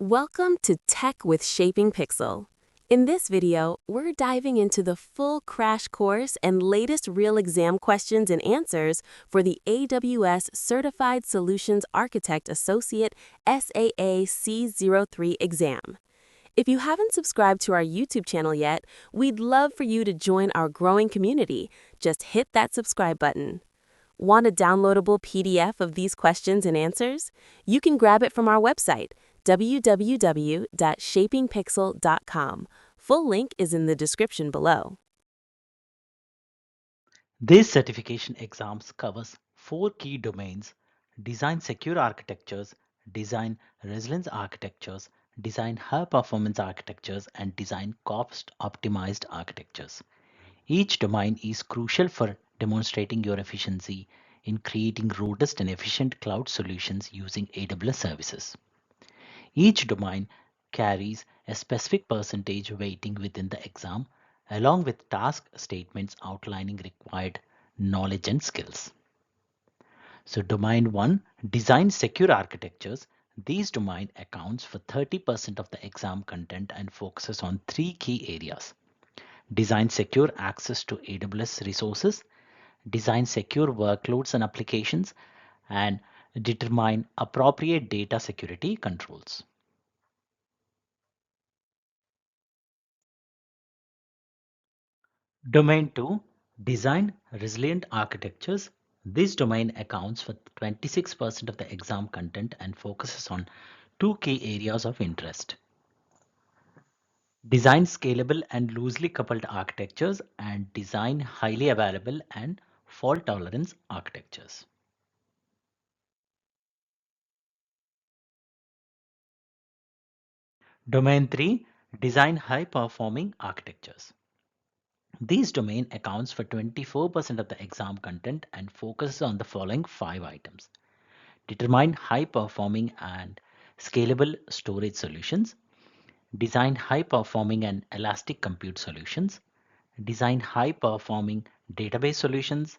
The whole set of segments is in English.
Welcome to Tech with Shaping Pixel. In this video, we're diving into the full crash course and latest real exam questions and answers for the AWS Certified Solutions Architect Associate SAA-C03 exam. If you haven't subscribed to our YouTube channel yet, we'd love for you to join our growing community. Just hit that subscribe button. Want a downloadable PDF of these questions and answers? You can grab it from our website, www.shapingpixel.com. Full link is in the description below. These certification exams covers 4 key domains: design secure architectures, design resilience architectures, design high performance architectures, and design cost optimized architectures. Each domain is crucial for demonstrating your efficiency in creating robust and efficient cloud solutions using AWS services. Each domain carries a specific percentage weighting within the exam, along with task statements outlining required knowledge and skills. So domain 1, design secure architectures. These domain accounts for 30% of the exam content and focuses on 3 key areas: design secure access to AWS resources, design secure workloads and applications, and determine appropriate data security controls. Domain 2, design resilient architectures. This domain accounts for 26% of the exam content and focuses on 2 key areas of interest: design scalable and loosely coupled architectures, and design highly available and fault tolerance architectures. Domain 3, design high performing architectures. These domain accounts for 24% of the exam content and focuses on the following 5 items: determine high performing and scalable storage solutions, design high performing and elastic compute solutions, design high performing database solutions,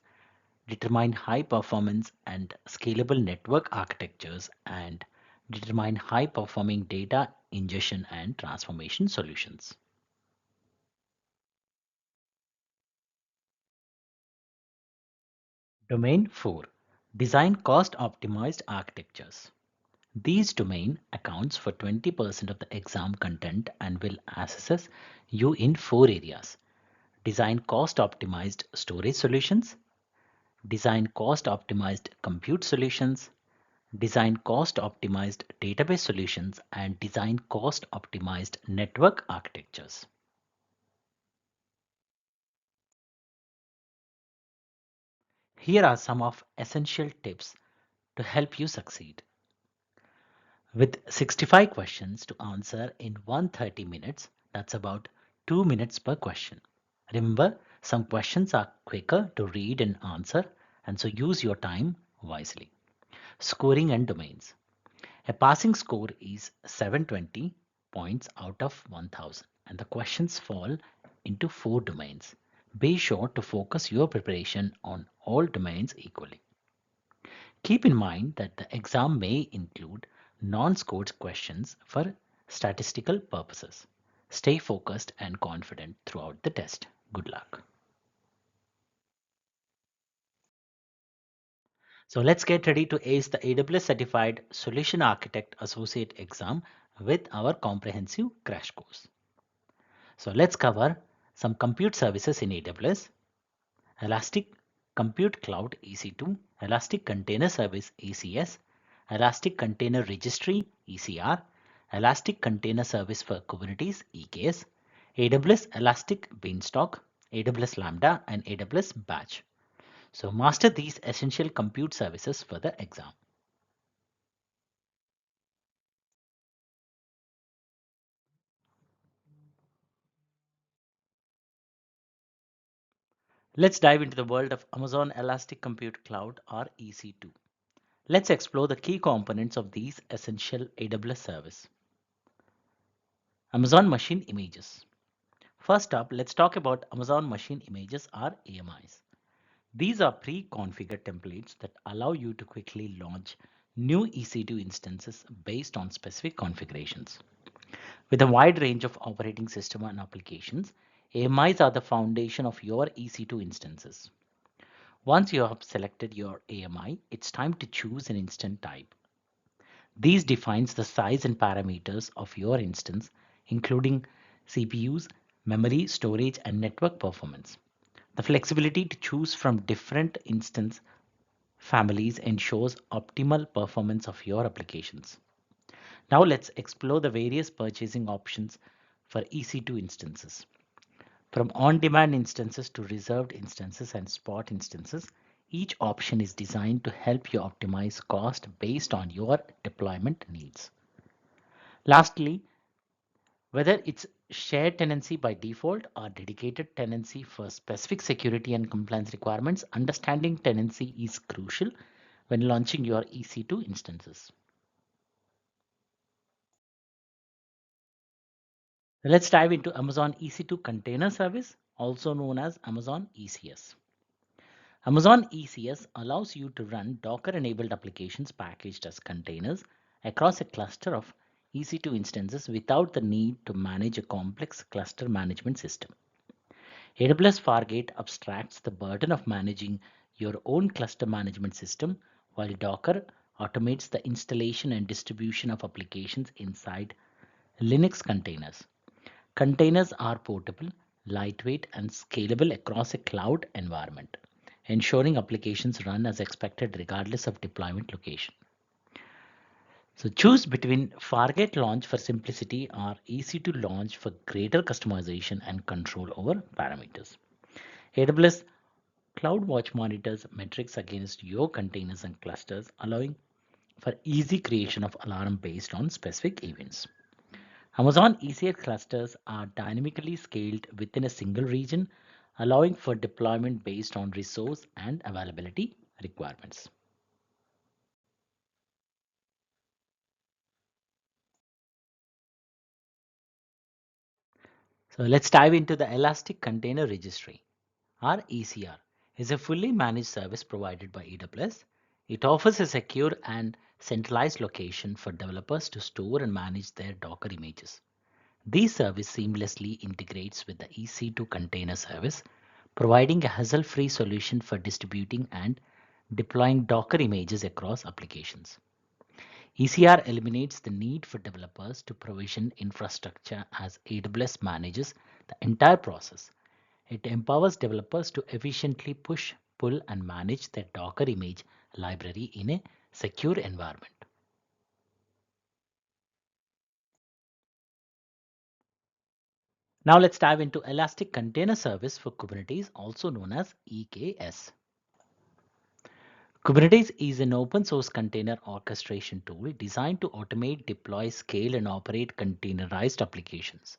determine high performance and scalable network architectures, and determine high performing data ingestion and transformation solutions. Domain 4, design cost optimized architectures. These domain accounts for 20% of the exam content and will assess you in 4 areas: design cost optimized storage solutions, design cost optimized compute solutions, design cost optimized database solutions, and design cost optimized network architectures. Here are some of essential tips to help you succeed. With 65 questions to answer in 130 minutes, that's about 2 minutes per question. Remember, some questions are quicker to read and answer, and so use your time wisely. Scoring and domains. A passing score is 720 points out of 1000, and the questions fall into 4 domains. Be sure to focus your preparation on all domains equally. Keep in mind that the exam may include non-scored questions for statistical purposes. Stay focused and confident throughout the test. Good luck. So let's get ready to ace the AWS Certified Solution Architect Associate exam with our comprehensive crash course. So let's cover some compute services in AWS: Elastic Compute Cloud EC2, Elastic Container Service ECS, Elastic Container Registry ECR, Elastic Container Service for Kubernetes EKS, AWS Elastic Beanstalk, AWS Lambda, and AWS Batch. So master these essential compute services for the exam. Let's dive into the world of Amazon Elastic Compute Cloud, or EC2. Let's explore the key components of these essential AWS service. Amazon Machine Images. First up, let's talk about Amazon Machine Images, or AMIs. These are pre-configured templates that allow you to quickly launch new EC2 instances based on specific configurations. With a wide range of operating system and applications, AMIs are the foundation of your EC2 instances. Once you have selected your AMI, it's time to choose an instance type. These defines the size and parameters of your instance, including CPUs, memory, storage, and network performance. The flexibility to choose from different instance families ensures optimal performance of your applications. Now let's explore the various purchasing options for EC2 instances. From on-demand instances to reserved instances and spot instances, each option is designed to help you optimize cost based on your deployment needs. Lastly, whether it's shared tenancy by default or dedicated tenancy for specific security and compliance requirements, understanding tenancy is crucial when launching your EC2 instances. Let's dive into Amazon EC2 Container Service, also known as Amazon ECS. Amazon ECS allows you to run Docker-enabled applications packaged as containers across a cluster of EC2 instances without the need to manage a complex cluster management system. AWS Fargate abstracts the burden of managing your own cluster management system, while Docker automates the installation and distribution of applications inside Linux containers. Containers are portable, lightweight, and scalable across a cloud environment, ensuring applications run as expected regardless of deployment location. So choose between Fargate Launch for simplicity or EC2 Launch for greater customization and control over parameters. AWS CloudWatch monitors metrics against your containers and clusters, allowing for easy creation of alarm based on specific events. Amazon ECS clusters are dynamically scaled within a single region, allowing for deployment based on resource and availability requirements. So let's dive into the Elastic Container Registry. Our ECR is a fully managed service provided by AWS. It offers a secure and centralized location for developers to store and manage their Docker images. This service seamlessly integrates with the EC2 container service, providing a hassle-free solution for distributing and deploying Docker images across applications. ECR eliminates the need for developers to provision infrastructure as AWS manages the entire process. It empowers developers to efficiently push, pull, and manage their Docker image library in a secure environment. Now let's dive into Elastic Container Service for Kubernetes, also known as EKS. Kubernetes is an open source container orchestration tool designed to automate, deploy, scale, and operate containerized applications.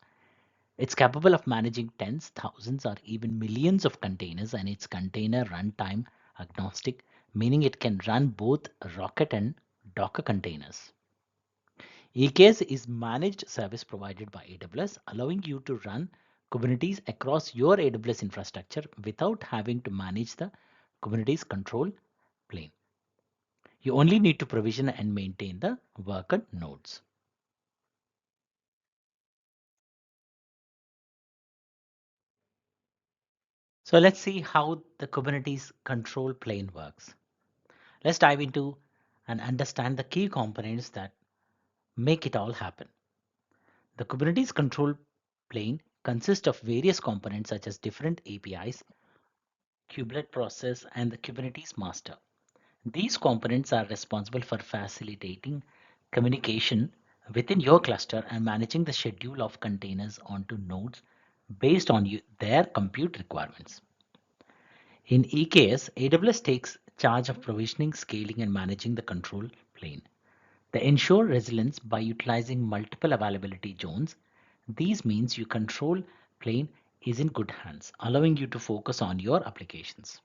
It's capable of managing tens, thousands, or even millions of containers, and it's container runtime agnostic, meaning it can run both Rocket and Docker containers. EKS is managed service provided by AWS, allowing you to run Kubernetes across your AWS infrastructure without having to manage the Kubernetes control plane. You only need to provision and maintain the worker nodes. So let's see how the Kubernetes control plane works. Let's dive into and understand the key components that make it all happen. The Kubernetes control plane consists of various components such as different APIs, kubelet process, and the Kubernetes master. These components are responsible for facilitating communication within your cluster and managing the schedule of containers onto nodes based on their compute requirements. In EKS, AWS takes charge of provisioning, scaling, and managing the control plane. They ensure resilience by utilizing multiple availability zones. These means your control plane is in good hands, allowing you to focus on your applications.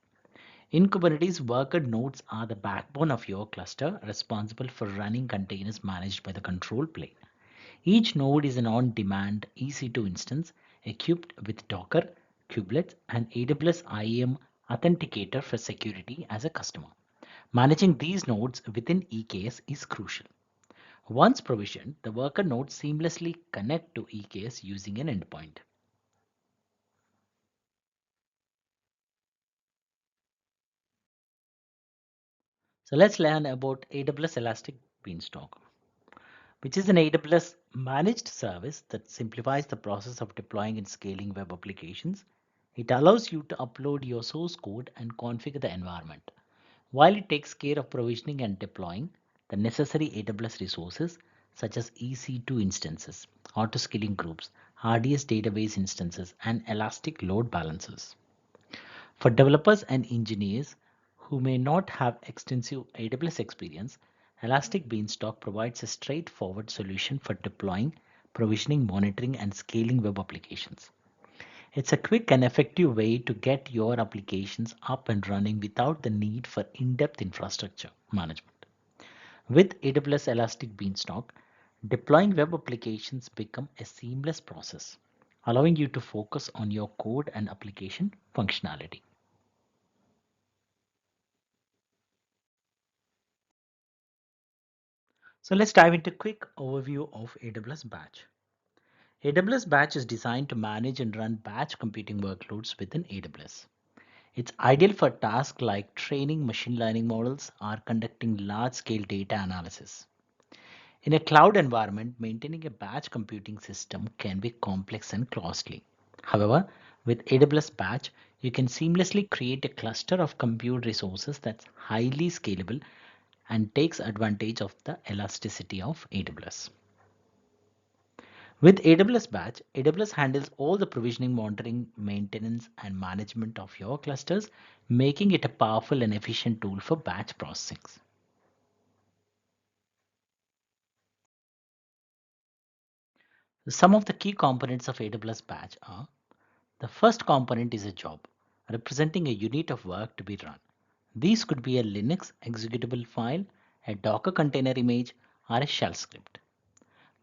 In Kubernetes, worker nodes are the backbone of your cluster, responsible for running containers managed by the control plane. Each node is an on-demand EC2 instance equipped with Docker, kubelets, and AWS IAM Authenticator for security as a customer. Managing these nodes within EKS is crucial. Once provisioned, the worker nodes seamlessly connect to EKS using an endpoint. So let's learn about AWS Elastic Beanstalk, which is an AWS managed service that simplifies the process of deploying and scaling web applications. It allows you to upload your source code and configure the environment, while it takes care of provisioning and deploying the necessary AWS resources such as EC2 instances, auto-scaling groups, RDS database instances, and Elastic load balancers. For developers and engineers who may not have extensive AWS experience, Elastic Beanstalk provides a straightforward solution for deploying, provisioning, monitoring, and scaling web applications. It's a quick and effective way to get your applications up and running without the need for in-depth infrastructure management. With AWS Elastic Beanstalk, deploying web applications become a seamless process, allowing you to focus on your code and application functionality. So let's dive into a quick overview of AWS Batch. AWS Batch is designed to manage and run batch computing workloads within AWS. It's ideal for tasks like training machine learning models or conducting large-scale data analysis. In a cloud environment, maintaining a batch computing system can be complex and costly. However, with AWS Batch, you can seamlessly create a cluster of compute resources that's highly scalable and takes advantage of the elasticity of AWS. With AWS Batch, AWS handles all the provisioning, monitoring, maintenance, and management of your clusters, making it a powerful and efficient tool for batch processing. Some of the key components of AWS Batch are: the first component is a job, representing a unit of work to be run. These could be a Linux executable file, a Docker container image, or a shell script.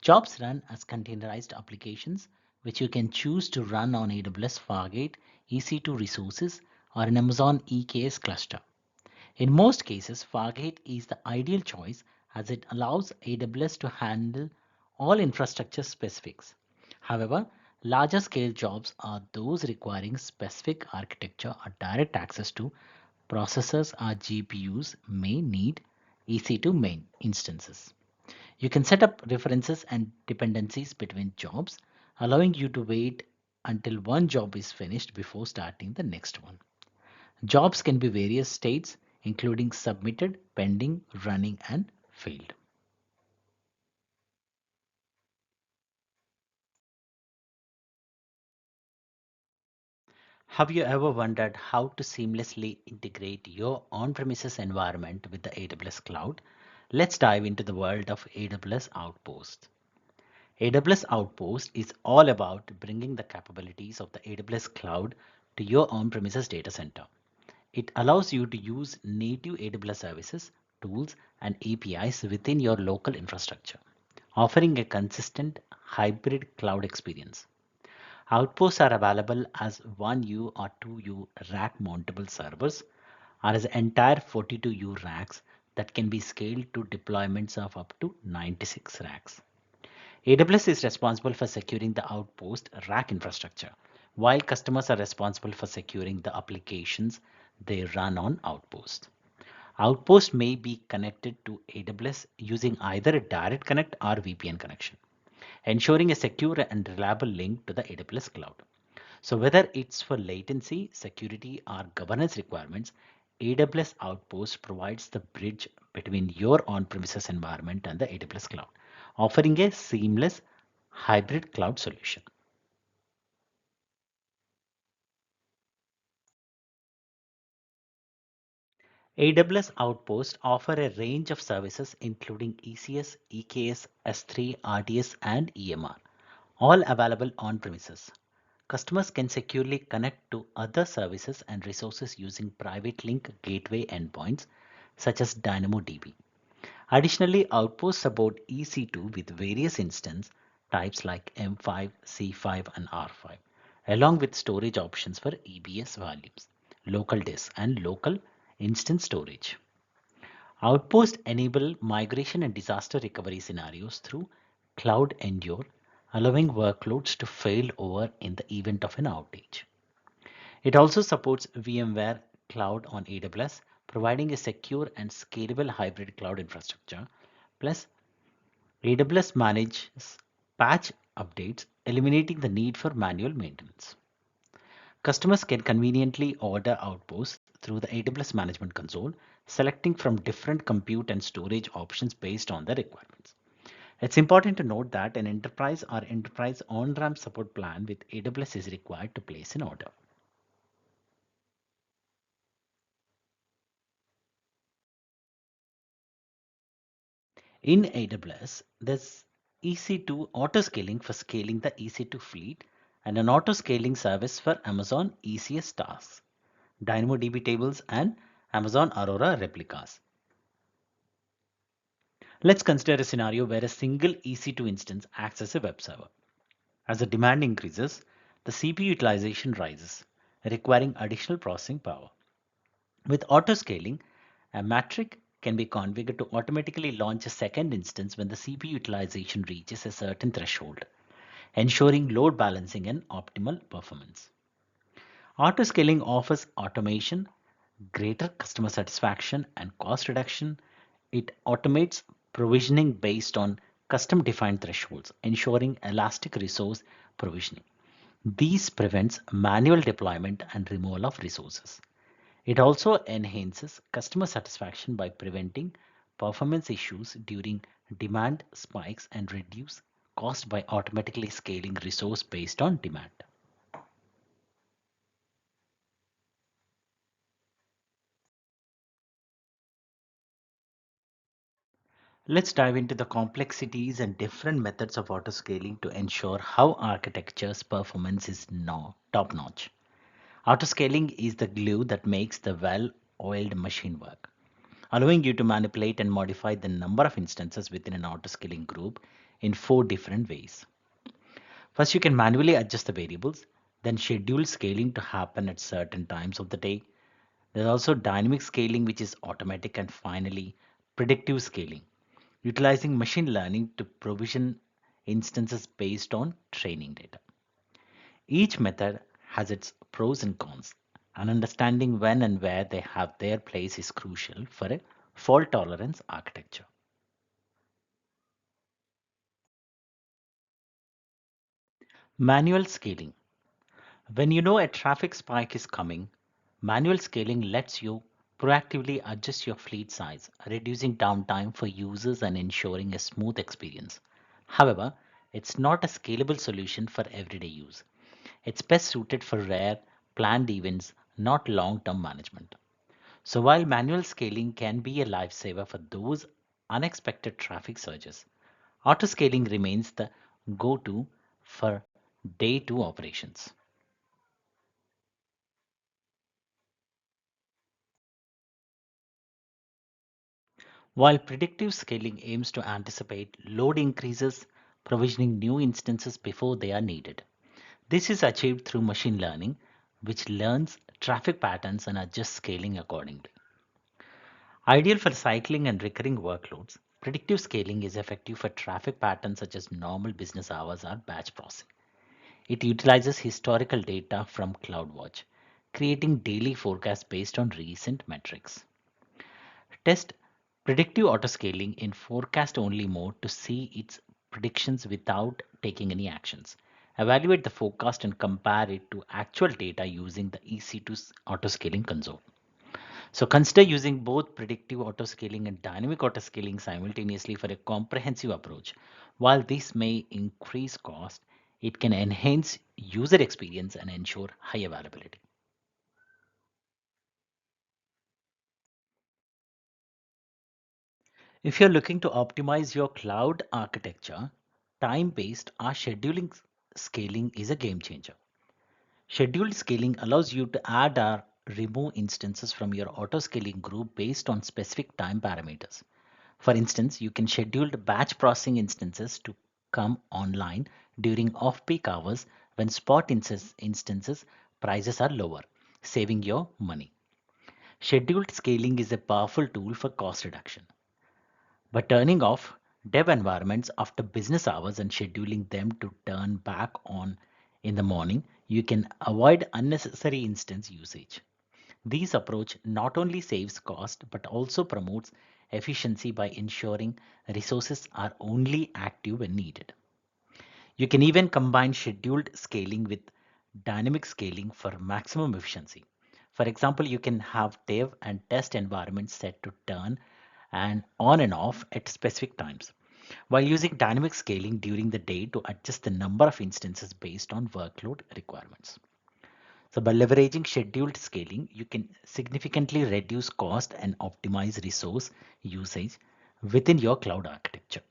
Jobs run as containerized applications, which you can choose to run on AWS Fargate, EC2 resources, or an Amazon EKS cluster. In most cases, Fargate is the ideal choice as it allows AWS to handle all infrastructure specifics. However, larger scale jobs are those requiring specific architecture or direct access to processors or GPUs may need EC2 main instances. You can set up references and dependencies between jobs, allowing you to wait until one job is finished before starting the next one. Jobs can be various states, including submitted, pending, running, and failed. Have you ever wondered how to seamlessly integrate your on-premises environment with the AWS cloud? Let's dive into the world of AWS Outposts. AWS Outpost is all about bringing the capabilities of the AWS cloud to your on-premises data center. It allows you to use native AWS services, tools, and APIs within your local infrastructure, offering a consistent hybrid cloud experience. Outposts are available as 1U or 2U rack mountable servers or as entire 42U racks that can be scaled to deployments of up to 96 racks. AWS is responsible for securing the Outpost rack infrastructure, while customers are responsible for securing the applications they run on Outpost. Outpost may be connected to AWS using either a direct connect or VPN connection, ensuring a secure and reliable link to the AWS cloud. So whether it's for latency, security, or governance requirements, AWS Outpost provides the bridge between your on-premises environment and the AWS cloud, offering a seamless hybrid cloud solution. AWS Outposts offer a range of services including ECS, EKS, S3, RDS, and EMR, all available on premises. Customers can securely connect to other services and resources using private link gateway endpoints such as DynamoDB. Additionally, Outposts support EC2 with various instance types like M5, C5, and R5, along with storage options for EBS volumes, local disk, and local instance storage. Outposts enable migration and disaster recovery scenarios through Cloud Endure, allowing workloads to fail over in the event of an outage. It also supports VMware Cloud on AWS, providing a secure and scalable hybrid cloud infrastructure. Plus, AWS manages patch updates, eliminating the need for manual maintenance. Customers can conveniently order Outposts through the AWS Management Console, selecting from different compute and storage options based on their requirements. It's important to note that an enterprise or enterprise on-ramp support plan with AWS is required to place an order. In AWS, there's EC2 auto-scaling for scaling the EC2 fleet and an auto-scaling service for Amazon ECS tasks, DynamoDB tables, and Amazon Aurora replicas. Let's consider a scenario where a single EC2 instance acts as a web server. As the demand increases, the CPU utilization rises, requiring additional processing power. With auto-scaling, a metric can be configured to automatically launch a second instance when the CPU utilization reaches a certain threshold, ensuring load balancing and optimal performance. Auto-scaling offers automation, greater customer satisfaction, and cost reduction. It automates provisioning based on custom-defined thresholds, ensuring elastic resource provisioning. This prevents manual deployment and removal of resources. It also enhances customer satisfaction by preventing performance issues during demand spikes and reduce cost by automatically scaling resource based on demand. Let's dive into the complexities and different methods of autoscaling to ensure how architecture's performance is now top-notch. Autoscaling is the glue that makes the well-oiled machine work, allowing you to manipulate and modify the number of instances within an autoscaling group in four different ways. First, you can manually adjust the variables, then schedule scaling to happen at certain times of the day. There's also dynamic scaling, which is automatic, and finally, predictive scaling, utilizing machine learning to provision instances based on training data. Each method has its pros and cons, and understanding when and where they have their place is crucial for a fault tolerance architecture. Manual scaling. When you know a traffic spike is coming, manual scaling lets you proactively adjust your fleet size, reducing downtime for users and ensuring a smooth experience. However, it's not a scalable solution for everyday use. It's best suited for rare, planned events, not long-term management. So while manual scaling can be a lifesaver for those unexpected traffic surges, auto scaling remains the go-to for day two operations. While predictive scaling aims to anticipate load increases, provisioning new instances before they are needed. This is achieved through machine learning, which learns traffic patterns and adjusts scaling accordingly. Ideal for cycling and recurring workloads, predictive scaling is effective for traffic patterns such as normal business hours or batch processing. It utilizes historical data from CloudWatch, creating daily forecasts based on recent metrics. Test predictive autoscaling in forecast-only mode to see its predictions without taking any actions. Evaluate the forecast and compare it to actual data using the EC2 autoscaling console. So consider using both predictive autoscaling and dynamic autoscaling simultaneously for a comprehensive approach. While this may increase cost, it can enhance user experience and ensure high availability. If you're looking to optimize your cloud architecture, time-based or scheduling scaling is a game changer. Scheduled scaling allows you to add or remove instances from your auto-scaling group based on specific time parameters. For instance, you can schedule the batch processing instances to come online during off-peak hours when spot instances prices are lower, saving your money. Scheduled scaling is a powerful tool for cost reduction. By turning off dev environments after business hours and scheduling them to turn back on in the morning, you can avoid unnecessary instance usage. This approach not only saves cost but also promotes efficiency by ensuring resources are only active when needed. You can even combine scheduled scaling with dynamic scaling for maximum efficiency. For example, you can have dev and test environments set to turn and on and off at specific times, while using dynamic scaling during the day to adjust the number of instances based on workload requirements. So by leveraging scheduled scaling, you can significantly reduce cost and optimize resource usage within your cloud architecture.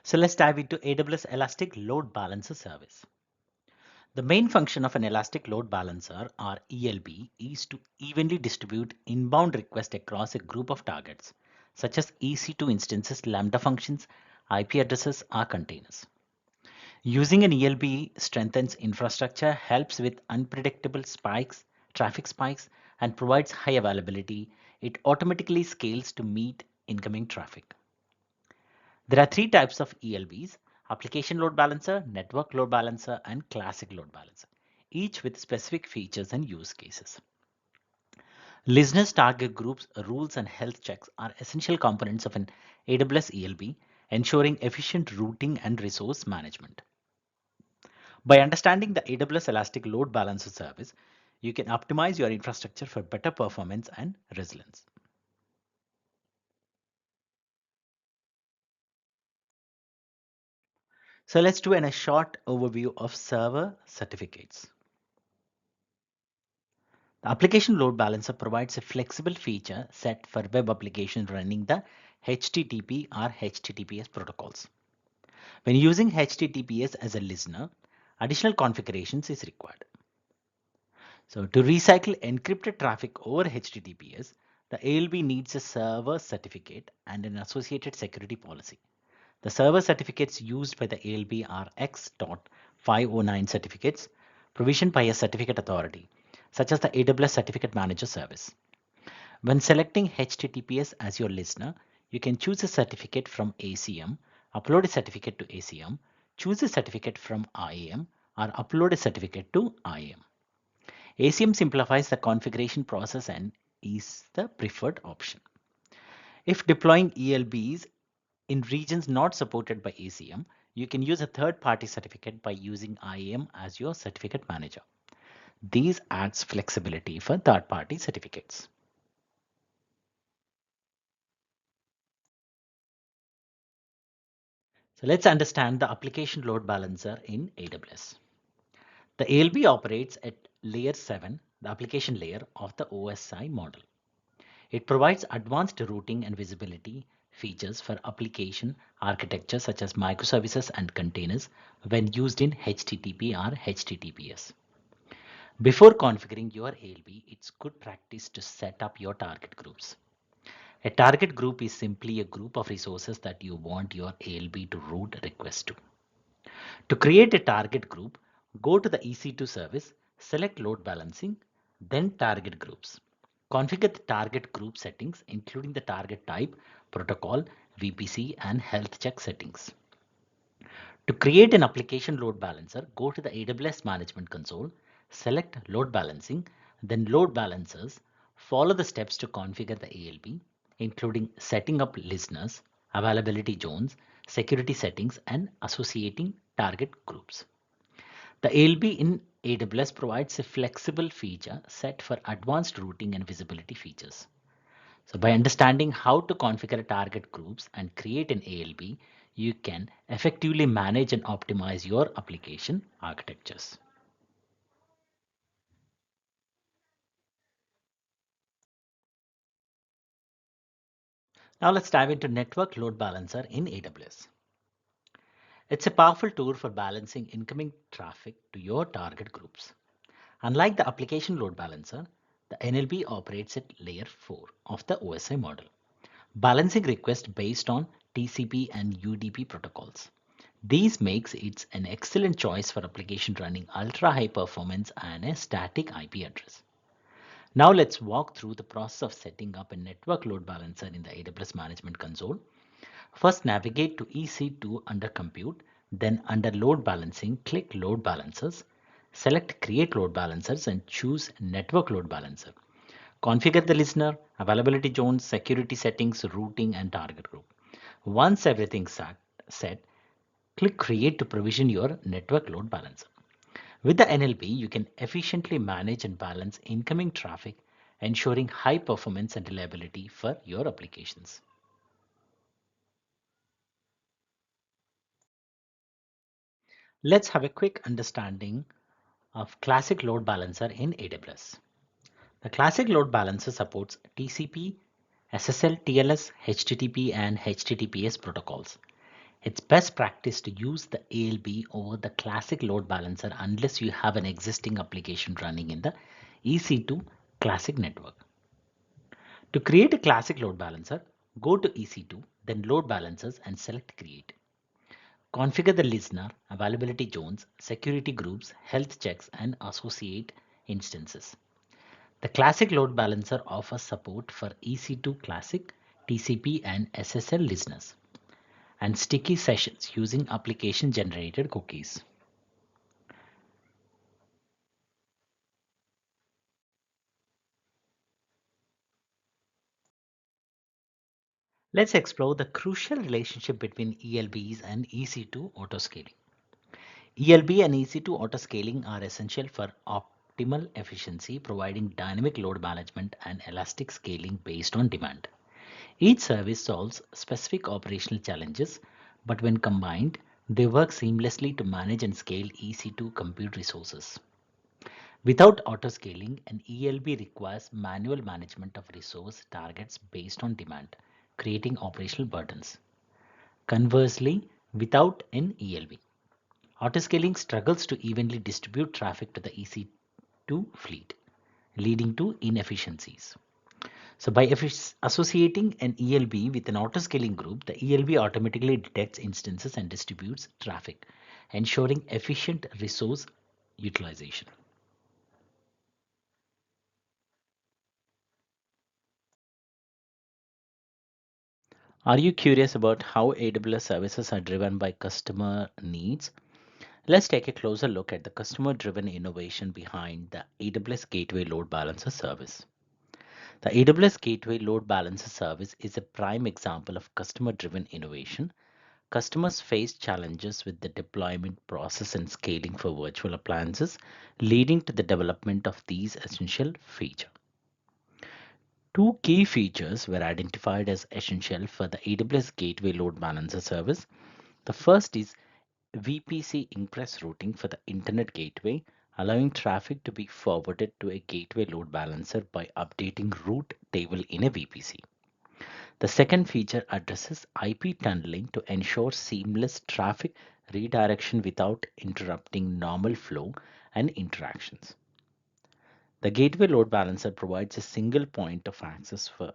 So let's dive into AWS Elastic Load Balancer service. The main function of an Elastic Load Balancer, or ELB, is to evenly distribute inbound requests across a group of targets, such as EC2 instances, Lambda functions, IP addresses, or containers. Using an ELB strengthens infrastructure, helps with unpredictable spikes, traffic spikes, and provides high availability. It automatically scales to meet incoming traffic. There are three types of ELBs: application load balancer, network load balancer, and classic load balancer, each with specific features and use cases. Listeners, target groups, rules, and health checks are essential components of an AWS ELB, ensuring efficient routing and resource management. By understanding the AWS Elastic Load Balancer service, you can optimize your infrastructure for better performance and resilience. So let's do a short overview of server certificates. The application load balancer provides a flexible feature set for web applications running the HTTP or HTTPS protocols. When using HTTPS as a listener, additional configurations is required. So to recycle encrypted traffic over HTTPS, the ALB needs a server certificate and an associated security policy. The server certificates used by the ALB are X.509 certificates provisioned by a certificate authority, such as the AWS Certificate Manager service. When selecting HTTPS as your listener, you can choose a certificate from ACM, upload a certificate to ACM, choose a certificate from IAM, or upload a certificate to IAM. ACM simplifies the configuration process and is the preferred option. If deploying ELBs in regions not supported by ACM, you can use a third-party certificate by using IAM as your certificate manager. These adds flexibility for third-party certificates. So let's understand the application load balancer in AWS. The ALB operates at layer 7, the application layer of the OSI model. It provides advanced routing and visibility features for application architecture such as microservices and containers when used in HTTP or HTTPS. Before configuring your ALB, it's good practice to set up your target groups. A target group is simply a group of resources that you want your ALB to route requests to. To create a target group, go to the EC2 service, select load balancing, then target groups. Configure the target group settings, including the target type, protocol, VPC, and health check settings. To create an application load balancer, go to the AWS Management Console, select load balancing, then load balancers. Follow the steps to configure the ALB, including setting up listeners, availability zones, security settings, and associating target groups. The ALB in AWS provides a flexible feature set for advanced routing and visibility features. So by understanding how to configure target groups and create an ALB, you can effectively manage and optimize your application architectures. Now let's dive into Network Load Balancer in AWS. It's a powerful tool for balancing incoming traffic to your target groups. Unlike the application load balancer, the NLB operates at layer 4 of the OSI model, balancing requests based on TCP and UDP protocols. These makes it an excellent choice for application running ultra high performance and a static IP address. Now let's walk through the process of setting up a network load balancer in the AWS Management Console. First, navigate to EC2 under Compute, then under Load Balancing, click Load Balancers, select Create Load Balancers and choose Network Load Balancer. Configure the listener, availability zones, security settings, routing, and target group. Once everything's set, click Create to provision your network load balancer. With the NLB, you can efficiently manage and balance incoming traffic, ensuring high performance and reliability for your applications. Let's have a quick understanding of Classic Load Balancer in AWS. The Classic Load Balancer supports TCP, SSL, TLS, HTTP, and HTTPS protocols. It's best practice to use the ALB over the Classic Load Balancer unless you have an existing application running in the EC2 Classic network. To create a Classic Load Balancer, go to EC2, then Load Balancers and select Create. Configure the listener, availability zones, security groups, health checks, and associate instances. The Classic Load Balancer offers support for EC2 Classic, TCP, and SSL listeners, and sticky sessions using application generated cookies. Let's explore the crucial relationship between ELBs and EC2 autoscaling. ELB and EC2 autoscaling are essential for optimal efficiency, providing dynamic load management and elastic scaling based on demand. Each service solves specific operational challenges, but when combined, they work seamlessly to manage and scale EC2 compute resources. Without autoscaling, an ELB requires manual management of resource targets based on demand, creating operational burdens. Conversely, without an ELB, autoscaling struggles to evenly distribute traffic to the EC2 fleet, leading to inefficiencies. So by associating an ELB with an autoscaling group, the ELB automatically detects instances and distributes traffic, ensuring efficient resource utilization. Are you curious about how AWS services are driven by customer needs? Let's take a closer look at the customer-driven innovation behind the AWS Gateway Load Balancer service. The AWS Gateway Load Balancer service is a prime example of customer-driven innovation. Customers face challenges with the deployment process and scaling for virtual appliances, leading to the development of these essential features. Two key features were identified as essential for the AWS Gateway Load Balancer service. The first is VPC ingress routing for the Internet Gateway, allowing traffic to be forwarded to a gateway load balancer by updating route table in a VPC. The second feature addresses IP tunneling to ensure seamless traffic redirection without interrupting normal flow and interactions. The gateway load balancer provides a single point of access for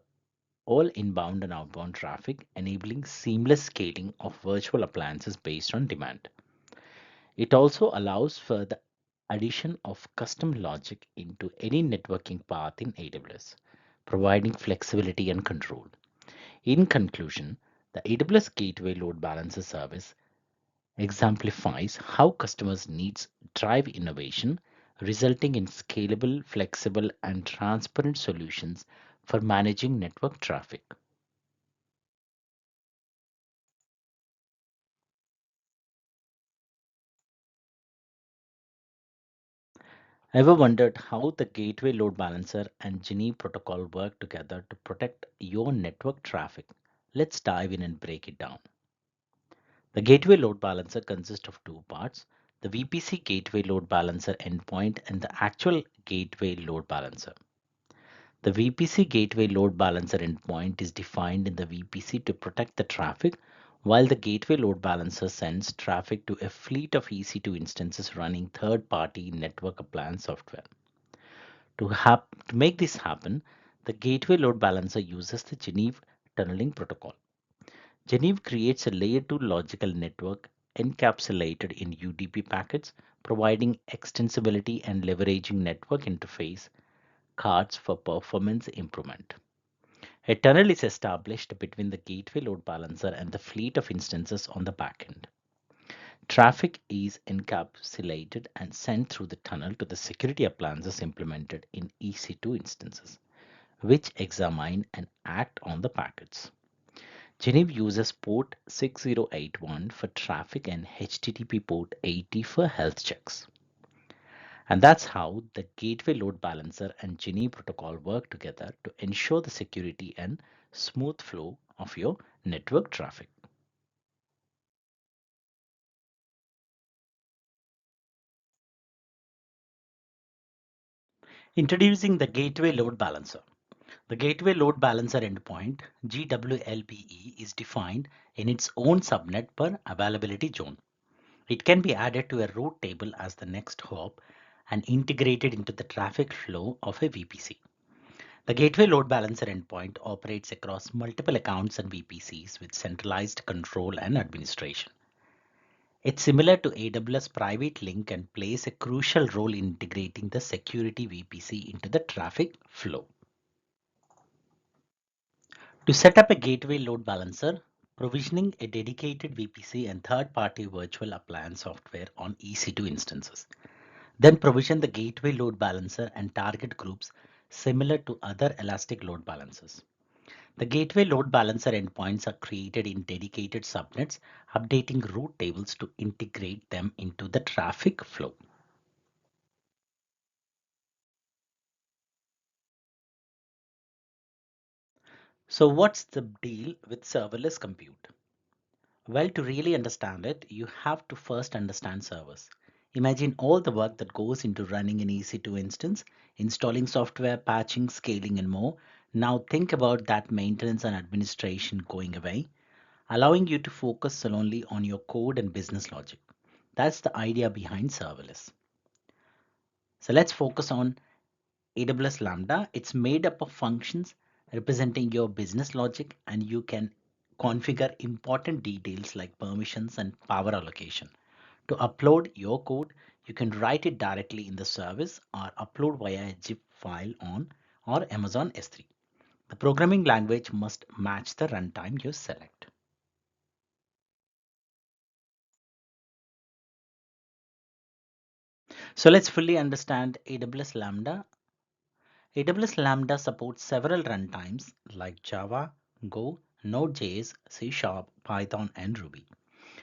all inbound and outbound traffic, enabling seamless scaling of virtual appliances based on demand. It also allows for the addition of custom logic into any networking path in AWS, providing flexibility and control. In conclusion, the AWS Gateway Load Balancer service exemplifies how customers' needs drive innovation, resulting in scalable, flexible, and transparent solutions for managing network traffic. Ever wondered how the Gateway Load Balancer and Geneve protocol work together to protect your network traffic? Let's dive in and break it down. The Gateway Load Balancer consists of two parts: the VPC Gateway Load Balancer endpoint and the actual Gateway Load Balancer. The VPC Gateway Load Balancer endpoint is defined in the VPC to protect the traffic, while the Gateway Load Balancer sends traffic to a fleet of EC2 instances running third-party network appliance software. To make this happen, the Gateway Load Balancer uses the Geneve tunneling protocol. Geneve creates a layer 2 logical network encapsulated in UDP packets, providing extensibility and leveraging network interface cards for performance improvement. A tunnel is established between the gateway load balancer and the fleet of instances on the backend. Traffic is encapsulated and sent through the tunnel to the security appliances implemented in EC2 instances, which examine and act on the packets. Geneve uses port 6081 for traffic and HTTP port 80 for health checks. And that's how the gateway load balancer and Geneve protocol work together to ensure the security and smooth flow of your network traffic. Introducing the gateway load balancer. The gateway load balancer endpoint GWLBE is defined in its own subnet per availability zone. It can be added to a route table as the next hop and integrated into the traffic flow of a VPC. The gateway load balancer endpoint operates across multiple accounts and VPCs with centralized control and administration. It's similar to AWS Private Link and plays a crucial role in integrating the security VPC into the traffic flow. To set up a gateway load balancer, provisioning a dedicated VPC and third-party virtual appliance software on EC2 instances. Then provision the gateway load balancer and target groups similar to other elastic load balancers. The gateway load balancer endpoints are created in dedicated subnets, updating route tables to integrate them into the traffic flow. So what's the deal with serverless compute? Well, to really understand it, you have to first understand servers. Imagine all the work that goes into running an EC2 instance, installing software, patching, scaling, and more. Now think about that maintenance and administration going away, allowing you to focus solely on your code and business logic. That's the idea behind serverless. So let's focus on AWS Lambda. It's made up of functions representing your business logic, and you can configure important details like permissions and power allocation. To upload your code, you can write it directly in the service or upload via a zip file on or Amazon S3. The programming language must match the runtime you select. So let's fully understand AWS Lambda. AWS Lambda supports several runtimes like Java, Go, Node.js, C Sharp, Python, and Ruby.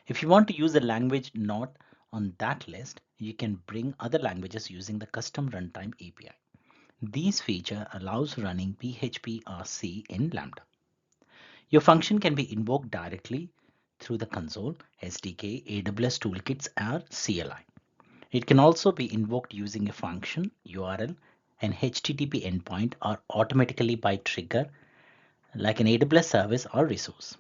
If you want to use a language not on that list, you can bring other languages using the custom runtime API. This feature allows running PHP or C in Lambda. Your function can be invoked directly through the console, SDK, AWS Toolkits, or CLI. It can also be invoked using a function, URL, an HTTP endpoint, or automatically by trigger like an AWS service or resource.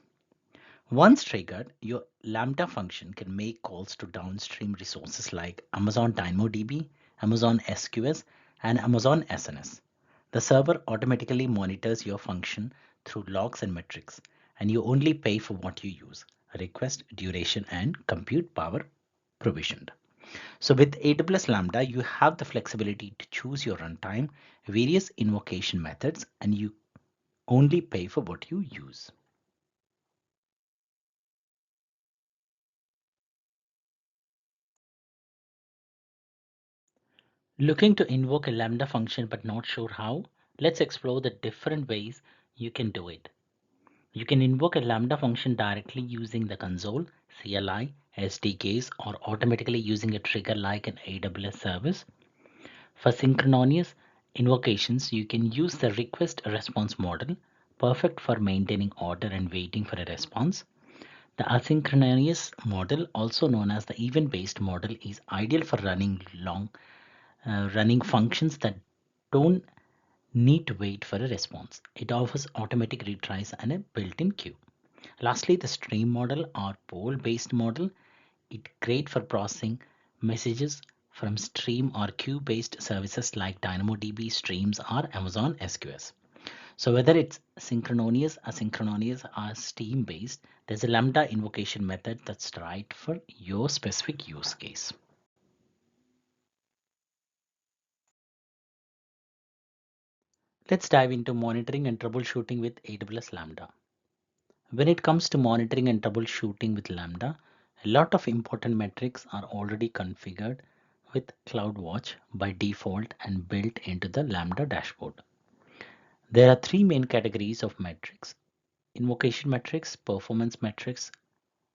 Once triggered, your Lambda function can make calls to downstream resources like Amazon DynamoDB, Amazon SQS, and Amazon SNS. The server automatically monitors your function through logs and metrics, and you only pay for what you use, request duration, and compute power provisioned. So with AWS Lambda, you have the flexibility to choose your runtime, various invocation methods, and you only pay for what you use. Looking to invoke a Lambda function but not sure how? Let's explore the different ways you can do it. You can invoke a Lambda function directly using the console, CLI, SDKs, or automatically using a trigger like an AWS service. For synchronous invocations, you can use the request response model, perfect for maintaining order and waiting for a response. The asynchronous model, also known as the event-based model, is ideal for running functions that don't need to wait for a response. It offers automatic retries and a built-in queue. Lastly, the stream model or poll-based model, it's great for processing messages from stream or queue-based services like DynamoDB streams or Amazon SQS. So whether it's synchronous, asynchronous, or stream-based, there's a Lambda invocation method that's right for your specific use case. Let's dive into monitoring and troubleshooting with AWS Lambda. When it comes to monitoring and troubleshooting with Lambda, a lot of important metrics are already configured with CloudWatch by default and built into the Lambda dashboard. There are three main categories of metrics: invocation metrics, performance metrics,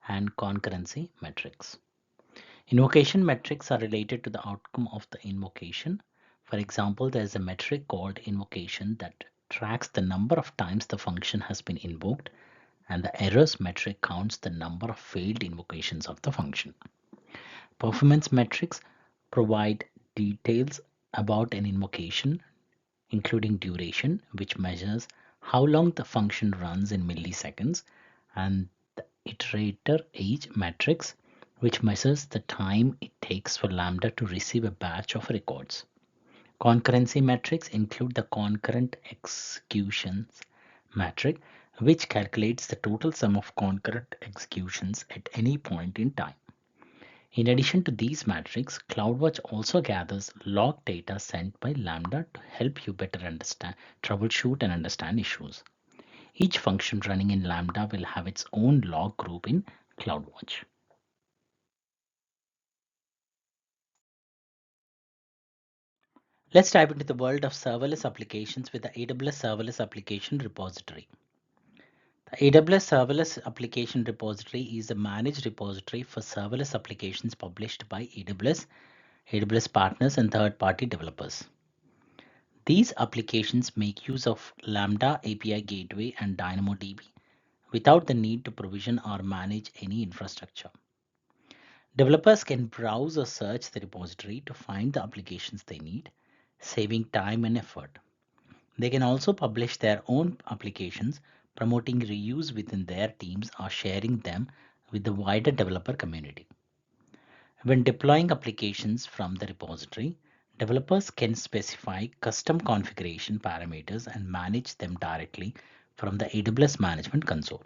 and concurrency metrics. Invocation metrics are related to the outcome of the invocation. For example, there is a metric called invocation that tracks the number of times the function has been invoked, and the errors metric counts the number of failed invocations of the function. Performance metrics provide details about an invocation, including duration, which measures how long the function runs in milliseconds, and the iterator age metrics, which measures the time it takes for Lambda to receive a batch of records. Concurrency metrics include the concurrent executions metric, which calculates the total sum of concurrent executions at any point in time. In addition to these metrics, CloudWatch also gathers log data sent by Lambda to help you better understand, troubleshoot, and understand issues. Each function running in Lambda will have its own log group in CloudWatch. Let's dive into the world of serverless applications with the AWS Serverless Application Repository. The AWS Serverless Application Repository is a managed repository for serverless applications published by AWS partners, and third-party developers. These applications make use of Lambda API Gateway and DynamoDB without the need to provision or manage any infrastructure. Developers can browse or search the repository to find the applications they need, saving time and effort. They can also publish their own applications, promoting reuse within their teams or sharing them with the wider developer community. When deploying applications from the repository, developers can specify custom configuration parameters and manage them directly from the AWS Management Console.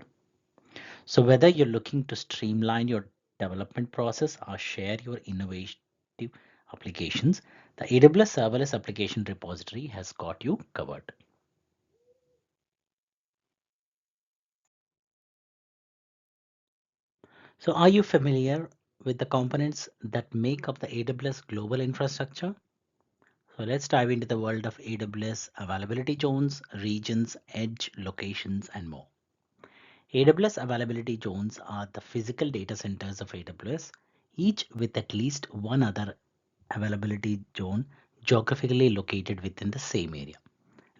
So whether you're looking to streamline your development process or share your innovative applications, the AWS Serverless Application Repository has got you covered. So are you familiar with the components that make up the AWS global infrastructure? So let's dive into the world of AWS availability zones, regions, edge, locations, and more. AWS availability zones are the physical data centers of AWS, each with at least one other availability zone geographically located within the same area,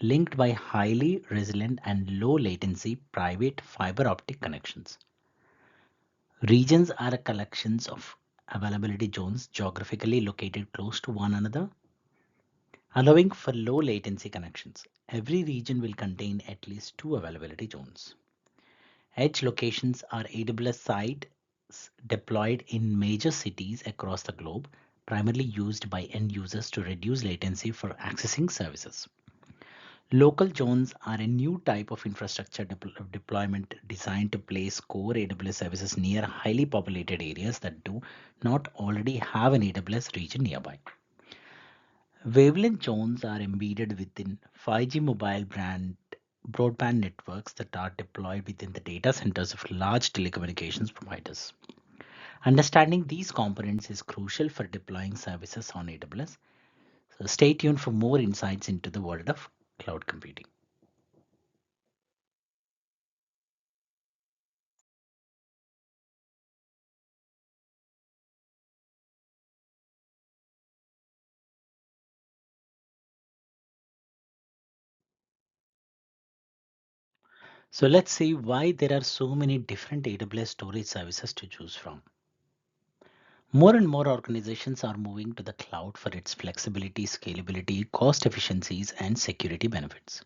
linked by highly resilient and low latency private fiber optic connections. Regions are collections of availability zones geographically located close to one another, allowing for low latency connections. Every region will contain at least two availability zones. Edge locations are AWS sites deployed in major cities across the globe, primarily used by end users to reduce latency for accessing services. Local zones are a new type of infrastructure deployment designed to place core AWS services near highly populated areas that do not already have an AWS region nearby. Wavelength zones are embedded within 5G mobile broadband networks that are deployed within the data centers of large telecommunications providers. Understanding these components is crucial for deploying services on AWS. So stay tuned for more insights into the world of cloud computing. So let's see why there are so many different AWS storage services to choose from. More and more organizations are moving to the cloud for its flexibility, scalability, cost efficiencies, and security benefits.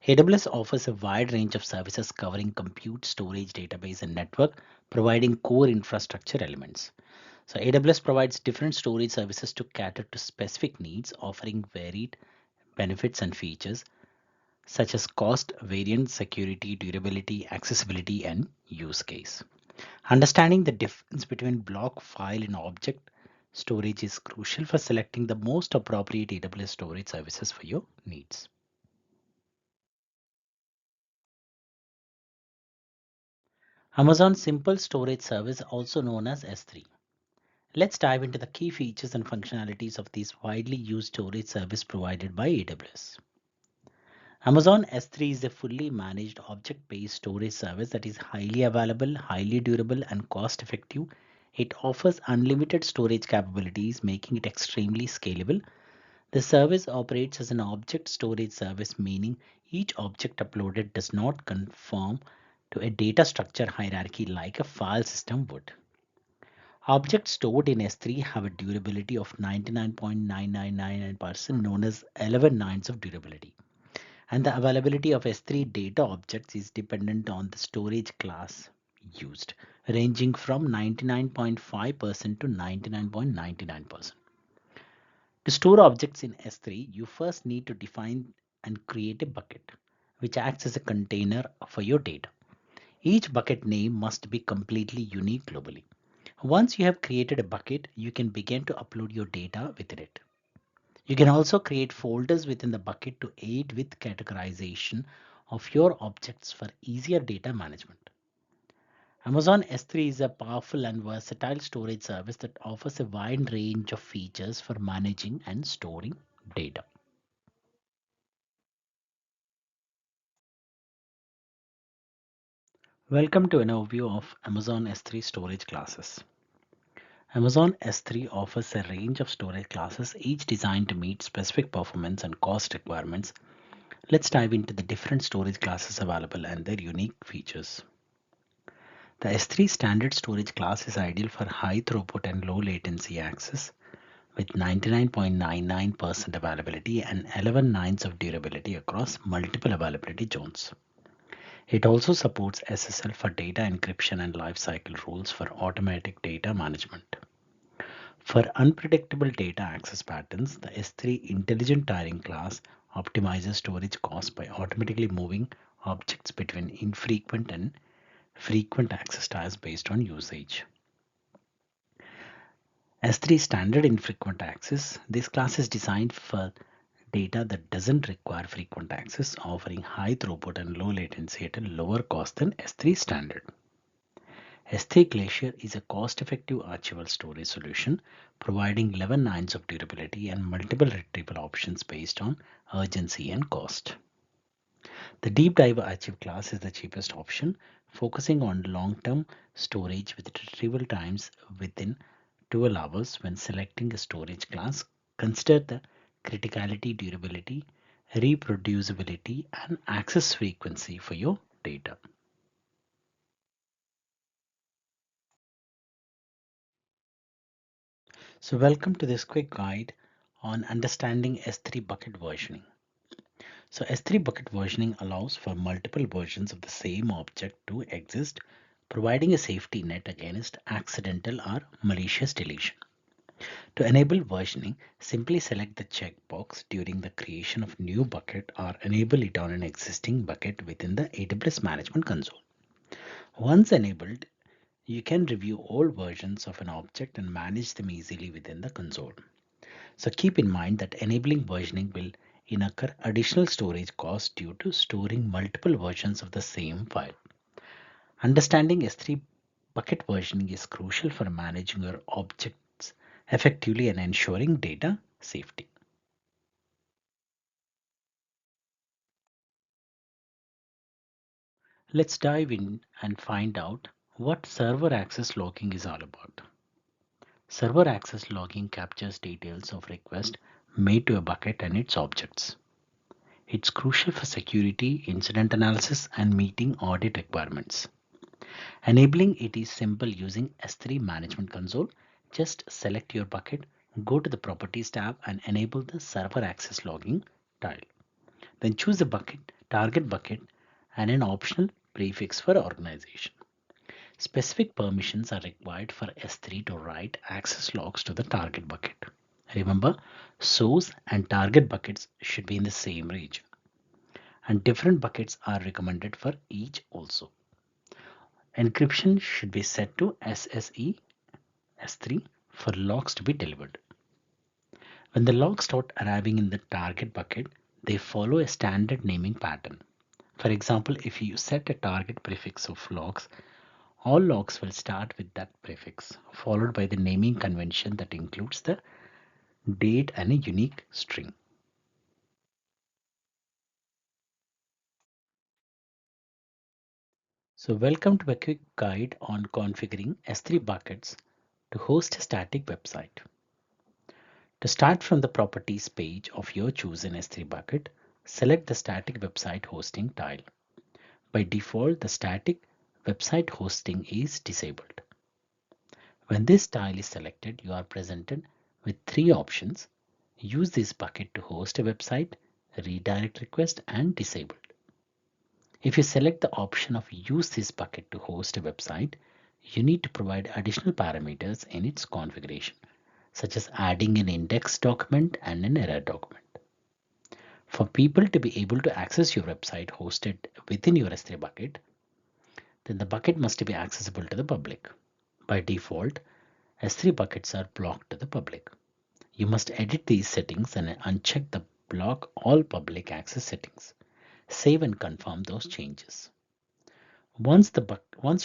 AWS offers a wide range of services covering compute, storage, database, and network, providing core infrastructure elements. So AWS provides different storage services to cater to specific needs, offering varied benefits and features. such as cost, variant, security, durability, accessibility, and use case. Understanding the difference between block, file, and object storage is crucial for selecting the most appropriate AWS storage services for your needs. Amazon Simple Storage Service, also known as S3. Let's dive into the key features and functionalities of this widely used storage service provided by AWS. Amazon S3 is a fully managed object-based storage service that is highly available, highly durable, and cost-effective. It offers unlimited storage capabilities, making it extremely scalable. The service operates as an object storage service, meaning each object uploaded does not conform to a data structure hierarchy like a file system would. Objects stored in S3 have a durability of 99.9999%, known as 11 nines of durability. And the availability of S3 data objects is dependent on the storage class used, ranging from 99.5% to 99.99%. To store objects in S3, you first need to define and create a bucket, which acts as a container for your data. Each bucket name must be completely unique globally. Once you have created a bucket, you can begin to upload your data within it. You can also create folders within the bucket to aid with categorization of your objects for easier data management. Amazon S3 is a powerful and versatile storage service that offers a wide range of features for managing and storing data. Welcome to an overview of Amazon S3 storage classes. Amazon S3 offers a range of storage classes, each designed to meet specific performance and cost requirements. Let's dive into the different storage classes available and their unique features. The S3 standard storage class is ideal for high throughput and low latency access with 99.99% availability and 11 nines of durability across multiple availability zones. It also supports SSL for data encryption and lifecycle rules for automatic data management. For unpredictable data access patterns, the S3 intelligent tiering class optimizes storage costs by automatically moving objects between infrequent and frequent access tiers based on usage. S3 standard infrequent access. This class is designed for data that doesn't require frequent access, offering high throughput and low latency at a lower cost than S3 standard. S3 Glacier is a cost-effective archival storage solution, providing 11 nines of durability and multiple retrieval options based on urgency and cost. The Deep Dive Archive class is the cheapest option, focusing on long-term storage with retrieval times within 12 hours. When selecting a storage class, consider the criticality, durability, reproducibility, and access frequency for your data. So welcome to this quick guide on understanding S3 bucket versioning. So S3 bucket versioning allows for multiple versions of the same object to exist, providing a safety net against accidental or malicious deletion. To enable versioning, simply select the checkbox during the creation of new bucket or enable it on an existing bucket within the AWS Management Console. Once enabled, you can review all versions of an object and manage them easily within the console. So keep in mind that enabling versioning will incur additional storage costs due to storing multiple versions of the same file. Understanding S3 bucket versioning is crucial for managing your objects effectively and ensuring data safety. Let's dive in and find out what server access logging is all about. Server access logging captures details of requests made to a bucket and its objects. It's crucial for security, incident analysis, and meeting audit requirements. Enabling it is simple using S3 Management Console. Just select your bucket, go to the Properties tab, and enable the Server Access Logging tile. Then choose a bucket, target bucket, and an optional prefix for organization. Specific permissions are required for S3 to write access logs to the target bucket. Remember, source and target buckets should be in the same region. and different buckets are recommended for each also. Encryption should be set to SAA-C03 for logs to be delivered. When the logs start arriving in the target bucket, they follow a standard naming pattern. For example, if you set a target prefix of logs, all logs will start with that prefix, followed by the naming convention that includes the date and a unique string. So welcome to a quick guide on configuring S3 buckets to host a static website. To start from the properties page of your chosen S3 bucket, select the static website hosting tile. By default, the static website hosting is disabled. When this tile is selected, you are presented with three options: use this bucket to host a website, redirect request, and disabled. If you select the option of use this bucket to host a website, you need to provide additional parameters in its configuration, such as adding an index document and an error document. For people to be able to access your website hosted within your S3 bucket, then the bucket must be accessible to the public. By default, S3 buckets are blocked to the public. You must edit these settings and uncheck the block all public access settings. Save and confirm those changes. Once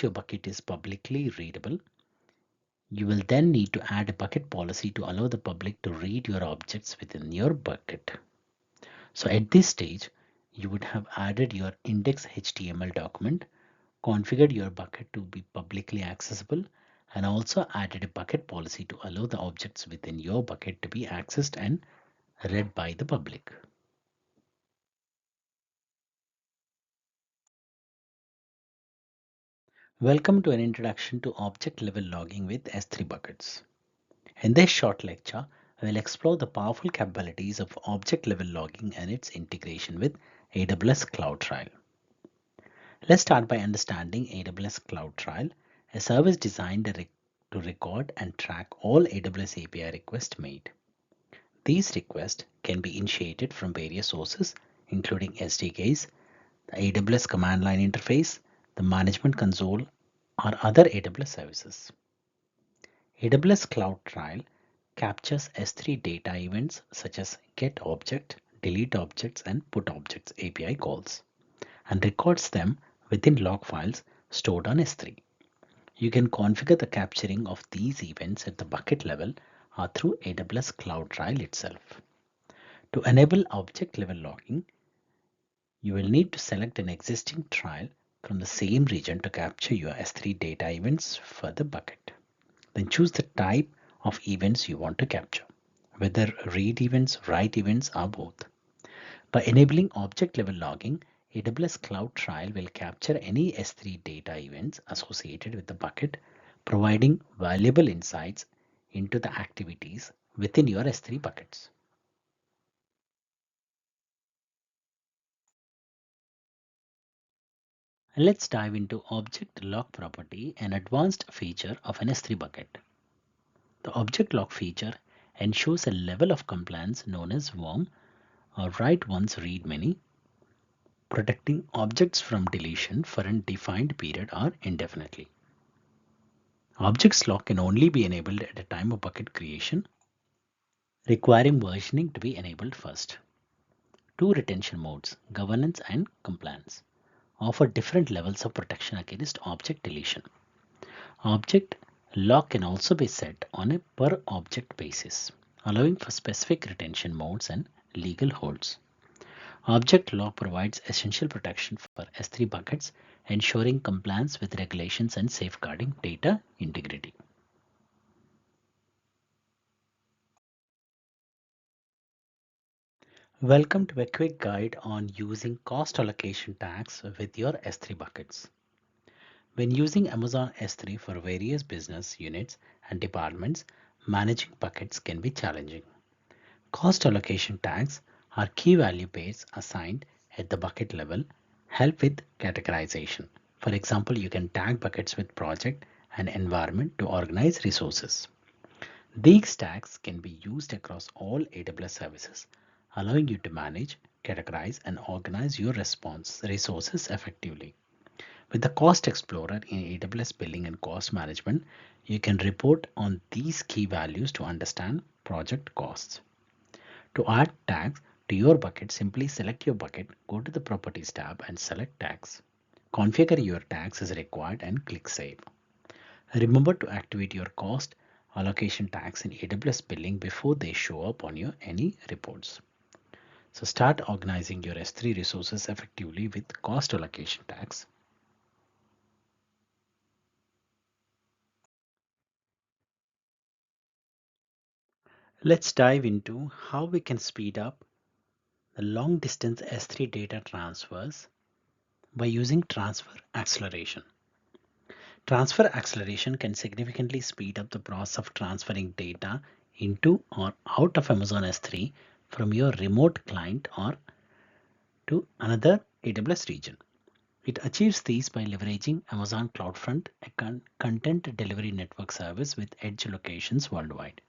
your bucket is publicly readable, you will then need to add a bucket policy to allow the public to read your objects within your bucket. So at this stage, you would have added your index HTML document, configured your bucket to be publicly accessible, and also added a bucket policy to allow the objects within your bucket to be accessed and read by the public. Welcome to an introduction to object level logging with S3 buckets. In this short lecture, I will explore the powerful capabilities of object level logging and its integration with AWS CloudTrail. Let's start by understanding AWS CloudTrail, a service designed to record and track all AWS API requests made. These requests can be initiated from various sources, including SDKs, the AWS command line interface, the management console, or other AWS services. AWS CloudTrail captures S3 data events such as get object, delete objects, and put objects API calls, and records them within log files stored on S3. You can configure the capturing of these events at the bucket level or through AWS CloudTrail itself. To enable object level logging, you will need to select an existing trail from the same region to capture your S3 data events for the bucket. Then choose the type of events you want to capture, whether read events, write events, or both. By enabling object level logging, AWS CloudTrail will capture any S3 data events associated with the bucket, providing valuable insights into the activities within your S3 buckets. Let's dive into object log property, an advanced feature of an S3 bucket. The object log feature ensures a level of compliance known as WOM, or write once read many, protecting objects from deletion for a defined period or indefinitely. Objects log can only be enabled at the time of bucket creation, requiring versioning to be enabled first. Two retention modes, governance and compliance, offer different levels of protection against object deletion. Object log can also be set on a per object basis, allowing for specific retention modes and legal holds. Object log provides essential protection for S3 buckets, ensuring compliance with regulations and safeguarding data integrity. Welcome to a quick guide on using cost allocation tags with your S3 buckets. When using Amazon S3 for various business units and departments, managing buckets can be challenging. Cost allocation tags are key value pairs assigned at the bucket level, help with categorization. For example, you can tag buckets with project and environment to organize resources. These tags can be used across all AWS services, allowing you to manage categorize, and organize your response resources effectively. With the Cost Explorer in AWS Billing and Cost Management, you can report on these key values to understand project costs. To add tags to your bucket, simply select your bucket, go to the Properties tab and select Tags. Configure your tags as required and click Save. Remember to activate your cost allocation tags in AWS Billing before they show up on your any reports. So start organizing your S3 resources effectively with cost allocation tags. Let's dive into how we can speed up the long distance S3 data transfers by using transfer acceleration. Transfer acceleration can significantly speed up the process of transferring data into or out of Amazon S3 from your remote client or to another AWS region. It achieves these by leveraging Amazon CloudFront, a content delivery network service with edge locations worldwide.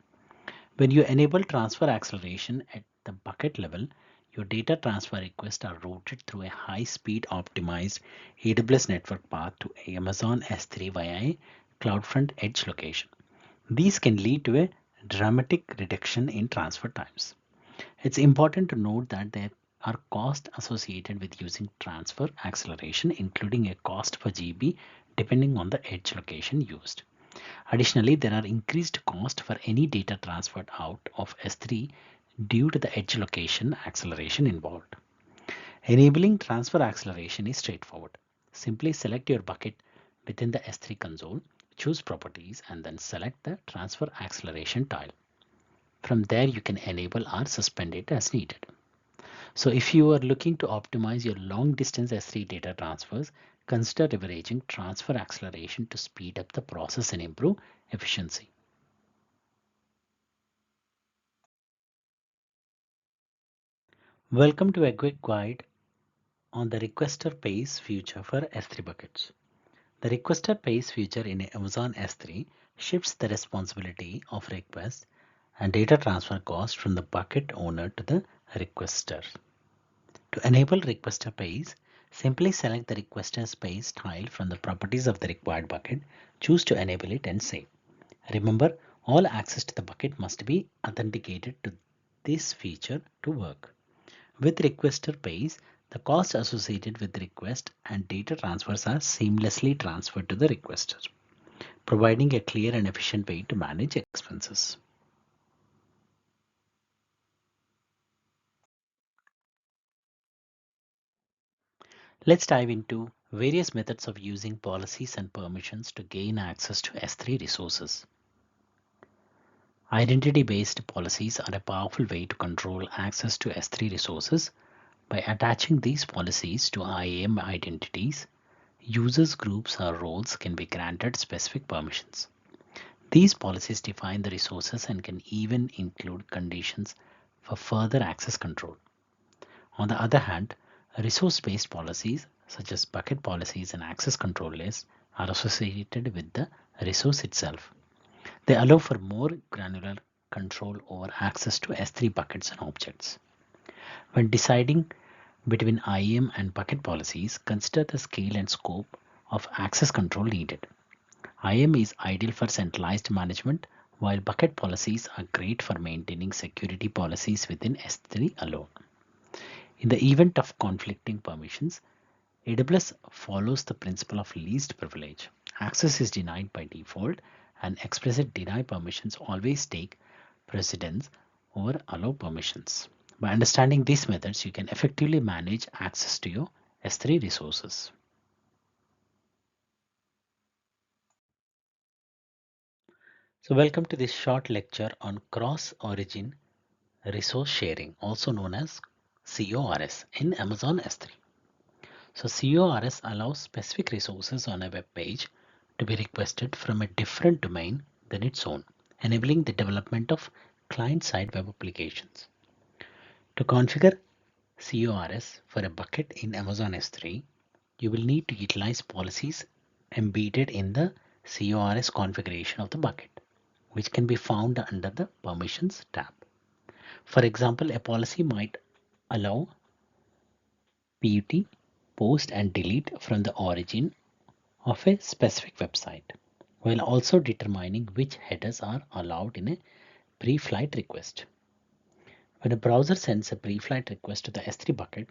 When you enable transfer acceleration at the bucket level, your data transfer requests are routed through a high-speed optimized AWS network path to Amazon S3 via a CloudFront edge location. These can lead to a dramatic reduction in transfer times. It's important to note that there are costs associated with using transfer acceleration, including a cost per GB depending on the edge location used. Additionally, there are increased costs for any data transferred out of S3 due to the edge location acceleration involved. Enabling transfer acceleration is straightforward. Simply select your bucket within the S3 console, choose Properties, and then select the Transfer Acceleration tile. From there, you can enable or suspend it as needed. So if you are looking to optimize your long distance S3 data transfers, consider leveraging transfer acceleration to speed up the process and improve efficiency. Welcome to a quick guide on the requester pays feature for S3 buckets. The requester pays feature in Amazon S3 shifts the responsibility of request and data transfer cost from the bucket owner to the requester. To enable requester pays, simply select the requester's pays tile from the properties of the required bucket, choose to enable it and save. Remember, all access to the bucket must be authenticated to this feature to work. With requester pays, the costs associated with request and data transfers are seamlessly transferred to the requester, providing a clear and efficient way to manage expenses. Let's dive into various methods of using policies and permissions to gain access to S3 resources. Identity-based policies are a powerful way to control access to S3 resources. By attaching these policies to IAM identities, users, groups, or roles can be granted specific permissions. These policies define the resources and can even include conditions for further access control. On the other hand, resource-based policies such as bucket policies and access control lists are associated with the resource itself. They allow for more granular control over access to S3 buckets and objects. When deciding between IAM and bucket policies, consider the scale and scope of access control needed. IAM is ideal for centralized management, while bucket policies are great for maintaining security policies within S3 alone. In the event of conflicting permissions, AWS follows the principle of least privilege. Access is denied by default, and explicit deny permissions always take precedence over allow permissions. By understanding these methods, you can effectively manage access to your S3 resources. So welcome to this short lecture on cross-origin resource sharing, also known as CORS in Amazon S3. So CORS allows specific resources on a web page to be requested from a different domain than its own, enabling the development of client-side web applications. To configure CORS for a bucket in Amazon S3, you will need to utilize policies embedded in the CORS configuration of the bucket, which can be found under the Permissions tab. For example, a policy might allow PUT, post and delete from the origin of a specific website, while also determining which headers are allowed in a pre-flight request. When a browser sends a pre-flight request to the S3 bucket,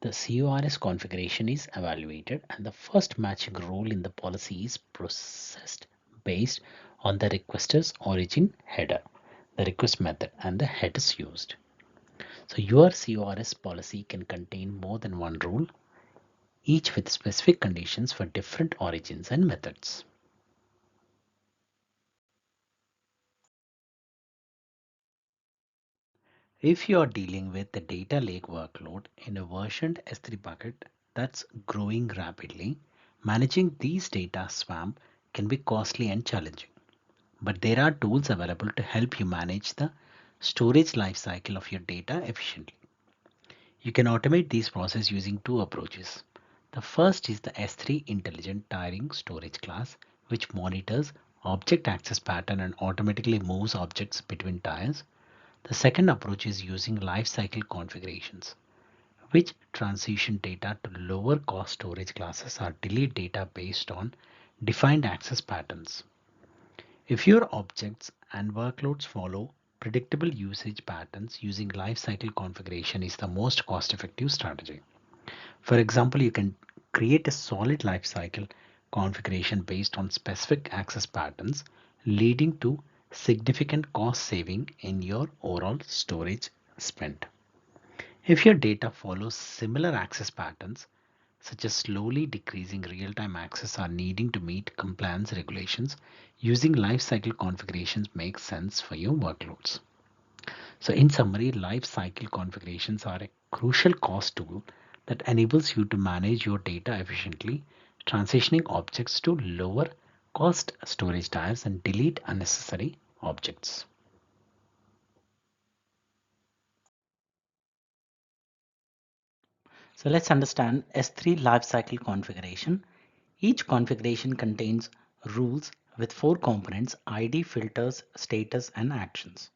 the CORS configuration is evaluated and the first matching rule in the policy is processed based on the requester's origin header, the request method, and the headers used. So your CORS policy can contain more than one rule, each with specific conditions for different origins and methods. If you are dealing with the data lake workload in a versioned S3 bucket that's growing rapidly, managing these data swamp can be costly and challenging. But there are tools available to help you manage the storage lifecycle of your data efficiently. You can automate these processes using two approaches. The first is the S3 Intelligent Tiering Storage class, which monitors object access pattern and automatically moves objects between tiers. The second approach is using lifecycle configurations, which transition data to lower cost storage classes or delete data based on defined access patterns. If your objects and workloads follow predictable usage patterns, using lifecycle configuration is the most cost-effective strategy. For example, you can create a solid lifecycle configuration based on specific access patterns, leading to significant cost saving in your overall storage spend. If your data follows similar access patterns, such as slowly decreasing real-time access or needing to meet compliance regulations, using lifecycle configurations makes sense for your workloads. So in summary, lifecycle configurations are a crucial cost tool that enables you to manage your data efficiently, transitioning objects to lower cost storage tiers and delete unnecessary objects. So let's understand S3 lifecycle configuration. Each configuration contains rules with four components: ID, filters, status, and actions.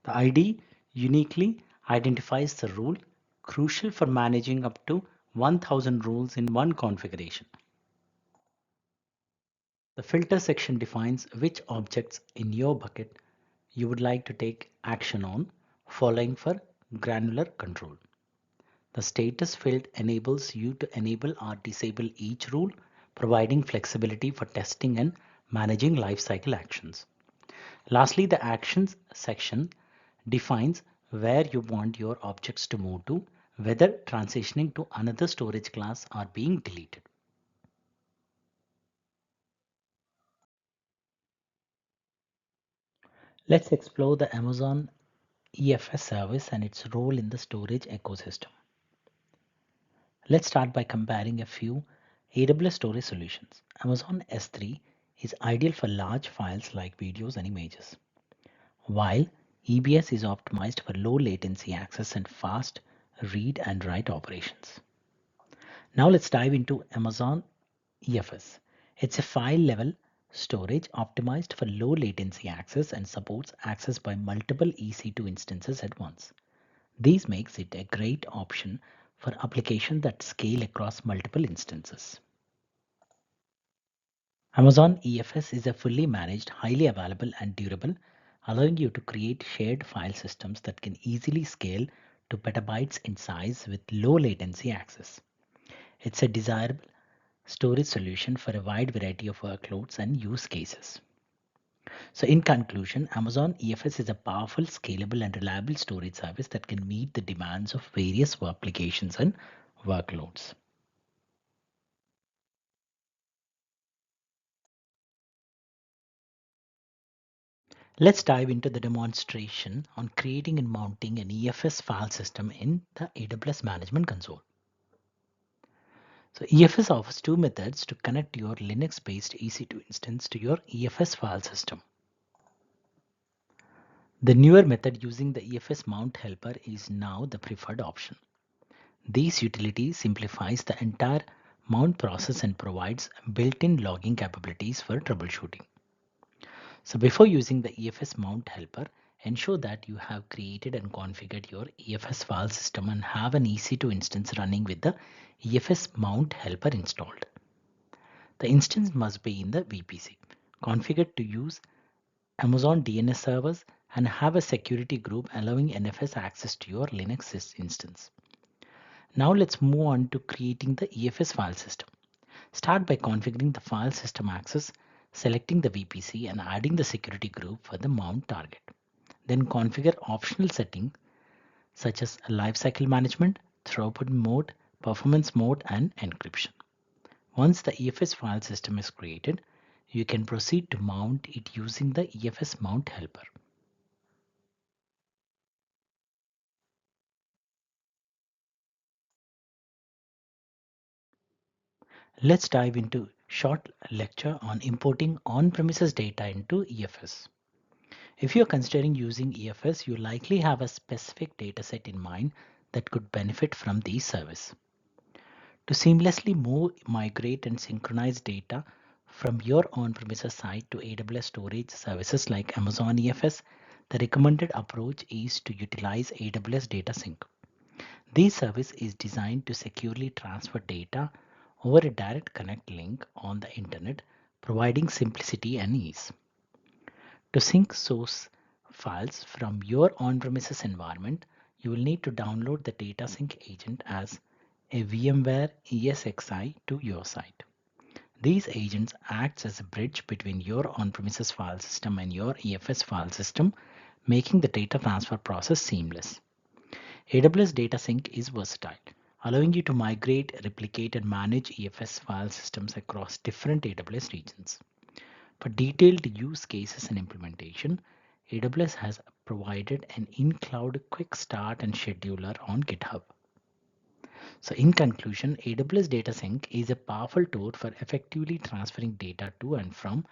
The ID uniquely identifies the rule, crucial for managing up to 1000 rules in one configuration. The filter section defines which objects in your bucket you would like to take action on, following for granular control. The status field enables you to enable or disable each rule, providing flexibility for testing and managing lifecycle actions. Lastly, the actions section defines where you want your objects to move to, whether transitioning to another storage class or being deleted. Let's explore the Amazon EFS service and its role in the storage ecosystem. Let's start by comparing a few AWS storage solutions. Amazon S3 is ideal for large files like videos and images, while EBS is optimized for low latency access and fast read and write operations. Now let's dive into Amazon EFS. It's a file level storage optimized for low latency access and supports access by multiple EC2 instances at once. This makes it a great option for applications that scale across multiple instances. Amazon EFS is a fully managed, highly available and durable, allowing you to create shared file systems that can easily scale to petabytes in size with low latency access. It's a desirable storage solution for a wide variety of workloads and use cases. So in conclusion, Amazon EFS is a powerful, scalable and reliable storage service that can meet the demands of various applications and workloads. Let's dive into the demonstration on creating and mounting an EFS file system in the AWS Management Console. So EFS offers two methods to connect your Linux-based EC2 instance to your EFS file system. The newer method using the EFS mount helper is now the preferred option. This utility simplifies the entire mount process and provides built-in logging capabilities for troubleshooting. So before using the EFS mount helper, Ensure that you have created and configured your EFS file system and have an EC2 instance running with the EFS mount helper installed. The instance must be in the VPC, configured to use Amazon DNS servers, and have a security group allowing NFS access to your Linux instance. Now let's move on to creating the EFS file system. Start by configuring the file system access, selecting the VPC and adding the security group for the mount target. Then configure optional settings such as lifecycle management, throughput mode, performance mode, and encryption. Once the EFS file system is created, you can proceed to mount it using the EFS mount helper. Let's dive into a short lecture on importing on-premises data into EFS. If you're considering using EFS, you likely have a specific dataset in mind that could benefit from these services. To seamlessly move, migrate, and synchronize data from your on-premises site to AWS storage services like Amazon EFS, the recommended approach is to utilize AWS Data Sync. This service is designed to securely transfer data over a direct connect link on the internet, providing simplicity and ease. To sync source files from your on-premises environment, you will need to download the data sync agent as a VMware ESXi to your site. These agents act as a bridge between your on-premises file system and your EFS file system, making the data transfer process seamless. AWS Data Sync is versatile, allowing you to migrate, replicate, and manage EFS file systems across different AWS regions. For detailed use cases and implementation, AWS has provided an in-cloud quick start and scheduler on GitHub. So in conclusion, AWS Data Sync is a powerful tool for effectively transferring data to and from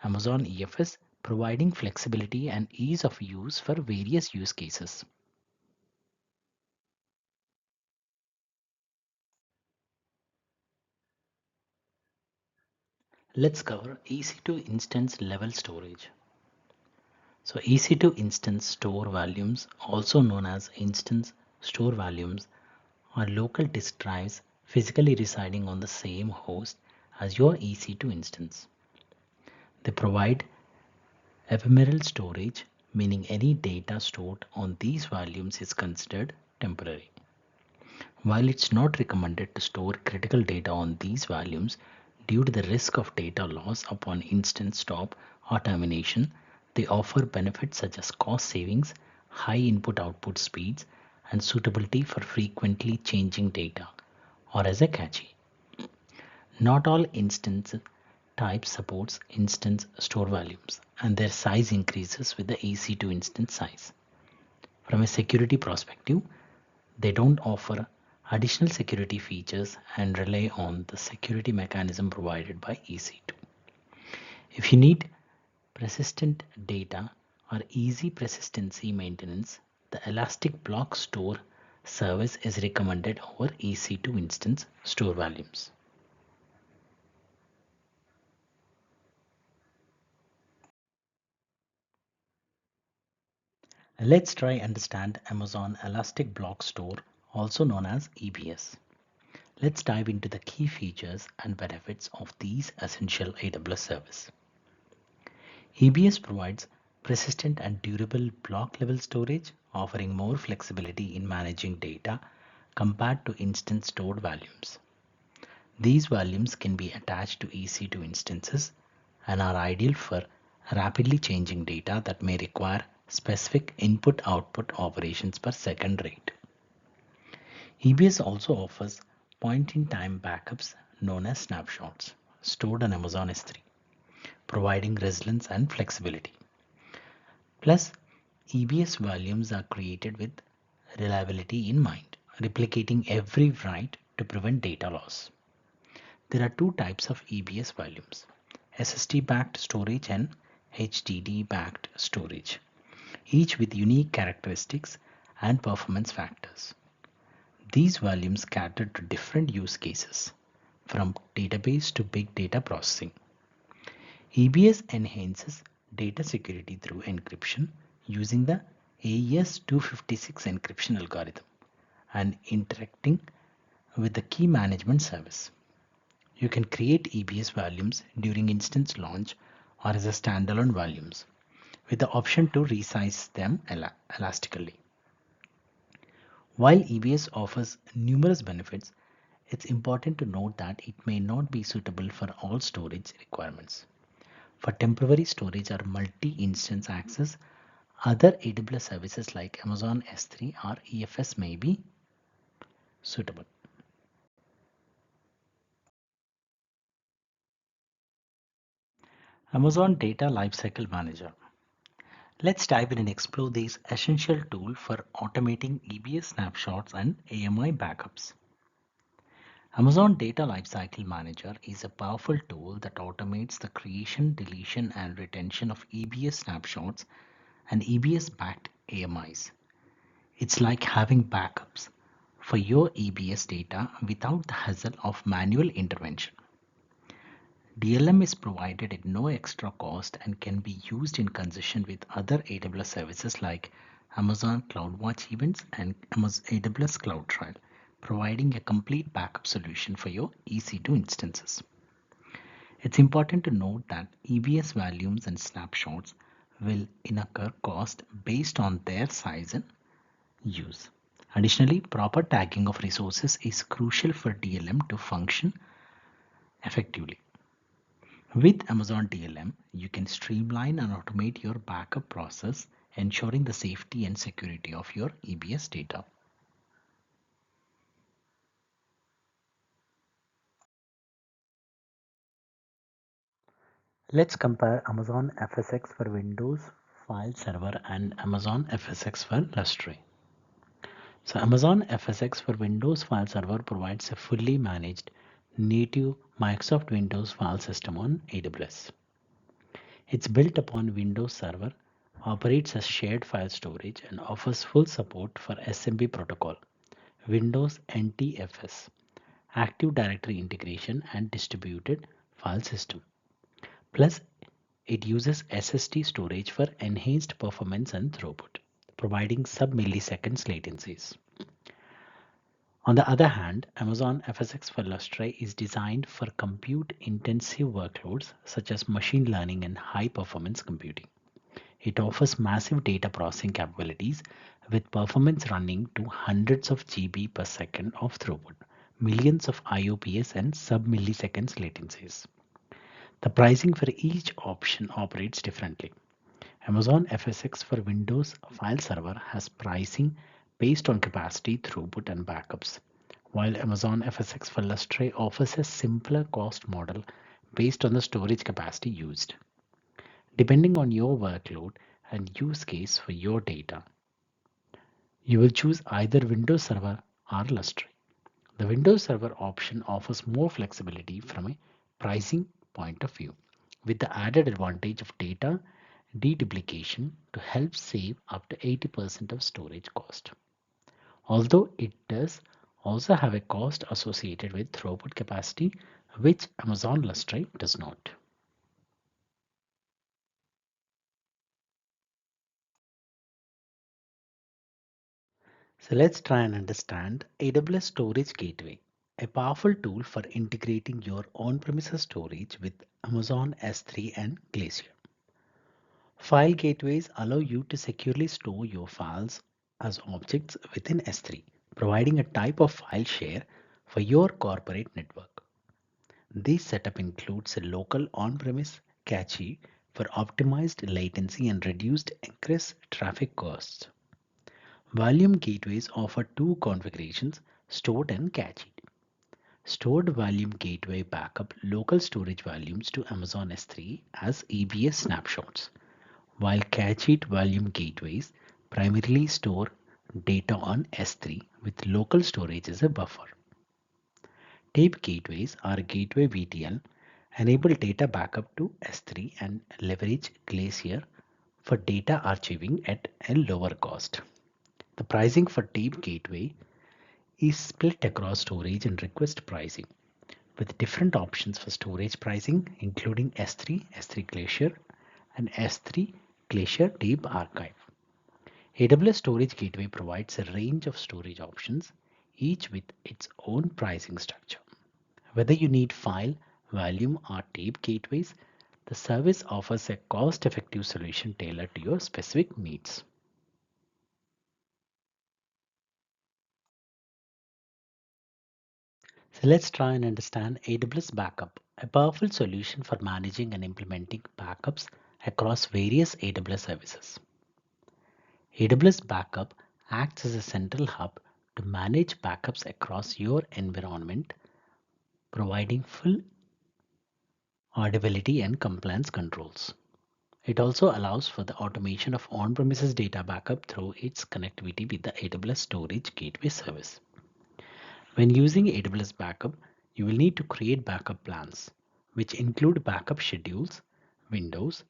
Amazon EFS, providing flexibility and ease of use for various use cases. Let's cover EC2 instance level storage. So EC2 instance store volumes, also known as instance store volumes, are local disk drives physically residing on the same host as your EC2 instance. They provide ephemeral storage, meaning any data stored on these volumes is considered temporary. While it's not recommended to store critical data on these volumes due to the risk of data loss upon instance stop or termination, they offer benefits such as cost savings, high input-output speeds, and suitability for frequently changing data, or as a cache. Not all instance types supports instance store volumes, and their size increases with the EC2 instance size. From a security perspective, they don't offer additional security features and rely on the security mechanism provided by EC2. If you need persistent data or easy persistency maintenance, the Elastic Block Store service is recommended over EC2 instance store volumes. Let's try understand Amazon Elastic Block Store, also known as EBS. Let's dive into the key features and benefits of these essential AWS service. EBS provides persistent and durable block level storage, offering more flexibility in managing data compared to instance stored volumes. These volumes can be attached to EC2 instances and are ideal for rapidly changing data that may require specific input-output operations per second rate. EBS also offers point-in-time backups known as snapshots stored on Amazon S3, providing resilience and flexibility. Plus, EBS volumes are created with reliability in mind, replicating every write to prevent data loss. There are two types of EBS volumes: SSD-backed storage and HDD-backed storage, each with unique characteristics and performance factors. These volumes cater to different use cases, from database to big data processing. EBS enhances data security through encryption, using the AES 256 encryption algorithm and interacting with the key management service. You can create EBS volumes during instance launch or as a standalone volumes with the option to resize them elastically. While EBS offers numerous benefits, it's important to note that it may not be suitable for all storage requirements. For temporary storage or multi-instance access, other AWS services like Amazon S3 or EFS may be suitable. Amazon Data Lifecycle Manager. Let's dive in and explore this essential tool for automating EBS snapshots and AMI backups. Amazon Data Lifecycle Manager is a powerful tool that automates the creation, deletion, and retention of EBS snapshots and EBS backed AMIs. It's like having backups for your EBS data without the hassle of manual intervention. DLM is provided at no extra cost and can be used in conjunction with other AWS services like Amazon CloudWatch Events and AWS CloudTrail, providing a complete backup solution for your EC2 instances. It's important to note that EBS volumes and snapshots will incur cost based on their size and use. Additionally, proper tagging of resources is crucial for DLM to function effectively. With Amazon DLM, you can streamline and automate your backup process, ensuring the safety and security of your EBS data. Let's compare Amazon FSx for Windows file server and Amazon FSx for Lustre. So Amazon FSx for Windows file server provides a fully managed native Microsoft Windows file system on AWS. It's built upon Windows Server, operates as shared file storage, and offers full support for SMB protocol, Windows NTFS, Active Directory integration, and distributed file system. Plus, it uses SSD storage for enhanced performance and throughput, providing sub-milliseconds latencies. On the other hand, Amazon FSx for Lustre is designed for compute-intensive workloads such as machine learning and high-performance computing. It offers massive data processing capabilities with performance running to hundreds of GB per second of throughput, millions of IOPS and sub-milliseconds latencies. The pricing for each option operates differently. Amazon FSx for Windows file server has pricing based on capacity, throughput, and backups, while Amazon FSx for Lustre offers a simpler cost model based on the storage capacity used. Depending on your workload and use case for your data, you will choose either Windows Server or Lustre. The Windows Server option offers more flexibility from a pricing point of view, with the added advantage of data deduplication to help save up to 80% of storage cost. Although it does also have a cost associated with throughput capacity, which Amazon Lustre does not. So let's try and understand AWS Storage Gateway, a powerful tool for integrating your on-premises storage with Amazon S3 and Glacier. File gateways allow you to securely store your files as objects within S3, providing a type of file share for your corporate network. This setup includes a local on-premise cache for optimized latency and reduced egress traffic costs. Volume gateways offer two configurations, stored and cached. Stored volume gateway backup local storage volumes to Amazon S3 as EBS snapshots, while cached volume gateways primarily store data on S3 with local storage as a buffer. Tape gateways or gateway VTL enable data backup to S3 and leverage Glacier for data archiving at a lower cost. The pricing for tape gateway is split across storage and request pricing, with different options for storage pricing, including S3, S3 Glacier, and S3 Glacier Tape Archive. AWS Storage Gateway provides a range of storage options, each with its own pricing structure. Whether you need file, volume, or tape gateways, the service offers a cost-effective solution tailored to your specific needs. So let's try and understand AWS Backup, a powerful solution for managing and implementing backups across various AWS services. AWS Backup acts as a central hub to manage backups across your environment, providing full auditability and compliance controls. It also allows for the automation of on-premises data backup through its connectivity with the AWS Storage Gateway service. When using AWS Backup, you will need to create backup plans, which include backup schedules, windows,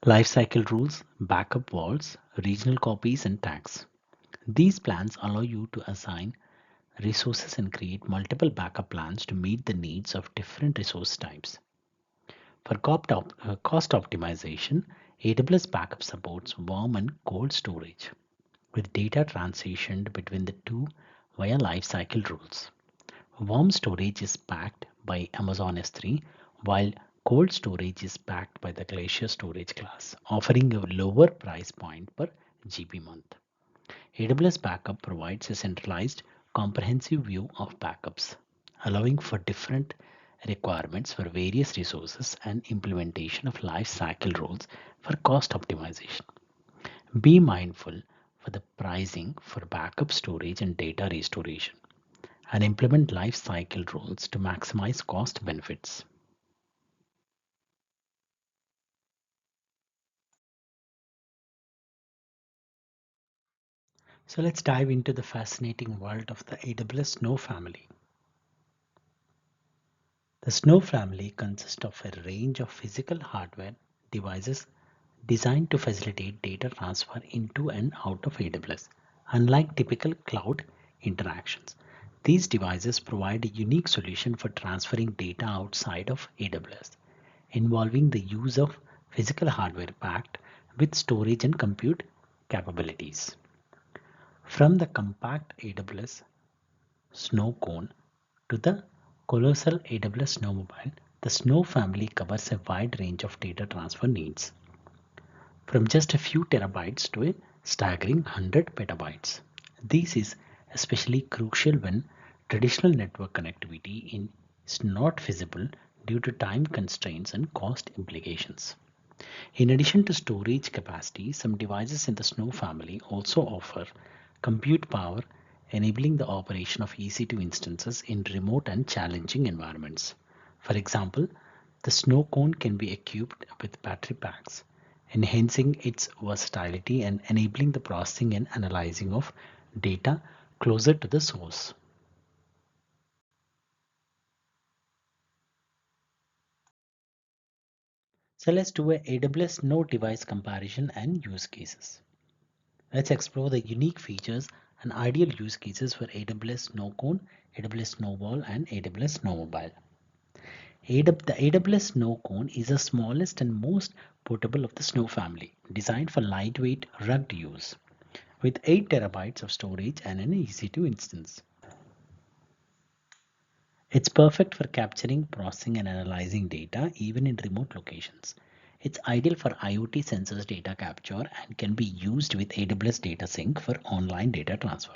lifecycle rules, backup vaults, regional copies, and tags. These plans allow you to assign resources and create multiple backup plans to meet the needs of different resource types. For cost optimization, AWS Backup supports warm and cold storage, with data transitioned between the two via lifecycle rules. Warm storage is backed by Amazon S3, while cold storage is backed by the Glacier storage class, offering a lower price point per GB month. AWS Backup provides a centralized, comprehensive view of backups, allowing for different requirements for various resources and implementation of life cycle rules for cost optimization. Be mindful for the pricing for backup storage and data restoration, and implement life cycle rules to maximize cost benefits. So let's dive into the fascinating world of the AWS Snow family. The Snow family consists of a range of physical hardware devices designed to facilitate data transfer into and out of AWS. Unlike typical cloud interactions, these devices provide a unique solution for transferring data outside of AWS, involving the use of physical hardware packed with storage and compute capabilities. From the compact AWS Snow Cone to the colossal AWS Snowmobile, the Snow family covers a wide range of data transfer needs, from just a few terabytes to a staggering 100 petabytes. This is especially crucial when traditional network connectivity is not feasible due to time constraints and cost implications. In addition to storage capacity, some devices in the Snow family also offer compute power, enabling the operation of EC2 instances in remote and challenging environments. For example, the Snow Cone can be equipped with battery packs, enhancing its versatility and enabling the processing and analyzing of data closer to the source. So let's do a AWS Node device comparison and use cases. Let's explore the unique features and ideal use cases for AWS Snowcone, AWS Snowball, and AWS Snowmobile. The AWS Snowcone is the smallest and most portable of the Snow family, designed for lightweight, rugged use, with 8 terabytes of storage and an EC2 instance. It's perfect for capturing, processing, and analyzing data even in remote locations. It's ideal for IoT sensors data capture and can be used with AWS Data Sync for online data transfer.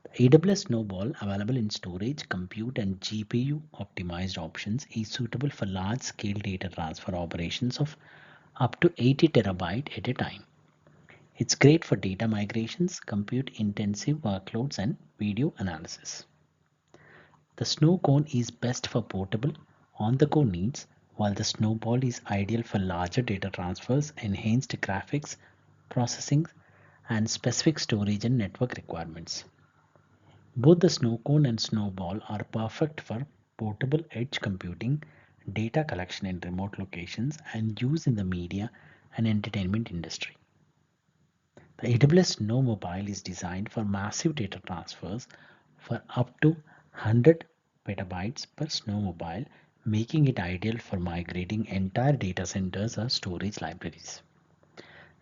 The AWS Snowball, available in storage, compute, and GPU optimized options, is suitable for large scale data transfer operations of up to 80 terabyte at a time. It's great for data migrations, compute intensive workloads, and video analysis. The Snow Cone is best for portable, on-the-go needs, while the Snowball is ideal for larger data transfers, enhanced graphics, processing, and specific storage and network requirements. Both the Snow Cone and Snowball are perfect for portable edge computing, data collection in remote locations, and use in the media and entertainment industry. The AWS Snowmobile is designed for massive data transfers for up to 100 petabytes per Snowmobile, making it ideal for migrating entire data centers or storage libraries.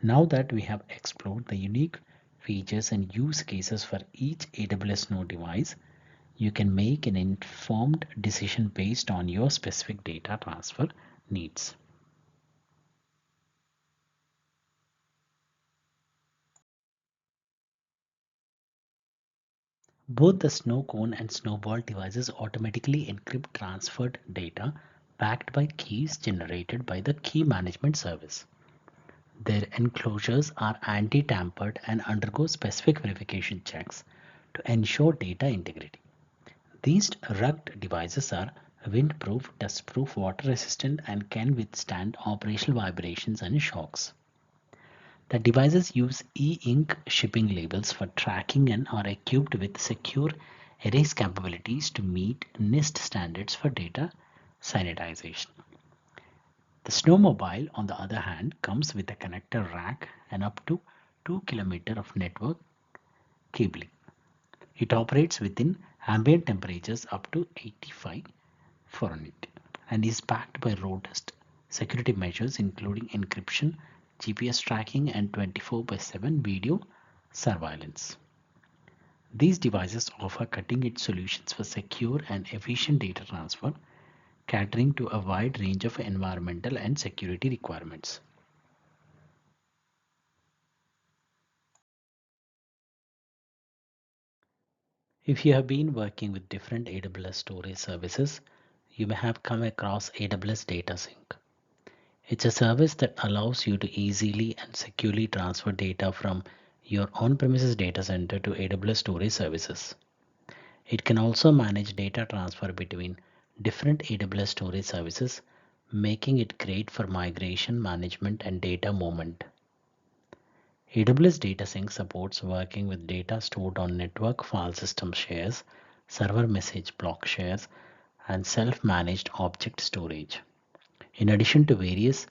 Now that we have explored the unique features and use cases for each AWS node device, you can make an informed decision based on your specific data transfer needs. Both the snow cone and snowball devices automatically encrypt transferred data backed by keys generated by the key management service. Their enclosures are anti-tampered and undergo specific verification checks to ensure data integrity. These rugged devices are windproof, dustproof, water resistant, and can withstand operational vibrations and shocks. The devices use e-ink shipping labels for tracking and are equipped with secure erase capabilities to meet NIST standards for data sanitization. The snowmobile, on the other hand, comes with a connector rack and up to 2 km of network cabling. It operates within ambient temperatures up to 85 Fahrenheit and is backed by robust security measures including encryption, GPS tracking, and 24/7 video surveillance. These devices offer cutting-edge solutions for secure and efficient data transfer, catering to a wide range of environmental and security requirements. If you have been working with different AWS storage services, you may have come across AWS Data Sync. It's a service that allows you to easily and securely transfer data from your on-premises data center to AWS storage services. It can also manage data transfer between different AWS storage services, making it great for migration management and data movement. AWS Data Sync supports working with data stored on network file system shares, server message block shares, and self-managed object storage. In addition to various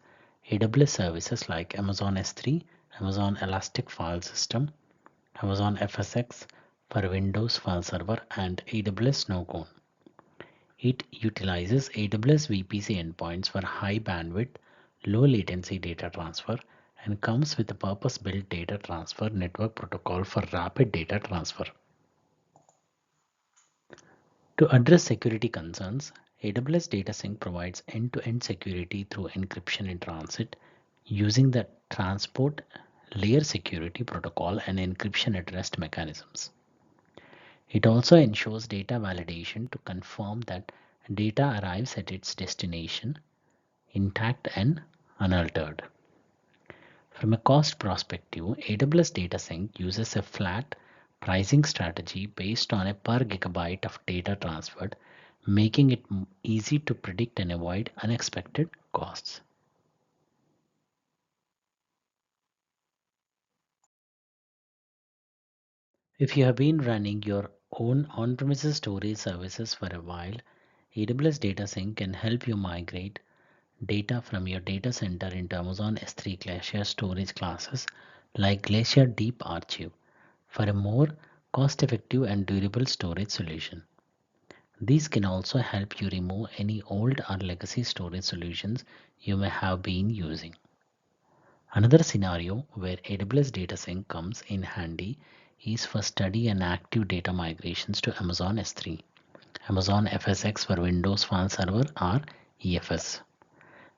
AWS services like Amazon S3, Amazon Elastic File System, Amazon FSx for Windows File Server, and AWS Snowcone. It utilizes AWS VPC endpoints for high bandwidth, low latency data transfer and comes with a purpose-built data transfer network protocol for rapid data transfer. To address security concerns, AWS Data Sync provides end-to-end security through encryption in transit using the transport layer security protocol and encryption at rest mechanisms. It also ensures data validation to confirm that data arrives at its destination intact and unaltered. From a cost perspective, AWS Data Sync uses a flat pricing strategy based on a per gigabyte of data transferred, making it easy to predict and avoid unexpected costs. If you have been running your own on-premises storage services for a while, AWS Data Sync can help you migrate data from your data center into Amazon S3 Glacier storage classes like Glacier Deep Archive for a more cost-effective and durable storage solution. These can also help you remove any old or legacy storage solutions you may have been using. Another scenario where AWS Data Sync comes in handy is for steady and active data migrations to Amazon S3, Amazon FSx for Windows File Server or EFS.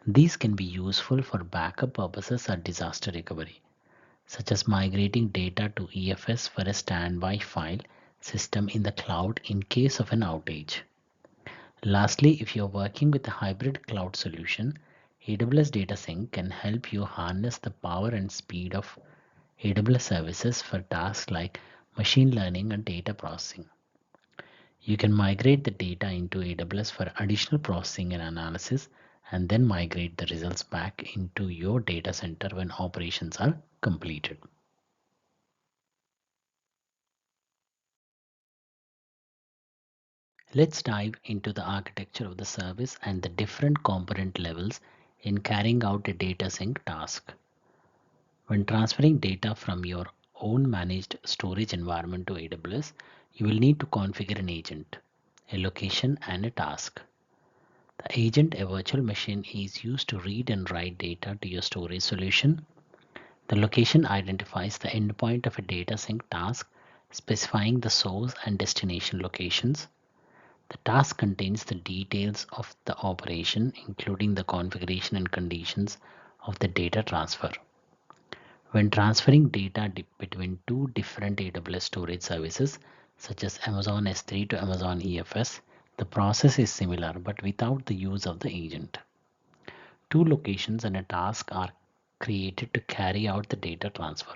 These can be useful for backup purposes or disaster recovery, such as migrating data to EFS for a standby file system in the cloud in case of an outage. Lastly, if you're working with a hybrid cloud solution, AWS Data Sync can help you harness the power and speed of AWS services for tasks like machine learning and data processing. You can migrate the data into AWS for additional processing and analysis, and then migrate the results back into your data center when operations are completed. Let's dive into the architecture of the service and the different component levels in carrying out a data sync task. When transferring data from your own managed storage environment to AWS, you will need to configure an agent, a location, and a task. The agent, a virtual machine, is used to read and write data to your storage solution. The location identifies the endpoint of a data sync task, specifying the source and destination locations. The task contains the details of the operation, including the configuration and conditions of the data transfer. When transferring data between two different AWS storage services, such as Amazon S3 to Amazon EFS, the process is similar but without the use of the agent. Two locations and a task are created to carry out the data transfer.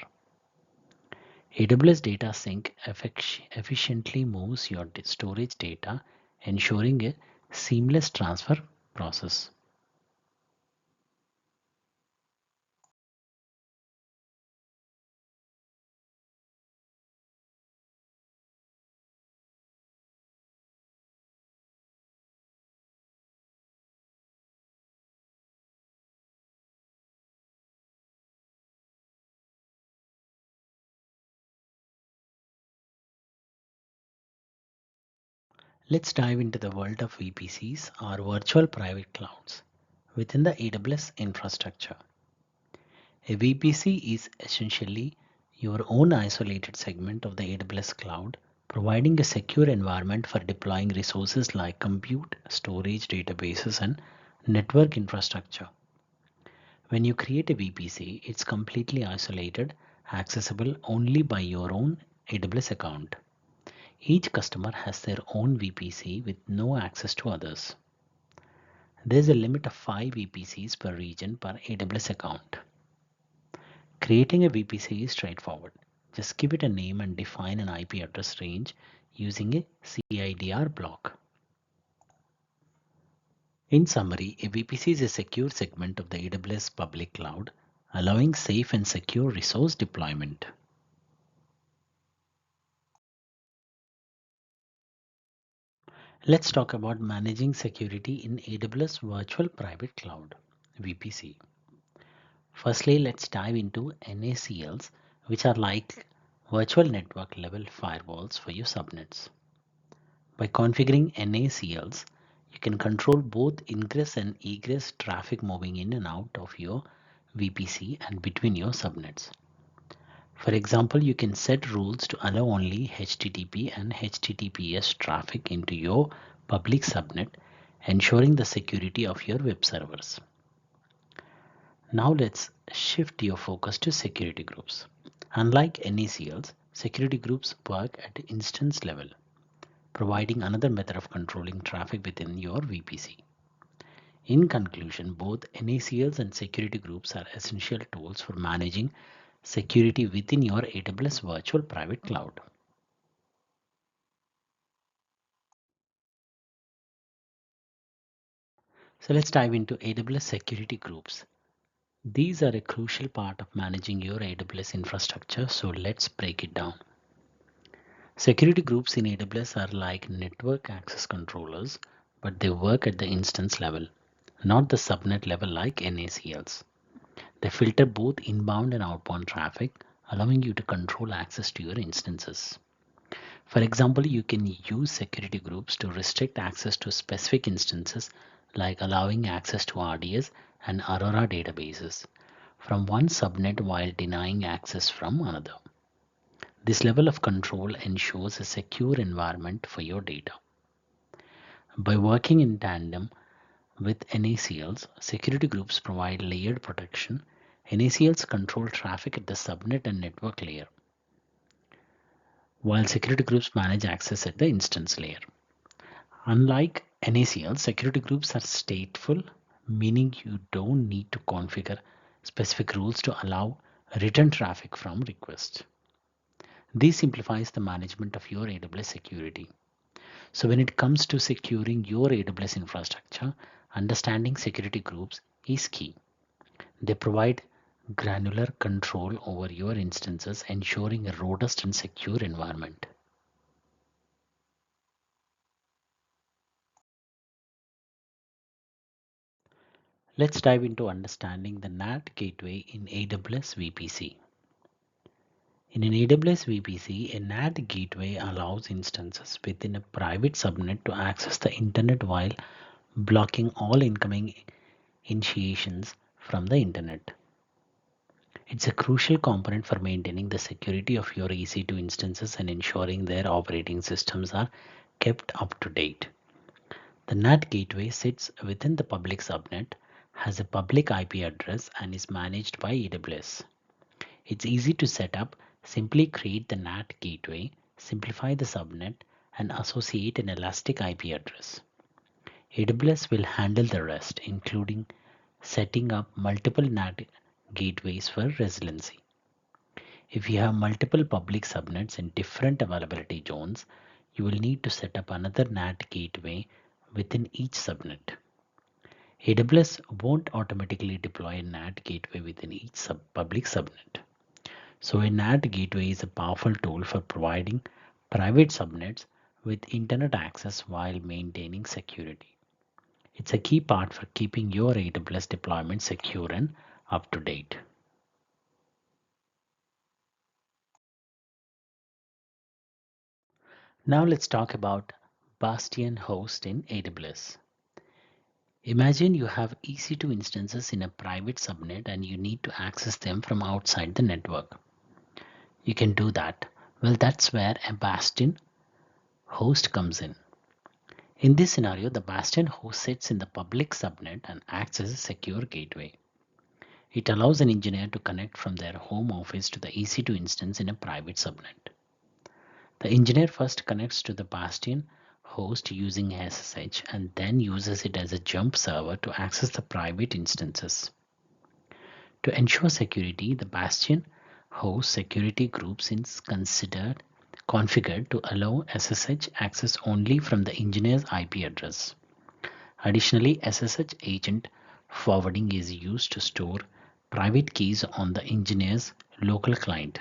AWS Data Sync efficiently moves your storage data, ensuring a seamless transfer process. Let's dive into the world of VPCs or virtual private clouds within the AWS infrastructure. A VPC is essentially your own isolated segment of the AWS cloud, providing a secure environment for deploying resources like compute, storage, databases, and network infrastructure. When you create a VPC, it's completely isolated, accessible only by your own AWS account. Each customer has their own VPC with no access to others. There's a limit of 5 VPCs per region per AWS account. Creating a VPC is straightforward. Just give it a name and define an IP address range using a CIDR block. In summary, a VPC is a secure segment of the AWS public cloud, allowing safe and secure resource deployment. Let's talk about managing security in AWS Virtual Private Cloud, VPC. Firstly, let's dive into NACLs, which are like virtual network level firewalls for your subnets. By configuring NACLs, you can control both ingress and egress traffic moving in and out of your VPC and between your subnets. For example, you can set rules to allow only HTTP and HTTPS traffic into your public subnet, ensuring the security of your web servers. Now let's shift your focus to security groups. Unlike NACLs, security groups work at instance level, providing another method of controlling traffic within your VPC. In conclusion, both NACLs and security groups are essential tools for managing security within your AWS Virtual Private Cloud. So let's dive into AWS security groups. These are a crucial part of managing your AWS infrastructure, so let's break it down. Security groups in AWS are like network access controllers, but they work at the instance level, not the subnet level like NACLs. They filter both inbound and outbound traffic, allowing you to control access to your instances. For example, you can use security groups to restrict access to specific instances, like allowing access to RDS and Aurora databases from one subnet while denying access from another. This level of control ensures a secure environment for your data. By working in tandem with NACLs, security groups provide layered protection. NACLs control traffic at the subnet and network layer, while security groups manage access at the instance layer. Unlike NACLs, security groups are stateful, meaning you don't need to configure specific rules to allow return traffic from requests. This simplifies the management of your AWS security. So when it comes to securing your AWS infrastructure, understanding security groups is key. They provide granular control over your instances, ensuring a robust and secure environment. Let's dive into understanding the NAT gateway in AWS VPC. In an AWS VPC, a NAT gateway allows instances within a private subnet to access the internet while blocking all incoming initiations from the internet. It's a crucial component for maintaining the security of your EC2 instances and ensuring their operating systems are kept up to date. The NAT gateway sits within the public subnet, has a public IP address, and is managed by AWS. It's easy to set up. Simply create the NAT gateway, simplify the subnet, and associate an elastic IP address. AWS will handle the rest, including setting up multiple NAT gateways for resiliency. If you have multiple public subnets in different availability zones, you will need to set up another NAT gateway within each subnet. AWS won't automatically deploy a NAT gateway within each public subnet. So a NAT gateway is a powerful tool for providing private subnets with internet access while maintaining security. It's a key part for keeping your AWS deployment secure and up to date. Now let's talk about Bastion host in AWS. Imagine you have EC2 instances in a private subnet and you need to access them from outside the network. You can do that. Well, that's where a Bastion host comes in. In this scenario, the Bastion host sits in the public subnet and acts as a secure gateway. It allows an engineer to connect from their home office to the EC2 instance in a private subnet. The engineer first connects to the Bastion host using SSH and then uses it as a jump server to access the private instances. To ensure security, the Bastion host security groups is configured to allow SSH access only from the engineer's IP address. Additionally, SSH agent forwarding is used to store private keys on the engineer's local client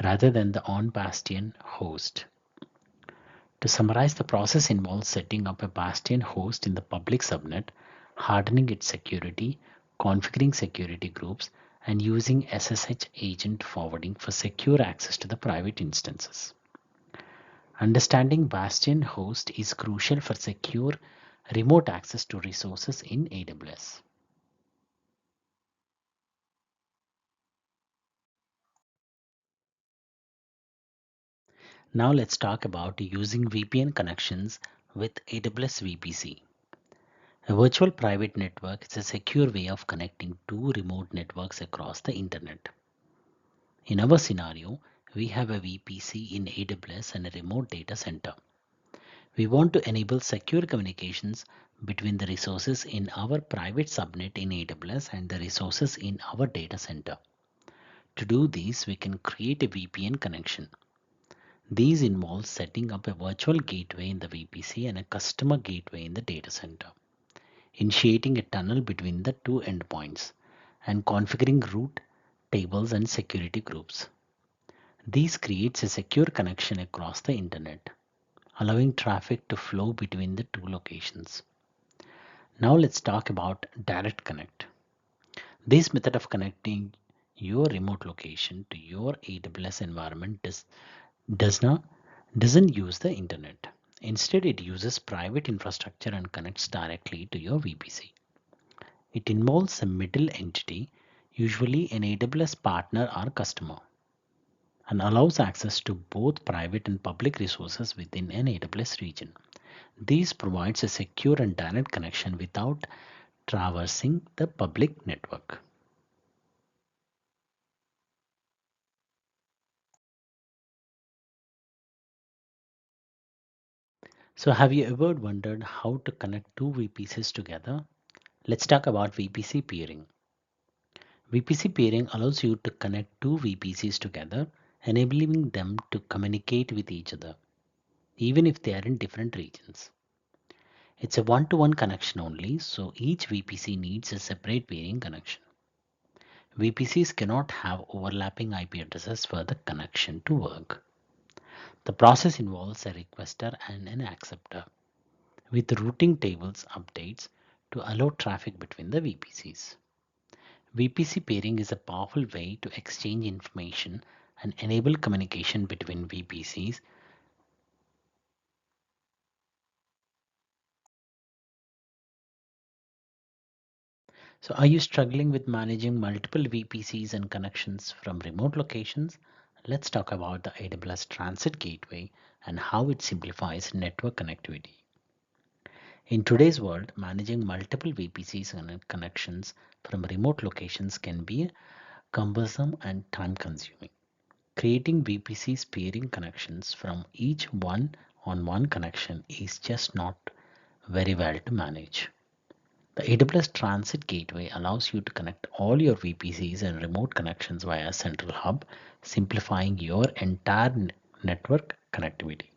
rather than the on-Bastion host. To summarize, the process involves setting up a Bastion host in the public subnet, hardening its security, configuring security groups, and using SSH agent forwarding for secure access to the private instances. Understanding Bastion host is crucial for secure remote access to resources in AWS. Now let's talk about using VPN connections with AWS VPC. A virtual private network is a secure way of connecting two remote networks across the internet. In our scenario, we have a VPC in AWS and a remote data center. We want to enable secure communications between the resources in our private subnet in AWS and the resources in our data center. To do this, we can create a VPN connection. These involve setting up a virtual gateway in the VPC and a customer gateway in the data center, initiating a tunnel between the two endpoints, and configuring route tables and security groups. This creates a secure connection across the internet, allowing traffic to flow between the two locations. Now let's talk about direct connect. This method of connecting your remote location to your AWS environment doesn't use the internet. Instead, it uses private infrastructure and connects directly to your VPC. It involves a middle entity, usually an AWS partner or customer, and allows access to both private and public resources within an AWS region. This provides a secure and direct connection without traversing the public network. So have you ever wondered how to connect two VPCs together? Let's talk about VPC peering. VPC peering allows you to connect two VPCs together, enabling them to communicate with each other, even if they are in different regions. It's a one-to-one connection only, so each VPC needs a separate peering connection. VPCs cannot have overlapping IP addresses for the connection to work. The process involves a requester and an acceptor, with routing tables updates to allow traffic between the VPCs. VPC peering is a powerful way to exchange information and enable communication between VPCs. So are you struggling with managing multiple VPCs and connections from remote locations? Let's talk about the AWS Transit Gateway and how it simplifies network connectivity. In today's world, managing multiple VPCs and connections from remote locations can be cumbersome and time consuming. Creating VPCs peering connections from each one-on-one connection is just not very well to manage. The AWS Transit Gateway allows you to connect all your VPCs and remote connections via a central hub, simplifying your entire network connectivity.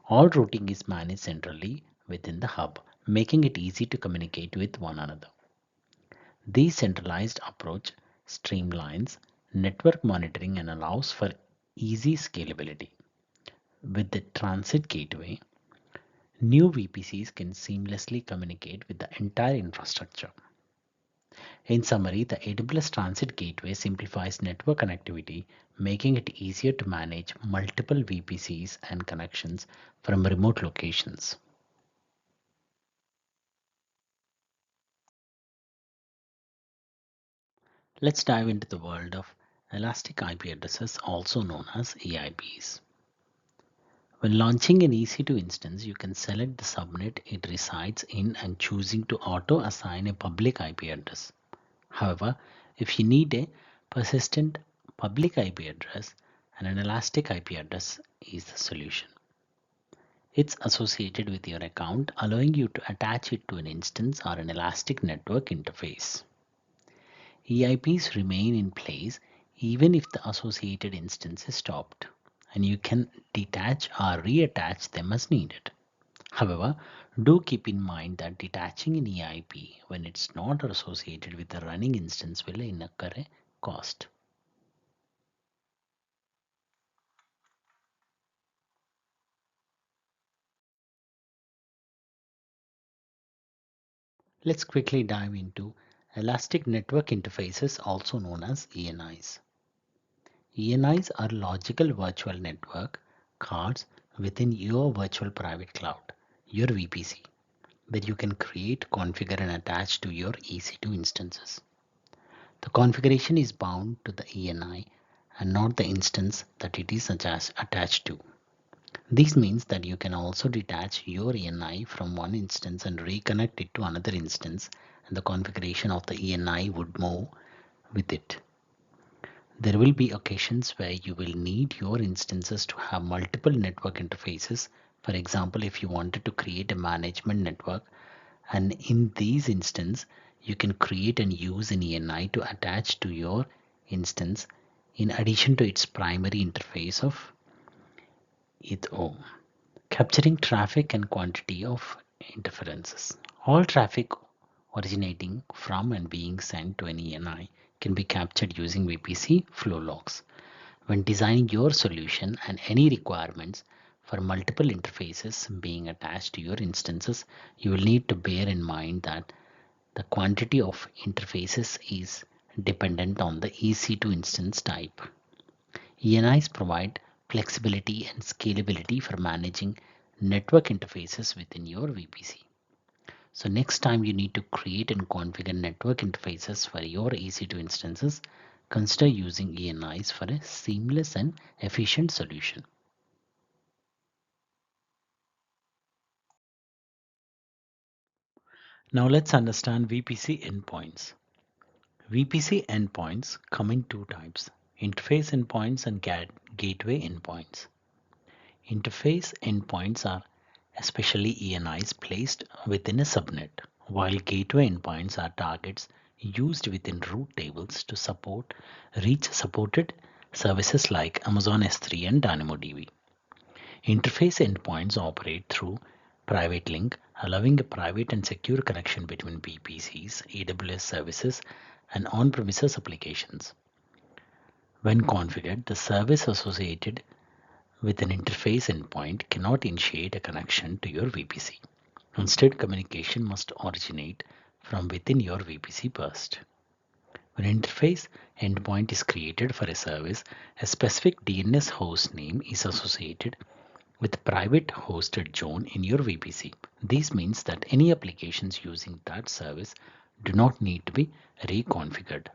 All routing is managed centrally within the hub, making it easy to communicate with one another. This centralized approach streamlines network monitoring and allows for easy scalability. With the Transit Gateway, new VPCs can seamlessly communicate with the entire infrastructure. In summary, the AWS Transit Gateway simplifies network connectivity, making it easier to manage multiple VPCs and connections from remote locations. Let's dive into the world of elastic IP addresses, also known as EIPs. When launching an EC2 instance, you can select the subnet it resides in and choosing to auto-assign a public IP address. However, if you need a persistent public IP address, and an elastic IP address is the solution. It's associated with your account, allowing you to attach it to an instance or an elastic network interface. EIPs remain in place even if the associated instance is stopped, and you can detach or reattach them as needed. However, do keep in mind that detaching an EIP when it's not associated with the running instance will incur a cost. Let's quickly dive into Elastic Network Interfaces, also known as ENIs. ENIs are logical virtual network cards within your virtual private cloud, your VPC, that you can create, configure, and attach to your EC2 instances. The configuration is bound to the ENI and not the instance that it is attached to. This means that you can also detach your ENI from one instance and reconnect it to another instance, and the configuration of the ENI would move with it. There will be occasions where you will need your instances to have multiple network interfaces. For example, if you wanted to create a management network, and in these instances, you can create and use an ENI to attach to your instance in addition to its primary interface of ETHO, capturing traffic and quantity of interferences. All traffic originating from and being sent to an ENI can be captured using VPC flow logs. When designing your solution and any requirements for multiple interfaces being attached to your instances, you will need to bear in mind that the quantity of interfaces is dependent on the EC2 instance type. ENIs provide flexibility and scalability for managing network interfaces within your VPC. So next time you need to create and configure network interfaces for your EC2 instances, consider using ENIs for a seamless and efficient solution. Now let's understand VPC endpoints. VPC endpoints come in two types: interface endpoints and gateway endpoints. Interface endpoints are especially ENIs placed within a subnet, while gateway endpoints are targets used within route tables to reach supported services like Amazon S3 and DynamoDB. Interface endpoints operate through private link, allowing a private and secure connection between VPCs, AWS services, and on-premises applications. When configured, the service associated with an interface endpoint cannot initiate a connection to your VPC. Instead, communication must originate from within your VPC burst. When an interface endpoint is created for a service, a specific DNS host name is associated with private hosted zone in your VPC. This means that any applications using that service do not need to be reconfigured.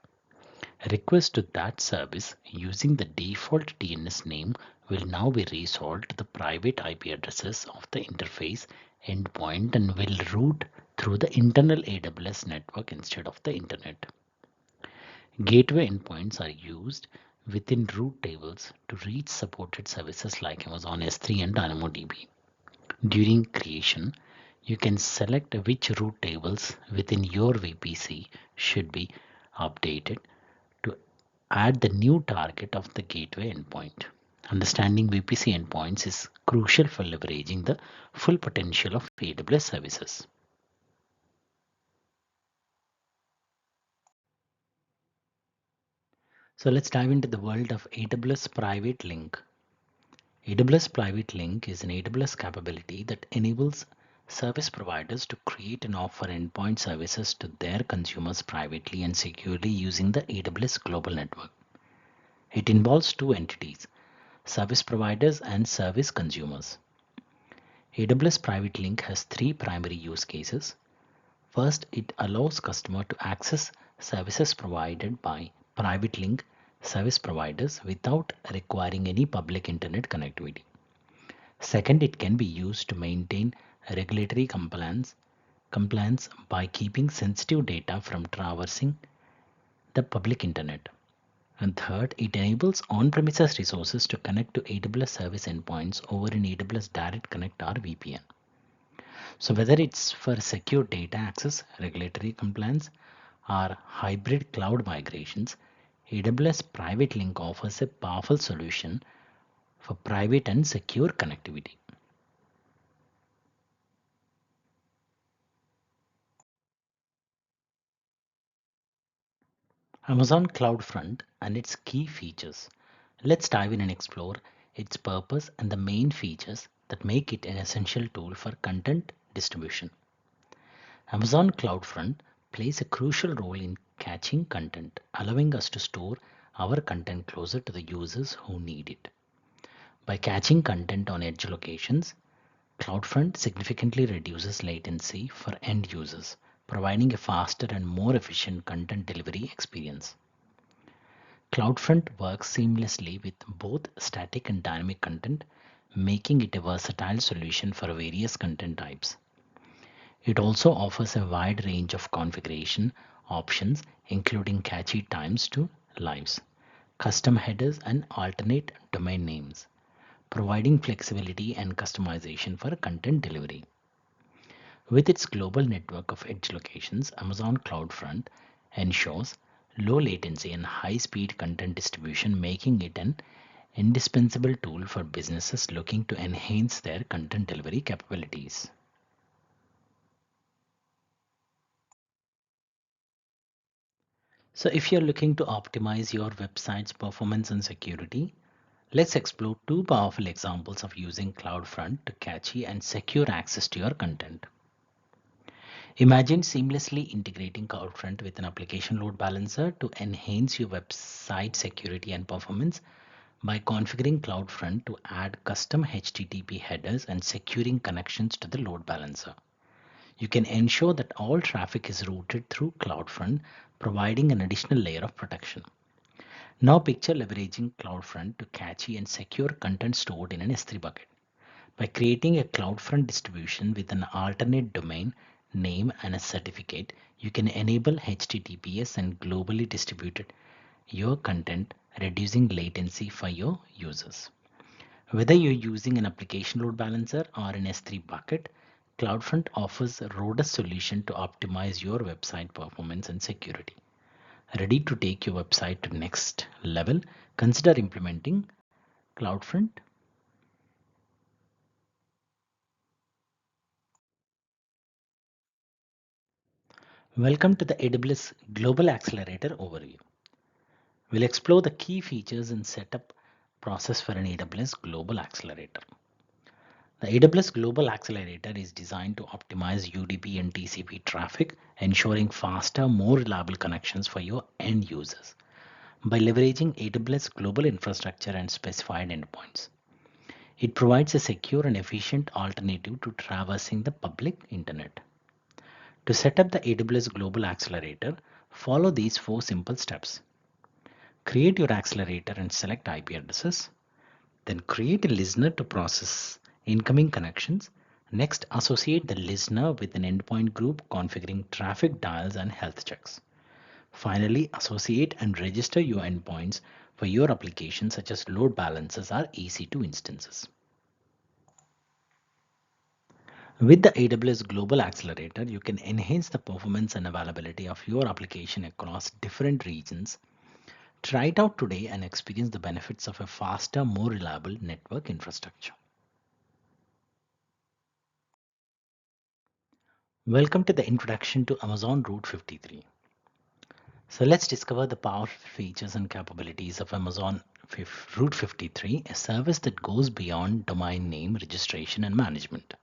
Request to that service using the default DNS name will now be resolved to the private IP addresses of the interface endpoint and will route through the internal AWS network instead of the internet. Gateway endpoints are used within route tables to reach supported services like Amazon S3 and DynamoDB. During creation, you can select which route tables within your VPC should be updated to add the new target of the gateway endpoint. Understanding VPC endpoints is crucial for leveraging the full potential of AWS services. So let's dive into the world of AWS Private Link. AWS Private Link is an AWS capability that enables service providers to create and offer endpoint services to their consumers privately and securely using the AWS Global Network. It involves two entities, service providers and service consumers. AWS Private Link has three primary use cases. First, it allows customer to access services provided by private link service providers without requiring any public internet connectivity. Second, it can be used to maintain regulatory compliance by keeping sensitive data from traversing the public internet. And third, it enables on-premises resources to connect to AWS service endpoints over an AWS Direct Connect or VPN. So whether it's for secure data access, regulatory compliance, or hybrid cloud migrations, AWS Private Link offers a powerful solution for private and secure connectivity. Amazon CloudFront and its key features. Let's dive in and explore its purpose and the main features that make it an essential tool for content distribution. Amazon CloudFront plays a crucial role in caching content, allowing us to store our content closer to the users who need it. By caching content on edge locations, CloudFront significantly reduces latency for end users, providing a faster and more efficient content delivery experience. CloudFront works seamlessly with both static and dynamic content, making it a versatile solution for various content types. It also offers a wide range of configuration options, including catchy times to lives, custom headers, and alternate domain names, providing flexibility and customization for content delivery. With its global network of edge locations, Amazon CloudFront ensures low latency and high speed content distribution, making it an indispensable tool for businesses looking to enhance their content delivery capabilities. So if you're looking to optimize your website's performance and security, let's explore two powerful examples of using CloudFront to catchy and secure access to your content. Imagine seamlessly integrating CloudFront with an application load balancer to enhance your website security and performance by configuring CloudFront to add custom HTTP headers and securing connections to the load balancer. You can ensure that all traffic is routed through CloudFront, providing an additional layer of protection. Now picture leveraging CloudFront to catchy and secure content stored in an S3 bucket. By creating a CloudFront distribution with an alternate domain name and a certificate, you can enable HTTPS and globally distributed your content, reducing latency for your users. Whether you're using an application load balancer or an S3 bucket, CloudFront offers a robust solution to optimize your website performance and security. Ready to take your website to the next level? Consider implementing CloudFront. Welcome to the AWS Global Accelerator overview. We'll explore the key features and setup process for an AWS Global Accelerator. The AWS Global Accelerator is designed to optimize UDP and TCP traffic, ensuring faster, more reliable connections for your end users by leveraging AWS global infrastructure and specified endpoints. It provides a secure and efficient alternative to traversing the public internet. To set up the AWS Global Accelerator, follow these 4 simple steps. Create your accelerator and select IP addresses. Then create a listener to process incoming connections. Next, associate the listener with an endpoint group configuring traffic dials and health checks. Finally, associate and register your endpoints for your applications such as load balancers or EC2 instances. With the AWS Global Accelerator, you can enhance the performance and availability of your application across different regions. Try it out today and experience the benefits of a faster, more reliable network infrastructure. Welcome to the introduction to Amazon Route 53. So let's discover the powerful features and capabilities of Amazon Route 53, a service that goes beyond domain name registration and management.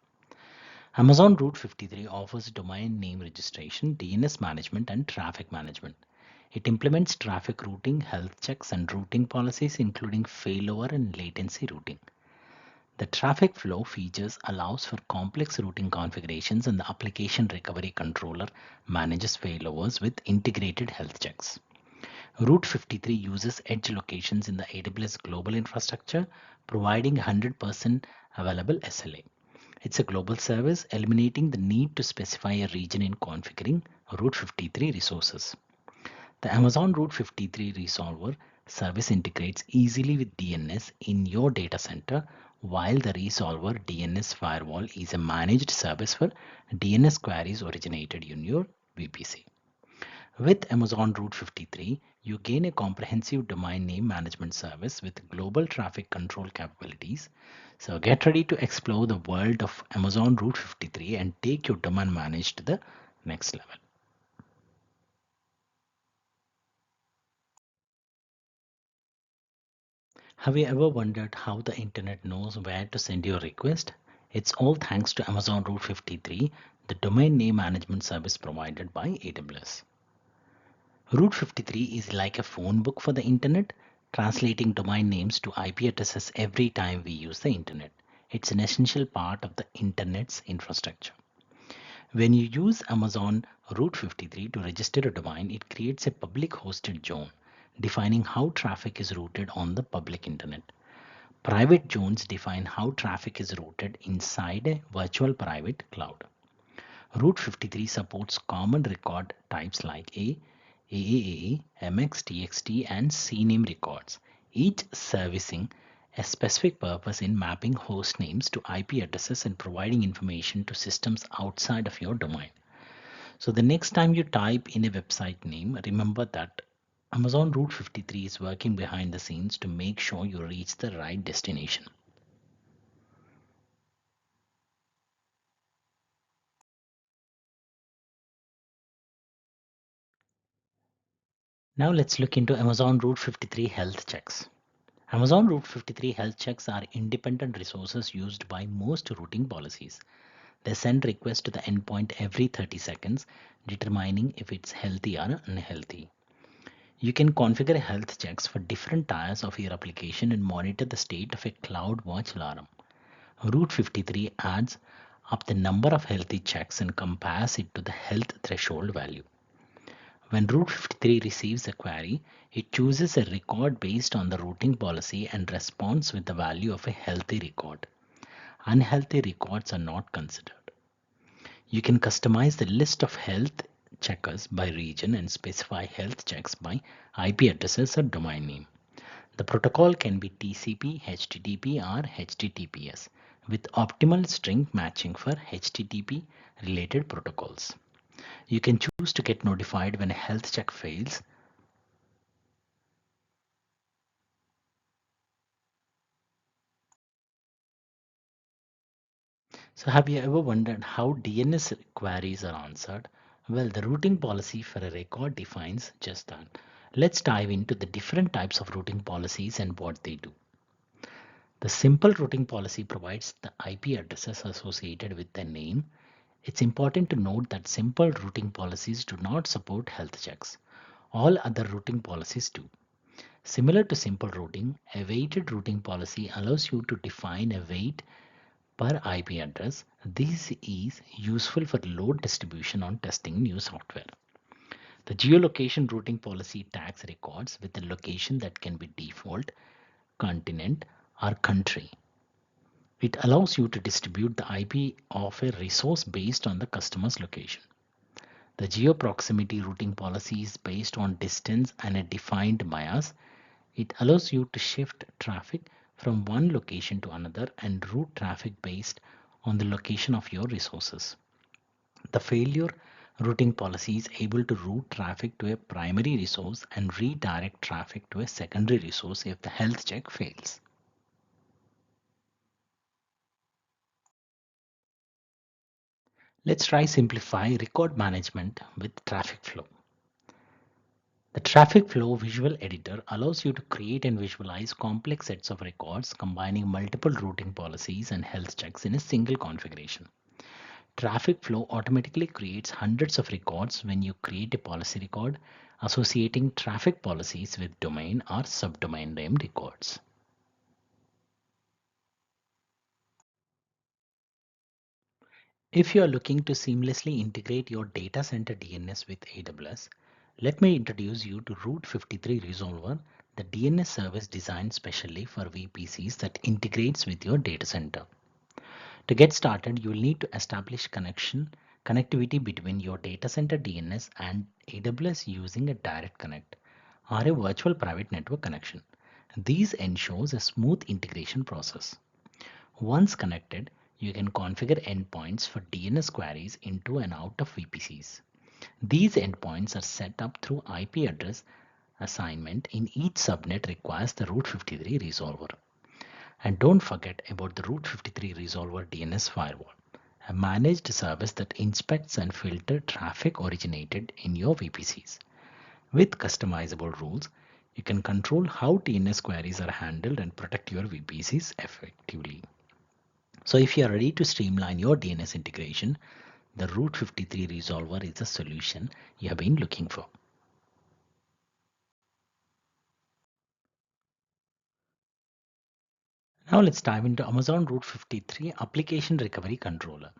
Amazon Route 53 offers domain name registration, DNS management, and traffic management. It implements traffic routing, health checks, and routing policies, including failover and latency routing. The traffic flow features allows for complex routing configurations, and the application recovery controller manages failovers with integrated health checks. Route 53 uses edge locations in the AWS global infrastructure, providing 100% available SLA. It's a global service, eliminating the need to specify a region in configuring Route 53 resources. The Amazon Route 53 resolver service integrates easily with DNS in your data center, while the resolver DNS firewall is a managed service for DNS queries originated in your VPC. With Amazon Route 53, you gain a comprehensive domain name management service with global traffic control capabilities. So get ready to explore the world of Amazon Route 53 and take your domain managed to the next level. Have you ever wondered how the internet knows where to send your request? It's all thanks to Amazon Route 53, the domain name management service provided by AWS. Route 53 is like a phone book for the internet, translating domain names to IP addresses every time we use the internet. It's an essential part of the internet's infrastructure. When you use Amazon Route 53 to register a domain, it creates a public hosted zone, defining how traffic is routed on the public internet. Private zones define how traffic is routed inside a virtual private cloud. Route 53 supports common record types like AAA, MX, TXT, and CNAME records, each servicing a specific purpose in mapping host names to IP addresses and providing information to systems outside of your domain. So the next time you type in a website name, remember that Amazon Route 53 is working behind the scenes to make sure you reach the right destination. Now let's look into Amazon Route 53 health checks. Amazon Route 53 health checks are independent resources used by most routing policies. They send requests to the endpoint every 30 seconds, determining if it's healthy or unhealthy. You can configure health checks for different tiers of your application and monitor the state of a CloudWatch alarm. Route 53 adds up the number of healthy checks and compares it to the health threshold value. When Route 53 receives a query, it chooses a record based on the routing policy and responds with the value of a healthy record. Unhealthy records are not considered. You can customize the list of health checkers by region and specify health checks by IP addresses or domain name. The protocol can be TCP, HTTP, or HTTPS with optimal string matching for HTTP related protocols. You can choose to get notified when a health check fails. So have you ever wondered how DNS queries are answered? Well, the routing policy for a record defines just that. Let's dive into the different types of routing policies and what they do. The simple routing policy provides the IP addresses associated with the name. It's important to note that simple routing policies do not support health checks. All other routing policies do. Similar to simple routing, a weighted routing policy allows you to define a weight per IP address. This is useful for load distribution on testing new software. The geolocation routing policy tags records with a location that can be default, continent, or country. It allows you to distribute the IP of a resource based on the customer's location. The geo-proximity routing policy is based on distance and a defined bias. It allows you to shift traffic from one location to another and route traffic based on the location of your resources. The failure routing policy is able to route traffic to a primary resource and redirect traffic to a secondary resource if the health check fails. Let's try simplify record management with traffic flow. The traffic flow visual editor allows you to create and visualize complex sets of records combining multiple routing policies and health checks in a single configuration. Traffic flow automatically creates hundreds of records when you create a policy record, associating traffic policies with domain or subdomain name records. If you are looking to seamlessly integrate your data center DNS with AWS, let me introduce you to Route 53 Resolver, the DNS service designed specially for VPCs that integrates with your data center. To get started, you will need to establish connectivity between your data center DNS and AWS using a direct connect or a virtual private network connection. These ensures a smooth integration process. Once connected, you can configure endpoints for DNS queries into and out of VPCs. These endpoints are set up through IP address assignment in each subnet requires the Route 53 resolver. And don't forget about the Route 53 resolver DNS firewall, a managed service that inspects and filters traffic originated in your VPCs. With customizable rules, you can control how DNS queries are handled and protect your VPCs effectively. So if you are ready to streamline your DNS integration, the Route 53 resolver is the solution you have been looking for. Now let's dive into Amazon Route 53 Application Recovery Controller.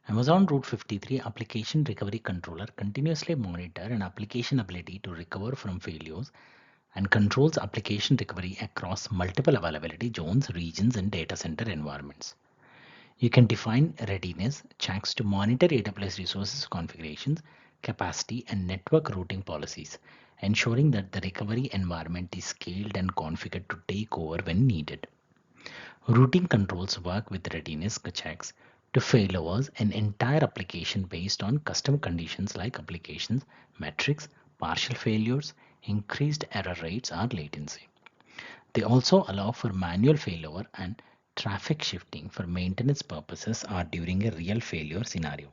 Amazon Route 53 Application Recovery Controller continuously monitors an application ability to recover from failures and controls application recovery across multiple availability zones, regions, and data center environments. You can define readiness checks to monitor AWS resources configurations, capacity, and network routing policies, ensuring that the recovery environment is scaled and configured to take over when needed. Routing controls work with readiness checks to failovers an entire application based on custom conditions like applications, metrics, partial failures, increased error rates, or latency. They also allow for manual failover and traffic shifting for maintenance purposes or during a real failure scenario.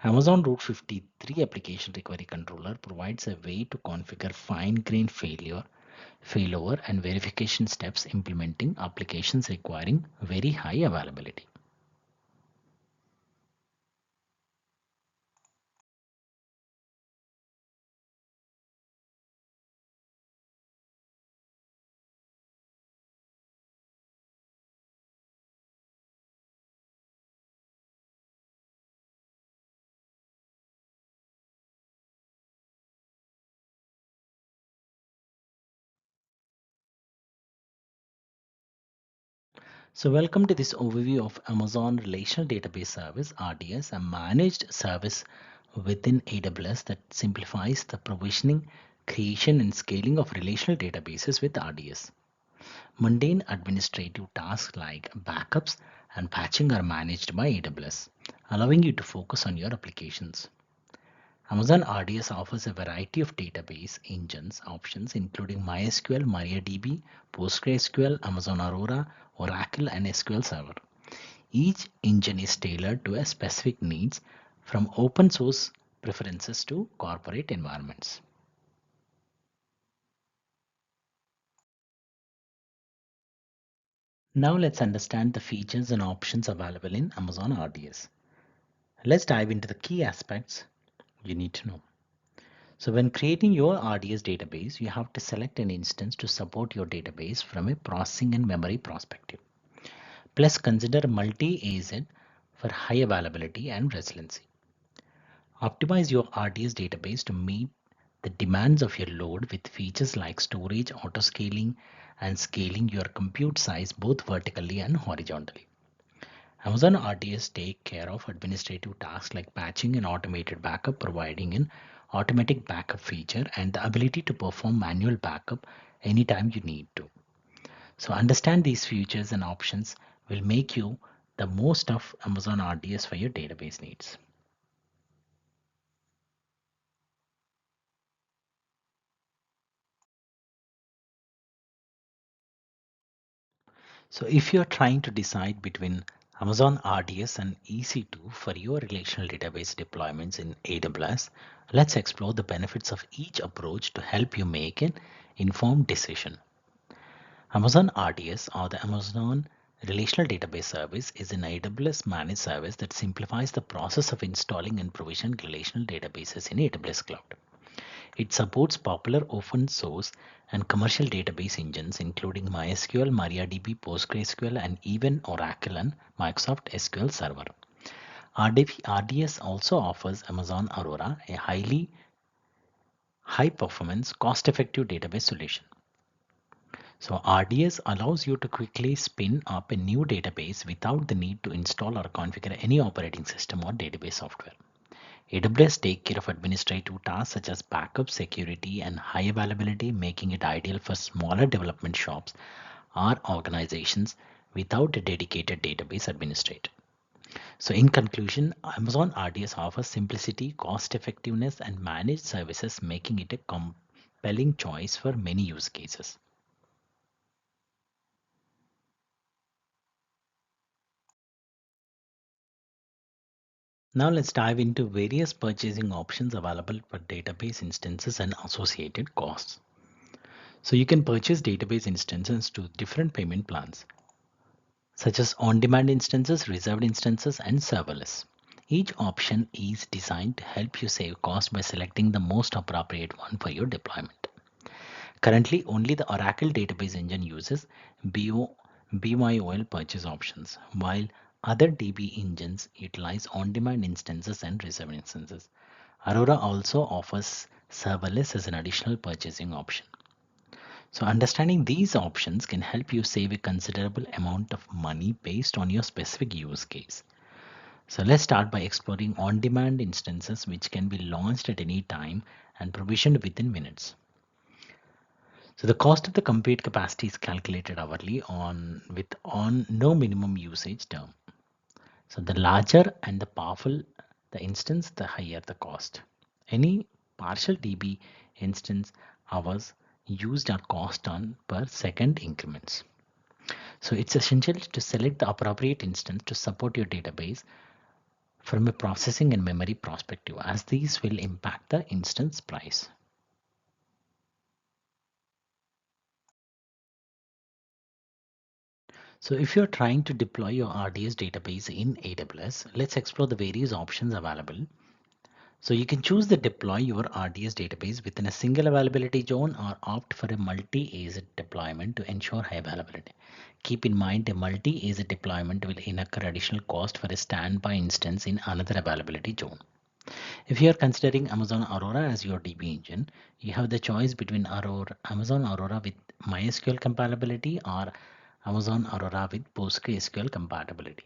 Amazon Route 53 Application Recovery Controller provides a way to configure fine-grained failover and verification steps implementing applications requiring very high availability. So welcome to this overview of Amazon Relational Database Service RDS, a managed service within AWS that simplifies the provisioning, creation and scaling of relational databases with RDS. Mundane administrative tasks like backups and patching are managed by AWS, allowing you to focus on your applications. Amazon RDS offers a variety of database engines options including MySQL, MariaDB, PostgreSQL, Amazon Aurora, Oracle, and SQL Server. Each engine is tailored to a specific needs from open source preferences to corporate environments. Now let's understand the features and options available in Amazon RDS. Let's dive into the key aspects you need to know. So when creating your RDS database, you have to select an instance to support your database from a processing and memory perspective. Plus consider multi-AZ for high availability and resiliency. Optimize your RDS database to meet the demands of your load with features like storage, auto-scaling, and scaling your compute size both vertically and horizontally. Amazon RDS take care of administrative tasks like patching and automated backup, providing an automatic backup feature and the ability to perform manual backup anytime you need to. So understand these features and options will make you the most of Amazon RDS for your database needs. So if you're trying to decide between Amazon RDS and EC2 for your relational database deployments in AWS, let's explore the benefits of each approach to help you make an informed decision. Amazon RDS, or the Amazon Relational Database Service, is an AWS managed service that simplifies the process of installing and provisioning relational databases in AWS Cloud. It supports popular open source and commercial database engines including MySQL, MariaDB, PostgreSQL, and even Oracle and Microsoft SQL Server. RDS also offers Amazon Aurora, a high performance, cost effective database solution. So RDS allows you to quickly spin up a new database without the need to install or configure any operating system or database software. AWS take care of administrative tasks such as backup, security, and high availability, making it ideal for smaller development shops or organizations without a dedicated database administrator. So in conclusion, Amazon RDS offers simplicity, cost effectiveness, and managed services, making it a compelling choice for many use cases. Now let's dive into various purchasing options available for database instances and associated costs. So you can purchase database instances to different payment plans, such as on-demand instances, reserved instances, and serverless. Each option is designed to help you save cost by selecting the most appropriate one for your deployment. Currently, only the Oracle database engine uses BYOL purchase options, while other DB engines utilize on-demand instances and reserved instances. Aurora also offers serverless as an additional purchasing option. So understanding these options can help you save a considerable amount of money based on your specific use case. So let's start by exploring on-demand instances which can be launched at any time and provisioned within minutes. So the cost of the compute capacity is calculated hourly on no minimum usage term. So the larger and the powerful the instance, the higher the cost. Any partial DB instance hours used are cost on per second increments. So it's essential to select the appropriate instance to support your database from a processing and memory perspective, as these will impact the instance price. So if you're trying to deploy your RDS database in AWS, let's explore the various options available. So you can choose to deploy your RDS database within a single availability zone or opt for a multi-AZ deployment to ensure high availability. Keep in mind a multi-AZ deployment will incur additional cost for a standby instance in another availability zone. If you are considering Amazon Aurora as your DB engine, you have the choice between Amazon Aurora with MySQL compatibility or Amazon Aurora with PostgreSQL compatibility,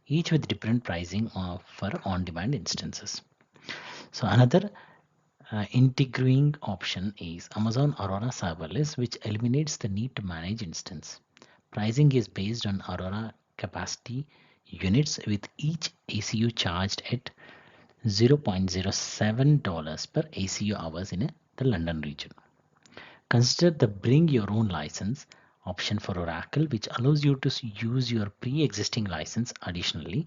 each with different pricing for on-demand instances. So another integrating option is Amazon Aurora Serverless, which eliminates the need to manage instance. Pricing is based on Aurora capacity units with each ACU charged at $0.07 per ACU hours in the London region. Consider the bring your own license option for Oracle, which allows you to use your pre-existing license. Additionally,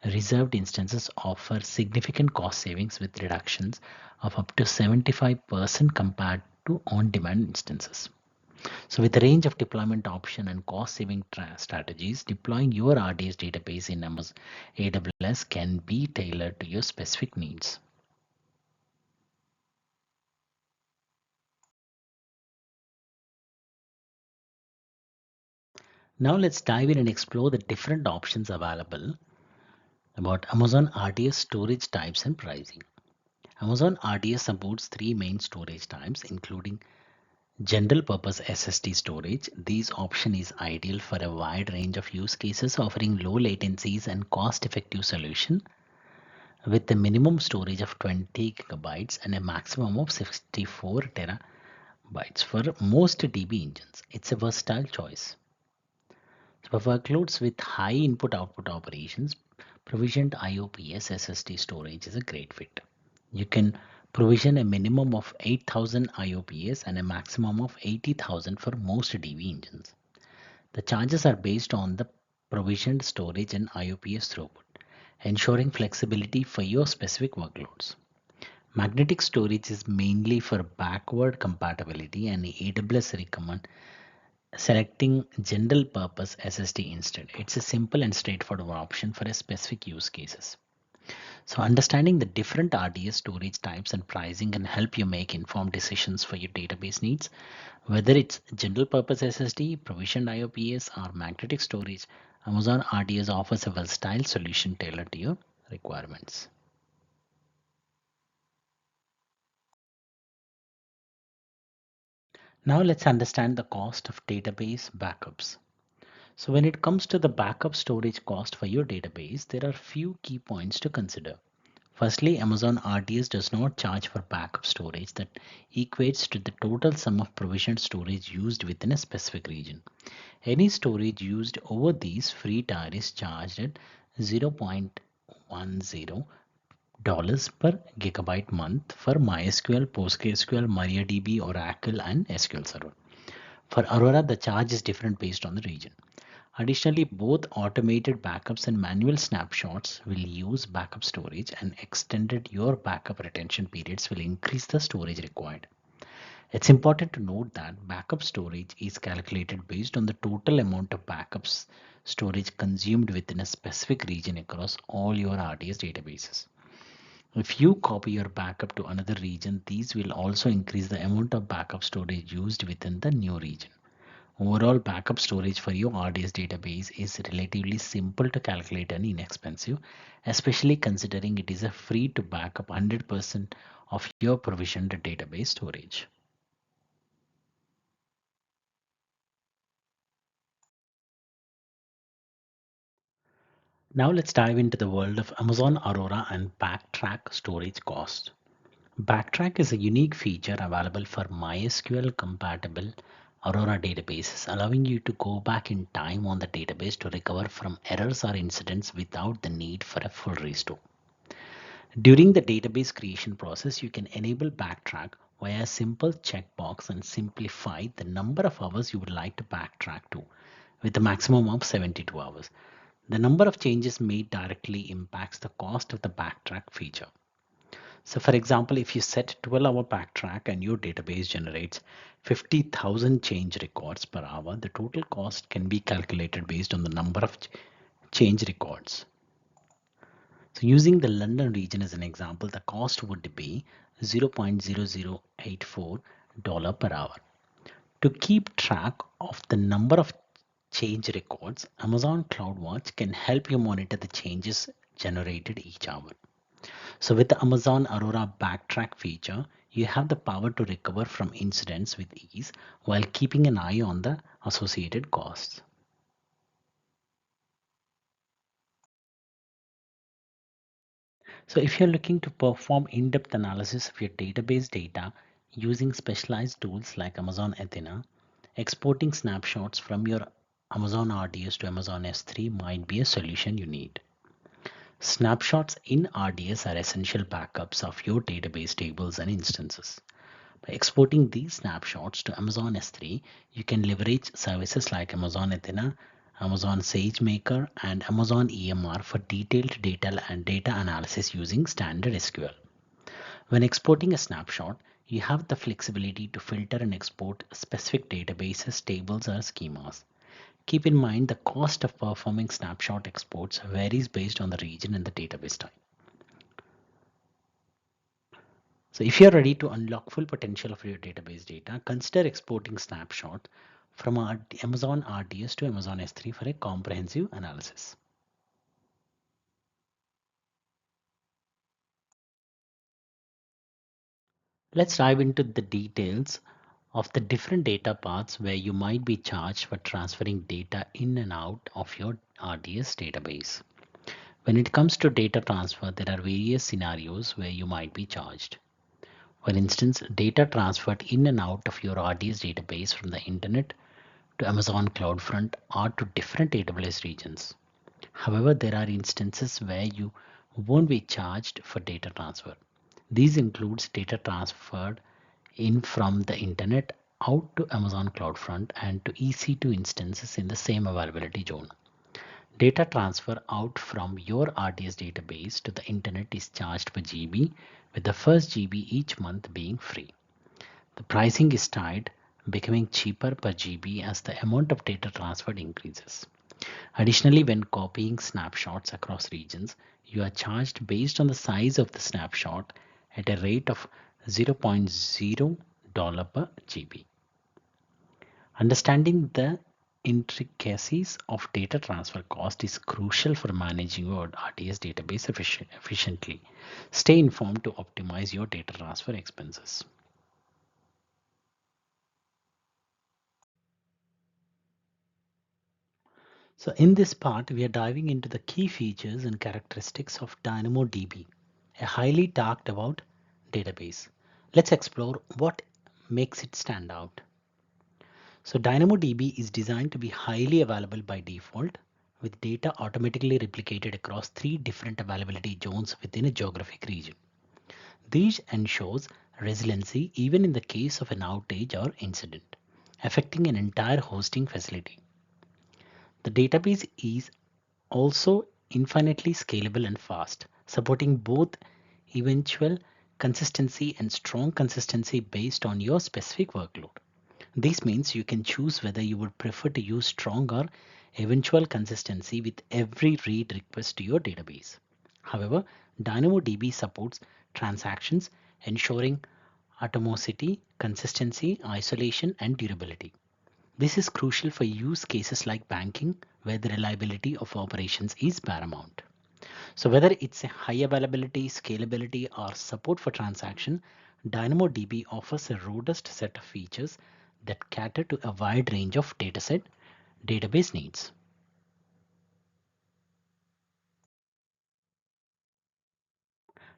reserved instances offer significant cost savings with reductions of up to 75% compared to on-demand instances. So with a range of deployment option and cost saving strategies, deploying your RDS database in AWS can be tailored to your specific needs. Now let's dive in and explore the different options available about Amazon RDS storage types and pricing. Amazon RDS supports three main storage types, including general purpose SSD storage. This option is ideal for a wide range of use cases, offering low latencies and cost-effective solution with a minimum storage of 20 gigabytes and a maximum of 64 terabytes for most DB engines. It's a versatile choice. So for workloads with high input-output operations, provisioned IOPS SSD storage is a great fit. You can provision a minimum of 8,000 IOPS and a maximum of 80,000 for most DB engines. The charges are based on the provisioned storage and IOPS throughput, ensuring flexibility for your specific workloads. Magnetic storage is mainly for backward compatibility, and AWS recommend selecting general purpose SSD instead. It's a simple and straightforward option for a specific use cases. So understanding the different RDS storage types and pricing can help you make informed decisions for your database needs. Whether it's general purpose SSD, provisioned IOPS, or magnetic storage, Amazon RDS offers a versatile solution tailored to your requirements. Now let's understand the cost of database backups. So when it comes to the backup storage cost for your database, there are few key points to consider. Firstly, Amazon RDS does not charge for backup storage that equates to the total sum of provisioned storage used within a specific region. Any storage used over these free tier is charged at $0.10 per gigabyte month for MySQL, PostgreSQL, MariaDB, Oracle, and SQL Server. For Aurora, the charge is different based on the region. Additionally, both automated backups and manual snapshots will use backup storage, and extended your backup retention periods will increase the storage required. It's important to note that backup storage is calculated based on the total amount of backups storage consumed within a specific region across all your RDS databases. If you copy your backup to another region, these will also increase the amount of backup storage used within the new region. Overall, backup storage for your RDS database is relatively simple to calculate and inexpensive, especially considering it is a free to backup 100% of your provisioned database storage. Now let's dive into the world of Amazon Aurora and Backtrack storage cost. Backtrack is a unique feature available for MySQL compatible Aurora databases, allowing you to go back in time on the database to recover from errors or incidents without the need for a full restore. During the database creation process, you can enable Backtrack via a simple checkbox and simplify the number of hours you would like to backtrack to, with a maximum of 72 hours. The number of changes made directly impacts the cost of the backtrack feature. So for example, if you set 12-hour backtrack and your database generates 50,000 change records per hour, the total cost can be calculated based on the number of change records. So using the London region as an example, the cost would be $0.0084 per hour. To keep track of the number of change records, Amazon CloudWatch can help you monitor the changes generated each hour. So with the Amazon Aurora Backtrack feature, you have the power to recover from incidents with ease while keeping an eye on the associated costs. So if you're looking to perform in-depth analysis of your database data using specialized tools like Amazon Athena, exporting snapshots from your Amazon RDS to Amazon S3 might be a solution you need. Snapshots in RDS are essential backups of your database tables and instances. By exporting these snapshots to Amazon S3, you can leverage services like Amazon Athena, Amazon SageMaker, and Amazon EMR for detailed data and data analysis using standard SQL. When exporting a snapshot, you have the flexibility to filter and export specific databases, tables, or schemas. Keep in mind the cost of performing snapshot exports varies based on the region and the database type. So if you're ready to unlock full potential of your database data, consider exporting snapshot from Amazon RDS to Amazon S3 for a comprehensive analysis. Let's dive into the details of the different data paths where you might be charged for transferring data in and out of your RDS database. When it comes to data transfer, there are various scenarios where you might be charged. For instance, data transferred in and out of your RDS database from the internet to Amazon CloudFront or to different AWS regions. However, there are instances where you won't be charged for data transfer. These includes data transferred in from the internet out to Amazon CloudFront and to EC2 instances in the same availability zone. Data transfer out from your RDS database to the internet is charged per GB, with the first GB each month being free. The pricing is tied, becoming cheaper per GB as the amount of data transferred increases. Additionally, when copying snapshots across regions, you are charged based on the size of the snapshot at a rate of $0.0 per GB. Understanding the intricacies of data transfer cost is crucial for managing your RDS database efficiently. Stay informed to optimize your data transfer expenses. So in this part, we are diving into the key features and characteristics of DynamoDB, a highly talked about database. Let's explore what makes it stand out. So DynamoDB is designed to be highly available by default, with data automatically replicated across 3 different availability zones within a geographic region. This ensures resiliency even in the case of an outage or incident, affecting an entire hosting facility. The database is also infinitely scalable and fast, supporting both eventual consistency and strong consistency based on your specific workload. This means you can choose whether you would prefer to use strong or eventual consistency with every read request to your database. However, DynamoDB supports transactions, ensuring atomicity, consistency, isolation, and durability. This is crucial for use cases like banking, where the reliability of operations is paramount. So whether it's a high availability, scalability, or support for transaction, DynamoDB offers a robust set of features that cater to a wide range of dataset database needs.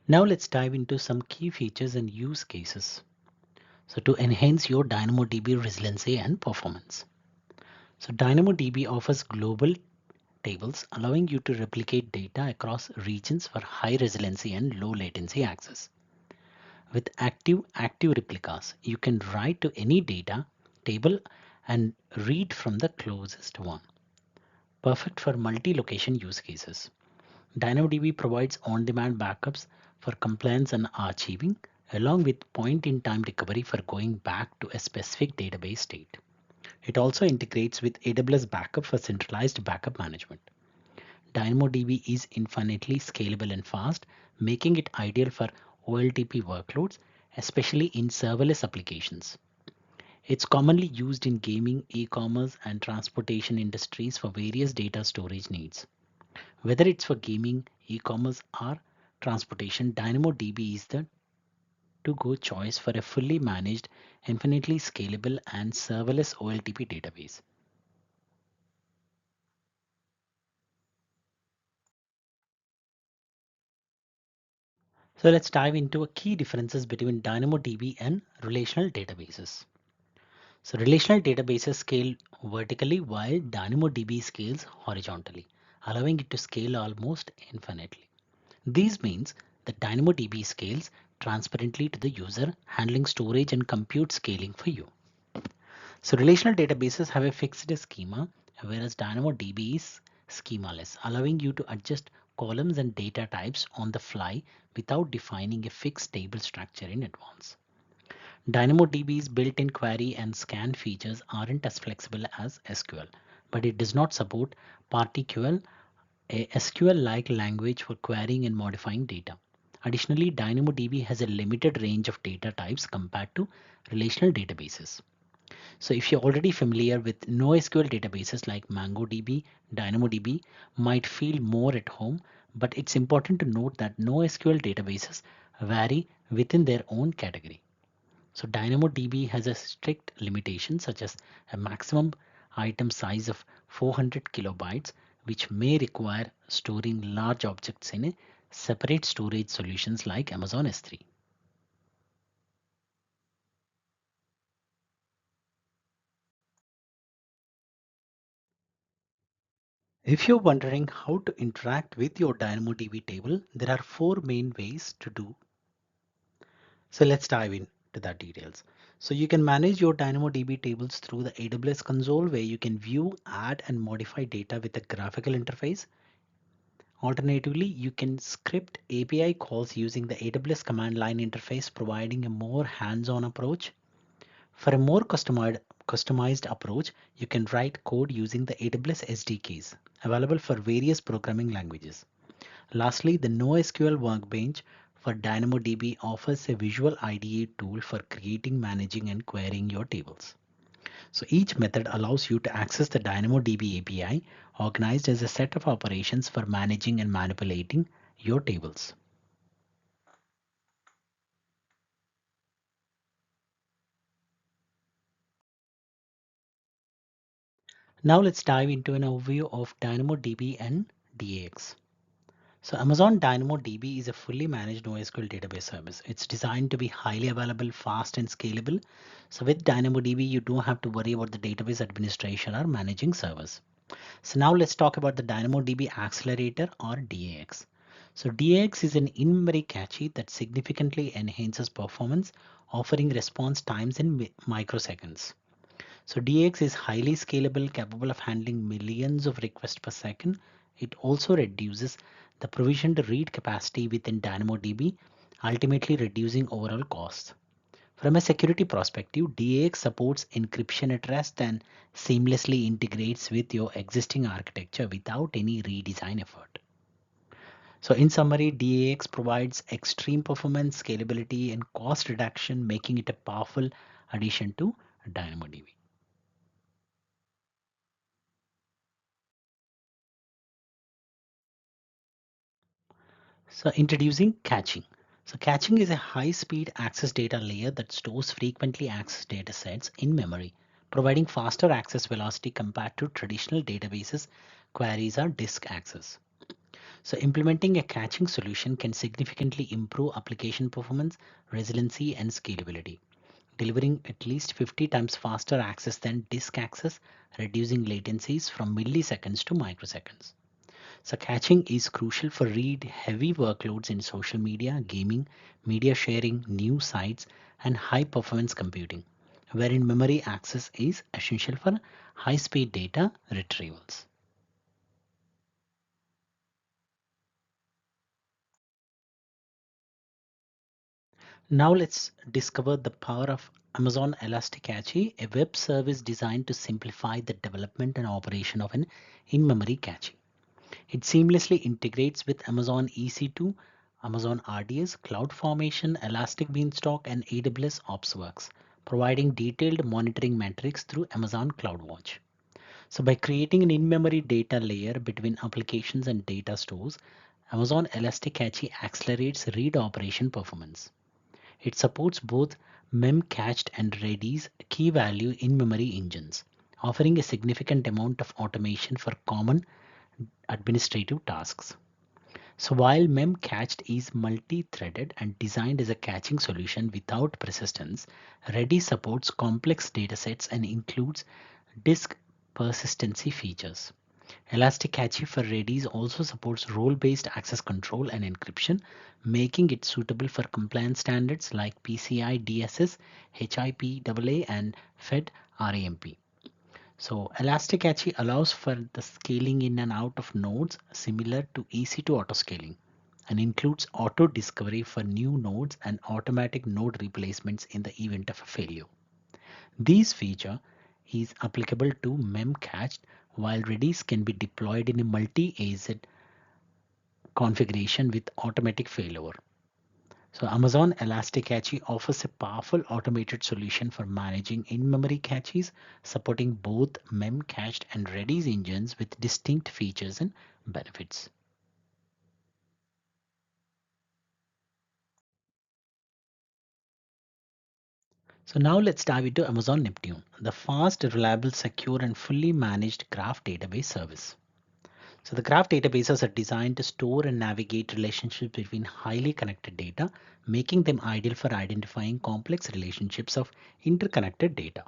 Now let's dive into some key features and use cases. So to enhance your DynamoDB resiliency and performance. So DynamoDB offers global tables, allowing you to replicate data across regions for high resiliency and low latency access. With active replicas, you can write to any data table and read from the closest one. Perfect for multi-location use cases. DynamoDB provides on-demand backups for compliance and archiving, along with point-in-time recovery for going back to a specific database state. It also integrates with AWS Backup for centralized backup management. DynamoDB is infinitely scalable and fast, making it ideal for OLTP workloads, especially in serverless applications. It's commonly used in gaming, e-commerce, and transportation industries for various data storage needs. Whether it's for gaming, e-commerce, or transportation, DynamoDB is the to-go choice for a fully managed, infinitely scalable, and serverless OLTP database. So let's dive into a key differences between DynamoDB and relational databases. So relational databases scale vertically while DynamoDB scales horizontally, allowing it to scale almost infinitely. This means that DynamoDB scales transparently to the user, handling storage and compute scaling for you. So relational databases have a fixed schema, whereas DynamoDB is schemaless, allowing you to adjust columns and data types on the fly without defining a fixed table structure in advance. DynamoDB's built-in query and scan features aren't as flexible as SQL, but it does not support PartiQL, a SQL-like language for querying and modifying data. Additionally, DynamoDB has a limited range of data types compared to relational databases. So if you're already familiar with NoSQL databases like MongoDB, DynamoDB might feel more at home, but it's important to note that NoSQL databases vary within their own category. So DynamoDB has a strict limitation such as a maximum item size of 400 kilobytes, which may require storing large objects in a separate storage solutions like Amazon S3. If you're wondering how to interact with your DynamoDB table, there are four main ways to do. So let's dive into that details. So you can manage your DynamoDB tables through the AWS console where you can view, add and modify data with a graphical interface. Alternatively, you can script API calls using the AWS command line interface, providing a more hands-on approach. For a more customized approach, you can write code using the AWS SDKs available for various programming languages. Lastly, the NoSQL Workbench for DynamoDB offers a visual IDE tool for creating, managing, and querying your tables. So each method allows you to access the DynamoDB API organized as a set of operations for managing and manipulating your tables. Now let's dive into an overview of DynamoDB and DAX. So Amazon DynamoDB is a fully managed NoSQL database service. It's designed to be highly available, fast, and scalable. So with DynamoDB, you don't have to worry about the database administration or managing servers. So now let's talk about the DynamoDB Accelerator or DAX. So DAX is an in-memory cache that significantly enhances performance, offering response times in microseconds. So DAX is highly scalable, capable of handling millions of requests per second. It also reduces the provisioned read capacity within DynamoDB, ultimately reducing overall costs. From a security perspective, DAX supports encryption at rest and seamlessly integrates with your existing architecture without any redesign effort. So in summary, DAX provides extreme performance, scalability, and cost reduction, making it a powerful addition to DynamoDB. So introducing caching. So caching is a high-speed access data layer that stores frequently accessed data sets in memory, providing faster access velocity compared to traditional databases, queries, or disk access. So implementing a caching solution can significantly improve application performance, resiliency, and scalability, delivering at least 50 times faster access than disk access, reducing latencies from milliseconds to microseconds. So caching is crucial for read-heavy workloads in social media, gaming, media sharing, news sites, and high-performance computing, wherein memory access is essential for high-speed data retrievals. Now let's discover the power of Amazon Elastic Cache, a web service designed to simplify the development and operation of an in-memory cache. It seamlessly integrates with Amazon EC2, Amazon RDS, CloudFormation, Elastic Beanstalk, and AWS OpsWorks, providing detailed monitoring metrics through Amazon CloudWatch. So by creating an in-memory data layer between applications and data stores, Amazon Elastic Cache accelerates read operation performance. It supports both mem-cached and Redis key value in-memory engines, offering a significant amount of automation for common administrative tasks. So while memcached is multi-threaded and designed as a caching solution without persistence, Redis supports complex datasets and includes disk persistency features. Elastic Cache for Redis also supports role-based access control and encryption, making it suitable for compliance standards like PCI DSS, HIPAA, and FedRAMP. So Elastic Cache allows for the scaling in and out of nodes similar to EC2 autoscaling and includes auto discovery for new nodes and automatic node replacements in the event of a failure. This feature is applicable to memcached while Redis can be deployed in a multi-AZ configuration with automatic failover. So Amazon Elastic Cache offers a powerful automated solution for managing in-memory caches, supporting both mem-cached and Redis engines with distinct features and benefits. So now let's dive into Amazon Neptune, the fast, reliable, secure, and fully managed graph database service. So the graph databases are designed to store and navigate relationships between highly connected data, making them ideal for identifying complex relationships of interconnected data.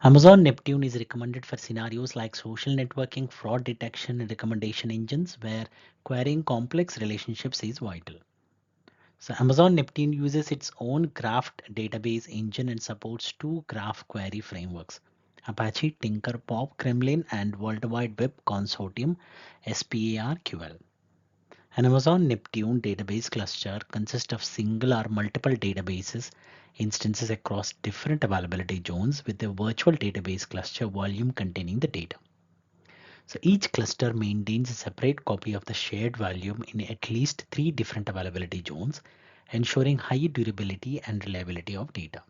Amazon Neptune is recommended for scenarios like social networking, fraud detection, and recommendation engines where querying complex relationships is vital. So Amazon Neptune uses its own graph database engine and supports two graph query frameworks, Apache Tinkerpop Kremlin and World Wide Web Consortium SPARQL. An Amazon Neptune database cluster consists of single or multiple databases instances across different availability zones with a virtual database cluster volume containing the data. So each cluster maintains a separate copy of the shared volume in at least three different availability zones, ensuring high durability and reliability of data.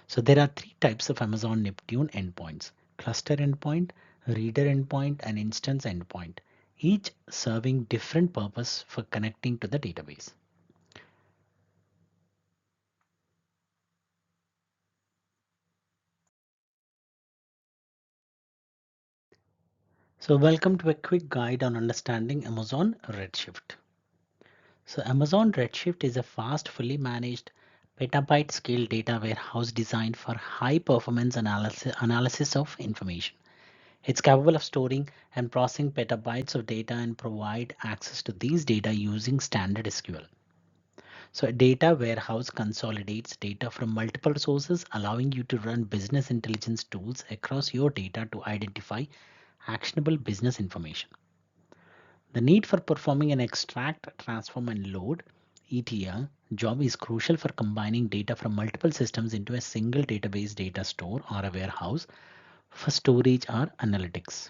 So there are three types of Amazon Neptune endpoints: cluster endpoint, reader endpoint, and instance endpoint, each serving different purpose for connecting to the database. So welcome to a quick guide on understanding Amazon Redshift. So Amazon Redshift is a fast, fully managed petabyte scale data warehouse designed for high performance analysis of information. It's capable of storing and processing petabytes of data and provide access to these data using standard SQL. So a data warehouse consolidates data from multiple sources, allowing you to run business intelligence tools across your data to identify actionable business information. The need for performing an extract, transform, and load ETL job is crucial for combining data from multiple systems into a single database data store or a warehouse for storage or analytics.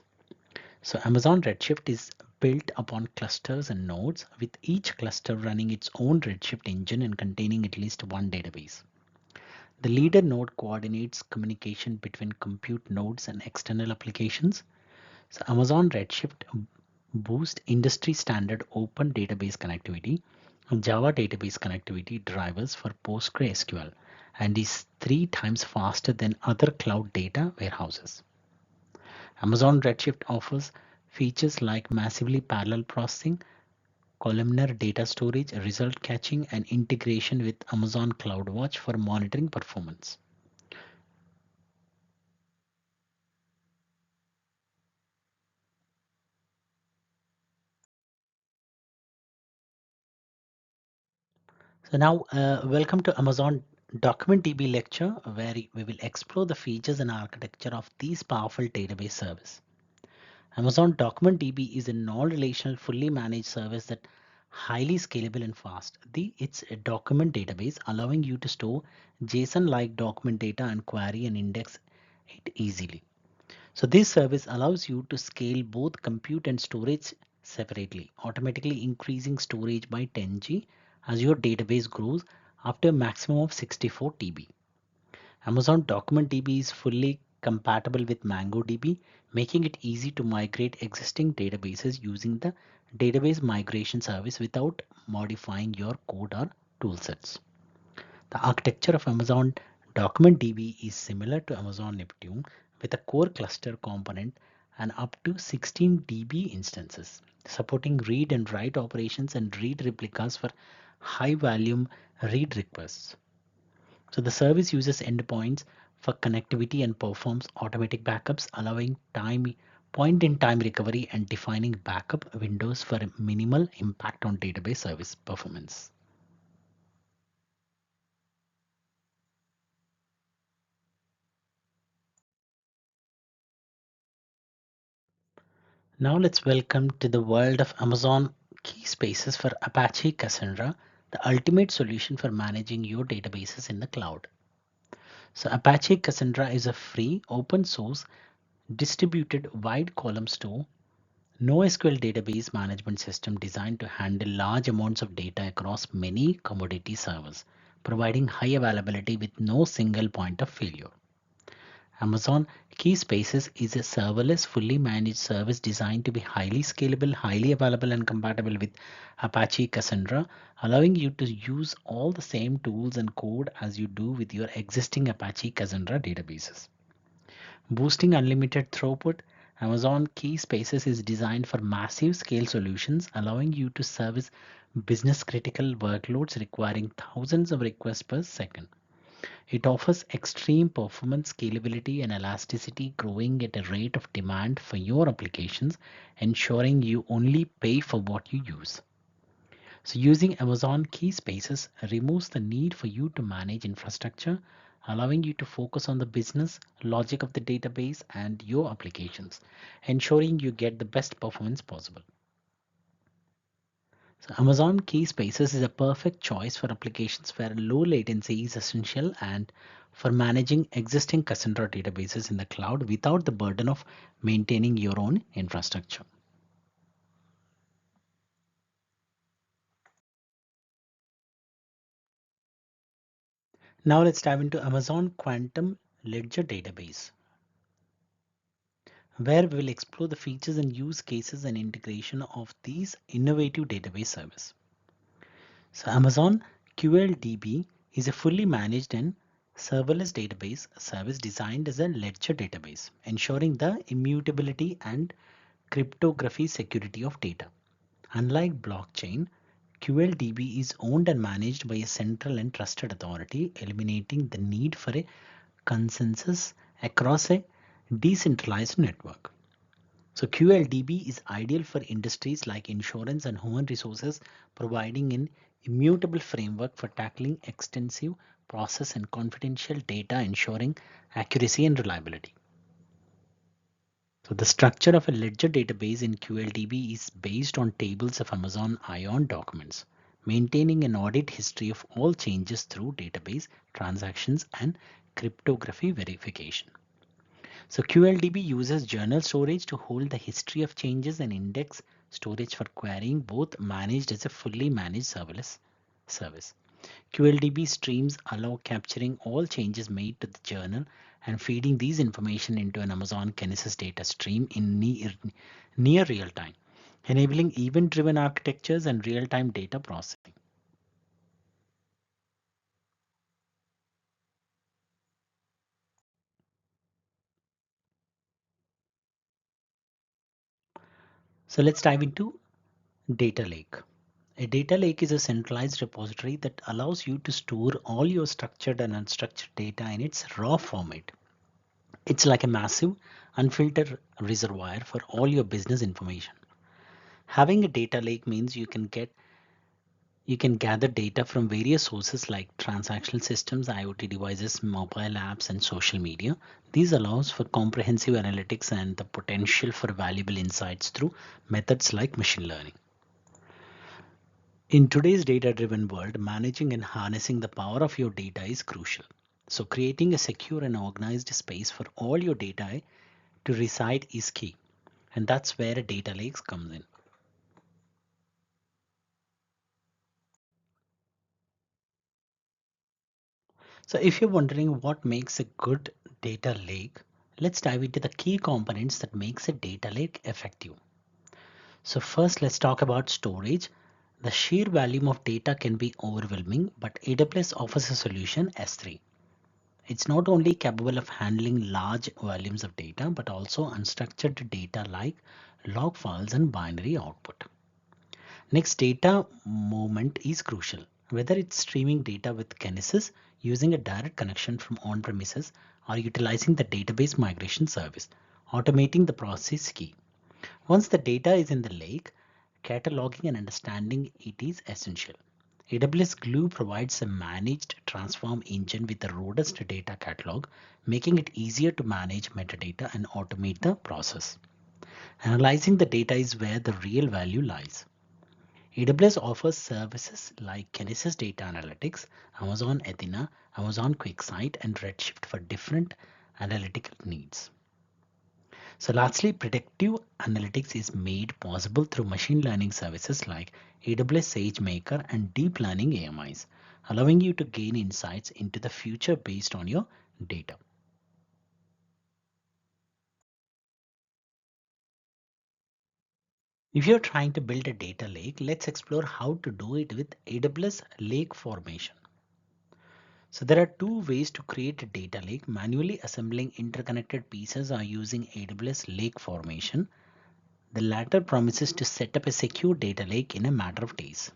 So Amazon Redshift is built upon clusters and nodes, with each cluster running its own Redshift engine and containing at least one database. The leader node coordinates communication between compute nodes and external applications. So Amazon Redshift boosts industry standard open database connectivity and Java database connectivity drivers for PostgreSQL and is three times faster than other cloud data warehouses. Amazon Redshift offers features like massively parallel processing, columnar data storage, result caching, and integration with Amazon CloudWatch for monitoring performance. So now, welcome to Amazon DocumentDB lecture, where we will explore the features and architecture of these powerful database service. Amazon DocumentDB is a non-relational, fully managed service that highly scalable and fast. It's a document database allowing you to store JSON-like document data and query and index it easily. So this service allows you to scale both compute and storage separately, automatically increasing storage by 10G as your database grows up to a maximum of 64 TB. Amazon DocumentDB is fully compatible with MongoDB, making it easy to migrate existing databases using the database migration service without modifying your code or toolsets. The architecture of Amazon DocumentDB is similar to Amazon Neptune with a core cluster component and up to 16 DB instances, supporting read and write operations and read replicas for high volume read requests. So the service uses endpoints for connectivity and performs automatic backups, allowing point in time recovery and defining backup windows for minimal impact on database service performance. Now let's welcome to the world of Amazon key spaces for Apache Cassandra, the ultimate solution for managing your databases in the cloud. So Apache Cassandra is a free, open source, distributed wide column store NoSQL database management system designed to handle large amounts of data across many commodity servers, providing high availability with no single point of failure. Amazon Key Spaces is a serverless, fully managed service designed to be highly scalable, highly available, and compatible with Apache Cassandra, allowing you to use all the same tools and code as you do with your existing Apache Cassandra databases. Boosting unlimited throughput, Amazon Key Spaces is designed for massive scale solutions, allowing you to service business critical workloads requiring thousands of requests per second. It offers extreme performance, scalability, and elasticity, growing at a rate of demand for your applications, ensuring you only pay for what you use. So using Amazon Key Spaces removes the need for you to manage infrastructure, allowing you to focus on the business logic of the database and your applications, ensuring you get the best performance possible. So Amazon Key Spaces is a perfect choice for applications where low latency is essential and for managing existing Cassandra databases in the cloud without the burden of maintaining your own infrastructure. Now let's dive into Amazon Quantum Ledger Database, where we will explore the features and use cases and integration of these innovative database service. So Amazon QLDB is a fully managed and serverless database service designed as a ledger database, ensuring the immutability and cryptography security of data. Unlike blockchain, QLDB is owned and managed by a central and trusted authority, eliminating the need for a consensus across a decentralized network. So QLDB is ideal for industries like insurance and human resources, providing an immutable framework for tackling extensive process and confidential data, ensuring accuracy and reliability. So the structure of a ledger database in QLDB is based on tables of Amazon Ion documents, maintaining an audit history of all changes through database transactions and cryptography verification. So QLDB uses journal storage to hold the history of changes and index storage for querying, both managed as a fully managed serverless service. QLDB streams allow capturing all changes made to the journal and feeding these information into an Amazon Kinesis data stream in near real time, enabling event-driven architectures and real-time data processing. So let's dive into data lake. A data lake is a centralized repository that allows you to store all your structured and unstructured data in its raw format. It's like a massive, unfiltered reservoir for all your business information. Having a data lake means you can gather data from various sources like transactional systems, IoT devices, mobile apps, and social media. This allows for comprehensive analytics and the potential for valuable insights through methods like machine learning. In today's data-driven world, managing and harnessing the power of your data is crucial. So creating a secure and organized space for all your data to reside is key. And that's where a data lake comes in. So if you're wondering what makes a good data lake, let's dive into the key components that makes a data lake effective. So first, let's talk about storage. The sheer volume of data can be overwhelming, but AWS offers a solution, S3. It's not only capable of handling large volumes of data, but also unstructured data like log files and binary output. Next, data movement is crucial. Whether it's streaming data with Kinesis, using a direct connection from on-premises, or utilizing the database migration service, automating the process is key. Once the data is in the lake, cataloging and understanding it is essential. AWS Glue provides a managed transform engine with a robust data catalog, making it easier to manage metadata and automate the process. Analyzing the data is where the real value lies. AWS offers services like Kinesis Data Analytics, Amazon Athena, Amazon QuickSight, and Redshift for different analytical needs. So lastly, predictive analytics is made possible through machine learning services like AWS SageMaker and deep learning AMIs, allowing you to gain insights into the future based on your data. If you're trying to build a data lake, let's explore how to do it with AWS Lake Formation. So there are two ways to create a data lake: manually assembling interconnected pieces or using AWS Lake Formation. The latter promises to set up a secure data lake in a matter of days.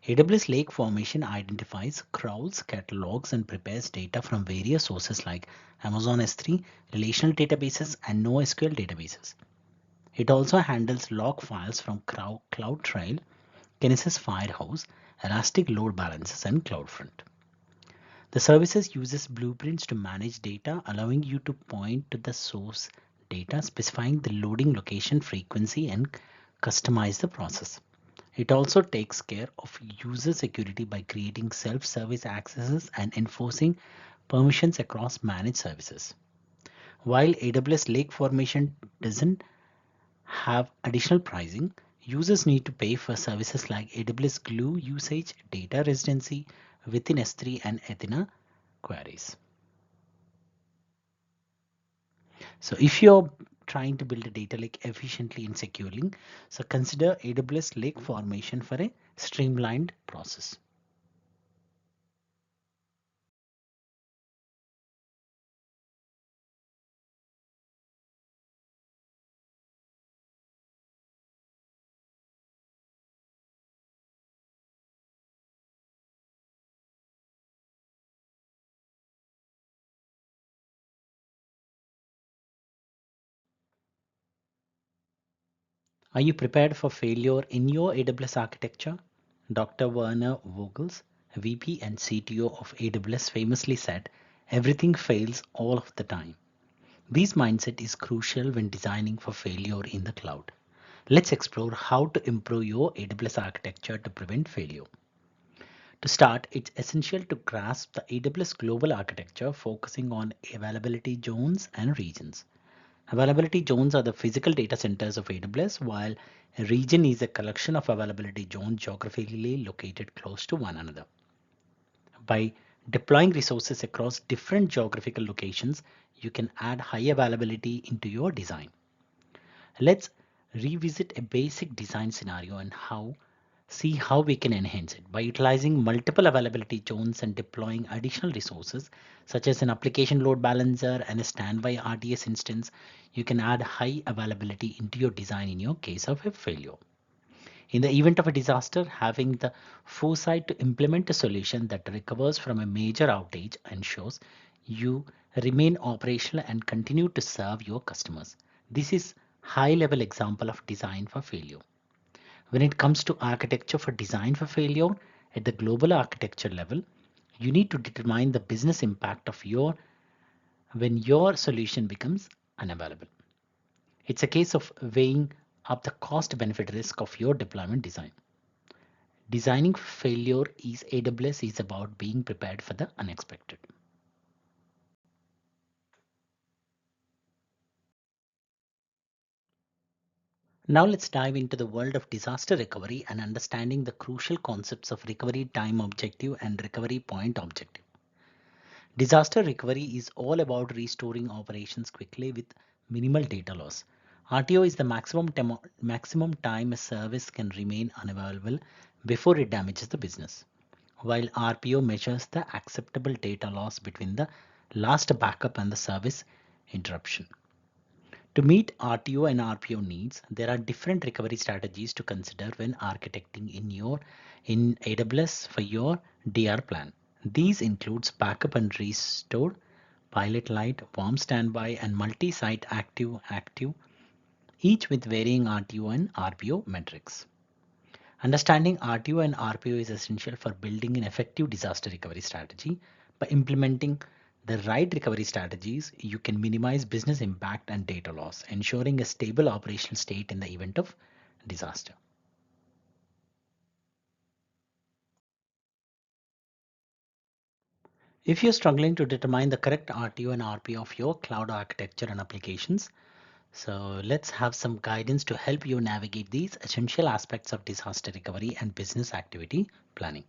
AWS Lake Formation identifies, crawls, catalogs, and prepares data from various sources like Amazon S3, relational databases, and NoSQL databases. It also handles log files from CloudTrail, Kinesis Firehouse, Elastic Load Balancers, and CloudFront. The services uses blueprints to manage data, allowing you to point to the source data, specifying the loading location, frequency, and customize the process. It also takes care of user security by creating self-service accesses and enforcing permissions across managed services. While AWS Lake Formation doesn't have additional pricing, users need to pay for services like AWS Glue usage, data residency within S3 and Athena queries. So if you're trying to build a data lake efficiently and securely, so consider AWS Lake Formation for a streamlined process. Are you prepared for failure in your AWS architecture? Dr. Werner Vogels, VP and CTO of AWS, famously said, "Everything fails all of the time." This mindset is crucial when designing for failure in the cloud. Let's explore how to improve your AWS architecture to prevent failure. To start, it's essential to grasp the AWS global architecture, focusing on availability zones and regions. Availability zones are the physical data centers of AWS, while a region is a collection of availability zones geographically located close to one another. By deploying resources across different geographical locations, you can add high availability into your design. Let's revisit a basic design scenario and see how we can enhance it. By utilizing multiple availability zones and deploying additional resources, such as an application load balancer and a standby RDS instance, you can add high availability into your design in your case of a failure. In the event of a disaster, having the foresight to implement a solution that recovers from a major outage ensures you remain operational and continue to serve your customers. This is high-level example of design for failure. When it comes to architecture for design for failure at the global architecture level, you need to determine the business impact of when your solution becomes unavailable. It's a case of weighing up the cost benefit risk of your deployment design. Designing for failure is AWS is about being prepared for the unexpected. Now let's dive into the world of disaster recovery and understanding the crucial concepts of recovery time objective and recovery point objective. Disaster recovery is all about restoring operations quickly with minimal data loss. RTO is the maximum time a service can remain unavailable before it damages the business, while RPO measures the acceptable data loss between the last backup and the service interruption. To meet RTO and RPO needs, there are different recovery strategies to consider when architecting in AWS for your DR plan. These includes backup and restore, pilot light, warm standby, and multi-site active, each with varying RTO and RPO metrics. Understanding RTO and RPO is essential for building an effective disaster recovery strategy. By implementing the right recovery strategies, you can minimize business impact and data loss, ensuring a stable operational state in the event of disaster. If you're struggling to determine the correct RTO and RPO of your cloud architecture and applications, So let's have some guidance to help you navigate these essential aspects of disaster recovery and business activity planning.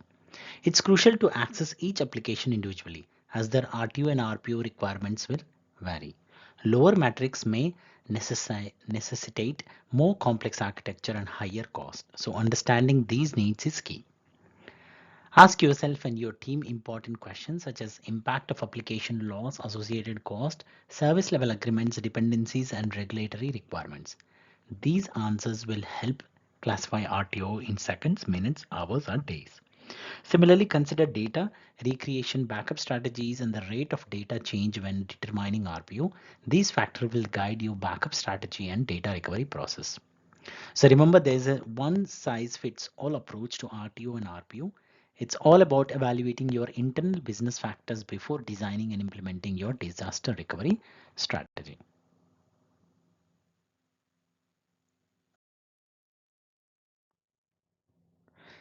It's crucial to access each application individually as their RTO and RPO requirements will vary. Lower metrics may necessitate more complex architecture and higher cost. So understanding these needs is key. Ask yourself and your team important questions such as impact of application loss, associated cost, service level agreements, dependencies, and regulatory requirements. These answers will help classify RTO in seconds, minutes, hours, or days. Similarly, consider data recreation backup strategies and the rate of data change when determining RPO. These factors will guide your backup strategy and data recovery process. So remember, there's a one size fits all approach to RTO and RPO. It's all about evaluating your internal business factors before designing and implementing your disaster recovery strategy.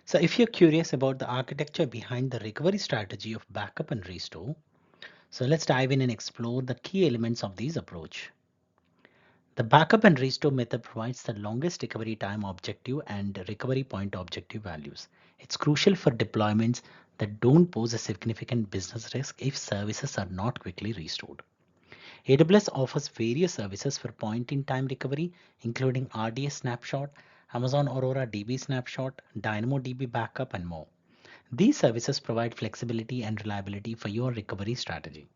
So if you're curious about the architecture behind the recovery strategy of backup and restore, so let's dive in and explore the key elements of this approach. The backup and restore method provides the longest recovery time objective and recovery point objective values. It's crucial for deployments that don't pose a significant business risk if services are not quickly restored. AWS offers various services for point-in-time recovery, including RDS snapshot, Amazon Aurora DB snapshot, DynamoDB backup, and more. These services provide flexibility and reliability for your recovery strategy.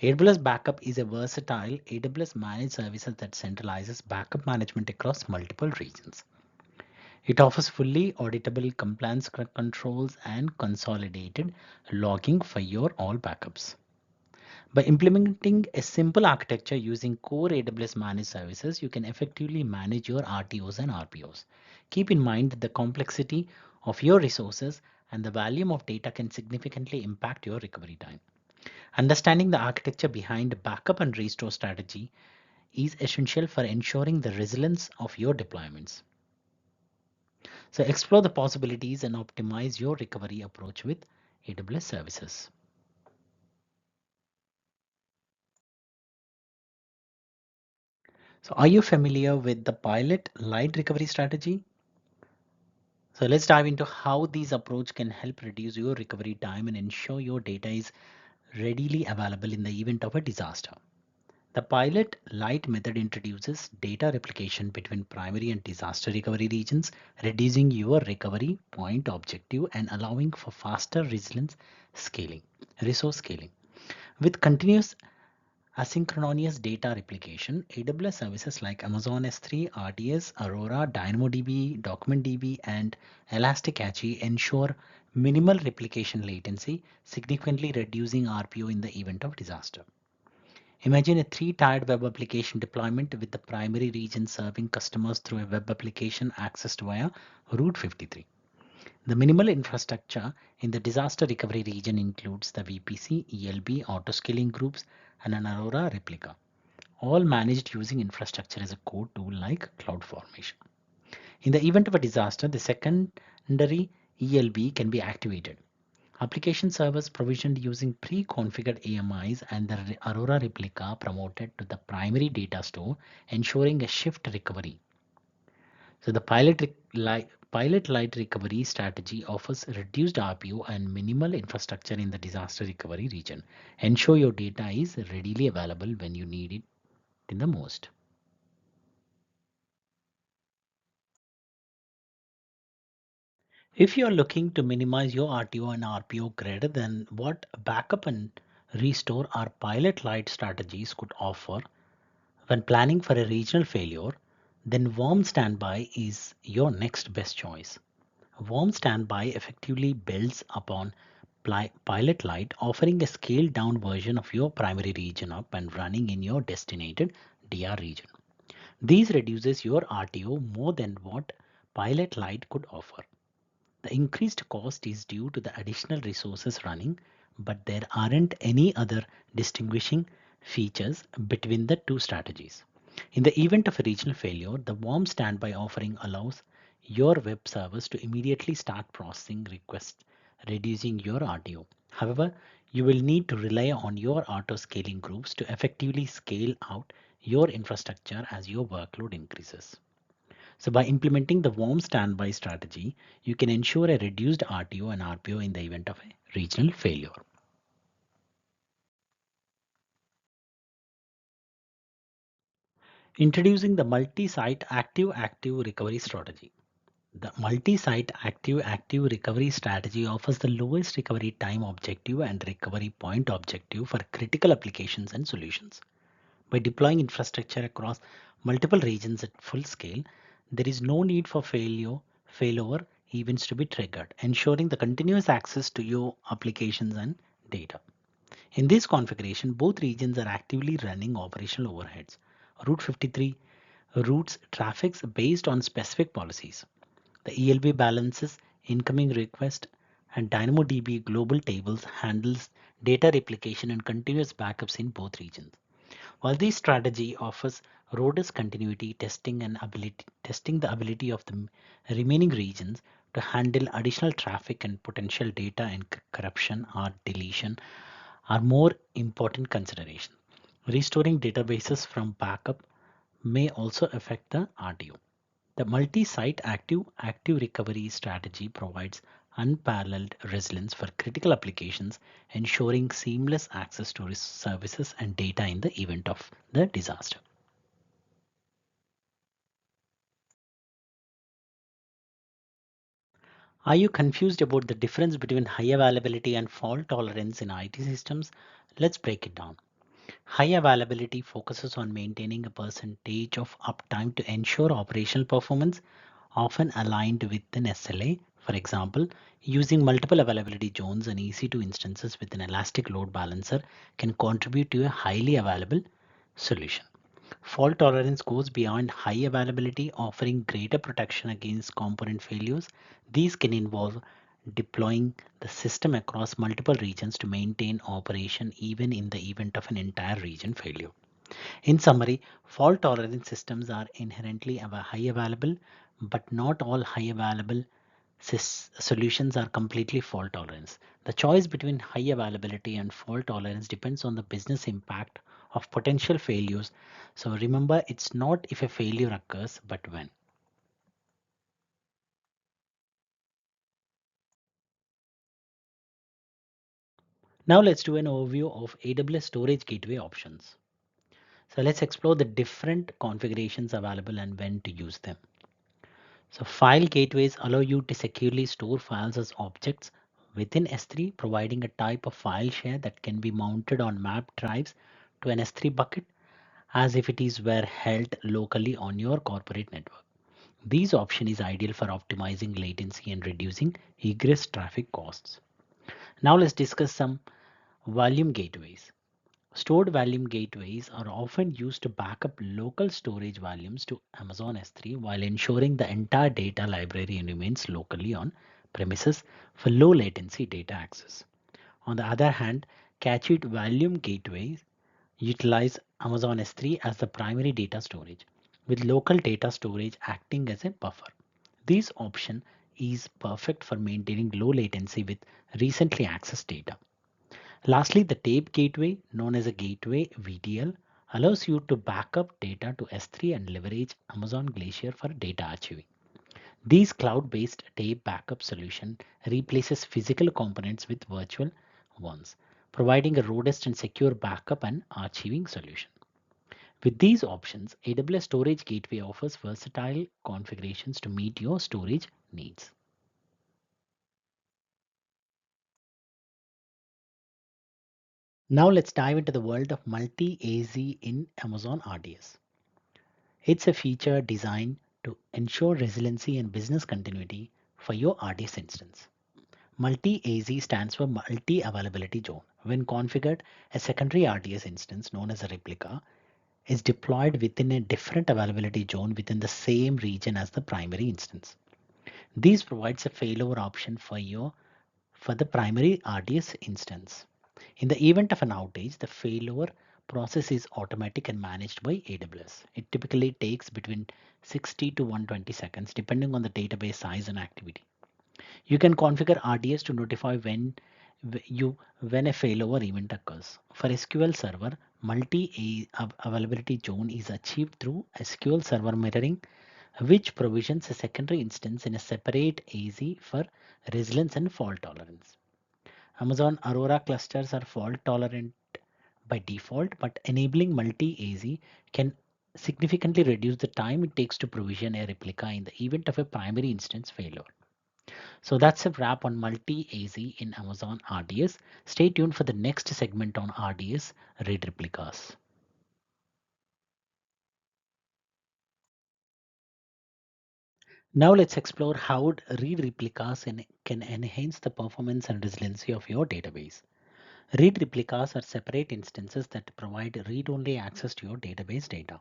AWS Backup is a versatile AWS managed service that centralizes backup management across multiple regions. It offers fully auditable compliance controls and consolidated logging for your all backups. By implementing a simple architecture using core AWS managed services, you can effectively manage your RTOs and RPOs. Keep in mind that the complexity of your resources and the volume of data can significantly impact your recovery time. Understanding the architecture behind backup and restore strategy is essential for ensuring the resilience of your deployments. So explore the possibilities and optimize your recovery approach with AWS services. So are you familiar with the pilot light recovery strategy? So let's dive into how these approach can help reduce your recovery time and ensure your data is readily available in the event of a disaster. The pilot light method introduces data replication between primary and disaster recovery regions, reducing your recovery point objective and allowing for faster resilience scaling, resource scaling. With continuous asynchronous data replication, AWS services like Amazon S3, RDS, Aurora, DynamoDB, DocumentDB, and Elastic Cache ensure minimal replication latency, significantly reducing RPO in the event of disaster. Imagine a three-tiered web application deployment with the primary region serving customers through a web application accessed via Route 53. The minimal infrastructure in the disaster recovery region includes the VPC, ELB, autoscaling groups, and an Aurora replica, all managed using infrastructure as a code tool like CloudFormation. In the event of a disaster, the secondary ELB can be activated. Application servers provisioned using pre-configured AMIs and the Aurora replica promoted to the primary data store, ensuring a shift recovery. So the pilot light recovery strategy offers reduced RPO and minimal infrastructure in the disaster recovery region. Ensure your data is readily available when you need it in the most. If you are looking to minimize your RTO and RPO greater than what backup and restore or pilot light strategies could offer when planning for a regional failure, then warm standby is your next best choice. Warm standby effectively builds upon pilot light, offering a scaled down version of your primary region up and running in your designated DR region. These reduces your RTO more than what pilot light could offer. The increased cost is due to the additional resources running, but there aren't any other distinguishing features between the two strategies. In the event of a regional failure, the warm standby offering allows your web servers to immediately start processing requests, reducing your RTO. However, you will need to rely on your auto scaling groups to effectively scale out your infrastructure as your workload increases. So by implementing the warm standby strategy, you can ensure a reduced RTO and RPO in the event of a regional failure. Introducing the multi-site active-active recovery strategy. The multi-site active-active recovery strategy offers the lowest recovery time objective and recovery point objective for critical applications and solutions. By deploying infrastructure across multiple regions at full scale, there is no need for failover events to be triggered, ensuring the continuous access to your applications and data. In this configuration, both regions are actively running operational overheads. Route 53 routes traffics based on specific policies. The ELB balances incoming request and DynamoDB global tables handles data replication and continuous backups in both regions. While this strategy offers robust continuity testing the ability of the remaining regions to handle additional traffic and potential data and corruption or deletion are more important considerations. Restoring databases from backup may also affect the RTO. The multi-site active recovery strategy provides unparalleled resilience for critical applications, ensuring seamless access to services and data in the event of the disaster. Are you confused about the difference between high availability and fault tolerance in IT systems? Let's break it down. High availability focuses on maintaining a percentage of uptime to ensure operational performance, often aligned with an SLA. For example, using multiple availability zones and EC2 instances with an elastic load balancer can contribute to a highly available solution. Fault tolerance goes beyond high availability, offering greater protection against component failures. These can involve deploying the system across multiple regions to maintain operation even in the event of an entire region failure. In summary, fault tolerant systems are inherently high available, but not all high available solutions are completely fault tolerance. The choice between high availability and fault tolerance depends on the business impact of potential failures. So remember, it's not if a failure occurs, but when. Now let's do an overview of AWS storage gateway options. So let's explore the different configurations available and when to use them. So file gateways allow you to securely store files as objects within S3, providing a type of file share that can be mounted on mapped drives to an S3 bucket as if it is were held locally on your corporate network. This option is ideal for optimizing latency and reducing egress traffic costs. Now let's discuss some volume gateways. Stored volume gateways are often used to back up local storage volumes to Amazon S3 while ensuring the entire data library remains locally on premises for low latency data access. On the other hand, cached volume gateways utilize Amazon S3 as the primary data storage, with local data storage acting as a buffer. This option is perfect for maintaining low latency with recently accessed data. Lastly, the tape gateway, known as a gateway VTL, allows you to back up data to S3 and leverage Amazon Glacier for data archiving. This cloud-based tape backup solution replaces physical components with virtual ones, providing a robust and secure backup and archiving solution. With these options, AWS Storage Gateway offers versatile configurations to meet your storage needs. Now let's dive into the world of multi-AZ in Amazon RDS. It's a feature designed to ensure resiliency and business continuity for your RDS instance. Multi-AZ stands for multi-availability zone. When configured, a secondary RDS instance known as a replica is deployed within a different availability zone within the same region as the primary instance. This provides a failover option for the primary RDS instance. In the event of an outage, the failover process is automatic and managed by AWS. It typically takes between 60 to 120 seconds depending on the database size and activity. You can configure RDS to notify when when a failover event occurs. For SQL Server, multi-availability zone is achieved through SQL Server mirroring, which provisions a secondary instance in a separate AZ for resilience and fault tolerance. Amazon Aurora clusters are fault tolerant by default, but enabling multi-AZ can significantly reduce the time it takes to provision a replica in the event of a primary instance failure. So that's a wrap on multi-AZ in Amazon RDS. Stay tuned for the next segment on RDS read replicas. Now let's explore how read replicas can enhance the performance and resiliency of your database. Read replicas are separate instances that provide read-only access to your database data.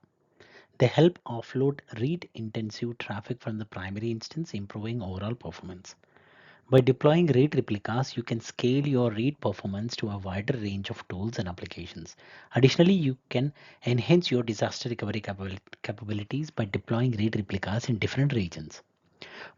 They help offload read-intensive traffic from the primary instance, improving overall performance. By deploying read replicas, you can scale your read performance to a wider range of tools and applications. Additionally, you can enhance your disaster recovery capabilities by deploying read replicas in different regions.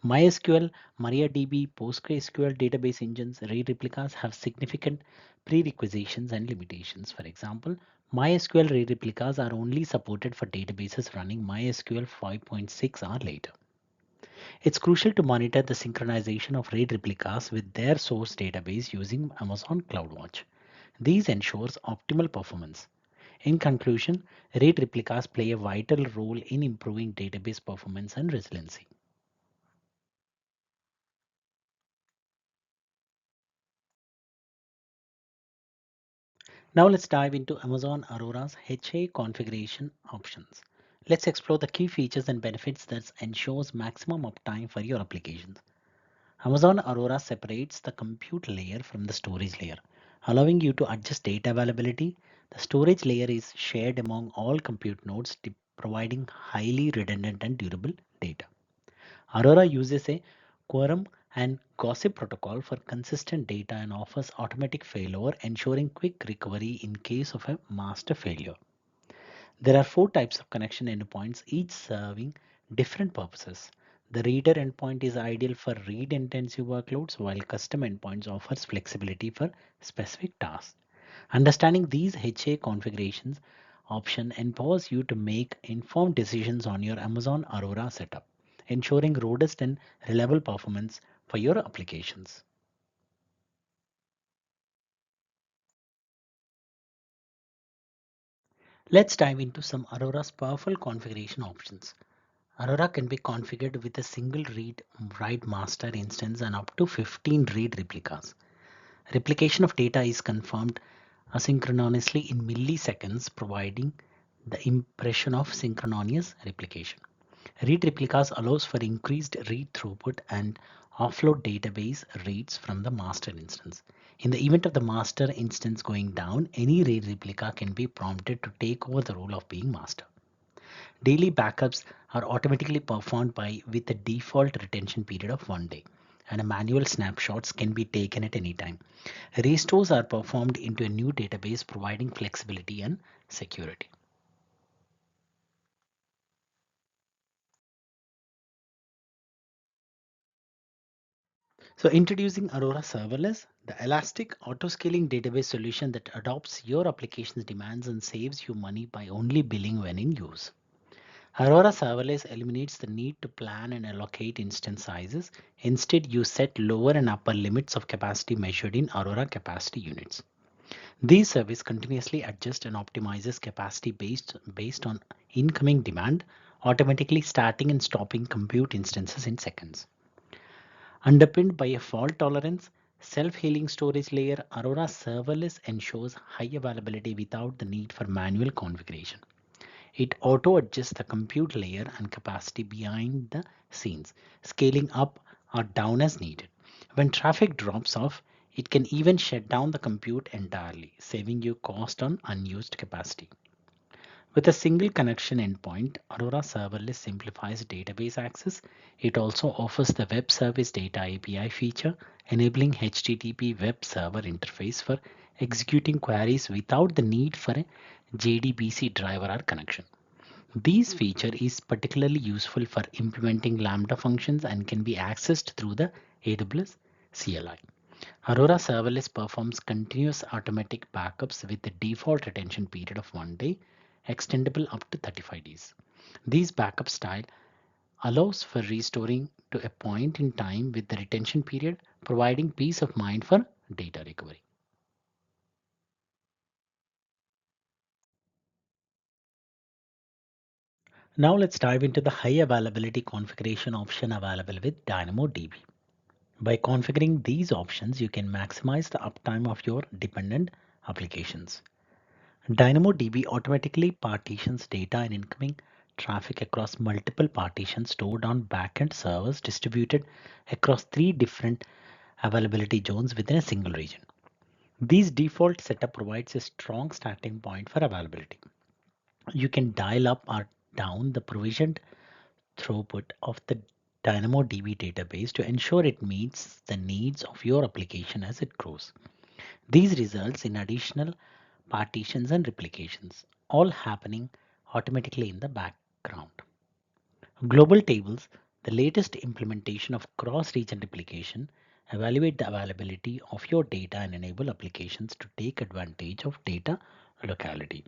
MySQL, MariaDB, PostgreSQL database engines, read replicas have significant prerequisites and limitations. For example, MySQL read replicas are only supported for databases running MySQL 5.6 or later. It's crucial to monitor the synchronization of RAID replicas with their source database using Amazon CloudWatch. These ensures optimal performance. In conclusion, RAID replicas play a vital role in improving database performance and resiliency. Now let's dive into Amazon Aurora's HA configuration options. Let's explore the key features and benefits that ensures maximum uptime for your applications. Amazon Aurora separates the compute layer from the storage layer, allowing you to adjust data availability. The storage layer is shared among all compute nodes, providing highly redundant and durable data. Aurora uses a quorum and gossip protocol for consistent data and offers automatic failover, ensuring quick recovery in case of a master failure. There are four types of connection endpoints, each serving different purposes. The reader endpoint is ideal for read-intensive workloads, while custom endpoints offers flexibility for specific tasks. Understanding these HA configurations option empowers you to make informed decisions on your Amazon Aurora setup, ensuring robust and reliable performance for your applications. Let's dive into some Aurora's powerful configuration options. Aurora can be configured with a single read write master instance and up to 15 read replicas. Replication of data is confirmed asynchronously in milliseconds, providing the impression of synchronous replication. Read replicas allows for increased read throughput and offload database reads from the master instance. In the event of the master instance going down, any read replica can be prompted to take over the role of being master. Daily backups are automatically performed with a default retention period of 1 day, and manual snapshots can be taken at any time. Restores are performed into a new database, providing flexibility and security. So introducing Aurora Serverless, the elastic auto-scaling database solution that adopts your application's demands and saves you money by only billing when in use. Aurora Serverless eliminates the need to plan and allocate instance sizes. Instead, you set lower and upper limits of capacity measured in Aurora capacity units. These service continuously adjust and optimizes capacity based on incoming demand, automatically starting and stopping compute instances in seconds. Underpinned by a fault tolerance, self-healing storage layer, Aurora Serverless ensures high availability without the need for manual configuration. It auto-adjusts the compute layer and capacity behind the scenes, scaling up or down as needed. When traffic drops off, it can even shut down the compute entirely, saving you cost on unused capacity. With a single connection endpoint, Aurora Serverless simplifies database access. It also offers the Web Service Data API feature, enabling HTTP web server interface for executing queries without the need for a JDBC driver or connection. This feature is particularly useful for implementing Lambda functions and can be accessed through the AWS CLI. Aurora Serverless performs continuous automatic backups with a default retention period of 1 day, extendable up to 35 days. These backup style allows for restoring to a point in time with the retention period, providing peace of mind for data recovery. Now let's dive into the high availability configuration option available with DynamoDB. By configuring these options, you can maximize the uptime of your dependent applications. DynamoDB automatically partitions data and incoming traffic across multiple partitions stored on backend servers distributed across 3 different availability zones within a single region. This default setup provides a strong starting point for availability. You can dial up or down the provisioned throughput of the DynamoDB database to ensure it meets the needs of your application as it grows. These results in additional partitions and replications, all happening automatically in the background. Global tables, the latest implementation of cross-region replication, evaluate the availability of your data and enable applications to take advantage of data locality.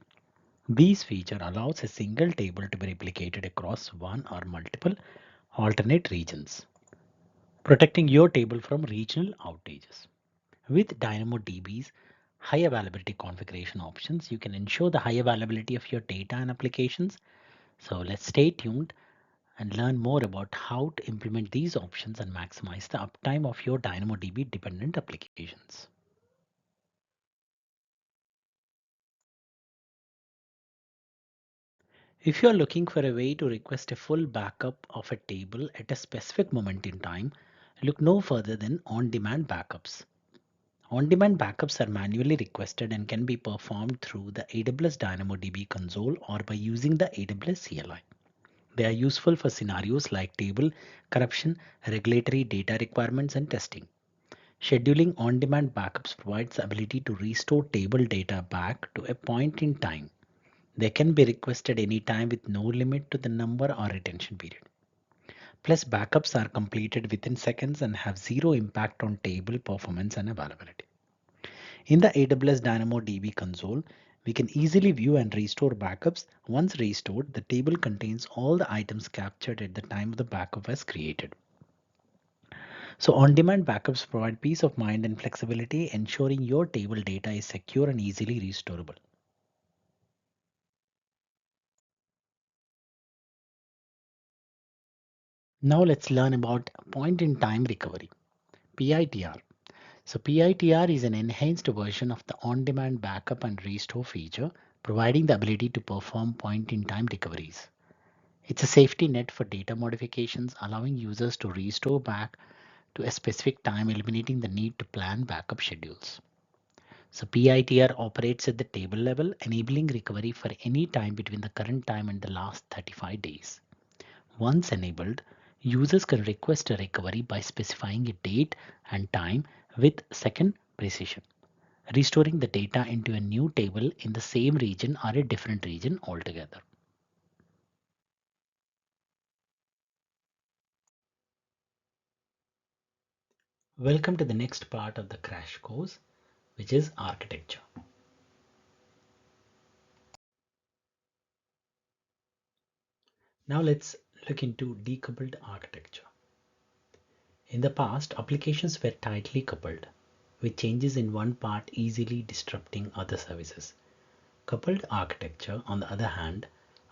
This feature allows a single table to be replicated across one or multiple alternate regions, protecting your table from regional outages. With DynamoDB's high availability configuration options, you can ensure the high availability of your data and applications. So let's stay tuned and learn more about how to implement these options and maximize the uptime of your DynamoDB dependent applications. If you are looking for a way to request a full backup of a table at a specific moment in time, look no further than on-demand backups. On-demand backups are manually requested and can be performed through the AWS DynamoDB console or by using the AWS CLI. They are useful for scenarios like table corruption, regulatory data requirements, and testing. Scheduling on-demand backups provides the ability to restore table data back to a point in time. They can be requested anytime with no limit to the number or retention period. Plus, backups are completed within seconds and have zero impact on table performance and availability. In the AWS DynamoDB console, we can easily view and restore backups. Once restored, the table contains all the items captured at the time the backup was created. So on-demand backups provide peace of mind and flexibility, ensuring your table data is secure and easily restorable. Now let's learn about point-in-time recovery, PITR. So PITR is an enhanced version of the on-demand backup and restore feature, providing the ability to perform point-in-time recoveries. It's a safety net for data modifications, allowing users to restore back to a specific time, eliminating the need to plan backup schedules. So PITR operates at the table level, enabling recovery for any time between the current time and the last 35 days. Once enabled, users can request a recovery by specifying a date and time with second precision, restoring the data into a new table in the same region or a different region altogether. Welcome to the next part of the crash course, which is architecture. Now let's look into decoupled architecture. In the past, applications were tightly coupled, with changes in one part easily disrupting other services. Coupled architecture, on the other hand,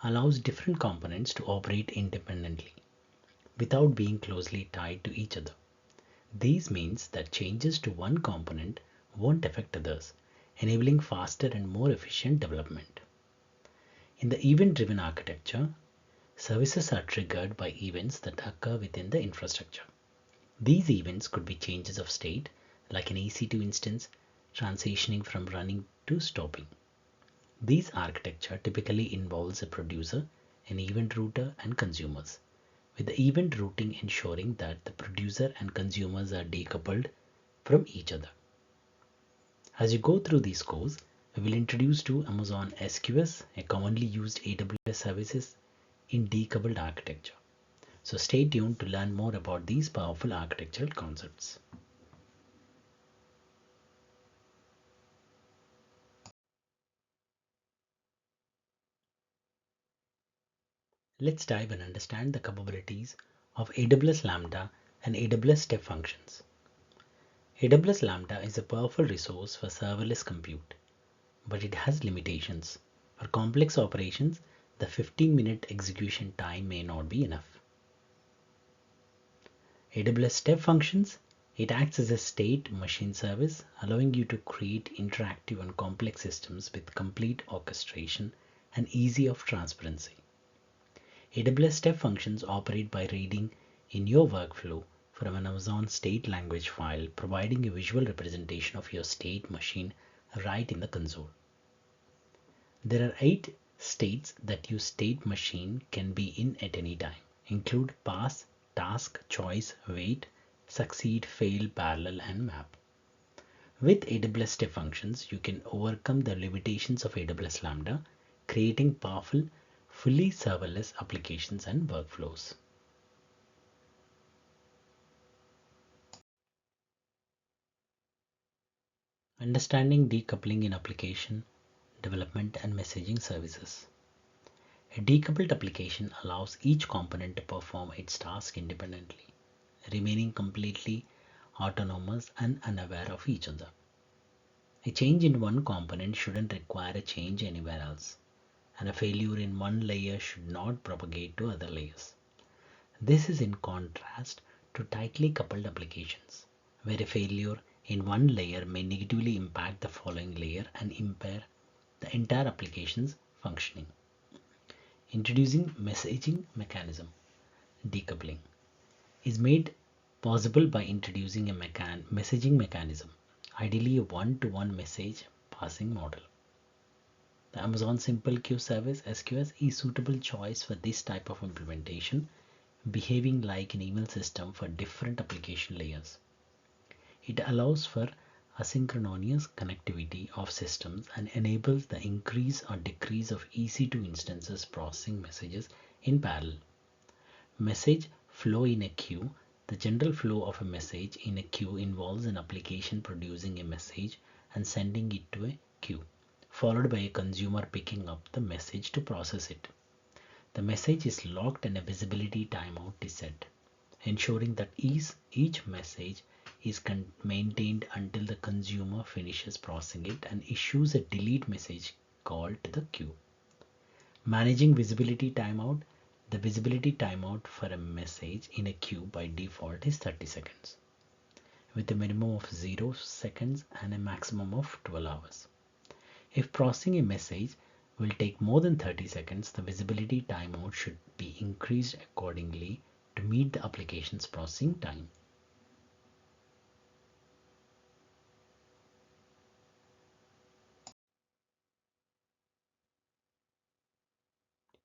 allows different components to operate independently without being closely tied to each other. This means that changes to one component won't affect others, enabling faster and more efficient development. In the event-driven architecture, services are triggered by events that occur within the infrastructure. These events could be changes of state, like an EC2 instance transitioning from running to stopping. This architecture typically involves a producer, an event router, and consumers, with the event routing ensuring that the producer and consumers are decoupled from each other. As you go through these course, we will introduce to Amazon SQS, a commonly used AWS services in decoupled architecture. So stay tuned to learn more about these powerful architectural concepts. Let's dive and understand the capabilities of AWS Lambda and AWS Step Functions. AWS Lambda is a powerful resource for serverless compute, but it has limitations. For complex operations, the 15-minute execution time may not be enough. AWS Step Functions, it acts as a state machine service, allowing you to create interactive and complex systems with complete orchestration and ease of transparency. AWS Step Functions operate by reading in your workflow from an Amazon state language file, providing a visual representation of your state machine right in the console. There are 8 states that your state machine can be in at any time, include pass, task, choice, wait, succeed, fail, parallel, and map. With AWS Step Functions, you can overcome the limitations of AWS Lambda, creating powerful, fully serverless applications and workflows. Understanding decoupling in application development and messaging services. A decoupled application allows each component to perform its task independently, remaining completely autonomous and unaware of each other. A change in one component shouldn't require a change anywhere else, and a failure in one layer should not propagate to other layers. This is in contrast to tightly coupled applications, where a failure in one layer may negatively impact the following layer and impair the entire application's functioning. Introducing messaging mechanism. Decoupling is made possible by introducing a messaging mechanism, ideally a one-to-one message passing model. The Amazon Simple Queue Service SQS is suitable choice for this type of implementation, behaving like an email system for different application layers. It allows for asynchronous connectivity of systems and enables the increase or decrease of EC2 instances processing messages in parallel. Message flow in a queue. The general flow of a message in a queue involves an application producing a message and sending it to a queue, followed by a consumer picking up the message to process it. The message is locked and a visibility timeout is set, ensuring that each message is maintained until the consumer finishes processing it and issues a delete message call to the queue. Managing visibility timeout. The visibility timeout for a message in a queue by default is 30 seconds, with a minimum of 0 seconds and a maximum of 12 hours. If processing a message will take more than 30 seconds, the visibility timeout should be increased accordingly to meet the application's processing time.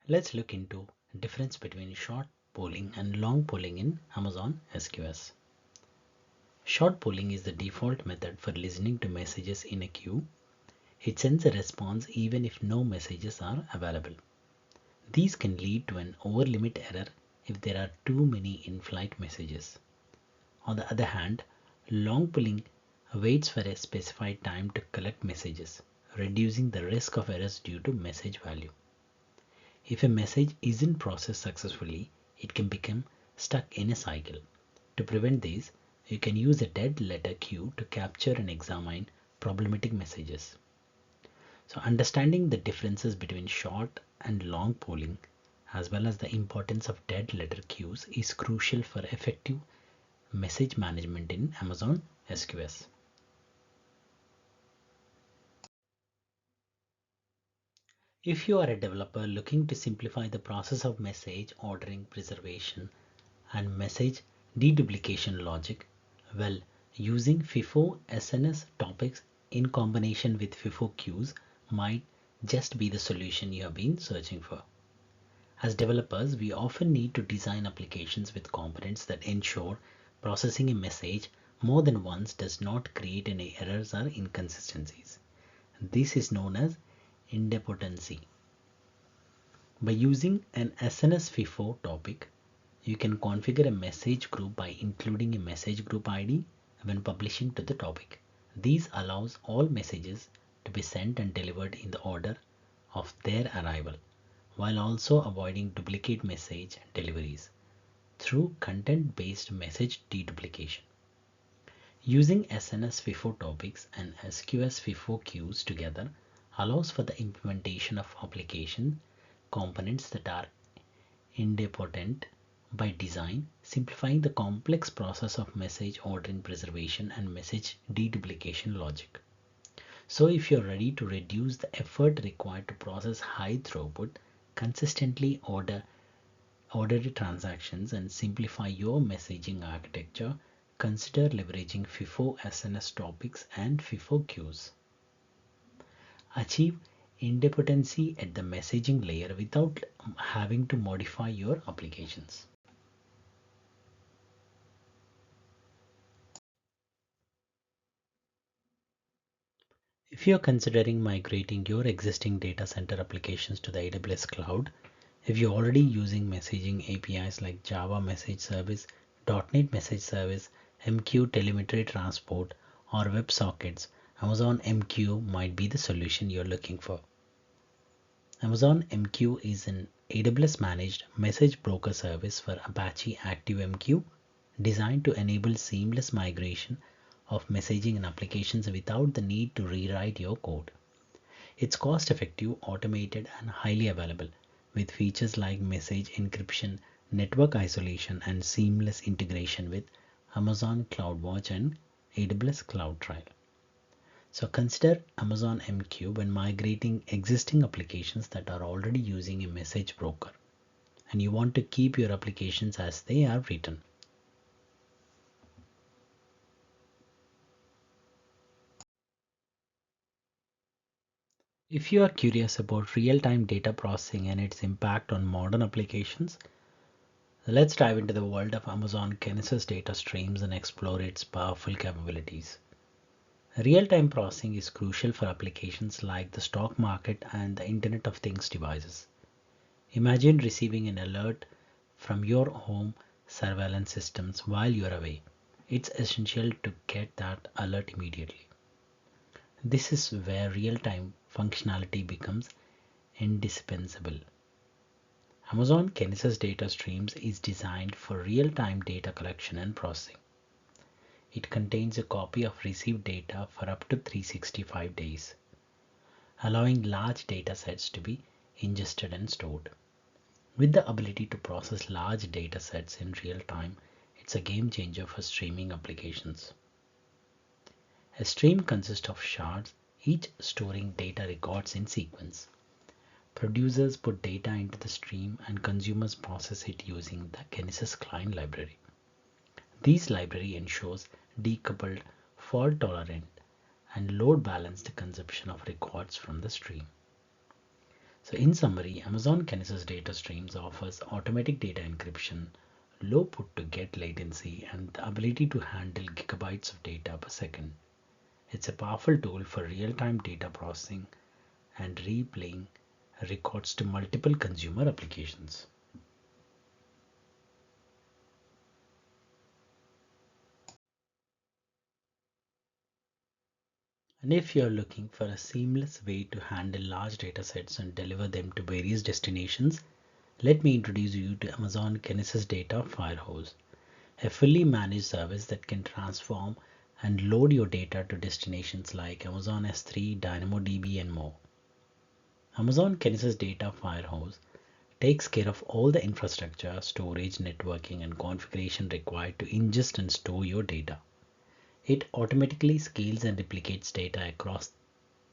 Let's look into the difference between short polling and long polling in Amazon SQS. Short polling is the default method for listening to messages in a queue. It sends a response even if no messages are available. These can lead to an overlimit error if there are too many in-flight messages. On the other hand, long polling waits for a specified time to collect messages, reducing the risk of errors due to message value. If a message isn't processed successfully, it can become stuck in a cycle. To prevent this, you can use a dead letter queue to capture and examine problematic messages. So understanding the differences between short and long polling, as well as the importance of dead letter queues, is crucial for effective message management in Amazon SQS. If you are a developer looking to simplify the process of message ordering, preservation, and message deduplication logic, well, using FIFO SNS topics in combination with FIFO queues might just be the solution you have been searching for. As developers, we often need to design applications with components that ensure processing a message more than once does not create any errors or inconsistencies. This is known as idempotency. By using an SNS FIFO topic, you can configure a message group by including a message group ID when publishing to the topic. This allows all messages to be sent and delivered in the order of their arrival, while also avoiding duplicate message deliveries through content-based message deduplication. Using SNS FIFO topics and SQS FIFO queues together allows for the implementation of application components that are idempotent by design, simplifying the complex process of message ordering preservation and message deduplication logic. So if you're ready to reduce the effort required to process high throughput, consistently ordered transactions and simplify your messaging architecture, consider leveraging FIFO SNS topics and FIFO queues. Achieve independency at the messaging layer without having to modify your applications. If you're considering migrating your existing data center applications to the AWS cloud, if you're already using messaging APIs like Java Message Service, .NET Message Service, MQ Telemetry Transport, or WebSockets, Amazon MQ might be the solution you're looking for. Amazon MQ is an AWS managed message broker service for Apache ActiveMQ designed to enable seamless migration of messaging and applications without the need to rewrite your code. It's cost effective, automated, and highly available with features like message encryption, network isolation, and seamless integration with Amazon CloudWatch and AWS CloudTrail. So consider Amazon MQ when migrating existing applications that are already using a message broker and you want to keep your applications as they are written. If you are curious about real-time data processing and its impact on modern applications, let's dive into the world of Amazon Kinesis data streams and explore its powerful capabilities. Real-time processing is crucial for applications like the stock market and the Internet of Things devices. Imagine receiving an alert from your home surveillance systems while you're away. It's essential to get that alert immediately. This is where real-time functionality becomes indispensable. Amazon Kinesis data streams is designed for real-time data collection and processing. It contains a copy of received data for up to 365 days, allowing large data sets to be ingested and stored. With the ability to process large data sets in real time, it's a game changer for streaming applications. A stream consists of shards, each storing data records in sequence. Producers put data into the stream and consumers process it using the Kinesis client library. This library ensures decoupled, fault-tolerant, and load-balanced consumption of records from the stream. So in summary, Amazon Kinesis data streams offers automatic data encryption, low put to get latency, and the ability to handle gigabytes of data per second. It's a powerful tool for real-time data processing and replaying records to multiple consumer applications. And if you're looking for a seamless way to handle large data sets and deliver them to various destinations, let me introduce you to Amazon Kinesis Data Firehose, a fully managed service that can transform and load your data to destinations like Amazon S3, DynamoDB, and more. Amazon Kinesis Data Firehose takes care of all the infrastructure, storage, networking, and configuration required to ingest and store your data. It automatically scales and replicates data across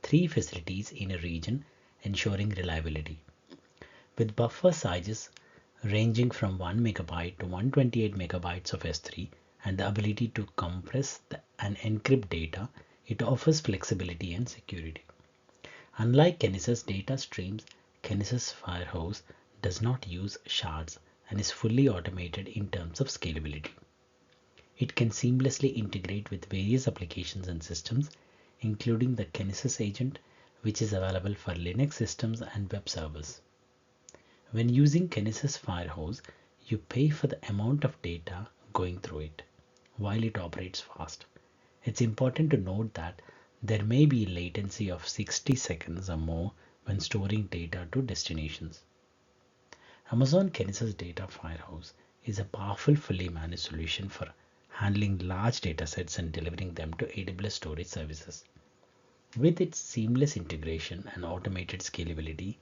3 facilities in a region, ensuring reliability. With buffer sizes ranging from 1 megabyte to 128 megabytes of S3 and the ability to compress and encrypt data, it offers flexibility and security. Unlike Kinesis data streams, Kinesis Firehose does not use shards and is fully automated in terms of scalability. It can seamlessly integrate with various applications and systems, including the Kinesis agent, which is available for Linux systems and web servers. When using Kinesis Firehose, you pay for the amount of data going through it, while it operates fast. It's important to note that there may be latency of 60 seconds or more when storing data to destinations. Amazon Kinesis Data Firehouse is a powerful, fully managed solution for handling large data sets and delivering them to AWS storage services. With its seamless integration and automated scalability,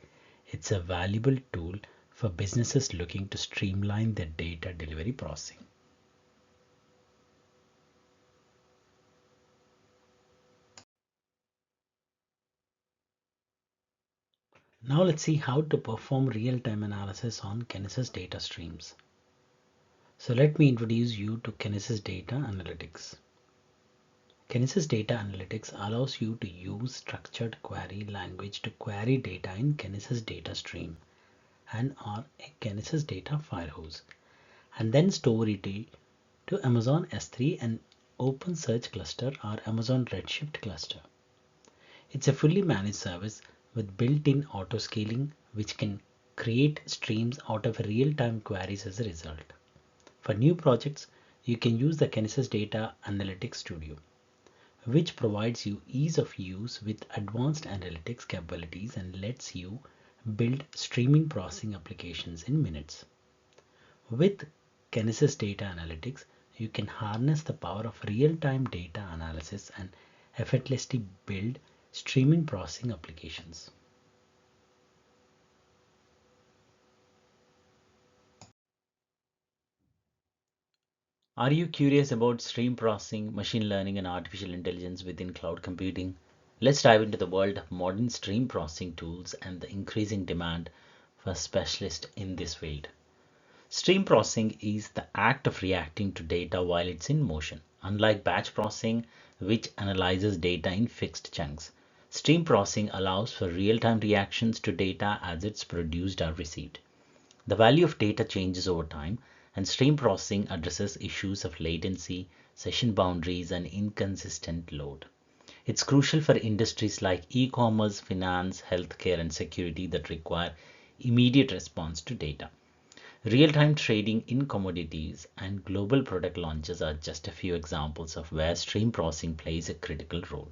it's a valuable tool for businesses looking to streamline their data delivery processing. Now let's see how to perform real-time analysis on Kinesis data streams. So let me introduce you to Kinesis Data Analytics. Kinesis Data Analytics allows you to use structured query language to query data in Kinesis data stream and or a Kinesis data firehouse, and then store it to Amazon S3 and OpenSearch cluster or Amazon Redshift cluster. It's a fully managed service with built-in auto-scaling, which can create streams out of real-time queries as a result. For new projects, you can use the Kinesis Data Analytics Studio, which provides you ease of use with advanced analytics capabilities and lets you build streaming processing applications in minutes. With Kinesis Data Analytics, you can harness the power of real-time data analysis and effortlessly build streaming processing applications. Are you curious about stream processing, machine learning, and artificial intelligence within cloud computing? Let's dive into the world of modern stream processing tools and the increasing demand for specialists in this field. Stream processing is the act of reacting to data while it's in motion. Unlike batch processing, which analyzes data in fixed chunks, stream processing allows for real-time reactions to data as it's produced or received. The value of data changes over time, and stream processing addresses issues of latency, session boundaries, and inconsistent load. It's crucial for industries like e-commerce, finance, healthcare, and security that require immediate response to data. Real-time trading in commodities and global product launches are just a few examples of where stream processing plays a critical role.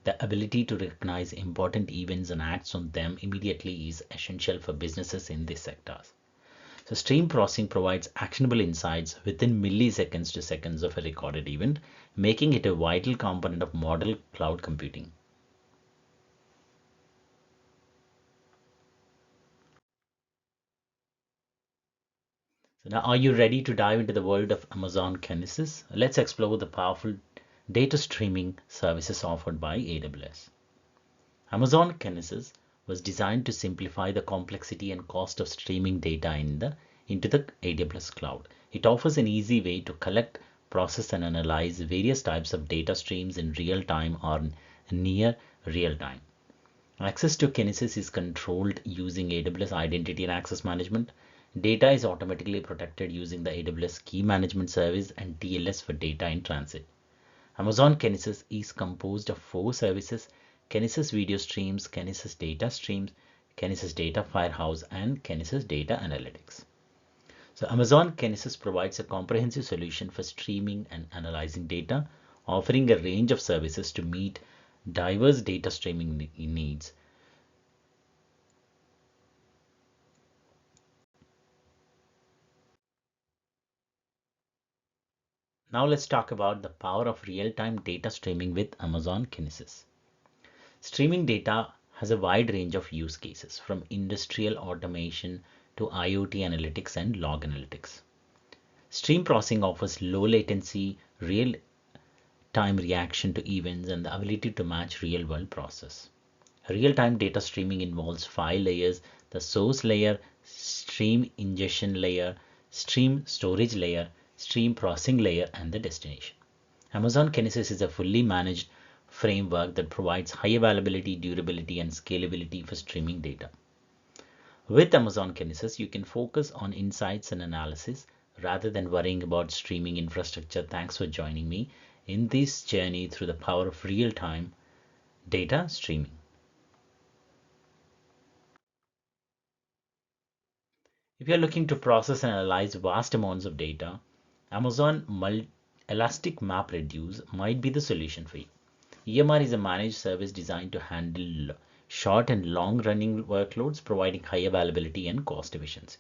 The ability to recognize important events and act on them immediately is essential for businesses in these sectors. So stream processing provides actionable insights within milliseconds to seconds of a recorded event, making it a vital component of modern cloud computing. So now, are you ready to dive into the world of Amazon Kinesis? Let's explore the powerful data streaming services offered by AWS. Amazon Kinesis was designed to simplify the complexity and cost of streaming data into the AWS cloud. It offers an easy way to collect, process, and analyze various types of data streams in real time or near real time. Access to Kinesis is controlled using AWS Identity and Access Management. Data is automatically protected using the AWS Key Management Service and TLS for data in transit. Amazon Kinesis is composed of four services: Kinesis Video Streams, Kinesis Data Streams, Kinesis Data Firehouse, and Kinesis Data Analytics. So Amazon Kinesis provides a comprehensive solution for streaming and analyzing data, offering a range of services to meet diverse data streaming needs. Now let's talk about the power of real-time data streaming with Amazon Kinesis. Streaming data has a wide range of use cases, from industrial automation to IoT analytics and log analytics. Stream processing offers low latency, real-time reaction to events, and the ability to match real-world process. Real-time data streaming involves five layers: the source layer, stream ingestion layer, stream storage layer, stream processing layer, and the destination. Amazon Kinesis is a fully managed framework that provides high availability, durability, and scalability for streaming data. With Amazon Kinesis, you can focus on insights and analysis rather than worrying about streaming infrastructure. Thanks for joining me in this journey through the power of real-time data streaming. If you're looking to process and analyze vast amounts of data, Amazon Elastic MapReduce might be the solution for you. EMR is a managed service designed to handle short and long running workloads, providing high availability and cost efficiency.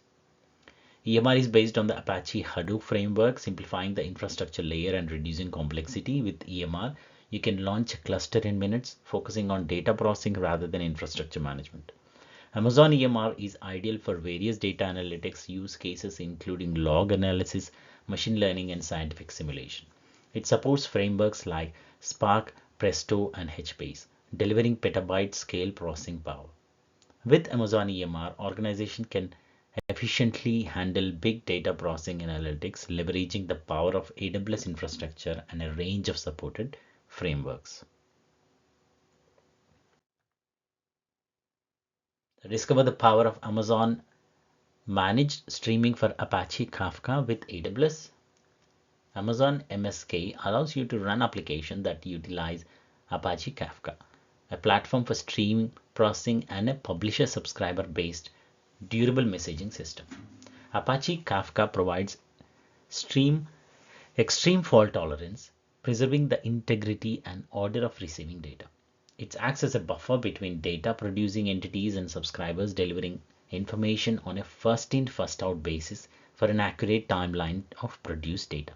EMR is based on the Apache Hadoop framework, simplifying the infrastructure layer and reducing complexity. With EMR, you can launch a cluster in minutes, focusing on data processing rather than infrastructure management. Amazon EMR is ideal for various data analytics use cases, including log analysis, machine learning, and scientific simulation. It supports frameworks like Spark, Presto, and HBase, delivering petabyte scale processing power. With Amazon EMR, organizations can efficiently handle big data processing and analytics, leveraging the power of AWS infrastructure and a range of supported frameworks. Discover the power of Amazon managed streaming for Apache Kafka with AWS. Amazon MSK allows you to run applications that utilize Apache Kafka, a platform for stream processing and a publisher subscriber based durable messaging system. Apache Kafka provides extreme fault tolerance, preserving the integrity and order of receiving data. It acts as a buffer between data producing entities and subscribers, delivering information on a first in, first out basis for an accurate timeline of produced data.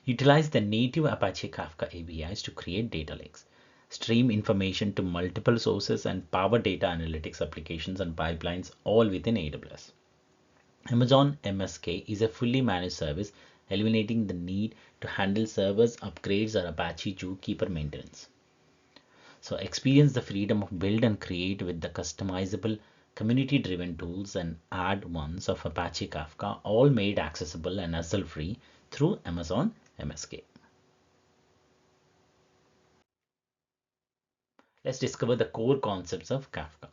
Utilize the native Apache Kafka APIs to create data lakes, stream information to multiple sources, and power data analytics applications and pipelines all within AWS. Amazon MSK is a fully managed service, eliminating the need to handle servers, upgrades, or Apache Zookeeper maintenance. So experience the freedom of build and create with the customizable community-driven tools and add-ons of Apache Kafka, all made accessible and hassle-free through Amazon MSK. Let's discover the core concepts of Kafka.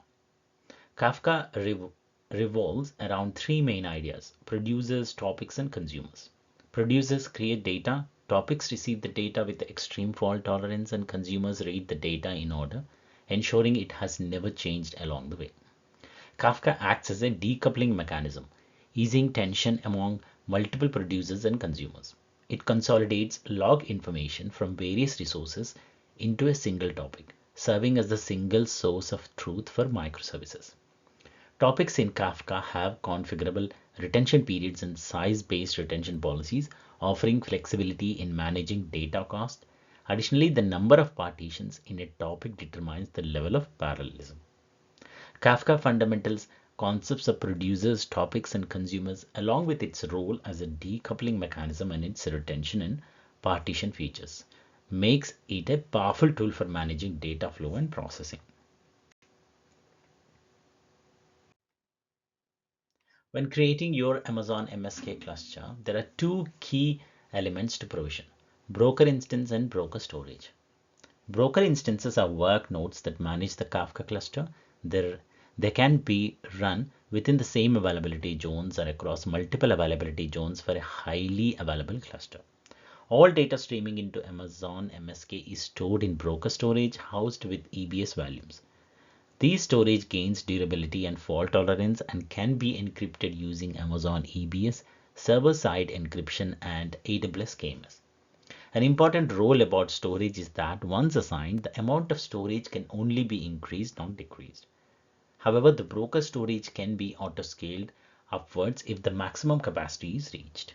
Kafka revolves around three main ideas: producers, topics, and consumers. Producers create data, topics receive the data with extreme fault tolerance, and consumers read the data in order, ensuring it has never changed along the way. Kafka acts as a decoupling mechanism, easing tension among multiple producers and consumers. It consolidates log information from various resources into a single topic, serving as the single source of truth for microservices. Topics in Kafka have configurable retention periods and size-based retention policies, offering flexibility in managing data cost. Additionally, the number of partitions in a topic determines the level of parallelism. Kafka fundamentals concepts of producers, topics, and consumers, along with its role as a decoupling mechanism and its retention and partition features, makes it a powerful tool for managing data flow and processing. When creating your Amazon MSK cluster, there are two key elements to provision: broker instance and broker storage. Broker instances are work nodes that manage the Kafka cluster. They can be run within the same availability zones or across multiple availability zones for a highly available cluster. All data streaming into Amazon MSK is stored in broker storage housed with EBS volumes. These storage gains durability and fault tolerance and can be encrypted using Amazon EBS, server-side encryption, and AWS KMS. An important role about storage is that once assigned, the amount of storage can only be increased, not decreased. However, the broker storage can be auto-scaled upwards if the maximum capacity is reached.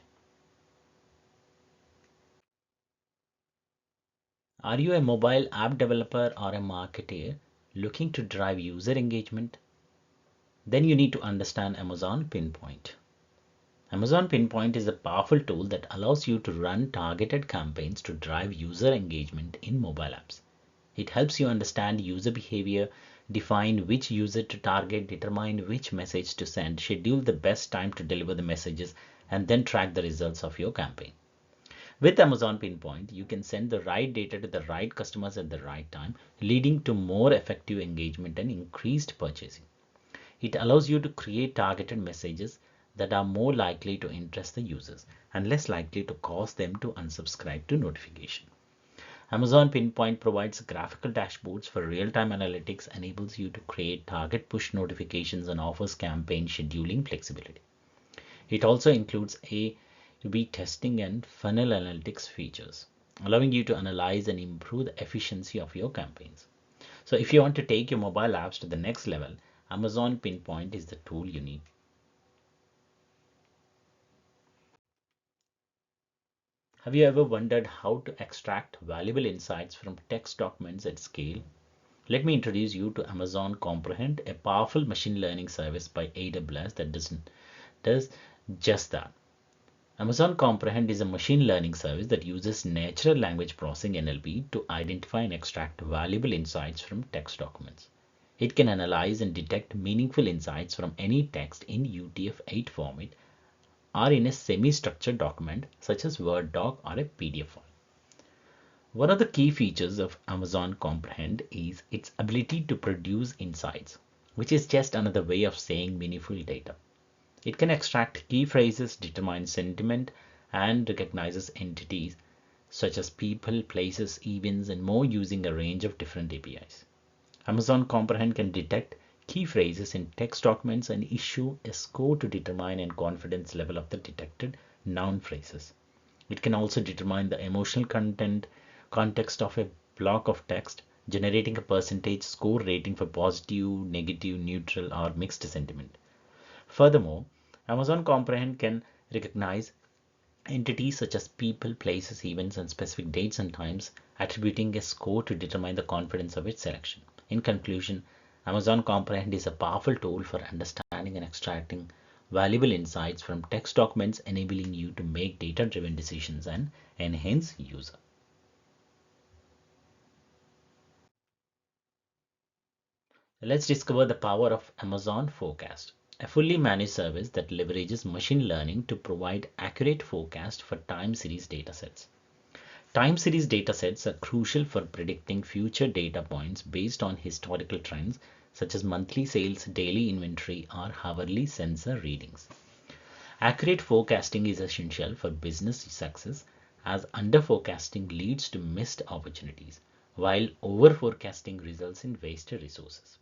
Are you a mobile app developer or a marketer looking to drive user engagement? Then you need to understand Amazon Pinpoint. Amazon Pinpoint is a powerful tool that allows you to run targeted campaigns to drive user engagement in mobile apps. It helps you understand user behavior, define which user to target, determine which message to send, schedule the best time to deliver the messages, and then track the results of your campaign. With Amazon Pinpoint, you can send the right data to the right customers at the right time, leading to more effective engagement and increased purchasing. It allows you to create targeted messages that are more likely to interest the users and less likely to cause them to unsubscribe to notification. Amazon Pinpoint provides graphical dashboards for real-time analytics, enables you to create target push notifications, and offers campaign scheduling flexibility. It also includes A/B testing and funnel analytics features. allowing you to analyze and improve the efficiency of your campaigns. So if you want to take your mobile apps to the next level, Amazon Pinpoint is the tool you need. Have you ever wondered how to extract valuable insights from text documents at scale? Let me introduce you to Amazon Comprehend, a powerful machine learning service by AWS that does just that. Amazon Comprehend is a machine learning service that uses natural language processing (NLP) to identify and extract valuable insights from text documents. It can analyze and detect meaningful insights from any text in UTF-8 format or in a semi-structured document such as Word doc or a PDF file. One of the key features of Amazon Comprehend is its ability to produce insights, which is just another way of saying meaningful data. It can extract key phrases, determine sentiment, and recognizes entities such as people, places, events, and more using a range of different APIs. Amazon Comprehend can detect key phrases in text documents and issue a score to determine a confidence level of the detected noun phrases. It can also determine the emotional context of a block of text, generating a percentage score rating for positive, negative, neutral, or mixed sentiment. Furthermore, Amazon Comprehend can recognize entities such as people, places, events, and specific dates and times, attributing a score to determine the confidence of its selection. In conclusion, Amazon Comprehend is a powerful tool for understanding and extracting valuable insights from text documents, enabling you to make data-driven decisions and enhance user. Let's discover the power of Amazon Forecast, a fully managed service that leverages machine learning to provide accurate forecast for time series datasets. Time series datasets are crucial for predicting future data points based on historical trends such as monthly sales, daily inventory, or hourly sensor readings. Accurate forecasting is essential for business success as under-forecasting leads to missed opportunities, while over-forecasting results in wasted resources.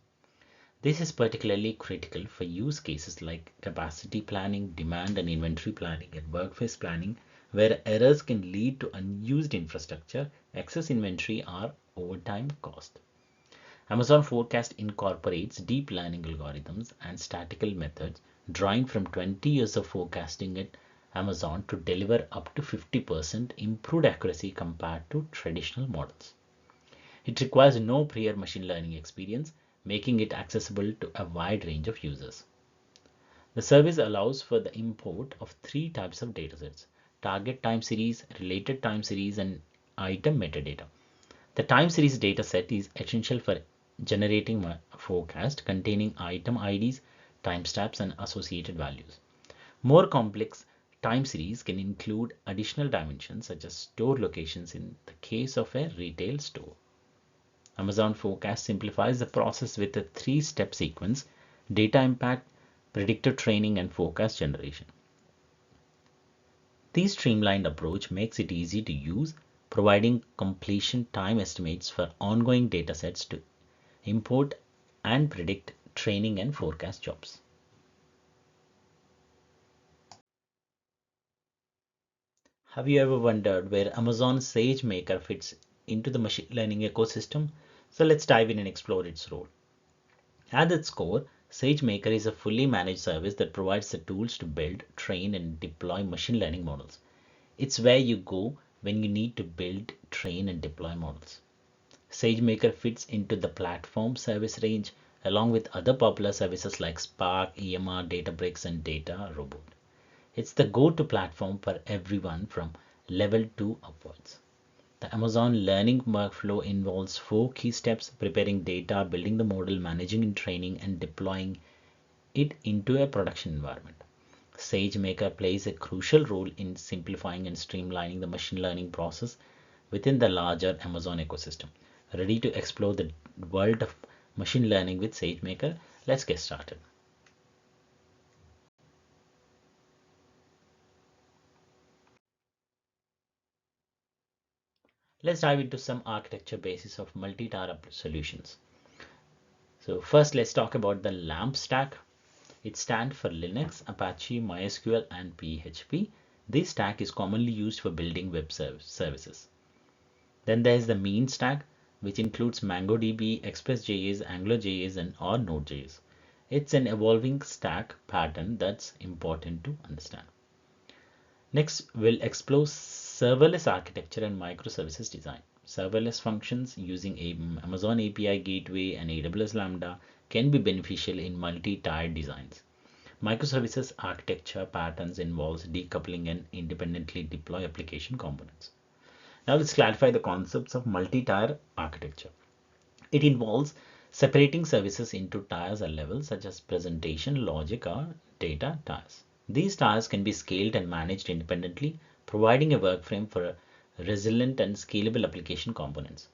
This is particularly critical for use cases like capacity planning, demand and inventory planning, and workforce planning, where errors can lead to unused infrastructure, excess inventory, or overtime cost. Amazon Forecast incorporates deep learning algorithms and statistical methods drawing from 20 years of forecasting at Amazon to deliver up to 50% improved accuracy compared to traditional models. It requires no prior machine learning experience, making it accessible to a wide range of users. The service allows for the import of three types of datasets: target time series, related time series, and item metadata. The time series dataset is essential for generating a forecast containing item IDs, timestamps, and associated values. More complex time series can include additional dimensions such as store locations in the case of a retail store. Amazon Forecast simplifies the process with a three-step sequence: data impact, predictive training, and forecast generation. This streamlined approach makes it easy to use, providing completion time estimates for ongoing datasets to import and predict training and forecast jobs. Have you ever wondered where Amazon SageMaker fits into the machine learning ecosystem? So let's dive in and explore its role. At its core, SageMaker is a fully managed service that provides the tools to build, train, and deploy machine learning models. It's where you go when you need to build, train, and deploy models. SageMaker fits into the platform service range along with other popular services like Spark, EMR, Databricks, and DataRobot. It's the go-to platform for everyone from level 2 upwards. The Amazon learning workflow involves four key steps: preparing data, building the model, managing and training, and deploying it into a production environment. SageMaker plays a crucial role in simplifying and streamlining the machine learning process within the larger Amazon ecosystem. Ready to explore the world of machine learning with SageMaker? Let's get started. Let's dive into some architecture basis of multi-tier solutions. So first, let's talk about the LAMP stack. It stands for Linux, Apache, MySQL, and PHP. This stack is commonly used for building web services. Then there is the mean stack, which includes MongoDB, Express.js, AngularJS, and or Node.js. It's an evolving stack pattern that's important to understand. Next, we'll explore serverless architecture and microservices design. Serverless functions using Amazon API Gateway and AWS Lambda can be beneficial in multi-tiered designs. Microservices architecture patterns involves decoupling and independently deploy application components. Now let's clarify the concepts of multi-tier architecture. It involves separating services into tiers or levels such as presentation, logic, or data tiers. These tiers can be scaled and managed independently, providing a workframe for resilient and scalable application components.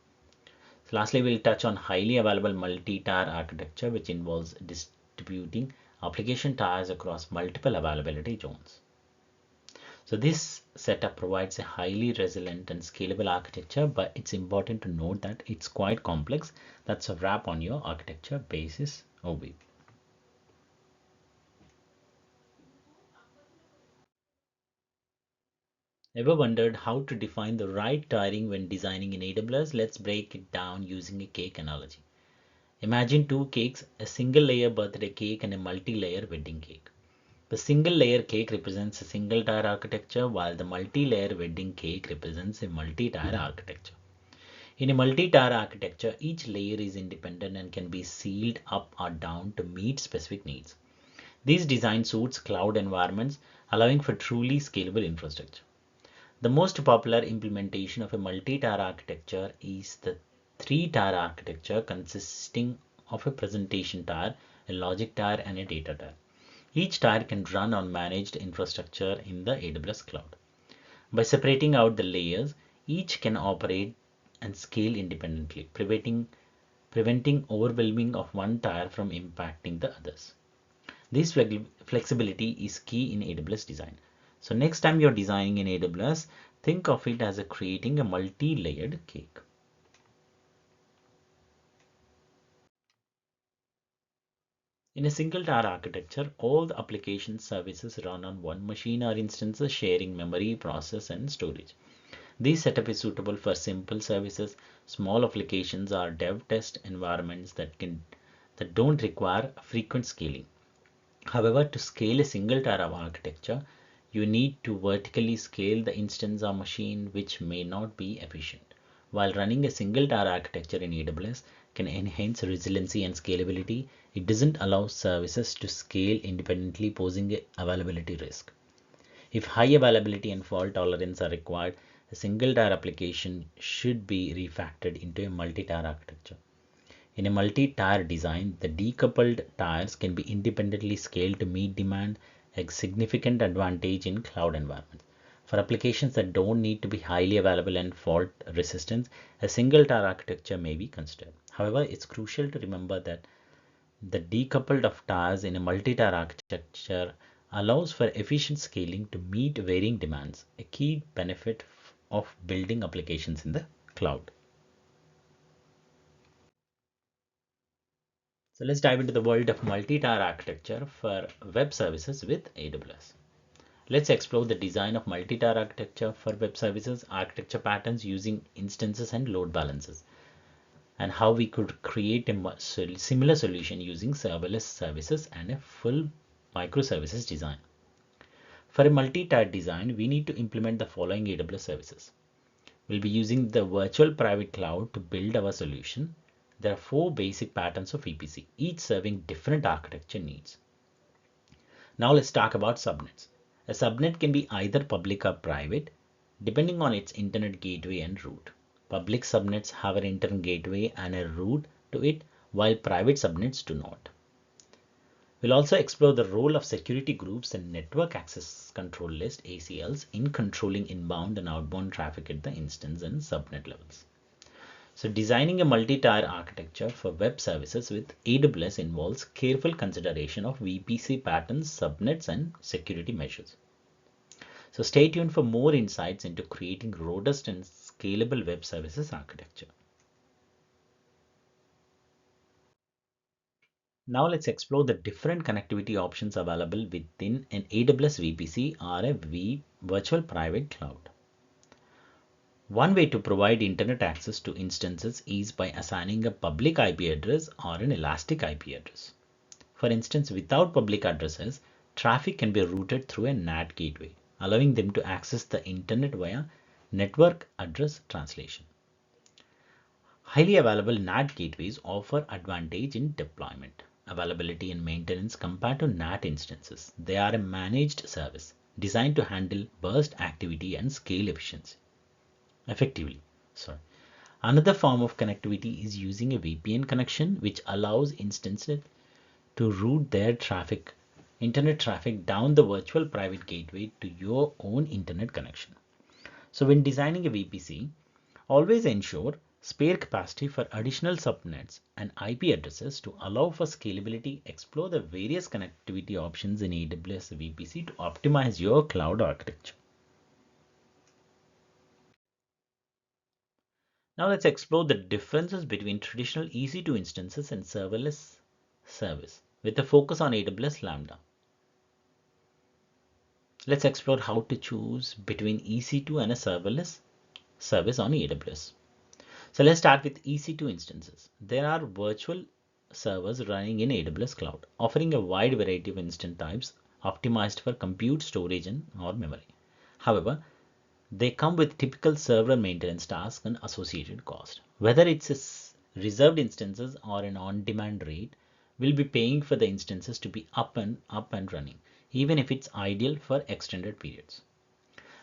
So lastly, we'll touch on highly available multi-tier architecture, which involves distributing application tiers across multiple availability zones. So this setup provides a highly resilient and scalable architecture, but it's important to note that it's quite complex. That's a wrap on your architecture basis overview. Ever wondered how to define the right tiering when designing in AWS? Let's break it down using a cake analogy. Imagine two cakes, a single layer birthday cake and a multi-layer wedding cake. The single layer cake represents a single tier architecture, while the multi-layer wedding cake represents a multi-tier architecture. In a multi-tier architecture, each layer is independent and can be sealed up or down to meet specific needs. This design suits cloud environments, allowing for truly scalable infrastructure. The most popular implementation of a multi-tier architecture is the three-tier architecture consisting of a presentation tier, a logic tier, and a data tier. Each tier can run on managed infrastructure in the AWS cloud. By separating out the layers, each can operate and scale independently, preventing overwhelming of one tier from impacting the others. This flexibility is key in AWS design. So next time you're designing in AWS, think of it as creating a multi-layered cake. In a single tier architecture, all the application services run on one machine or instances sharing memory, process, and storage. This setup is suitable for simple services, small applications, or dev test environments that don't require frequent scaling. However, to scale a single tier of architecture, you need to vertically scale the instance or machine, which may not be efficient. While running a single tier architecture in AWS can enhance resiliency and scalability, it doesn't allow services to scale independently, posing a availability risk. If high availability and fault tolerance are required, a single tier application should be refactored into a multi-tier architecture. In a multi-tier design, the decoupled tiers can be independently scaled to meet demand, a significant advantage in cloud environments. For applications that don't need to be highly available and fault resistant, a single tier architecture may be considered. However, it's crucial to remember that the decoupled of tiers in a multi-tier architecture allows for efficient scaling to meet varying demands, a key benefit of building applications in the cloud. So let's dive into the world of multi-tier architecture for web services with AWS. Let's explore the design of multi-tier architecture for web services, architecture patterns using instances and load balancers, and how we could create a similar solution using serverless services and a full microservices design. For a multi-tier design, we need to implement the following AWS services. We'll be using the virtual private cloud to build our solution. There are four basic patterns of VPC, each serving different architecture needs. Now let's talk about subnets. A subnet can be either public or private, depending on its internet gateway and route. Public subnets have an internet gateway and a route to it, while private subnets do not. We'll also explore the role of security groups and network access control list ACLs in controlling inbound and outbound traffic at the instance and subnet levels. So designing a multi-tier architecture for web services with AWS involves careful consideration of VPC patterns, subnets, and security measures. So stay tuned for more insights into creating robust and scalable web services architecture. Now let's explore the different connectivity options available within an AWS VPC or a virtual private cloud. One way to provide internet access to instances is by assigning a public IP address or an elastic IP address. For instance, without public addresses, traffic can be routed through a NAT gateway, allowing them to access the internet via network address translation. Highly available NAT gateways offer advantage in deployment, availability and maintenance compared to NAT instances. They are a managed service designed to handle burst activity and scale efficiency effectively. Sorry. Another form of connectivity is using a VPN connection, which allows instances to route their traffic, internet traffic down the virtual private gateway to your own internet connection. So when designing a VPC, always ensure spare capacity for additional subnets and IP addresses to allow for scalability. Explore the various connectivity options in AWS VPC to optimize your cloud architecture. Now let's explore the differences between traditional EC2 instances and serverless service with a focus on AWS Lambda. Let's explore how to choose between EC2 and a serverless service on AWS. So let's start with EC2 instances. There are virtual servers running in AWS cloud, offering a wide variety of instance types optimized for compute, storage, and or memory. However, they come with typical server maintenance tasks and associated cost. Whether it's a reserved instances or an on-demand rate, we'll be paying for the instances to be up and running, even if it's ideal for extended periods.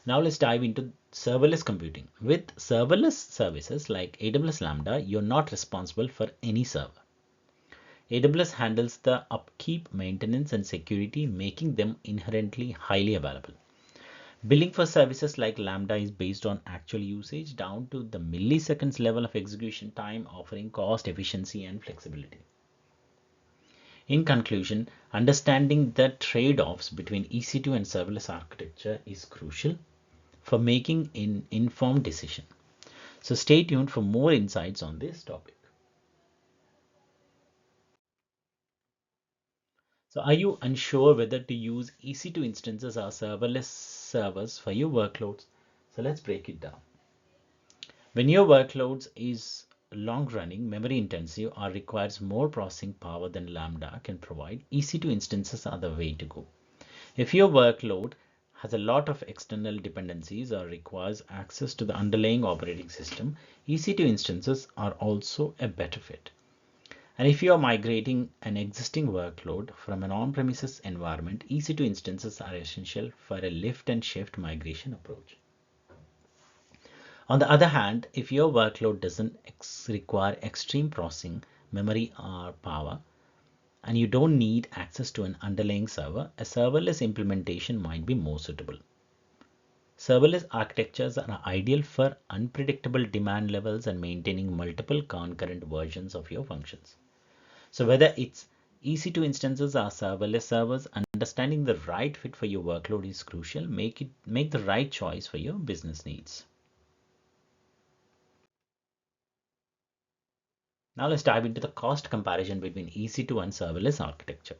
Now let's dive into serverless computing. With serverless services like AWS Lambda, you're not responsible for any server. AWS handles the upkeep, maintenance, and security, making them inherently highly available. Billing for services like Lambda is based on actual usage down to the milliseconds level of execution time, offering cost efficiency and flexibility. In conclusion, understanding the trade-offs between EC2 and serverless architecture is crucial for making an informed decision. So stay tuned for more insights on this topic. So are you unsure whether to use EC2 instances or serverless servers for your workloads? So let's break it down. When your workloads is long running, memory intensive, or requires more processing power than Lambda can provide, EC2 instances are the way to go. If your workload has a lot of external dependencies or requires access to the underlying operating system, EC2 instances are also a better fit. And if you are migrating an existing workload from an on-premises environment, EC2 instances are essential for a lift and shift migration approach. On the other hand, if your workload doesn't require extreme processing, memory, or power, and you don't need access to an underlying server, a serverless implementation might be more suitable. Serverless architectures are ideal for unpredictable demand levels and maintaining multiple concurrent versions of your functions. So whether it's EC2 instances or serverless servers, understanding the right fit for your workload is crucial. Make the right choice for your business needs. Now let's dive into the cost comparison between EC2 and serverless architecture.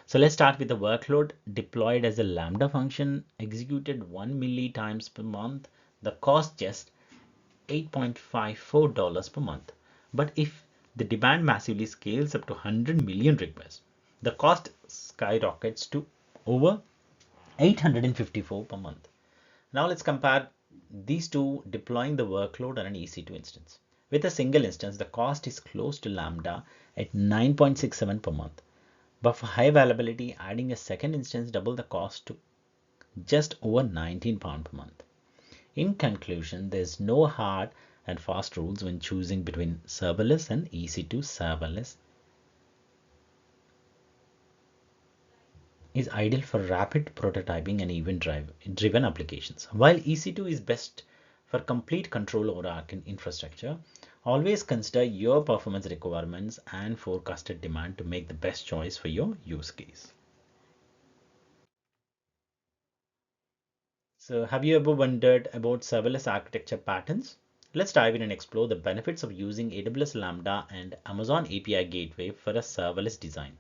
So let's start with the workload deployed as a Lambda function executed 1 milli times per month. The cost just $8.54 per month. But if the demand massively scales up to 100 million requests, the cost skyrockets to over 854 per month. Now let's compare these two deploying the workload on an EC2 instance. With a single instance, the cost is close to Lambda at 9.67 per month. But for high availability, adding a second instance double the cost to just over £19 per month. In conclusion, there's no hard and fast rules when choosing between serverless and EC2. Serverless is ideal for rapid prototyping and event-driven applications, while EC2 is best for complete control over our infrastructure. Always consider your performance requirements and forecasted demand to make the best choice for your use case. So have you ever wondered about serverless architecture patterns? Let's dive in and explore the benefits of using AWS Lambda and Amazon API Gateway for a serverless design.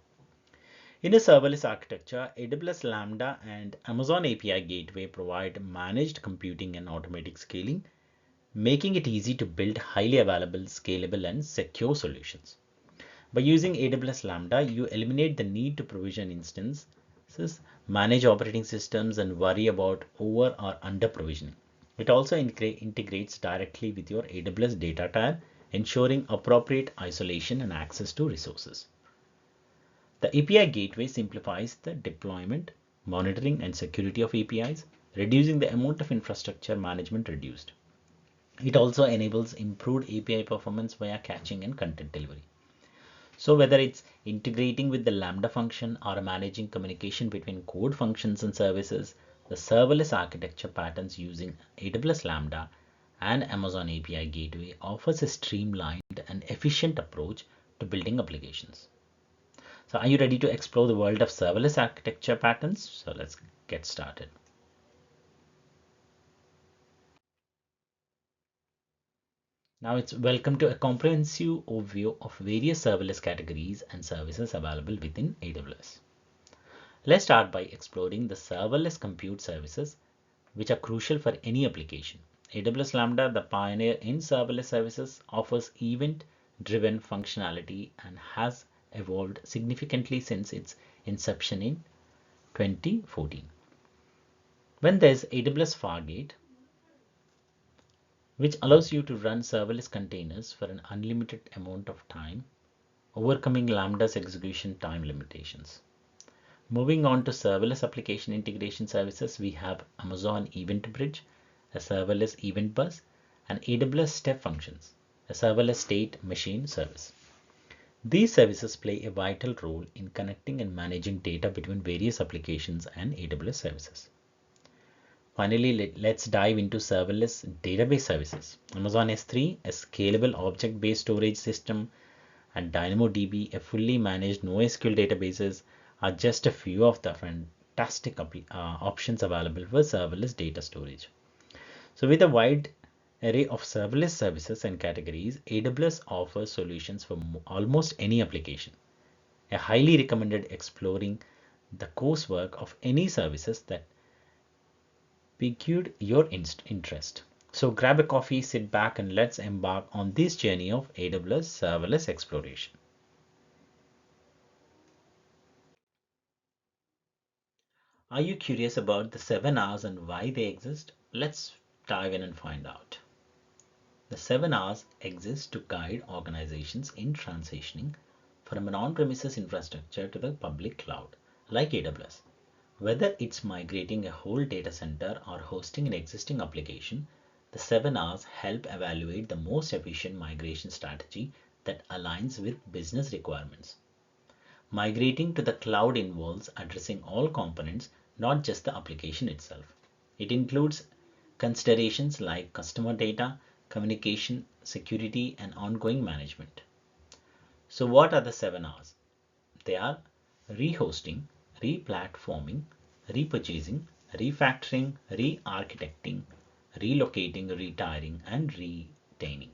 In a serverless architecture, AWS Lambda and Amazon API Gateway provide managed computing and automatic scaling, making it easy to build highly available, scalable, and secure solutions. By using AWS Lambda, you eliminate the need to provision instances, manage operating systems, and worry about over or under provisioning. It also integrates directly with your AWS data tier, ensuring appropriate isolation and access to resources. The API gateway simplifies the deployment, monitoring, and security of APIs, reducing the amount of infrastructure management reduced. It also enables improved API performance via caching and content delivery. So whether it's integrating with the Lambda function or managing communication between code functions and services, the serverless architecture patterns using AWS Lambda and Amazon API Gateway offers a streamlined and efficient approach to building applications. So are you ready to explore the world of serverless architecture patterns? So let's get started. Now it's welcome to a comprehensive overview of various serverless categories and services available within AWS. Let's start by exploring the serverless compute services, which are crucial for any application. AWS Lambda, the pioneer in serverless services, offers event-driven functionality and has evolved significantly since its inception in 2014. When there's AWS Fargate, which allows you to run serverless containers for an unlimited amount of time, overcoming Lambda's execution time limitations. Moving on to serverless application integration services, we have Amazon Event Bridge, a serverless event bus, and AWS Step Functions, a serverless state machine service. These services play a vital role in connecting and managing data between various applications and AWS services. Finally, let's dive into serverless database services. Amazon S3, a scalable object-based storage system, and DynamoDB, a fully managed NoSQL databases, are just a few of the fantastic options available for serverless data storage. So with a wide array of serverless services and categories, AWS offers solutions for almost any application. I highly recommended exploring the coursework of any services that piqued your interest. So grab a coffee, sit back, and let's embark on this journey of AWS serverless exploration. Are you curious about the 7 R's and why they exist? Let's dive in and find out. The 7 R's exist to guide organizations in transitioning from an on-premises infrastructure to the public cloud, like AWS. Whether it's migrating a whole data center or hosting an existing application, the 7 R's help evaluate the most efficient migration strategy that aligns with business requirements. Migrating to the cloud involves addressing all components, not just the application itself. It includes considerations like customer data, communication, security, and ongoing management. So what are the 7 R's? They are rehosting, replatforming, repurchasing, refactoring, re-architecting, relocating, retiring, and retaining.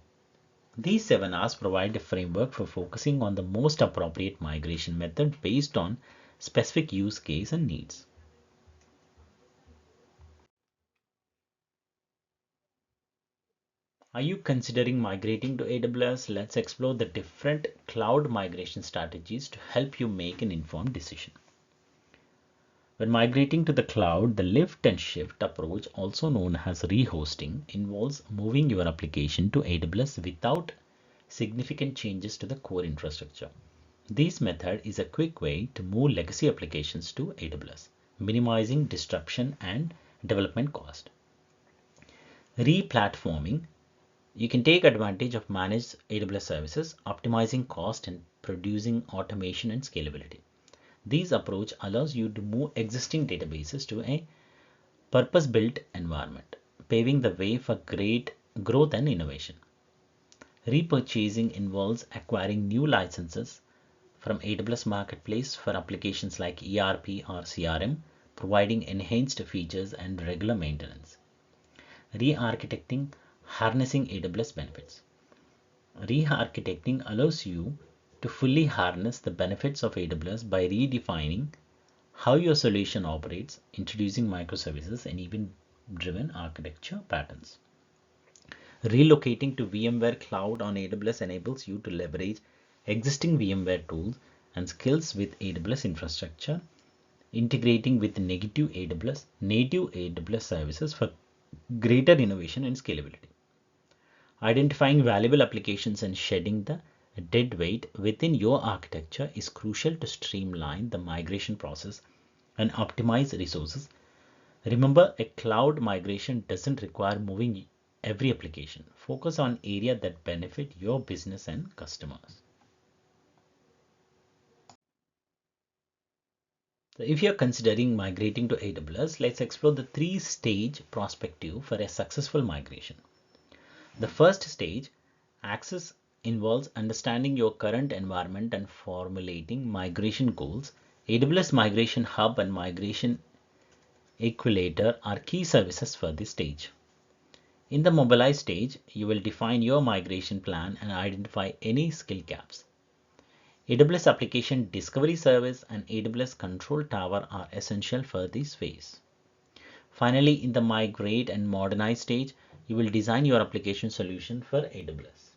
These 7 R's provide a framework for focusing on the most appropriate migration method based on specific use case and needs. Are you considering migrating to AWS? Let's explore the different cloud migration strategies to help you make an informed decision. When migrating to the cloud, the lift and shift approach, also known as rehosting, involves moving your application to AWS without significant changes to the core infrastructure. This method is a quick way to move legacy applications to AWS, minimizing disruption and development cost. Replatforming, you can take advantage of managed AWS services, optimizing cost and producing automation and scalability. This approach allows you to move existing databases to a purpose-built environment, paving the way for great growth and innovation. Repurchasing involves acquiring new licenses from AWS Marketplace for applications like ERP or CRM, providing enhanced features and regular maintenance. Re-architecting, harnessing AWS benefits. Re-architecting allows you to fully harness the benefits of AWS by redefining how your solution operates, introducing microservices and event-driven architecture patterns. Relocating to VMware Cloud on AWS enables you to leverage existing VMware tools and skills with AWS infrastructure, integrating with native AWS services for greater innovation and scalability. Identifying valuable applications and shedding the dead weight within your architecture is crucial to streamline the migration process and optimize resources. Remember, a cloud migration doesn't require moving every application. Focus on areas that benefit your business and customers. So if you're considering migrating to AWS, let's explore the three-stage perspective for a successful migration. The first stage, access, involves understanding your current environment and formulating migration goals. AWS Migration Hub and Migration Equalator are key services for this stage. In the mobilize stage, you will define your migration plan and identify any skill gaps. AWS Application Discovery Service and AWS Control Tower are essential for this phase. Finally, in the migrate and modernize stage, you will design your application solution for AWS.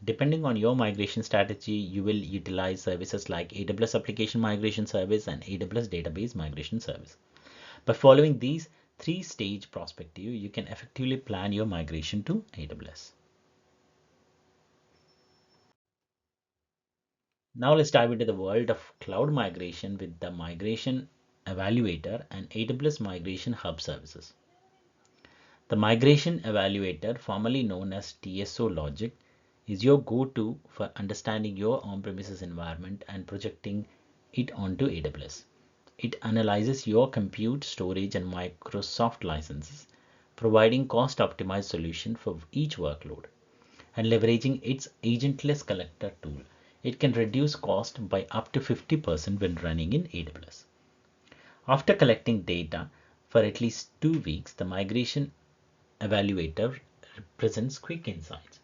Depending on your migration strategy, you will utilize services like AWS Application Migration Service and AWS Database Migration Service. By following these three-stage perspective, you can effectively plan your migration to AWS. Now let's dive into the world of cloud migration with the Migration Evaluator and AWS Migration Hub services. The Migration Evaluator, formerly known as TSO Logic, is your go-to for understanding your on-premises environment and projecting it onto AWS. It analyzes your compute, storage, and Microsoft licenses, providing cost-optimized solution for each workload. And leveraging its agentless collector tool, it can reduce cost by up to 50% when running in AWS. After collecting data for at least 2 weeks, the Migration Evaluator presents quick insights,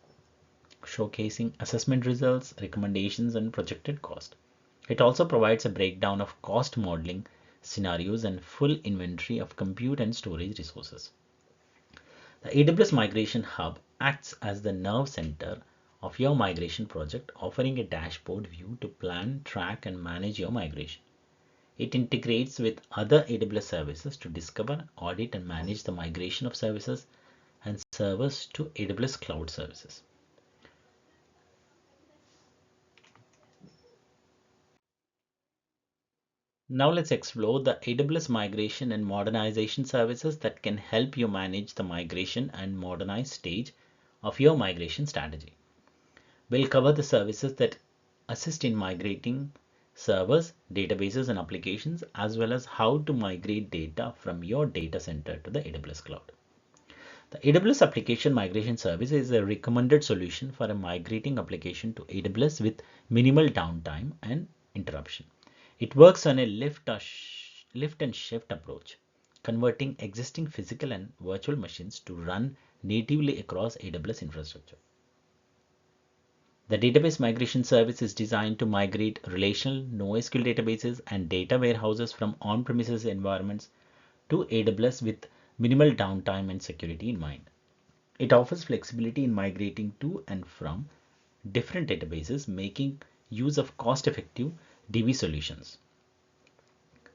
showcasing assessment results, recommendations, and projected cost. It also provides a breakdown of cost modeling scenarios and full inventory of compute and storage resources. The AWS Migration Hub acts as the nerve center of your migration project, offering a dashboard view to plan, track, and manage your migration. It integrates with other AWS services to discover, audit, and manage the migration of services and servers to AWS Cloud Services. Now let's explore the AWS migration and modernization services that can help you manage the migration and modernize stage of your migration strategy. We'll cover the services that assist in migrating servers, databases, and applications, as well as how to migrate data from your data center to the AWS cloud. The AWS Application Migration Service is a recommended solution for a migrating application to AWS with minimal downtime and interruption. It works on a lift and shift approach, converting existing physical and virtual machines to run natively across AWS infrastructure. The Database Migration Service is designed to migrate relational NoSQL databases and data warehouses from on-premises environments to AWS with minimal downtime and security in mind. It offers flexibility in migrating to and from different databases, making use of cost-effective DB solutions.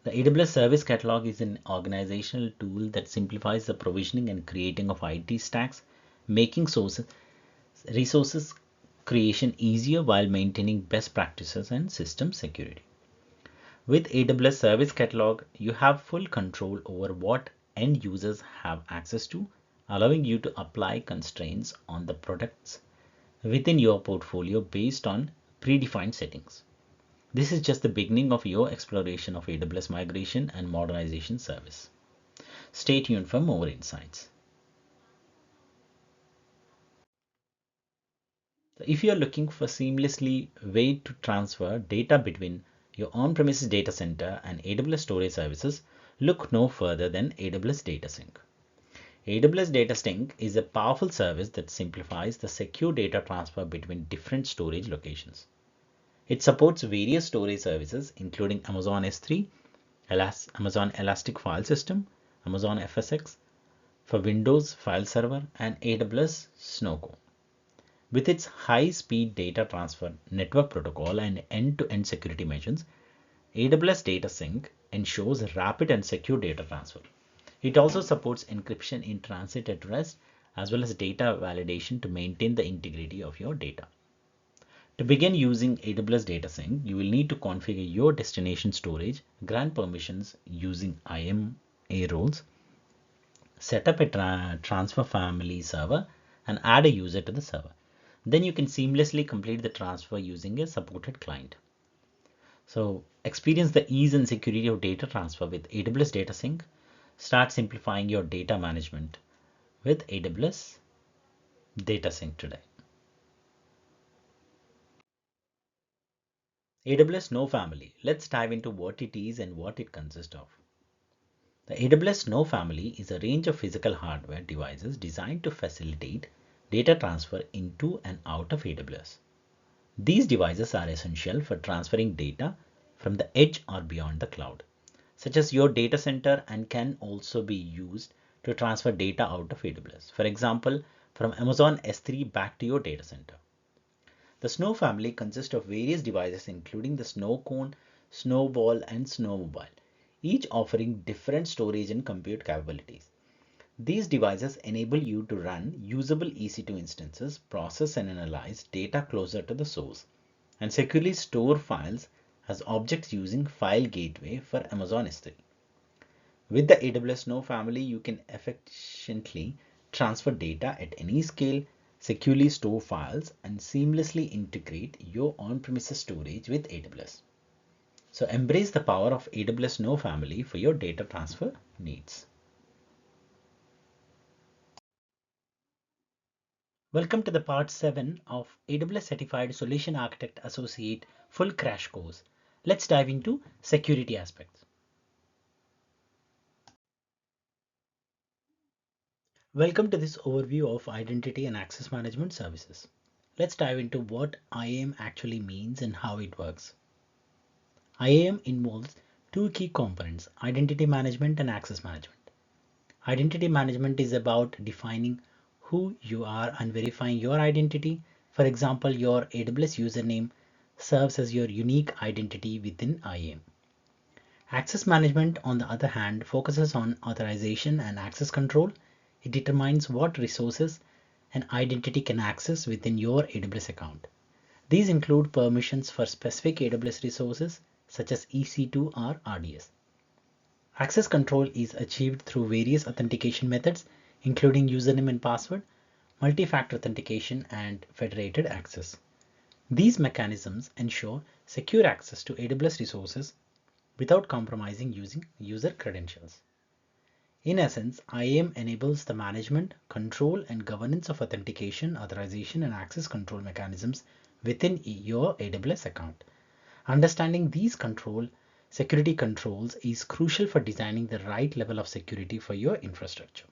The AWS Service Catalog is an organizational tool that simplifies the provisioning and creating of IT stacks, making resources creation easier while maintaining best practices and system security. With AWS Service Catalog, you have full control over what end users have access to, allowing you to apply constraints on the products within your portfolio based on predefined settings. This is just the beginning of your exploration of AWS migration and modernization service. Stay tuned for more insights. So if you are looking for seamlessly way to transfer data between your on-premises data center and AWS storage services, look no further than AWS DataSync. AWS DataSync is a powerful service that simplifies the secure data transfer between different storage locations. It supports various storage services including Amazon S3, Amazon Elastic File System, Amazon FSx, for Windows File Server and AWS Snowcone. With its high-speed data transfer network protocol and end-to-end security measures, AWS Data Sync ensures rapid and secure data transfer. It also supports encryption in transit at rest as well as data validation to maintain the integrity of your data. To begin using AWS Data Sync, you will need to configure your destination storage, grant permissions using IAM roles, set up a transfer family server, and add a user to the server. Then you can seamlessly complete the transfer using a supported client. So experience the ease and security of data transfer with AWS Data Sync. Start simplifying your data management with AWS Data Sync today. AWS Know Family. Let's dive into what it is and what it consists of. The AWS Know Family is a range of physical hardware devices designed to facilitate data transfer into and out of AWS. These devices are essential for transferring data from the edge or beyond the cloud, such as your data center, and can also be used to transfer data out of AWS. For example, from Amazon S3 back to your data center. The Snow family consists of various devices including the Snow Cone, Snowball, and Snowmobile, each offering different storage and compute capabilities. These devices enable you to run usable EC2 instances, process and analyze data closer to the source, and securely store files as objects using File Gateway for Amazon S3. With the AWS Snow family, you can efficiently transfer data at any scale, securely store files, and seamlessly integrate your on-premises storage with AWS. So embrace the power of AWS Snow family for your data transfer needs. Welcome to the part 7 of AWS Certified Solution Architect Associate full crash course. Let's dive into security aspects. Welcome to this overview of identity and access management services. Let's dive into what IAM actually means and how it works. IAM involves two key components, identity management and access management. Identity management is about defining who you are and verifying your identity. For example, your AWS username serves as your unique identity within IAM. Access management, on the other hand, focuses on authorization and access control. It determines what resources an identity can access within your AWS account. These include permissions for specific AWS resources such as EC2 or RDS. Access control is achieved through various authentication methods, including username and password, multi-factor authentication, and federated access. These mechanisms ensure secure access to AWS resources without compromising using user credentials. In essence, IAM enables the management, control, and governance of authentication, authorization, and access control mechanisms within your AWS account. Understanding these security controls is crucial for designing the right level of security for your infrastructure.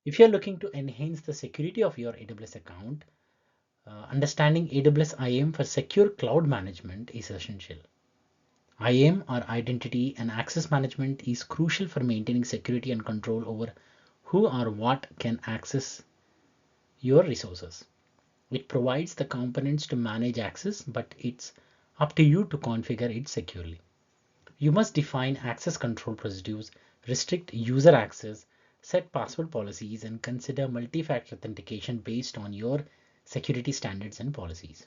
If you're looking to enhance the security of your AWS account, understanding AWS IAM for secure cloud management is essential. IAM, or identity and access management, is crucial for maintaining security and control over who or what can access your resources. It provides the components to manage access, but it's up to you to configure it securely. You must define access control procedures, restrict user access, set password policies, and consider multi-factor authentication based on your security standards and policies.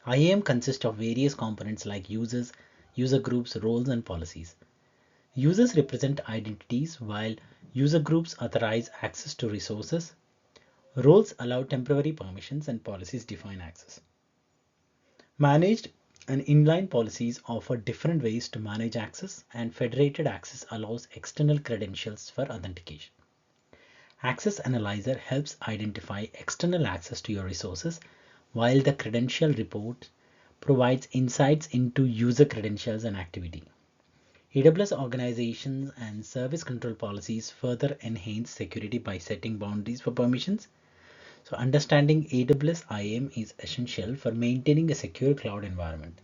IAM consists of various components like users, user groups, roles, and policies. Users represent identities, while user groups authorize access to resources. Roles allow temporary permissions, and policies define access. Managed and inline policies offer different ways to manage access, and federated access allows external credentials for authentication. Access Analyzer helps identify external access to your resources, while the Credential Report provides insights into user credentials and activity. AWS organizations and service control policies further enhance security by setting boundaries for permissions. So understanding AWS IAM is essential for maintaining a secure cloud environment.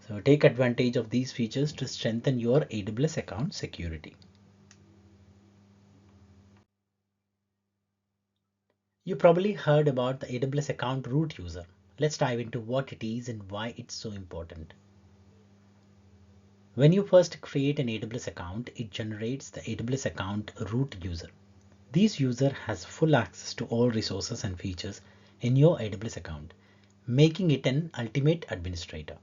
So take advantage of these features to strengthen your AWS account security. You probably heard about the AWS account root user. Let's dive into what it is and why it's so important. When you first create an AWS account, it generates the AWS account root user. This user has full access to all resources and features in your AWS account, making it an ultimate administrator.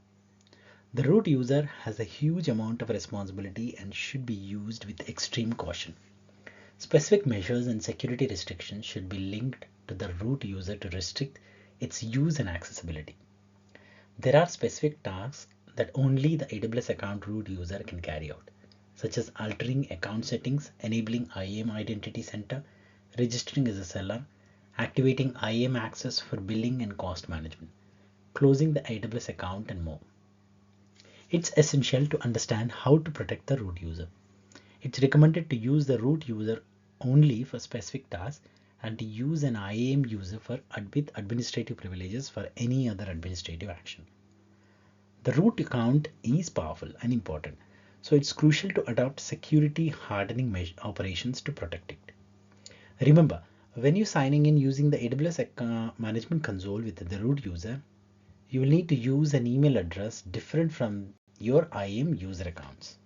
The root user has a huge amount of responsibility and should be used with extreme caution. Specific measures and security restrictions should be linked to the root user to restrict its use and accessibility. There are specific tasks that only the AWS account root user can carry out, such as altering account settings, enabling IAM Identity Center, registering as a seller, activating IAM access for billing and cost management, closing the AWS account, and more. It's essential to understand how to protect the root user. It's recommended to use the root user only for specific tasks and to use an IAM user with administrative privileges for any other administrative action. The root account is powerful and important, so it's crucial to adopt security hardening operations to protect it. Remember, when you're signing in using the AWS management console with the root user, you will need to use an email address different from your IAM user accounts.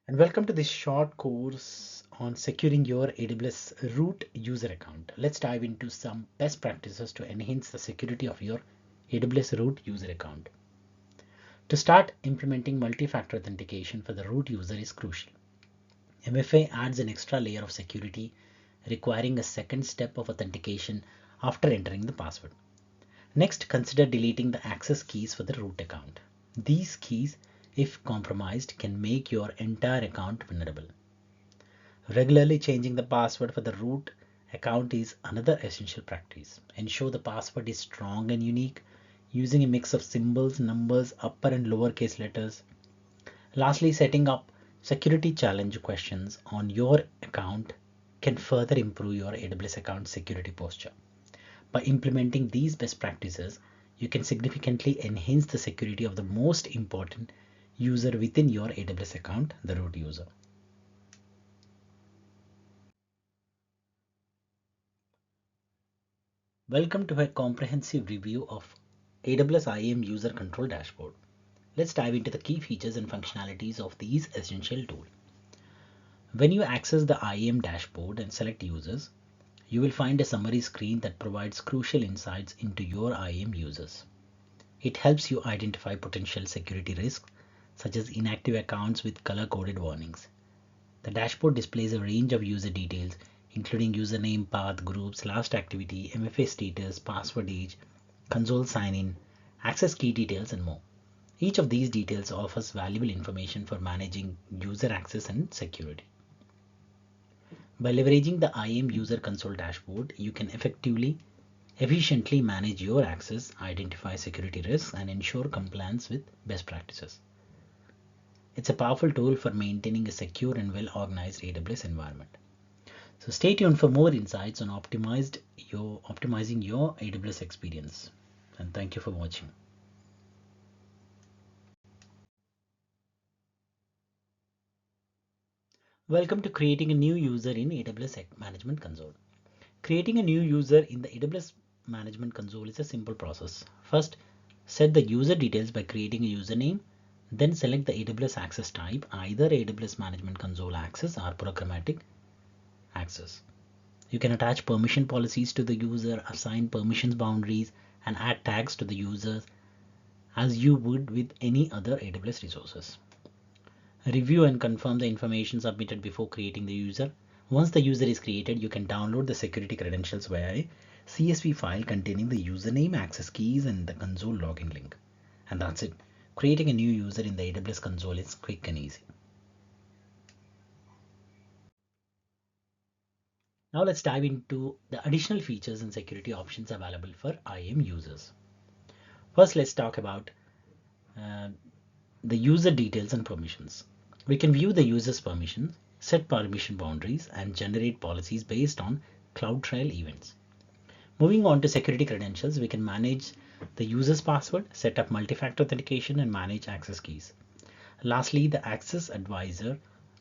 And welcome to this short course on securing your AWS root user account. Let's dive into some best practices to enhance the security of your AWS root user account. To start, implementing multi-factor authentication for the root user is crucial. MFA adds an extra layer of security, requiring a second step of authentication after entering the password. Next, consider deleting the access keys for the root account. These keys, if compromised, can make your entire account vulnerable. Regularly changing the password for the root account is another essential practice. Ensure the password is strong and unique, using a mix of symbols, numbers, upper and lowercase letters. Lastly, setting up security challenge questions on your account can further improve your AWS account security posture. By implementing these best practices, you can significantly enhance the security of the most important user within your AWS account, the root user. Welcome to a comprehensive review of AWS IAM User Control Dashboard. Let's dive into the key features and functionalities of these essential tools. When you access the IAM dashboard and select users, you will find a summary screen that provides crucial insights into your IAM users. It helps you identify potential security risks, such as inactive accounts with color-coded warnings. The dashboard displays a range of user details, including username, path, groups, last activity, MFA status, password age, console sign-in, access key details, and more. Each of these details offers valuable information for managing user access and security. By leveraging the IAM User Console dashboard, you can efficiently manage your access, identify security risks, and ensure compliance with best practices. It's a powerful tool for maintaining a secure and well-organized AWS environment. So stay tuned for more insights on optimizing your AWS experience. And thank you for watching. Welcome to creating a new user in AWS Management Console. Creating a new user in the AWS Management Console is a simple process. First, set the user details by creating a username, then select the AWS access type, either AWS Management Console access or programmatic access. You can attach permission policies to the user, assign permissions boundaries, and add tags to the users as you would with any other AWS resources. Review and confirm the information submitted before creating the user. Once the user is created, you can download the security credentials via a CSV file containing the username, access keys, and the console login link. And that's it. Creating a new user in the AWS console is quick and easy. Now let's dive into the additional features and security options available for IAM users. First, let's talk about the user details and permissions. We can view the user's permissions, set permission boundaries, and generate policies based on CloudTrail events. Moving on to security credentials, we can manage the user's password, set up multi-factor authentication, and manage access keys. Lastly, the access advisor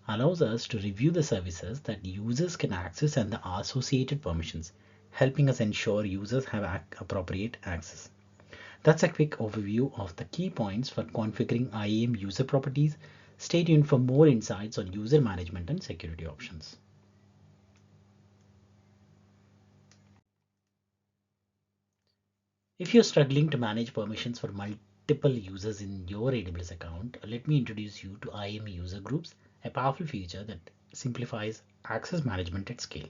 allows us to review the services that users can access and the associated permissions, helping us ensure users have appropriate access. That's a quick overview of the key points for configuring IAM user properties. Stay tuned for more insights on user management and security options. If you're struggling to manage permissions for multiple users in your AWS account, let me introduce you to IAM user groups, a powerful feature that simplifies access management at scale.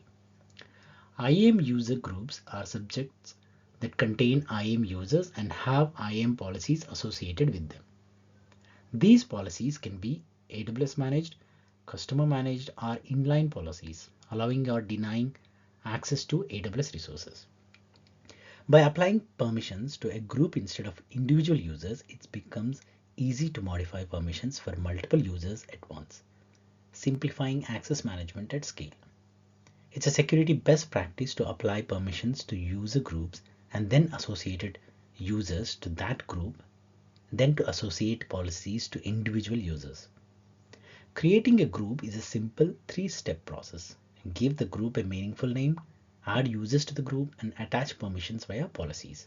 IAM user groups are subjects that contain IAM users and have IAM policies associated with them. These policies can be AWS managed, customer managed, or inline policies, allowing or denying access to AWS resources. By applying permissions to a group instead of individual users, it becomes easy to modify permissions for multiple users at once, simplifying access management at scale. It's a security best practice to apply permissions to user groups and then associated users to that group, then to associate policies to individual users. Creating a group is a simple three-step process. Give the group a meaningful name, add users to the group, and attach permissions via policies.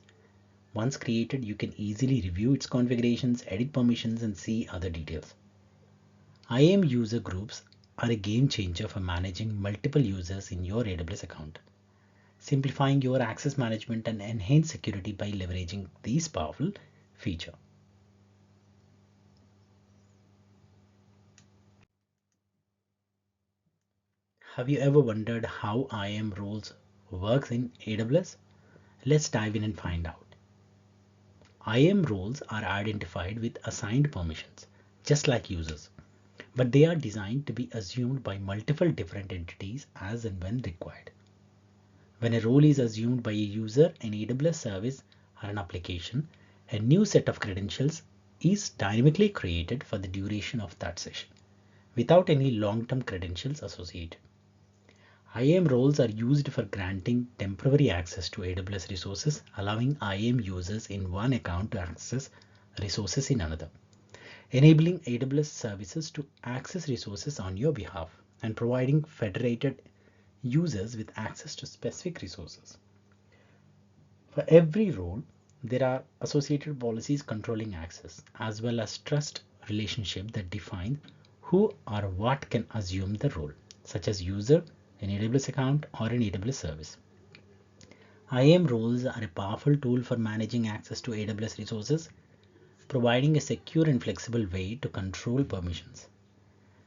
Once created, you can easily review its configurations, edit permissions, and see other details. IAM user groups are a game changer for managing multiple users in your AWS account, simplifying your access management and enhance security by leveraging these powerful features. Have you ever wondered how IAM roles works in AWS? Let's dive in and find out. IAM roles are identified with assigned permissions, just like users, but they are designed to be assumed by multiple different entities as and when required. When a role is assumed by a user, an AWS service, or an application, a new set of credentials is dynamically created for the duration of that session, without any long-term credentials associated. IAM roles are used for granting temporary access to AWS resources, allowing IAM users in one account to access resources in another, enabling AWS services to access resources on your behalf, and providing federated users with access to specific resources. For every role, there are associated policies controlling access, as well as trust relationship that define who or what can assume the role, such as user, an AWS account, or an AWS service. IAM roles are a powerful tool for managing access to AWS resources, providing a secure and flexible way to control permissions.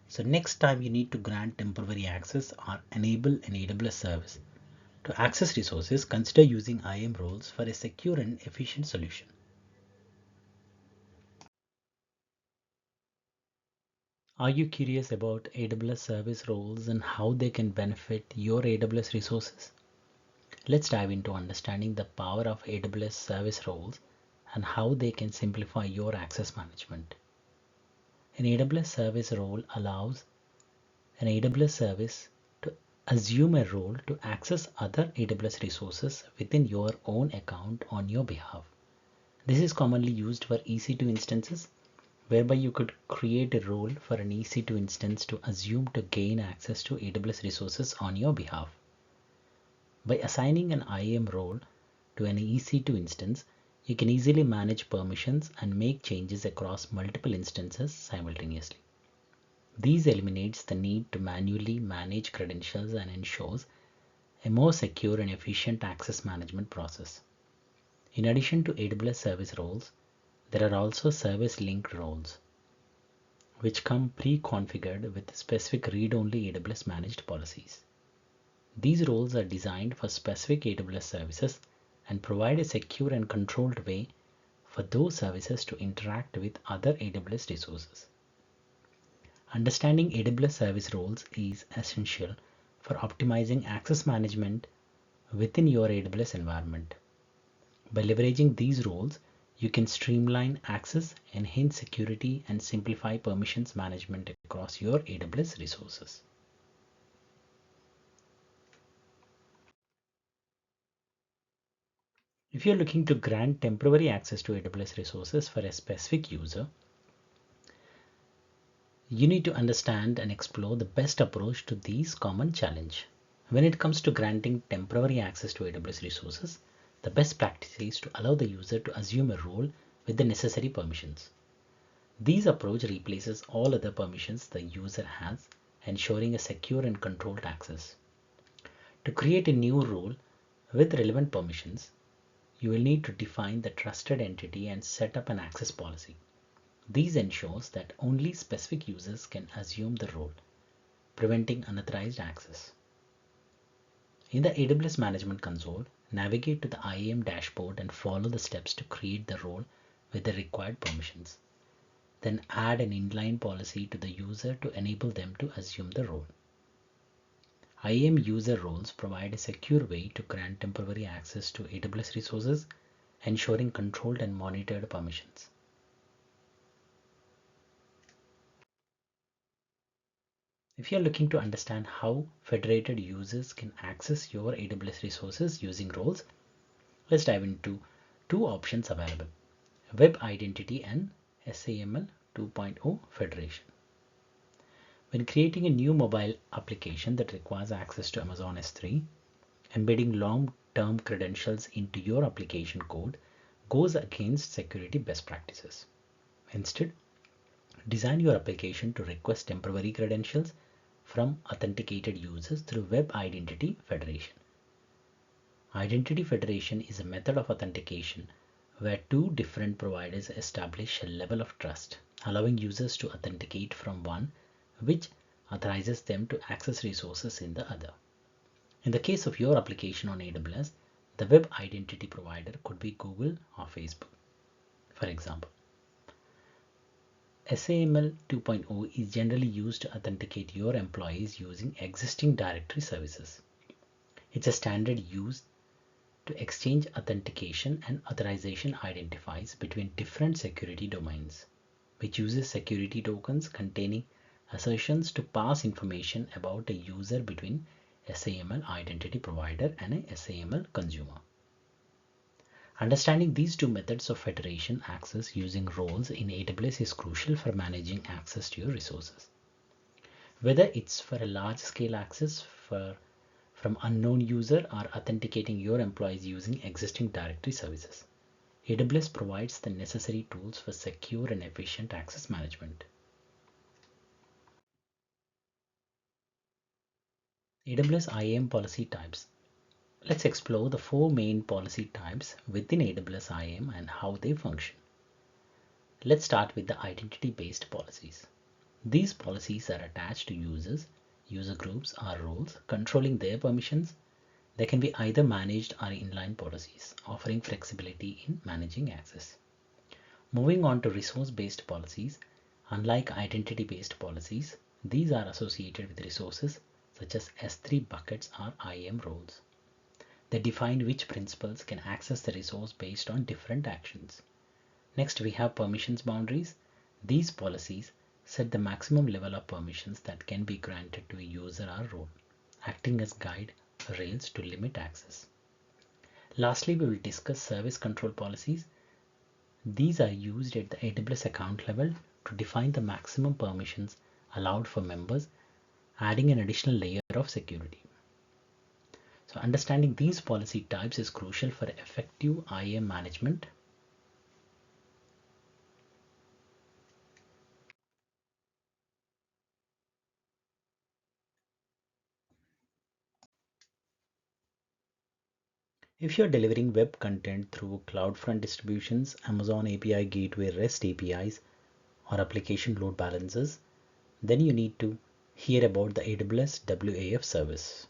So next time you need to grant temporary access or enable an AWS service to access resources, consider using IAM roles for a secure and efficient solution. Are you curious about AWS service roles and how they can benefit your AWS resources? Let's dive into understanding the power of AWS service roles and how they can simplify your access management. An AWS service role allows an AWS service to assume a role to access other AWS resources within your own account on your behalf. This is commonly used for EC2 instances, whereby you could create a role for an EC2 instance to assume to gain access to AWS resources on your behalf. By assigning an IAM role to an EC2 instance, you can easily manage permissions and make changes across multiple instances simultaneously. These eliminates the need to manually manage credentials and ensures a more secure and efficient access management process. In addition to AWS service roles, there are also service linked roles, which come pre-configured with specific read-only AWS managed policies. These roles are designed for specific AWS services and provide a secure and controlled way for those services to interact with other AWS resources. Understanding AWS service roles is essential for optimizing access management within your AWS environment. By leveraging these roles, you can streamline access, enhance security, and simplify permissions management across your AWS resources. If you're looking to grant temporary access to AWS resources for a specific user, You need to understand and explore the best approach to these common challenges. When it comes to granting temporary access to AWS resources, the best practice is to allow the user to assume a role with the necessary permissions. This approach replaces all other permissions the user has, ensuring a secure and controlled access. To create a new role with relevant permissions, you will need to define the trusted entity and set up an access policy. This ensures that only specific users can assume the role, preventing unauthorized access. In the AWS Management Console, navigate to the IAM dashboard and follow the steps to create the role with the required permissions. Then add an inline policy to the user to enable them to assume the role. IAM user roles provide a secure way to grant temporary access to AWS resources, ensuring controlled and monitored permissions. If you're looking to understand how federated users can access your AWS resources using roles, let's dive into two options available: Web Identity and SAML 2.0 Federation. When creating a new mobile application that requires access to Amazon S3, embedding long-term credentials into your application code goes against security best practices. Instead, design your application to request temporary credentials from authenticated users through Web Identity Federation. Identity Federation is a method of authentication where two different providers establish a level of trust, allowing users to authenticate from one, which authorizes them to access resources in the other. In the case of your application on AWS, the web identity provider could be Google or Facebook. For example, SAML 2.0 is generally used to authenticate your employees using existing directory services. It's a standard used to exchange authentication and authorization identifiers between different security domains, which uses security tokens containing assertions to pass information about a user between SAML identity provider and a SAML consumer. Understanding these two methods of federation access using roles in AWS is crucial for managing access to your resources. Whether it's for a large-scale access from unknown user or authenticating your employees using existing directory services, AWS provides the necessary tools for secure and efficient access management. AWS IAM policy types. Let's explore the four main policy types within AWS IAM and how they function. Let's start with the identity-based policies. These policies are attached to users, user groups, or roles, controlling their permissions. They can be either managed or inline policies, offering flexibility in managing access. Moving on to resource-based policies, unlike identity-based policies, these are associated with resources such as S3 buckets or IAM roles. They define which principals can access the resource based on different actions. Next, we have permissions boundaries. These policies set the maximum level of permissions that can be granted to a user or role, acting as guide rails to limit access. Lastly, we will discuss service control policies. These are used at the AWS account level to define the maximum permissions allowed for members, adding an additional layer of security. So understanding these policy types is crucial for effective IAM management. If you're delivering web content through CloudFront distributions, Amazon API Gateway REST APIs, or application load balancers, then you need to hear about the AWS WAF service.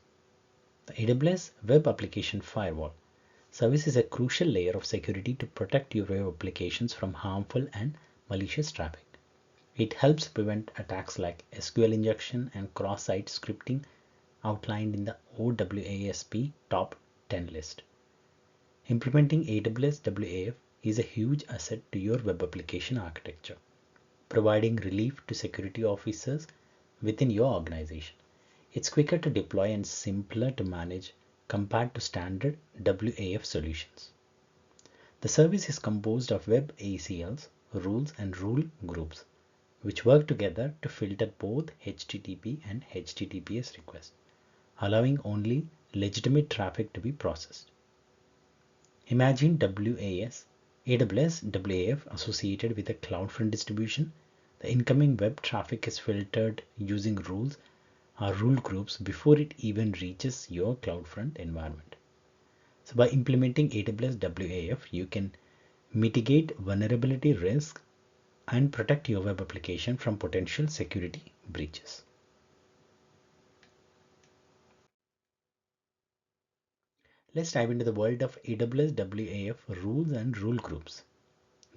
The AWS Web Application Firewall service is a crucial layer of security to protect your web applications from harmful and malicious traffic. It helps prevent attacks like SQL injection and cross-site scripting outlined in the OWASP Top 10 list. Implementing AWS WAF is a huge asset to your web application architecture, providing relief to security officers within your organization. It's quicker to deploy and simpler to manage compared to standard WAF solutions. The service is composed of web ACLs, rules, and rule groups, which work together to filter both HTTP and HTTPS requests, allowing only legitimate traffic to be processed. Imagine AWS WAF associated with a CloudFront distribution. The incoming web traffic is filtered using rules or rule groups before it even reaches your CloudFront environment. So by implementing AWS WAF, you can mitigate vulnerability risk and protect your web application from potential security breaches. Let's dive into the world of AWS WAF rules and rule groups.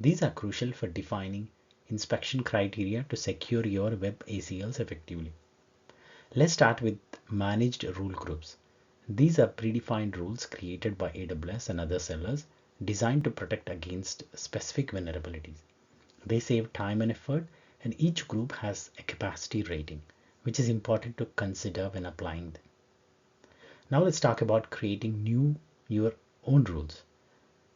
These are crucial for defining inspection criteria to secure your web ACLs effectively. Let's start with managed rule groups. These are predefined rules created by AWS and other sellers designed to protect against specific vulnerabilities. They save time and effort, and each group has a capacity rating, which is important to consider when applying them. Now let's talk about creating your own rules.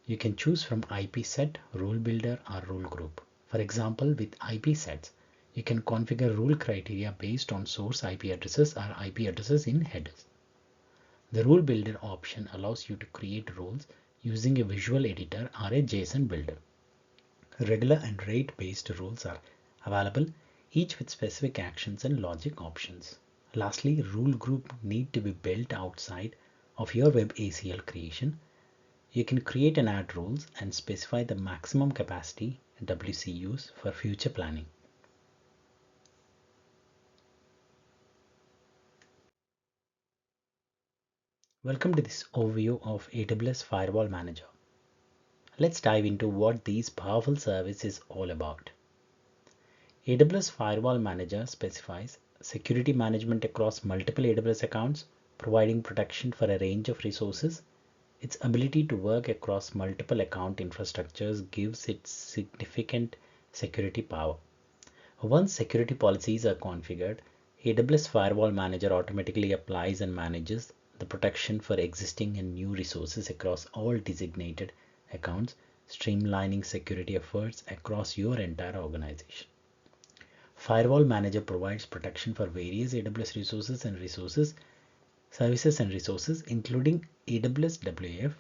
You can choose from IP set, rule builder, or rule group. For example, with IP sets, you can configure rule criteria based on source IP addresses or IP addresses in headers. The rule builder option allows you to create rules using a visual editor or a JSON builder. Regular and rate-based rules are available, each with specific actions and logic options. Lastly, rule group need to be built outside of your web ACL creation. You can create and add rules and specify the maximum capacity WCUs for future planning. Welcome to this overview of AWS Firewall Manager. Let's dive into what this powerful service is all about. AWS Firewall Manager specifies security management across multiple AWS accounts, providing protection for a range of resources. Its ability to work across multiple account infrastructures gives it significant security power. Once security policies are configured, AWS Firewall Manager automatically applies and manages the protection for existing and new resources across all designated accounts, streamlining security efforts across your entire organization. Firewall Manager provides protection for various AWS resources and services and resources, including AWS WAF,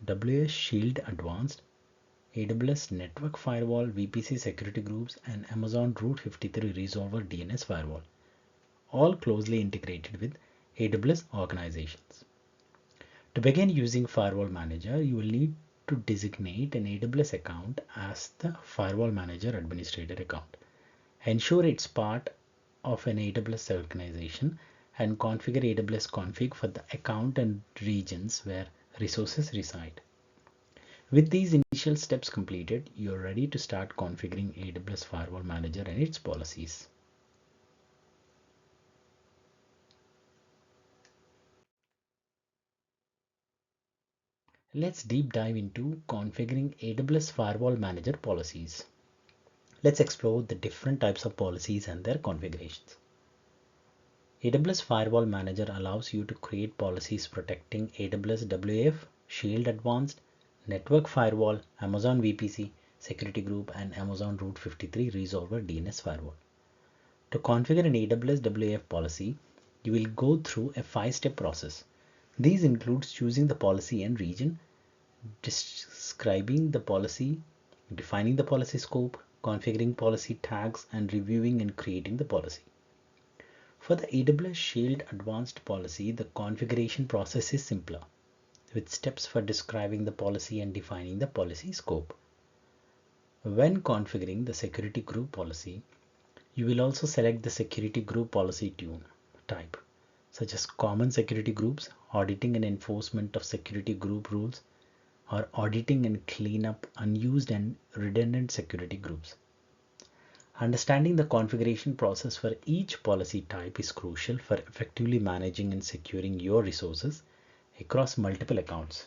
AWS Shield Advanced, AWS Network Firewall, VPC security groups, and Amazon Route 53 Resolver DNS Firewall, all closely integrated with AWS organizations. To begin using Firewall Manager, you will need to designate an AWS account as the Firewall Manager Administrator account. Ensure it's part of an AWS organization and configure AWS config for the account and regions where resources reside. With these initial steps completed, you're ready to start configuring AWS Firewall Manager and its policies. Let's deep dive into configuring AWS Firewall Manager policies. Let's explore the different types of policies and their configurations. AWS Firewall Manager allows you to create policies protecting AWS WAF, Shield Advanced, Network Firewall, Amazon VPC, Security Group, and Amazon Route 53 Resolver DNS Firewall. To configure an AWS WAF policy, you will go through a 5-step process. These include choosing the policy and region, describing the policy, defining the policy scope, configuring policy tags, and reviewing and creating the policy. For the AWS Shield Advanced policy, the configuration process is simpler, with steps for describing the policy and defining the policy scope. When configuring the security group policy, you will also select the security group policy type, such as common security groups, auditing and enforcement of security group rules, or auditing and clean up unused and redundant security groups. Understanding the configuration process for each policy type is crucial for effectively managing and securing your resources across multiple accounts.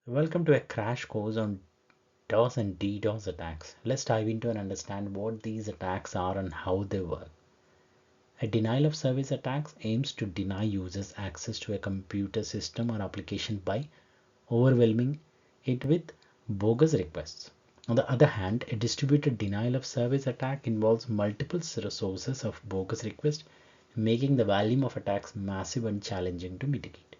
Welcome to a crash course on DOS and DDoS attacks. Let's dive into and understand what these attacks are and how they work. A denial of service attack aims to deny users access to a computer system or application by overwhelming it with bogus requests. On the other hand, a distributed denial of service attack involves multiple sources of bogus requests, making the volume of attacks massive and challenging to mitigate.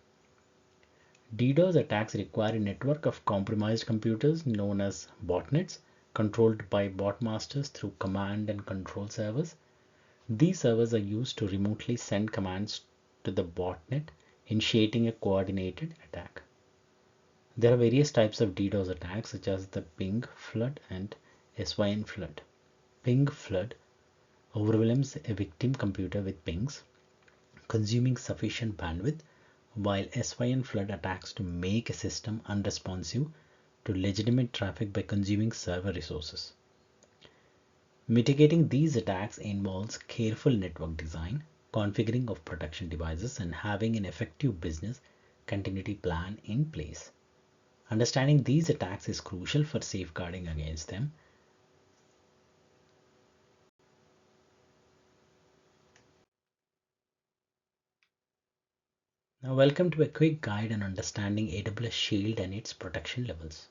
DDoS attacks require a network of compromised computers known as botnets, controlled by botmasters through command and control servers. These servers are used to remotely send commands to the botnet, initiating a coordinated attack. There are various types of DDoS attacks such as the ping flood and SYN flood. Ping flood overwhelms a victim computer with pings, consuming sufficient bandwidth, while SYN flood attacks to make a system unresponsive to legitimate traffic by consuming server resources. Mitigating these attacks involves careful network design, configuring of protection devices, and having an effective business continuity plan in place. Understanding these attacks is crucial for safeguarding against them. Now, welcome to a quick guide on understanding AWS Shield and its protection levels.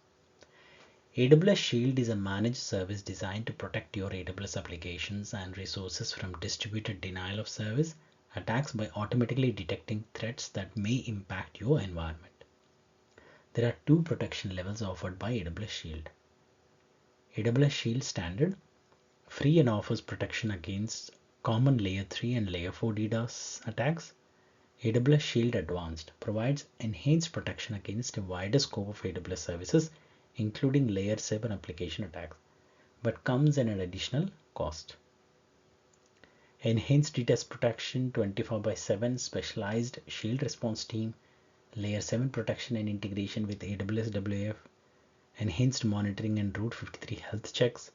AWS Shield is a managed service designed to protect your AWS applications and resources from distributed denial of service attacks by automatically detecting threats that may impact your environment. There are two protection levels offered by AWS Shield. AWS Shield Standard, free and offers protection against common Layer 3 and Layer 4 DDoS attacks. AWS Shield Advanced provides enhanced protection against a wider scope of AWS services, including Layer 7 application attacks, but comes at an additional cost. Enhanced DDoS protection 24/7 specialized Shield response team, Layer 7 protection and integration with AWS WAF, enhanced monitoring and Route 53 health checks,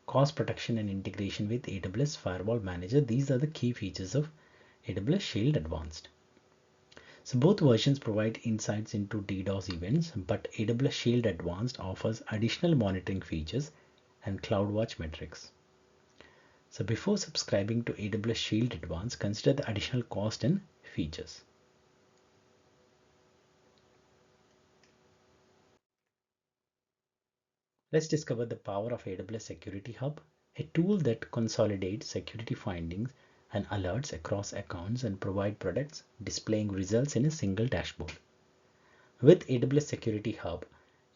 cost protection and integration with AWS Firewall Manager. These are the key features of AWS Shield Advanced. So both versions provide insights into DDoS events, but AWS Shield Advanced offers additional monitoring features and CloudWatch metrics. So before subscribing to AWS Shield Advanced, consider the additional cost and features. Let's discover the power of AWS Security Hub, a tool that consolidates security findings and alerts across accounts and provide products displaying results in a single dashboard. With AWS Security Hub,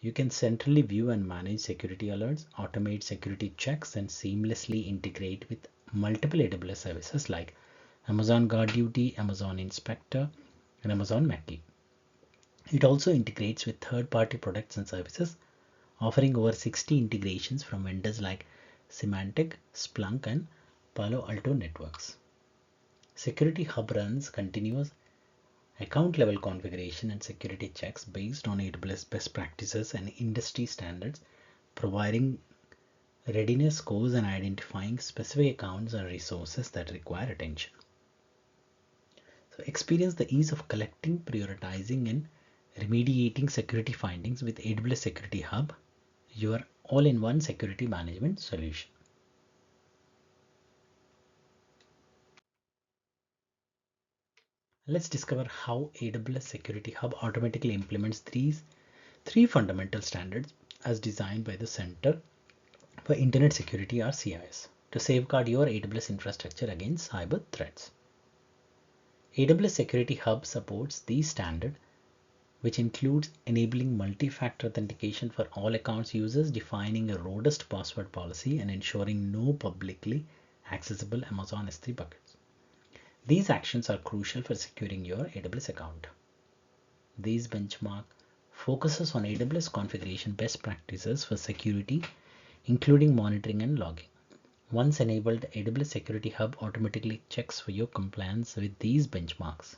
you can centrally view and manage security alerts, automate security checks, and seamlessly integrate with multiple AWS services like Amazon GuardDuty, Amazon Inspector, and Amazon Mackie. It also integrates with third-party products and services, offering over 60 integrations from vendors like Symantec, Splunk, and Palo Alto Networks. Security Hub runs continuous account level configuration and security checks based on AWS best practices and industry standards, providing readiness scores and identifying specific accounts or resources that require attention. So experience the ease of collecting, prioritizing, and remediating security findings with AWS Security Hub, your all-in-one security management solution. Let's discover how AWS Security Hub automatically implements these three fundamental standards as designed by the Center for Internet Security or CIS to safeguard your AWS infrastructure against cyber threats. AWS Security Hub supports these standards, which includes enabling multi-factor authentication for all accounts users, defining a robust password policy, and ensuring no publicly accessible Amazon S3 buckets. These actions are crucial for securing your AWS account. These benchmark focuses on AWS configuration best practices for security, including monitoring and logging. Once enabled, AWS Security Hub automatically checks for your compliance with these benchmarks.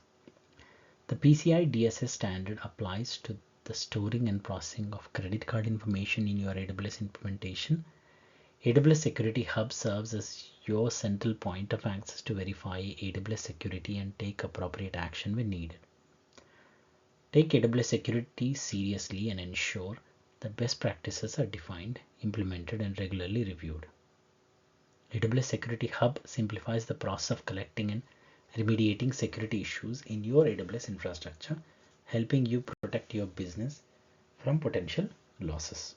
The PCI DSS standard applies to the storing and processing of credit card information in your AWS implementation. AWS Security Hub serves as your central point of access to verify AWS security and take appropriate action when needed. Take AWS security seriously and ensure that best practices are defined, implemented, and regularly reviewed. AWS Security Hub simplifies the process of collecting and remediating security issues in your AWS infrastructure, helping you protect your business from potential losses.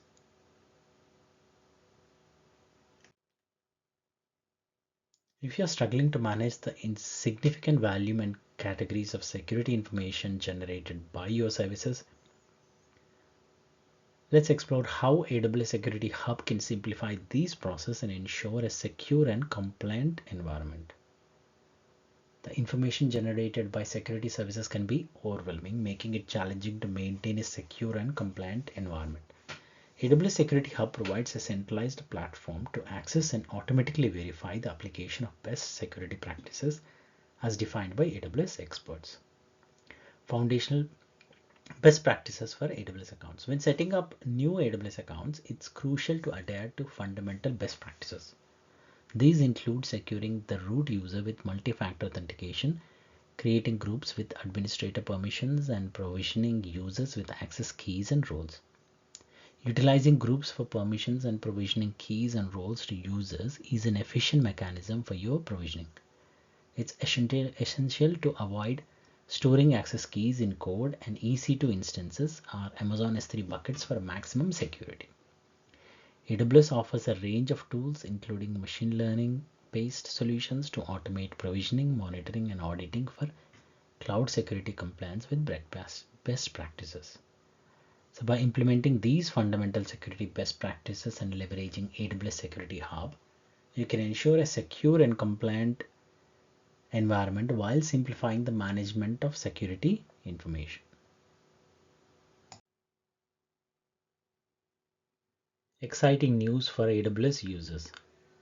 If you're struggling to manage the insignificant volume and categories of security information generated by your services, let's explore how AWS Security Hub can simplify these processes and ensure a secure and compliant environment. The information generated by security services can be overwhelming, making it challenging to maintain a secure and compliant environment. AWS Security Hub provides a centralized platform to access and automatically verify the application of best security practices as defined by AWS experts. Foundational best practices for AWS accounts. When setting up new AWS accounts, it's crucial to adhere to fundamental best practices. These include securing the root user with multi-factor authentication, creating groups with administrator permissions, and provisioning users with access keys and roles. Utilizing groups for permissions and provisioning keys and roles to users is an efficient mechanism for your provisioning. It's essential to avoid storing access keys in code and EC2 instances or Amazon S3 buckets for maximum security. AWS offers a range of tools, including machine learning-based solutions to automate provisioning, monitoring, and auditing for cloud security compliance with best practices. So by implementing these fundamental security best practices and leveraging AWS Security Hub, you can ensure a secure and compliant environment while simplifying the management of security information. Exciting news for AWS users.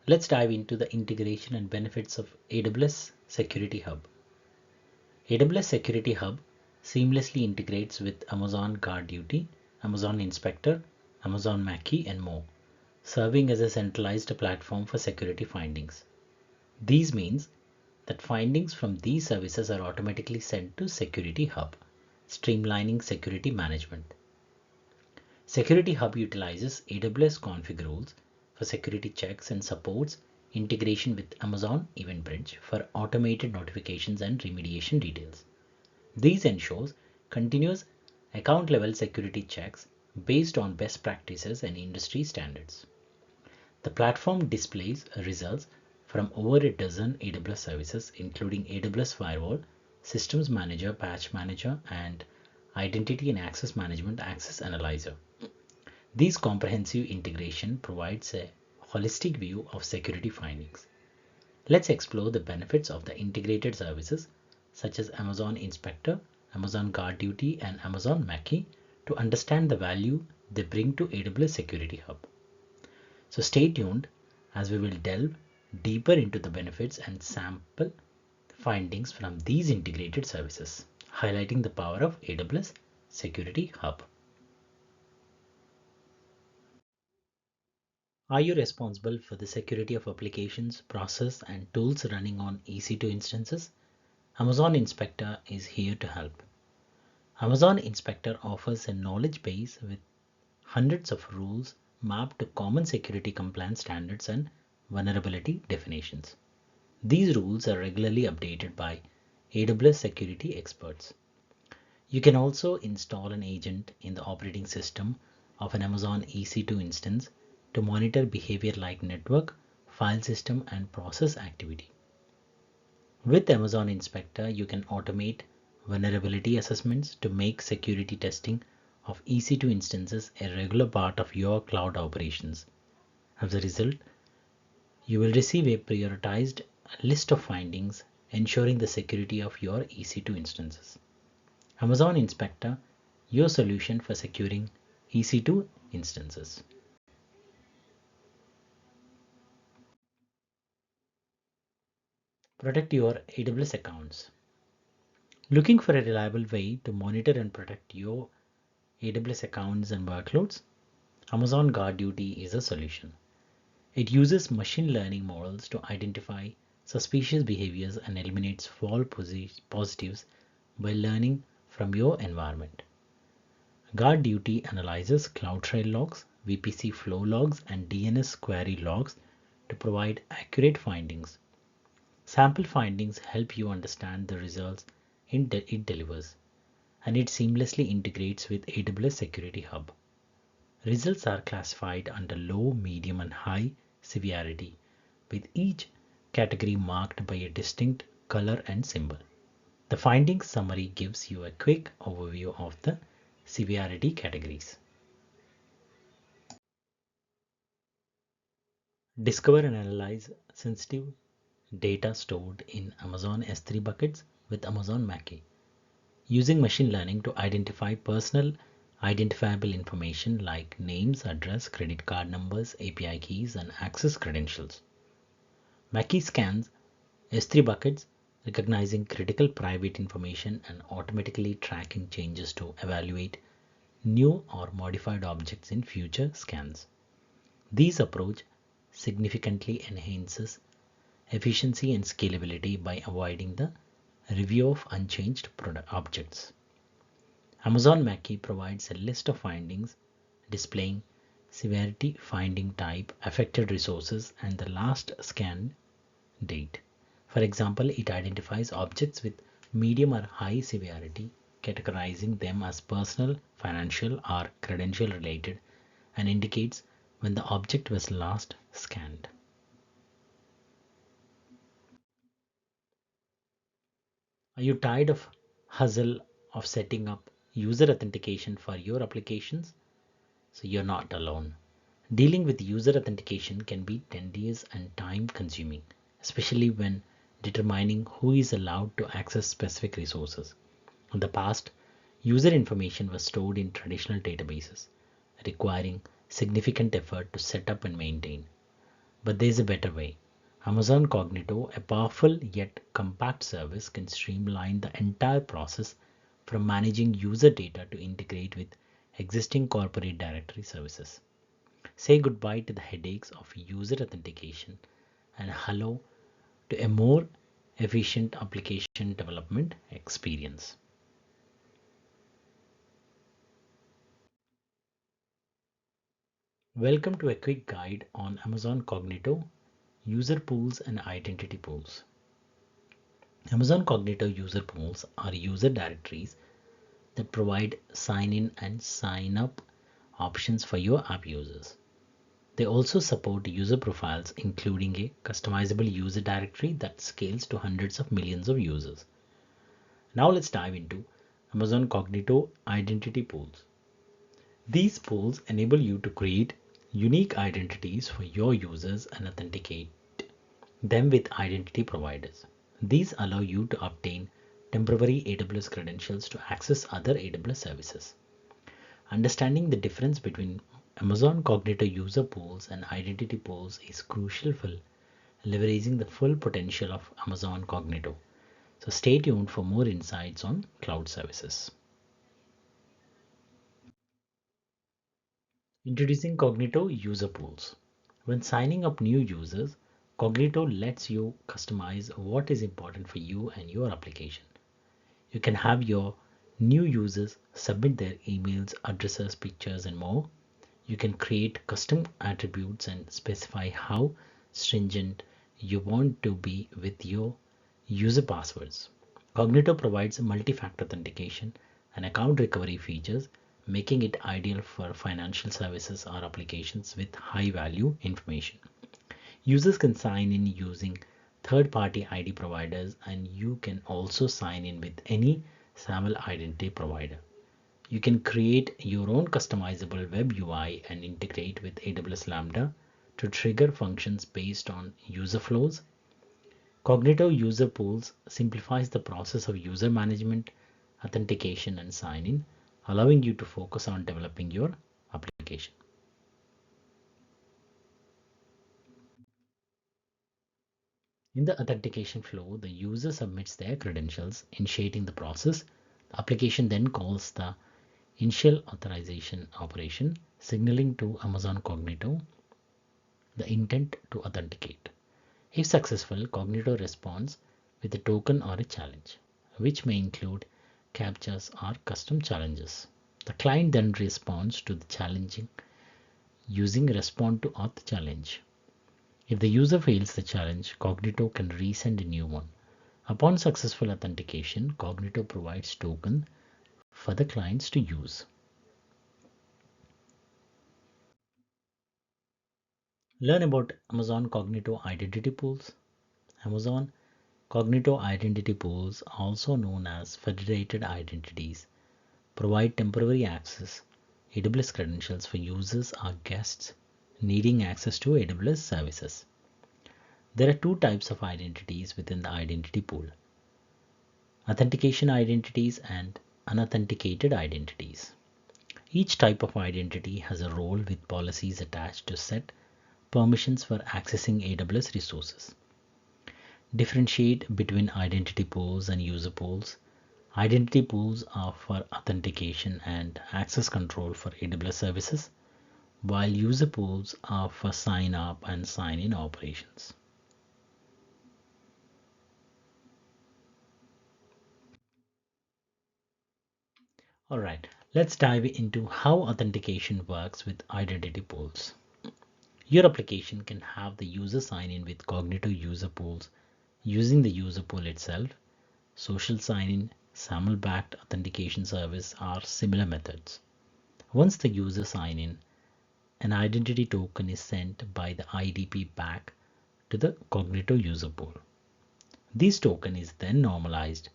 Let's dive into the integration and benefits of AWS Security Hub. AWS Security Hub seamlessly integrates with Amazon GuardDuty, Amazon Inspector, Amazon Mackie, and more, serving as a centralized platform for security findings. These means that findings from these services are automatically sent to Security Hub, streamlining security management. Security Hub utilizes AWS config rules for security checks and supports integration with Amazon EventBridge for automated notifications and remediation details. These ensures continuous account level security checks based on best practices and industry standards. The platform displays results from over a dozen AWS services, including AWS Firewall, Systems Manager, Patch Manager, and Identity and Access Management Access Analyzer. This comprehensive integration provides a holistic view of security findings. Let's explore the benefits of the integrated services such as Amazon Inspector, Amazon GuardDuty, and Amazon Mackie to understand the value they bring to AWS Security Hub. So stay tuned as we will delve deeper into the benefits and sample findings from these integrated services, highlighting the power of AWS Security Hub. Are you responsible for the security of applications, process, and tools running on EC2 instances? Amazon Inspector is here to help. Amazon Inspector offers a knowledge base with hundreds of rules mapped to common security compliance standards and vulnerability definitions. These rules are regularly updated by AWS security experts. You can also install an agent in the operating system of an Amazon EC2 instance to monitor behavior like network, file system, and process activity. With Amazon Inspector, you can automate vulnerability assessments to make security testing of EC2 instances a regular part of your cloud operations. As a result, you will receive a prioritized list of findings ensuring the security of your EC2 instances. Amazon Inspector, your solution for securing EC2 instances. Protect your AWS accounts. Looking for a reliable way to monitor and protect your AWS accounts and workloads? Amazon GuardDuty is a solution. It uses machine learning models to identify suspicious behaviors and eliminates false positives by learning from your environment. GuardDuty analyzes CloudTrail logs, VPC flow logs, and DNS query logs to provide accurate findings. Sample findings help you understand the results it delivers, and it seamlessly integrates with AWS Security Hub. Results are classified under low, medium, and high severity, with each category marked by a distinct color and symbol. The findings summary gives you a quick overview of the severity categories. Discover and analyze sensitive data stored in Amazon S3 buckets with Amazon Mackey, using machine learning to identify personal identifiable information like names, address, credit card numbers, API keys, and access credentials. Mackey scans S3 buckets, recognizing critical private information and automatically tracking changes to evaluate new or modified objects in future scans. This approach significantly enhances efficiency and scalability by avoiding the review of unchanged objects. Amazon Mackey provides a list of findings displaying severity, finding type, affected resources, and the last scan date. For example, it identifies objects with medium or high severity, categorizing them as personal, financial, or credential related, and indicates when the object was last scanned. Are you tired of hustle of setting up user authentication for your applications? So you're not alone. Dealing with user authentication can be tedious and time consuming, especially when determining who is allowed to access specific resources. In the past, user information was stored in traditional databases, requiring significant effort to set up and maintain. But there's a better way. Amazon Cognito, a powerful yet compact service, can streamline the entire process from managing user data to integrate with existing corporate directory services. Say goodbye to the headaches of user authentication and hello to a more efficient application development experience. Welcome to a quick guide on Amazon Cognito, user pools and identity pools. Amazon Cognito user pools are user directories that provide sign in and sign up options for your app users. They also support user profiles, including a customizable user directory that scales to hundreds of millions of users. Now let's dive into Amazon Cognito identity pools. These pools enable you to create unique identities for your users and authenticate them with identity providers. These allow you to obtain temporary AWS credentials to access other AWS services. Understanding the difference between Amazon Cognito user pools and identity pools is crucial for leveraging the full potential of Amazon Cognito. So stay tuned for more insights on cloud services. Introducing Cognito user pools. When signing up new users, Cognito lets you customize what is important for you and your application. You can have your new users submit their emails, addresses, pictures, and more. You can create custom attributes and specify how stringent you want to be with your user passwords. Cognito provides multi-factor authentication and account recovery features, making it ideal for financial services or applications with high value information. Users can sign in using third-party ID providers, and you can also sign in with any SAML identity provider. You can create your own customizable web UI and integrate with AWS Lambda to trigger functions based on user flows. Cognito user pools simplifies the process of user management, authentication, and sign-in, allowing you to focus on developing your application. In the authentication flow, the user submits their credentials, initiating the process. The application then calls the initial authorization operation, signaling to Amazon Cognito the intent to authenticate. If successful, Cognito responds with a token or a challenge, which may include captchas or custom challenges. The client then responds to the challenging using respond to auth challenge. If the user fails the challenge, Cognito can resend a new one. Upon successful authentication, Cognito provides token for the clients to use. Learn about Amazon Cognito Identity Pools. Amazon Cognito Identity Pools, also known as federated identities, provide temporary access AWS credentials for users or guests needing access to AWS services. There are two types of identities within the identity pool: authentication identities and unauthenticated identities. Each type of identity has a role with policies attached to set permissions for accessing AWS resources. Differentiate between identity pools and user pools. Identity pools are for authentication and access control for AWS services, while user pools are for sign up and sign in operations. Alright, let's dive into how authentication works with identity pools. Your application can have the user sign in with Cognito user pools using the user pool itself. Social sign-in, SAML-backed authentication service are similar methods. Once the user sign in, an identity token is sent by the IDP back to the Cognito user pool. This token is then normalized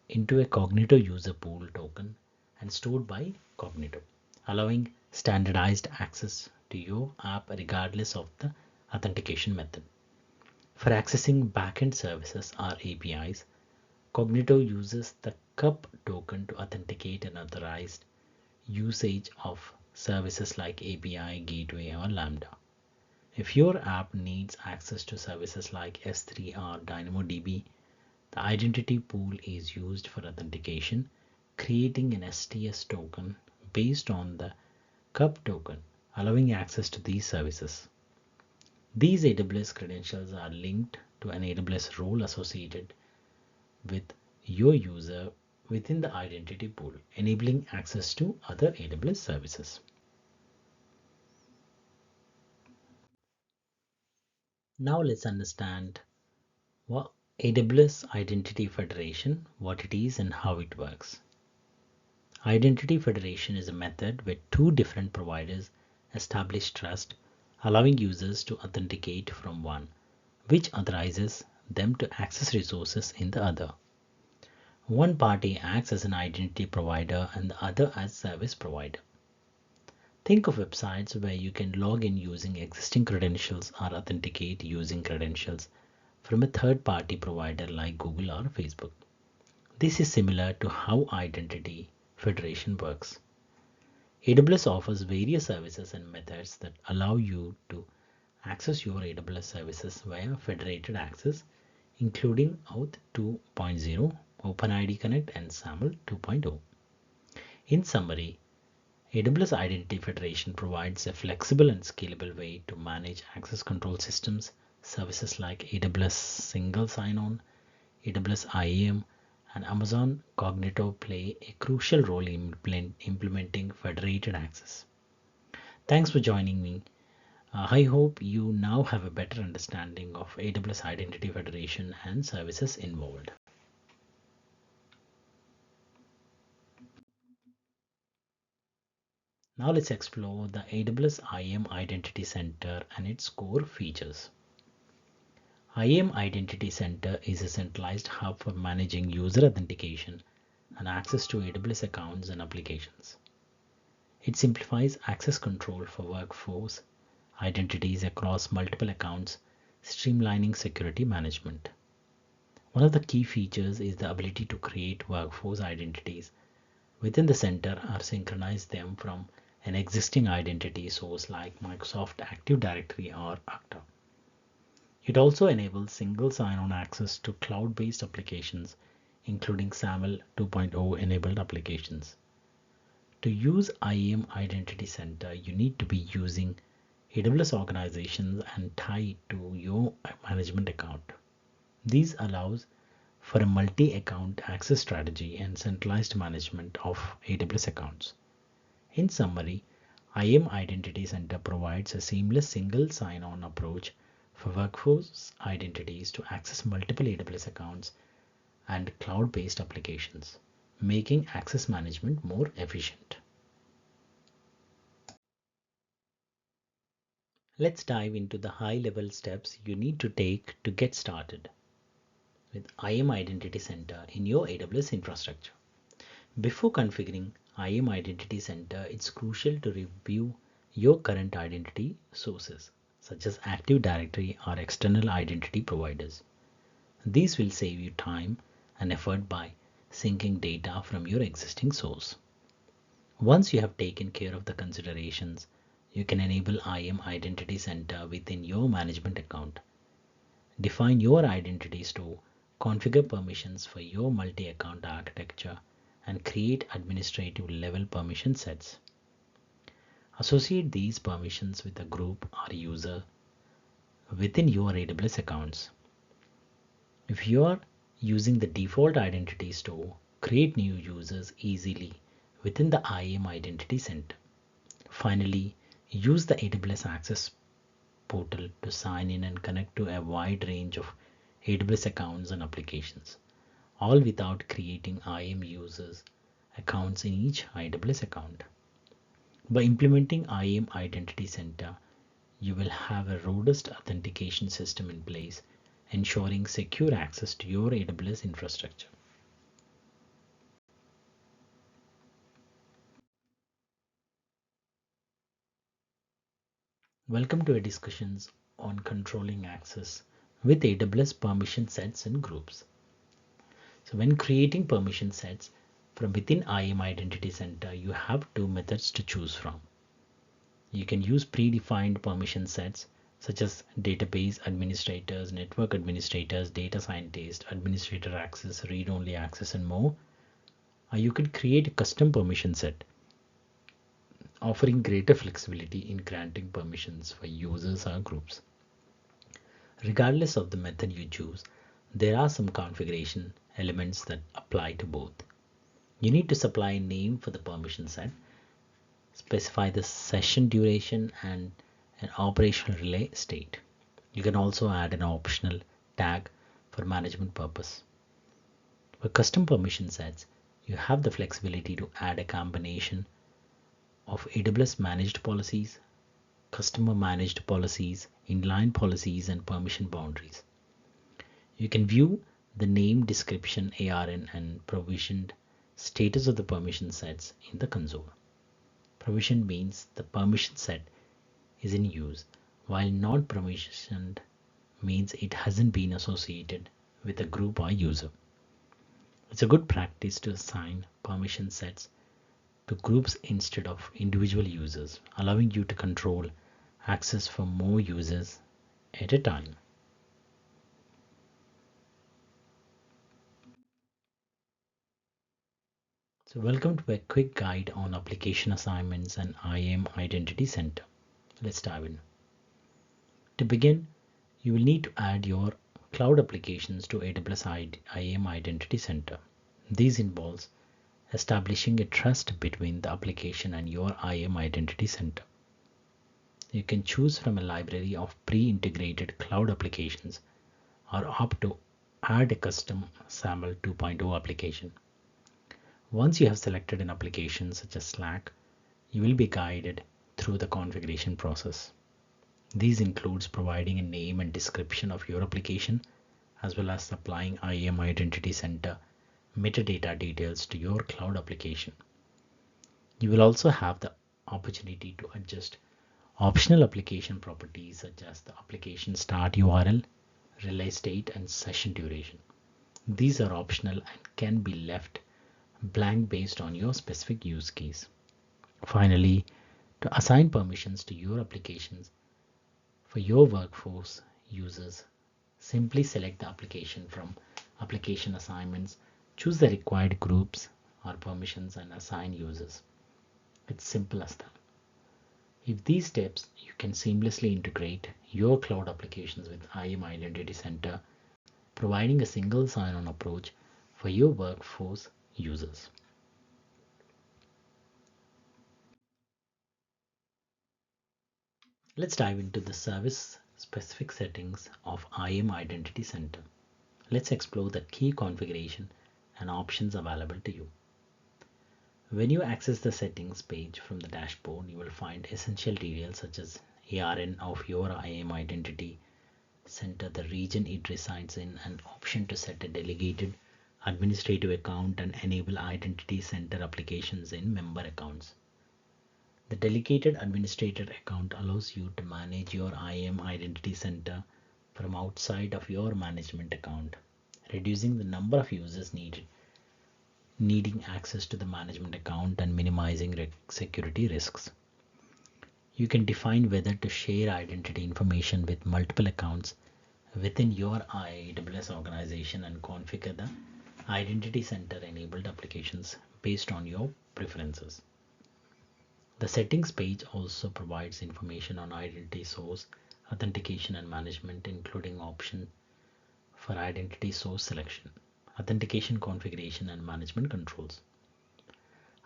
into a Cognito user pool token and stored by Cognito, allowing standardized access to your app regardless of the authentication method. For accessing backend services or APIs, Cognito uses the cup token to authenticate an authorized usage of services like API, Gateway, or Lambda. If your app needs access to services like S3 or DynamoDB, the identity pool is used for authentication, creating an STS token based on the cup token, allowing access to these services. These AWS credentials are linked to an AWS role associated with your user within the identity pool, enabling access to other AWS services. Now let's understand what AWS Identity Federation, what it is and how it works. Identity Federation is a method where two different providers establish trust, allowing users to authenticate from one, which authorizes them to access resources in the other. One party acts as an identity provider and the other as service provider. Think of websites where you can log in using existing credentials or authenticate using credentials from a third-party provider like Google or Facebook. This is similar to how Identity Federation works. AWS offers various services and methods that allow you to access your AWS services via federated access, including Auth 2.0, OpenID Connect, and SAML 2.0. In summary, AWS Identity Federation provides a flexible and scalable way to manage access control systems. Services like AWS Single Sign-On, AWS IAM, and Amazon Cognito play a crucial role in implementing federated access. Thanks for joining me. I hope you now have a better understanding of AWS Identity Federation and services involved. Now let's explore the AWS IAM Identity Center and its core features. IAM Identity Center is a centralized hub for managing user authentication and access to AWS accounts and applications. It simplifies access control for workforce identities across multiple accounts, streamlining security management. One of the key features is the ability to create workforce identities within the center or synchronize them from an existing identity source like Microsoft Active Directory or Okta. It also enables single sign-on access to cloud-based applications, including SAML 2.0 enabled applications. To use IAM Identity Center, you need to be using AWS organizations and tie to your management account. This allows for a multi-account access strategy and centralized management of AWS accounts. In summary, IAM Identity Center provides a seamless single sign-on approach for workforce identities to access multiple AWS accounts and cloud-based applications. making access management more efficient. Let's dive into the high-level steps you need to take to get started with IAM Identity Center in your AWS infrastructure. Before configuring IAM Identity Center, it's crucial to review your current identity sources, such as Active Directory or external identity providers. These will save you time and effort by syncing data from your existing source. Once you have taken care of the considerations, you can enable IAM Identity Center within your management account. Define your identity store, configure permissions for your multi-account architecture, and create administrative level permission sets. Associate these permissions with a group or user within your AWS accounts. If you are using the default identity store, create new users easily within the IAM Identity Center. Finally, use the AWS Access portal to sign in and connect to a wide range of AWS accounts and applications, all without creating IAM users accounts in each AWS account. By implementing IAM Identity Center, you will have a robust authentication system in place, ensuring secure access to your AWS infrastructure. Welcome to our discussions on controlling access with AWS permission sets and groups. So when creating permission sets from within IAM Identity Center, you have two methods to choose from. You can use predefined permission sets such as database administrators, network administrators, data scientists, administrator access, read-only access, and more. Or you could create a custom permission set offering greater flexibility in granting permissions for users or groups. Regardless of the method you choose, there are some configuration elements that apply to both. You need to supply a name for the permission set, specify the session duration and an operational relay state. You can also add an optional tag for management purpose. For custom permission sets, you have the flexibility to add a combination of AWS managed policies, customer managed policies, inline policies, and permission boundaries. You can view the name, description, ARN, and provisioned status of the permission sets in the console. Provisioned means the permission set is in use, while not permissioned means it hasn't been associated with a group or user. It's a good practice to assign permission sets to groups instead of individual users, allowing you to control access for more users at a time. So welcome to a quick guide on application assignments and IAM Identity Center. Let's dive in. To begin, you will need to add your cloud applications to AWS IAM Identity Center. This involves establishing a trust between the application and your IAM Identity Center. You can choose from a library of pre-integrated cloud applications or opt to add a custom SAML 2.0 application. Once you have selected an application such as Slack, you will be guided through the configuration process. This includes providing a name and description of your application, as well as supplying IAM Identity Center metadata details to your cloud application. You will also have the opportunity to adjust optional application properties such as the application start URL, relay state, and session duration. These are optional and can be left blank based on your specific use case. Finally, to assign permissions to your applications for your workforce users, simply select the application from application assignments, choose the required groups or permissions, and assign users. It's simple as that. With these steps, you can seamlessly integrate your cloud applications with IAM Identity Center, providing a single sign-on approach for your workforce users. Let's dive into the service-specific settings of IAM Identity Center. Let's explore the key configuration and options available to you. When you access the settings page from the dashboard, you will find essential details such as ARN of your IAM identity center, the region it resides in, an option to set a delegated administrative account and enable identity center applications in member accounts. The delegated administrator account allows you to manage your IAM identity center from outside of your management account, reducing the number of users needing access to the management account and minimizing security risks. You can define whether to share identity information with multiple accounts within your AWS organization and configure the identity center enabled applications based on your preferences. The settings page also provides information on identity source, authentication and management, including options for identity source selection, authentication configuration and management controls.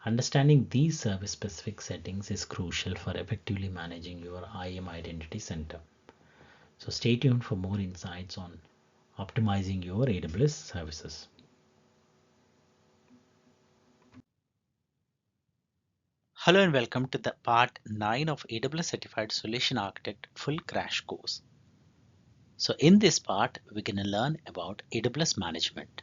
Understanding these service specific settings is crucial for effectively managing your IAM identity center. So stay tuned for more insights on optimizing your AWS services. Hello and welcome to the part 9 of AWS Certified Solution Architect full crash course. So in this part, we're going to learn about AWS management.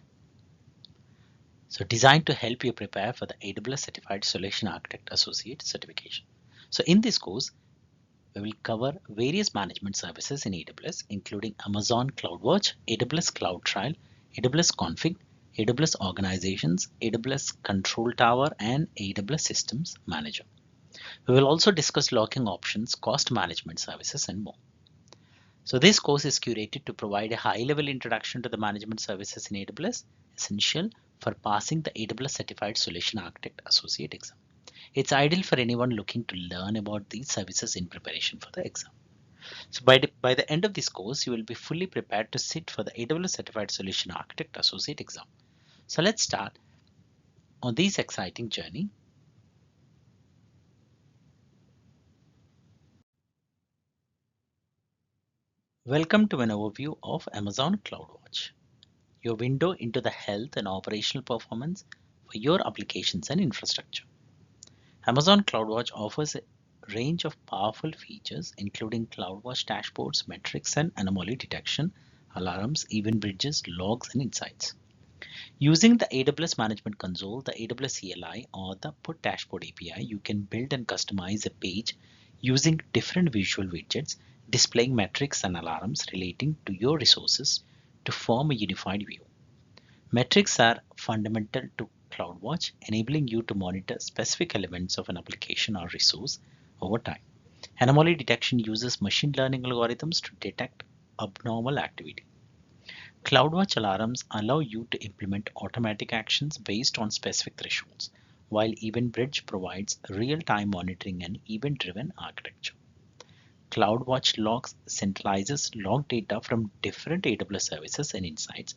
So designed to help you prepare for the AWS Certified Solution Architect Associate certification. So in this course, we will cover various management services in AWS, including Amazon CloudWatch, AWS CloudTrail, AWS Config, AWS Organizations, AWS Control Tower, and AWS Systems Manager. We will also discuss logging options, cost management services, and more. So this course is curated to provide a high-level introduction to the management services in AWS, essential for passing the AWS Certified Solution Architect Associate exam. It's ideal for anyone looking to learn about these services in preparation for the exam. So by the end of this course, you will be fully prepared to sit for the AWS Certified Solution Architect Associate exam. So let's start on this exciting journey. Welcome to an overview of Amazon CloudWatch, your window into the health and operational performance for your applications and infrastructure. Amazon CloudWatch offers a range of powerful features, including CloudWatch dashboards, metrics and anomaly detection, alarms, event bridges, logs, and insights. Using the AWS Management Console, the AWS CLI, or the Put Dashboard API, you can build and customize a page using different visual widgets, displaying metrics and alarms relating to your resources to form a unified view. Metrics are fundamental to CloudWatch, enabling you to monitor specific elements of an application or resource over time. Anomaly detection uses machine learning algorithms to detect abnormal activity. CloudWatch alarms allow you to implement automatic actions based on specific thresholds, while Event Bridge provides real-time monitoring and event-driven architecture. CloudWatch logs centralizes log data from different AWS services and insights,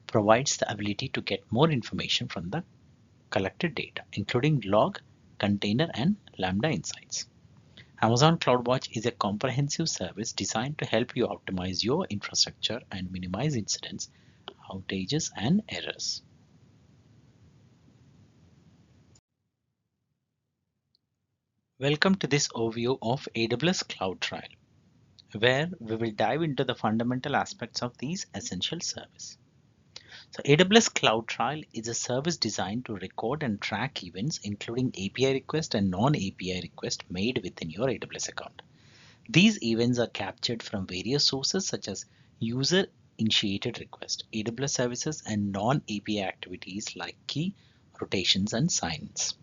provides the ability to get more information from the collected data, including log, container, and Lambda insights. Amazon CloudWatch is a comprehensive service designed to help you optimize your infrastructure and minimize incidents, outages, and errors. Welcome to this overview of AWS CloudTrail, where we will dive into the fundamental aspects of these essential services. So AWS CloudTrail is a service designed to record and track events, including API request and non-API request made within your AWS account. These events are captured from various sources such as user-initiated requests, AWS services, and non-API activities like key, rotations, and sign-ins.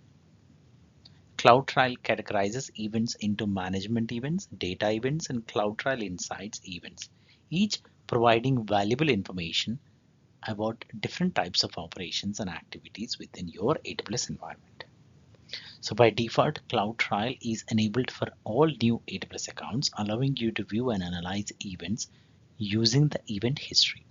CloudTrail categorizes events into management events, data events, and CloudTrail Insights events, each providing valuable information about different types of operations and activities within your AWS environment. So by default, CloudTrail is enabled for all new AWS accounts, allowing you to view and analyze events using the event history.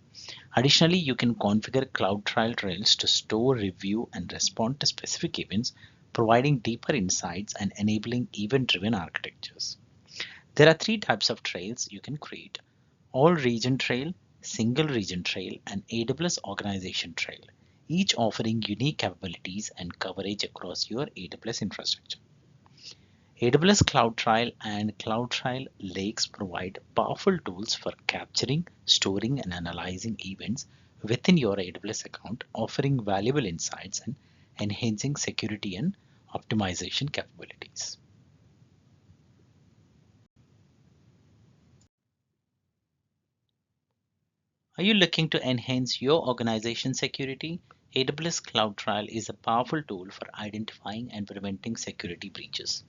Additionally, you can configure CloudTrail trails to store, review, and respond to specific events, providing deeper insights and enabling event-driven architectures. There are three types of trails you can create: all region trail, single region trail, and AWS organization trail. each offering unique capabilities and coverage across your AWS infrastructure. AWS CloudTrail and CloudTrail Lakes provide powerful tools for capturing, storing, and analyzing events within your AWS account, offering valuable insights and enhancing security and optimization capabilities. Are you looking to enhance your organization security? AWS CloudTrail is a powerful tool for identifying and preventing security breaches.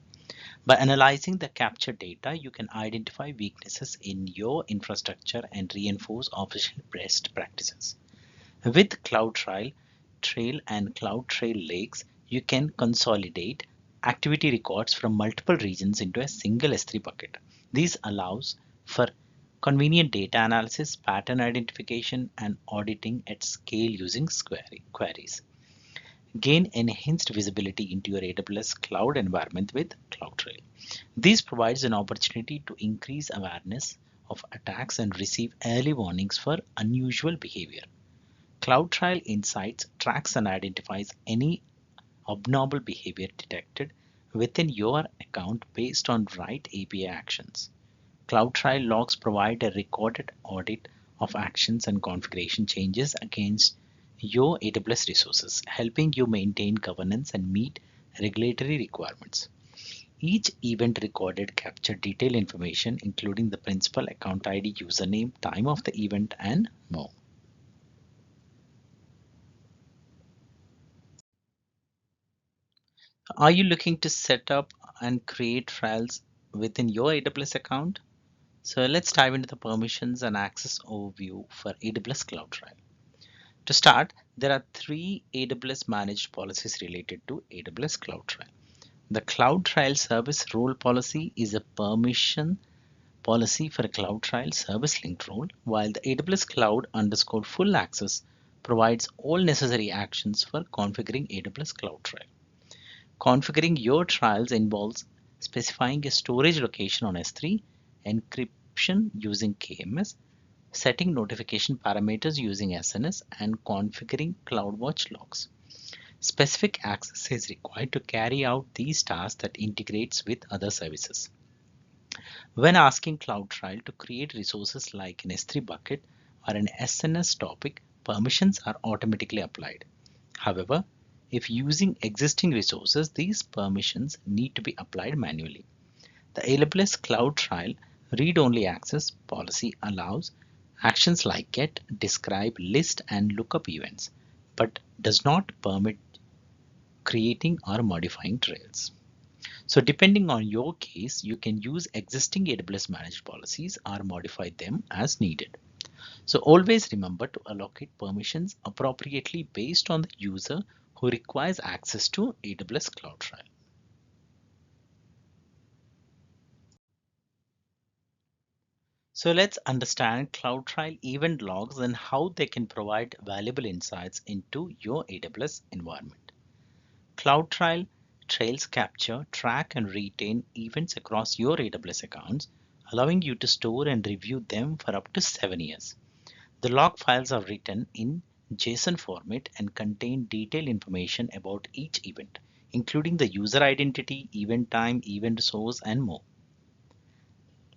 By analyzing the captured data, you can identify weaknesses in your infrastructure and reinforce official best practices. With CloudTrail, Trail and CloudTrail Lakes, you can consolidate activity records from multiple regions into a single S3 bucket. This allows for convenient data analysis, pattern identification, and auditing at scale using queries. Gain enhanced visibility into your AWS cloud environment with CloudTrail. This provides an opportunity to increase awareness of attacks and receive early warnings for unusual behavior. CloudTrail Insights tracks and identifies any abnormal behavior detected within your account based on right API actions. CloudTrail logs provide a recorded audit of actions and configuration changes against your AWS resources, helping you maintain governance and meet regulatory requirements. Each event recorded captured detailed information, including the principal, account ID, username, time of the event, and more. Are you looking to set up and create trials within your AWS account? So let's dive into the permissions and access overview for AWS CloudTrail. To start, there are three AWS managed policies related to AWS CloudTrail. The CloudTrail service role policy is a permission policy for a CloudTrail service linked role, while the AWS Cloud underscore full access provides all necessary actions for configuring AWS CloudTrail. Configuring your trials involves specifying a storage location on S3, encryption using KMS, setting notification parameters using SNS, and configuring CloudWatch logs. Specific access is required to carry out these tasks that integrates with other services. When asking CloudTrail to create resources like an S3 bucket or an SNS topic, permissions are automatically applied. However, if using existing resources, these permissions need to be applied manually. The AWS CloudTrail read-only access policy allows actions like get, describe, list, and lookup events, but does not permit creating or modifying trails. So depending on your case, you can use existing AWS managed policies or modify them as needed. So always remember to allocate permissions appropriately based on the user who requires access to AWS CloudTrail. So let's understand CloudTrail event logs and how they can provide valuable insights into your AWS environment. CloudTrail trails capture, track, and retain events across your AWS accounts, allowing you to store and review them for up to 7 years. The log files are written in JSON format and contain detailed information about each event, including the user identity, event time, event source, and more.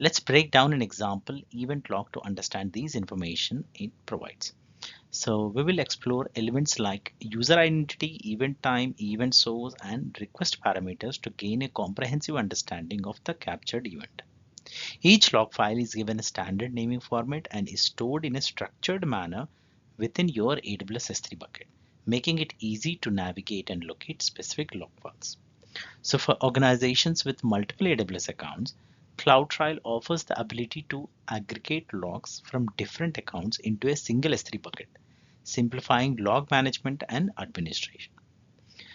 Let's break down an example event log to understand these information it provides. So we will explore elements like user identity, event time, event source, and request parameters to gain a comprehensive understanding of the captured event. Each log file is given a standard naming format and is stored in a structured manner within your AWS S3 bucket, making it easy to navigate and locate specific log files. So for organizations with multiple AWS accounts, CloudTrail offers the ability to aggregate logs from different accounts into a single S3 bucket, simplifying log management and administration.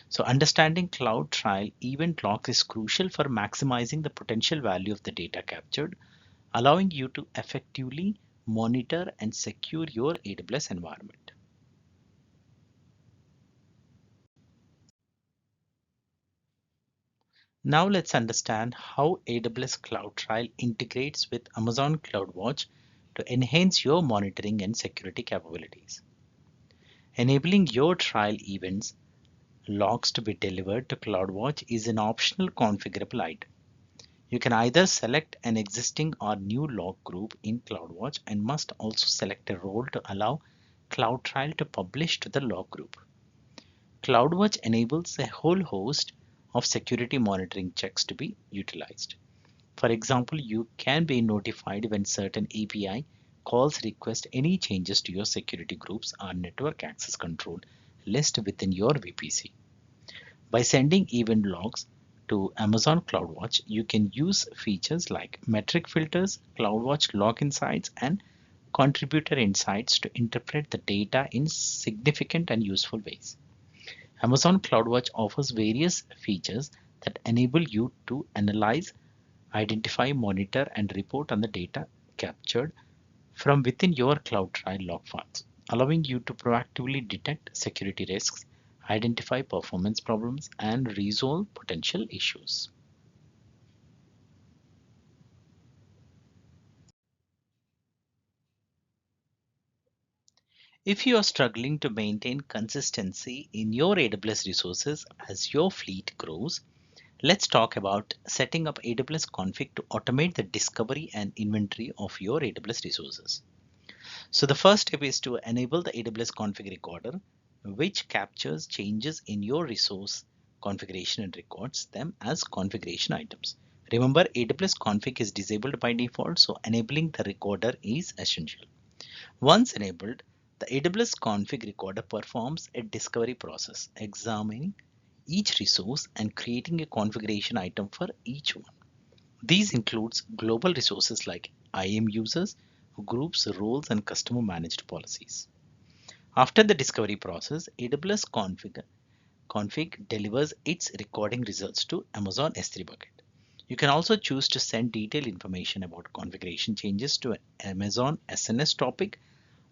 So understanding CloudTrail event logs is crucial for maximizing the potential value of the data captured, allowing you to effectively monitor and secure your AWS environment. Now let's understand how AWS CloudTrail integrates with Amazon CloudWatch to enhance your monitoring and security capabilities. Enabling your trial events logs to be delivered to CloudWatch is an optional configurable item. You can either select an existing or new log group in CloudWatch and must also select a role to allow CloudTrial to publish to the log group. CloudWatch enables a whole host of security monitoring checks to be utilized. For example, you can be notified when certain API calls request any changes to your security groups or network access control list within your VPC. By sending event logs to Amazon CloudWatch, you can use features like metric filters, CloudWatch log insights, and contributor insights to interpret the data in significant and useful ways. Amazon CloudWatch offers various features that enable you to analyze, identify, monitor, and report on the data captured from within your CloudTrial log files, allowing you to proactively detect security risks, identify performance problems, and resolve potential issues. If you are struggling to maintain consistency in your AWS resources as your fleet grows, let's talk about setting up AWS config to automate the discovery and inventory of your AWS resources. So the first step is to enable the AWS config recorder, which captures changes in your resource configuration and records them as configuration items. Remember, AWS config is disabled by default, so enabling the recorder is essential. Once enabled, the AWS config recorder performs a discovery process, examining each resource and creating a configuration item for each one. These includes global resources like IAM users, groups, roles, and customer managed policies. After the discovery process, AWS config delivers its recording results to Amazon S3 bucket. You can also choose to send detailed information about configuration changes to Amazon SNS topic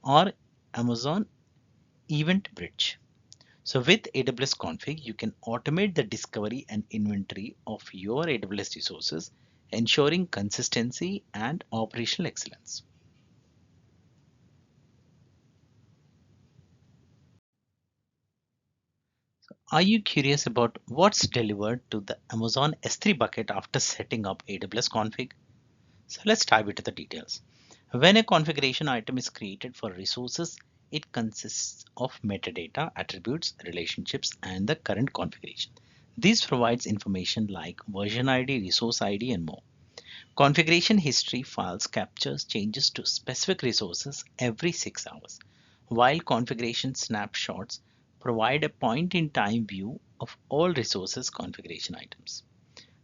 or Amazon Event Bridge. So with AWS config, you can automate the discovery and inventory of your AWS resources, ensuring consistency and operational excellence. Are you curious about what's delivered to the Amazon S3 bucket after setting up AWS config? So let's dive into the details. When a configuration item is created for resources, it consists of metadata, attributes, relationships, and the current configuration. This provides information like version ID, resource ID, and more. Configuration history files captures changes to specific resources every 6 hours, while configuration snapshots provide a point-in-time view of all resources configuration items.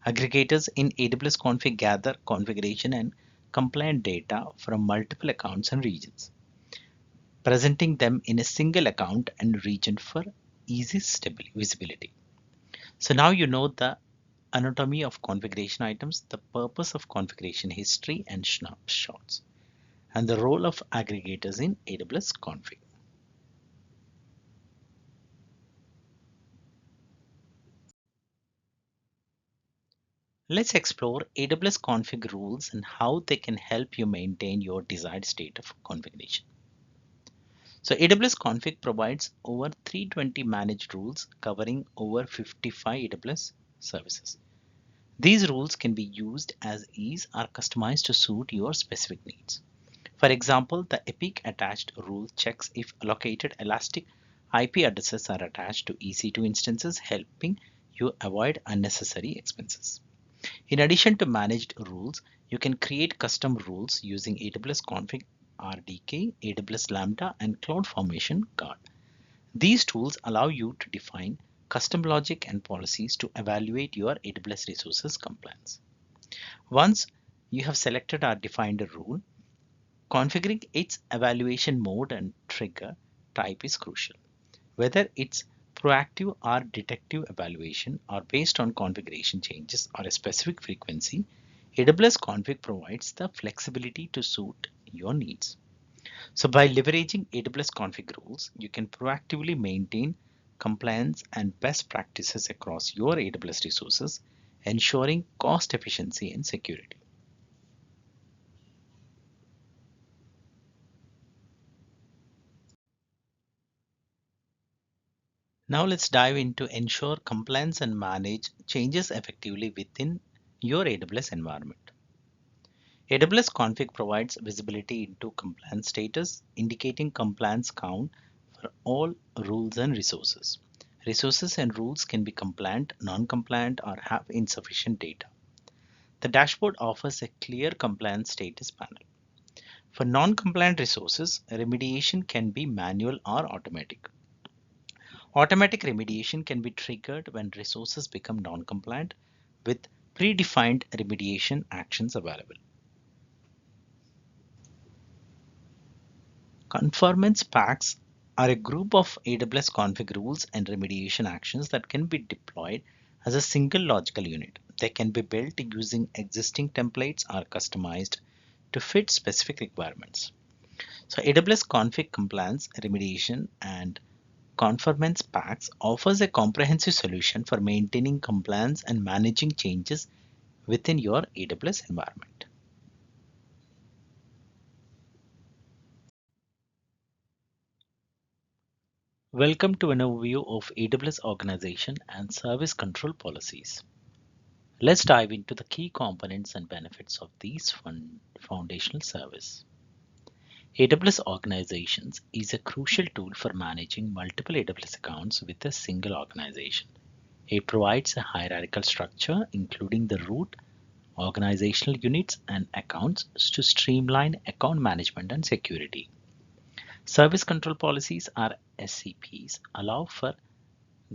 Aggregators in AWS config gather configuration and compliant data from multiple accounts and regions, presenting them in a single account and region for easy visibility. So now you know the anatomy of configuration items, the purpose of configuration history and snapshots, and the role of aggregators in AWS config. Let's explore AWS config rules and how they can help you maintain your desired state of configuration. So AWS config provides over 320 managed rules covering over 55 AWS services. These rules can be used as is or customized to suit your specific needs. For example, the epic attached rule checks if allocated elastic IP addresses are attached to EC2 instances, helping you avoid unnecessary expenses. In addition to managed rules, you can create custom rules using AWS config RDK, AWS Lambda, and CloudFormation Guard. These tools allow you to define custom logic and policies to evaluate your AWS resources compliance. Once you have selected or defined a rule, configuring its evaluation mode and trigger type is crucial. Whether it's proactive or detective evaluation or based on configuration changes or a specific frequency, AWS config provides the flexibility to suit your needs. So by leveraging AWS config rules, you can proactively maintain compliance and best practices across your AWS resources, ensuring cost efficiency and security. Now let's dive into ensure compliance and manage changes effectively within your AWS environment. AWS config provides visibility into compliance status, indicating compliance count for all rules and resources. Resources and rules can be compliant, non-compliant, or have insufficient data. The dashboard offers a clear compliance status panel. For non-compliant resources, remediation can be manual or automatic. Automatic remediation can be triggered when resources become non-compliant with predefined remediation actions available. Conformance packs are a group of AWS config rules and remediation actions that can be deployed as a single logical unit. They can be built using existing templates or customized to fit specific requirements. So AWS config compliance, remediation, and conformance packs offers a comprehensive solution for maintaining compliance and managing changes within your AWS environment. Welcome to an overview of AWS organization and service control policies. Let's dive into the key components and benefits of these foundational service. AWS Organizations is a crucial tool for managing multiple AWS accounts with a single organization. It provides a hierarchical structure, including the root, organizational units, and accounts to streamline account management and security. Service control policies, or SCPs, allow for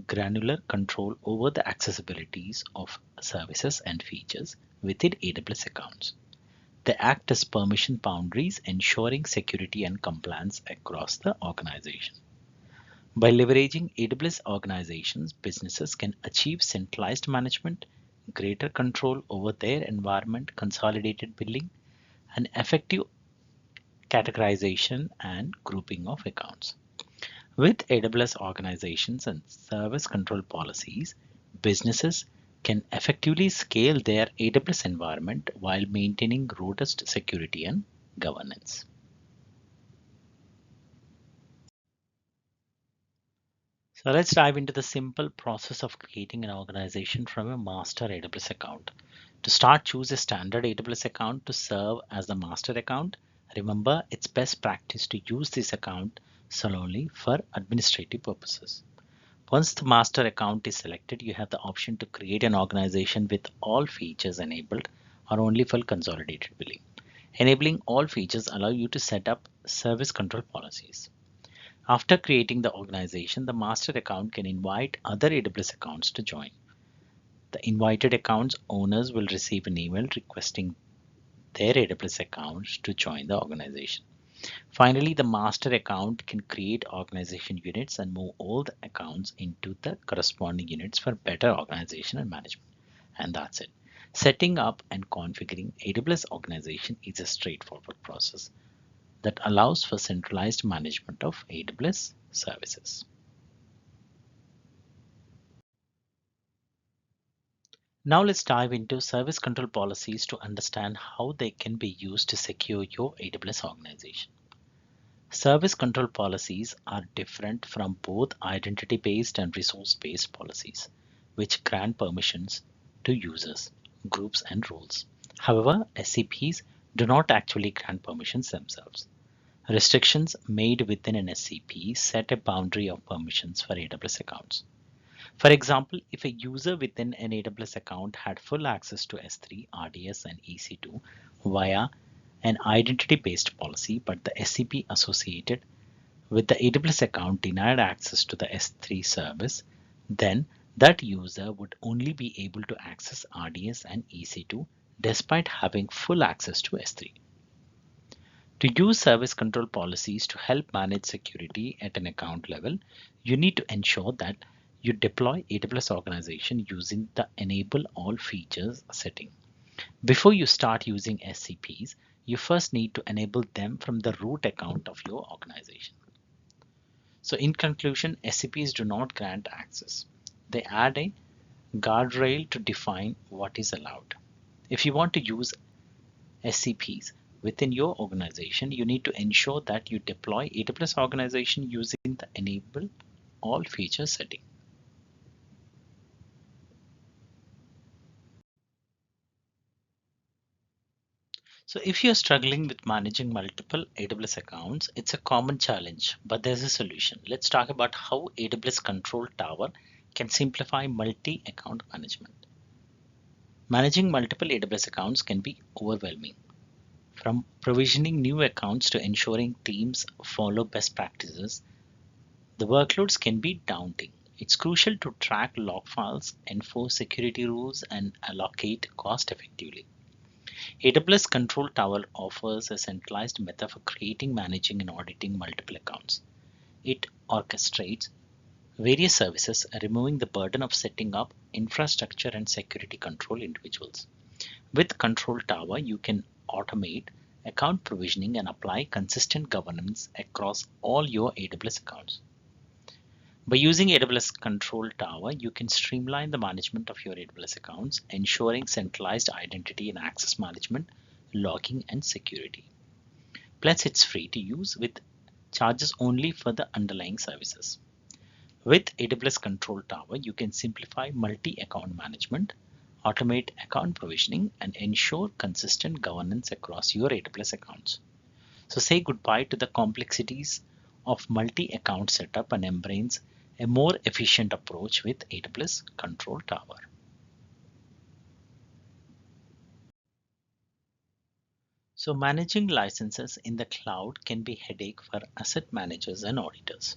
granular control over the accessibilities of services and features within AWS accounts. They act as permission boundaries, ensuring security and compliance across the organization. By leveraging AWS organizations, businesses can achieve centralized management, greater control over their environment, consolidated billing, and effective categorization and grouping of accounts. With AWS organizations and service control policies, businesses can effectively scale their AWS environment while maintaining robust security and governance. So let's dive into the simple process of creating an organization from a master AWS account. To start, choose a standard AWS account to serve as the master account. Remember, it's best practice to use this account solely for administrative purposes. Once the master account is selected, you have the option to create an organization with all features enabled or only for consolidated billing. Enabling all features allow you to set up service control policies. After creating the organization, the master account can invite other AWS accounts to join. The invited accounts owners will receive an email requesting their AWS accounts to join the organization. Finally, the master account can create organization units and move all the accounts into the corresponding units for better organization and management. And that's it. Setting up and configuring AWS organization is a straightforward process that allows for centralized management of AWS services. Now let's dive into service control policies to understand how they can be used to secure your AWS organization. Service control policies are different from both identity-based and resource-based policies, which grant permissions to users, groups, and roles. However, SCPs do not actually grant permissions themselves. Restrictions made within an SCP set a boundary of permissions for AWS accounts. For example, if a user within an AWS account had full access to S3, RDS, and EC2 via an identity-based policy, but the SCP associated with the AWS account denied access to the S3 service, then that user would only be able to access RDS and EC2 despite having full access to S3. To use service control policies to help manage security at an account level, you need to ensure that you deploy AWS organization using the enable all features setting. Before you start using SCPs, you first need to enable them from the root account of your organization. So in conclusion, SCPs do not grant access. They add a guardrail to define what is allowed. If you want to use SCPs within your organization, you need to ensure that you deploy AWS organization using the enable all feature setting. So if you're struggling with managing multiple AWS accounts, it's a common challenge, but there's a solution. Let's talk about how AWS Control Tower can simplify multi-account management. Managing multiple AWS accounts can be overwhelming. From provisioning new accounts to ensuring teams follow best practices, the workloads can be daunting. It's crucial to track log files, enforce security rules, and allocate cost effectively. AWS Control Tower offers a centralized method for creating, managing, and auditing multiple accounts. It orchestrates various services, removing the burden of setting up infrastructure and security control individuals. With Control Tower, you can automate account provisioning and apply consistent governance across all your AWS accounts. By using AWS Control Tower, you can streamline the management of your AWS accounts, ensuring centralized identity and access management, logging, and security. Plus, it's free to use with charges only for the underlying services. With AWS Control Tower, you can simplify multi-account management, automate account provisioning, and ensure consistent governance across your AWS accounts. So say goodbye to the complexities of multi-account setup and embrace a more efficient approach with AWS Control Tower. So managing licenses in the cloud can be a headache for asset managers and auditors.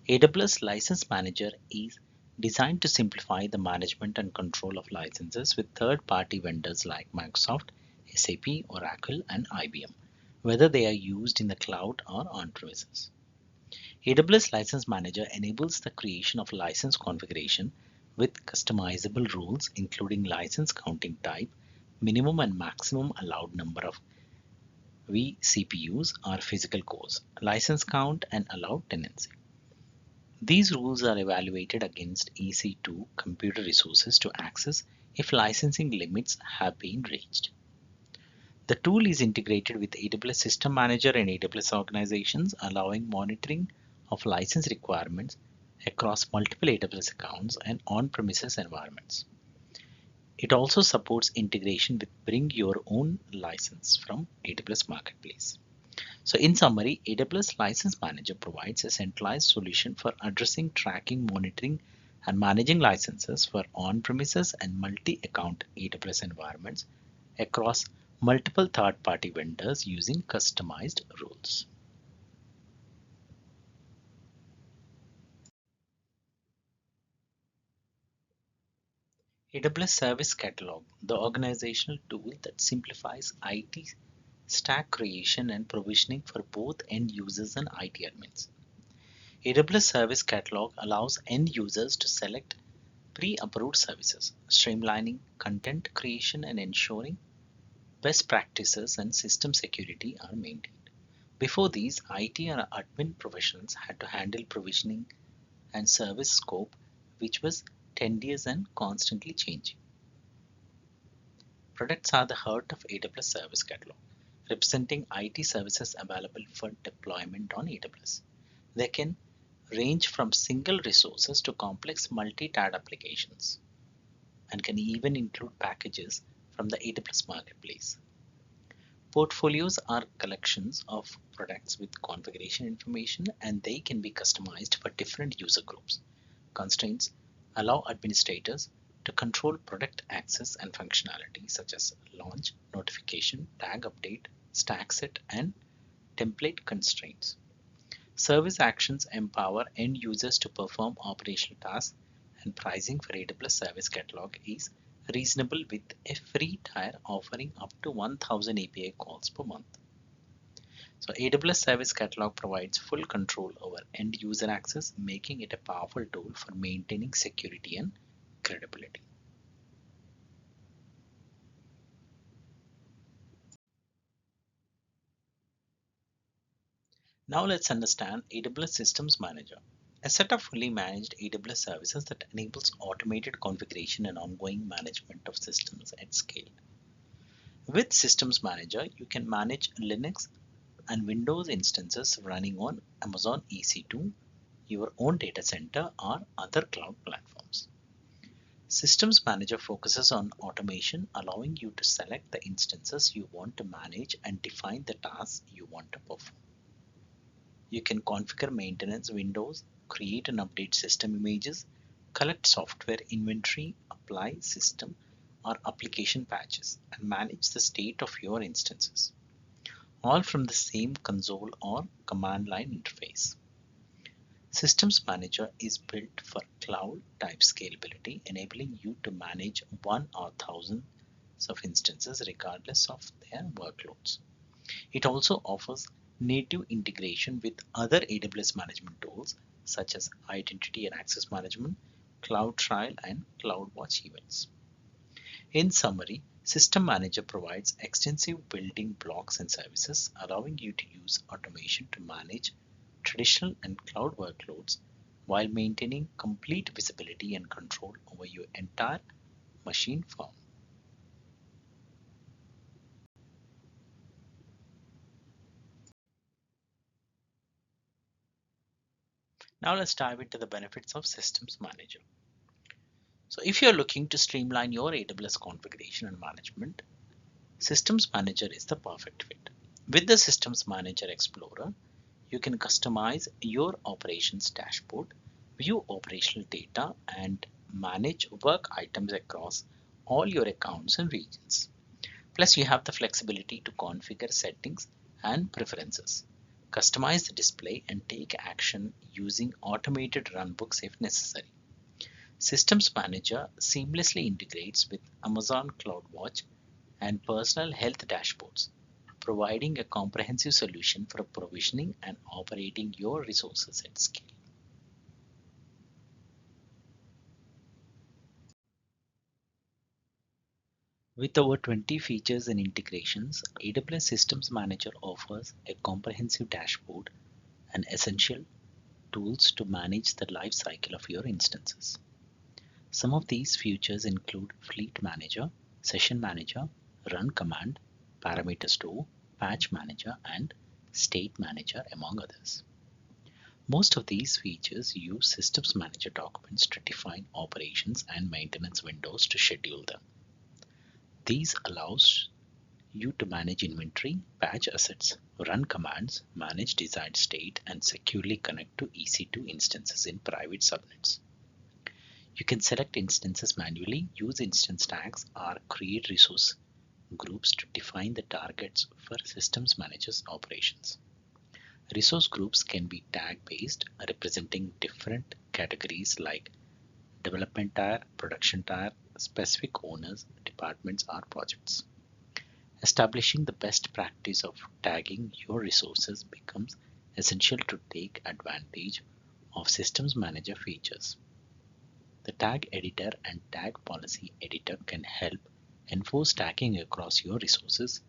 AWS License Manager is designed to simplify the management and control of licenses with third-party vendors like Microsoft, SAP, Oracle, and IBM, whether they are used in the cloud or on-premises. AWS License Manager enables the creation of license configuration with customizable rules including license counting type, minimum and maximum allowed number of vCPUs or physical cores, license count, and allowed tenancy. These rules are evaluated against EC2 computer resources to access if licensing limits have been reached. The tool is integrated with AWS System Manager and AWS organizations, allowing monitoring of license requirements across multiple AWS accounts and on-premises environments. It also supports integration with Bring Your Own License from AWS Marketplace. So in summary, AWS License Manager provides a centralized solution for addressing, tracking, monitoring, and managing licenses for on-premises and multi-account AWS environments across multiple third-party vendors using customized rules. AWS Service Catalog, the organizational tool that simplifies IT stack creation and provisioning for both end users and IT admins. AWS Service Catalog allows end users to select pre-approved services, streamlining content creation and ensuring best practices and system security are maintained. Before these, IT or admin professionals had to handle provisioning and service scope, which was tedious and constantly changing. Products are the heart of AWS Service Catalog, representing IT services available for deployment on AWS. They can range from single resources to complex multi-tenant applications and can even include packages from the AWS Marketplace. Portfolios are collections of products with configuration information, and they can be customized for different user groups. Constraints allow administrators to control product access and functionality such as launch, notification, tag update, stack set, and template constraints. Service actions empower end users to perform operational tasks, and pricing for AWS Service Catalog is reasonable with a free tier offering up to 1000 API calls per month. So AWS Service Catalog provides full control over end user access, making it a powerful tool for maintaining security and credibility. Now let's understand AWS Systems Manager, a set of fully managed AWS services that enables automated configuration and ongoing management of systems at scale. With Systems Manager, you can manage Linux and Windows instances running on Amazon EC2, your own data center, or other cloud platforms. Systems Manager focuses on automation, allowing you to select the instances you want to manage and define the tasks you want to perform. You can configure maintenance windows, create and update system images, collect software inventory, apply system or application patches, and manage the state of your instances, all from the same console or command line interface. Systems Manager is built for cloud type scalability, enabling you to manage one or thousands of instances regardless of their workloads. It also offers native integration with other AWS management tools such as Identity and Access Management, CloudTrail, and CloudWatch events. In summary, System Manager provides extensive building blocks and services, allowing you to use automation to manage traditional and cloud workloads while maintaining complete visibility and control over your entire machine farm. Now let's dive into the benefits of Systems Manager. So if you're looking to streamline your AWS configuration and management, Systems Manager is the perfect fit. With the Systems Manager Explorer, you can customize your operations dashboard, view operational data, and manage work items across all your accounts and regions. Plus, you have the flexibility to configure settings and preferences, customize the display, and take action using automated runbooks if necessary. Systems Manager seamlessly integrates with Amazon CloudWatch and personal health dashboards, providing a comprehensive solution for provisioning and operating your resources at scale. With over 20 features and integrations, AWS Systems Manager offers a comprehensive dashboard and essential tools to manage the life cycle of your instances. Some of these features include Fleet Manager, Session Manager, Run Command, Parameter Store, Patch Manager, and State Manager, among others. Most of these features use Systems Manager documents to define operations and maintenance windows to schedule them. These allows you to manage inventory, patch assets, run commands, manage desired state, and securely connect to EC2 instances in private subnets. You can select instances manually, use instance tags, or create resource groups to define the targets for Systems Manager's operations. Resource groups can be tag-based, representing different categories like development tier, production tier, specific owners, departments, or projects. Establishing the best practice of tagging your resources becomes essential to take advantage of Systems Manager features. The tag editor and tag policy editor can help enforce tagging across your resources,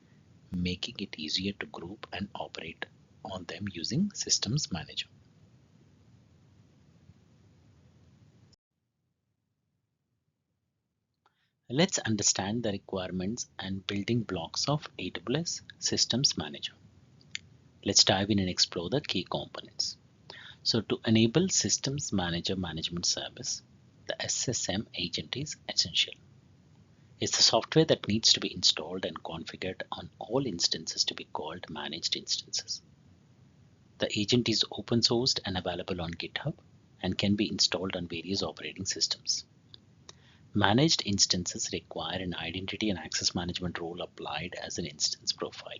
making it easier to group and operate on them using Systems Manager. Let's understand the requirements and building blocks of AWS Systems Manager. Let's dive in and explore the key components. So to enable Systems Manager Management Service, the SSM agent is essential. It's the software that needs to be installed and configured on all instances to be called managed instances. The agent is open sourced and available on GitHub and can be installed on various operating systems. Managed instances require an identity and access management role applied as an instance profile.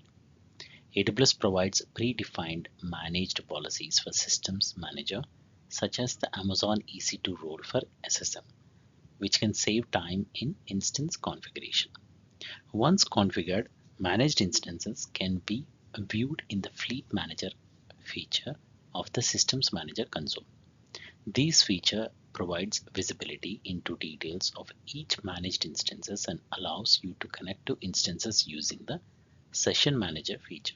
AWS provides predefined managed policies for Systems Manager, such as the Amazon EC2 role for SSM, which can save time in instance configuration. Once configured, managed instances can be viewed in the Fleet Manager feature of the Systems Manager console. This feature provides visibility into details of each managed instances and allows you to connect to instances using the Session Manager feature.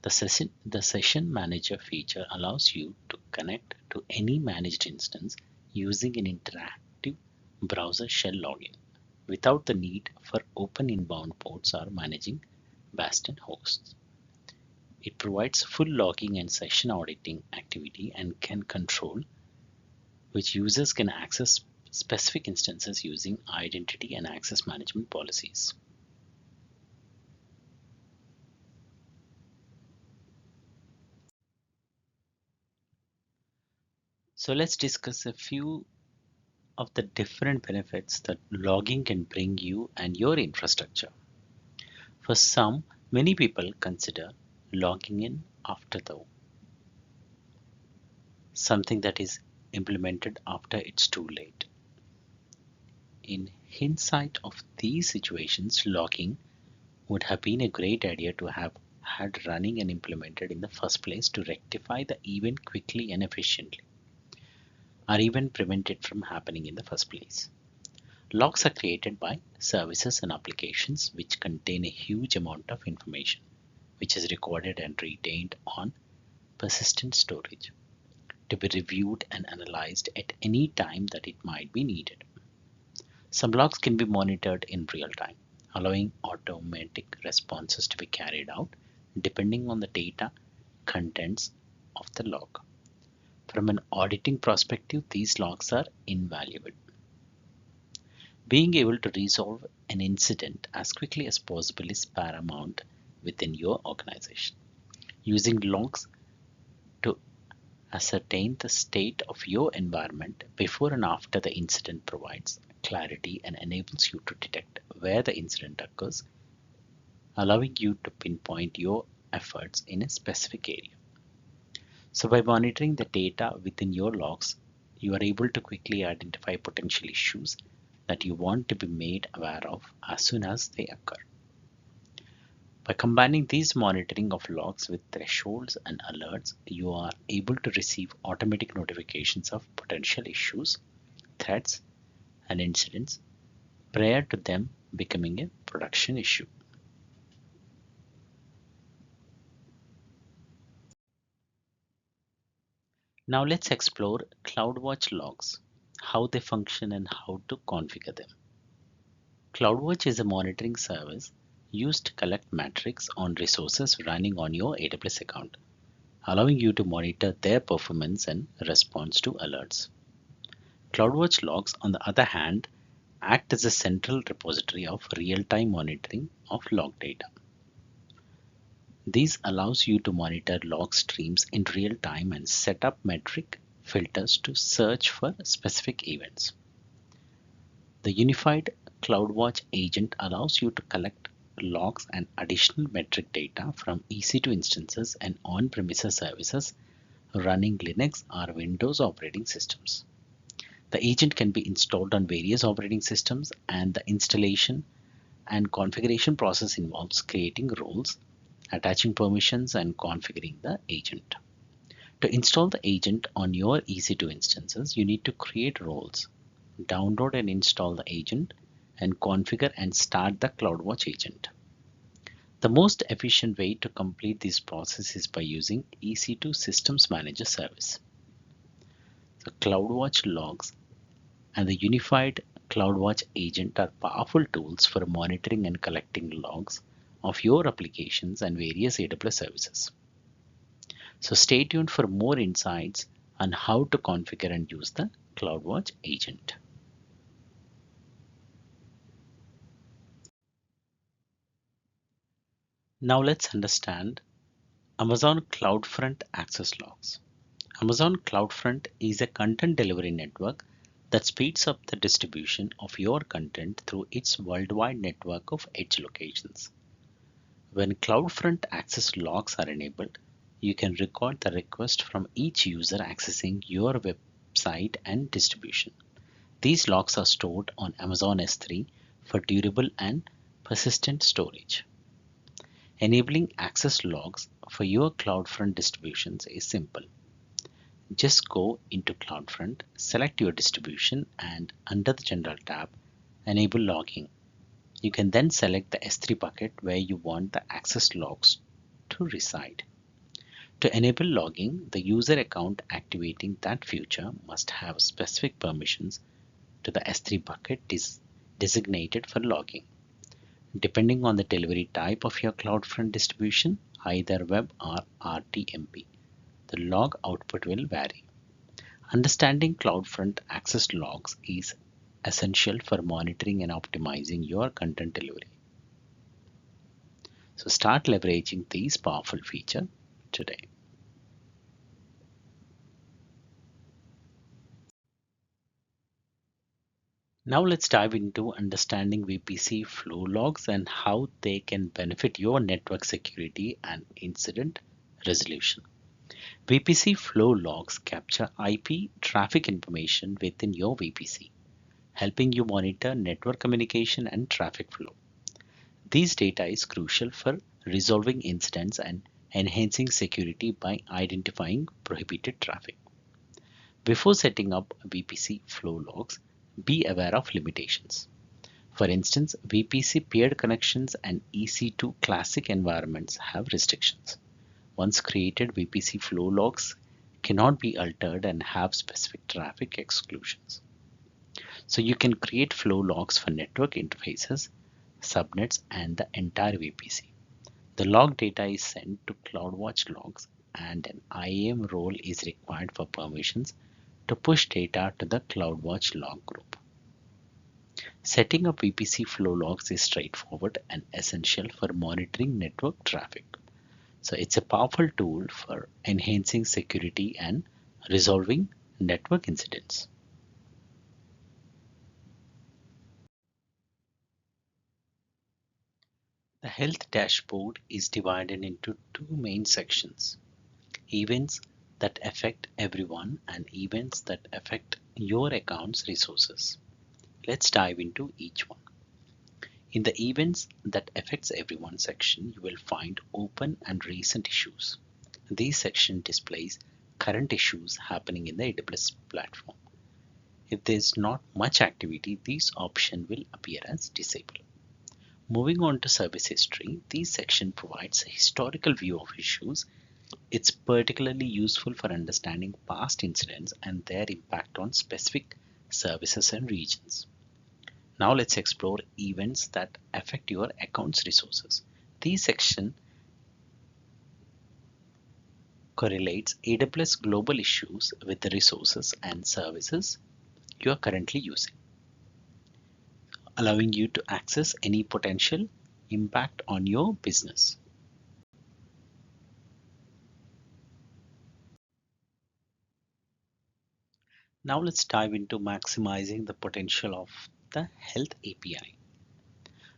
The Session Manager feature allows you to connect to any managed instance using an interactive browser shell login without the need for open inbound ports or managing Bastion hosts. It provides full logging and session auditing activity and can control which users can access specific instances using identity and access management policies. So let's discuss a few of the different benefits that logging can bring you and your infrastructure. For some, many people consider logging in after something that is implemented after it's too late. In hindsight of these situations, logging would have been a great idea to have had running and implemented in the first place to rectify the event quickly and efficiently, or even prevent it from happening in the first place. Logs are created by services and applications which contain a huge amount of information, which is recorded and retained on persistent storage to be reviewed and analyzed at any time that it might be needed. Some logs can be monitored in real time, allowing automatic responses to be carried out depending on the data contents of the log. From an auditing perspective, these logs are invaluable. Being able to resolve an incident as quickly as possible is paramount within your organization. Using logs to ascertain the state of your environment before and after the incident provides clarity and enables you to detect where the incident occurs, allowing you to pinpoint your efforts in a specific area. So by monitoring the data within your logs, you are able to quickly identify potential issues that you want to be made aware of as soon as they occur. By combining these monitoring of logs with thresholds and alerts, you are able to receive automatic notifications of potential issues, threats, and incidents prior to them becoming a production issue. Now let's explore CloudWatch logs, how they function and how to configure them. CloudWatch is a monitoring service used to collect metrics on resources running on your AWS account, allowing you to monitor their performance and response to alerts. CloudWatch logs, on the other hand, act as a central repository of real-time monitoring of log data. This allows you to monitor log streams in real time and set up metric filters to search for specific events. The unified CloudWatch agent allows you to collect logs and additional metric data from EC2 instances and on-premises services running Linux or Windows operating systems. The agent can be installed on various operating systems, and the installation and configuration process involves creating roles, attaching permissions, and configuring the agent. To install the agent on your EC2 instances, you need to create roles, download and install the agent, and configure and start the CloudWatch agent. The most efficient way to complete this process is by using EC2 Systems Manager service. The CloudWatch logs and the unified CloudWatch agent are powerful tools for monitoring and collecting logs of your applications and various AWS services. So stay tuned for more insights on how to configure and use the CloudWatch agent. Now let's understand Amazon CloudFront access logs. Amazon CloudFront is a content delivery network that speeds up the distribution of your content through its worldwide network of edge locations. When CloudFront access logs are enabled, you can record the request from each user accessing your website and distribution. These logs are stored on Amazon S3 for durable and persistent storage. Enabling access logs for your CloudFront distributions is simple. Just go into CloudFront, select your distribution, and under the General tab, enable logging. You can then select the S3 bucket where you want the access logs to reside. To enable logging, the user account activating that feature must have specific permissions to the S3 bucket designated for logging. Depending on the delivery type of your CloudFront distribution, either web or RTMP. The log output will vary. Understanding CloudFront access logs is essential for monitoring and optimizing your content delivery. So start leveraging these powerful features today. Now let's dive into understanding VPC flow logs and how they can benefit your network security and incident resolution. VPC flow logs capture IP traffic information within your VPC, helping you monitor network communication and traffic flow. This data is crucial for resolving incidents and enhancing security by identifying prohibited traffic. Before setting up VPC flow logs, be aware of limitations. For instance, VPC paired connections and EC2 classic environments have restrictions. Once created, VPC flow logs cannot be altered and have specific traffic exclusions. So you can create flow logs for network interfaces, subnets, and the entire VPC. The log data is sent to CloudWatch logs, and an IAM role is required for permissions to push data to the CloudWatch log group. Setting up VPC flow logs is straightforward and essential for monitoring network traffic. So it's a powerful tool for enhancing security and resolving network incidents. The health dashboard is divided into two main sections: events that affect everyone and events that affect your account's resources. Let's dive into each one. In the events that affects everyone section, you will find open and recent issues. This section displays current issues happening in the AWS platform. If there's not much activity, this option will appear as disabled. Moving on to service history, this section provides a historical view of issues. It's particularly useful for understanding past incidents and their impact on specific services and regions. Now let's explore events that affect your account's resources. This section correlates AWS global issues with the resources and services you are currently using, allowing you to access any potential impact on your business. Now let's dive into maximizing the potential of the Health API.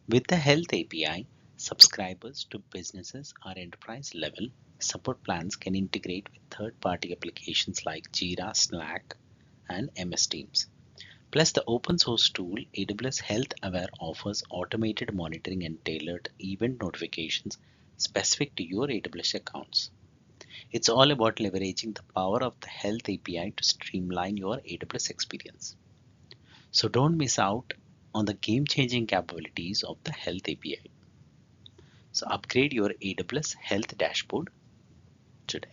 With the Health API, subscribers to businesses or enterprise level support plans can integrate with third-party applications like Jira, Slack, and MS Teams. Plus, the open source tool AWS Health Aware offers automated monitoring and tailored event notifications specific to your AWS accounts. It's all about leveraging the power of the Health API to streamline your AWS experience. So don't miss out on the game-changing capabilities of the Health API. So upgrade your AWS Health dashboard today.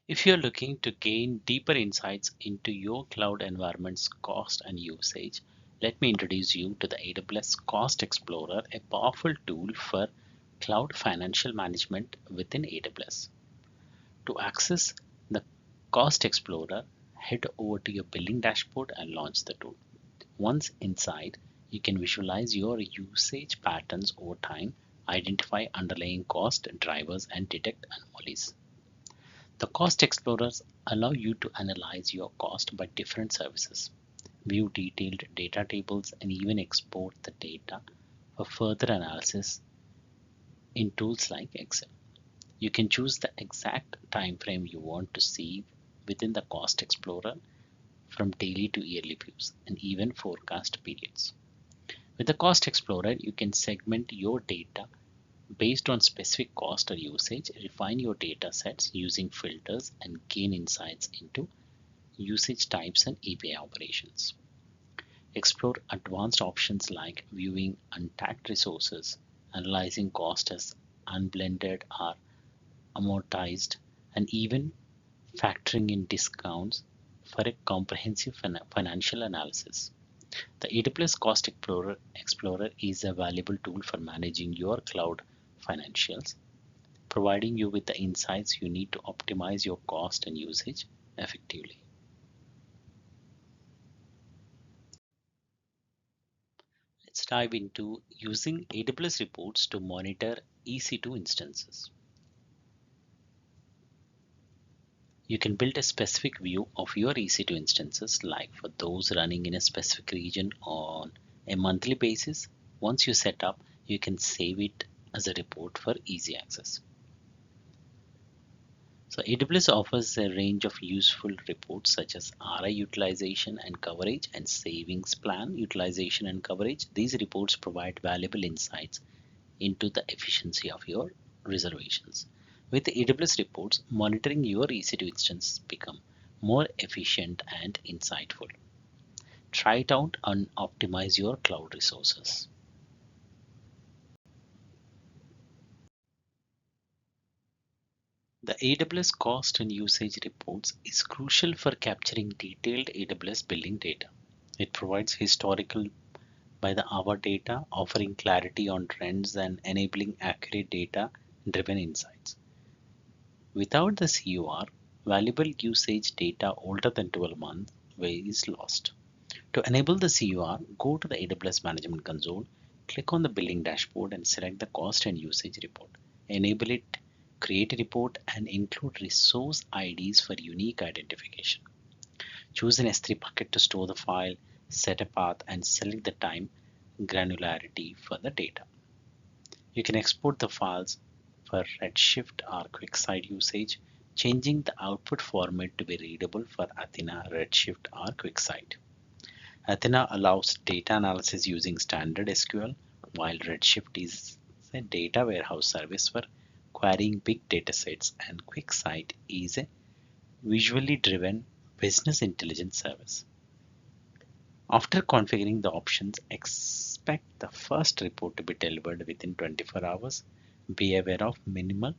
If you're looking to gain deeper insights into your cloud environment's cost and usage, let me introduce you to the AWS Cost Explorer, a powerful tool for cloud financial management within AWS. To access the Cost Explorer, head over to your billing dashboard and launch the tool. Once inside, you can visualize your usage patterns over time, identify underlying cost drivers, and detect anomalies. The Cost Explorers allow you to analyze your cost by different services, view detailed data tables, and even export the data for further analysis in tools like Excel. You can choose the exact time frame you want to see within the Cost Explorer, from daily to yearly views, and even forecast periods. With the Cost Explorer, you can segment your data based on specific cost or usage, refine your data sets using filters, and gain insights into usage types and API operations. Explore advanced options like viewing untagged resources, analyzing cost as unblended or amortized, and even factoring in discounts for a comprehensive financial analysis. The AWS Cost Explorer is a valuable tool for managing your cloud financials, providing you with the insights you need to optimize your cost and usage effectively. Let's dive into using AWS reports to monitor EC2 instances. You can build a specific view of your EC2 instances, like for those running in a specific region on a monthly basis. Once you set up, you can save it as a report for easy access. So AWS offers a range of useful reports such as RI utilization and coverage and savings plan utilization and coverage. These reports provide valuable insights into the efficiency of your reservations. With the AWS reports, monitoring your EC2 instance become more efficient and insightful. Try it out and optimize your cloud resources. The AWS cost and usage reports is crucial for capturing detailed AWS billing data. It provides historical by the hour data, offering clarity on trends and enabling accurate data driven insights. Without the CUR, valuable usage data older than 12 months is lost. To enable the CUR, go to the AWS Management Console, click on the Billing dashboard and select the Cost and Usage report. Enable it, create a report and include resource IDs for unique identification. Choose an S3 bucket to store the file, set a path and select the time granularity for the data. You can export the files for Redshift or QuickSight usage, changing the output format to be readable for Athena, Redshift, or QuickSight. Athena allows data analysis using standard SQL, while Redshift is a data warehouse service for querying big datasets, and QuickSight is a visually driven business intelligence service. After configuring the options, expect the first report to be delivered within 24 hours. Be aware of minimal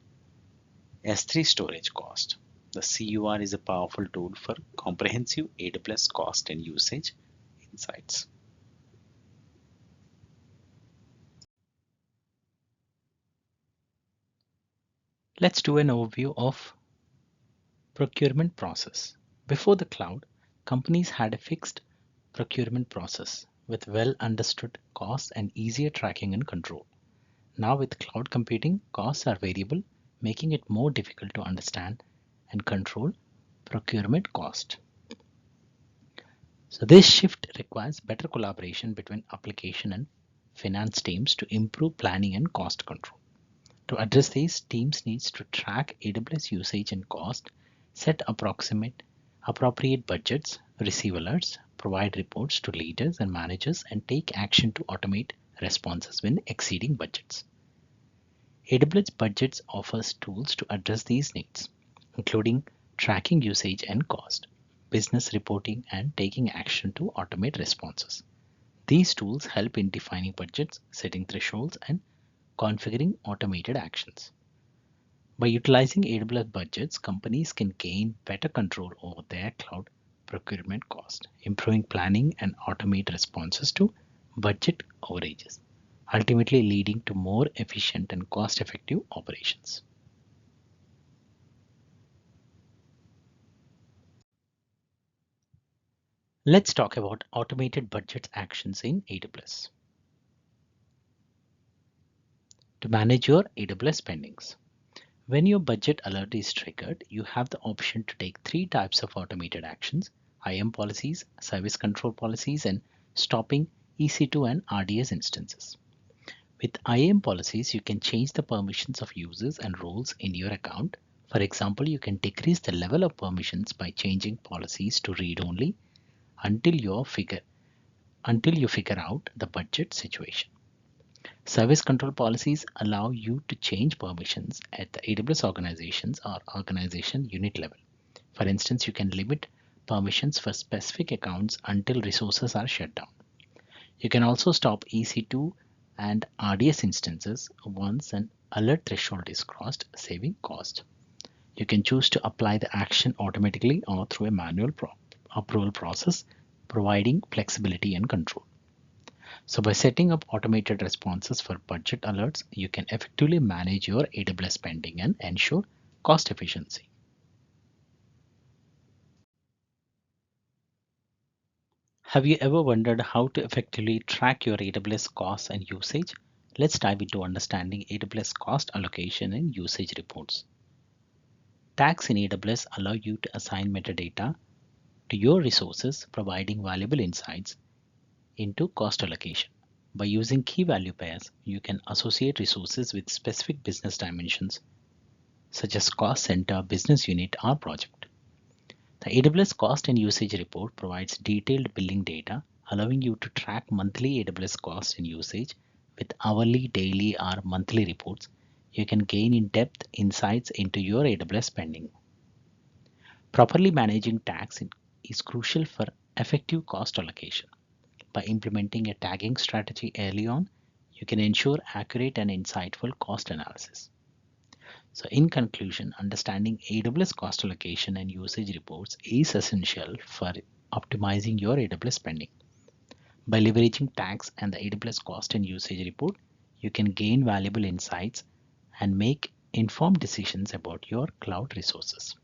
S3 storage cost. The CUR is a powerful tool for comprehensive AWS cost and usage insights. Let's do an overview of procurement process. Before the cloud, companies had a fixed procurement process with well understood costs and easier tracking and control. Now with cloud computing, costs are variable, making it more difficult to understand and control procurement cost. So this shift requires better collaboration between application and finance teams to improve planning and cost control. To address these, teams needs to track AWS usage and cost, set appropriate budgets, receive alerts, provide reports to leaders and managers, and take action to automate responses when exceeding budgets. AWS Budgets offers tools to address these needs, including tracking usage and cost, business reporting, and taking action to automate responses. These tools help in defining budgets, setting thresholds, and configuring automated actions. By utilizing AWS budgets, companies can gain better control over their cloud procurement cost, improving planning and automate responses to budget overages, ultimately leading to more efficient and cost-effective operations. Let's talk about automated budget actions in AWS. To manage your AWS spendings. When your budget alert is triggered, you have the option to take three types of automated actions: IAM policies, service control policies, and stopping EC2 and RDS instances. With IAM policies, you can change the permissions of users and roles in your account. For example, you can decrease the level of permissions by changing policies to read-only until you figure out the budget situation. Service control policies allow you to change permissions at the AWS organizations or organization unit level. For instance, you can limit permissions for specific accounts until resources are shut down. You can also stop EC2 and RDS instances once an alert threshold is crossed, saving cost. You can choose to apply the action automatically or through a manual prompt. approval process, providing flexibility and control. So by setting up automated responses for budget alerts, you can effectively manage your AWS spending and ensure cost efficiency. Have you ever wondered how to effectively track your AWS costs and usage? Let's dive into understanding AWS cost allocation and usage reports. Tags in AWS allow you to assign metadata to your resources, providing valuable insights into cost allocation. By using key value pairs, you can associate resources with specific business dimensions, such as cost center, business unit, or project. The AWS cost and usage report provides detailed billing data, allowing you to track monthly AWS cost and usage with hourly, daily, or monthly reports. You can gain in-depth insights into your AWS spending. Properly managing tags is crucial for effective cost allocation. By implementing a tagging strategy early on, you can ensure accurate and insightful cost analysis. So in conclusion, understanding AWS cost allocation and usage reports is essential for optimizing your AWS spending. By leveraging tags and the AWS cost and usage report, you can gain valuable insights and make informed decisions about your cloud resources.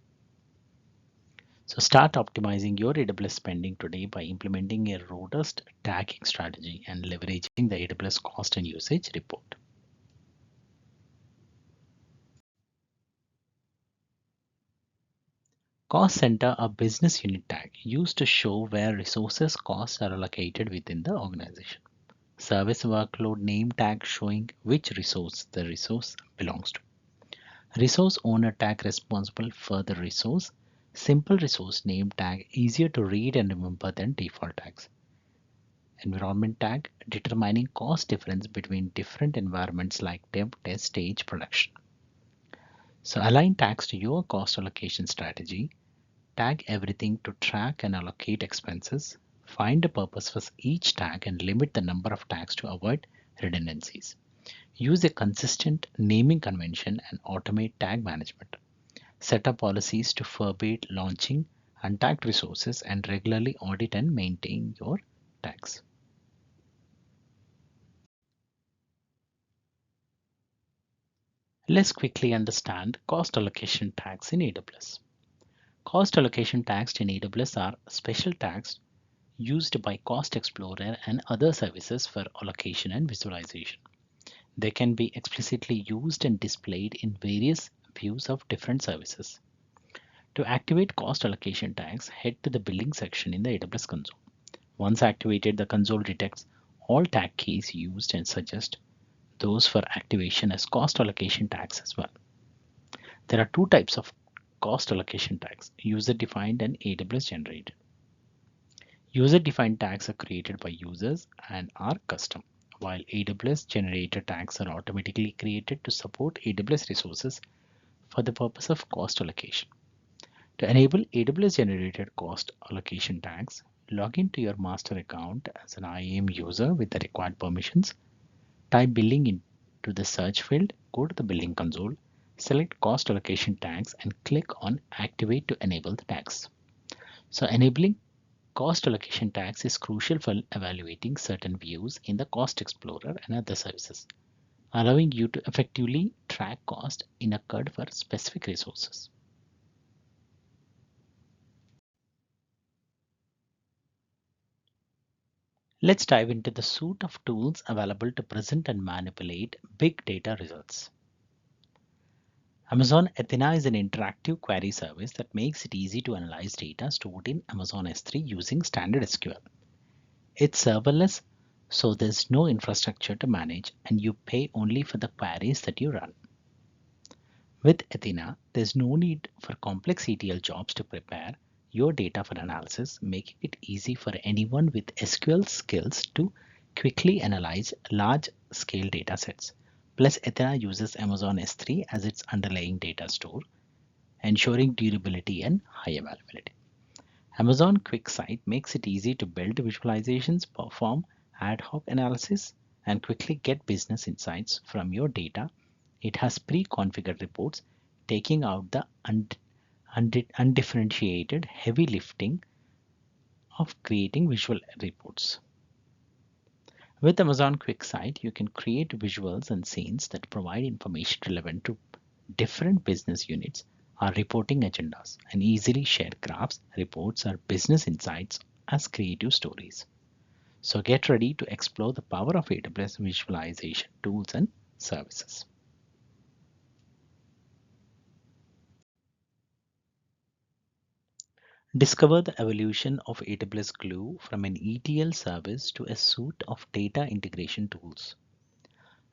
So start optimizing your AWS spending today by implementing a robust tagging strategy and leveraging the AWS cost and usage report. Cost center, a business unit tag used to show where resources costs are allocated within the organization. Service workload name tag showing which resource the resource belongs to. Resource owner tag responsible for the resource. Simple resource name tag easier to read and remember than default tags. Environment tag determining cost difference between different environments like dev, test, stage, production. So align tags to your cost allocation strategy. Tag everything to track and allocate expenses. Find a purpose for each tag and limit the number of tags to avoid redundancies. Use a consistent naming convention and automate tag management. Set up policies to forbid launching untagged resources and regularly audit and maintain your tags. Let's quickly understand cost allocation tags in AWS. Cost allocation tags in AWS are special tags used by Cost Explorer and other services for allocation and visualization. They can be explicitly used and displayed in various views of different services. To activate cost allocation tags, head to the billing section in the AWS console. Once activated, the console detects all tag keys used and suggests those for activation as cost allocation tags as well. There are two types of cost allocation tags, user-defined and AWS generated. User-defined tags are created by users and are custom, while AWS generated tags are automatically created to support AWS resources for the purpose of cost allocation. To enable AWS generated cost allocation tags, log into your master account as an IAM user with the required permissions. Type billing into the search field, go to the billing console, select cost allocation tags and click on activate to enable the tags. So enabling cost allocation tags is crucial for evaluating certain views in the Cost Explorer and other services, allowing you to effectively track cost incurred for specific resources. Let's dive into the suite of tools available to present and manipulate big data results. Amazon Athena is an interactive query service that makes it easy to analyze data stored in Amazon S3 using standard SQL. It's serverless, so there's no infrastructure to manage and you pay only for the queries that you run. With Athena, there's no need for complex ETL jobs to prepare your data for analysis, making it easy for anyone with SQL skills to quickly analyze large-scale data sets. Plus, Athena uses Amazon S3 as its underlying data store, ensuring durability and high availability. Amazon QuickSight makes it easy to build visualizations, perform ad hoc analysis, and quickly get business insights from your data. It has pre-configured reports, taking out the undifferentiated heavy lifting of creating visual reports. With Amazon QuickSight, you can create visuals and scenes that provide information relevant to different business units or reporting agendas, and easily share graphs, reports, or business insights as creative stories. So get ready to explore the power of AWS visualization tools and services. Discover the evolution of AWS Glue from an ETL service to a suite of data integration tools.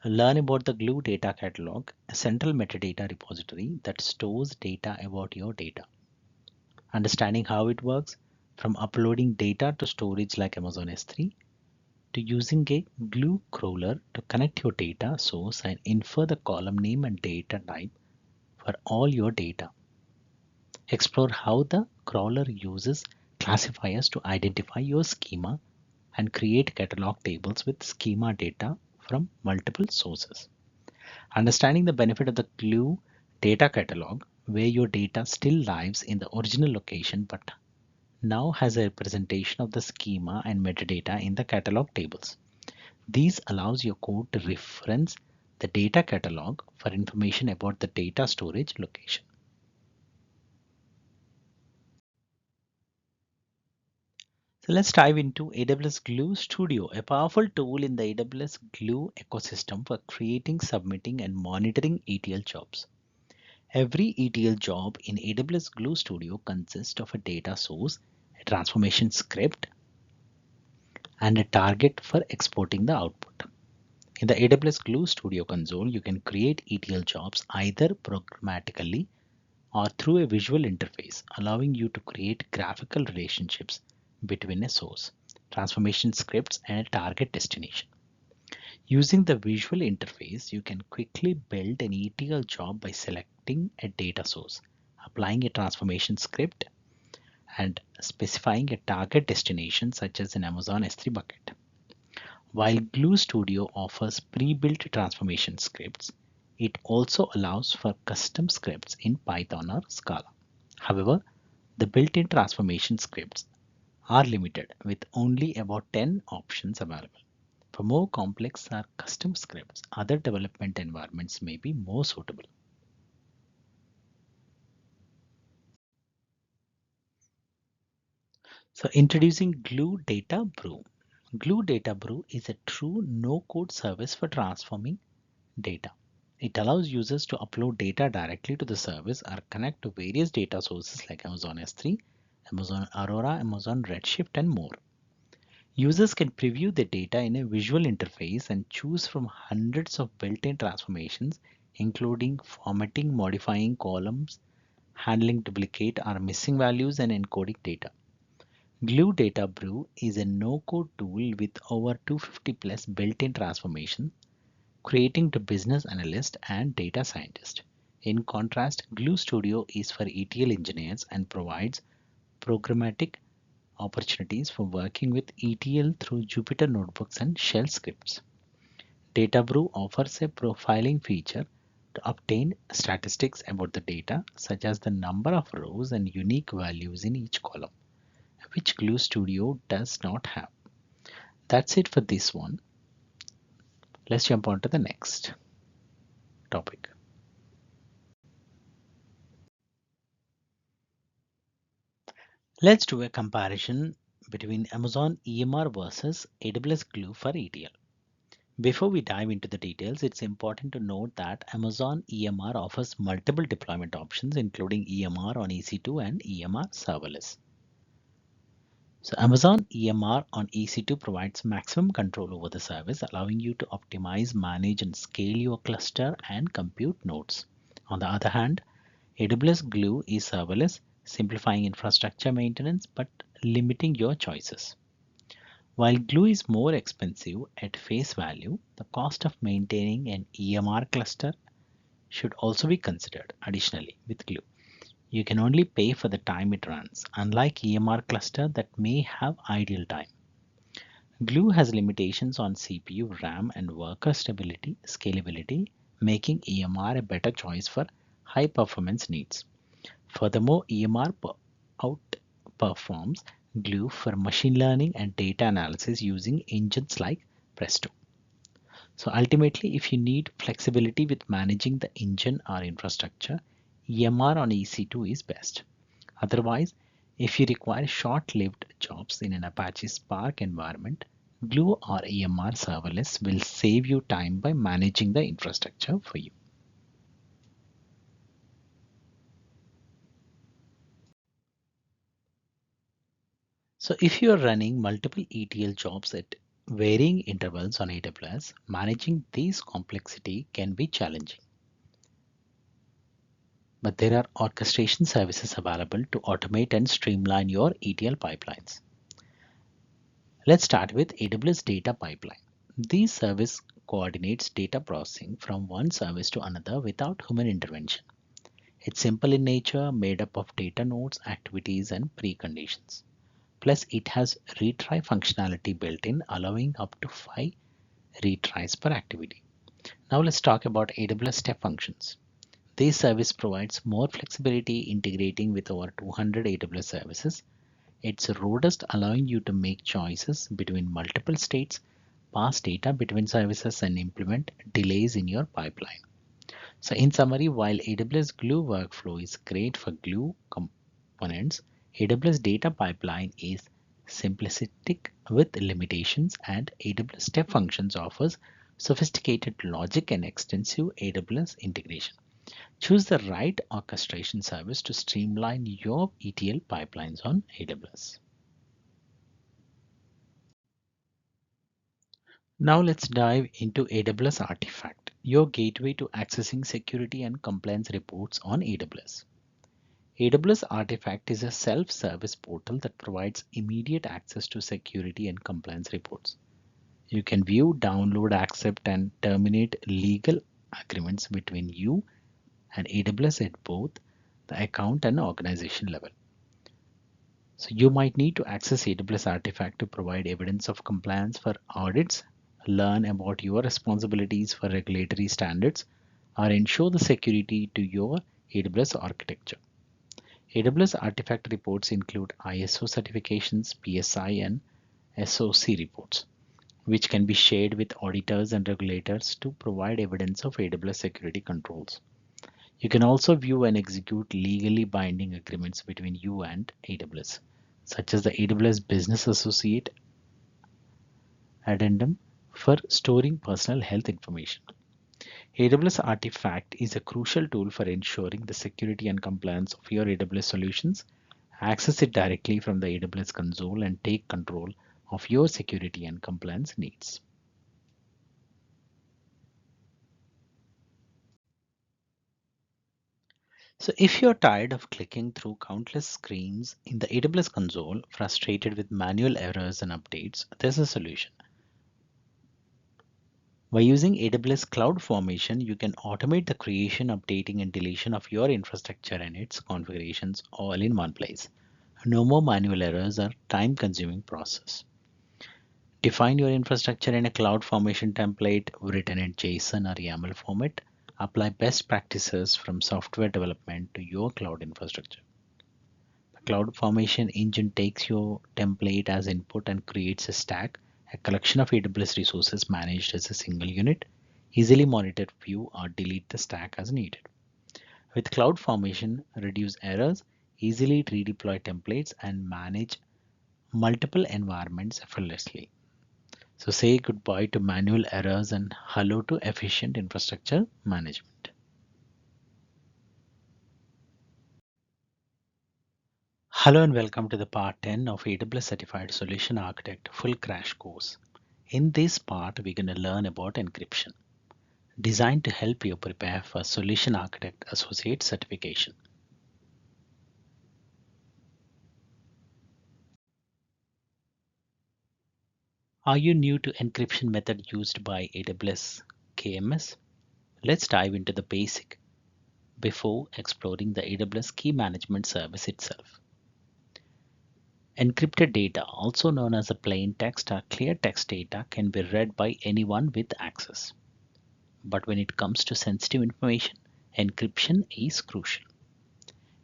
Learn about the Glue Data Catalog, a central metadata repository that stores data about your data. Understanding how it works, from uploading data to storage like Amazon S3, to using a Glue crawler to connect your data source and infer the column name and data type for all your data. Explore how the crawler uses classifiers to identify your schema and create catalog tables with schema data from multiple sources. Understanding the benefit of the Glue data catalog, where your data still lives in the original location but now has a representation of the schema and metadata in the catalog tables. This allows your code to reference the data catalog for information about the data storage location. So let's dive into AWS Glue Studio, a powerful tool in the AWS Glue ecosystem for creating, submitting, and monitoring ETL jobs. Every ETL job in AWS Glue Studio consists of a data source, a transformation script, and a target for exporting the output. In the AWS Glue Studio console, you can create ETL jobs either programmatically or through a visual interface, allowing you to create graphical relationships between a source, transformation scripts, and a target destination. Using the visual interface, you can quickly build an ETL job by selecting a data source, applying a transformation script, and specifying a target destination such as an Amazon S3 bucket. While Glue Studio offers pre-built transformation scripts, it also allows for custom scripts in Python or Scala. However, the built-in transformation scripts are limited with only about 10 options available. For more complex or custom scripts, other development environments may be more suitable. So introducing Glue Data Brew. Glue Data Brew is a true no-code service for transforming data. It allows users to upload data directly to the service or connect to various data sources like Amazon S3, Amazon Aurora, Amazon Redshift, and more. Users can preview the data in a visual interface and choose from hundreds of built-in transformations, including formatting, modifying columns, handling duplicate or missing values, and encoding data. Glue Data Brew is a no-code tool with over 250 plus built-in transformations, creating to business analyst and data scientist. In contrast, Glue Studio is for ETL engineers and provides programmatic opportunities for working with ETL through Jupyter notebooks and shell scripts. DataBrew offers a profiling feature to obtain statistics about the data, such as the number of rows and unique values in each column, which Glue Studio does not have. That's it for this one. Let's jump on to the next topic. Let's do a comparison between Amazon EMR versus AWS Glue for ETL. Before we dive into the details, it's important to note that Amazon EMR offers multiple deployment options, including EMR on EC2 and EMR serverless. So Amazon EMR on EC2 provides maximum control over the service, allowing you to optimize, manage, and scale your cluster and compute nodes. On the other hand, AWS Glue is serverless, simplifying infrastructure maintenance but limiting your choices. While Glue is more expensive at face value, the cost of maintaining an EMR cluster should also be considered. Additionally, with Glue, you can only pay for the time it runs, unlike EMR cluster that may have idle time. Glue has limitations on CPU, RAM, and worker scalability, making EMR a better choice for high performance needs. Furthermore, EMR outperforms Glue for machine learning and data analysis using engines like Presto. So ultimately, if you need flexibility with managing the engine or infrastructure, EMR on EC2 is best. Otherwise, if you require short-lived jobs in an Apache Spark environment, Glue or EMR serverless will save you time by managing the infrastructure for you. So if you are running multiple ETL jobs at varying intervals on AWS, managing these complexity can be challenging. But there are orchestration services available to automate and streamline your ETL pipelines. Let's start with AWS Data Pipeline. This service coordinates data processing from one service to another without human intervention. It's simple in nature, made up of data nodes, activities, and preconditions. Plus, it has retry functionality built in, allowing up to 5 retries per activity. Now let's talk about AWS step functions. This service provides more flexibility, integrating with over 200 AWS services. It's robust, allowing you to make choices between multiple states, pass data between services, and implement delays in your pipeline. So in summary, while AWS Glue workflow is great for Glue components, AWS Data Pipeline is simplistic with limitations, and AWS Step Functions offers sophisticated logic and extensive AWS integration. Choose the right orchestration service to streamline your ETL pipelines on AWS. Now let's dive into AWS Artifact, your gateway to accessing security and compliance reports on AWS. AWS Artifact is a self-service portal that provides immediate access to security and compliance reports. You can view, download, accept, and terminate legal agreements between you and AWS at both the account and organization level. So you might need to access AWS Artifact to provide evidence of compliance for audits, learn about your responsibilities for regulatory standards, or ensure the security to your AWS architecture. AWS Artifact reports include ISO certifications, PSI, and SOC reports, which can be shared with auditors and regulators to provide evidence of AWS security controls. You can also view and execute legally binding agreements between you and AWS, such as the AWS Business Associate Addendum for storing personal health information. AWS Artifact is a crucial tool for ensuring the security and compliance of your AWS solutions. Access it directly from the AWS console and take control of your security and compliance needs. So if you're tired of clicking through countless screens in the AWS console, frustrated with manual errors and updates, there's a solution. By using AWS CloudFormation, you can automate the creation, updating, and deletion of your infrastructure and its configurations all in one place. No more manual errors or time-consuming process. Define your infrastructure in a CloudFormation template written in JSON or YAML format. Apply best practices from software development to your cloud infrastructure. The CloudFormation engine takes your template as input and creates a stack, a collection of AWS resources managed as a single unit. Easily monitor, view, or delete the stack as needed. With CloudFormation, reduce errors, easily redeploy templates, and manage multiple environments effortlessly. So say goodbye to manual errors and hello to efficient infrastructure management. Hello and welcome to the part 10 of AWS Certified Solution Architect full crash course. In this part, we're going to learn about encryption, designed to help you prepare for Solution Architect Associate certification. Are you new to encryption method used by AWS KMS? Let's dive into the basic before exploring the AWS Key Management Service itself. Encrypted data, also known as a plain text or clear text data, can be read by anyone with access. But when it comes to sensitive information, encryption is crucial.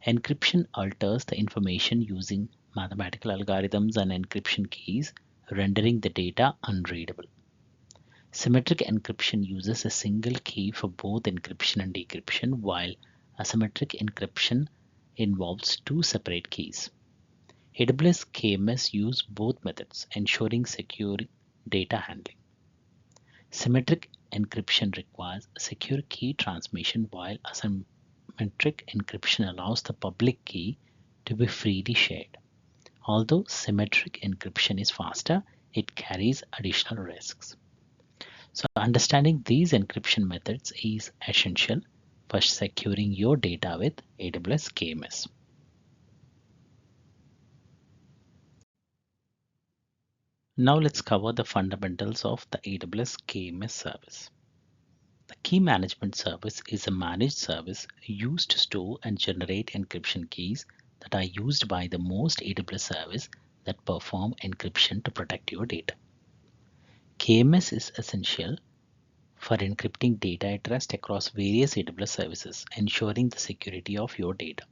Encryption alters the information using mathematical algorithms and encryption keys, rendering the data unreadable. Symmetric encryption uses a single key for both encryption and decryption, while asymmetric encryption involves two separate keys. AWS KMS use both methods, ensuring secure data handling. Symmetric encryption requires secure key transmission, while asymmetric encryption allows the public key to be freely shared. Although symmetric encryption is faster, it carries additional risks. So understanding these encryption methods is essential for securing your data with AWS KMS. Now let's cover the fundamentals of the AWS KMS service. The key management service is a managed service used to store and generate encryption keys that are used by the most AWS service that perform encryption to protect your data. KMS is essential for encrypting data at rest across various AWS services, ensuring the security of your data.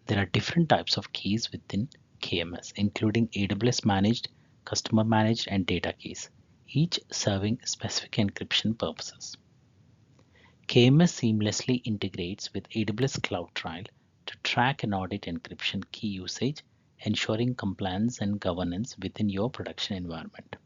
There are different types of keys within KMS, including AWS managed, customer managed, and data keys, each serving specific encryption purposes. KMS seamlessly integrates with AWS CloudFront to track and audit encryption key usage, ensuring compliance and governance within your production environment.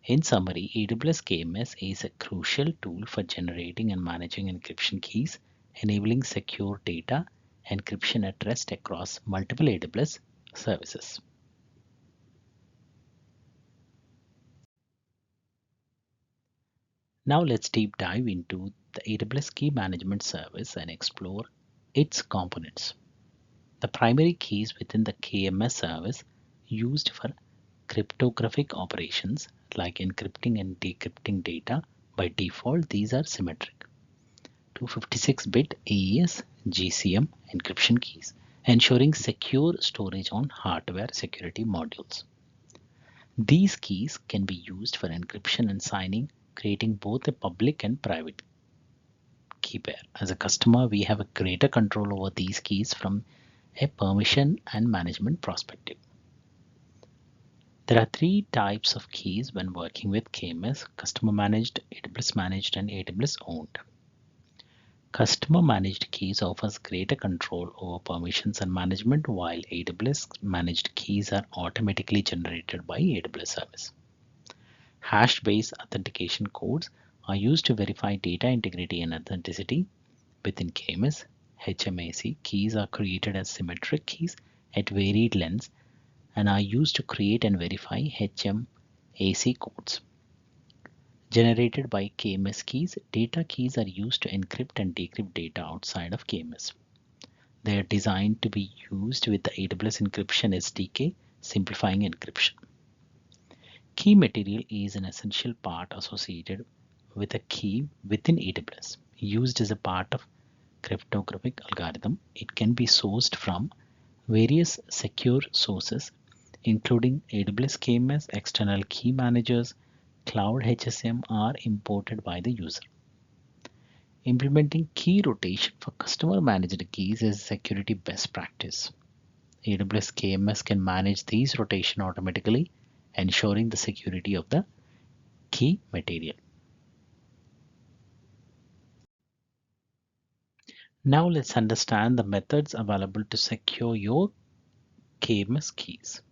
In summary, AWS KMS is a crucial tool for generating and managing encryption keys, enabling secure data encryption at rest across multiple AWS services. Now let's deep dive into the AWS Key Management Service and explore its components. The primary keys within the KMS service used for cryptographic operations like encrypting and decrypting data. By default, these are symmetric 256-bit AES GCM encryption keys, ensuring secure storage on hardware security modules. These keys can be used for encryption and signing, creating both a public and private key pair. As a customer, we have a greater control over these keys from a permission and management perspective. There are three types of keys when working with KMS: customer managed, AWS managed, and AWS owned. Customer managed keys offers greater control over permissions and management, while AWS managed keys are automatically generated by AWS service. Hash-based authentication codes are used to verify data integrity and authenticity. Within KMS, HMAC keys are created as symmetric keys at varied lengths and are used to create and verify HMAC codes. Generated by KMS keys, data keys are used to encrypt and decrypt data outside of KMS. They are designed to be used with the AWS encryption SDK, simplifying encryption. Key material is an essential part associated with a key within AWS. Used as a part of cryptographic algorithm, it can be sourced from various secure sources, including AWS KMS, external key managers, Cloud HSM, are imported by the user. Implementing key rotation for customer managed keys is security best practice. AWS KMS can manage these rotation automatically, ensuring the security of the key material. Now let's understand the methods available to secure your KMS keys.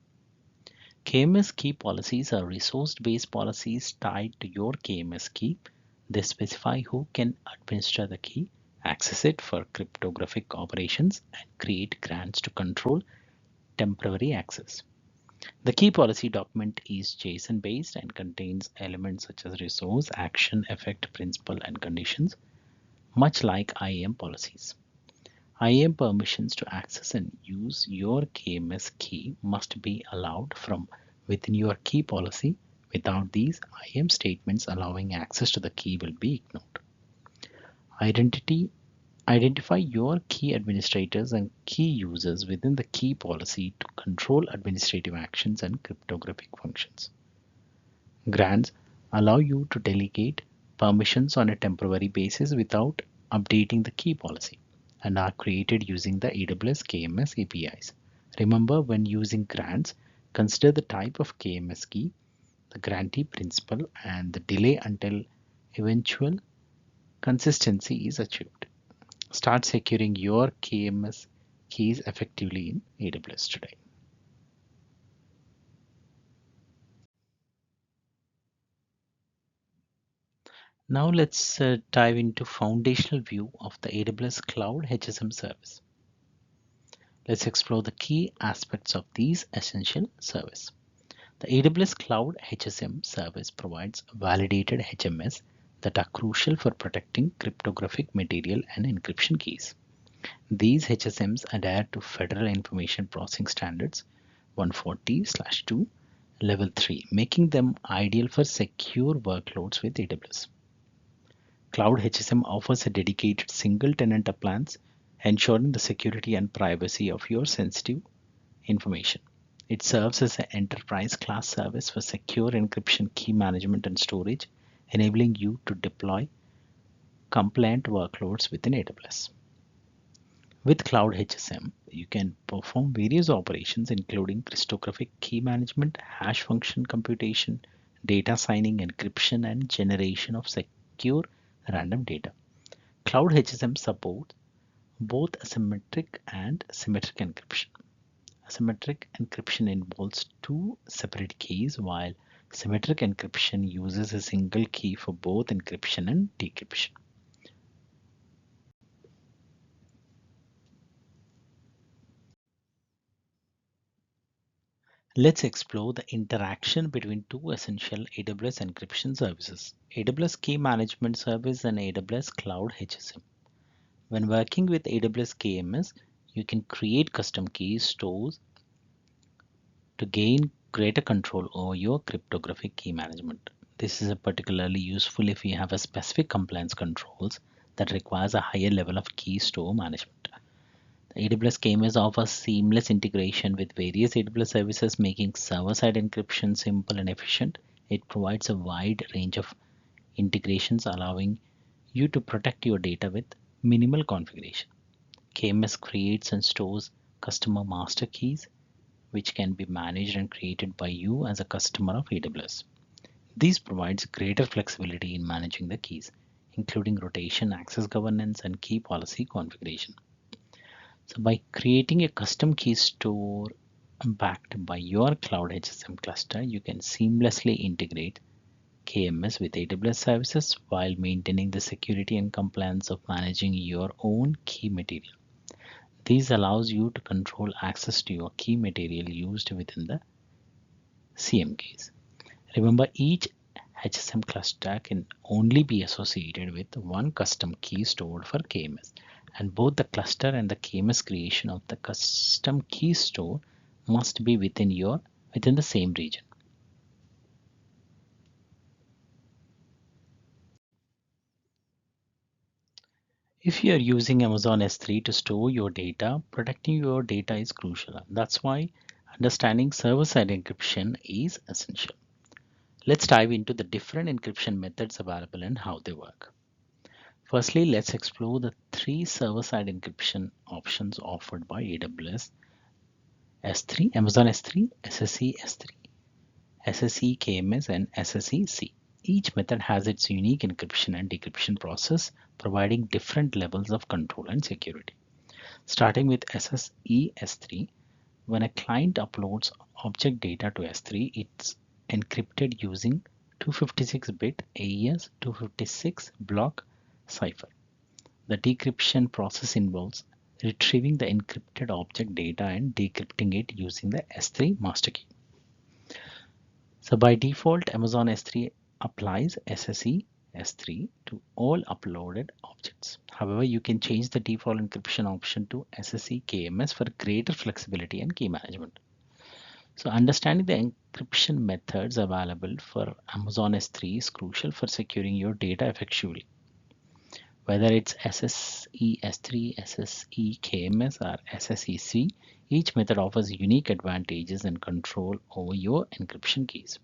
KMS key policies are resource-based policies tied to your KMS key. They specify who can administer the key, access it for cryptographic operations, and create grants to control temporary access. The key policy document is JSON-based and contains elements such as resource, action, effect, principle, and conditions, much like IAM policies. IAM permissions to access and use your KMS key must be allowed from within your key policy. Without these, IAM statements allowing access to the key will be ignored. Identify your key administrators and key users within the key policy to control administrative actions and cryptographic functions. Grants allow you to delegate permissions on a temporary basis without updating the key policy and are created using the AWS KMS APIs. Remember, when using grants, consider the type of KMS key, the grantee principal, and the delay until eventual consistency is achieved. Start securing your KMS keys effectively in AWS today. Now let's dive into foundational view of the AWS Cloud HSM service. Let's explore the key aspects of these essential service. The AWS Cloud HSM service provides validated HMS that are crucial for protecting cryptographic material and encryption keys. These HSMs adhere to Federal Information Processing Standards 140/2 Level 3, making them ideal for secure workloads with AWS. Cloud HSM offers a dedicated single-tenant appliance, ensuring the security and privacy of your sensitive information. It serves as an enterprise-class service for secure encryption, key management, and storage, enabling you to deploy compliant workloads within AWS. With Cloud HSM, you can perform various operations including cryptographic key management, hash function computation, data signing, encryption, and generation of secure random data. Cloud HSM supports both asymmetric and symmetric encryption. Asymmetric encryption involves two separate keys, while symmetric encryption uses a single key for both encryption and decryption. Let's explore the interaction between two essential AWS encryption services, AWS Key Management Service and AWS Cloud HSM. When working with AWS KMS, you can create custom key stores to gain greater control over your cryptographic key management. This is particularly useful if you have a specific compliance controls that requires a higher level of key store management. The AWS KMS offers seamless integration with various AWS services, making server-side encryption simple and efficient. It provides a wide range of integrations, allowing you to protect your data with minimal configuration. KMS creates and stores customer master keys, which can be managed and created by you as a customer of AWS. This provides greater flexibility in managing the keys, including rotation, access governance, and key policy configuration. So by creating a custom key store backed by your Cloud HSM cluster, you can seamlessly integrate KMS with AWS services while maintaining the security and compliance of managing your own key material. This allows you to control access to your key material used within the CMKs. Remember, each HSM cluster can only be associated with one custom key stored for KMS, and both the cluster and the KMS creation of the custom key store must be within the same region. If you are using Amazon S3 to store your data, protecting your data is crucial. That's why understanding server-side encryption is essential. Let's dive into the different encryption methods available and how they work. Firstly, let's explore the three server-side encryption options offered by AWS S3, Amazon S3, SSE S3, SSE KMS, and SSE C. Each method has its unique encryption and decryption process, providing different levels of control and security. Starting with SSE S3, when a client uploads object data to S3, it's encrypted using 256-bit AES 256 block cipher. The decryption process involves retrieving the encrypted object data and decrypting it using the S3 master key. So by default, Amazon S3 applies SSE S3 to all uploaded objects. However, you can change the default encryption option to SSE KMS for greater flexibility and key management. So understanding the encryption methods available for Amazon S3 is crucial for securing your data effectively. Whether it's SSE S3, SSE KMS, or SSE C, each method offers unique advantages and control over your encryption keys.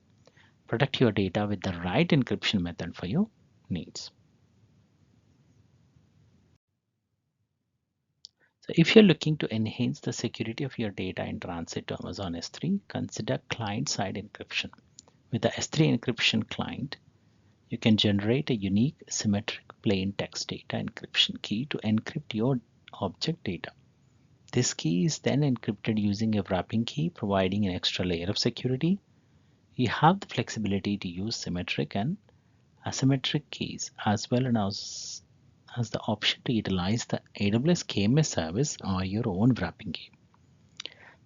Protect your data with the right encryption method for your needs. So if you're looking to enhance the security of your data in transit to Amazon S3, consider client-side encryption. With the S3 encryption client, you can generate a unique symmetric plain text data encryption key to encrypt your object data. This key is then encrypted using a wrapping key, providing an extra layer of security. You have the flexibility to use symmetric and asymmetric keys as well as the option to utilize the AWS KMS service or your own wrapping key.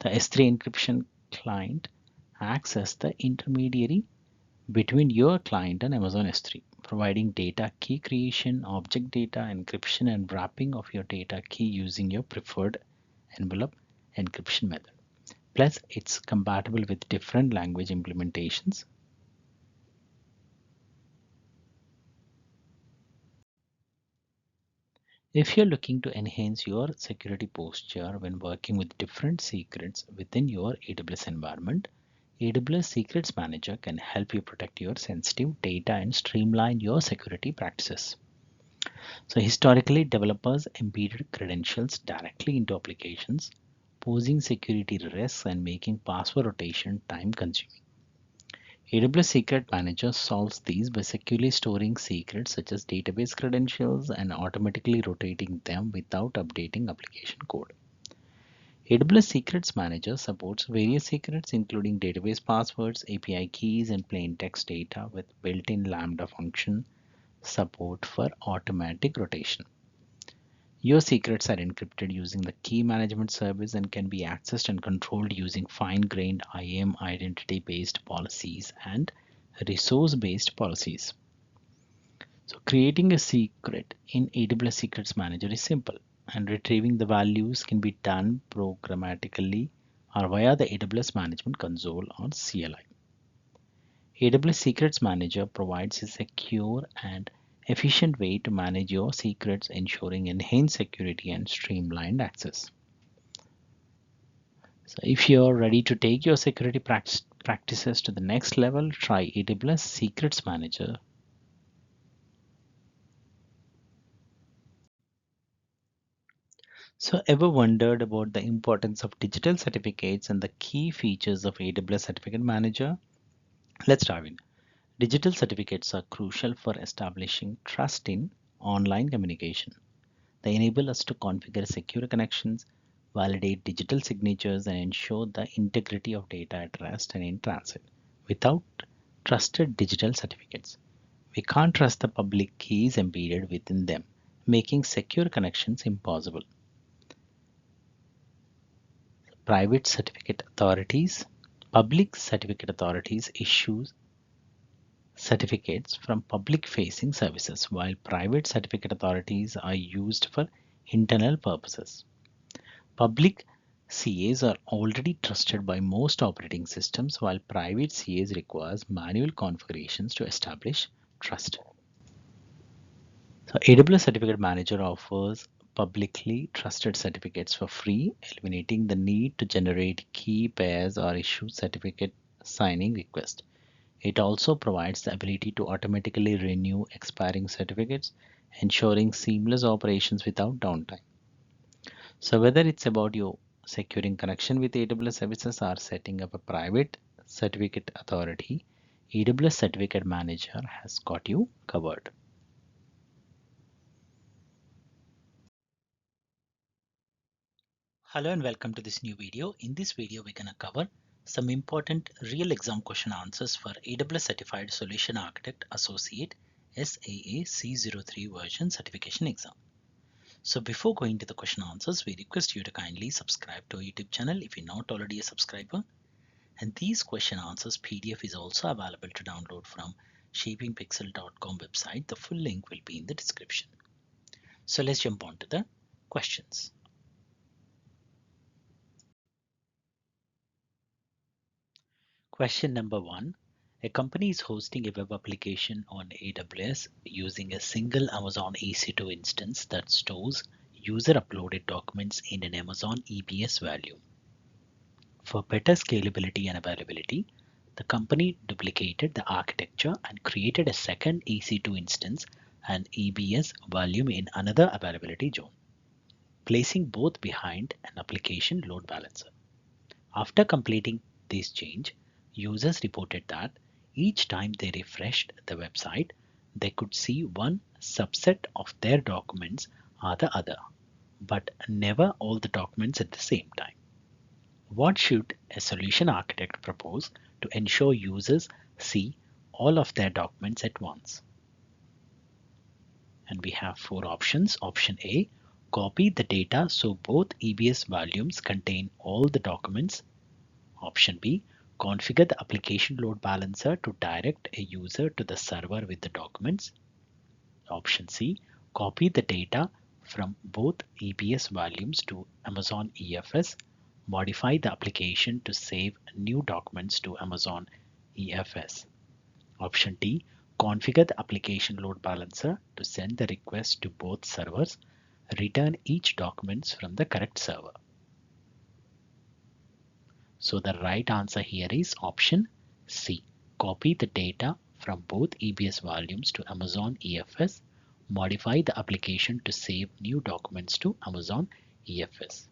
The S3 encryption client acts as the intermediary between your client and Amazon S3, providing data key creation, object data encryption, and wrapping of your data key using your preferred envelope encryption method. Plus, it's compatible with different language implementations. If you're looking to enhance your security posture when working with different secrets within your AWS environment, AWS Secrets Manager can help you protect your sensitive data and streamline your security practices. So historically, developers embedded credentials directly into applications, posing security risks and making password rotation time consuming. AWS Secret Manager solves these by securely storing secrets such as database credentials and automatically rotating them without updating application code. AWS Secrets Manager supports various secrets including database passwords, API keys, and plain text data with built-in Lambda function support for automatic rotation. Your secrets are encrypted using the key management service and can be accessed and controlled using fine-grained IAM identity-based policies and resource-based policies. So creating a secret in AWS Secrets Manager is simple, and retrieving the values can be done programmatically or via the AWS Management Console or CLI. AWS Secrets Manager provides a secure and efficient way to manage your secrets, ensuring enhanced security and streamlined access. So if you're ready to take your security practices to the next level, try AWS Secrets Manager. So ever wondered about the importance of digital certificates and the key features of AWS Certificate Manager? Let's dive in. Digital certificates are crucial for establishing trust in online communication. They enable us to configure secure connections, validate digital signatures, and ensure the integrity of data at rest and in transit. Without trusted digital certificates, we can't trust the public keys embedded within them, making secure connections impossible. Private certificate authorities. Public certificate authorities issue certificates from public-facing services, while private certificate authorities are used for internal purposes. Public CAs are already trusted by most operating systems, while private CAs requires manual configurations to establish trust. So AWS Certificate Manager offers publicly trusted certificates for free, eliminating the need to generate key pairs or issue certificate signing requests. It also provides the ability to automatically renew expiring certificates, ensuring seamless operations without downtime. So whether it's about you securing connection with AWS services or setting up a private certificate authority, AWS Certificate Manager has got you covered. Hello and welcome to this new video. In this video, we're going to cover some important real exam question answers for AWS Certified Solution Architect Associate SAA-C03 version certification exam. So before going to the question answers, we request you to kindly subscribe to our YouTube channel if you're not already a subscriber. And these question answers PDF is also available to download from shapingpixel.com website. The full link will be in the description. So let's jump on to the questions. Question number 1. A company is hosting a web application on AWS using a single Amazon EC2 instance that stores user uploaded documents in an Amazon EBS value. For better scalability and availability, the company duplicated the architecture and created a second EC2 instance and EBS volume in another availability zone. placing both behind an application load balancer. After completing this change, users reported that each time they refreshed the website, they could see one subset of their documents or the other, but never all the documents at the same time. What should a solution architect propose to ensure users see all of their documents at once? And we have four options. Option A, copy the data so both EBS volumes contain all the documents. Option B, configure the application load balancer to direct a user to the server with the documents. Option C, copy the data from both EBS volumes to Amazon EFS, modify the application to save new documents to Amazon EFS. Option D, configure the application load balancer to send the request to both servers, return each document from the correct server. So the right answer here is option C. Copy the data from both EBS volumes to Amazon EFS, modify the application to save new documents to Amazon EFS.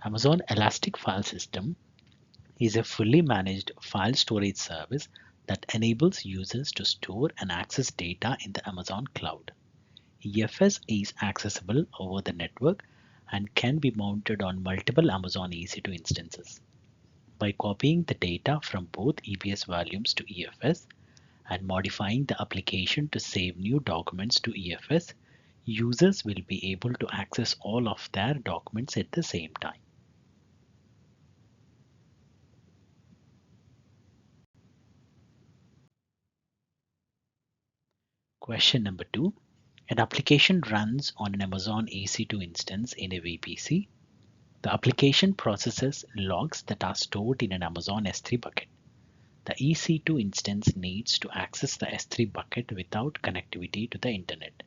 Amazon Elastic File System is a fully managed file storage service that enables users to store and access data in the Amazon cloud. EFS is accessible over the network and can be mounted on multiple Amazon EC2 instances. By copying the data from both EBS volumes to EFS and modifying the application to save new documents to EFS, users will be able to access all of their documents at the same time. Question number 2. An application runs on an Amazon EC2 instance in a VPC. The application processes logs that are stored in an Amazon S3 bucket. The EC2 instance needs to access the S3 bucket without connectivity to the internet.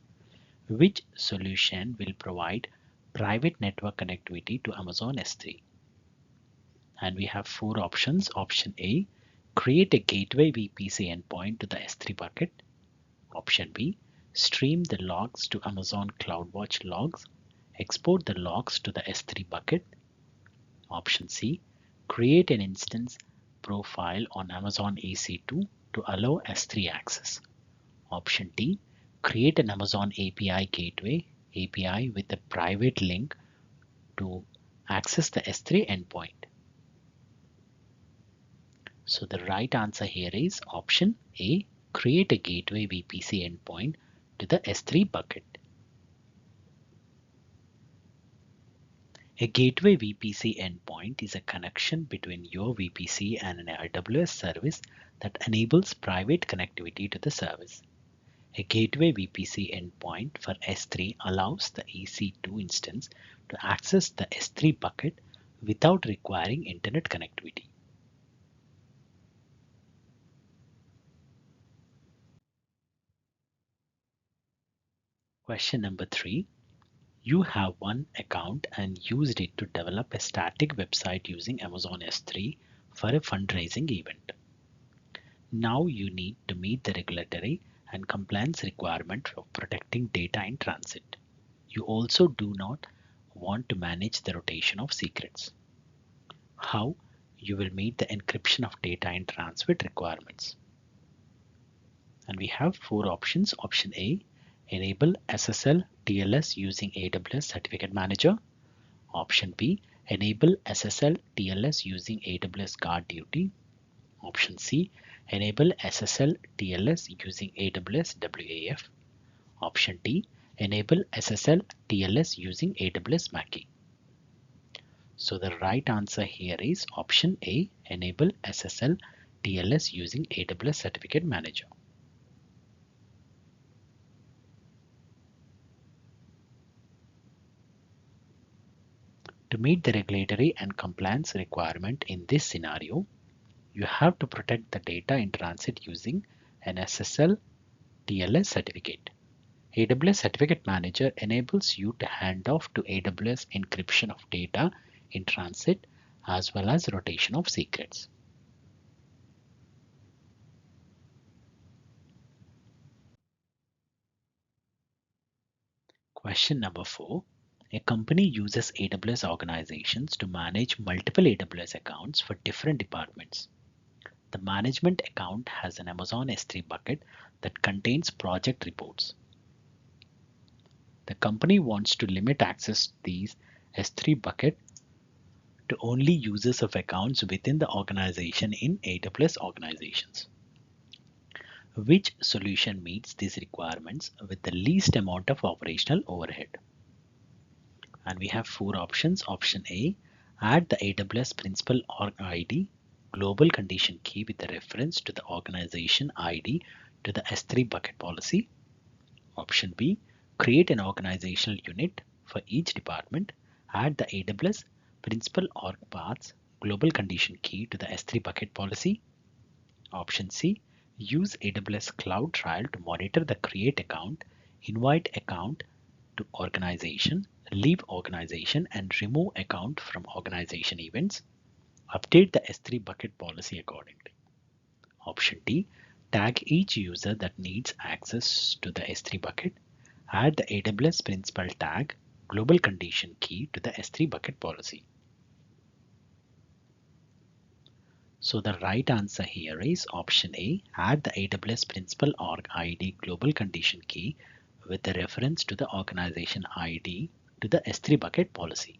Which solution will provide private network connectivity to Amazon S3? And we have four options. Option A, create a gateway VPC endpoint to the S3 bucket. Option B, stream the logs to Amazon CloudWatch logs. Export the logs to the S3 bucket. Option C, create an instance profile on Amazon EC2 to allow S3 access. Option D, create an Amazon API gateway API with a private link to access the S3 endpoint. So the right answer here is option A, create a gateway VPC endpoint to the S3 bucket. A gateway VPC endpoint is a connection between your VPC and an AWS service that enables private connectivity to the service. A gateway VPC endpoint for S3 allows the EC2 instance to access the S3 bucket without requiring internet connectivity. Question number 3. You have one account and used it to develop a static website using Amazon S3 for a fundraising event. Now you need to meet the regulatory and compliance requirement of protecting data in transit. You also do not want to manage the rotation of secrets. How you will meet the encryption of data in transit requirements? And we have four options. Option A, enable SSL TLS using AWS Certificate Manager. Option B, enable SSL TLS using AWS Guard Duty. Option C, enable SSL TLS using AWS WAF. Option D, enable SSL TLS using AWS Mackie. So the right answer here is option A, enable SSL TLS using AWS Certificate Manager. To meet the regulatory and compliance requirement in this scenario, you have to protect the data in transit using an SSL TLS certificate. AWS Certificate Manager enables you to hand off to AWS encryption of data in transit as well as rotation of secrets. Question number 4. A company uses AWS organizations to manage multiple AWS accounts for different departments. The management account has an Amazon S3 bucket that contains project reports. The company wants to limit access to these S3 bucket to only users of accounts within the organization in AWS organizations. Which solution meets these requirements with the least amount of operational overhead? And we have 4 options. Option A, add the AWS principal org ID global condition key with a reference to the organization ID to the S3 bucket policy. Option B, create an organizational unit for each department, add the AWS principal org paths global condition key to the S3 bucket policy. Option C, use AWS Cloud Trial to monitor the create account, invite account to organization, leave organization, and remove account from organization events. Update the S3 bucket policy accordingly. Option D, tag each user that needs access to the S3 bucket. Add the AWS principal tag global condition key to the S3 bucket policy. So the right answer here is option A, add the AWS principal org ID global condition key with the reference to the organization ID to the S3 bucket policy.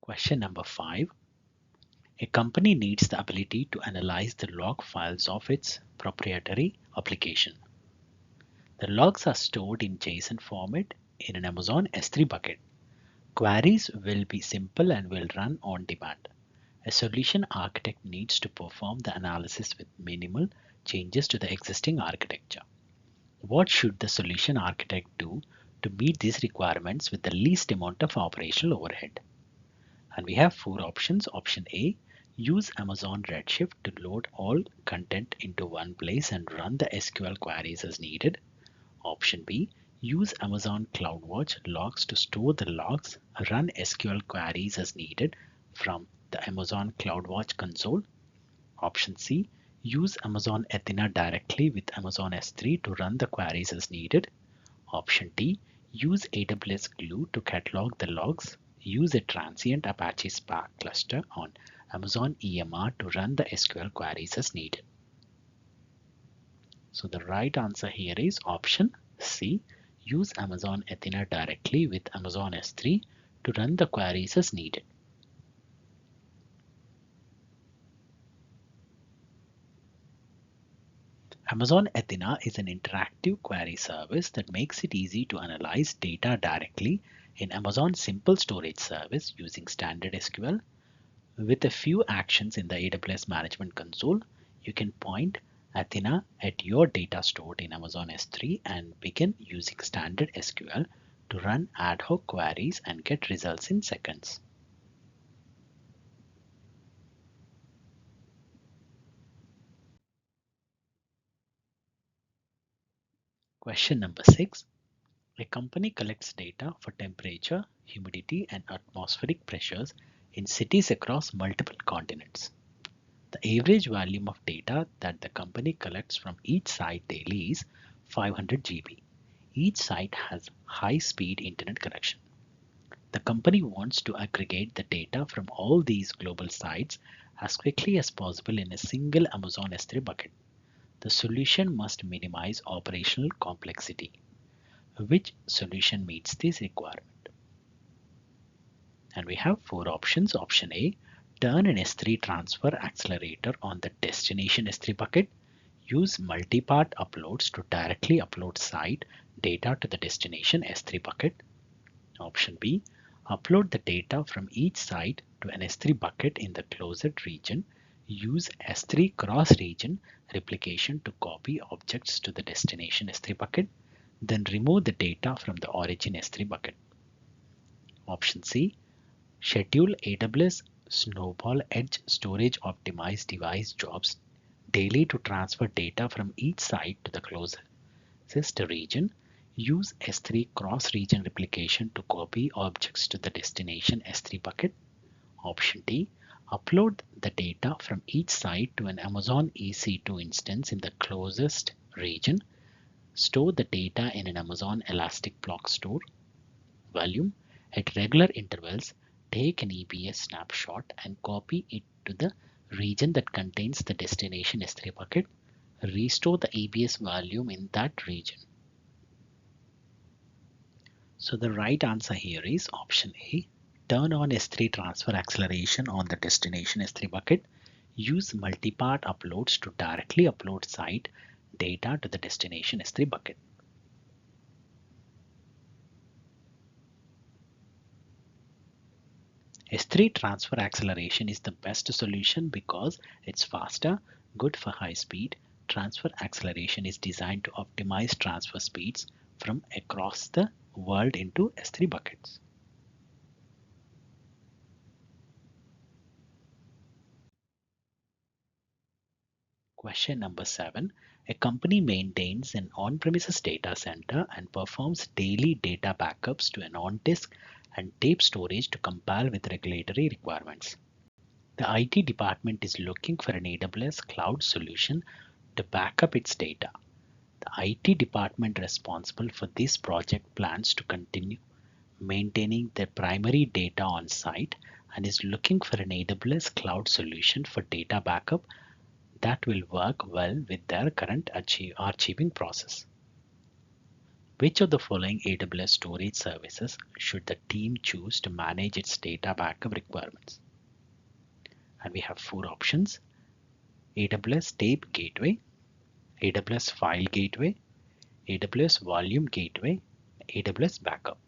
Question number 5. A company needs the ability to analyze the log files of its proprietary application. The logs are stored in JSON format in an Amazon S3 bucket. Queries will be simple and will run on demand. A solution architect needs to perform the analysis with minimal changes to the existing architecture. What should the solution architect do to meet these requirements with the least amount of operational overhead? And we have 4 options. Option A, use Amazon Redshift to load all content into one place and run the SQL queries as needed. Option B, use Amazon CloudWatch logs to store the logs, run SQL queries as needed from the Amazon CloudWatch console. Option C, use Amazon Athena directly with Amazon S3 to run the queries as needed. Option D, use AWS Glue to catalog the logs. Use a transient Apache Spark cluster on Amazon EMR to run the SQL queries as needed. So the right answer here is option C, use Amazon Athena directly with Amazon S3 to run the queries as needed. Amazon Athena is an interactive query service that makes it easy to analyze data directly in Amazon Simple Storage Service using standard SQL. With a few actions in the AWS Management Console, you can point Athena at your data stored in Amazon S3 and begin using standard SQL to run ad hoc queries and get results in seconds. Question number 6. A company collects data for temperature, humidity, and atmospheric pressures in cities across multiple continents. The average volume of data that the company collects from each site daily is 500 GB. Each site has high-speed internet connection. The company wants to aggregate the data from all these global sites as quickly as possible in a single Amazon S3 bucket. The solution must minimize operational complexity. Which solution meets this requirement? And we have 4 options. Option A, turn an S3 transfer accelerator on the destination S3 bucket. Use multi-part uploads to directly upload site data to the destination S3 bucket. Option B, upload the data from each site to an S3 bucket in the closed region. Use S3 cross-region replication to copy objects to the destination S3 bucket. Then remove the data from the origin S3 bucket. Option C, schedule AWS Snowball Edge storage optimized device jobs daily to transfer data from each site to the closest region. Use S3 cross-region replication to copy objects to the destination S3 bucket. Option D. Upload the data from each site to an Amazon EC2 instance in the closest region. Store the data in an Amazon Elastic Block Store volume at regular intervals. Take an EBS snapshot and copy it to the region that contains the destination S3 bucket. Restore the EBS volume in that region. So the right answer here is option A. Turn on S3 transfer acceleration on the destination S3 bucket. Use multi-part uploads to directly upload site data to the destination S3 bucket. S3 transfer acceleration is the best solution because it's faster, good for high speed. Transfer acceleration is designed to optimize transfer speeds from across the world into S3 buckets. Question number 7. A company maintains an on-premises data center and performs daily data backups to an on-disk and tape storage to comply with regulatory requirements. The IT department is looking for an AWS cloud solution to back up its data. The IT department responsible for this project plans to continue maintaining their primary data on site and is looking for an AWS cloud solution for data backup that will work well with their current archiving process. Which of the following AWS storage services should the team choose to manage its data backup requirements? And we have 4 options: AWS Tape Gateway, AWS File Gateway, AWS Volume Gateway, AWS Backup.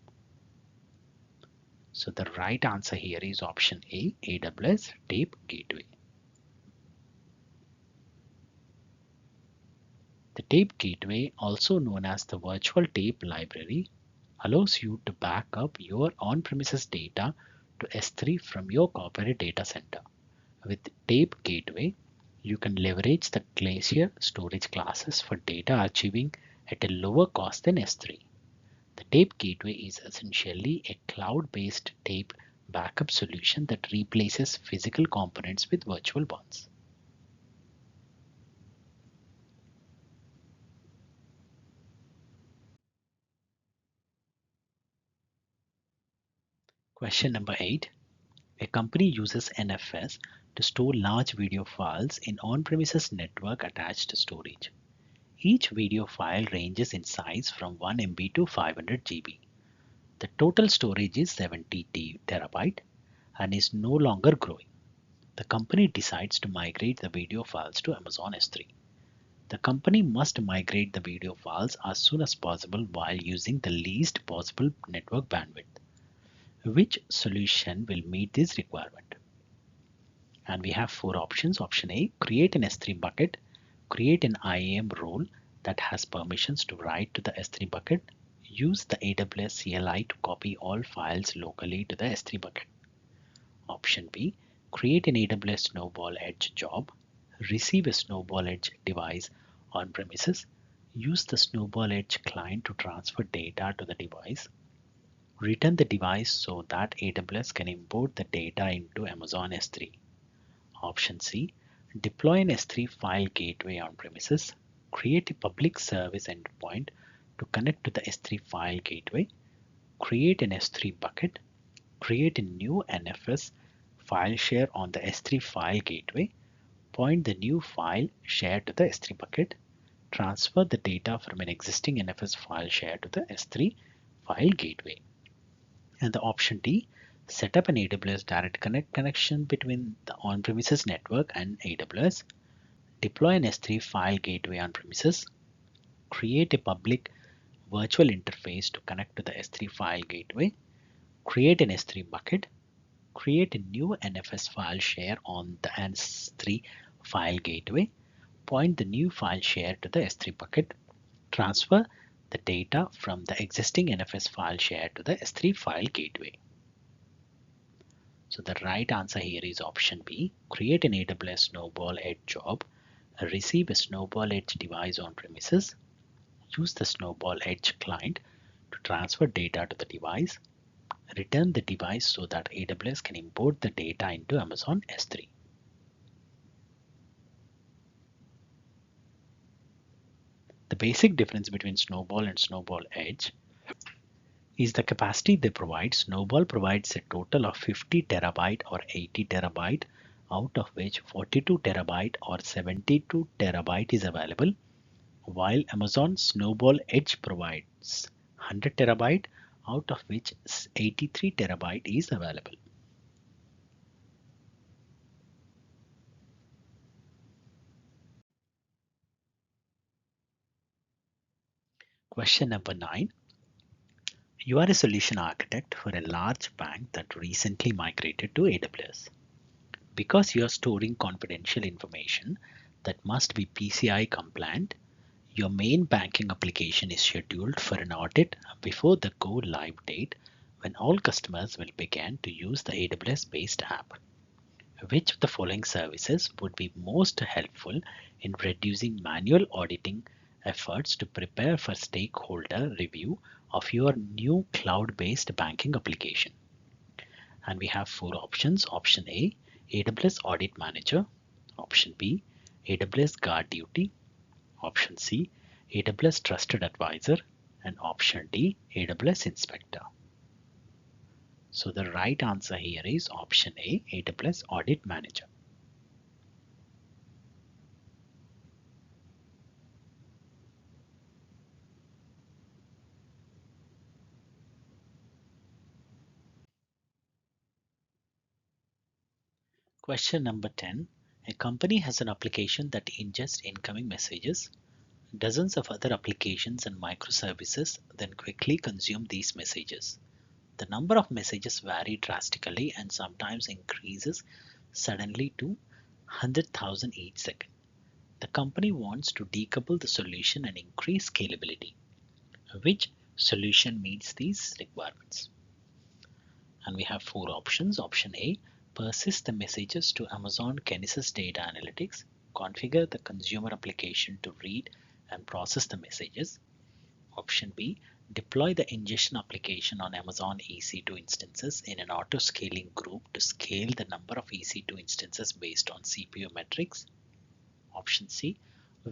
So the right answer here is option A, AWS Tape Gateway. The Tape Gateway, also known as the Virtual Tape Library, allows you to back up your on-premises data to S3 from your corporate data center. With Tape Gateway, you can leverage the Glacier storage classes for data archiving at a lower cost than S3. The Tape Gateway is essentially a cloud-based tape backup solution that replaces physical components with virtual ones. Question number 8. A company uses NFS to store large video files in on-premises network attached storage. Each video file ranges in size from 1 MB to 500 GB. The total storage is 70 terabyte and is no longer growing. The company decides to migrate the video files to Amazon S3. The company must migrate the video files as soon as possible while using the least possible network bandwidth. Which solution will meet this requirement? And we have 4 options. Option A, create an S3 bucket. Create an IAM role that has permissions to write to the S3 bucket. Use the AWS CLI to copy all files locally to the S3 bucket. Option B, create an AWS Snowball Edge job. Receive a Snowball Edge device on premises. Use the Snowball Edge client to transfer data to the device. Return the device so that AWS can import the data into Amazon S3. Option C, deploy an S3 file gateway on premises. Create a public service endpoint to connect to the S3 file gateway. Create an S3 bucket. Create a new NFS file share on the S3 file gateway. Point the new file share to the S3 bucket. Transfer the data from an existing NFS file share to the S3 file gateway. And the option D, set up an AWS direct connect connection between the on-premises network and AWS. Deploy an S3 file gateway on premises. Create a public virtual interface to connect to the S3 file gateway. Create an S3 bucket. Create a new NFS file share on the S3 file gateway. Point the new file share to the S3 bucket. Transfer the data from the existing NFS file share to the S3 file gateway. So the right answer here is option B, create an AWS Snowball Edge job, receive a Snowball Edge device on premises, Use the Snowball Edge client to transfer data to the device. Return the device so that AWS can import the data into Amazon S3. The basic difference between Snowball and Snowball Edge is the capacity they provide. Snowball provides a total of 50 terabyte or 80 terabyte, out of which 42 terabyte or 72 terabyte is available, while Amazon Snowball Edge provides 100 terabyte, out of which 83 terabyte is available. Question number 9. You are a solution architect for a large bank that recently migrated to AWS. Because you are storing confidential information that must be PCI compliant, your main banking application is scheduled for an audit before the go live date, when all customers will begin to use the AWS based app. Which of the following services would be most helpful in reducing manual auditing efforts to prepare for stakeholder review of your new cloud-based banking application? And we have 4 options. Option A, AWS Audit Manager. Option B, AWS Guard Duty. Option C, AWS Trusted Advisor. And option D, AWS Inspector. So the right answer here is option A, AWS Audit Manager. Question number 10. A company has an application that ingests incoming messages. Dozens of other applications and microservices then quickly consume these messages. The number of messages vary drastically and sometimes increases suddenly to 100,000 each second. The company wants to decouple the solution and increase scalability. Which solution meets these requirements? And we have 4 options. Option A, persist the messages to Amazon Kinesis Data Analytics. Configure the consumer application to read and process the messages. Option B, deploy the ingestion application on Amazon EC2 instances in an auto-scaling group to scale the number of EC2 instances based on CPU metrics. Option C,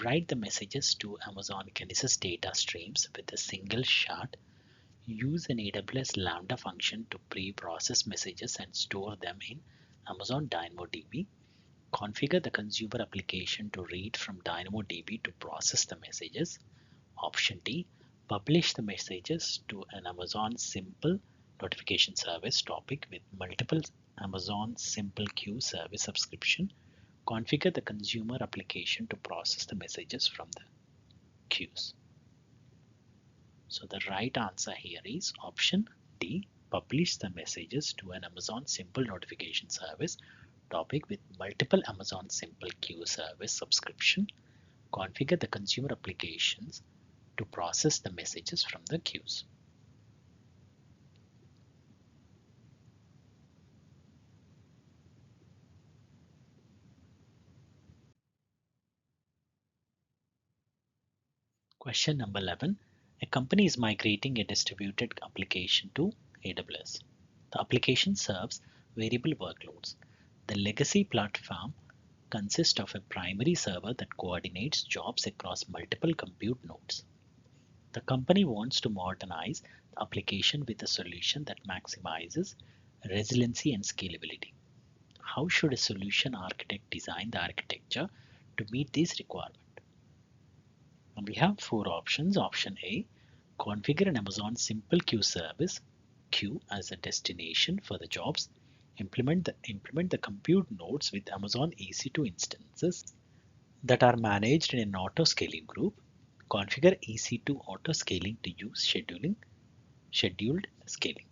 write the messages to Amazon Kinesis data streams with a single shot. Use an AWS Lambda function to pre-process messages and store them in Amazon DynamoDB. Configure the consumer application to read from DynamoDB to process the messages. Option D, publish the messages to an Amazon Simple notification service topic with multiple Amazon Simple Queue service subscription. Configure the consumer application to process the messages from the queues. So the right answer here is option D, publish the messages to an Amazon Simple notification service topic with multiple Amazon Simple Queue service subscription. Configure the consumer applications to process the messages from the queues. Question number 11. A company is migrating a distributed application to AWS. The application serves variable workloads. The legacy platform consists of a primary server that coordinates jobs across multiple compute nodes. The company wants to modernize the application with a solution that maximizes resiliency and scalability. How should a solution architect design the architecture to meet these requirements? And we have 4 options. Option A, configure an Amazon Simple Queue service, queue as a destination for the jobs. Implement the compute nodes with Amazon EC2 instances that are managed in an auto-scaling group. Configure EC2 auto-scaling to use scheduled scaling.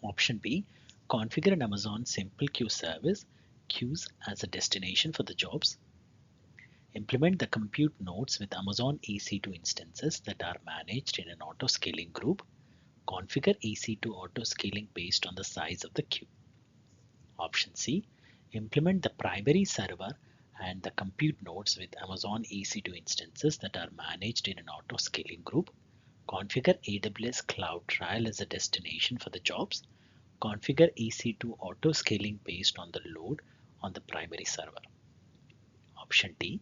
Option B, configure an Amazon Simple Queue service, queues as a destination for the jobs. Implement the compute nodes with Amazon EC2 instances that are managed in an auto-scaling group. Configure EC2 auto-scaling based on the size of the queue. Option C, implement the primary server and the compute nodes with Amazon EC2 instances that are managed in an auto-scaling group. Configure AWS Cloud Trial as a destination for the jobs. Configure EC2 auto-scaling based on the load on the primary server. Option D.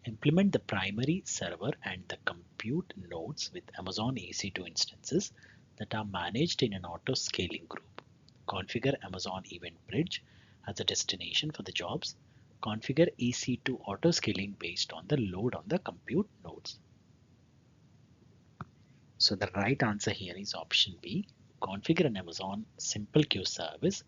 Implement the primary server and the compute nodes with Amazon EC2 instances that are managed in an auto-scaling group. Configure Amazon Event Bridge as a destination for the jobs. Configure EC2 auto-scaling based on the load on the compute nodes. So the right answer here is option B. Configure an Amazon Simple Queue service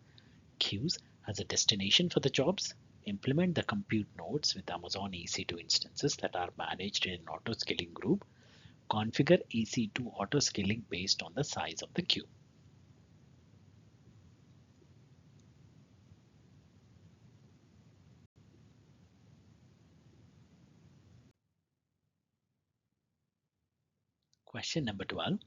queues as a destination for the jobs. Implement the compute nodes with Amazon EC2 instances that are managed in an auto-scaling group. Configure EC2 auto-scaling based on the size of the queue. Question number 12.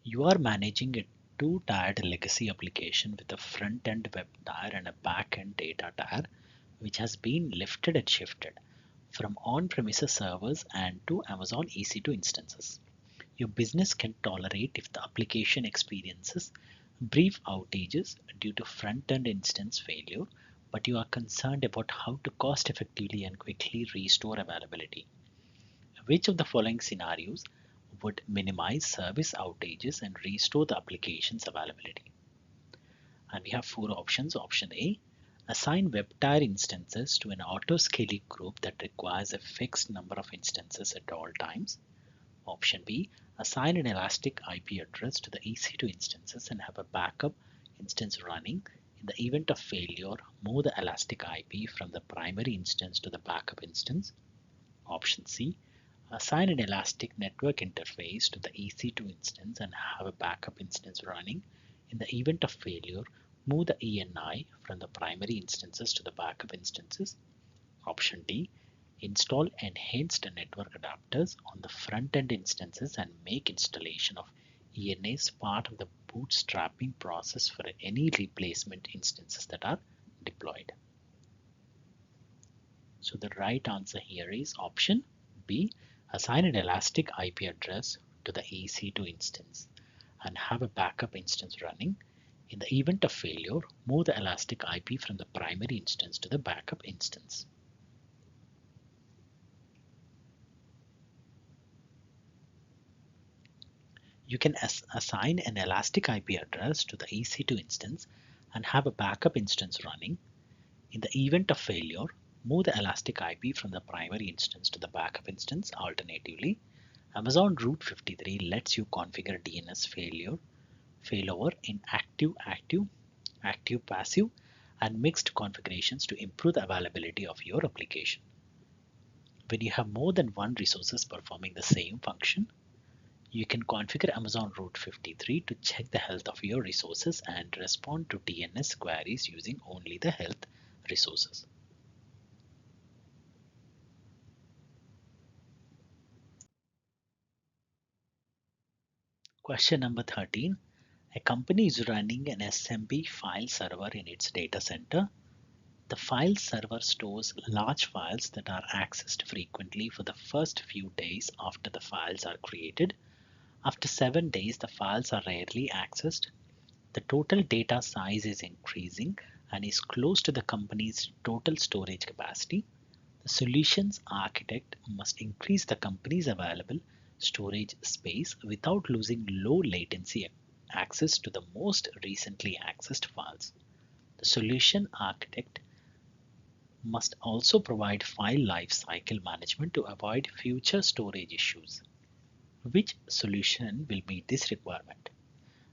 You are managing a two-tiered legacy application with a front-end web tier and a back-end data tier, which has been lifted and shifted from on-premises servers and to Amazon EC2 instances. Your business can tolerate if the application experiences brief outages due to front-end instance failure, but you are concerned about how to cost-effectively and quickly restore availability. Which of the following scenarios would minimize service outages and restore the application's availability? And we have four options. Option A, assign web tier instances to an auto-scaling group that requires a fixed number of instances at all times. Option B, assign an elastic IP address to the EC2 instances and have a backup instance running. In the event of failure, move the elastic IP from the primary instance to the backup instance. Option C, assign an elastic network interface to the EC2 instance and have a backup instance running. In the event of failure, move the ENI from the primary instances to the backup instances. Option D, install enhanced network adapters on the front-end instances and make installation of ENAs part of the bootstrapping process for any replacement instances that are deployed. So the right answer here is option B, assign an elastic IP address to the EC2 instance and have a backup instance running. In the event of failure, move the elastic IP from the primary instance to the backup instance. You can assign an elastic IP address to the EC2 instance and have a backup instance running. In the event of failure, move the elastic IP from the primary instance to the backup instance. Alternatively, Amazon Route 53 lets you configure DNS failover in active passive, and mixed configurations to improve the availability of your application. When you have more than one resources performing the same function, you can configure Amazon Route 53 to check the health of your resources and respond to DNS queries using only the health resources. Question number 13. A company is running an SMB file server in its data center. The file server stores large files that are accessed frequently for the first few days after the files are created. After 7 days, the files are rarely accessed. The total data size is increasing and is close to the company's total storage capacity. The solutions architect must increase the company's available storage space without losing low latency access to the most recently accessed files. The solution architect must also provide file lifecycle management to avoid future storage issues. Which solution will meet this requirement?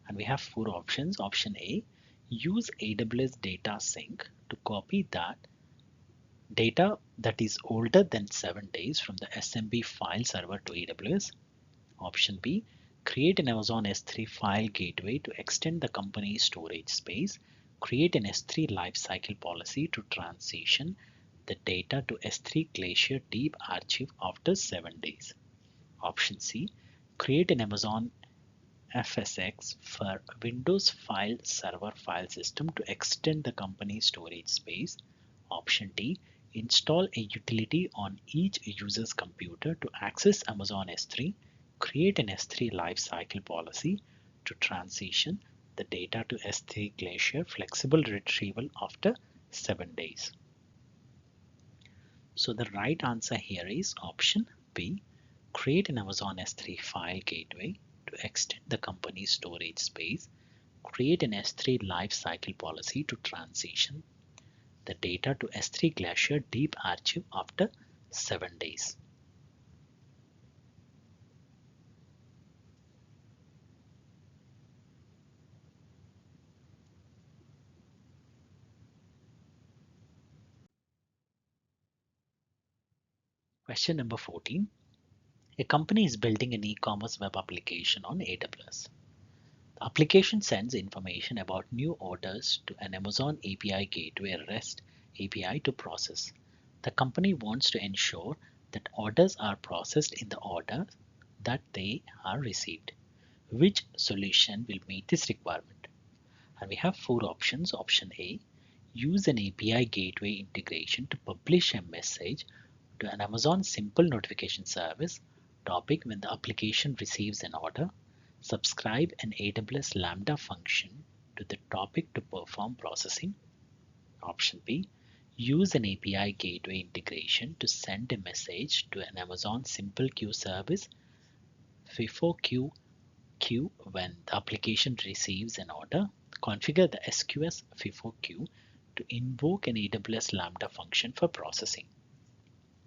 And we have four options. Option A, use AWS Data Sync to copy that data that is older than 7 days from the SMB file server to AWS. Option B, create an Amazon S3 file gateway to extend the company's storage space. Create an S3 lifecycle policy to transition the data to S3 Glacier Deep Archive after 7 days. Option C, create an Amazon FSX for Windows File Server file system to extend the company's storage space. Option D, Install a utility on each user's computer to access Amazon S3. Create an S3 lifecycle policy to transition the data to S3 Glacier flexible retrieval after 7 days. So the right answer here is option B. Create an Amazon S3 file gateway to extend the company's storage space. Create an S3 lifecycle policy to transition the data to S3 Glacier deep archive after 7 days. Question number 14. A company is building an e-commerce web application on AWS. The application sends information about new orders to an Amazon API gateway REST API to process. The company wants to ensure that orders are processed in the order that they are received. Which solution will meet this requirement? And we have 4 options. Option A, use an API gateway integration to publish a message to an Amazon simple notification service topic when the application receives an order. Subscribe an AWS Lambda function to the topic to perform processing. Option B, use an API gateway integration to send a message to an Amazon simple queue service FIFO queue when the application receives an order. Configure the SQS FIFO queue to invoke an AWS Lambda function for processing.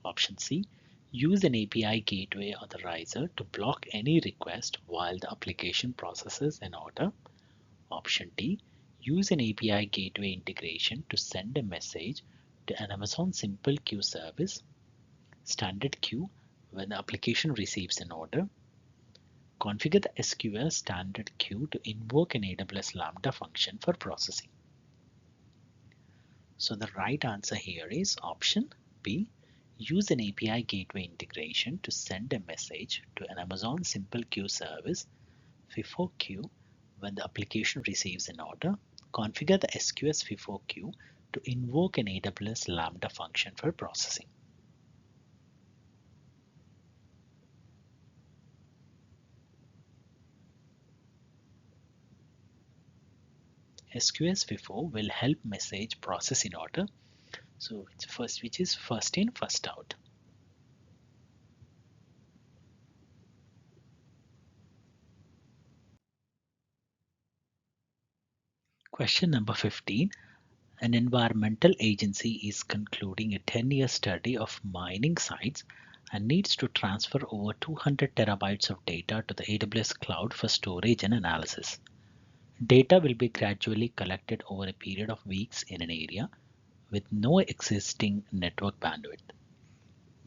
Option C, use an API gateway authorizer to block any request while the application processes an order. Option D, use an API gateway integration to send a message to an Amazon simple queue service standard queue when the application receives an order. Configure the SQS standard queue to invoke an AWS Lambda function for processing. So the right answer here is option B. Use an API gateway integration to send a message to an Amazon simple queue service FIFO queue when the application receives an order. Configure the SQS FIFO queue to invoke an AWS Lambda function for processing. SQS FIFO will help message process in order. So it's first, which is first in, first out. Question number 15. An environmental agency is concluding a 10-year study of mining sites and needs to transfer over 200 terabytes of data to the AWS cloud for storage and analysis. Data will be gradually collected over a period of weeks in an area with no existing network bandwidth.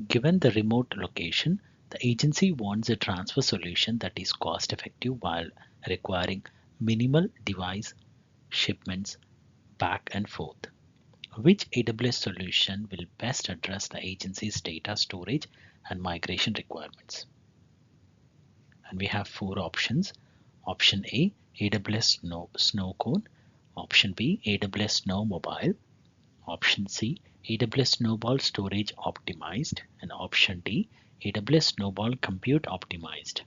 Given the remote location, the agency wants a transfer solution that is cost effective while requiring minimal device shipments back and forth. Which AWS solution will best address the agency's data storage and migration requirements? And we have 4 options. Option A, AWS Snowcone. Option B, AWS Snow Mobile. Option C, AWS Snowball Storage Optimized. And option D, AWS Snowball Compute Optimized.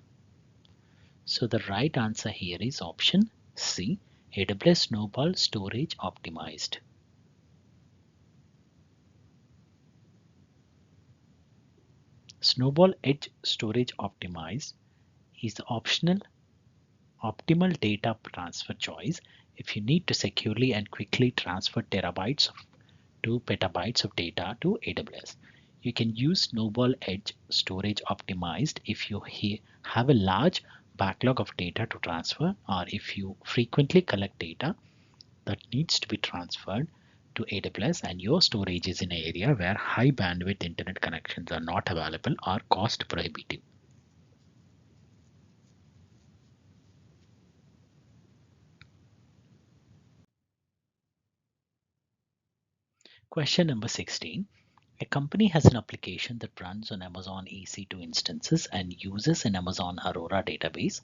So the right answer here is option C, AWS Snowball Storage Optimized. Snowball Edge Storage Optimized is the optimal data transfer choice if you need to securely and quickly transfer terabytes to petabytes of data to AWS. You can use Snowball Edge Storage Optimized if you have a large backlog of data to transfer, or if you frequently collect data that needs to be transferred to AWS and your storage is in an area where high bandwidth internet connections are not available or cost prohibitive. Question number 16. A company has an application that runs on Amazon EC2 instances and uses an Amazon Aurora database.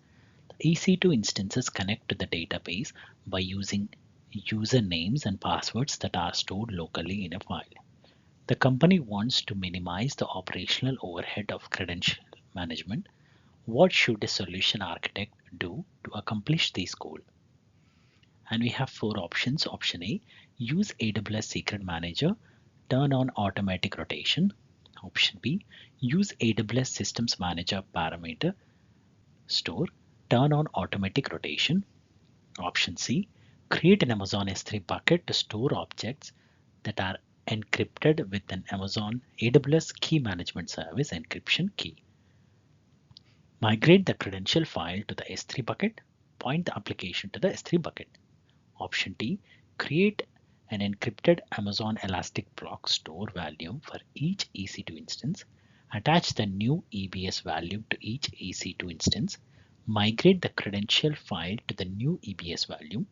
The EC2 instances connect to the database by using usernames and passwords that are stored locally in a file. The company wants to minimize the operational overhead of credential management. What should a solution architect do to accomplish this goal? And we have four options. Option A, use AWS Secret Manager, turn on automatic rotation. Option B, use AWS Systems Manager parameter store, turn on automatic rotation. Option C, create an Amazon S3 bucket to store objects that are encrypted with an Amazon AWS Key Management Service encryption key. Migrate the credential file to the S3 bucket, point the application to the S3 bucket. Option D, create an encrypted Amazon Elastic Block store value for each EC2 instance. Attach the new EBS value to each EC2 instance. Migrate the credential file to the new EBS value.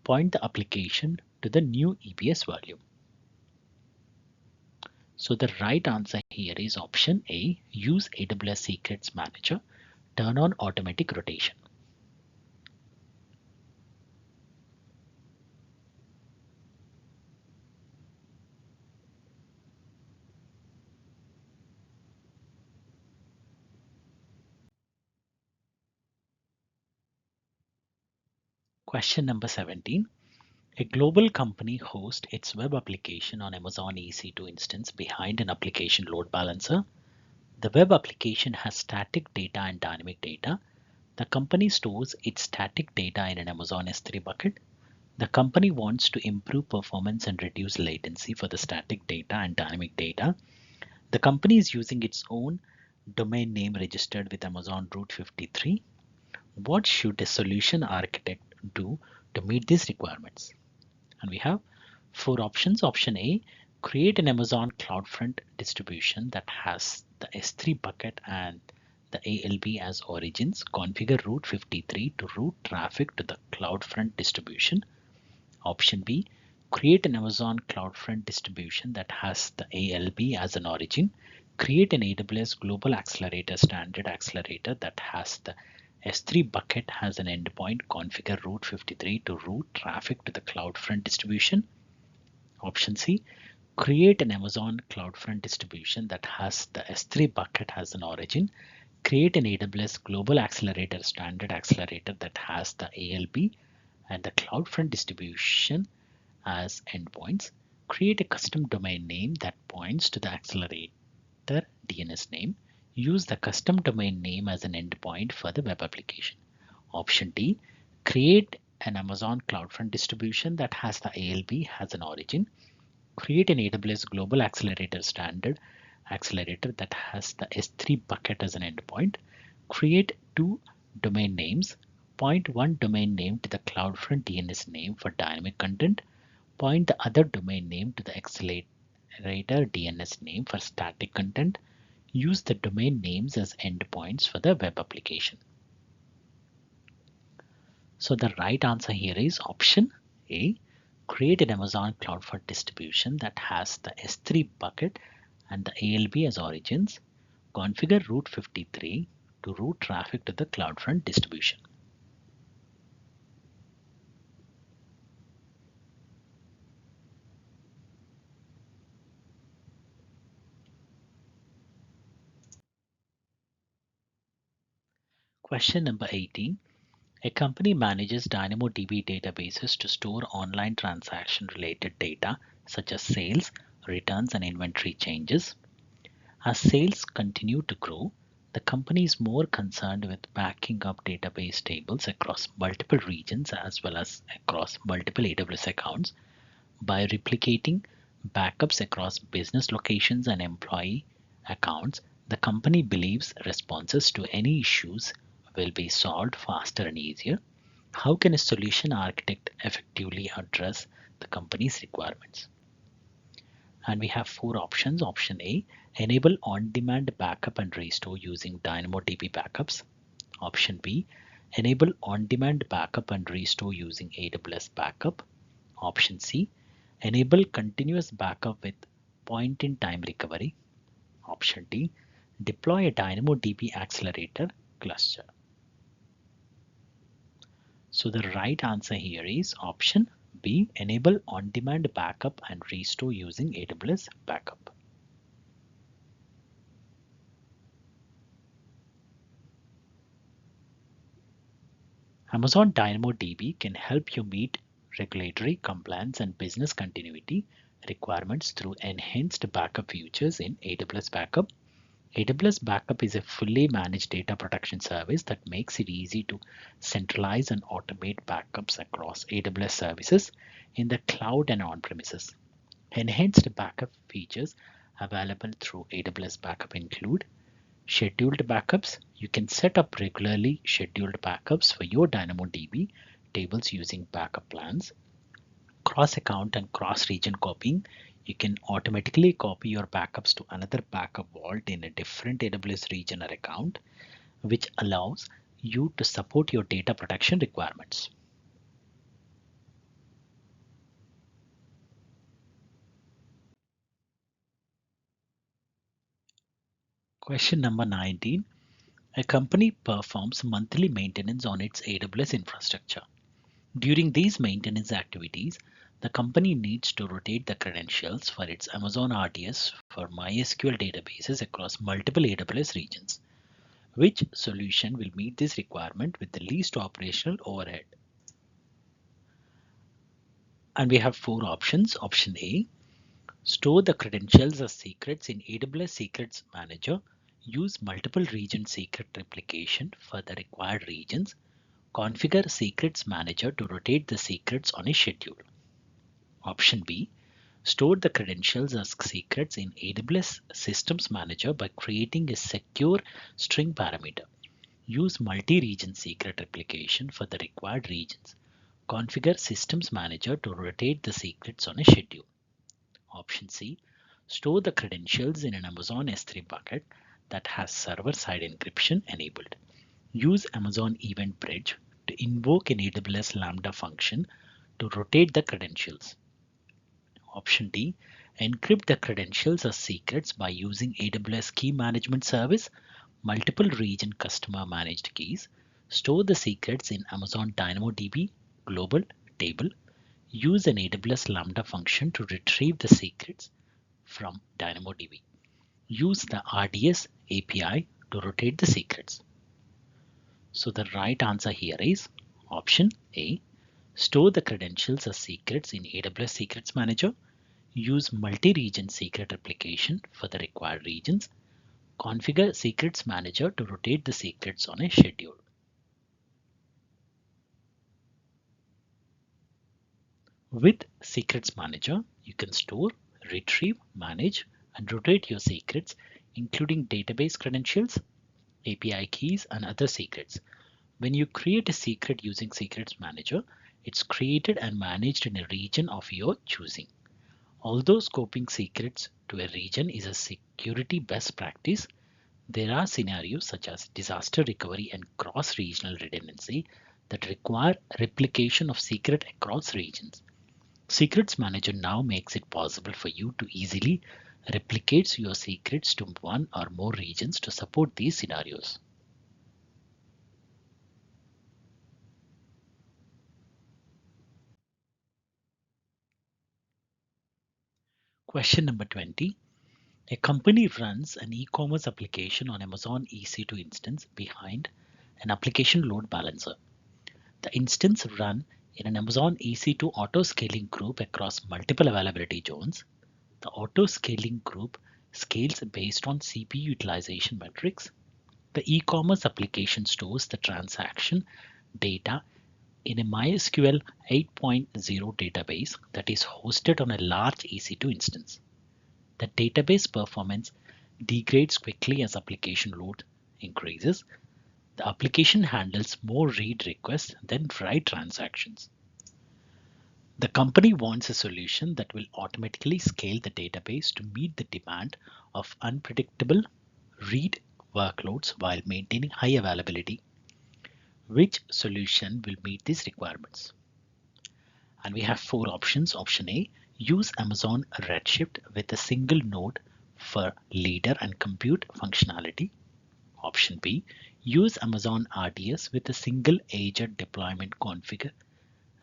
Point the application to the new EBS value. So the right answer here is option A, use AWS Secrets Manager, turn on automatic rotation. Question number 17. A global company hosts its web application on Amazon EC2 instance behind an application load balancer. The web application has static data and dynamic data. The company stores its static data in an Amazon S3 bucket. The company wants to improve performance and reduce latency for the static data and dynamic data. The company is using its own domain name registered with Amazon Route 53. What should a solution architect do to meet these requirements? And we have four options. Option A, create an Amazon CloudFront distribution that has the S3 bucket and the ALB as origins. Configure Route 53 to route traffic to the CloudFront distribution. Option B, create an Amazon CloudFront distribution that has the ALB as an origin. Create an AWS Global Accelerator standard accelerator that has the S3 bucket has an endpoint. Configure Route 53 to route traffic to the CloudFront distribution. Option C, create an Amazon CloudFront distribution that has the S3 bucket as an origin. Create an AWS Global Accelerator standard accelerator that has the ALB and the CloudFront distribution as endpoints. Create a custom domain name that points to the accelerator DNS name. Use the custom domain name as an endpoint for the web application. Option D, create an Amazon CloudFront distribution that has the ALB as an origin. Create an AWS Global Accelerator standard accelerator that has the S3 bucket as an endpoint. Create two domain names. Point one domain name to the CloudFront DNS name for dynamic content. Point the other domain name to the accelerator DNS name for static content. Use the domain names as endpoints for the web application. So the right answer here is option A. Create an Amazon CloudFront distribution that has the S3 bucket and the ALB as origins. Configure Route 53 to route traffic to the CloudFront distribution. Question number 18. A company manages DynamoDB databases to store online transaction related data such as sales, returns, and inventory changes. As sales continue to grow, the company is more concerned with backing up database tables across multiple regions as well as across multiple AWS accounts. By replicating backups across business locations and employee accounts, the company believes responses to any issues will be solved faster and easier. How can a solution architect effectively address the company's requirements? And we have four options. Option A, enable on-demand backup and restore using DynamoDB backups. Option B, enable on-demand backup and restore using AWS backup. Option C, enable continuous backup with point-in-time recovery. Option D, deploy a DynamoDB accelerator cluster. So the right answer here is option B. Enable on-demand backup and restore using AWS Backup. Amazon DynamoDB can help you meet regulatory compliance and business continuity requirements through enhanced backup features in AWS Backup. AWS Backup is a fully managed data protection service that makes it easy to centralize and automate backups across AWS services in the cloud and on-premises. Enhanced backup features available through AWS Backup include scheduled backups. You can set up regularly scheduled backups for your DynamoDB tables using backup plans. Cross-account and cross-region copying. You can automatically copy your backups to another backup vault in a different AWS region or account, which allows you to support your data protection requirements. Question number 19. A company performs monthly maintenance on its AWS infrastructure. During these maintenance activities, the company needs to rotate the credentials for its Amazon RDS for MySQL databases across multiple AWS regions. Which solution will meet this requirement with the least operational overhead? And we have four options. Option A, store the credentials as secrets in AWS Secrets Manager. Use multiple region secret replication for the required regions. Configure Secrets Manager to rotate the secrets on a schedule. Option B, store the credentials as secrets in AWS Systems Manager by creating a secure string parameter. Use multi-region secret replication for the required regions. Configure Systems Manager to rotate the secrets on a schedule. Option C, store the credentials in an Amazon S3 bucket that has server-side encryption enabled. Use Amazon Event Bridge to invoke an AWS Lambda function to rotate the credentials. Option D, encrypt the credentials as secrets by using AWS Key Management Service, multiple region customer managed keys. Store the secrets in Amazon DynamoDB global table. Use an AWS Lambda function to retrieve the secrets from DynamoDB. Use the RDS API to rotate the secrets. So the right answer here is option A. Store the credentials as secrets in AWS Secrets Manager. Use multi-region secret replication for the required regions. Configure Secrets Manager to rotate the secrets on a schedule. With Secrets Manager, you can store, retrieve, manage, and rotate your secrets, including database credentials, API keys, and other secrets. When you create a secret using Secrets Manager, it's created and managed in a region of your choosing. Although scoping secrets to a region is a security best practice, there are scenarios such as disaster recovery and cross-regional redundancy that require replication of secret across regions. Secrets Manager now makes it possible for you to easily replicate your secrets to one or more regions to support these scenarios. Question number 20. A company runs an e-commerce application on Amazon EC2 instance behind an application load balancer. The instance run in an Amazon EC2 auto-scaling group across multiple availability zones. The auto-scaling group scales based on CPU utilization metrics. The e-commerce application stores the transaction data in a MySQL 8.0 database that is hosted on a large EC2 instance. The database performance degrades quickly as application load increases. The application handles more read requests than write transactions. The company wants a solution that will automatically scale the database to meet the demand of unpredictable read workloads while maintaining high availability. Which solution will meet these requirements? And we have four options. Option A, use Amazon Redshift with a single node for leader and compute functionality. Option B, use Amazon RDS with a single agent deployment configure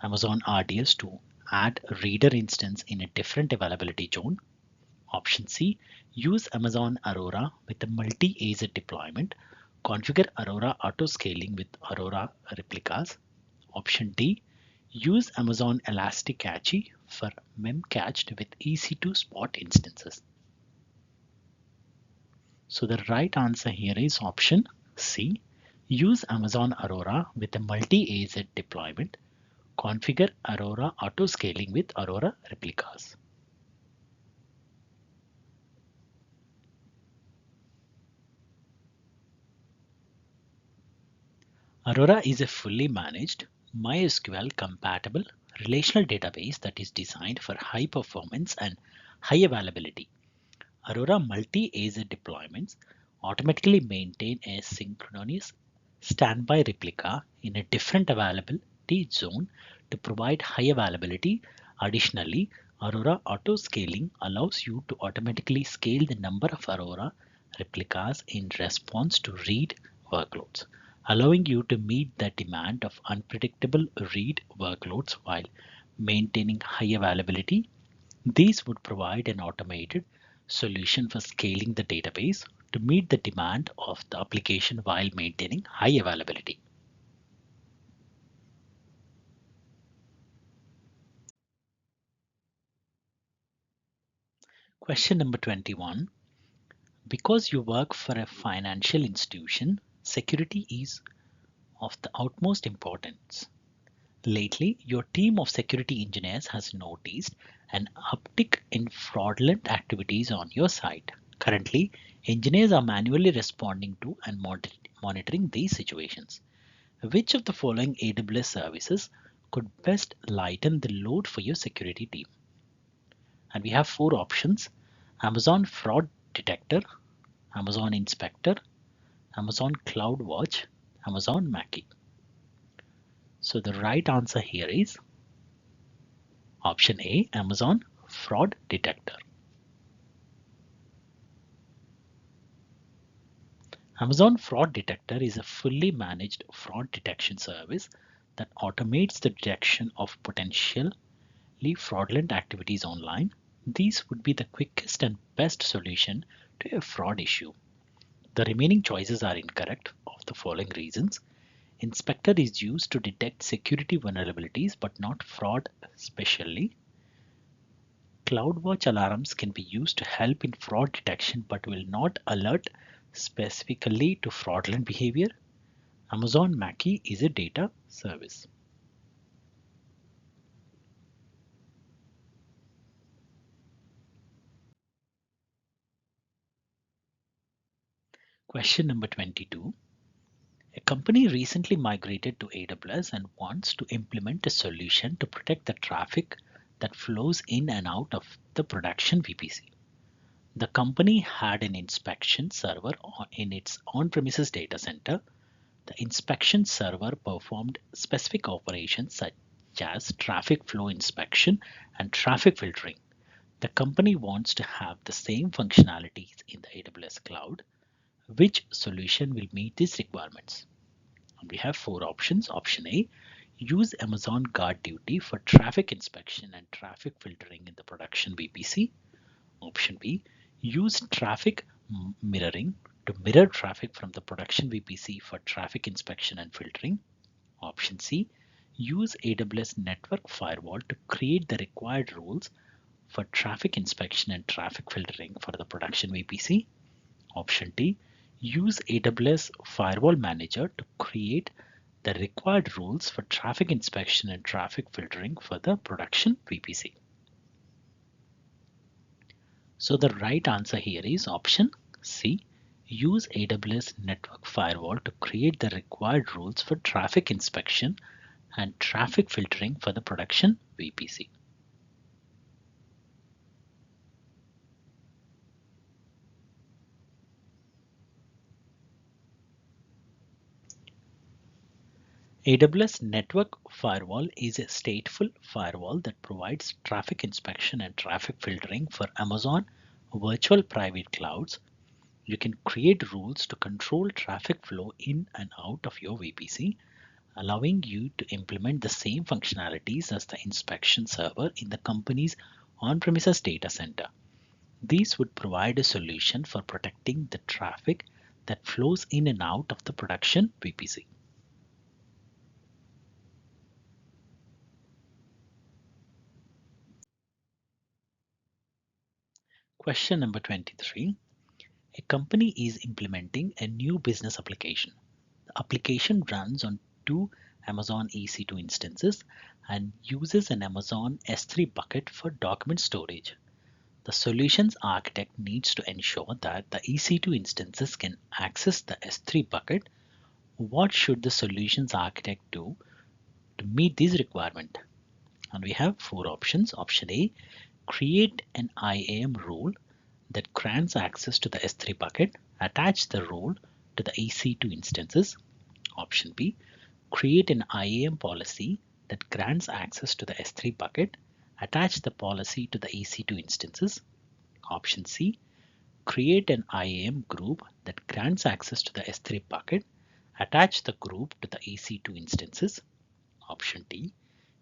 Amazon RDS to add reader instance in a different availability zone. Option C, use Amazon Aurora with a multi-AZ deployment. Configure Aurora auto-scaling with Aurora replicas. Option D, use Amazon Elastic Cache for memcached with EC2 spot instances. So the right answer here is option C, use Amazon Aurora with a multi-AZ deployment. Configure Aurora auto-scaling with Aurora replicas. Aurora is a fully managed MySQL compatible relational database that is designed for high performance and high availability. Aurora multi-AZ deployments automatically maintain a synchronous standby replica in a different availability zone to provide high availability. Additionally, Aurora auto scaling allows you to automatically scale the number of Aurora replicas in response to read workloads, allowing you to meet the demand of unpredictable read workloads while maintaining high availability. These would provide an automated solution for scaling the database to meet the demand of the application while maintaining high availability. Question number 21. Because you work for a financial institution, security is of the utmost importance. Lately, your team of security engineers has noticed an uptick in fraudulent activities on your site. Currently, engineers are manually responding to and monitoring these situations. Which of the following AWS services could best lighten the load for your security team? And we have four options: Amazon Fraud Detector, Amazon Inspector, Amazon CloudWatch, Amazon Mackie. So the right answer here is option A, Amazon Fraud Detector. Amazon Fraud Detector is a fully managed fraud detection service that automates the detection of potentially fraudulent activities online. These would be the quickest and best solution to a fraud issue. The remaining choices are incorrect of the following reasons. Inspector is used to detect security vulnerabilities but not fraud especially. CloudWatch alarms can be used to help in fraud detection but will not alert specifically to fraudulent behavior. Amazon Mackie is a data service. Question number 22. A company recently migrated to AWS and wants to implement a solution to protect the traffic that flows in and out of the production VPC. The company had an inspection server in its on-premises data center. The inspection server performed specific operations such as traffic flow inspection and traffic filtering. The company wants to have the same functionalities in the AWS cloud. Which solution will meet these requirements? We have four options. Option A, use Amazon Guard Duty for traffic inspection and traffic filtering in the production VPC. Option B, use traffic mirroring to mirror traffic from the production VPC for traffic inspection and filtering. Option C, use AWS Network Firewall to create the required rules for traffic inspection and traffic filtering for the production VPC. Option D, use AWS Firewall Manager to create the required rules for traffic inspection and traffic filtering for the production VPC. So the right answer here is option C. Use AWS Network Firewall to create the required rules for traffic inspection and traffic filtering for the production VPC. AWS Network Firewall is a stateful firewall that provides traffic inspection and traffic filtering for Amazon virtual private clouds. You can create rules to control traffic flow in and out of your VPC. allowing you to implement the same functionalities as the inspection server in the company's on-premises data center. These would provide a solution for protecting the traffic that flows in and out of the production VPC. Question number 23. A company is implementing a new business application. The application runs on two Amazon EC2 instances and uses an Amazon S3 bucket for document storage. The solutions architect needs to ensure that the EC2 instances can access the S3 bucket. What should the solutions architect do to meet this requirement? And we have four options. Option A, create an IAM rule that grants access to the S3 bucket. Attach the rule to the EC2 instances. Option B, create an IAM policy that grants access to the S3 bucket. Attach the policy to the EC2 instances. Option C, create an IAM group that grants access to the S3 bucket. Attach the group to the EC2 instances. Option D,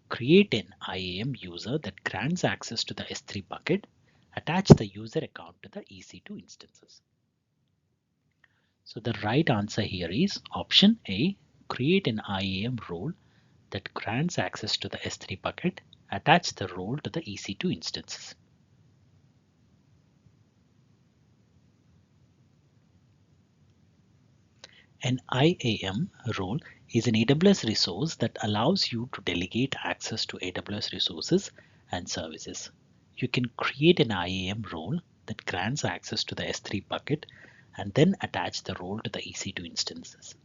create an IAM user that grants access to the S3 bucket. Attach the user account to the EC2 instances. So the right answer here is option A, create an IAM role that grants access to the S3 bucket. Attach the role to the EC2 instances. An IAM role is an AWS resource that allows you to delegate access to AWS resources and services. You can create an IAM role that grants access to the S3 bucket and then attach the role to the EC2 instances.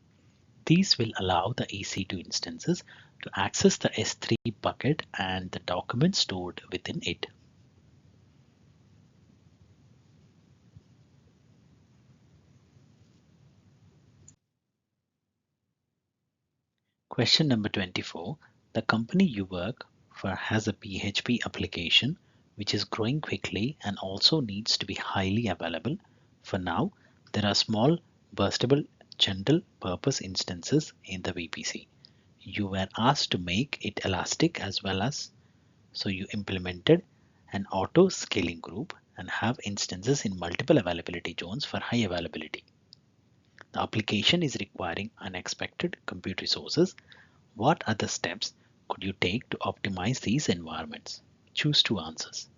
These will allow the EC2 instances to access the S3 bucket and the documents stored within it. Question number 24. The company you work for has a PHP application which is growing quickly and also needs to be highly available. For now, there are small burstable general purpose instances in the VPC. You were asked to make it elastic as well as so you implemented an auto scaling group and have instances in multiple availability zones for high availability. The application is requiring unexpected compute resources. What other steps could you take to optimize these environments? Choose two answers.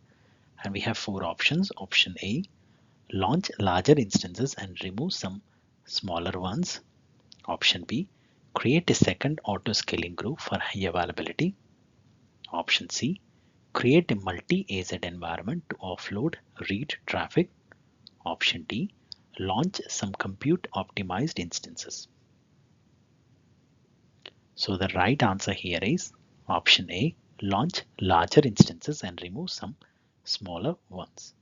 And we have four options. Option A, launch larger instances and remove some smaller ones. Option B, create a second auto scaling group for high availability. Option C, create a multi-AZ environment to offload read traffic. Option D, launch some compute optimized instances. So the right answer here is option A, launch larger instances and remove some smaller ones.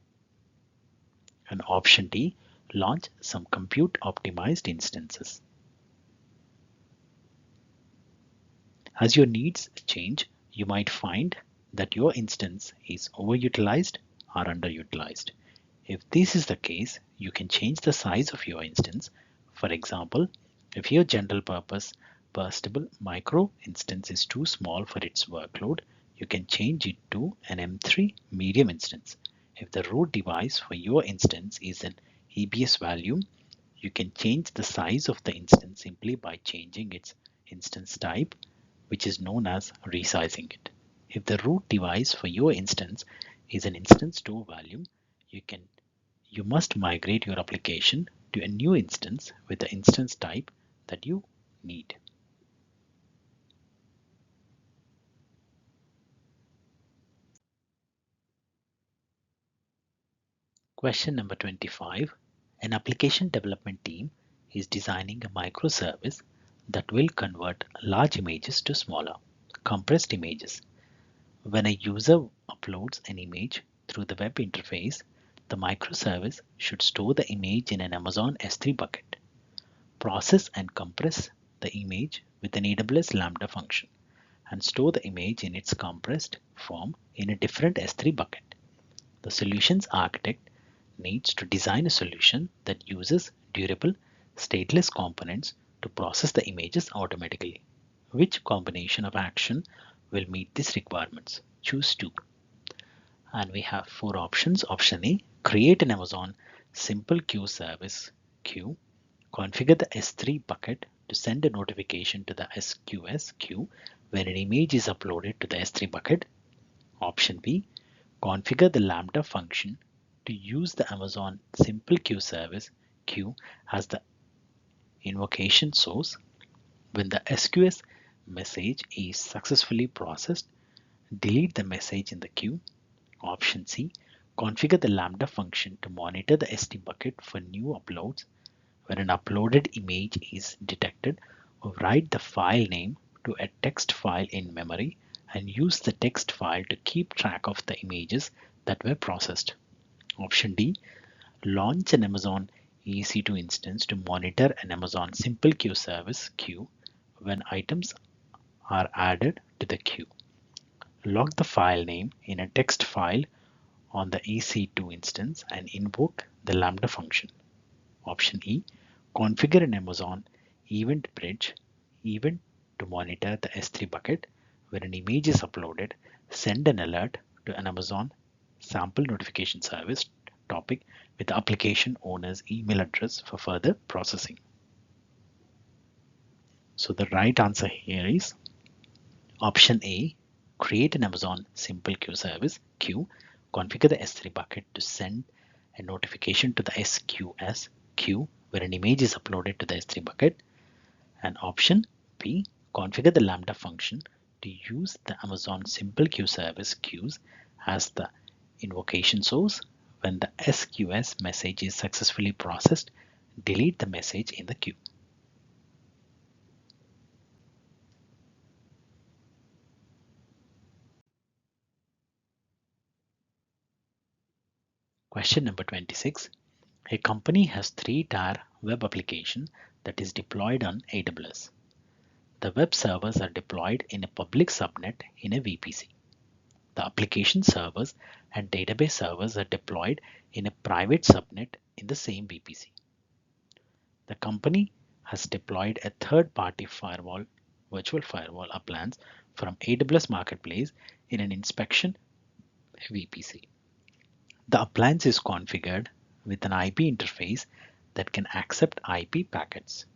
And option D, launch some compute optimized instances. As your needs change, you might find that your instance is overutilized or underutilized. If this is the case, you can change the size of your instance. For example, if your general purpose burstable micro instance is too small for its workload, you can change it to an M3 medium instance. If the root device for your instance is an EBS value, you can change the size of the instance simply by changing its instance type, which is known as resizing it. If the root device for your instance is an instance store value, you must migrate your application to a new instance with the instance type that you need. Question number 25. An application development team is designing a microservice that will convert large images to smaller, compressed images. When a user uploads an image through the web interface, the microservice should store the image in an Amazon S3 bucket, process and compress the image with an AWS Lambda function, and store the image in its compressed form in a different S3 bucket. The solutions architect needs to design a solution that uses durable, stateless components to process the images automatically. Which combination of action will meet these requirements? Choose 2. And we have 4 options. Option A, create an Amazon simple queue service queue. Configure the S3 bucket to send a notification to the SQS queue when an image is uploaded to the S3 bucket. Option B, configure the Lambda function to use the Amazon simple queue service queue as the invocation source. When the SQS message is successfully processed, delete the message in the queue. Option C, configure the Lambda function to monitor the S3 bucket for new uploads. When an uploaded image is detected, write the file name to a text file in memory and use the text file to keep track of the images that were processed. Option D, launch an Amazon EC2 instance to monitor an Amazon simple queue service queue when items are added to the queue. Log the file name in a text file on the EC2 instance and invoke the Lambda function. Option E, configure an Amazon event bridge event to monitor the S3 bucket. When an image is uploaded, send an alert to an Amazon sample notification service topic with the application owner's email address for further processing. So the right answer here is option A, create an Amazon simple queue service queue, configure the S3 bucket to send a notification to the SQS queue where an image is uploaded to the S3 bucket. And option B, configure the Lambda function to use the Amazon simple queue service queues as the invocation source. When the SQS message is successfully processed, delete the message in the queue. Question number 26. A company has 3-tier web application that is deployed on AWS. The web servers are deployed in a public subnet in a VPC. The application servers and database servers are deployed in a private subnet in the same VPC. The company has deployed a third-party virtual firewall appliance from AWS Marketplace in an inspection VPC. The appliance is configured with an IP interface that can accept IP packets.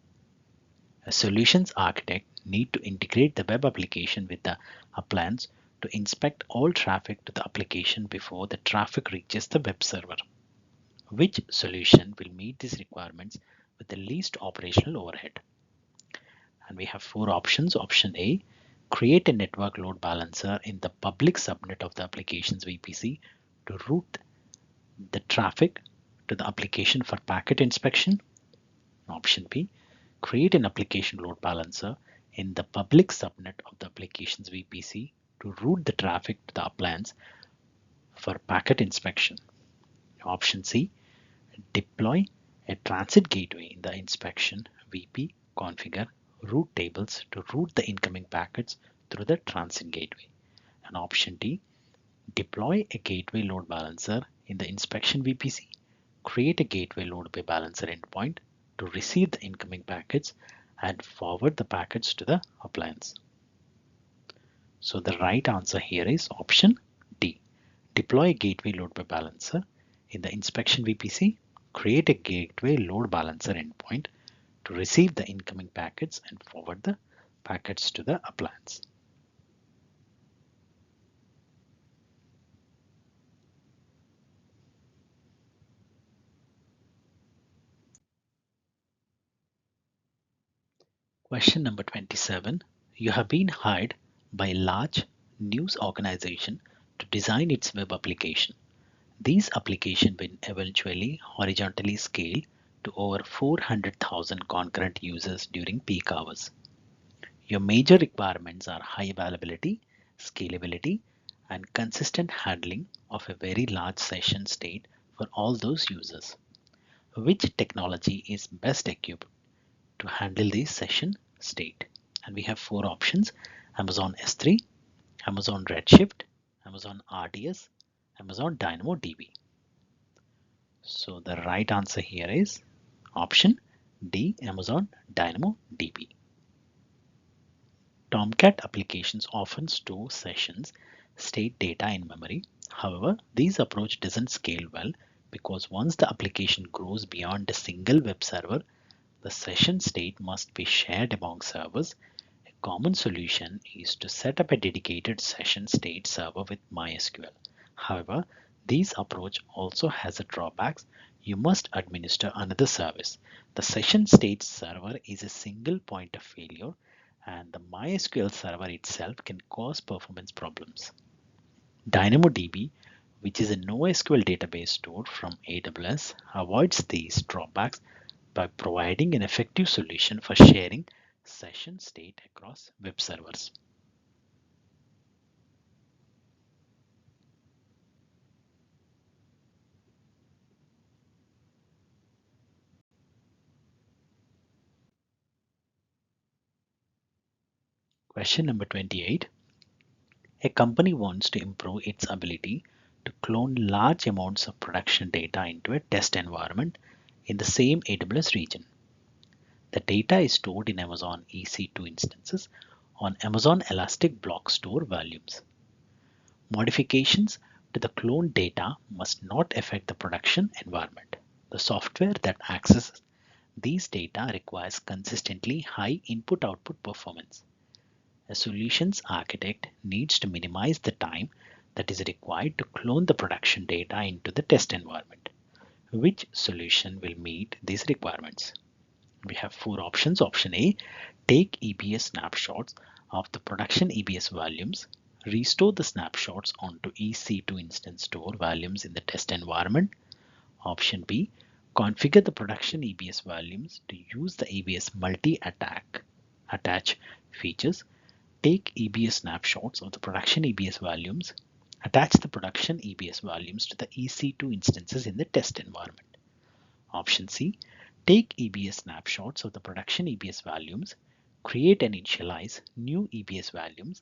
A solutions architect needs to integrate the web application with the appliance to inspect all traffic to the application before the traffic reaches the web server. Which solution will meet these requirements with the least operational overhead? And we have 4 options. Option A, create a network load balancer in the public subnet of the application's VPC to route the traffic to the application for packet inspection. Option B, create an application load balancer in the public subnet of the application's VPC to route the traffic to the appliance for packet inspection. Option C, deploy a transit gateway in the inspection VP configure route tables to route the incoming packets through the transit gateway. And option D, deploy a gateway load balancer in the inspection VPC, create a gateway load balancer endpoint to receive the incoming packets and forward the packets to the appliance. So the right answer here is option D. Deploy a gateway load balancer in the inspection VPC, create a gateway load balancer endpoint to receive the incoming packets and forward the packets to the appliance. Question number 27. You have been hired by a large news organization to design its web application. These applications will eventually horizontally scale to over 400,000 concurrent users during peak hours. Your major requirements are high availability, scalability, and consistent handling of a very large session state for all those users. Which technology is best equipped to handle this session state? And we have 4 options: Amazon S3, Amazon Redshift, Amazon RDS, Amazon DynamoDB. So the right answer here is option D, Amazon DynamoDB. Tomcat applications often store sessions state data in memory. However, this approach doesn't scale well because once the application grows beyond a single web server, the session state must be shared among servers. A common solution is to set up a dedicated session state server with MySQL. However, this approach also has a drawbacks. You must administer another service. The session state server is a single point of failure, and the MySQL server itself can cause performance problems. DynamoDB, which is a NoSQL database stored from AWS, avoids these drawbacks by providing an effective solution for sharing session state across web servers. Question number 28. A company wants to improve its ability to clone large amounts of production data into a test environment in the same AWS region. The data is stored in Amazon EC2 instances on Amazon Elastic Block Store volumes. Modifications to the cloned data must not affect the production environment. The software that accesses these data requires consistently high input-output performance. A solutions architect needs to minimize the time that is required to clone the production data into the test environment. Which solution will meet these requirements? We have four options. Option A, take EBS snapshots of the production EBS volumes, restore the snapshots onto EC2 instance store volumes in the test environment. Option B, configure the production EBS volumes to use the EBS attach features. Take EBS snapshots of the production EBS volumes, attach the production EBS volumes to the EC2 instances in the test environment. Option C, take EBS snapshots of the production EBS volumes, create and initialize new EBS volumes,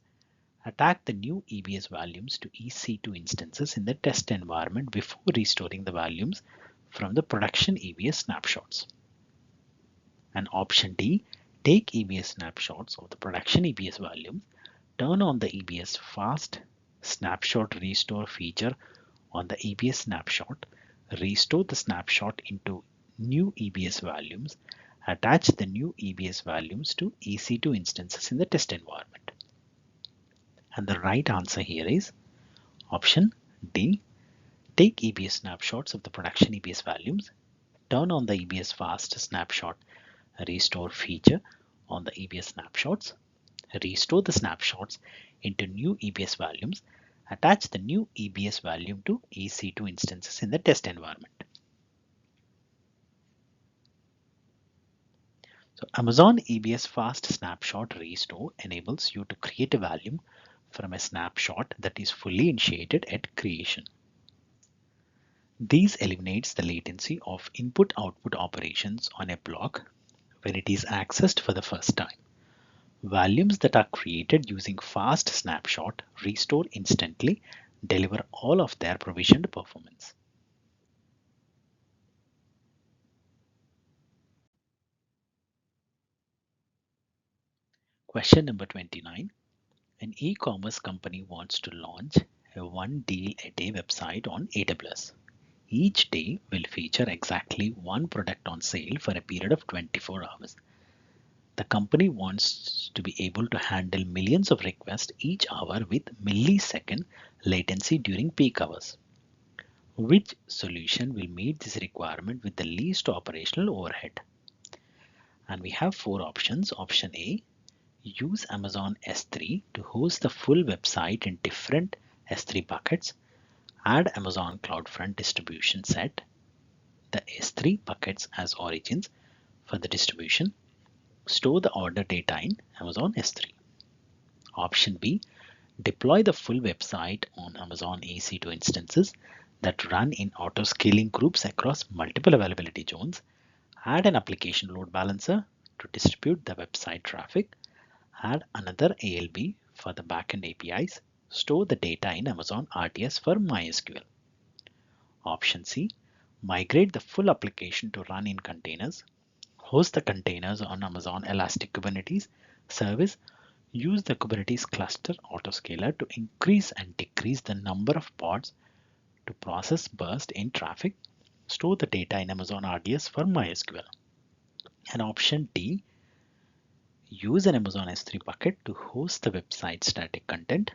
attach the new EBS volumes to EC2 instances in the test environment before restoring the volumes from the production EBS snapshots. And option D, take EBS snapshots of the production EBS volumes, turn on the EBS fast snapshot restore feature on the EBS snapshot, restore the snapshot into new EBS volumes, attach the new EBS volumes to EC2 instances in the test environment. And the right answer here is option D. Take EBS snapshots of the production EBS volumes, turn on the EBS fast snapshot restore feature on the EBS snapshots, restore the snapshots into new EBS volumes, attach the new EBS volume to EC2 instances in the test environment. So Amazon EBS Fast Snapshot Restore enables you to create a volume from a snapshot that is fully initiated at creation. This eliminates the latency of input-output operations on a block when it is accessed for the first time. Volumes that are created using fast snapshot restore instantly, deliver all of their provisioned performance. Question number 29. An e-commerce company wants to launch a one deal a day website on AWS. Each day will feature exactly one product on sale for a period of 24 hours. The company wants to be able to handle millions of requests each hour with millisecond latency during peak hours. Which solution will meet this requirement with the least operational overhead? And we have four options. Option A, use Amazon S3 to host the full website in different S3 buckets. Add Amazon CloudFront distribution set the S3 buckets as origins for the distribution. Store the order data in Amazon S3. Option B, deploy the full website on Amazon EC2 instances that run in auto-scaling groups across multiple availability zones. Add an application load balancer to distribute the website traffic. Add another ALB for the backend APIs. Store the data in Amazon RDS for MySQL. Option C, migrate the full application to run in containers. Host the containers on Amazon Elastic Kubernetes service Use the Kubernetes cluster autoscaler to increase and decrease the number of pods to process burst in traffic. Store the data in Amazon RDS for MySQL. And option D, use an Amazon S3 bucket to host the website static content.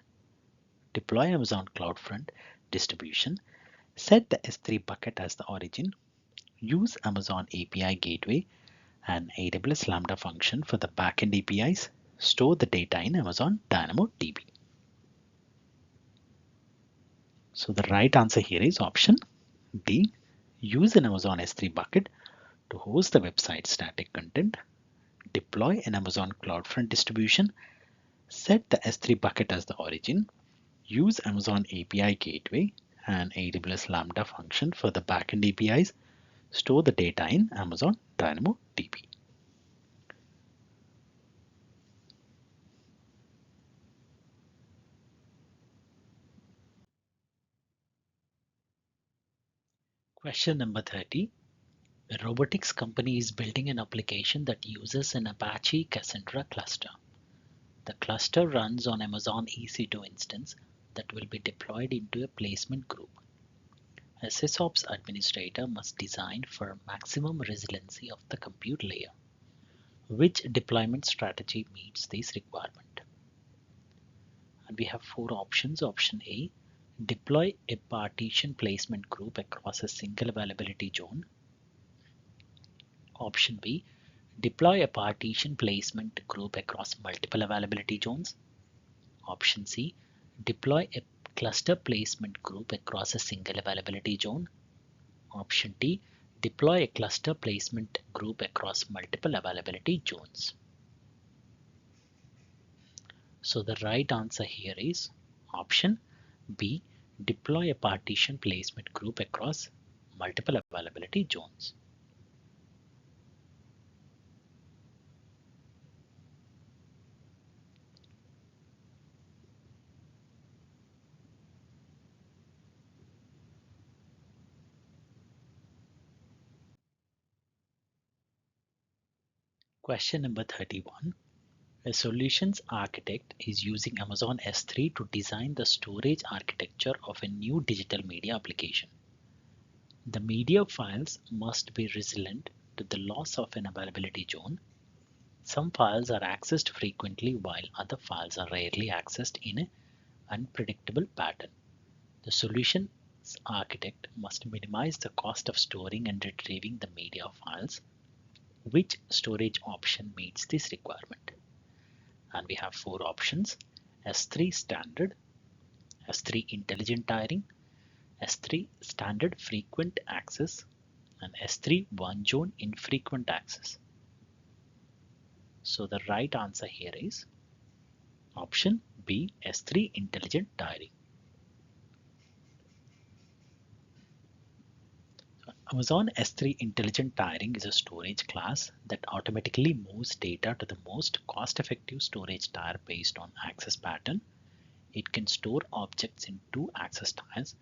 Deploy Amazon CloudFront distribution. Set the S3 bucket as the origin. Use Amazon API Gateway and AWS Lambda function for the backend APIs. Store the data in Amazon DynamoDB. So the right answer here is option D. Use an Amazon S3 bucket to host the website static content. Deploy an Amazon CloudFront distribution. Set the S3 bucket as the origin. Use Amazon API Gateway and AWS Lambda function for the backend APIs. Store the data in Amazon DynamoDB. Question number 30. A robotics company is building an application that uses an Apache Cassandra cluster. The cluster runs on Amazon EC2 instance that will be deployed into a placement group. A SysOps administrator must design for maximum resiliency of the compute layer. Which deployment strategy meets this requirement? And we have four options. Option A, deploy a partition placement group across a single availability zone. Option B, deploy a partition placement group across multiple availability zones. Option C, deploy a cluster placement group across a single availability zone. Option D, deploy a cluster placement group across multiple availability zones. So the right answer here is option B, deploy a partition placement group across multiple availability zones. Question number 31. A solutions architect is using Amazon S3 to design the storage architecture of a new digital media application. The media files must be resilient to the loss of an availability zone. Some files are accessed frequently while other files are rarely accessed in an unpredictable pattern. The solutions architect must minimize the cost of storing and retrieving the media files. Which storage option meets this requirement? And we have four options: S3 standard, S3 intelligent tiering, S3 standard frequent access, and S3 one zone infrequent access. So the right answer here is option B, S3 intelligent tiering. Amazon S3 intelligent tiering is a storage class that automatically moves data to the most cost-effective storage tier based on access pattern. It can store objects in two access tiers,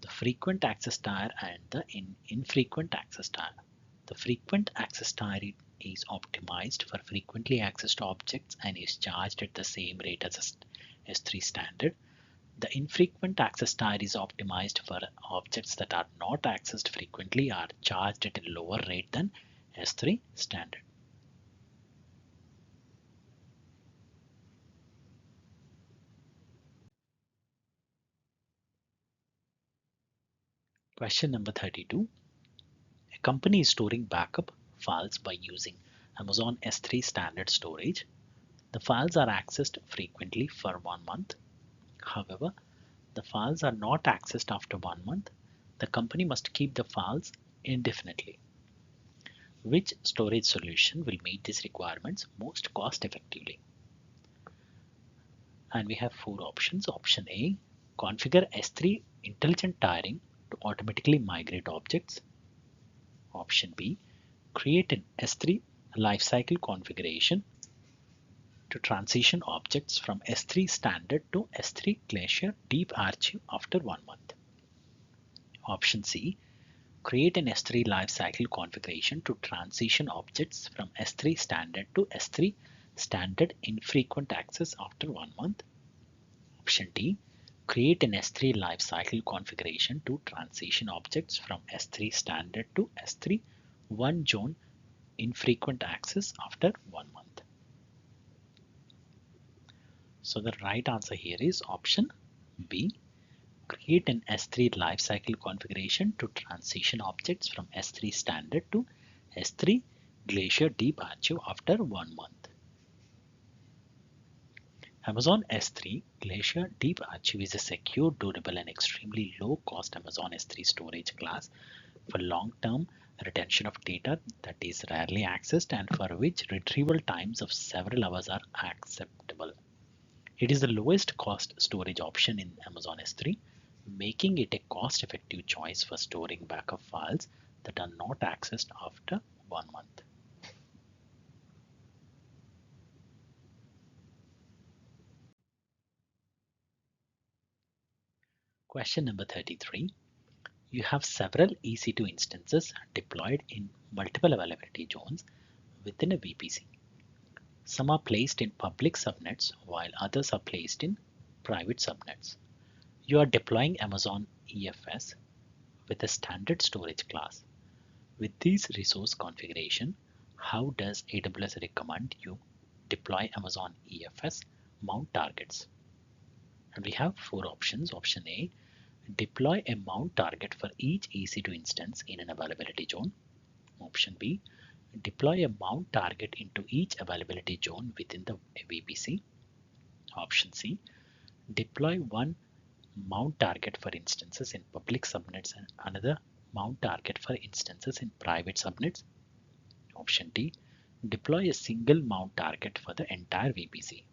the frequent access tier and the infrequent access tier. The frequent access tier is optimized for frequently accessed objects and is charged at the same rate as S3 standard. The infrequent access tier is optimized for objects that are not accessed frequently, are charged at a lower rate than S3 standard. Question number 32. A company is storing backup files by using Amazon S3 standard storage. The files are accessed frequently for 1 month. However, the files are not accessed after 1 month. The company must keep the files indefinitely. Which storage solution will meet these requirements most cost effectively? And we have four options. Option A, configure S3 intelligent tiering to automatically migrate objects. Option B, create an S3 lifecycle configuration to transition objects from S3 standard to S3 Glacier deep archive after 1 month. Option C, create an S3 lifecycle configuration to transition objects from S3 standard to S3 standard infrequent access after 1 month. Option D, create an S3 lifecycle configuration to transition objects from S3 standard to S3 one zone infrequent access after 1 month. So the right answer here is option B. Create an S3 lifecycle configuration to transition objects from S3 standard to S3 Glacier Deep Archive after 1 month. Amazon S3 Glacier Deep Archive is a secure, durable, and extremely low-cost Amazon S3 storage class for long-term retention of data that is rarely accessed and for which retrieval times of several hours are acceptable. It is the lowest cost storage option in Amazon S3, making it a cost-effective choice for storing backup files that are not accessed after 1 month. Question number 33. You have several EC2 instances deployed in multiple availability zones within a VPC. Some are placed in public subnets while others are placed in private subnets. You are deploying Amazon EFS with a standard storage class. With this resource configuration, how does AWS recommend you deploy Amazon EFS mount targets? And we have 4 options. Option A, deploy a mount target for each EC2 instance in an availability zone. Option B, deploy a mount target into each availability zone within the VPC. Option C, deploy one mount target for instances in public subnets and another mount target for instances in private subnets. Option D, deploy a single mount target for the entire VPC.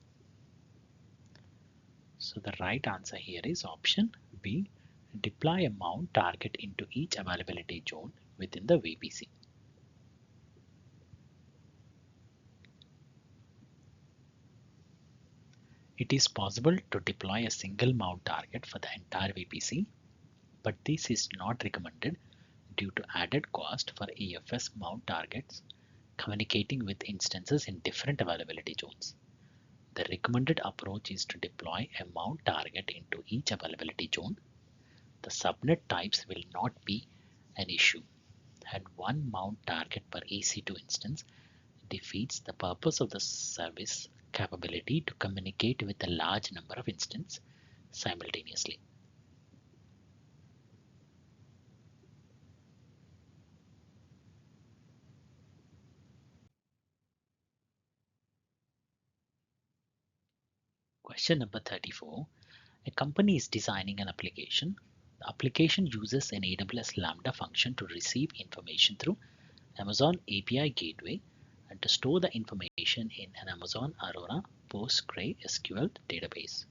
So the right answer here is option B, deploy a mount target into each availability zone within the VPC. It is possible to deploy a single mount target for the entire VPC, but this is not recommended due to added cost for EFS mount targets communicating with instances in different availability zones. The recommended approach is to deploy a mount target into each availability zone. The subnet types will not be an issue, and one mount target per EC2 instance defeats the purpose of the service capability to communicate with a large number of instances simultaneously. Question number 34. A company is designing an application. The application uses an AWS Lambda function to receive information through Amazon API Gateway and to store the information in an Amazon Aurora PostgreSQL database.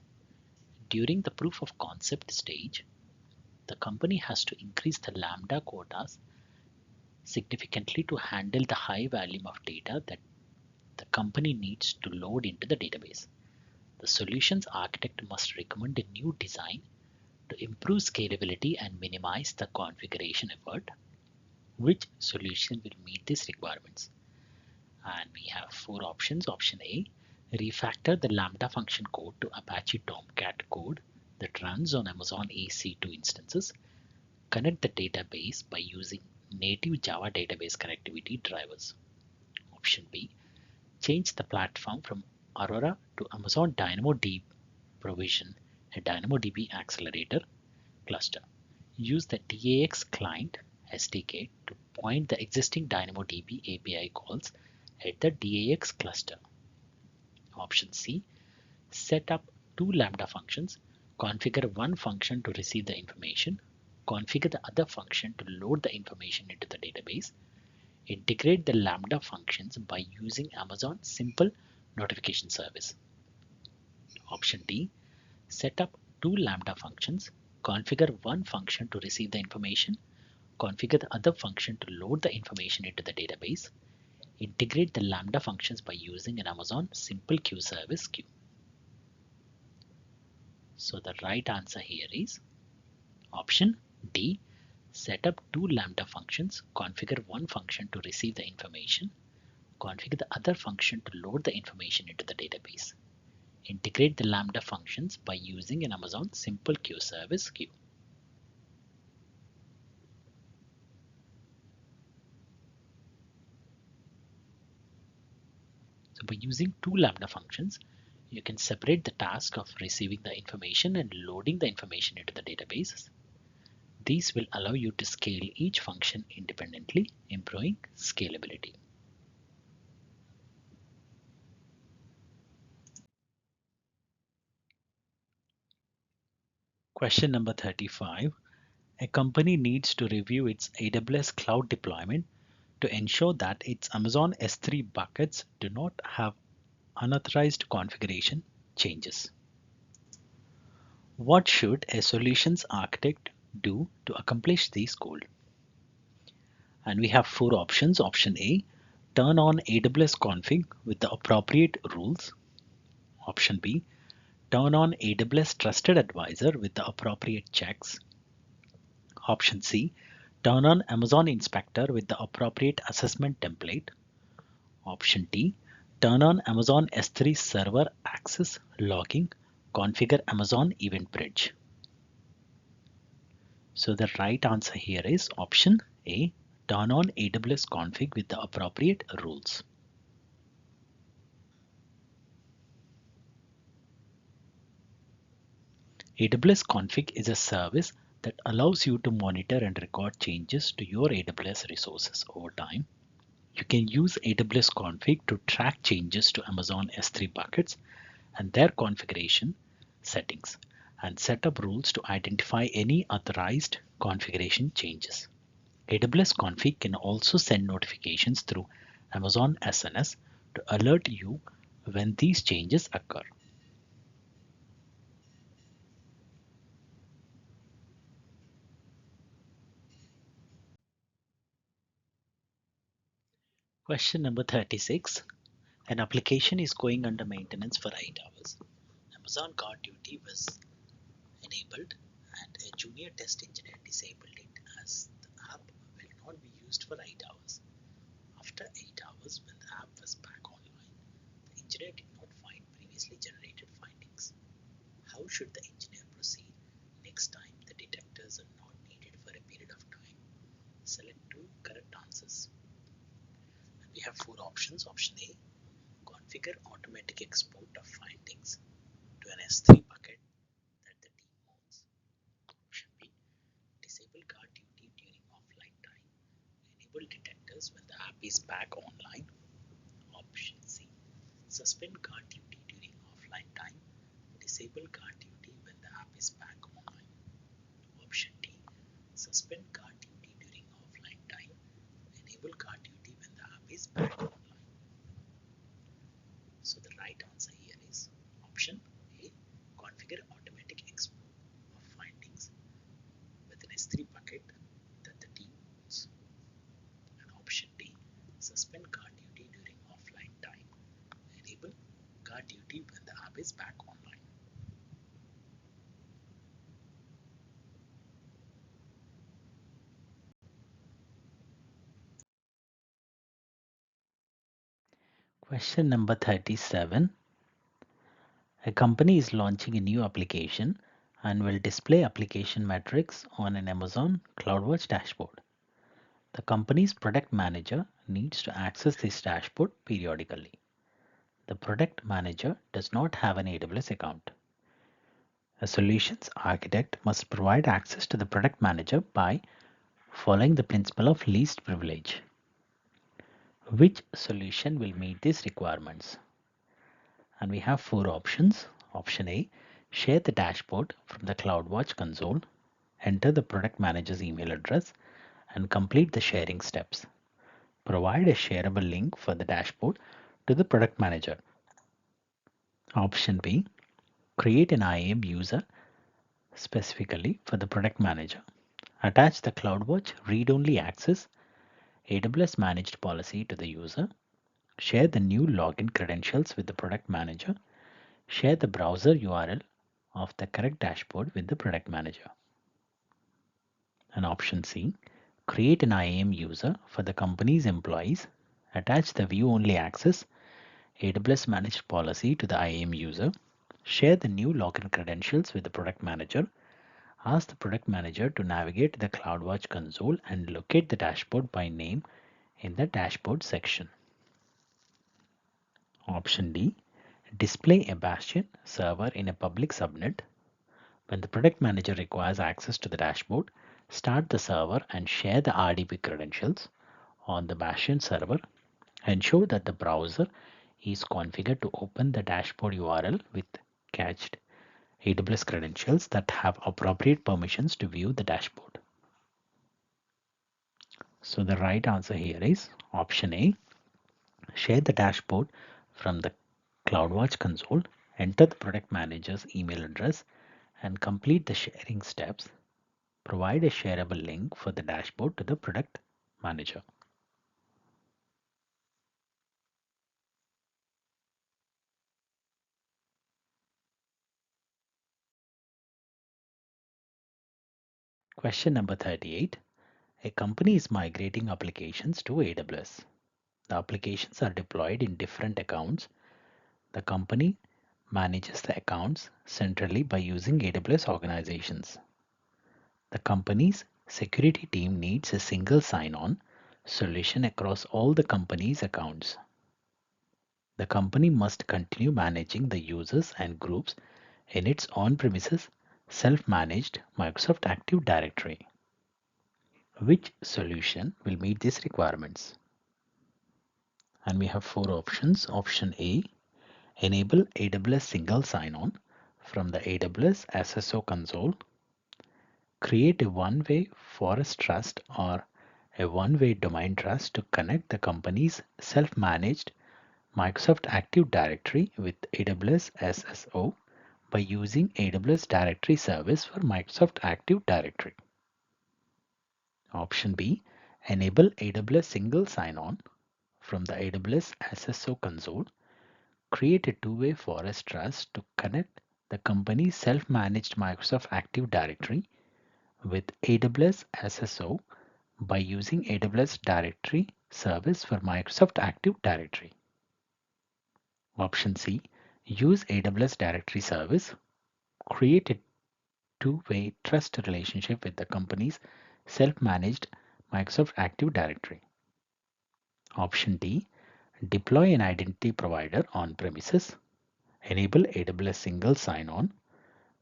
During the proof of concept stage, the company has to increase the Lambda quotas significantly to handle the high volume of data that the company needs to load into the database. The solutions architect must recommend a new design to improve scalability and minimize the configuration effort. Which solution will meet these requirements? And we have 4 options. Option A, refactor the Lambda function code to Apache Tomcat code that runs on Amazon EC2 instances. Connect the database by using native Java database connectivity drivers. Option B, change the platform from Aurora to Amazon DynamoDB, provision a DynamoDB accelerator cluster. Use the DAX client SDK to point the existing DynamoDB API calls at the DAX cluster. Option C, set up 2 Lambda functions, configure one function to receive the information, configure the other function to load the information into the database, integrate the Lambda functions by using Amazon Simple Notification Service. Option D, set up 2 Lambda functions, configure one function to receive the information, configure the other function to load the information into the database, integrate the Lambda functions by using an Amazon Simple Queue Service queue. So the right answer here is option D, set up 2 Lambda functions, configure one function to receive the information, Configure the other function to load the information into the database. Integrate the Lambda functions by using an Amazon Simple Queue Service queue. So by using two Lambda functions, you can separate the task of receiving the information and loading the information into the databases. These will allow you to scale each function independently, improving scalability. Question number 35. A company needs to review its AWS cloud deployment to ensure that its Amazon S3 buckets do not have unauthorized configuration changes. What should a solutions architect do to accomplish this goal? And we have four options. Option A, turn on AWS config with the appropriate rules. Option B, turn on AWS Trusted Advisor with the appropriate checks. Option C, turn on Amazon Inspector with the appropriate assessment template. Option D, turn on Amazon S3 server access logging, configure Amazon Event Bridge. So the right answer here is option A, turn on AWS config with the appropriate rules. AWS config is a service that allows you to monitor and record changes to your AWS resources over time. You can use AWS config to track changes to Amazon S3 buckets and their configuration settings and set up rules to identify any authorized configuration changes. AWS config can also send notifications through Amazon SNS to alert you when these changes occur. Question number 36. An application is going under maintenance for 8 hours. Amazon Guard Duty was enabled and a junior test engineer disabled it as the app will not be used for 8 hours. After 8 hours, when the app was back online, the engineer did not find previously generated findings. How should the engineer proceed next time the detectors are not needed for a period of time? Select two correct answers. And we have four options. Option A, configure automatic export of findings to an S3 bucket that the team owns. Option B, disable guard duty during offline time. Enable detectors when the app is back online. Option C, suspend guard duty during offline time. Disable guard duty when the app is back online. Option D, suspend guard duty during offline time. Enable guard duty when the app is back online. So the right answer here is option A, configure automatic export of findings with an S3 bucket that the team owns. And option D, suspend guard duty during offline time. Enable guard duty when the app is back online. Question number 37. A company is launching a new application and will display application metrics on an Amazon CloudWatch dashboard. The company's product manager needs to access this dashboard periodically. The product manager does not have an AWS account. A solutions architect must provide access to the product manager by following the principle of least privilege. Which solution will meet these requirements? And we have four options. Option A, share the dashboard from the CloudWatch console, enter the product manager's email address, and complete the sharing steps. Provide a shareable link for the dashboard to the product manager. Option B, create an IAM user specifically for the product manager. Attach the CloudWatch read-only access AWS managed policy to the user. Share the new login credentials with the product manager. Share the browser URL of the correct dashboard with the product manager. And option C, create an IAM user for the company's employees Attach the view-only access AWS managed policy to the IAM user. Share the new login credentials with the product manager. Ask the product manager to navigate the CloudWatch console and locate the dashboard by name in the dashboard section. Option D. Display a Bastion server in a public subnet. When the product manager requires access to the dashboard, start the server and share the RDP credentials on the Bastion server. Ensure that the browser is configured to open the dashboard URL with cached AWS credentials that have appropriate permissions to view the dashboard. So the right answer here is option A. Share the dashboard from the CloudWatch console, enter the product manager's email address, and complete the sharing steps. Provide a shareable link for the dashboard to the product manager. Question number 38. A company is migrating applications to AWS. The applications are deployed in different accounts. The company manages the accounts centrally by using AWS organizations. The company's security team needs a single sign-on solution across all the company's accounts. The company must continue managing the users and groups in its on-premises self-managed Microsoft Active Directory. Which solution will meet these requirements? And we have four options. Option A, enable AWS single sign-on from the AWS SSO console. Create a one-way forest trust or a one-way domain trust to connect the company's self-managed Microsoft Active Directory with AWS SSO by using AWS Directory Service for Microsoft Active Directory. Option B, enable AWS single sign-on from the AWS SSO console. Create a two-way forest trust to connect the company's self-managed Microsoft Active Directory with AWS SSO by using AWS Directory Service for Microsoft Active Directory. Option C, use AWS Directory Service. Create a two-way trust relationship with the company's self-managed Microsoft Active Directory. Option D, deploy an identity provider on premises. Enable AWS single sign-on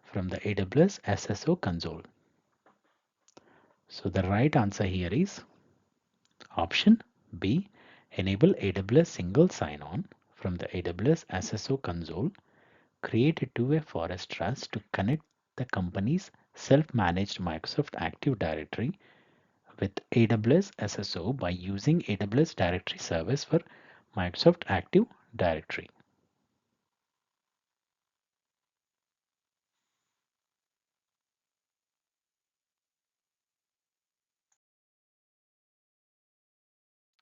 from the AWS SSO console. So the right answer here is option B, enable AWS single sign-on from the AWS SSO console. Create a two-way forest trust to connect the company's self-managed Microsoft Active Directory with AWS SSO by using AWS Directory Service for Microsoft Active Directory.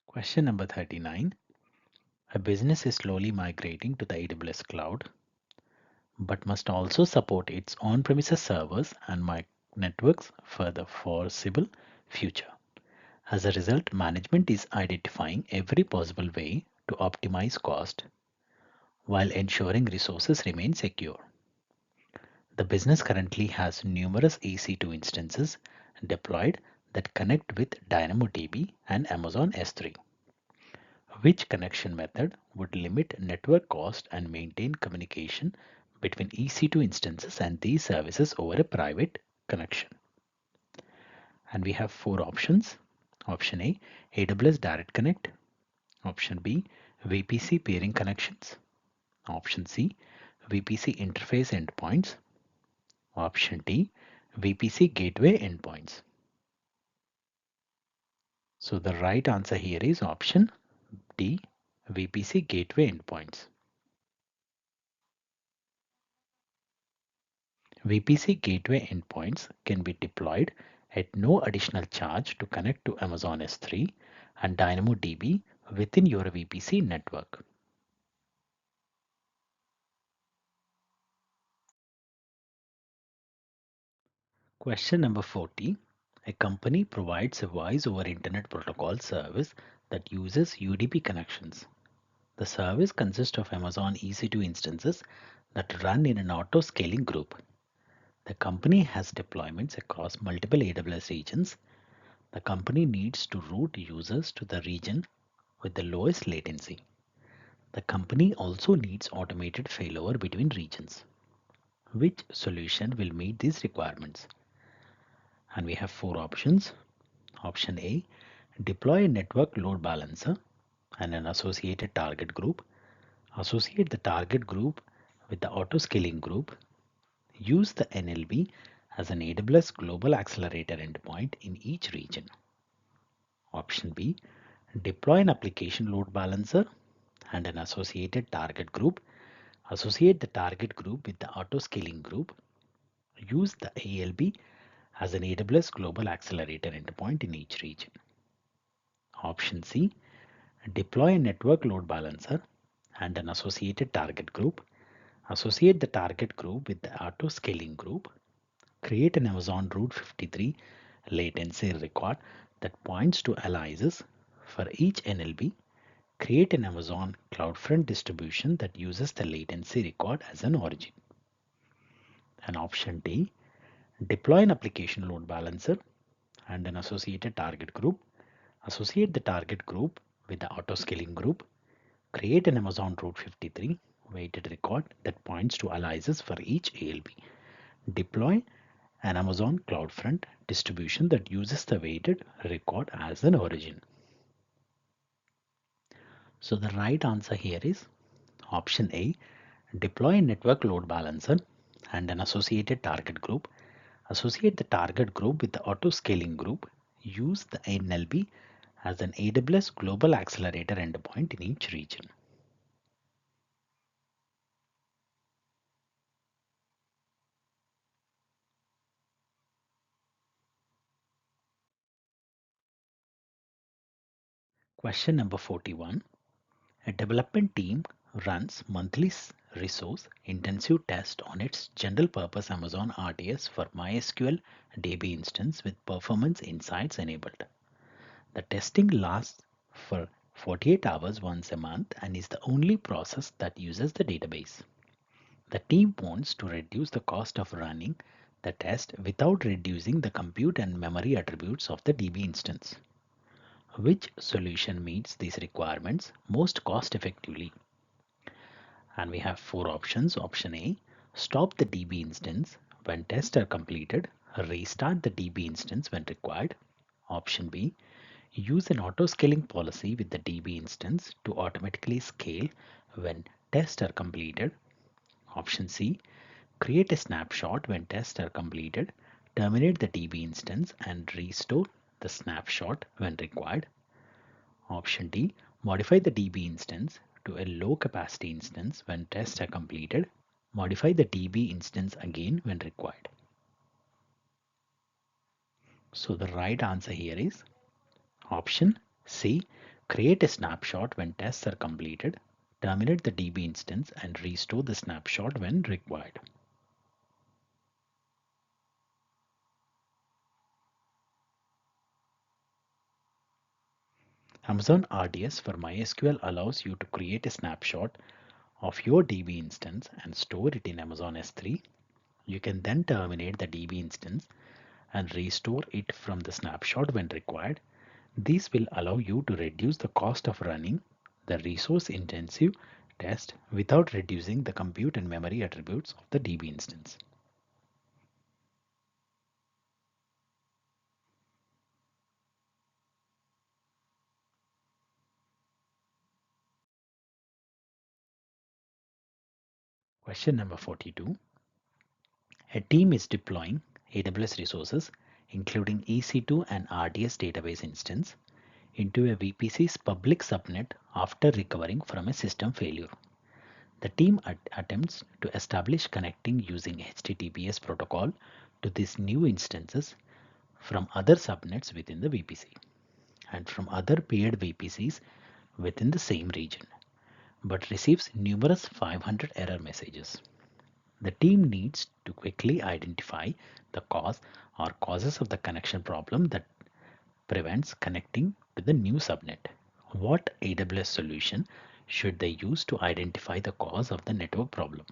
Question number 39. A business is slowly migrating to the AWS cloud, but must also support its on-premises servers and networks for the foreseeable future. As a result, management is identifying every possible way to optimize cost while ensuring resources remain secure. The business currently has numerous EC2 instances deployed that connect with DynamoDB and Amazon S3. Which connection method would limit network cost and maintain communication between EC2 instances and these services over a private connection? And we have four options. Option A, AWS Direct Connect. Option B, VPC peering connections. Option C, VPC interface endpoints. Option D, VPC gateway endpoints. So the right answer here is option D, VPC gateway endpoints. VPC gateway endpoints can be deployed at no additional charge to connect to Amazon S3 and DynamoDB within your VPC network. Question number 40. A company provides a voice over Internet Protocol service that uses UDP connections. The service consists of Amazon EC2 instances that run in an auto-scaling group. The company has deployments across multiple AWS regions. The company needs to route users to the region with the lowest latency. The company also needs automated failover between regions. Which solution will meet these requirements? And we have four options. Option A, deploy a network load balancer and an associated target group. Associate the target group with the auto-scaling group. Use the NLB as an AWS Global Accelerator endpoint in each region. Option B, deploy an application load balancer and an associated target group. Associate the target group with the auto-scaling group. Use the ALB as an AWS Global Accelerator endpoint in each region. Option C, deploy a network load balancer and an associated target group. Associate the target group with the auto-scaling group. Create an Amazon Route 53 latency record that points to aliases for each NLB. Create an Amazon CloudFront distribution that uses the latency record as an origin. And option D, deploy an application load balancer and an associated target group. Associate the target group with the auto-scaling group. Create an Amazon Route 53 weighted record that points to aliases for each ALB. Deploy an Amazon CloudFront distribution that uses the weighted record as an origin. So the right answer here is option A, deploy a network load balancer and an associated target group. Associate the target group with the auto-scaling group. Use the NLB as an AWS Global Accelerator endpoint in each region. Question number 41. A development team runs monthly resource intensive test on its general purpose Amazon RDS for MySQL DB instance with performance insights enabled. The testing lasts for 48 hours once a month and is the only process that uses the database. The team wants to reduce the cost of running the test without reducing the compute and memory attributes of the DB instance. Which solution meets these requirements most cost effectively? And we have four options. Option A, stop the DB instance when tests are completed, restart the DB instance when required. Option B, use an auto-scaling policy with the DB instance to automatically scale when tests are completed. Option C, create a snapshot when tests are completed, terminate the DB instance and restore the snapshot when required. Option D, modify the DB instance to a low capacity instance when tests are completed. Modify the DB instance again when required. So the right answer here is option C, create a snapshot when tests are completed, terminate the DB instance and restore the snapshot when required. Amazon RDS for MySQL allows you to create a snapshot of your DB instance and store it in Amazon S3. You can then terminate the DB instance and restore it from the snapshot when required. This will allow you to reduce the cost of running the resource intensive test without reducing the compute and memory attributes of the DB instance. Question number 42. A team is deploying AWS resources, including EC2 and RDS database instance, into a VPC's public subnet after recovering from a system failure. The team attempts to establish connecting using HTTPS protocol to these new instances from other subnets within the VPC and from other peered VPCs within the same region, but receives numerous 500 error messages. The team needs to quickly identify the cause or causes of the connection problem that prevents connecting to the new subnet. What AWS solution should they use to identify the cause of the network problem?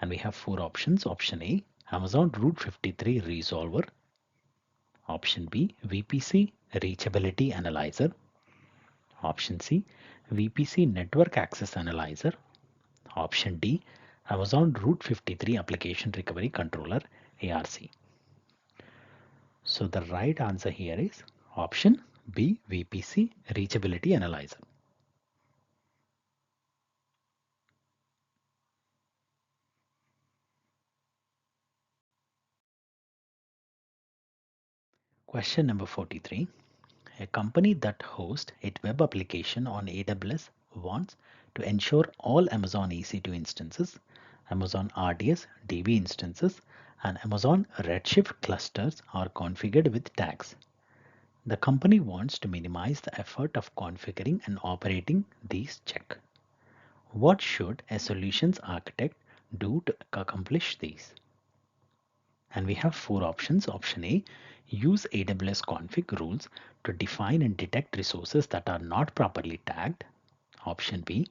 And we have four options. Option A, Amazon Route 53 Resolver. Option B, VPC Reachability Analyzer. Option C, VPC Network Access Analyzer. Option D, Amazon Route 53 Application Recovery Controller, ARC. So the right answer here is option B, VPC Reachability Analyzer. Question number 43. A company that hosts its web application on AWS wants to ensure all Amazon EC2 instances, Amazon RDS DB instances, and Amazon Redshift clusters are configured with tags. The company wants to minimize the effort of configuring and operating these checks. What should a solutions architect do to accomplish these? And we have four options. Option A, use AWS config rules to define and detect resources that are not properly tagged. Option B,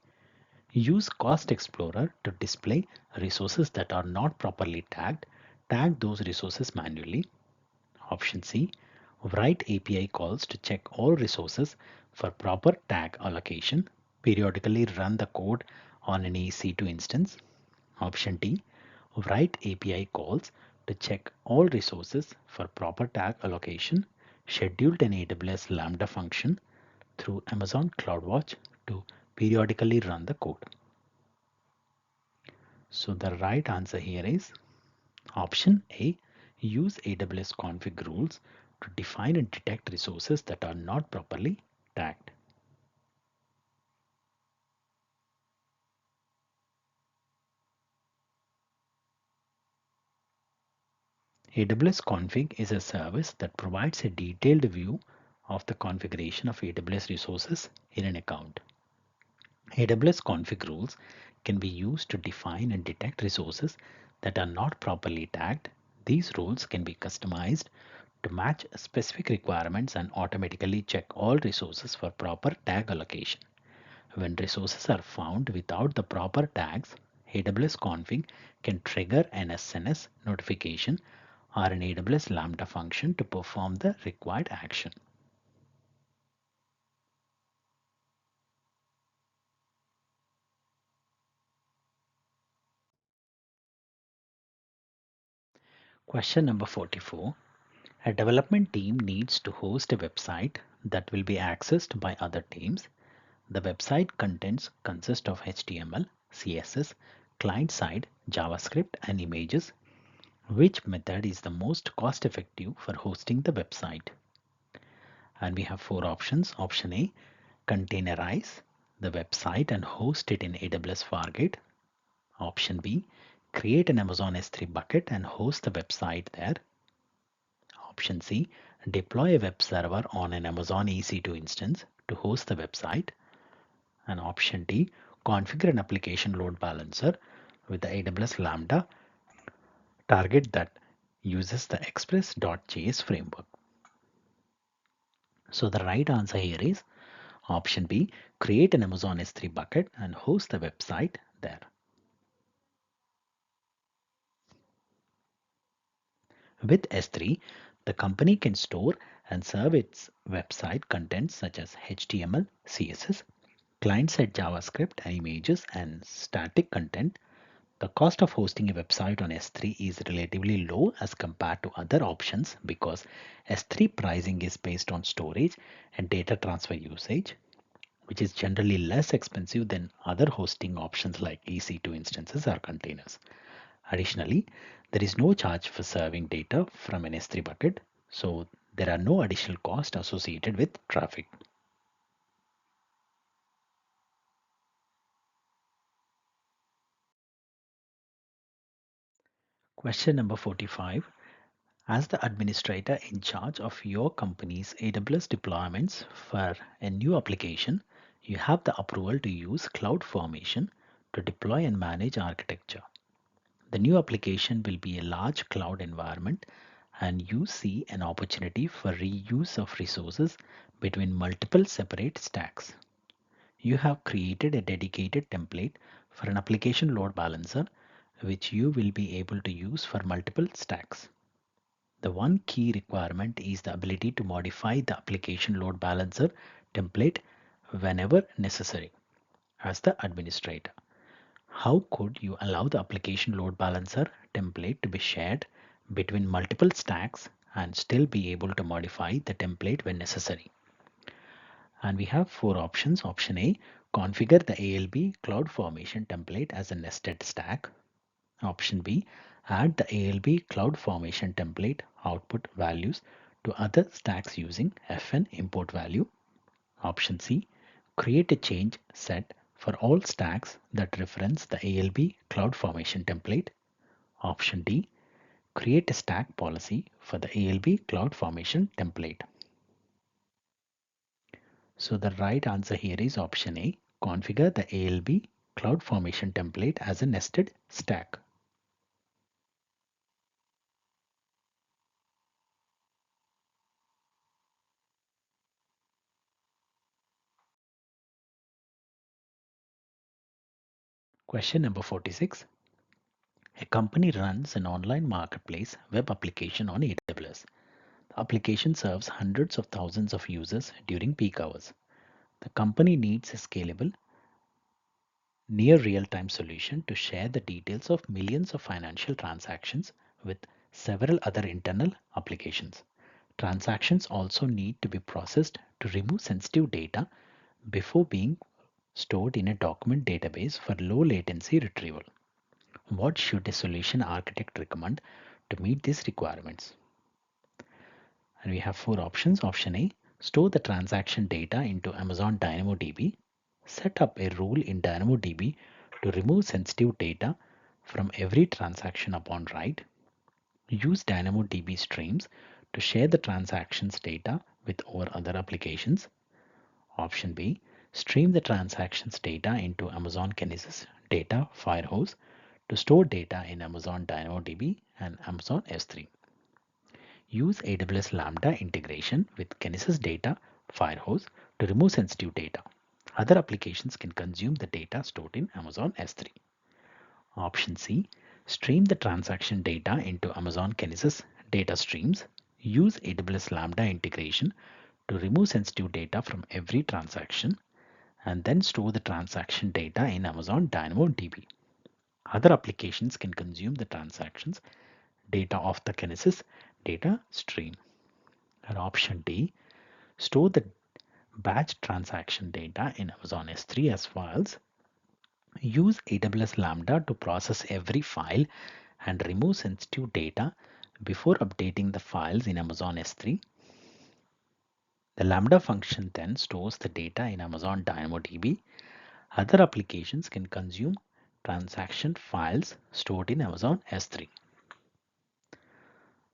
use Cost Explorer to display resources that are not properly tagged. Tag those resources manually. Option C, write API calls to check all resources for proper tag allocation. Periodically run the code on an EC2 instance. Option D, write API calls to check all resources for proper tag allocation, scheduled an AWS Lambda function through Amazon CloudWatch to periodically run the code. So the right answer here is option A, use AWS config rules to define and detect resources that are not properly tagged. AWS Config is a service that provides a detailed view of the configuration of AWS resources in an account. AWS config rules can be used to define and detect resources that are not properly tagged. These rules can be customized to match specific requirements and automatically check all resources for proper tag allocation. When resources are found without the proper tags, AWS config can trigger an SNS notification or an AWS Lambda function to perform the required action. Question number 44. A development team needs to host a website that will be accessed by other teams. The website contents consist of HTML, CSS, client-side, JavaScript, and images. Which method is the most cost-effective for hosting the website? And we have four options. Option A, containerize the website and host it in AWS Fargate. Option B, create an Amazon S3 bucket and host the website there. Option C, deploy a web server on an Amazon EC2 instance to host the website. And option D, configure an application load balancer with the AWS Lambda target that uses the express.js framework. So the right answer here is option B, create an Amazon S3 bucket and host the website there. With S3, the company can store and serve its website contents such as HTML, CSS, client-side JavaScript and images and static content. The cost of hosting a website on S3 is relatively low as compared to other options because S3 pricing is based on storage and data transfer usage, which is generally less expensive than other hosting options like EC2 instances or containers. Additionally, there is no charge for serving data from an S3 bucket, so there are no additional costs associated with traffic. Question number 45. As the administrator in charge of your company's AWS deployments for a new application, you have the approval to use CloudFormation to deploy and manage architecture. The new application will be a large cloud environment and you see an opportunity for reuse of resources between multiple separate stacks. You have created a dedicated template for an application load balancer which you will be able to use for multiple stacks. The one key requirement is the ability to modify the application load balancer template whenever necessary. As the administrator, how could you allow the application load balancer template to be shared between multiple stacks and still be able to modify the template when necessary? And we have four options. Option A, configure the ALB CloudFormation template as a nested stack. Option B, add the ALB CloudFormation template output values to other stacks using fn import value. Option C, create a change set for all stacks that reference the ALB CloudFormation template. Option D, create a stack policy for the ALB CloudFormation template. So the right answer here is option A, configure the ALB CloudFormation template as a nested stack. Question number 46. A company runs an online marketplace web application on AWS. The application serves hundreds of thousands of users during peak hours. The company needs a scalable, near real-time solution to share the details of millions of financial transactions with several other internal applications. Transactions also need to be processed to remove sensitive data before being stored in a document database for low latency retrieval. What should a solution architect recommend to meet these requirements? And we have four options. Option A, store the transaction data into Amazon DynamoDB. Set up a rule in DynamoDB to remove sensitive data from every transaction upon write. Use DynamoDB streams to share the transactions data with our other applications. Option B, stream the transactions data into Amazon Kinesis data firehose to store data in Amazon DynamoDB and Amazon S3. Use AWS Lambda integration with Kinesis data firehose to remove sensitive data. Other applications can consume the data stored in Amazon S3. Option C, stream the transaction data into Amazon Kinesis data streams. Use AWS Lambda integration to remove sensitive data from every transaction and then store the transaction data in Amazon DynamoDB. Other applications can consume the transactions data of the Kinesis data stream. And option D, store the batch transaction data in Amazon S3 as files. Use AWS Lambda to process every file and remove sensitive data before updating the files in Amazon S3. The Lambda function then stores the data in Amazon DynamoDB. Other applications can consume transaction files stored in Amazon S3.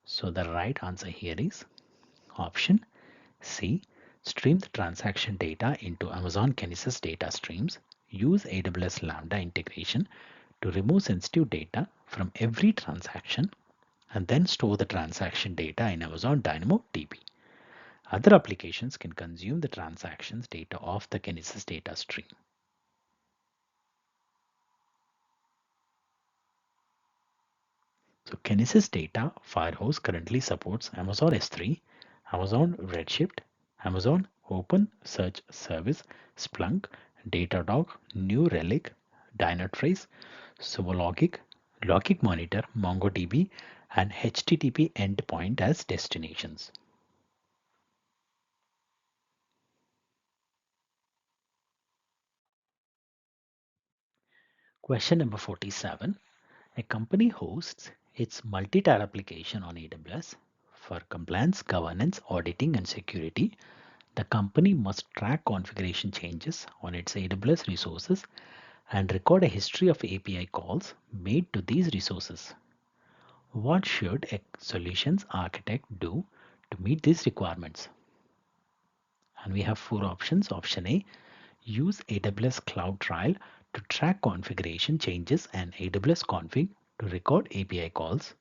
So the right answer here is option C. Stream the transaction data into Amazon Kinesis data streams. Use AWS Lambda integration to remove sensitive data from every transaction and then store the transaction data in Amazon DynamoDB. Other applications can consume the transactions data of the Kinesis data stream. So Kinesis data firehose currently supports Amazon S3, Amazon Redshift, Amazon Open Search Service, Splunk, Datadog, New Relic, Dynatrace, Sumo Logic Monitor, MongoDB, and HTTP endpoint as destinations. Question number 47. A company hosts its multi-tier application on AWS. For compliance, governance, auditing, and security, the company must track configuration changes on its AWS resources and record a history of API calls made to these resources. What should a solutions architect do to meet these requirements? And we have four options. Option A, use AWS Cloud Trial to track configuration changes and AWS config to record API calls.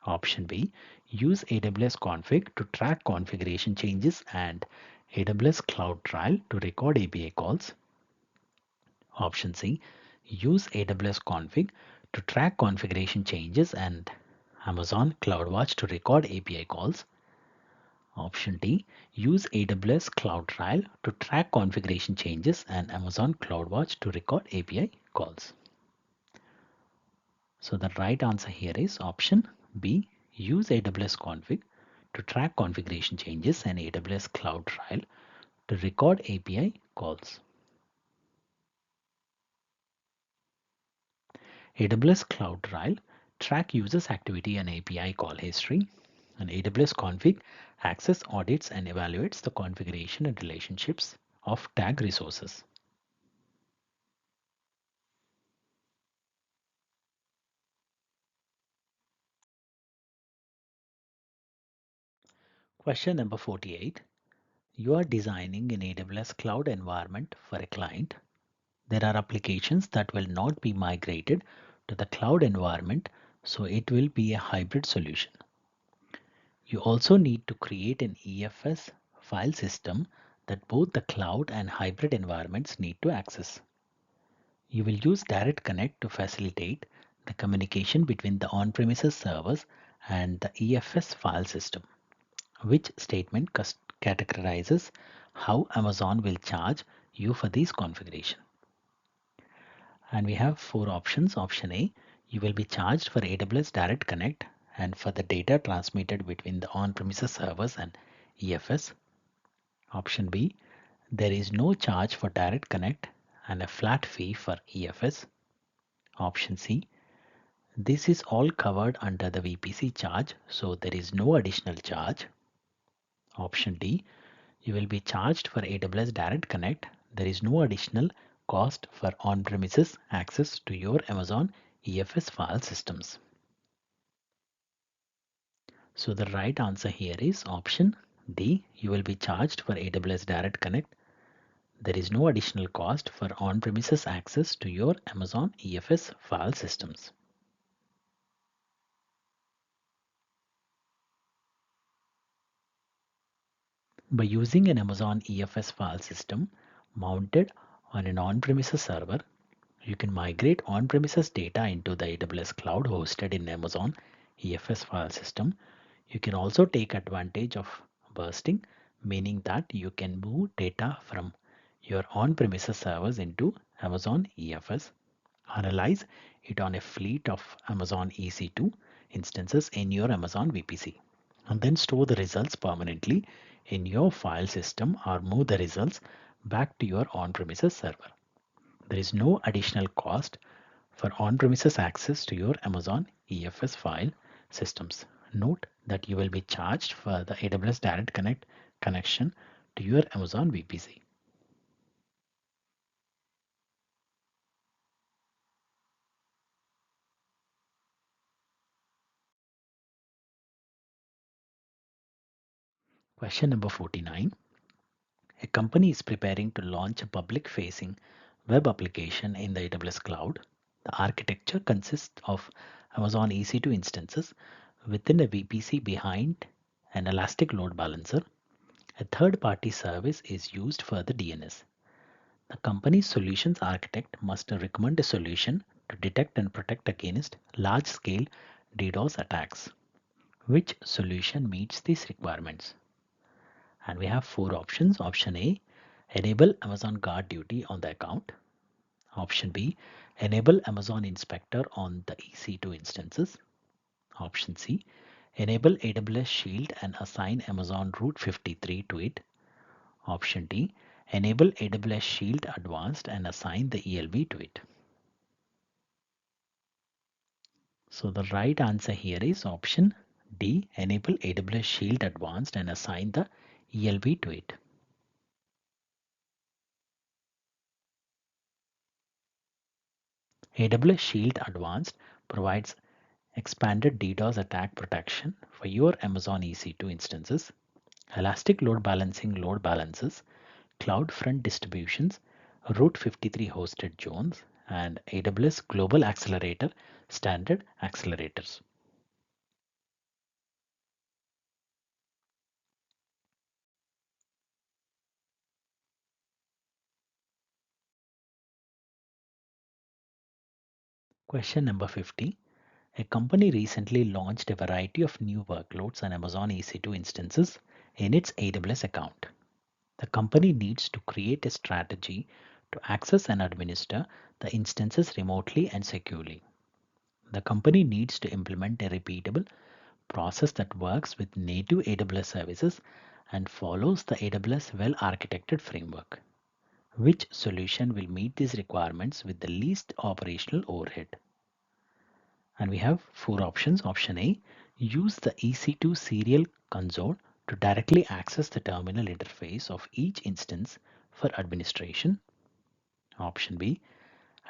Option B, Use AWS config to track configuration changes and AWS Cloud Trial to record API calls. Option C, use AWS config to track configuration changes and Amazon CloudWatch to record API calls. Option D, use AWS Cloud Trial to track configuration changes and Amazon CloudWatch to record API calls. So the right answer here is option B, use AWS config to track configuration changes and AWS Cloud Trial to record API calls. AWS Cloud Trial track users activity and API call history, and AWS config access audits and evaluates the configuration and relationships of tag resources. Question number 48. You are designing an AWS cloud environment for a client. There are applications that will not be migrated to the cloud environment, so it will be a hybrid solution. You also need to create an EFS file system that both the cloud and hybrid environments need to access. You will use Direct Connect to facilitate the communication between the on-premises servers and the EFS file system, which statement categorizes how Amazon will charge you for this configuration. And we have four options. Option A, you will be charged for AWS Direct Connect and for the data transmitted between the on-premises servers and EFS. Option B, there is no charge for Direct Connect and a flat fee for EFS. Option C, this is all covered under the VPC charge, so there is no additional charge. Option D, you will be charged for AWS Direct Connect. There is no additional cost for on-premises access to your Amazon EFS file systems. So the right answer here is option D. You will be charged for AWS Direct Connect. There is no additional cost for on-premises access to your Amazon EFS file systems. By using an Amazon EFS file system mounted on an on-premises server, you can migrate on-premises data into the AWS cloud hosted in Amazon EFS file system. You can also take advantage of bursting, meaning that you can move data from your on-premises servers into Amazon EFS, analyze it on a fleet of Amazon EC2 instances in your Amazon VPC, and then store the results permanently in your file system or move the results back to your on-premises server. There is no additional cost for on-premises access to your Amazon EFS file systems. Note that you will be charged for the AWS Direct Connect connection to your Amazon VPC. Question number 49. A company is preparing to launch a public-facing web application in the AWS cloud. The architecture consists of Amazon EC2 instances within a VPC behind an elastic load balancer. A third-party service is used for the DNS. The company's solutions architect must recommend a solution to detect and protect against large-scale DDoS attacks. Which solution meets these requirements? And we have four options. Option A, enable Amazon Guard Duty on the account. Option B, enable Amazon Inspector on the EC2 instances. Option C, enable AWS Shield and assign Amazon Route 53 to it. Option D, enable AWS Shield Advanced and assign the ELB to it. So the right answer here is option D, enable AWS Shield Advanced and assign the ELB to it. AWS Shield Advanced provides expanded DDoS attack protection for your Amazon EC2 instances, elastic load balancing load balancers, CloudFront distributions, Route 53 hosted zones, and AWS Global Accelerator standard accelerators. Question number 50. A company recently launched a variety of new workloads on Amazon EC2 instances in its AWS account. The company needs to create a strategy to access and administer the instances remotely and securely. The company needs to implement a repeatable process that works with native AWS services and follows the AWS well-architected framework. Which solution will meet these requirements with the least operational overhead? And we have four options. Option A, use the EC2 serial console to directly access the terminal interface of each instance for administration. Option B,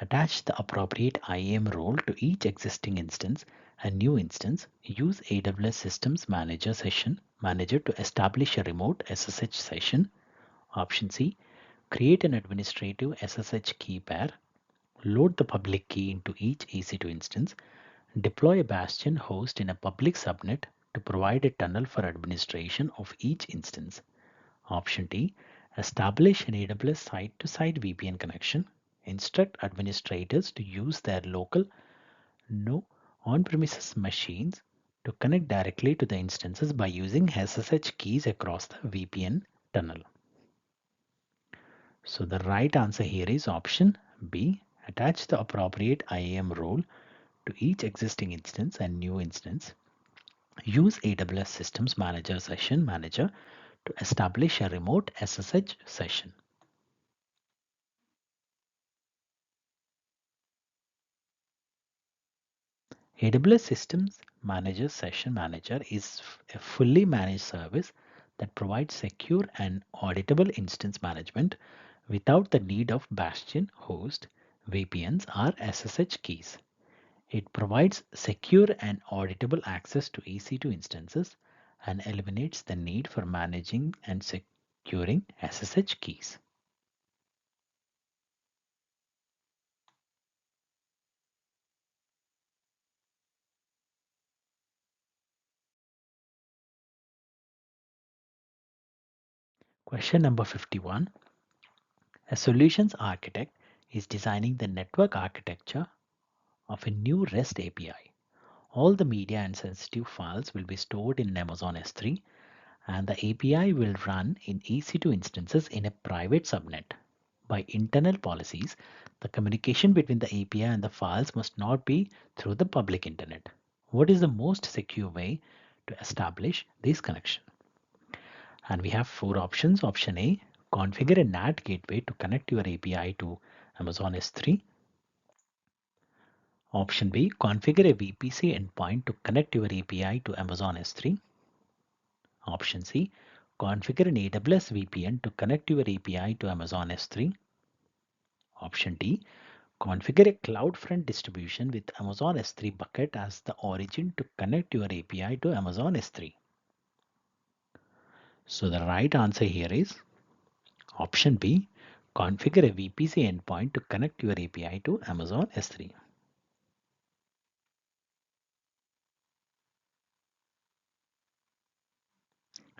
attach the appropriate IAM role to each existing instance and new instance. Use AWS Systems Manager session manager to establish a remote SSH session. Option C, create an administrative SSH key pair. Load the public key into each EC2 instance. Deploy a bastion host in a public subnet to provide a tunnel for administration of each instance. Option D, establish an AWS site-to-site VPN connection. Instruct administrators to use their local no on-premises machines to connect directly to the instances by using SSH keys across the VPN tunnel. So the right answer here is option B. Attach the appropriate IAM role to each existing instance and new instance. Use AWS Systems Manager session manager to establish a remote SSH session. AWS Systems Manager Session Manager is a fully managed service that provides secure and auditable instance management without the need of bastion host, VPNs, or SSH keys. It provides secure and auditable access to EC2 instances and eliminates the need for managing and securing SSH keys. Question number 51. A solutions architect is designing the network architecture of a new REST API. All the media and sensitive files will be stored in Amazon S3, and the API will run in EC2 instances in a private subnet. By internal policies, the communication between the API and the files must not be through the public internet. What is the most secure way to establish this connection? And we have four options. Option A, configure a NAT gateway to connect your API to Amazon S3. Option B, configure a VPC endpoint to connect your API to Amazon S3. Option C, configure an AWS VPN to connect your API to Amazon S3. Option D, configure a CloudFront distribution with Amazon S3 bucket as the origin to connect your API to Amazon S3. So the right answer here is option B, configure a VPC endpoint to connect your API to Amazon S3.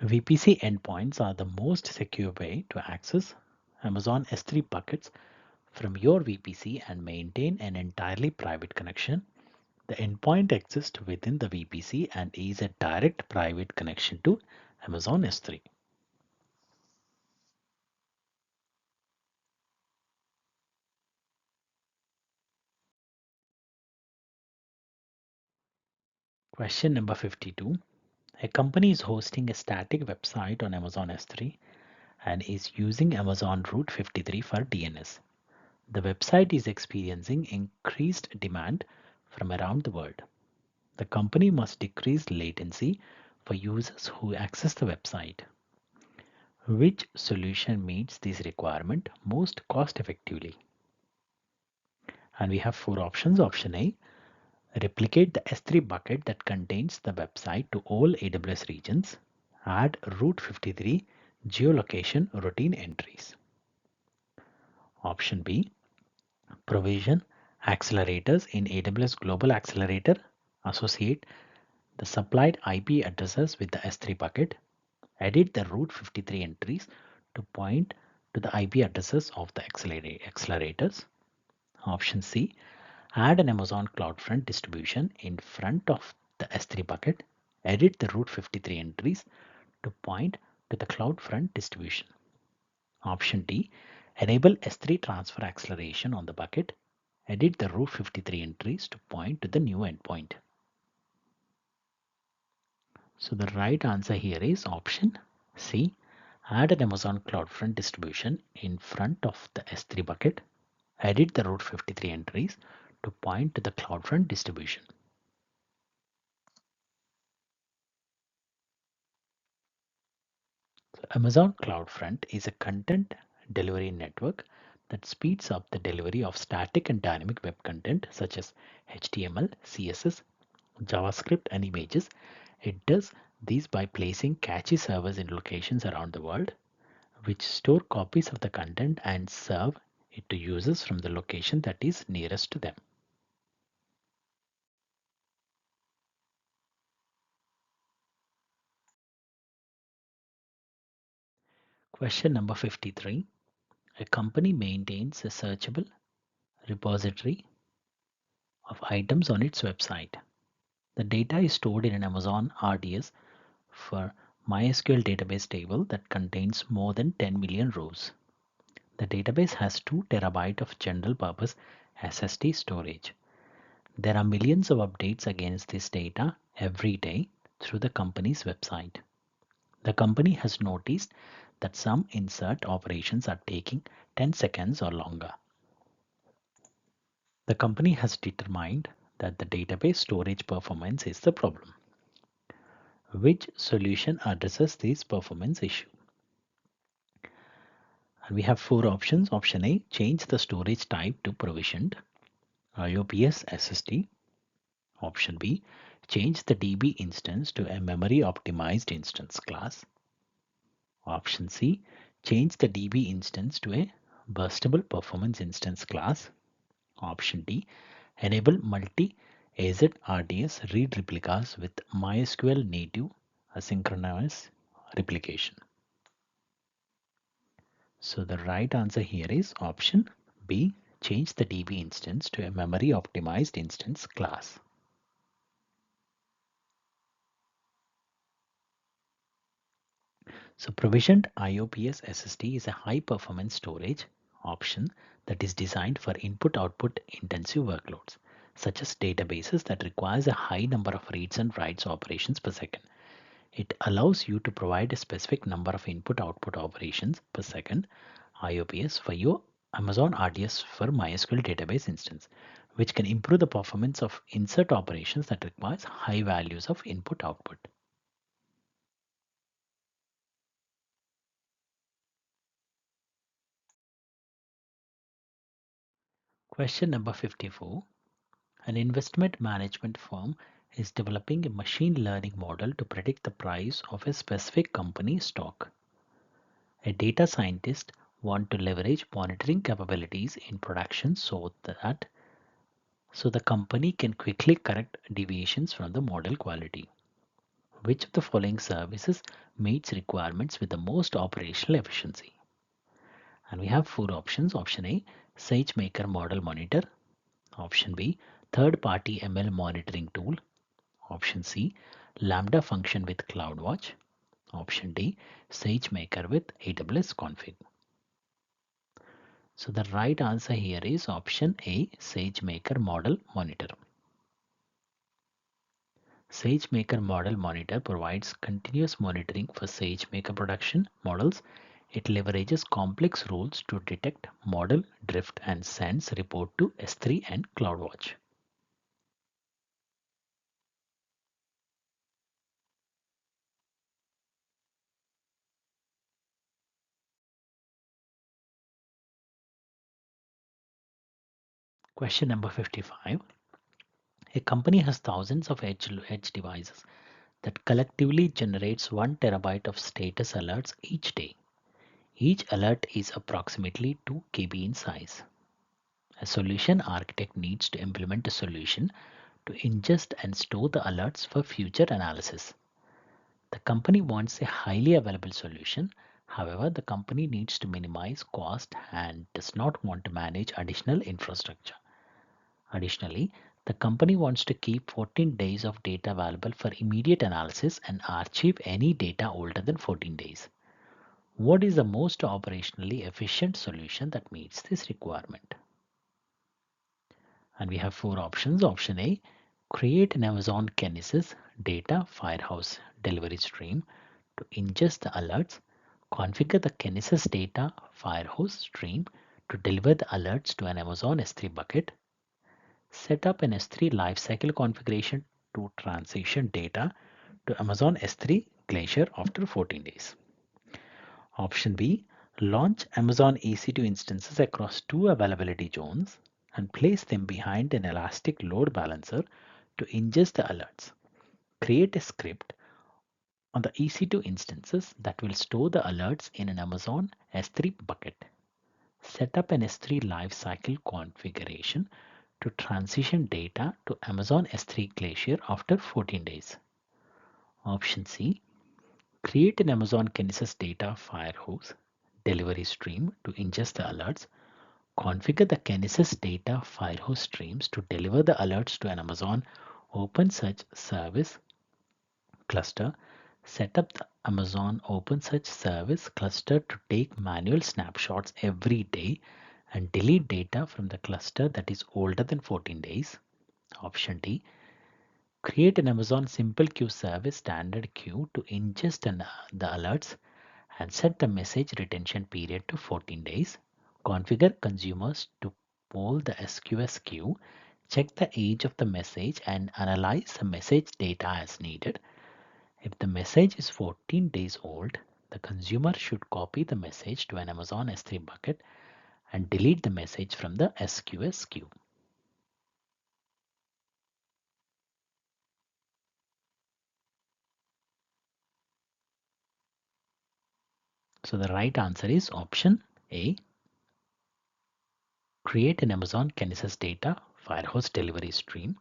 VPC endpoints are the most secure way to access Amazon S3 buckets from your VPC and maintain an entirely private connection. The endpoint exists within the VPC and is a direct private connection to Amazon S3. Question number 52. A company is hosting a static website on Amazon S3 and is using Amazon Route 53 for DNS. The website is experiencing increased demand from around the world. The company must decrease latency for users who access the website. Which solution meets this requirement most cost effectively? And we have four options. Option A, replicate the S3 bucket that contains the website to all AWS regions. Add Route 53 geolocation routine entries. Option B, provision accelerators in AWS Global Accelerator. Associate the supplied IP addresses with the S3 bucket. Edit the Route 53 entries to point to the IP addresses of the accelerators. Option C, Add an Amazon CloudFront distribution in front of the S3 bucket. Edit the root 53 entries to point to the CloudFront distribution. Option D, enable S3 transfer acceleration on the bucket. Edit the root 53 entries to point to the new endpoint. So the right answer here is option C. Add an Amazon CloudFront distribution in front of the S3 bucket. Edit the root 53 entries to point to the CloudFront distribution. So Amazon CloudFront is a content delivery network that speeds up the delivery of static and dynamic web content such as HTML, CSS, JavaScript, and images. It does these by placing catchy servers in locations around the world, which store copies of the content and serve it to users from the location that is nearest to them. Question number 53. A company maintains a searchable repository of items on its website. The data is stored in an Amazon RDS for MySQL database table that contains more than 10 million rows. The database has 2 terabytes of general purpose SSD storage. There are millions of updates against this data every day through the company's website. The company has noticed that some insert operations are taking 10 seconds or longer. The company has determined that the database storage performance is the problem. Which solution addresses this performance issue? And we have 4 options. Option A, change the storage type to provisioned IOPS SSD. Option B, change the DB instance to a memory optimized instance class. Option C, change the DB instance to a burstable performance instance class. Option D, enable multi-AZ RDS read replicas with MySQL native asynchronous replication. So the right answer here is option B, change the DB instance to a memory optimized instance class. So provisioned IOPS SSD is a high performance storage option that is designed for input-output intensive workloads, such as databases that requires a high number of reads and writes operations per second. It allows you to provide a specific number of input-output operations per second IOPS for your Amazon RDS for MySQL database instance, which can improve the performance of insert operations that requires high values of input-output. Question number 54. An investment management firm is developing a machine learning model to predict the price of a specific company stock. A data scientist wants to leverage monitoring capabilities in production so the company can quickly correct deviations from the model quality. Which of the following services meets requirements with the most operational efficiency? And we have 4 options. Option A, SageMaker Model Monitor. Option B, third-party ML monitoring tool. Option C, Lambda function with CloudWatch. Option D, SageMaker with AWS config. So the right answer here is option A, SageMaker Model Monitor. SageMaker Model Monitor provides continuous monitoring for SageMaker production models. It leverages complex rules to detect model drift and sends report to S3 and CloudWatch. Question number 55. A company has thousands of edge devices that collectively generates 1 terabyte of status alerts each day. Each alert is approximately 2 KB in size. A solution architect needs to implement a solution to ingest and store the alerts for future analysis. The company wants a highly available solution. However, the company needs to minimize cost and does not want to manage additional infrastructure. Additionally, the company wants to keep 14 days of data available for immediate analysis and archive any data older than 14 days. What is the most operationally efficient solution that meets this requirement? And we have four options. Option A, create an Amazon Kinesis data firehouse delivery stream to ingest the alerts. Configure the Kinesis data firehouse stream to deliver the alerts to an Amazon S3 bucket. Set up an S3 lifecycle configuration to transition data to Amazon S3 Glacier after 14 days. Option B, launch Amazon EC2 instances across two availability zones and place them behind an elastic load balancer to ingest the alerts. Create a script on the EC2 instances that will store the alerts in an Amazon S3 bucket. Set up an S3 lifecycle configuration to transition data to Amazon S3 Glacier after 14 days. Option C, create an Amazon Kinesis data firehose delivery stream to ingest the alerts. Configure the Kinesis data firehose streams to deliver the alerts to an Amazon OpenSearch service cluster. Set up the Amazon OpenSearch service cluster to take manual snapshots every day and delete data from the cluster that is older than 14 days. Option D, create an Amazon Simple Queue service standard queue to ingest the alerts and set the message retention period to 14 days. Configure consumers to poll the SQS queue, check the age of the message and analyze the message data as needed. If the message is 14 days old, the consumer should copy the message to an Amazon S3 bucket and delete the message from the SQS queue. So the right answer is option A. Create an Amazon Kinesis data firehose delivery stream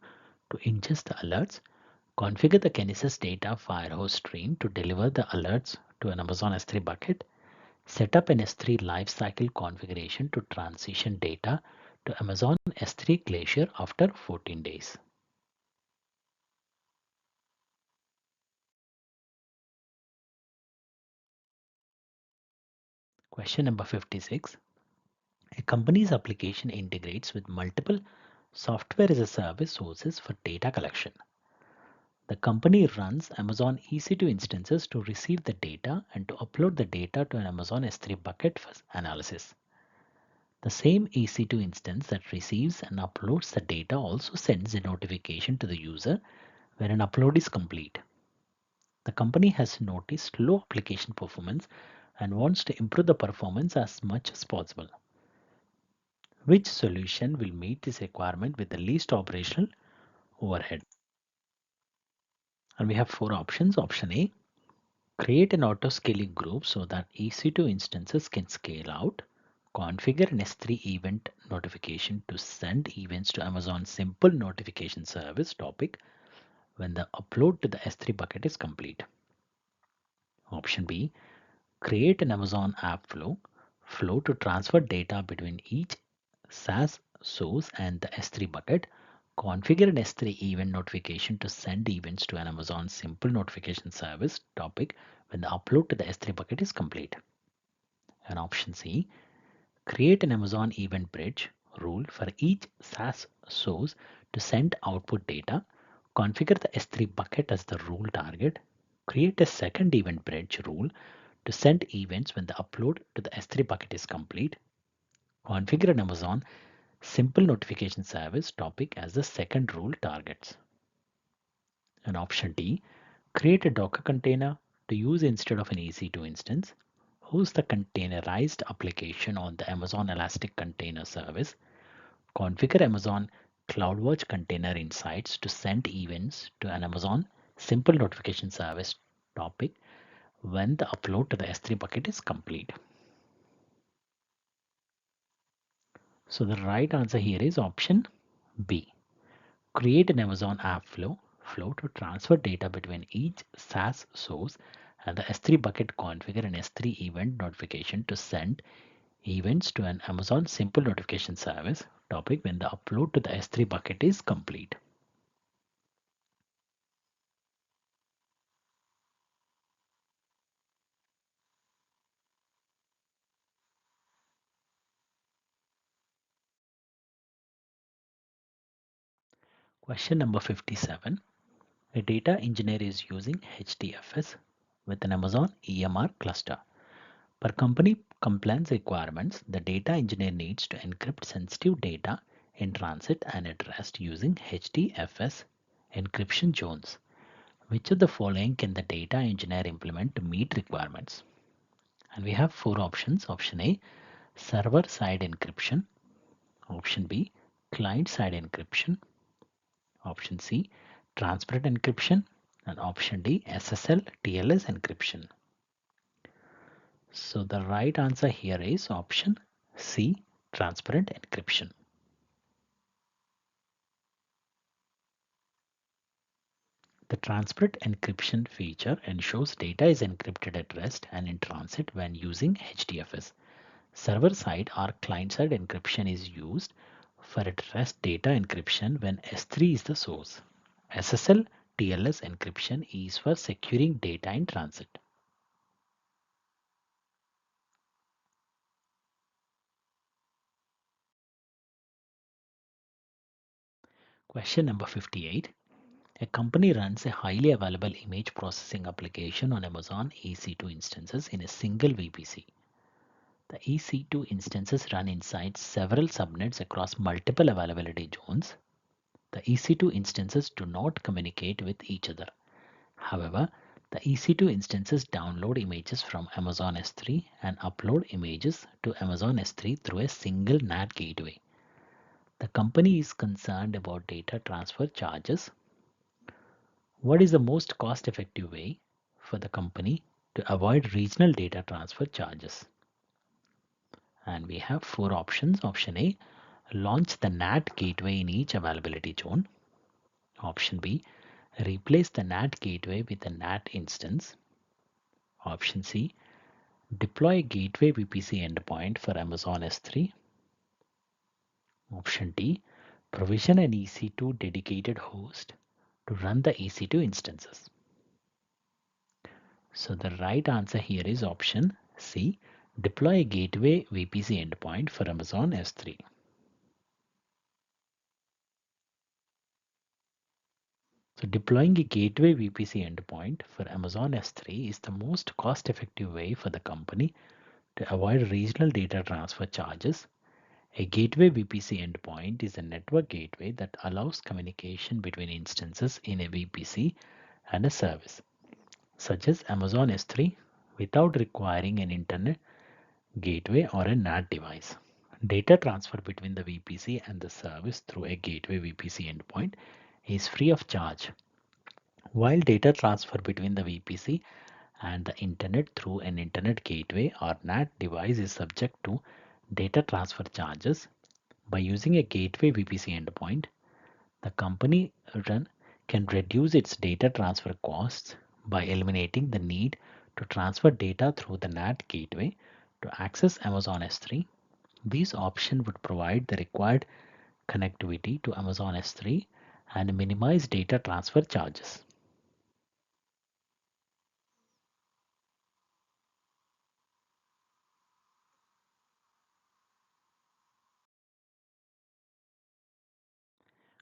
to ingest the alerts. Configure the Kinesis data firehose stream to deliver the alerts to an Amazon S3 bucket. Set up an S3 lifecycle configuration to transition data to Amazon S3 Glacier after 14 days. Question number 56. A company's application integrates with multiple software as a service sources for data collection. The company runs Amazon EC2 instances to receive the data and to upload the data to an Amazon S3 bucket for analysis. The same EC2 instance that receives and uploads the data also sends a notification to the user when an upload is complete. The company has noticed low application performance and wants to improve the performance as much as possible. Which solution will meet this requirement with the least operational overhead? And we have four options. Option A, create an auto-scaling group so that EC2 instances can scale out. Configure an S3 event notification to send events to Amazon Simple Notification Service topic when the upload to the S3 bucket is complete. Option B, create an Amazon app flow to transfer data between each SaaS source and the S3 bucket. Configure an S3 event notification to send events to an Amazon Simple Notification Service topic when the upload to the S3 bucket is complete. And option C, create an Amazon event bridge rule for each SaaS source to send output data. Configure the S3 bucket as the rule target. Create a second event bridge rule to send events when the upload to the S3 bucket is complete. Configure an Amazon Simple Notification Service topic as the second rule targets. And option D, create a Docker container to use instead of an EC2 instance. Host the containerized application on the Amazon Elastic Container Service. Configure Amazon CloudWatch Container Insights to send events to an Amazon Simple Notification Service topic when the upload to the S3 bucket is complete. So the right answer here is option B. Create an Amazon app flow to transfer data between each SaaS source and the S3 bucket. Configure an S3 event notification to send events to an Amazon Simple Notification Service topic when the upload to the S3 bucket is complete. Question number 57. A data engineer is using HDFS with an Amazon EMR cluster. Per company compliance requirements, the data engineer needs to encrypt sensitive data in transit and at rest using HDFS encryption zones. Which of the following can the data engineer implement to meet requirements? And we have four options. Option A, server-side encryption. Option B, client-side encryption. Option C, transparent encryption. And option D, SSL TLS encryption. So the right answer here is option C, transparent encryption. The transparent encryption feature ensures data is encrypted at rest and in transit when using HDFS. Server-side or client-side encryption is used for at rest data encryption when S3 is the source. SSL TLS encryption is for securing data in transit. Question number 58. A company runs a highly available image processing application on Amazon EC2 instances in a single VPC. The EC2 instances run inside several subnets across multiple availability zones. The EC2 instances do not communicate with each other. However, the EC2 instances download images from Amazon S3 and upload images to Amazon S3 through a single NAT gateway. The company is concerned about data transfer charges. What is the most cost-effective way for the company to avoid regional data transfer charges? And we have four options. Option A, launch the NAT gateway in each availability zone. Option B, replace the NAT gateway with a NAT instance. Option C, deploy a gateway VPC endpoint for Amazon S3. Option D, provision an EC2 dedicated host to run the EC2 instances. So the right answer here is option C, deploy a gateway VPC endpoint for Amazon S3. So deploying a gateway VPC endpoint for Amazon S3 is the most cost-effective way for the company to avoid regional data transfer charges. A gateway VPC endpoint is a network gateway that allows communication between instances in a VPC and a service, such as Amazon S3, without requiring an internet gateway or a NAT device. Data transfer between the VPC and the service through a gateway VPC endpoint is free of charge, while data transfer between the VPC and the internet through an internet gateway or NAT device is subject to data transfer charges. By using a gateway VPC endpoint, the company can reduce its data transfer costs by eliminating the need to transfer data through the NAT gateway to access Amazon S3. This option would provide the required connectivity to Amazon S3 and minimize data transfer charges.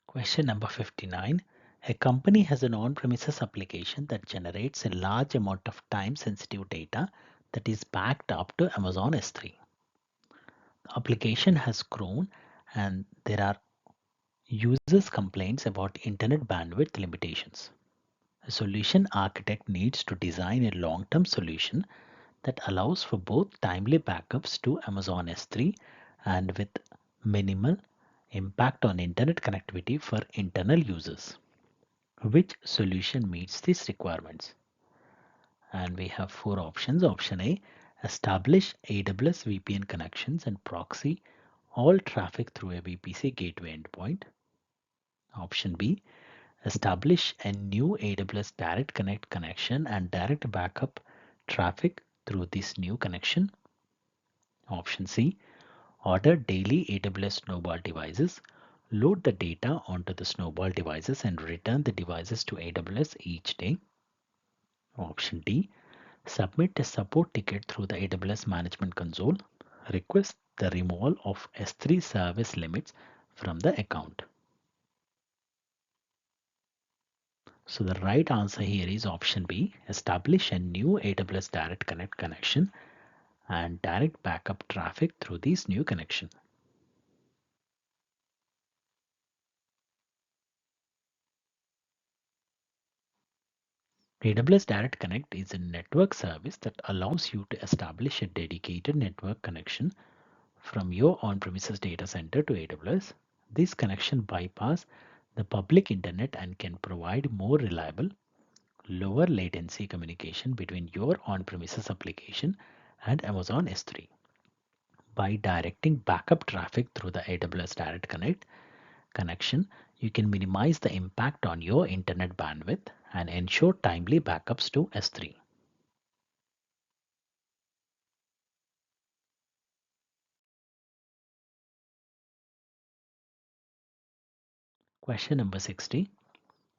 Question number 59. A company has an on-premises application that generates a large amount of time-sensitive data that is backed up to Amazon S3. The application has grown and there are users' complaints about internet bandwidth limitations. A solution architect needs to design a long-term solution that allows for both timely backups to Amazon S3 and with minimal impact on internet connectivity for internal users. Which solution meets these requirements? And we have four options. Option A, establish AWS VPN connections and proxy all traffic through a VPC gateway endpoint. Option B, establish a new AWS Direct Connect connection and direct backup traffic through this new connection. Option C, Order daily AWS Snowball devices, load the data onto the Snowball devices and return the devices to AWS each day. Option D, submit a support ticket through the AWS Management Console. Request the removal of S3 service limits from the account. So the right answer here is option B. Establish a new AWS Direct Connect connection and direct backup traffic through this new connection. AWS Direct Connect is a network service that allows you to establish a dedicated network connection from your on-premises data center to AWS. This connection bypasses the public internet and can provide more reliable, lower latency communication between your on-premises application and Amazon S3. By directing backup traffic through the AWS Direct Connect connection, you can minimize the impact on your internet bandwidth and ensure timely backups to S3. Question number 60.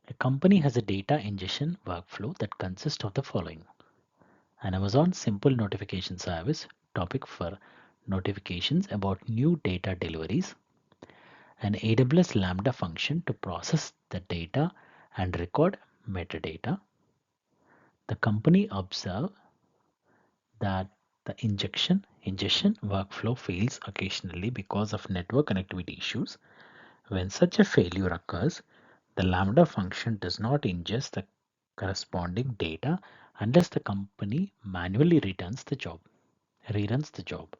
A company has a data ingestion workflow that consists of the following: an Amazon Simple Notification Service topic for notifications about new data deliveries, an AWS Lambda function to process the data and record metadata. The company observes that the ingestion workflow fails occasionally because of network connectivity issues. When such a failure occurs, the Lambda function does not ingest the corresponding data unless the company manually reruns the job.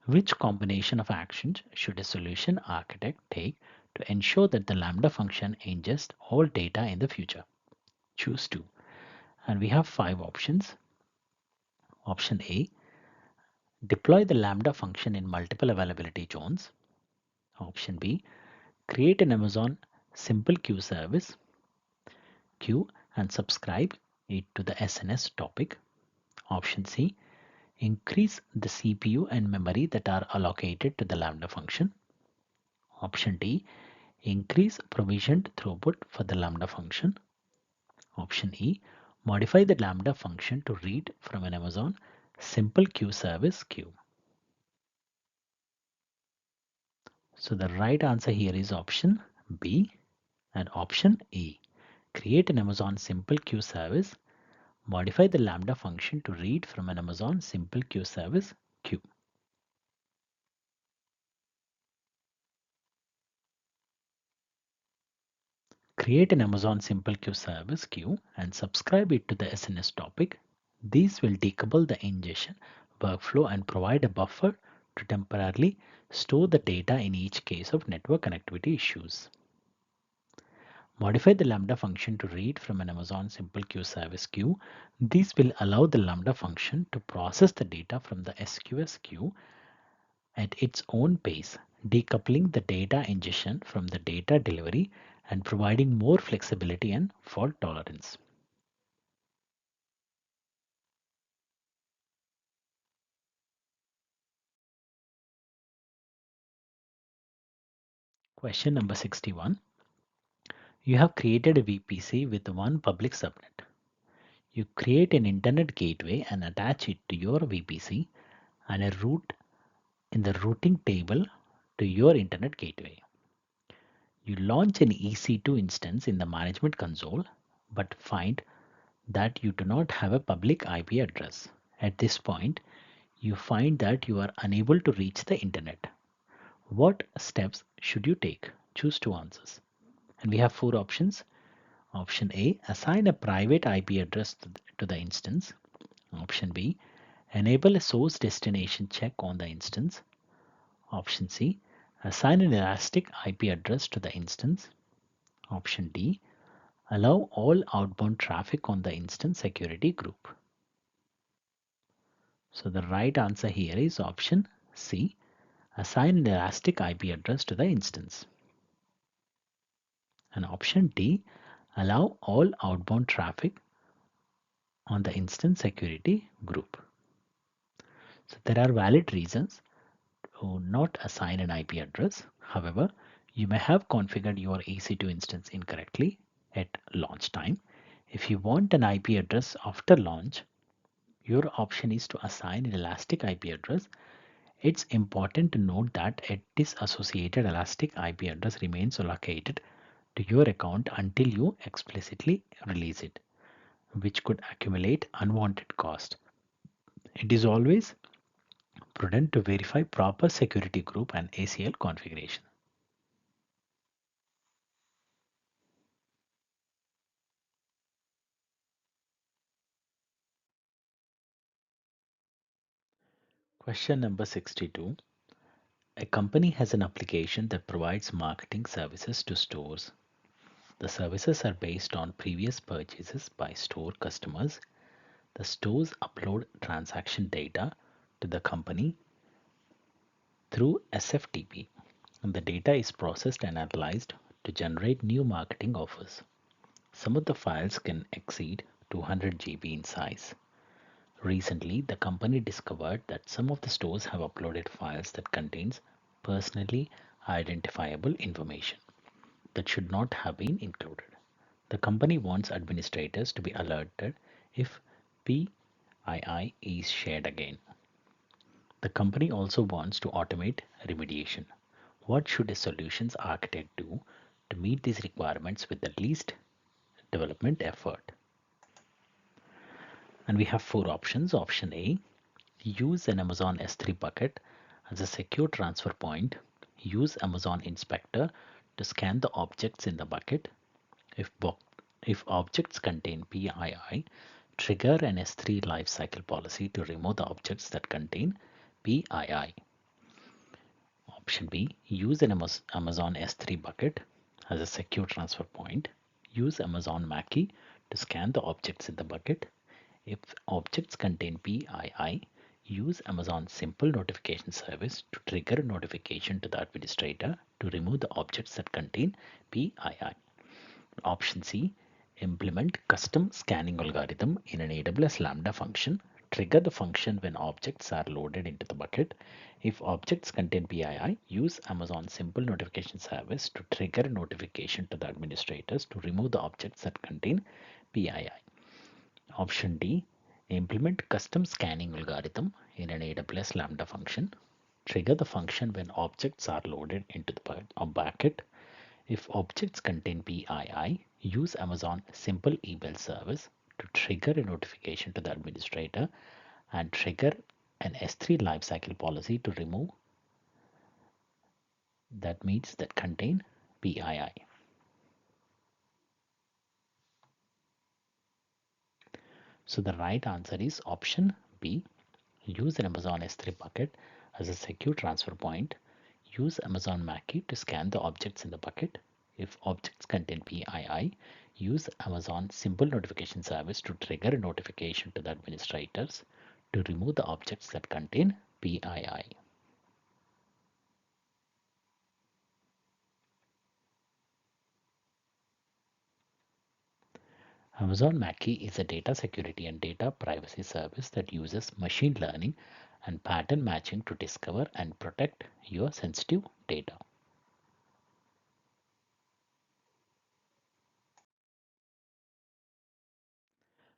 Which combination of actions should a solution architect take to ensure that the Lambda function ingests all data in the future? Choose two. And we have 5 options. Option A, deploy the Lambda function in multiple availability zones. Option B, create an Amazon simple queue service, queue and subscribe it to the SNS topic. Option C, increase the CPU and memory that are allocated to the Lambda function. Option D, increase provisioned throughput for the Lambda function. Option E, modify the Lambda function to read from an Amazon simple queue service queue. So the right answer here is option B and option E. Create an Amazon simple queue service, modify the Lambda function to read from an Amazon simple queue service queue. Create an Amazon simple queue service queue and subscribe it to the SNS topic. These will decouple the ingestion workflow and provide a buffer to temporarily store the data in each case of network connectivity issues. Modify the Lambda function to read from an Amazon simple queue service queue. This will allow the Lambda function to process the data from the SQS queue at its own pace, decoupling the data ingestion from the data delivery and providing more flexibility and fault tolerance. Question number 61. You have created a VPC with one public subnet. You create an internet gateway and attach it to your VPC and a route in the routing table to your internet gateway. You launch an EC2 instance in the management console, but find that you do not have a public IP address. At this point, you find that you are unable to reach the internet. What steps should you take? Choose two answers. And we have 4 options. Option A, assign a private IP address to the instance. Option B, enable a source destination check on the instance. Option C, assign an elastic IP address to the instance. Option D, allow all outbound traffic on the instance security group. So the right answer here is option C, assign an elastic IP address to the instance. And option D, allow all outbound traffic on the instance security group. So there are valid reasons not assign an IP address. However, you may have configured your EC2 instance incorrectly at launch time. If you want an IP address after launch, your option is to assign an elastic IP address. It's important to note that this associated elastic IP address remains allocated to your account until you explicitly release it, which could accumulate unwanted cost. It is always prudent to verify proper security group and ACL configuration. Question number 62. A company has an application that provides marketing services to stores. The services are based on previous purchases by store customers. The stores upload transaction data to the company through SFTP, and the data is processed and analyzed to generate new marketing offers. Some of the files can exceed 200 GB in size. Recently, the company discovered that some of the stores have uploaded files that contains personally identifiable information that should not have been included. The company wants administrators to be alerted if PII is shared again. The company also wants to automate remediation. What should a solutions architect do to meet these requirements with the least development effort? And we have four options. Option A, use an Amazon S3 bucket as a secure transfer point. Use Amazon Inspector to scan the objects in the bucket. If objects contain PII, trigger an S3 lifecycle policy to remove the objects that contain PII. Option B, use an Amazon S3 bucket as a secure transfer point. Use Amazon Mackie to scan the objects in the bucket. If objects contain PII, use Amazon Simple Notification Service to trigger a notification to the administrator to remove the objects that contain PII. Option C, implement custom scanning algorithm in an AWS Lambda function. Trigger the function when objects are loaded into the bucket. If objects contain PII, use Amazon Simple Notification Service to trigger a notification to the administrators to remove the objects that contain PII. Option D, implement custom scanning algorithm in an AWS Lambda function. Trigger the function when objects are loaded into the bucket. If objects contain PII, use Amazon Simple Email Service to trigger a notification to the administrator and trigger an S3 lifecycle policy to remove that means that contain PII. So the right answer is option B. Use an Amazon S3 bucket as a secure transfer point. Use Amazon Mackie to scan the objects in the bucket. If objects contain PII, use Amazon Simple Notification Service to trigger a notification to the administrators to remove the objects that contain PII. Amazon Mackie is a data security and data privacy service that uses machine learning and pattern matching to discover and protect your sensitive data.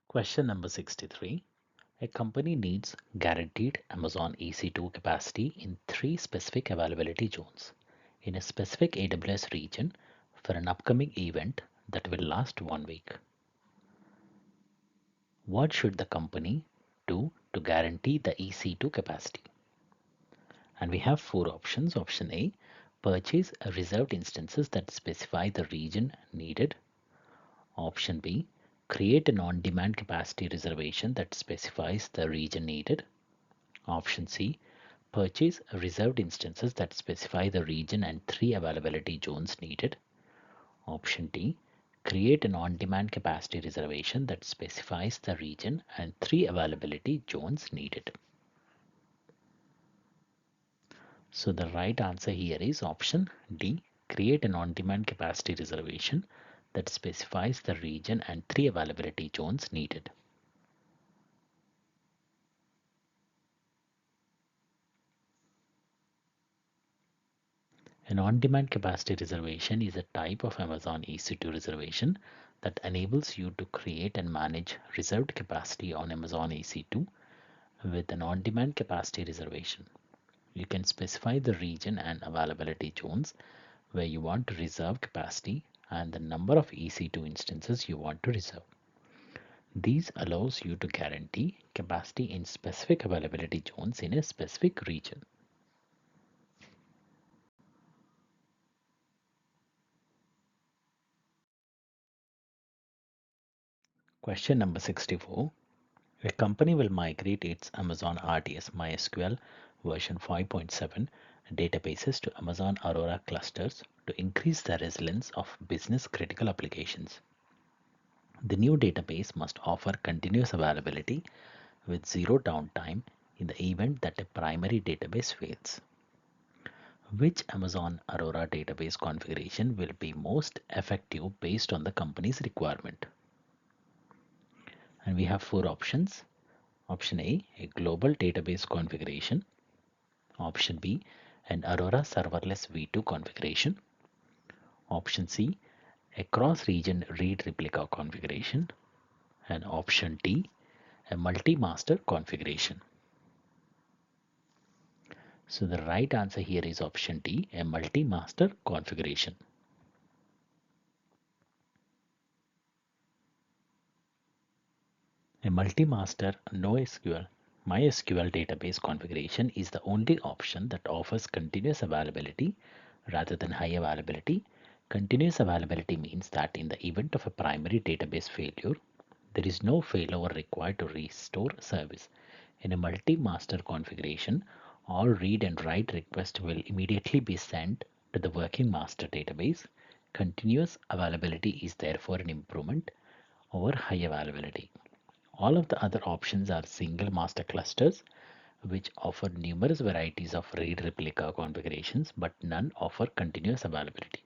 Question number 63. A company needs guaranteed Amazon EC2 capacity in 3 specific availability zones in a specific AWS region for an upcoming event that will last 1 week. What should the company do to guarantee the EC2 capacity? And we have 4 options. Option A, purchase reserved instances that specify the region needed. Option B, create an on-demand capacity reservation that specifies the region needed. Option C, purchase reserved instances that specify the region and 3 availability zones needed. Option D, create an on-demand capacity reservation that specifies the region and 3 availability zones needed. So the right answer here is option D, create an on-demand capacity reservation that specifies the region and 3 availability zones needed. An on-demand capacity reservation is a type of Amazon EC2 reservation that enables you to create and manage reserved capacity on Amazon EC2 with an on-demand capacity reservation. You can specify the region and availability zones where you want to reserve capacity and the number of EC2 instances you want to reserve. These allows you to guarantee capacity in specific availability zones in a specific region. Question number 64. A company will migrate its Amazon RDS MySQL version 5.7 databases to Amazon Aurora clusters to increase the resilience of business critical applications. The new database must offer continuous availability with zero downtime in the event that a primary database fails. Which Amazon Aurora database configuration will be most effective based on the company's requirement? And we have four options. Option A global database configuration. Option B, an Aurora serverless v2 configuration. Option C, a cross-region read replica configuration. And option D, a multi-master configuration. So the right answer here is option D, a multi-master configuration. A multi-master NoSQL MySQL database configuration is the only option that offers continuous availability rather than high availability. Continuous availability means that in the event of a primary database failure, there is no failover required to restore service. In a multi-master configuration, all read and write requests will immediately be sent to the working master database. Continuous availability is therefore an improvement over high availability. All of the other options are single master clusters, which offer numerous varieties of read replica configurations, but none offer continuous availability.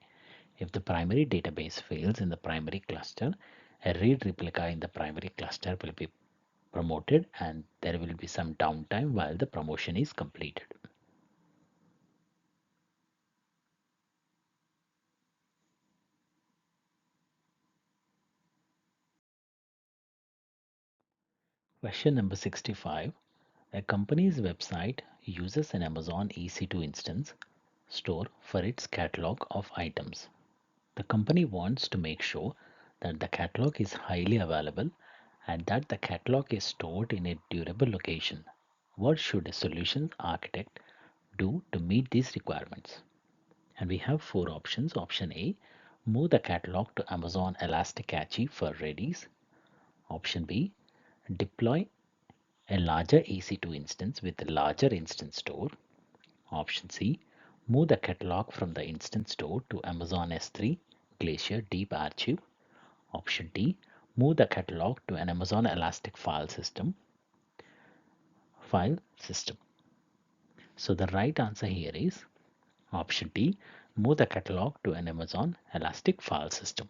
If the primary database fails in the primary cluster, a read replica in the primary cluster will be promoted and there will be some downtime while the promotion is completed. Question number 65. A company's website uses an Amazon EC2 instance store for its catalog of items. The company wants to make sure that the catalog is highly available and that the catalog is stored in a durable location. What should a solutions architect do to meet these requirements? And we have four options. Option A, move the catalog to Amazon Elastic Cache for Redis. Option B, deploy a larger EC2 instance with a larger instance store. Option C, move the catalog from the instance store to Amazon S3 Glacier Deep Archive. Option D, move the catalog to an Amazon Elastic file system. So the right answer here is option D, move the catalog to an Amazon Elastic file system.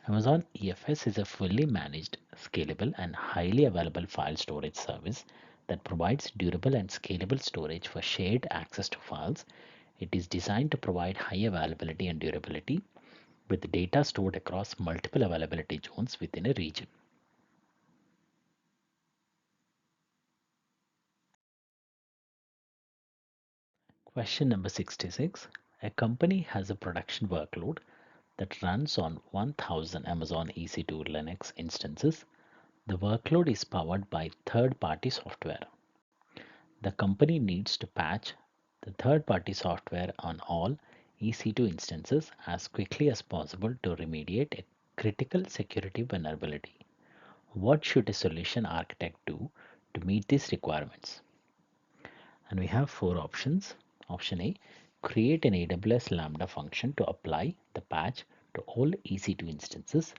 Amazon EFS is a fully managed, scalable, and highly available file storage service that provides durable and scalable storage for shared access to files. It is designed to provide high availability and durability with data stored across multiple availability zones within a region. Question number 66. A company has a production workload that runs on 1000 Amazon EC2 Linux instances. The workload is powered by third-party software. The company needs to patch the third-party software on all EC2 instances as quickly as possible to remediate a critical security vulnerability. What should a solution architect do to meet these requirements? And we have four options. Option A, create an AWS Lambda function to apply the patch to all EC2 instances.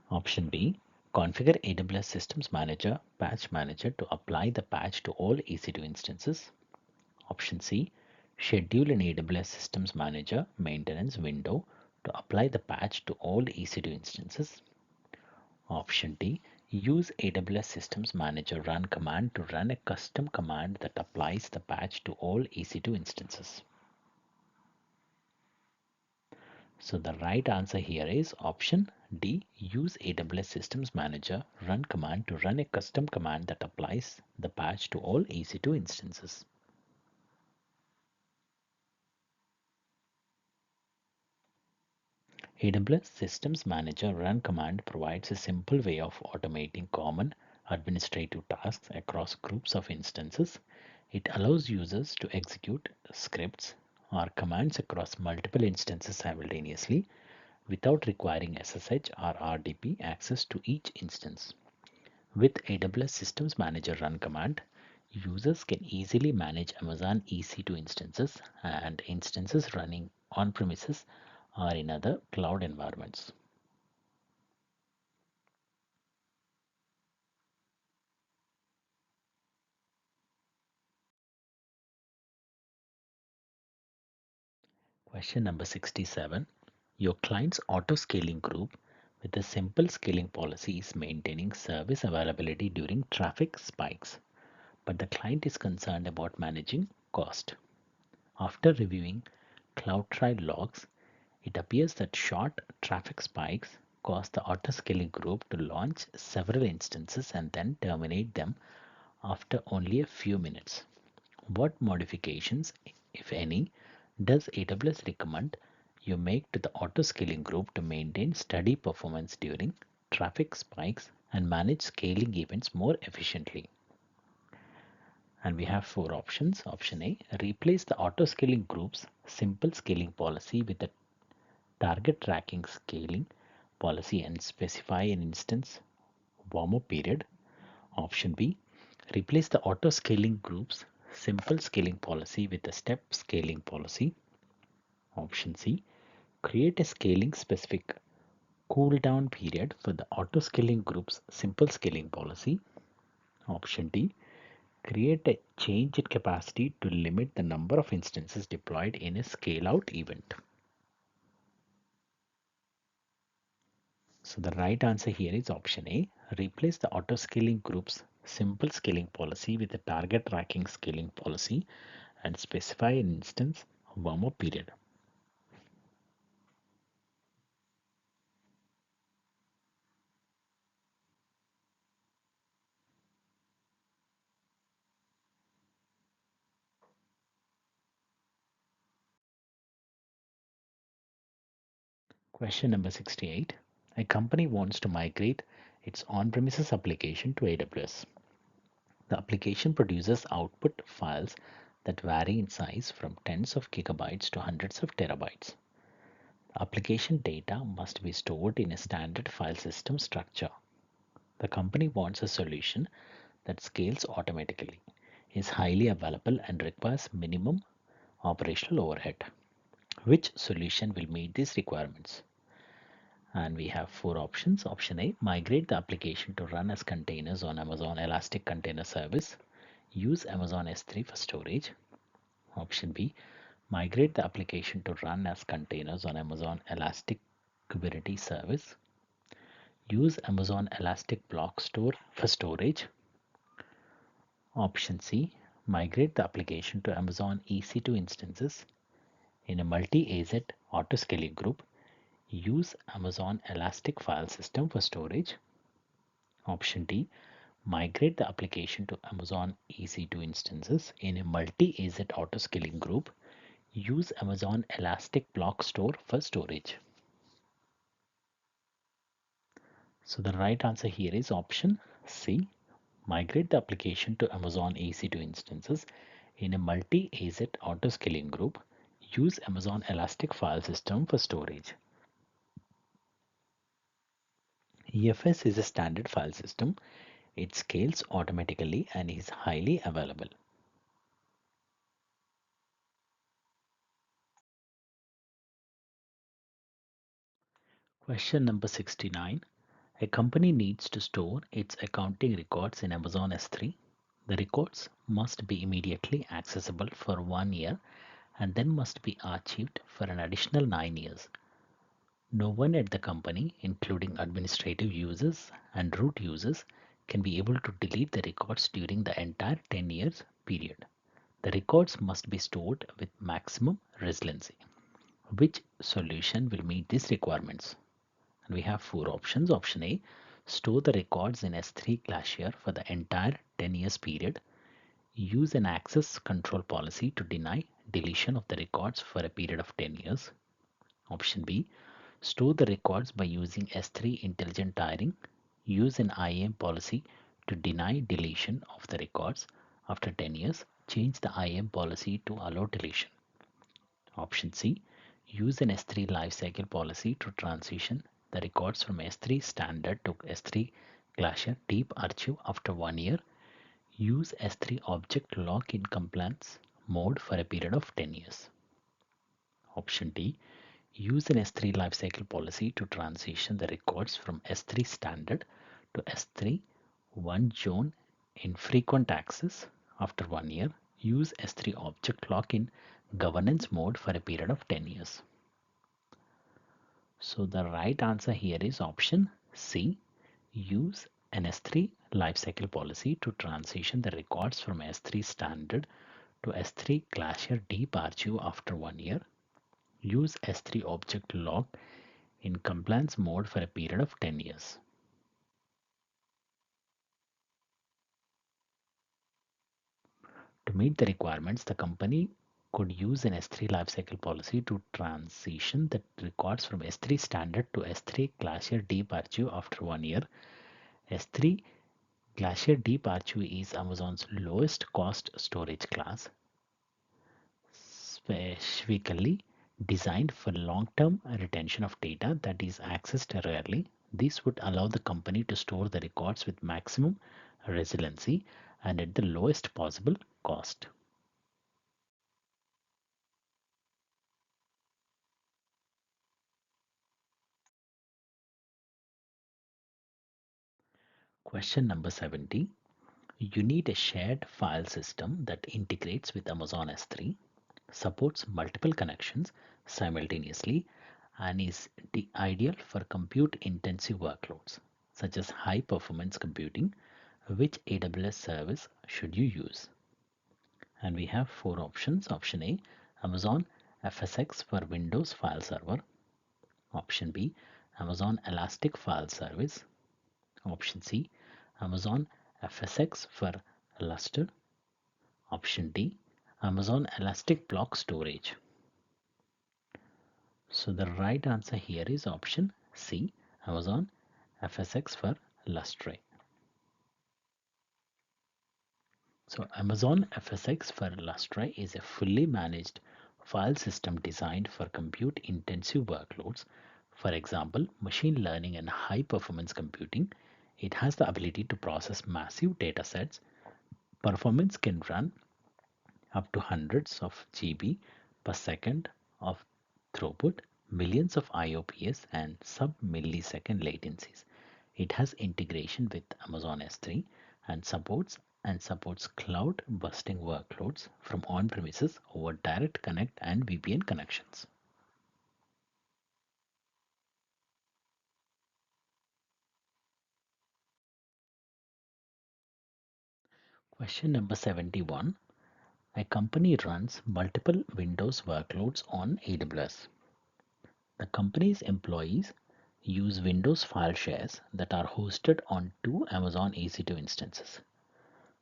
Option B, configure AWS Systems Manager Patch Manager to apply the patch to all EC2 instances. Option C, schedule an AWS Systems Manager maintenance window to apply the patch to all EC2 instances. Option D, Use AWS Systems Manager run command to run a custom command that applies the patch to all EC2 instances. So the right answer here is option D. Use AWS Systems Manager run command to run a custom command that applies the patch to all EC2 instances. AWS Systems Manager run command provides a simple way of automating common administrative tasks across groups of instances. It allows users to execute scripts or commands across multiple instances simultaneously without requiring SSH or RDP access to each instance. With AWS Systems Manager run command, users can easily manage Amazon EC2 instances and instances running on premises or in other cloud environments. Question number 67. Your client's auto scaling group with a simple scaling policy is maintaining service availability during traffic spikes, but the client is concerned about managing cost. After reviewing CloudFront logs, it appears that short traffic spikes cause the auto scaling group to launch several instances and then terminate them after only a few minutes. What modifications, if any, does AWS recommend you make to the auto scaling group to maintain steady performance during traffic spikes and manage scaling events more efficiently? And we have four options. Option A, replace the auto scaling group's simple scaling policy with a target tracking scaling policy and specify an instance warm-up period. Option B, replace the auto scaling group's simple scaling policy with a step scaling policy. Option C, create a scaling specific cooldown period for the auto scaling group's simple scaling policy. Option D, create a change in capacity to limit the number of instances deployed in a scale out event. So the right answer here is option A. Replace the auto scaling group's simple scaling policy with a target tracking scaling policy and specify an instance warm-up period. Question number 68. A company wants to migrate its on-premises application to AWS. The application produces output files that vary in size from tens of gigabytes to hundreds of terabytes. The application data must be stored in a standard file system structure. The company wants a solution that scales automatically, is highly available, and requires minimum operational overhead. Which solution will meet these requirements? And we have four options. Option A, migrate the application to run as containers on Amazon Elastic Container Service. Use Amazon S3 for storage. Option B, migrate the application to run as containers on Amazon Elastic Kubernetes Service. Use Amazon Elastic Block Store for storage. Option C, migrate the application to Amazon EC2 instances in a multi-AZ autoscaling group. Use Amazon Elastic File System for storage. Option D, migrate the application to Amazon EC2 instances in a multi-AZ autoscaling group. Use Amazon Elastic Block Store for storage. So the right answer here is option C. Migrate the application to Amazon EC2 instances in a multi-AZ autoscaling group. Use Amazon Elastic File System for storage. EFS is a standard file system. It scales automatically and is highly available. Question number 69. A company needs to store its accounting records in Amazon S3. The records must be immediately accessible for 1 year and then must be archived for an additional 9 years. No one at the company, including administrative users and root users, can be able to delete the records during the entire 10 years period. The records must be stored with maximum resiliency. Which solution will meet these requirements? And we have four options. Option A, store the records in S3 Glacier for the entire 10 years period. Use an access control policy to deny deletion of the records for a period of 10 years. Option B, store the records by using S3 intelligent tiering. Use an IAM policy to deny deletion of the records after 10 years. Change the IAM policy to allow deletion. Option C, use an S3 lifecycle policy to transition the records from S3 standard to S3 Glacier deep archive after 1 year. Use S3 object lock in compliance mode for a period of 10 years. Option D, use an S3 lifecycle policy to transition the records from S3 standard to S3 one zone infrequent access after 1 year. Use S3 object lock in governance mode for a period of 10 years. So the right answer here is option C. Use an S3 lifecycle policy to transition the records from S3 standard to S3 Glacier deep archive after 1 year. Use S3 object lock in compliance mode for a period of 10 years. To meet the requirements, the company could use an S3 lifecycle policy to transition the records from S3 standard to S3 Glacier deep archive after 1 year. S3 Glacier Deep Archive is Amazon's lowest cost storage class, specifically designed for long-term retention of data that is accessed rarely. This would allow the company to store the records with maximum resiliency and at the lowest possible cost. Question number 70. You need a shared file system that integrates with Amazon S3, supports multiple connections simultaneously, and is ideal for compute intensive workloads such as high performance computing. Which AWS service should you use? And we have four options. Option A, Amazon FSx for Windows File Server. Option B, Amazon Elastic File Service. Option C, Amazon FSx for Lustre. Option D, Amazon Elastic Block Storage. So the right answer here is option C, Amazon FSx for Lustre. So Amazon FSx for Lustre is a fully managed file system designed for compute intensive workloads. For example, machine learning and high performance computing. It has the ability to process massive data sets. Performance can run up to hundreds of GB per second of throughput, millions of IOPS and sub-millisecond latencies. It has integration with Amazon S3 and supports cloud busting workloads from on-premises over direct connect and VPN connections. Question number 71. A company runs multiple Windows workloads on AWS. The company's employees use Windows file shares that are hosted on two Amazon EC2 instances.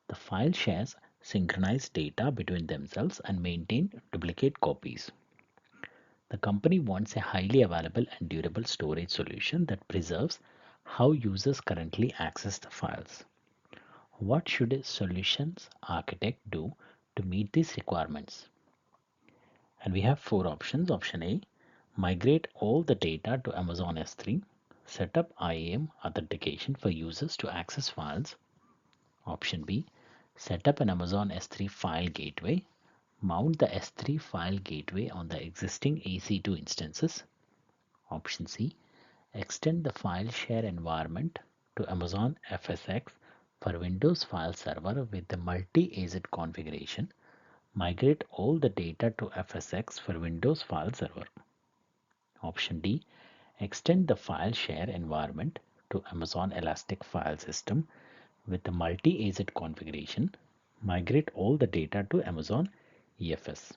The file shares synchronize data between themselves and maintain duplicate copies. The company wants a highly available and durable storage solution that preserves how users currently access the files. What should a solutions architect do to meet these requirements? And we have four options. Option A, migrate all the data to Amazon S3, set up IAM authentication for users to access files. Option B, set up an Amazon S3 file gateway, mount the S3 file gateway on the existing EC2 instances. Option C, extend the file share environment to Amazon FSx for Windows File Server with the multi-AZ configuration. Migrate all the data to FSx for Windows File Server. Option D, Extend the file share environment to Amazon Elastic File System with the multi-AZ configuration. Migrate all the data to Amazon EFS.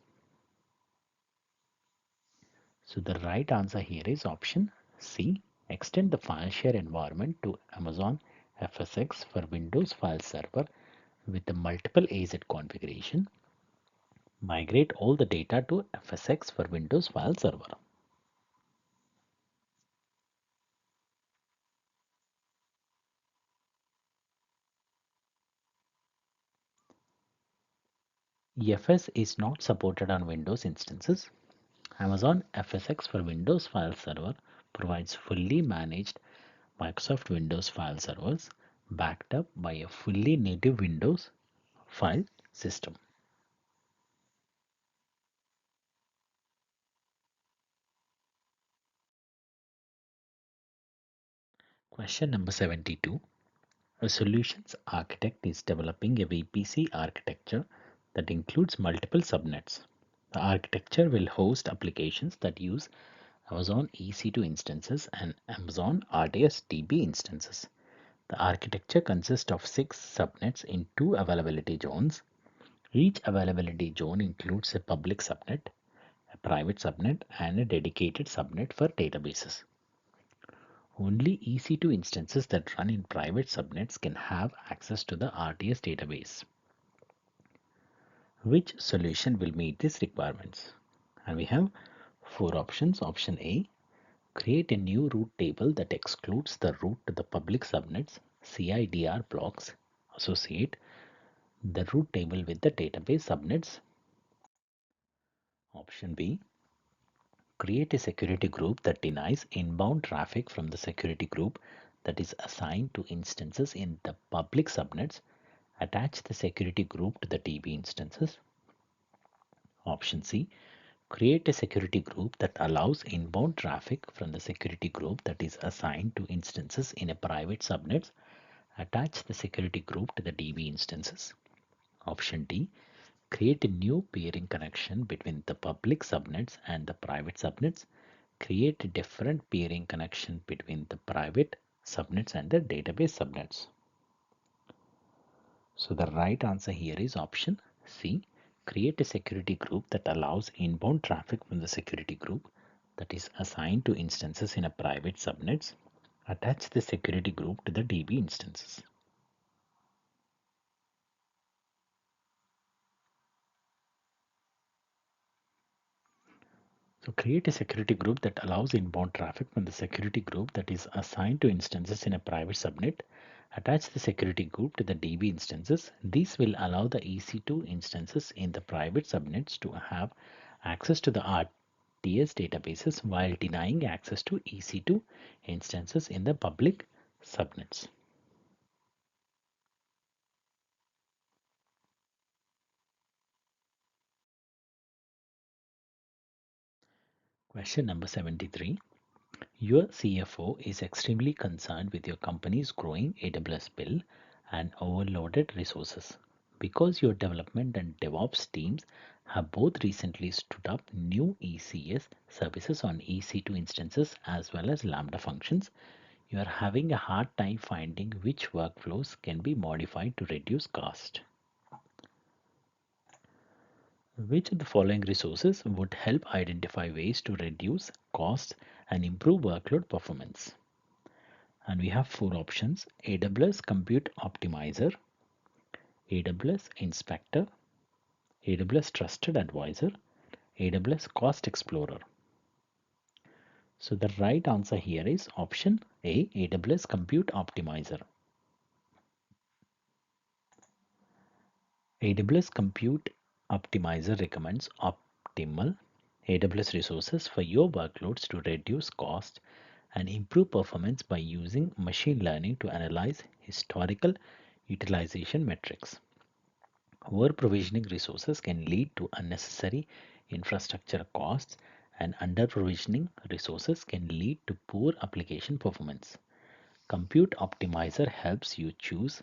So the right answer here is option C. Extend the file share environment to Amazon FSx for Windows File Server with the multiple AZ configuration. Migrate all the data to FSx for Windows File Server. EFS is not supported on Windows instances. Amazon FSx for Windows File Server provides fully managed Microsoft Windows file servers backed up by a fully native Windows file system. Question number 72. A solutions architect is developing a VPC architecture that includes multiple subnets. The architecture will host applications that use Amazon EC2 instances and Amazon RDS DB instances. The architecture consists of 6 subnets in 2 availability zones. Each availability zone includes a public subnet, a private subnet, and a dedicated subnet for databases. Only EC2 instances that run in private subnets can have access to the RDS database. Which solution will meet these requirements? And we have 4 options. Option A, create a new route table that excludes the route to the public subnets CIDR blocks. Associate the route table with the database subnets. Option B, create a security group that denies inbound traffic from the security group that is assigned to instances in the public subnets. Attach the security group to the DB instances. Option C, create a security group that allows inbound traffic from the security group that is assigned to instances in a private subnets. Attach the security group to the DB instances. Option D, create a new peering connection between the public subnets and the private subnets. Create a different peering connection between the private subnets and the database subnets. So the right answer here is option C. Create a security group that allows inbound traffic from the security group that is assigned to instances in a private subnets. Attach the security group to the DB instances. So create a security group that allows inbound traffic from the security group that is assigned to instances in a private subnet. Attach the security group to the DB instances. This will allow the EC2 instances in the private subnets to have access to the RDS databases while denying access to EC2 instances in the public subnets. Question number 73. Your CFO is extremely concerned with your company's growing AWS bill and overloaded resources. Because your development and DevOps teams have both recently stood up new ECS services on EC2 instances as well as Lambda functions, you are having a hard time finding which workflows can be modified to reduce cost. Which of the following resources would help identify ways to reduce costs and improve workload performance? And we have 4 options: AWS Compute Optimizer, AWS Inspector, AWS Trusted Advisor, AWS Cost Explorer. So the right answer here is option A, AWS Compute Optimizer. AWS Compute Optimizer recommends optimal AWS resources for your workloads to reduce cost and improve performance by using machine learning to analyze historical utilization metrics. Over provisioning resources can lead to unnecessary infrastructure costs, and under provisioning resources can lead to poor application performance. Compute Optimizer helps you choose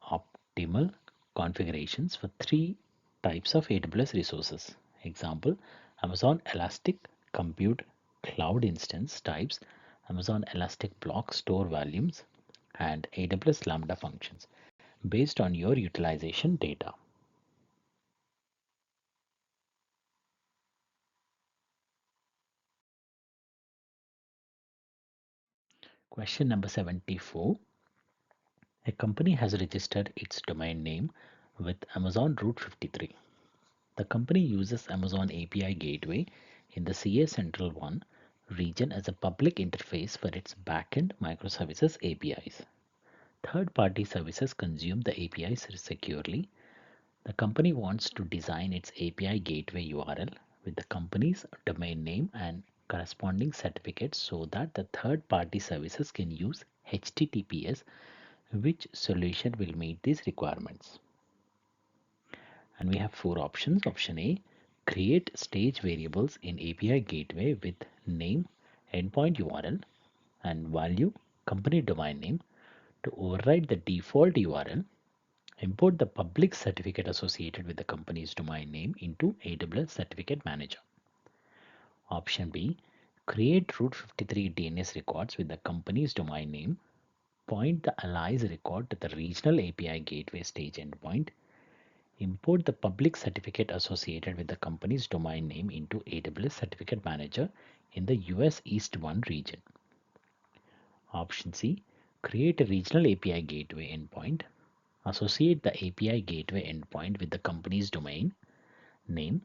optimal configurations for 3 types of AWS resources. Example: Amazon Elastic Compute Cloud Instance types Amazon Elastic Block Store volumes, and AWS Lambda functions based on your utilization data. Question number 74. A company has registered its domain name with Amazon Route 53. The company uses Amazon API Gateway in the CA Central 1 region as a public interface for its backend microservices APIs. Third-party services consume the APIs securely. The company wants to design its API gateway URL with the company's domain name and corresponding certificates so that the third-party services can use HTTPS. Which solution will meet these requirements? And we have four options. Option A, create stage variables in API gateway with name, endpoint URL, and value company domain name to override the default URL. Import the public certificate associated with the company's domain name into AWS Certificate Manager. Option B, create Route 53 DNS records with the company's domain name. Point the alias record to the regional API gateway stage endpoint. Import the public certificate associated with the company's domain name into AWS Certificate Manager in the US East 1 region. Option C, create a regional API gateway endpoint. Associate the API gateway endpoint with the company's domain name.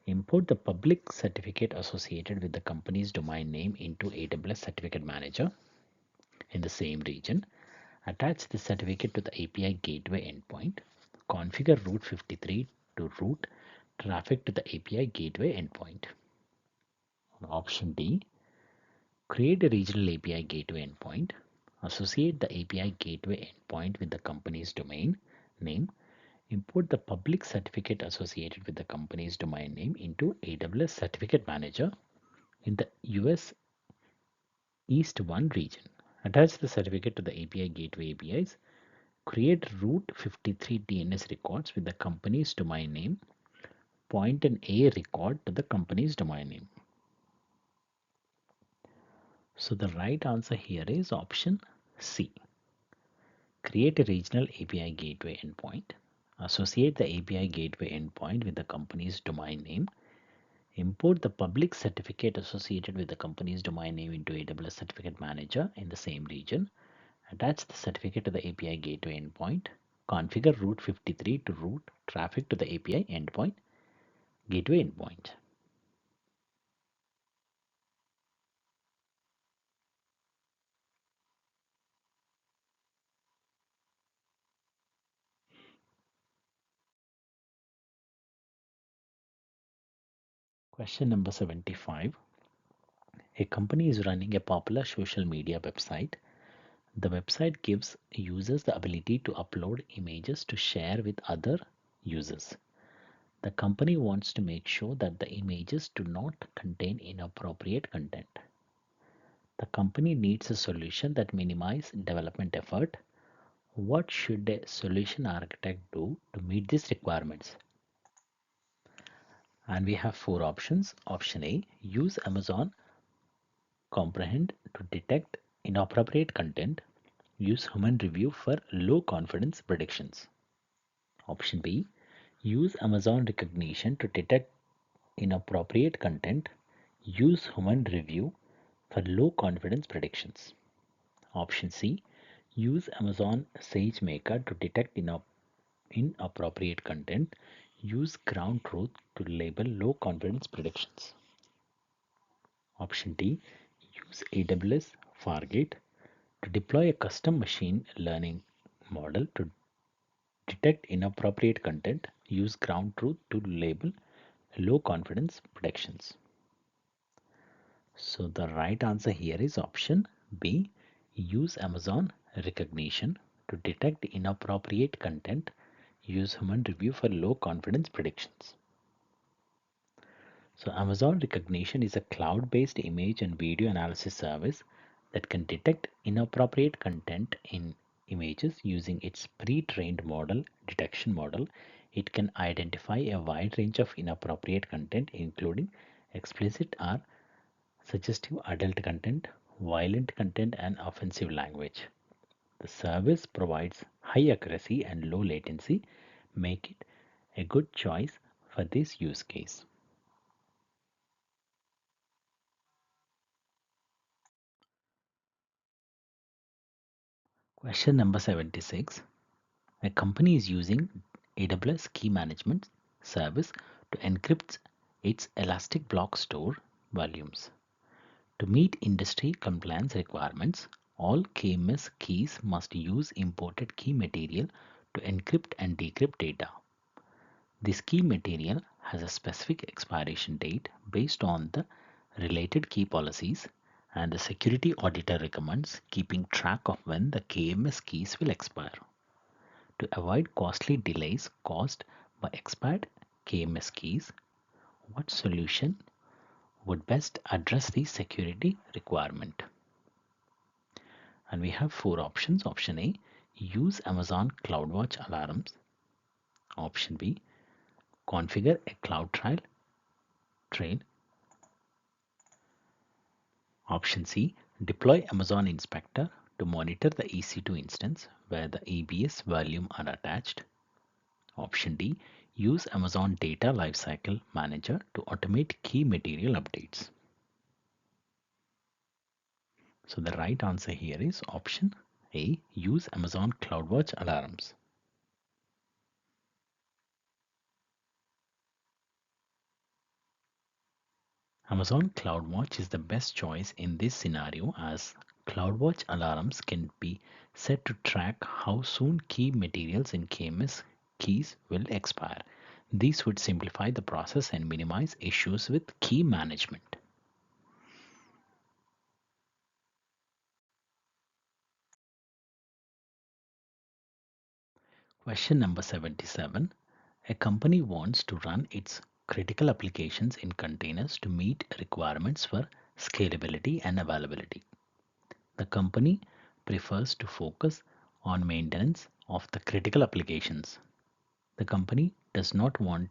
Import the public certificate associated with the company's domain name into AWS Certificate Manager in the same region. Attach the certificate to the API gateway endpoint. Configure Route 53 to route traffic to the API gateway endpoint. Option D, create a regional API gateway endpoint. Associate the API gateway endpoint with the company's domain name. Import the public certificate associated with the company's domain name into AWS Certificate Manager in the US East 1 region. Attach the certificate to the API gateway APIs. Create Route 53 DNS records with the company's domain name. Point an A record to the company's domain name. So the right answer here is option C. Create a regional API gateway endpoint. Associate the API gateway endpoint with the company's domain name. Import the public certificate associated with the company's domain name into AWS Certificate Manager in the same region. Attach the certificate to the API gateway endpoint. Configure Route 53 to route traffic to the API endpoint gateway endpoint. Question number 75. A company is running a popular social media website. The website gives users the ability to upload images to share with other users. The company wants to make sure that the images do not contain inappropriate content. The company needs a solution that minimizes development effort. What should a solution architect do to meet these requirements? And we have four options. Option A, use Amazon Comprehend to detect inappropriate content. Use human review for low confidence predictions. Option B, use Amazon Recognition to detect inappropriate content. Use human review for low confidence predictions. Option C, use Amazon SageMaker to detect inappropriate content. Use ground truth to label low confidence predictions. Option D, use AWS Fargate to deploy a custom machine learning model to detect inappropriate content. Use ground truth to label low confidence predictions. So the right answer here is option B. Use Amazon Recognition to detect inappropriate content. Use human review for low confidence predictions. So Amazon Recognition is a cloud-based image and video analysis service that can detect inappropriate content in images using its pre-trained model detection model. It can identify a wide range of inappropriate content, including explicit or suggestive adult content, violent content and offensive language. The service provides high accuracy and low latency, make it a good choice for this use case. Question number 76. A company is using AWS Key Management Service to encrypt its Elastic Block Store volumes. To meet industry compliance requirements, all KMS keys must use imported key material to encrypt and decrypt data. This key material has a specific expiration date based on the related key policies, and the security auditor recommends keeping track of when the KMS keys will expire. To avoid costly delays caused by expired KMS keys, what solution would best address the security requirement? And we have four options. Option A, use Amazon CloudWatch alarms. Option B, configure a trail. Option C, deploy Amazon Inspector to monitor the EC2 instance where the EBS volume are attached. Option D, use Amazon Data Lifecycle Manager to automate key material updates. So the right answer here is option A, use Amazon CloudWatch alarms. Amazon CloudWatch is the best choice in this scenario, as CloudWatch alarms can be set to track how soon key materials in KMS keys will expire. This would simplify the process and minimize issues with key management. Question number 77. A company wants to run its critical applications in containers to meet requirements for scalability and availability. The company prefers to focus on maintenance of the critical applications. The company does not want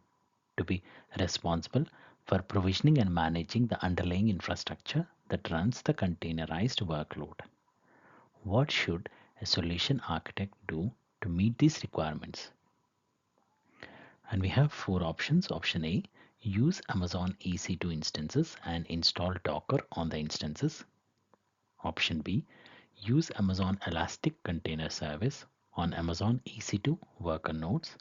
to be responsible for provisioning and managing the underlying infrastructure that runs the containerized workload. What should a solution architect do to meet these requirements? And we have four options. Option A, use Amazon EC2 instances and install Docker on the instances. Option B, use Amazon Elastic Container Service on Amazon EC2 worker nodes.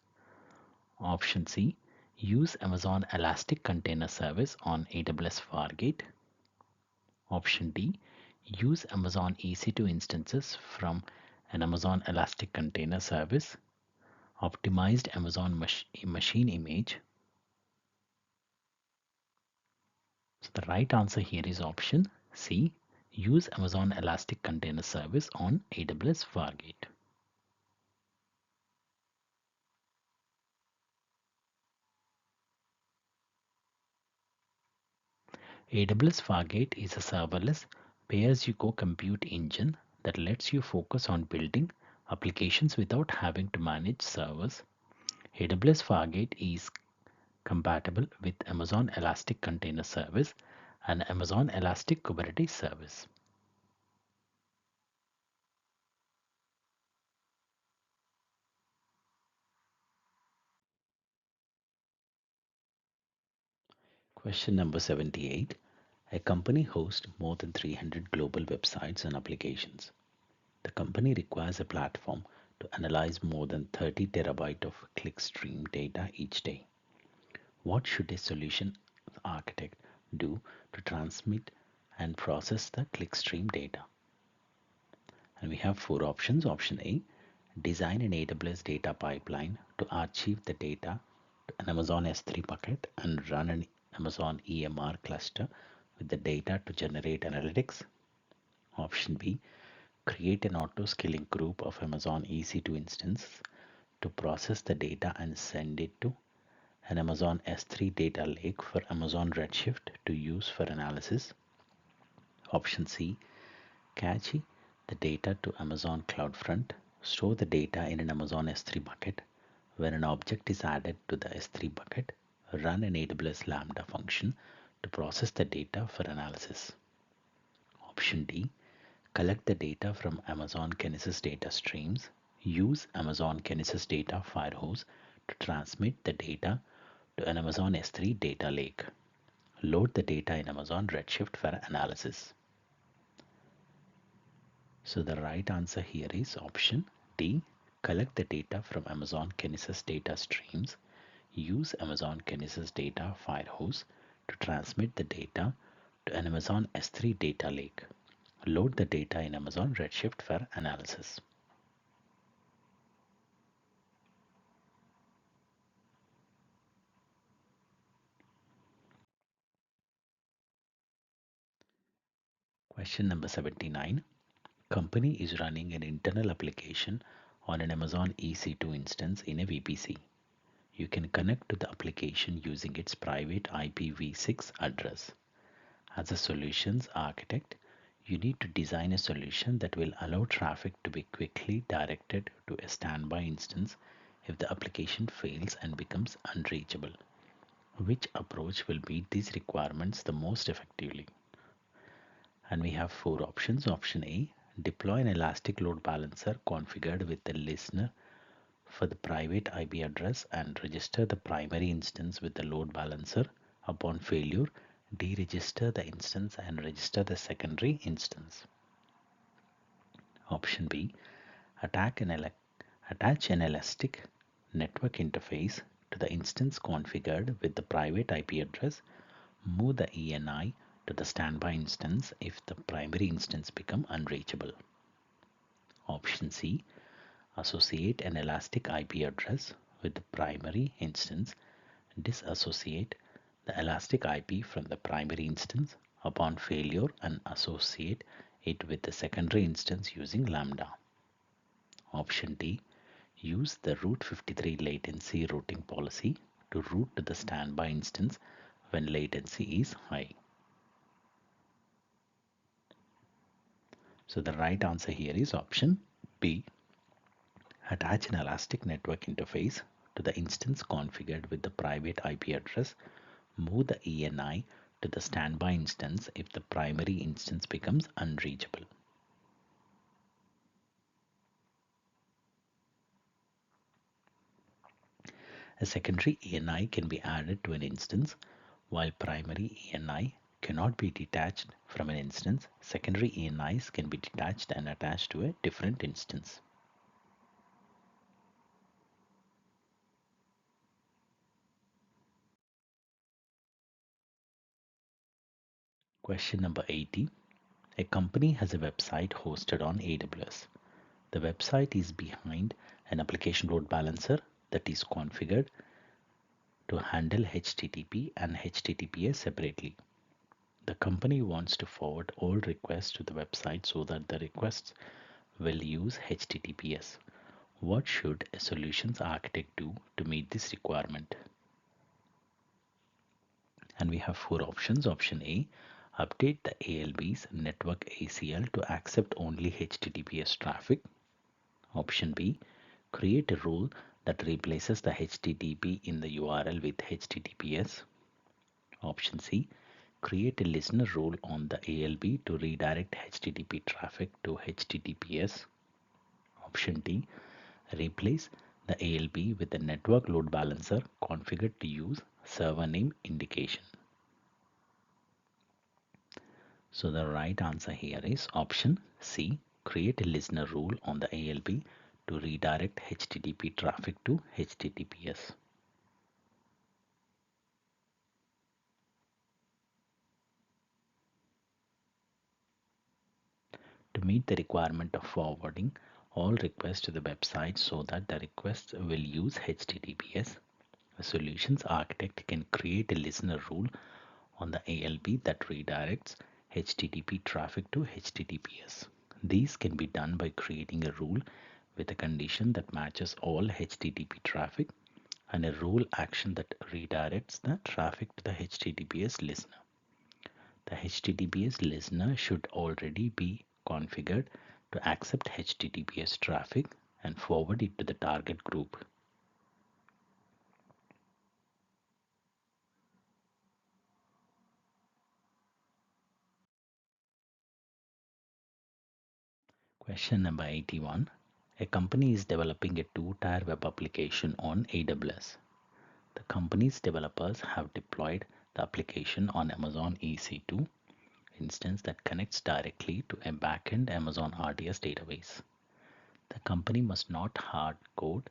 Option C, use Amazon Elastic Container Service on AWS Fargate. Option D, use Amazon EC2 instances from an Amazon Elastic Container Service. Optimized Amazon machine image. So the right answer here is option C, use Amazon Elastic Container Service on AWS Fargate. AWS Fargate is a serverless pay-as-you-go compute engine that lets you focus on building applications without having to manage servers. AWS Fargate is compatible with Amazon Elastic Container Service and Amazon Elastic Kubernetes Service. Question number 78. A company hosts more than 300 global websites and applications. The company requires a platform to analyze more than 30 terabyte of clickstream data each day. What should a solution architect do to transmit and process the clickstream data? And we have four options. Option A, design an AWS data pipeline to archive the data to an Amazon S3 bucket and run an Amazon EMR cluster with the data to generate analytics. Option B, create an auto-scaling group of Amazon EC2 instances to process the data and send it to an Amazon S3 data lake for Amazon Redshift to use for analysis. Option C, cache the data to Amazon CloudFront, store the data in an Amazon S3 bucket. When an object is added to the S3 bucket, run an AWS Lambda function to process the data for analysis. Option D, collect the data from Amazon Kinesis data streams. Use Amazon Kinesis data firehose to transmit the data to an Amazon S3 data lake. Load the data in Amazon Redshift for analysis. So the right answer here is option D. Collect the data from Amazon Kinesis data streams. Use Amazon Kinesis data firehose to transmit the data to an Amazon S3 data lake. Load the data in Amazon Redshift for analysis. Question number 79. Company is running an internal application on an Amazon EC2 instance in a VPC. You can connect to the application using its private IPv6 address. As a solutions architect, you need to design a solution that will allow traffic to be quickly directed to a standby instance if the application fails and becomes unreachable. Which approach will meet these requirements the most effectively? And we have four options. Option A, deploy an elastic load balancer configured with the listener for the private IP address and register the primary instance with the load balancer. Upon failure, deregister the instance and register the secondary instance. Option B, attach an elastic network interface to the instance configured with the private IP address. Move the ENI to the standby instance if the primary instance becomes unreachable. Option C, associate an elastic IP address with the primary instance. Disassociate the elastic IP from the primary instance upon failure and associate it with the secondary instance using Lambda. Option D, use the Route 53 latency routing policy to route to the standby instance when latency is high. So the right answer here is option B. Attach an elastic network interface to the instance configured with the private IP address. Move the ENI to the standby instance if the primary instance becomes unreachable. A secondary ENI can be added to an instance. While primary ENI cannot be detached from an instance, secondary ENIs can be detached and attached to a different instance. Question number 80. A company has a website hosted on AWS. The website is behind an application load balancer that is configured to handle HTTP and HTTPS separately. The company wants to forward all requests to the website so that the requests will use HTTPS. What should a solutions architect do to meet this requirement? And we have four options. Option A, update the ALB's network ACL to accept only HTTPS traffic. Option B, create a rule that replaces the HTTP in the URL with HTTPS. Option C, create a listener rule on the ALB to redirect HTTP traffic to HTTPS. Option D, replace the ALB with a network load balancer configured to use server name indication. So the right answer here is option C, create a listener rule on the ALB to redirect HTTP traffic to HTTPS. To meet the requirement of forwarding all requests to the website so that the requests will use HTTPS, a solutions architect can create a listener rule on the ALB that redirects HTTP traffic to HTTPS. These can be done by creating a rule with a condition that matches all HTTP traffic and a rule action that redirects the traffic to the HTTPS listener. The HTTPS listener should already be configured to accept HTTPS traffic and forward it to the target group. Question number 81. A company is developing a two-tier web application on AWS. The company's developers have deployed the application on Amazon EC2 instance that connects directly to a backend Amazon RDS database. The company must not hard code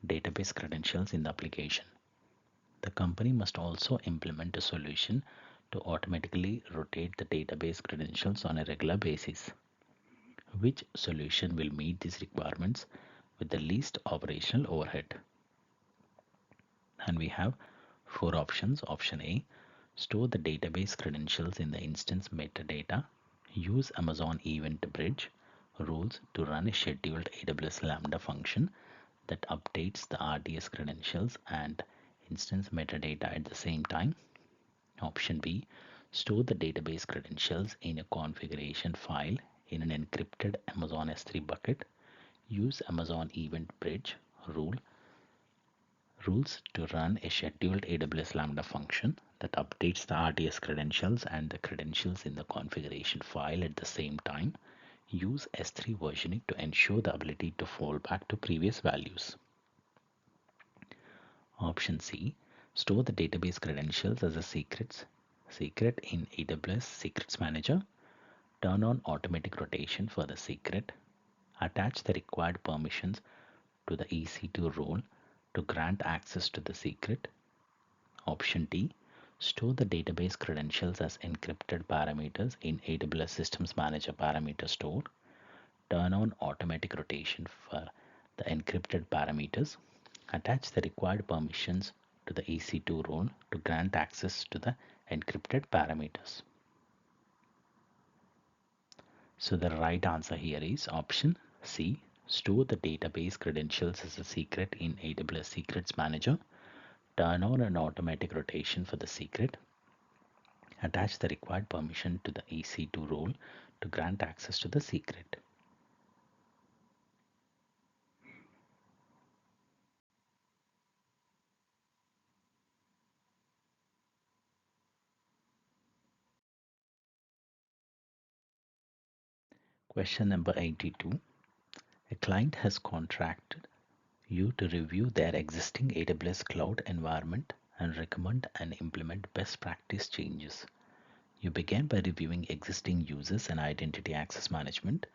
database credentials in the application. The company must also implement a solution to automatically rotate the database credentials on a regular basis. Which solution will meet these requirements with the least operational overhead? And we have four options. Option A, store the database credentials in the instance metadata. Use Amazon Event Bridge rules to run a scheduled AWS Lambda function that updates the RDS credentials and instance metadata at the same time. Option B, store the database credentials in a configuration file in an encrypted Amazon S3 bucket. Use Amazon Event Bridge rules to run a scheduled AWS Lambda function that updates the RDS credentials and the credentials in the configuration file at the same time. Use S3 versioning to ensure the ability to fall back to previous values. Option C, store the database credentials as a secret in AWS Secrets Manager. Turn on automatic rotation for the secret. Attach the required permissions to the EC2 role to grant access to the secret. Option D, store the database credentials as encrypted parameters in AWS Systems Manager parameter store. Turn on automatic rotation for the encrypted parameters. Attach the required permissions to the EC2 role to grant access to the encrypted parameters. So the right answer here is option C. Store the database credentials as a secret in AWS Secrets Manager. Turn on an automatic rotation for the secret. Attach the required permission to the EC2 role to grant access to the secret. Question number 82. A client has contracted you to review their existing AWS cloud environment and recommend and implement best practice changes. You begin by reviewing existing users and identity access management.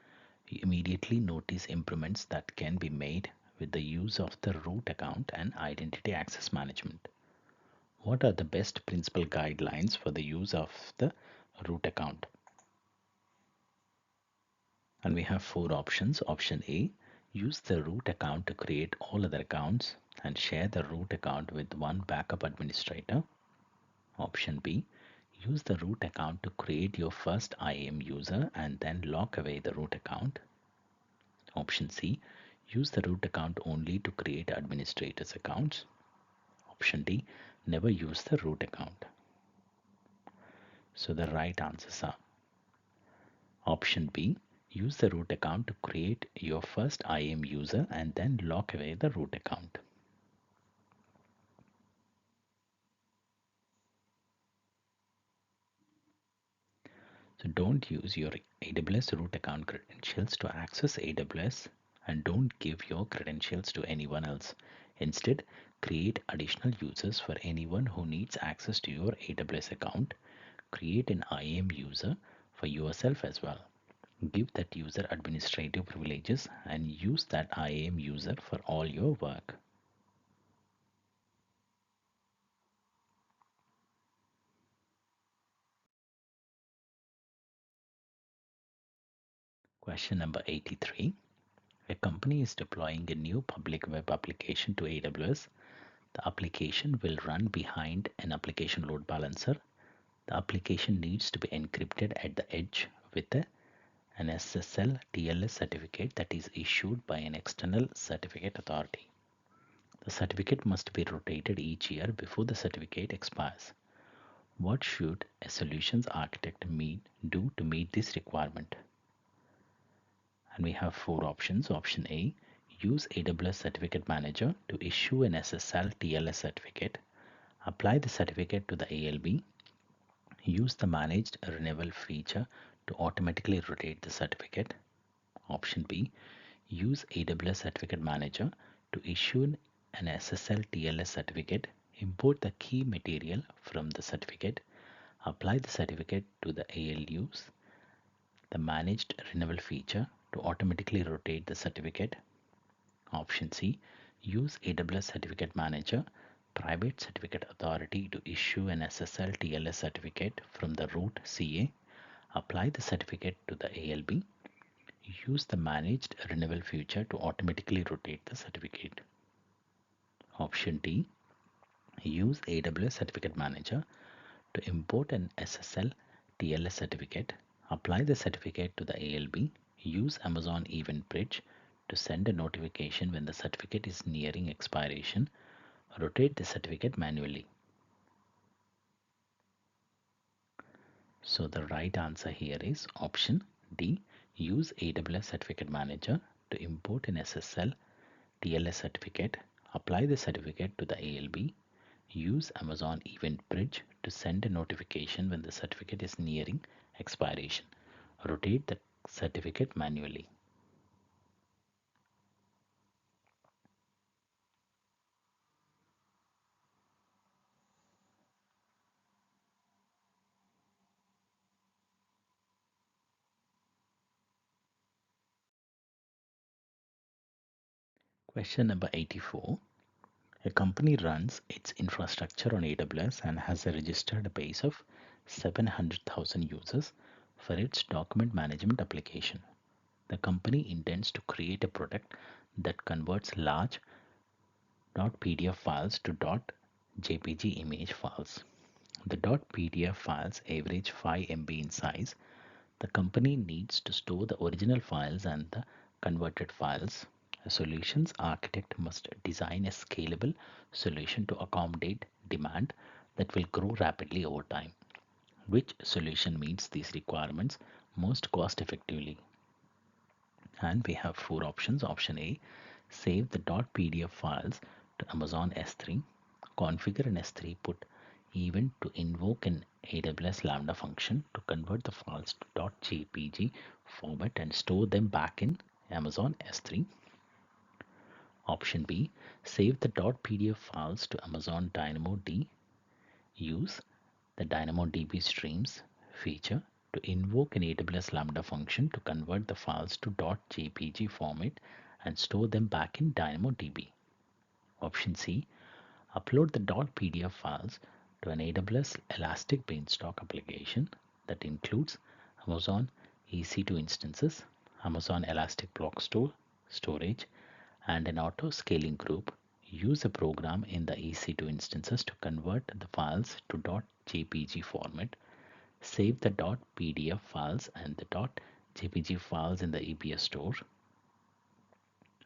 You immediately notice improvements that can be made with the use of the root account and identity access management. What are the best principal guidelines for the use of the root account? And we have four options. Option A, use the root account to create all other accounts and share the root account with one backup administrator. Option B, use the root account to create your first IAM user and then lock away the root account. Option C, use the root account only to create administrators accounts. Option D, never use the root account. So the right answers are option B, use the root account to create your first IAM user and then lock away the root account. So don't use your AWS root account credentials to access AWS and don't give your credentials to anyone else. Instead, create additional users for anyone who needs access to your AWS account. Create an IAM user for yourself as well. Give that user administrative privileges and use that IAM user for all your work. Question number 83. A company is deploying a new public web application to AWS. The application will run behind an application load balancer. The application needs to be encrypted at the edge with an SSL TLS certificate that is issued by an external certificate authority. The certificate must be rotated each year before the certificate expires. What should a solutions architect do to meet this requirement? And we have four options. Option A, use AWS Certificate Manager to issue an SSL TLS certificate. Apply the certificate to the ALB. Use the managed renewal feature to automatically rotate the certificate. Option B, use AWS Certificate Manager to issue an SSL TLS certificate, import the key material from the certificate, apply the certificate to the ALUs, the managed renewal feature to automatically rotate the certificate. Option C, use AWS Certificate Manager Private Certificate Authority to issue an SSL TLS certificate from the root CA, apply the certificate to the ALB, use the managed renewal feature to automatically rotate the certificate. Option D, use AWS Certificate Manager to import an SSL TLS certificate, apply the certificate to the ALB, use Amazon Event Bridge to send a notification when the certificate is nearing expiration, rotate the certificate manually. So the right answer here is option D. Use AWS Certificate Manager to import an SSL TLS certificate, apply the certificate to the ALB, use Amazon Event Bridge to send a notification when the certificate is nearing expiration, rotate the certificate manually. Question number 84. A company runs its infrastructure on AWS and has a registered base of 700,000 users for its document management application. The company intends to create a product that converts large .pdf files to .jpg image files. The .pdf files average 5 MB in size. The company needs to store the original files and the converted files. A solutions architect must design a scalable solution to accommodate demand that will grow rapidly over time. Which solution meets these requirements most cost effectively? And we have four options. Option A, save the .pdf files to Amazon S3, configure an S3 put event to invoke an AWS Lambda function to convert the files to .jpg format and store them back in Amazon S3. Option B, save the .pdf files to Amazon DynamoDB. Use the DynamoDB streams feature to invoke an AWS Lambda function to convert the files to .jpg format and store them back in DynamoDB. Option C, upload the .pdf files to an AWS Elastic Beanstalk application that includes Amazon EC2 instances, Amazon Elastic Block storage, and an auto scaling group. Use a program in the EC2 instances to convert the files to .jpg format. Save the .pdf files and the .jpg files in the EBS store.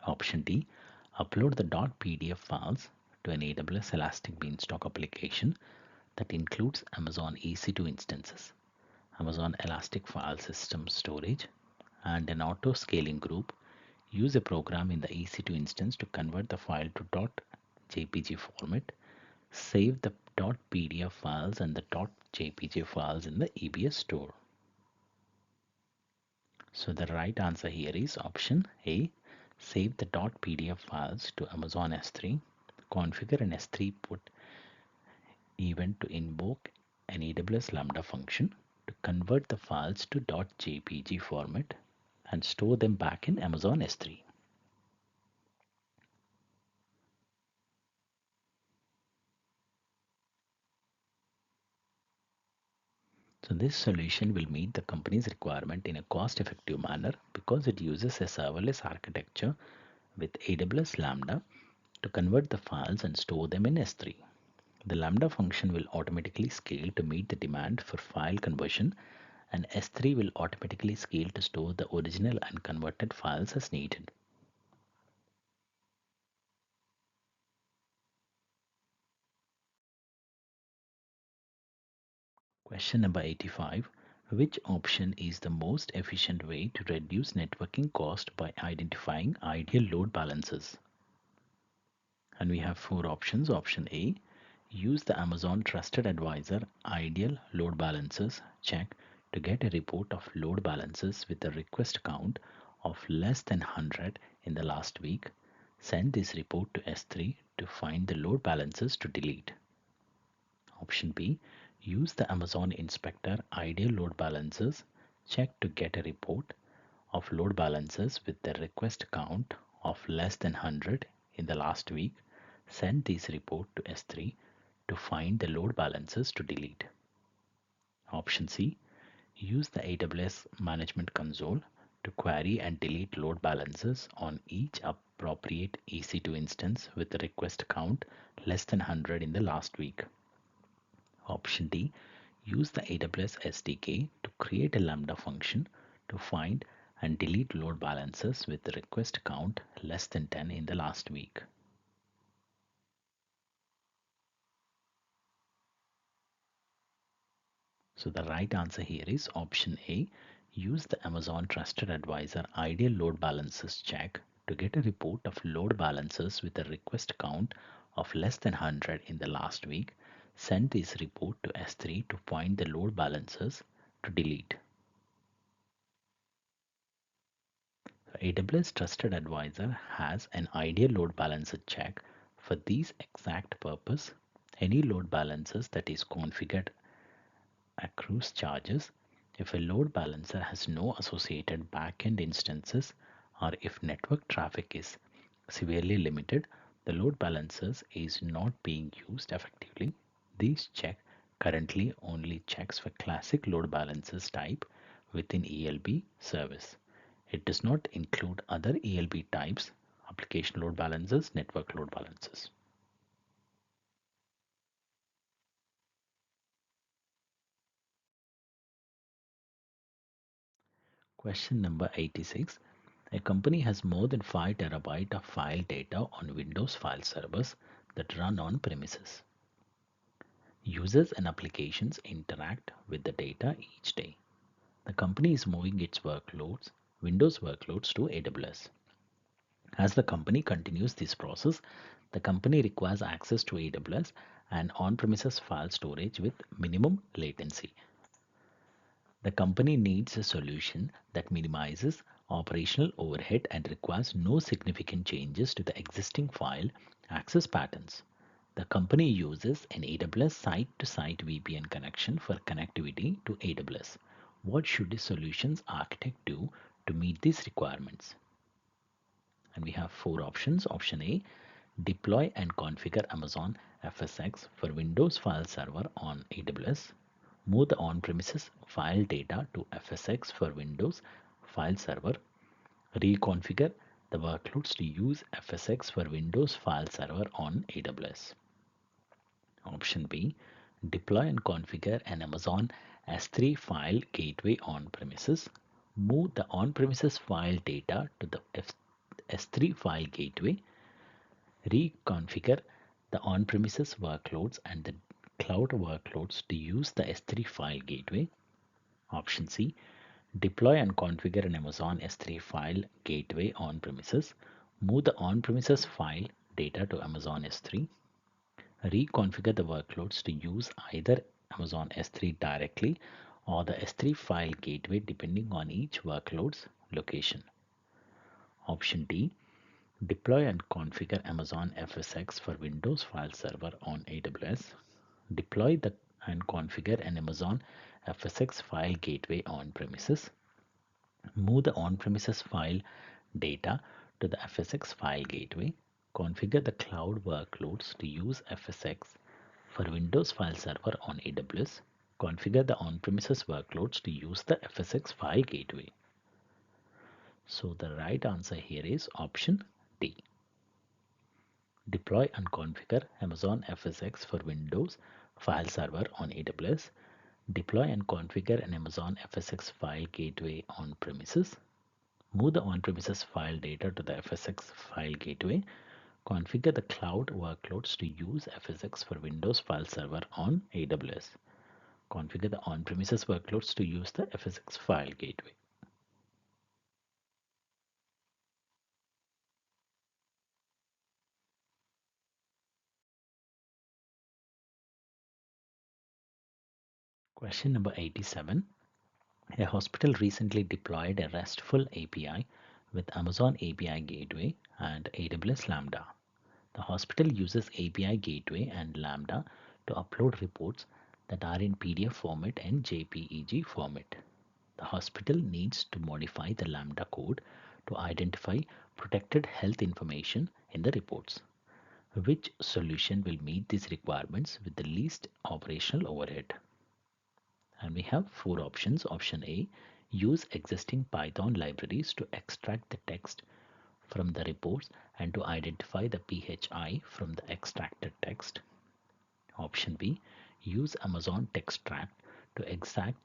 Option D, upload the .pdf files to an AWS Elastic Beanstalk application that includes Amazon EC2 instances, Amazon Elastic File System storage, and an auto scaling group. Use a program in the EC2 instance to convert the file to .jpg format. Save the .pdf files and the .jpg files in the EBS store. So the right answer here is option A. Save the .pdf files to Amazon S3. Configure an S3 put event to invoke an AWS Lambda function to convert the files to .jpg format and store them back in Amazon S3. So this solution will meet the company's requirement in a cost-effective manner because it uses a serverless architecture with AWS Lambda to convert the files and store them in S3. The Lambda function will automatically scale to meet the demand for file conversion, and S3 will automatically scale to store the original and converted files as needed. Question number 85. Which option is the most efficient way to reduce networking cost by identifying ideal load balancers? And we have four options. Option A, use the Amazon Trusted Advisor Ideal Load Balancers check to get a report of load balancers with the request count of less than 100 in the last week, send this report to S3 to find the load balancers to delete. Option B, use the Amazon Inspector ideal load balancers check to get a report of load balancers with the request count of less than 100 in the last week. Send this report to S3 to find the load balancers to delete. Option C, use the AWS Management Console to query and delete load balancers on each appropriate EC2 instance with the request count less than 100 in the last week. Option D, use the AWS SDK to create a Lambda function to find and delete load balancers with the request count less than 10 in the last week. So the right answer here is option A. Use the Amazon Trusted Advisor ideal load balancers check to get a report of load balancers with a request count of less than 100 in the last week. Send this report to S3 to find the load balancers to delete. AWS Trusted Advisor has an ideal load balancer check for this exact purpose. Any load balancers that is configured accrues charges if a load balancer has no associated backend instances or if network traffic is severely limited, the load balancers is not being used effectively. This check currently only checks for classic load balancers type within ELB service. It does not include other ELB types, application load balancers, network load balancers. Question number 86. A company has more than 5 terabyte of file data on Windows file servers that run on premises. Users and applications interact with the data each day. The company is moving its workloads, Windows workloads to AWS. As the company continues this process, the company requires access to AWS and on-premises file storage with minimum latency. The company needs a solution that minimizes operational overhead and requires no significant changes to the existing file access patterns. The company uses an AWS site-to-site VPN connection for connectivity to AWS. What should the solutions architect do to meet these requirements? And we have four options. Option A, deploy and configure Amazon FSx for Windows file server on AWS. Move the on-premises file data to FSx for Windows file server. Reconfigure the workloads to use FSx for Windows file server on AWS. Option B, deploy and configure an Amazon S3 file gateway on premises. Move the on-premises file data to the S3 file gateway. Reconfigure the on-premises workloads and the cloud workloads to use the S3 file gateway. Option C, deploy and configure an Amazon S3 file gateway on premises. Move the on-premises file data to Amazon S3. Reconfigure the workloads to use either Amazon S3 directly or the S3 file gateway depending on each workload's location. Option D, deploy and configure Amazon FSx for Windows file server on AWS. Deploy and configure an Amazon FSx file gateway on premises. Move the on-premises file data to the FSx file gateway. Configure the cloud workloads to use FSx for Windows file server on AWS. Configure the on-premises workloads to use the FSx file gateway. So the right answer here is option D. Deploy and configure Amazon FSx for Windows file server on AWS. Deploy and configure an Amazon FSx file gateway on premises. Move the on-premises file data to the FSx file gateway. Configure the cloud workloads to use FSx for Windows file server on AWS. Configure the on-premises workloads to use the FSx file gateway. Question number 87. A hospital recently deployed a RESTful API with Amazon API Gateway and AWS Lambda. The hospital uses API Gateway and Lambda to upload reports that are in PDF format and JPEG format. The hospital needs to modify the Lambda code to identify protected health information in the reports. Which solution will meet these requirements with the least operational overhead? And we have four options. Option A, use existing Python libraries to extract the text from the reports and to identify the PHI from the extracted text. Option B, use Amazon TextTract to extract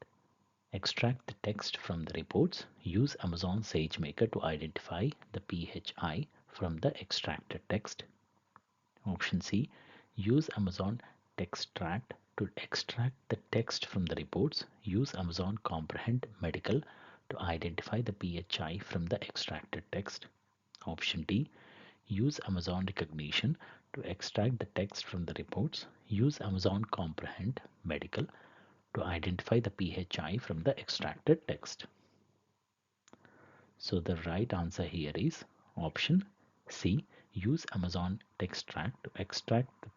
the text from the reports. Use Amazon SageMaker to identify the PHI from the extracted text. Option C, use Amazon TextTract to extract the text from the reports. Use Amazon Comprehend Medical to identify the PHI from the extracted text. Option D, use Amazon Recognition to extract the text from the reports. Use Amazon Comprehend Medical to identify the PHI from the extracted text. So the right answer here is option C. Use Amazon TextTract to extract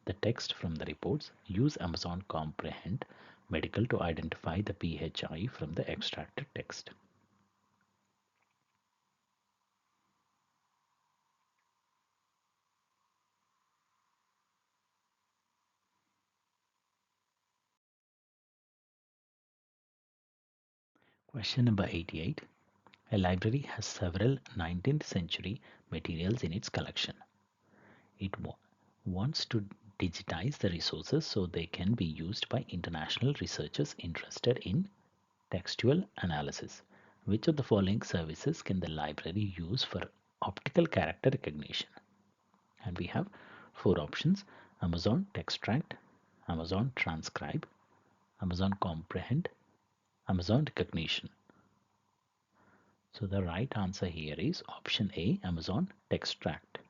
the text from the reports. Use Amazon Comprehend Medical to identify the PHI from the extracted text. Question number 88. A library has several 19th century materials in its collection. It wants to digitize the resources so they can be used by international researchers interested in textual analysis. Which of the following services can the library use for optical character recognition? And we have four options: Amazon TextTract, Amazon Transcribe, Amazon Comprehend, Amazon Recognition. So the right answer here is option A, Amazon TextTract.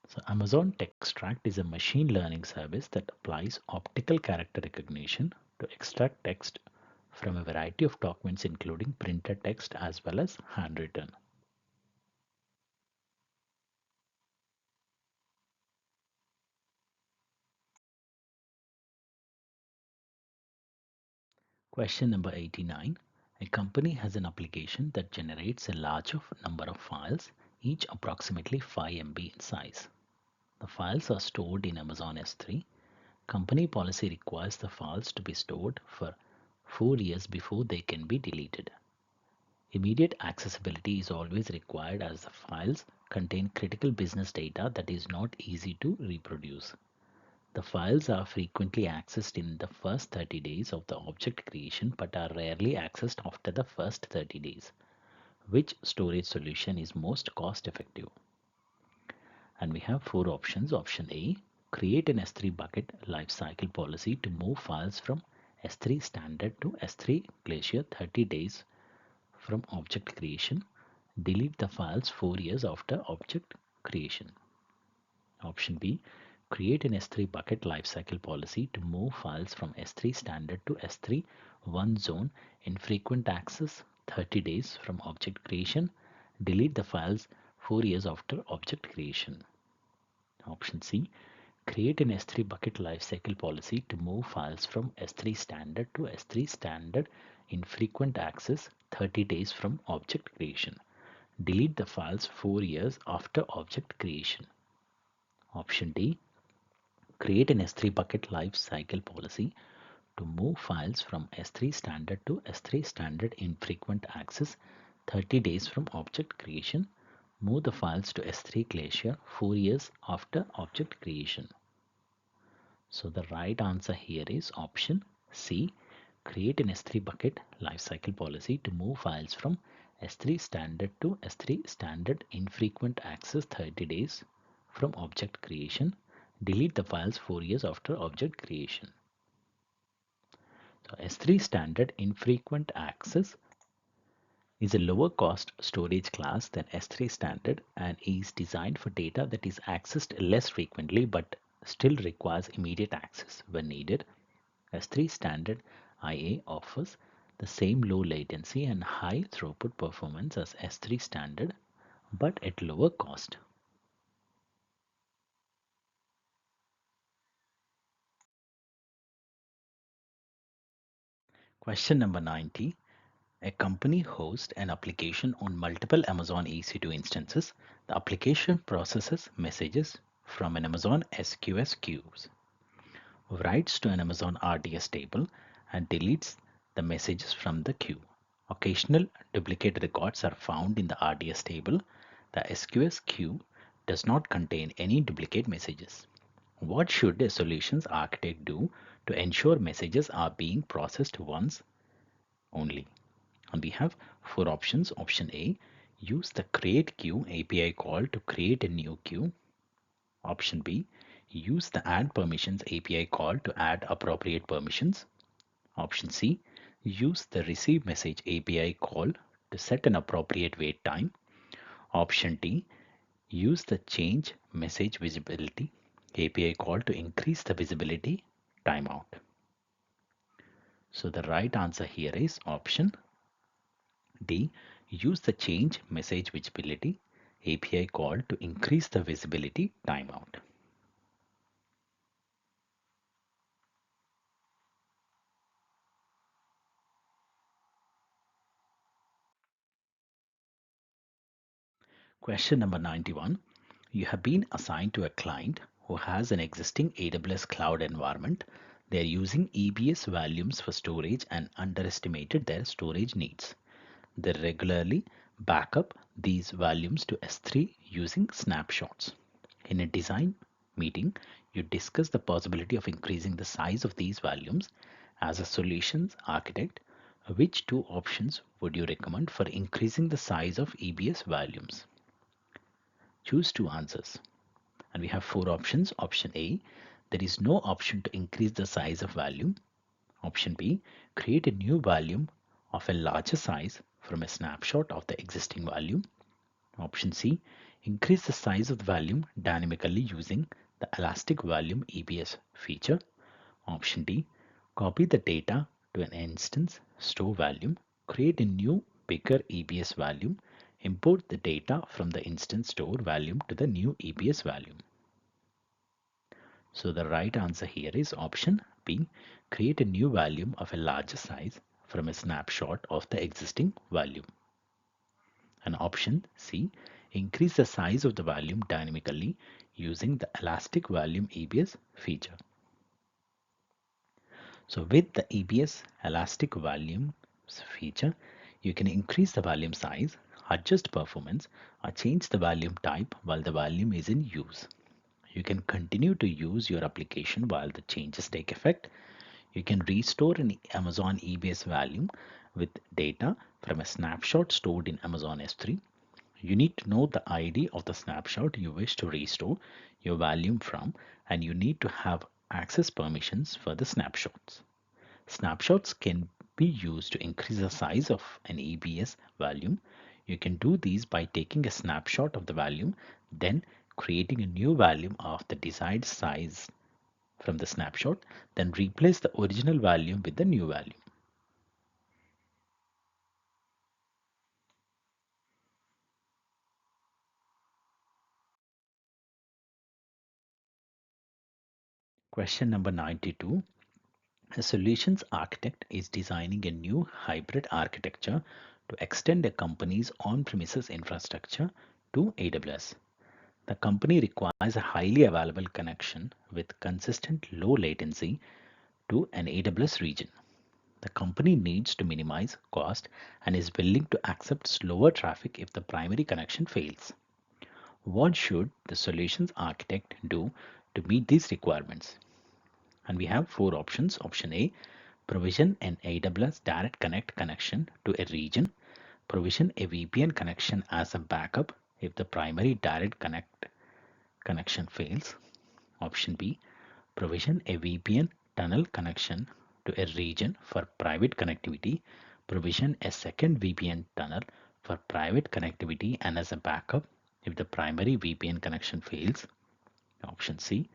So Amazon TextTract is a machine learning service that applies optical character recognition to extract text from a variety of documents including printed text as well as handwritten. Question number 89. A company has an application that generates a large number of files, each approximately 5 MB in size. The files are stored in Amazon S3. Company policy requires the files to be stored for 4 years before they can be deleted. Immediate accessibility is always required as the files contain critical business data that is not easy to reproduce. The files are frequently accessed in the first 30 days of the object creation but are rarely accessed after the first 30 days. Which storage solution is most cost effective? And we have four options. Option A, create an S3 bucket lifecycle policy to move files from S3 standard to S3 Glacier 30 days from object creation. Delete the files 4 years after object creation. Option B, create an S3 bucket lifecycle policy to move files from S3 standard to S3 one zone infrequent access 30 days from object creation. Delete the files 4 years after object creation. Option C, create an S3 bucket lifecycle policy to move files from S3 standard to S3 standard infrequent access 30 days from object creation. Delete the files 4 years after object creation. Option D, create an S3 bucket lifecycle policy to move files from S3 standard to S3 standard infrequent access 30 days from object creation. Move the files to S3 Glacier 4 years after object creation. So the right answer here is option C. Create an S3 bucket lifecycle policy to move files from S3 standard to S3 standard infrequent access 30 days from object creation. Delete the files 4 years after object creation. So S3 standard infrequent access is a lower cost storage class than S3 standard and is designed for data that is accessed less frequently but still requires immediate access when needed. S3 standard IA offers the same low latency and high throughput performance as S3 standard, but at lower cost. Question number 90. A company hosts an application on multiple Amazon EC2 instances. The application processes messages from an Amazon SQS queues, writes to an Amazon RDS table, and deletes the messages from the queue. Occasional duplicate records are found in the RDS table. The SQS queue does not contain any duplicate messages. What should a solutions architect do to ensure messages are being processed once only? And we have four options. Option A, use the create queue API call to create a new queue. Option B, use the add permissions API call to add appropriate permissions. Option C, use the receive message API call to set an appropriate wait time. Option D, use the change message visibility API call to increase the visibility timeout. So the right answer here is option D, use the change message visibility API call to increase the visibility timeout. Question number 91. You have been assigned to a client who has an existing AWS cloud environment. They are using EBS volumes for storage and underestimated their storage needs. They regularly back up these volumes to S3 using snapshots. In a design meeting, you discuss the possibility of increasing the size of these volumes. As a solutions architect, which two options would you recommend for increasing the size of EBS volumes? Choose two answers. And we have four options. Option A, there is no option to increase the size of volume. Option B, create a new volume of a larger size from a snapshot of the existing volume. Option C, increase the size of the volume dynamically using the elastic volume EBS feature. Option D, copy the data to an instance store volume, create a new bigger EBS volume, import the data from the instance store volume to the new EBS volume. So the right answer here is option B, create a new volume of a larger size from a snapshot of the existing volume. And option C, increase the size of the volume dynamically using the elastic volume EBS feature. So with the EBS elastic volume feature, you can increase the volume size, adjust performance, or change the volume type while the volume is in use. You can continue to use your application while the changes take effect. You can restore an Amazon EBS volume with data from a snapshot stored in Amazon S3. You need to know the ID of the snapshot you wish to restore your volume from, and you need to have access permissions for the snapshots. Snapshots can be used to increase the size of an EBS volume. You can do these by taking a snapshot of the volume, then creating a new volume of the desired size from the snapshot, then replace the original volume with the new volume. Question number 92. A solutions architect is designing a new hybrid architecture to extend a company's on-premises infrastructure to AWS. The company requires a highly available connection with consistent low latency to an AWS region. The company needs to minimize cost and is willing to accept slower traffic if the primary connection fails. What should the solutions architect do to meet these requirements? And we have four options. Option A, provision an AWS direct connect connection to a region. Provision a VPN connection as a backup if the primary direct connection fails. Option B, provision a VPN tunnel connection to a region for private connectivity. Provision a second VPN tunnel for private connectivity and as a backup if the primary VPN connection fails. Option C,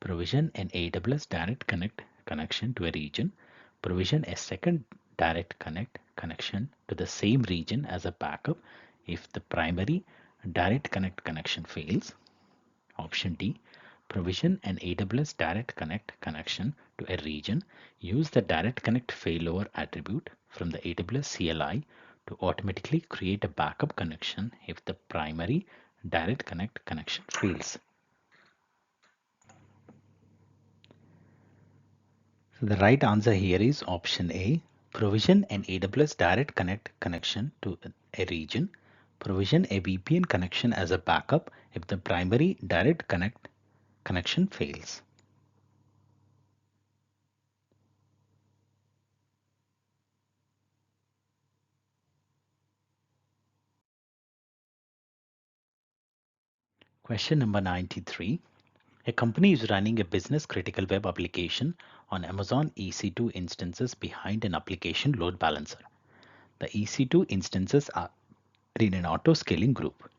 provision an AWS direct connect connection to a region. Provision a second direct connect connection to the same region as a backup if the primary direct connect connection fails. Option D, provision an AWS direct connect connection to a region. Use the direct connect failover attribute from the AWS CLI to automatically create a backup connection if the primary direct connect connection fails. So the right answer here is option A. Provision an AWS direct connect connection to a region. Provision a VPN connection as a backup if the primary direct connect connection fails. Question number 93. A company is running a business critical web application on Amazon EC2 instances behind an application load balancer. The EC2 instances are in an auto scaling group.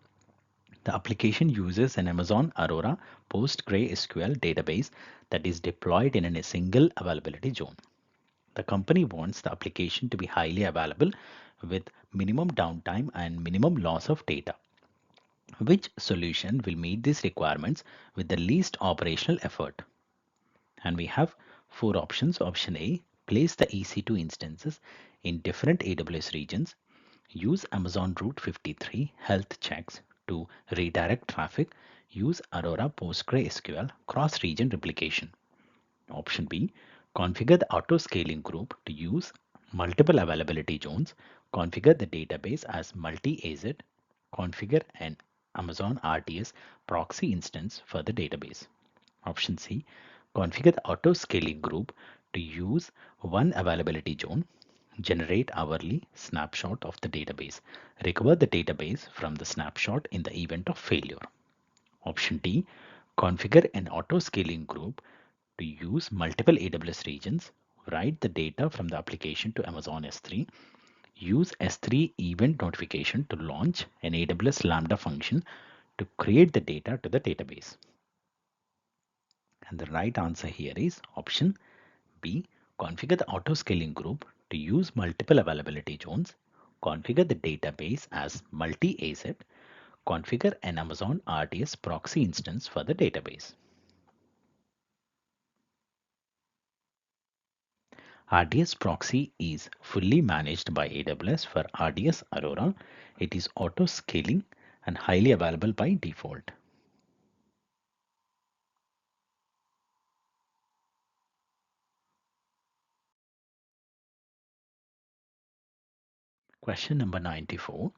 The application uses an Amazon Aurora PostgreSQL database that is deployed in a single availability zone. The company wants the application to be highly available with minimum downtime and minimum loss of data. Which solution will meet these requirements with the least operational effort? And we have four options. Option A, place the EC2 instances in different AWS regions. Use Amazon Route 53 health checks to redirect traffic. Use Aurora PostgreSQL cross-region replication. Option B, configure the auto-scaling group to use multiple availability zones. Configure the database as multi-AZ. Configure an Amazon RDS proxy instance for the database. Option C, configure the auto-scaling group to use one availability zone. Generate hourly snapshot of the database. Recover the database from the snapshot in the event of failure. Option D, configure an auto-scaling group to use multiple AWS regions. Write the data from the application to Amazon S3. Use S3 event notification to launch an AWS Lambda function to create the data to the database. And the right answer here is option B. Configure the auto-scaling group to use multiple availability zones. Configure the database as multi-AZ. Configure an Amazon RDS proxy instance for the database. RDS proxy is fully managed by AWS for RDS Aurora. It is auto-scaling and highly available by default. Question number 94.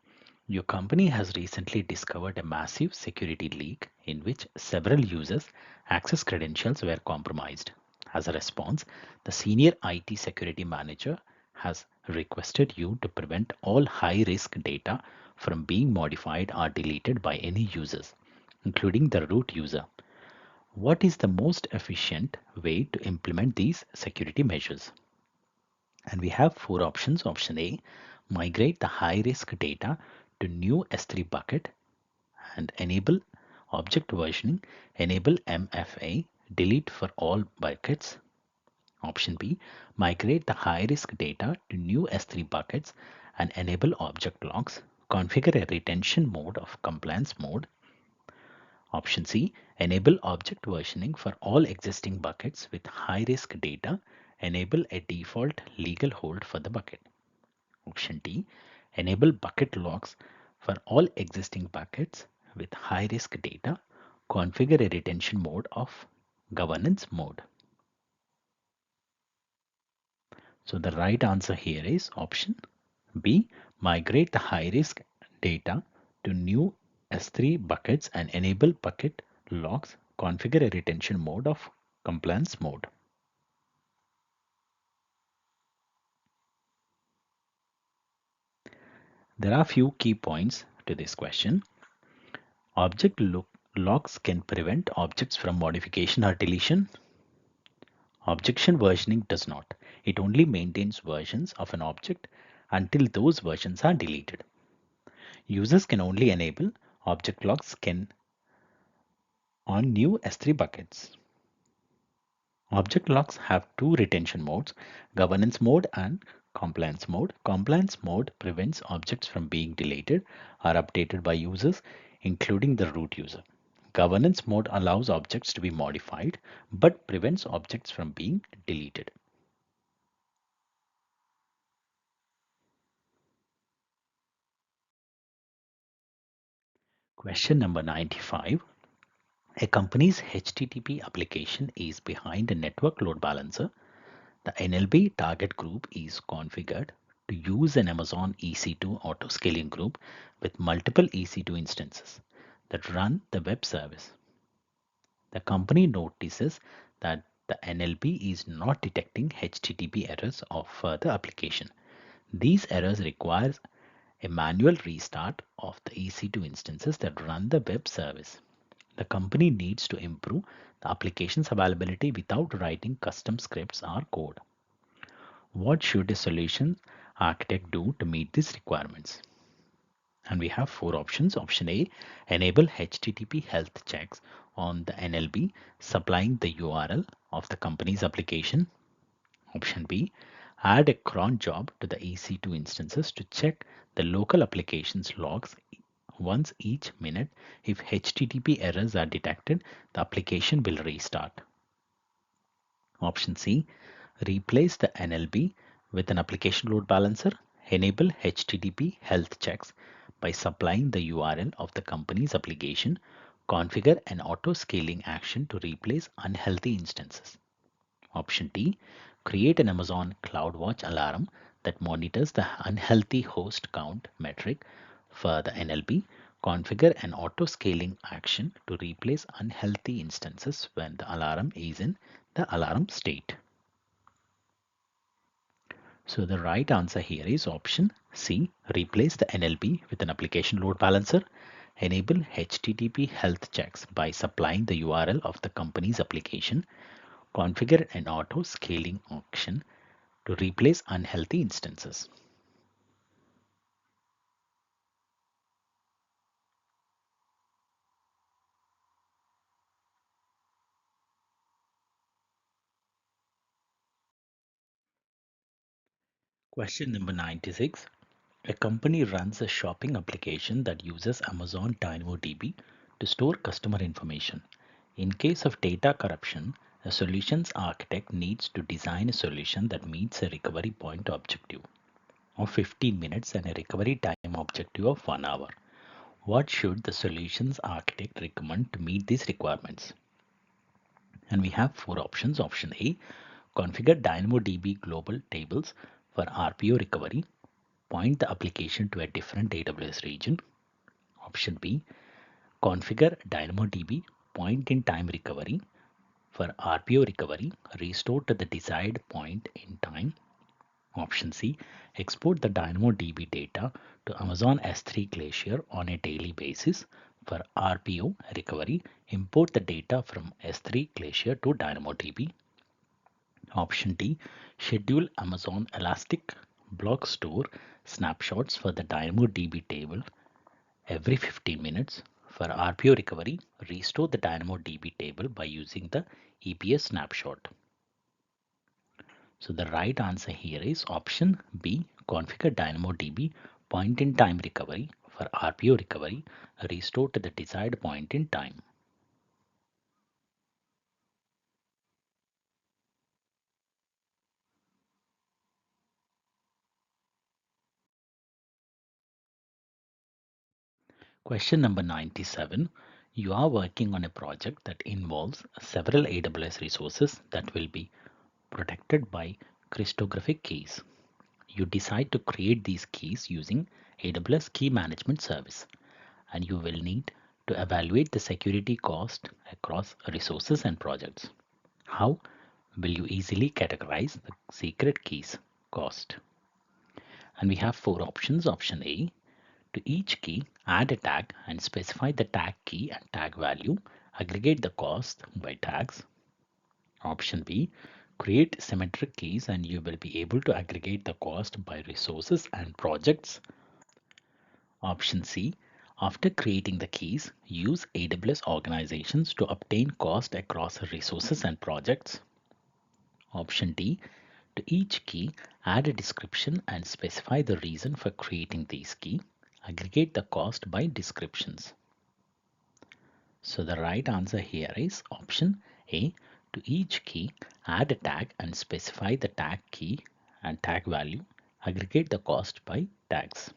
Your company has recently discovered a massive security leak in which several users' access credentials were compromised. As a response, the senior IT security manager has requested you to prevent all high-risk data from being modified or deleted by any users, including the root user. What is the most efficient way to implement these security measures? And we have four options. Option A, migrate the high risk data to new S3 bucket and enable object versioning, enable MFA, delete for all buckets. Option B, migrate the high risk data to new S3 buckets and enable object logs, configure a retention mode of compliance mode. Option C, enable object versioning for all existing buckets with high risk data, enable a default legal hold for the bucket. Option D, enable bucket logs for all existing buckets with high risk data, configure a retention mode of governance mode. So the right answer here is option B, migrate the high risk data to new S3 buckets and enable bucket logs, configure a retention mode of compliance mode. There are few key points to this question. Object logs can prevent objects from modification or deletion. Objection versioning does not. It only maintains versions of an object until those versions are deleted. Users can only enable object logs on new S3 buckets. Object logs have two retention modes, governance mode and Compliance mode. Compliance mode prevents objects from being deleted or updated by users, including the root user. Governance mode allows objects to be modified but prevents objects from being deleted. Question number 95. A company's HTTP application is behind a network load balancer. The NLB target group is configured to use an Amazon EC2 auto-scaling group with multiple EC2 instances that run the web service. The company notices that the NLB is not detecting HTTP errors of the application. These errors require a manual restart of the EC2 instances that run the web service. The company needs to improve the application's availability without writing custom scripts or code. What should a solution architect do to meet these requirements? And we have four options. Option A, enable HTTP health checks on the NLB, supplying the URL of the company's application. Option B, add a cron job to the EC2 instances to check the local application's logs once each minute. If HTTP errors are detected, the application will restart. Option C, replace the NLB with an application load balancer. Enable HTTP health checks by supplying the URL of the company's application. Configure an auto-scaling action to replace unhealthy instances. Option D, create an Amazon CloudWatch alarm that monitors the unhealthy host count metric for the NLB. Configure an auto-scaling action to replace unhealthy instances when the alarm is in the alarm state. So the right answer here is option C, replace the NLB with an application load balancer. Enable HTTP health checks by supplying the URL of the company's application. Configure an auto scaling action to replace unhealthy instances. Question number 96. A company runs a shopping application that uses Amazon DynamoDB to store customer information. In case of data corruption, a solutions architect needs to design a solution that meets a recovery point objective of 15 minutes and a recovery time objective of 1 hour. What should the solutions architect recommend to meet these requirements? And we have four options. Option A, configure DynamoDB global tables for RPO recovery. Point the application to a different AWS region. Option B, configure DynamoDB point-in-time recovery for RPO recovery. Restore to the desired point in time. Option C, export the DynamoDB data to Amazon S3 Glacier on a daily basis. For RPO recovery, import the data from S3 Glacier to DynamoDB. Option D, schedule Amazon Elastic Block Store snapshots for the DynamoDB table every 15 minutes. For RPO recovery, restore the DynamoDB table by using the EBS snapshot. So the right answer here is option B, configure DynamoDB point-in-time recovery for RPO recovery, restore to the desired point in time. Question number 97. You are working on a project that involves several AWS resources that will be protected by cryptographic keys. You decide to create these keys using AWS Key Management Service, and you will need to evaluate the security cost across resources and projects. How will you easily categorize the secret keys cost? And we have four options. Option A, to each key, add a tag and specify the tag key and tag value. Aggregate the cost by tags. Option B, create symmetric keys and you will be able to aggregate the cost by resources and projects. Option C, after creating the keys, use AWS organizations to obtain cost across resources and projects. Option D, To each key, add a description and specify the reason for creating these key. Aggregate the cost by descriptions. So the right answer here is option A. To each key, add a tag and specify the tag key and tag value. Aggregate the cost by tags.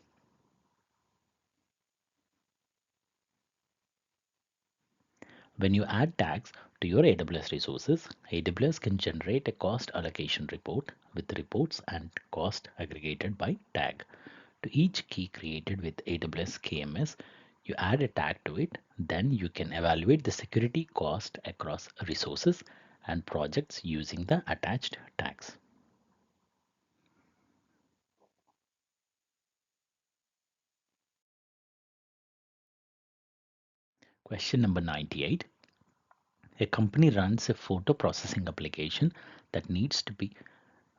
When you add tags to your AWS resources, AWS can generate a cost allocation report with reports and cost aggregated by tag. To each key created with AWS KMS, you add a tag to it. Then you can evaluate the security cost across resources and projects using the attached tags. Question number 98. A company runs a photo processing application that needs to be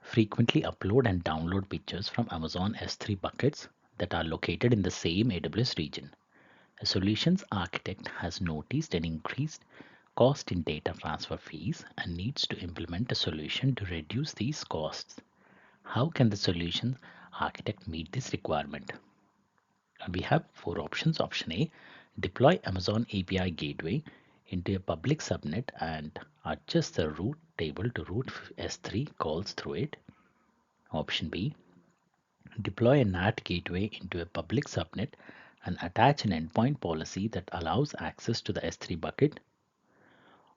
frequently upload and download pictures from Amazon S3 buckets that are located in the same AWS region. A solutions architect has noticed an increased cost in data transfer fees and needs to implement a solution to reduce these costs. How can the solutions architect meet this requirement? And we have four options. Option A, deploy Amazon API gateway into a public subnet and adjust the route table to route S3 calls through it. Option B, deploy a NAT gateway into a public subnet and attach an endpoint policy that allows access to the S3 bucket.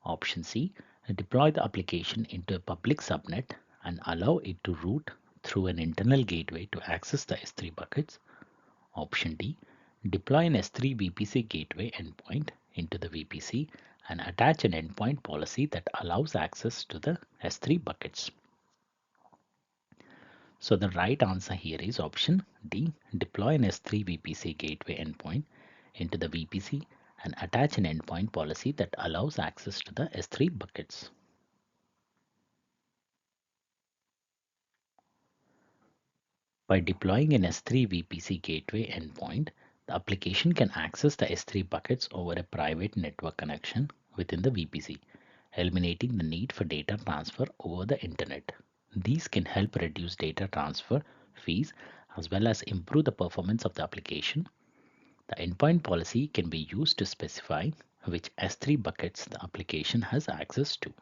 Option C, deploy the application into a public subnet and allow it to route through an internal gateway to access the S3 buckets. Option D, deploy an S3 VPC gateway endpoint into the VPC and attach an endpoint policy that allows access to the S3 buckets. So the right answer here is option D, deploy an S3 VPC gateway endpoint into the VPC and attach an endpoint policy that allows access to the S3 buckets. By deploying an S3 VPC gateway endpoint, the application can access the S3 buckets over a private network connection within the VPC, eliminating the need for data transfer over the internet. These can help reduce data transfer fees as well as improve the performance of the application. The endpoint policy can be used to specify which S3 buckets the application has access to.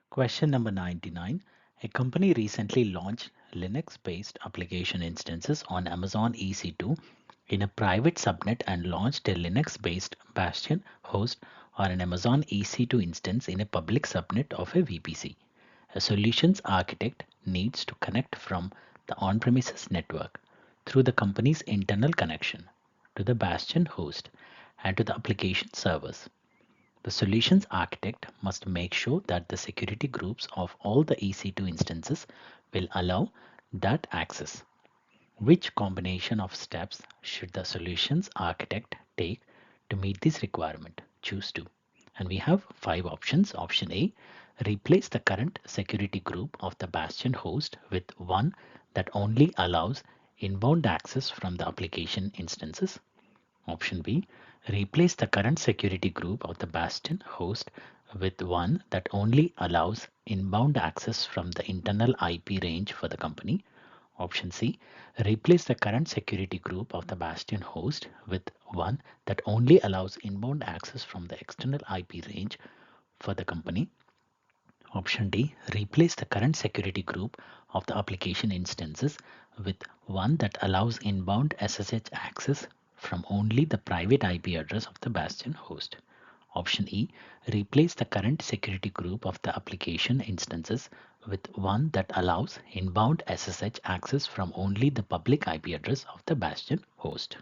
Question number 99. A company recently launched Linux-based application instances on Amazon EC2 in a private subnet and launched a Linux-based Bastion host or an Amazon EC2 instance in a public subnet of a VPC. A solutions architect needs to connect from the on-premises network through the company's internal connection to the Bastion host and to the application servers. The solutions architect must make sure that the security groups of all the EC2 instances will allow that access. Which combination of steps should the solutions architect take to meet this requirement? Choose two. And we have five options. Option A, replace the current security group of the Bastion host with one that only allows inbound access from the application instances. Option B, replace the current security group of the Bastion host with one that only allows inbound access from the internal IP range for the company. Option C, replace the current security group of the Bastion host with one that only allows inbound access from the external IP range for the company. Option D, replace the current security group of the application instances with one that allows inbound SSH access from only the private IP address of the Bastion host. Option E, replace the current security group of the application instances with one that allows inbound SSH access from only the public IP address of the Bastion host.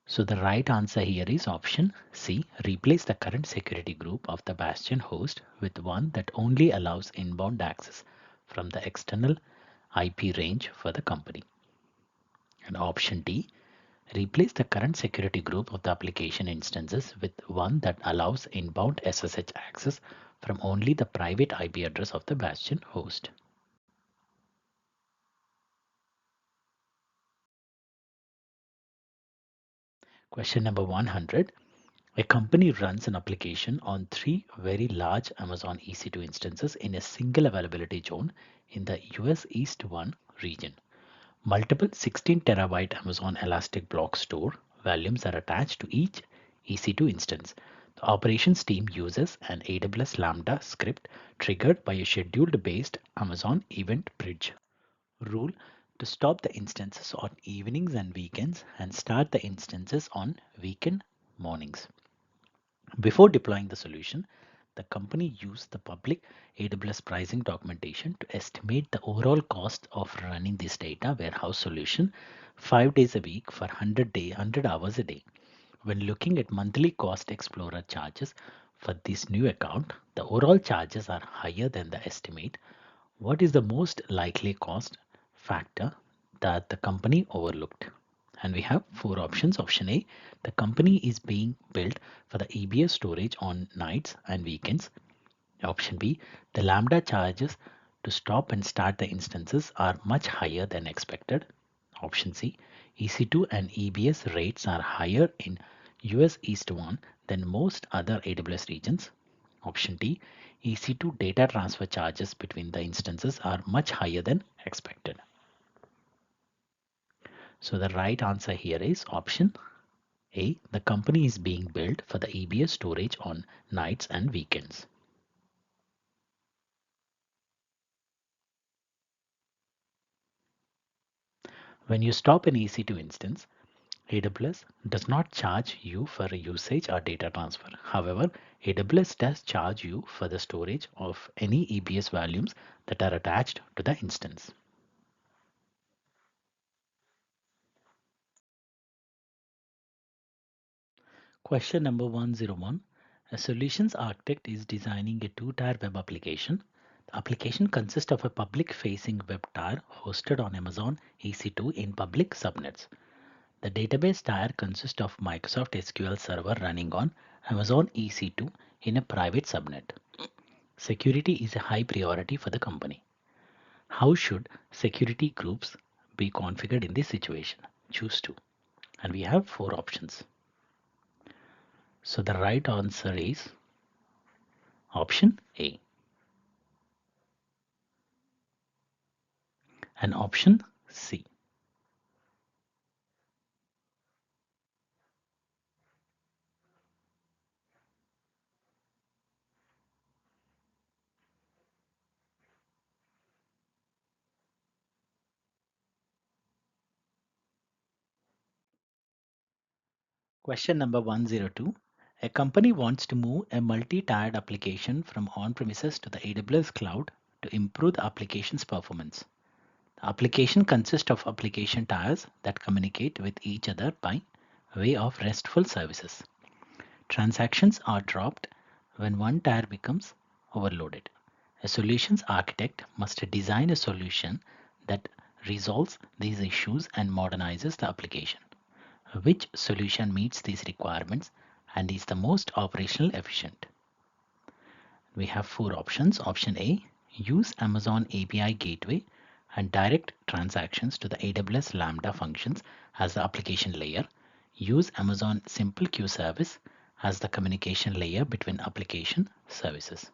So the right answer here is option C. Replace the current security group of the Bastion host with one that only allows inbound access from the external IP range for the company. And option D. Replace the current security group of the application instances with one that allows inbound SSH access from only the private IP address of the Bastion host. Question number 100. A company runs an application on 3 very large Amazon EC2 instances in a single availability zone in the US East 1 region. Multiple 16 terabyte Amazon Elastic Block Store volumes are attached to each EC2 instance. The operations team uses an AWS Lambda script triggered by a scheduled based Amazon Event Bridge rule to stop the instances on evenings and weekends and start the instances on weekend mornings. Before deploying the solution, the company used the public AWS pricing documentation to estimate the overall cost of running this data warehouse solution 5 days a week for 100 hours a day. When looking at monthly cost explorer charges for this new account, the overall charges are higher than the estimate. What is the most likely cost factor that the company overlooked? And we have 4 options. Option A, the company is being built for the EBS storage on nights and weekends. Option B, the Lambda charges to stop and start the instances are much higher than expected. Option C, EC2 and EBS rates are higher in US East 1 than most other AWS regions. Option D, EC2 data transfer charges between the instances are much higher than expected. So the right answer here is option A. The company is being built for the EBS storage on nights and weekends. When you stop an EC2 instance, AWS does not charge you for a usage or data transfer. However, AWS does charge you for the storage of any EBS volumes that are attached to the instance. Question number 101. A solutions architect is designing a two-tier web application. The application consists of a public-facing web tier hosted on Amazon EC2 in public subnets. The database tier consists of Microsoft SQL Server running on Amazon EC2 in a private subnet. Security is a high priority for the company. How should security groups be configured in this situation? Choose two. And we have 4 options. So the right answer is option A. And option C. Question number 102. A company wants to move a multi-tiered application from on-premises to the AWS cloud to improve the application's performance. The application consists of application tiers that communicate with each other by way of RESTful services. Transactions are dropped when one tier becomes overloaded. A solutions architect must design a solution that resolves these issues and modernizes the application. Which solution meets these requirements and is the most operational efficient? We have 4 options. Option A, use Amazon API Gateway and direct transactions to the AWS Lambda functions as the application layer. Use Amazon Simple Queue Service as the communication layer between application services.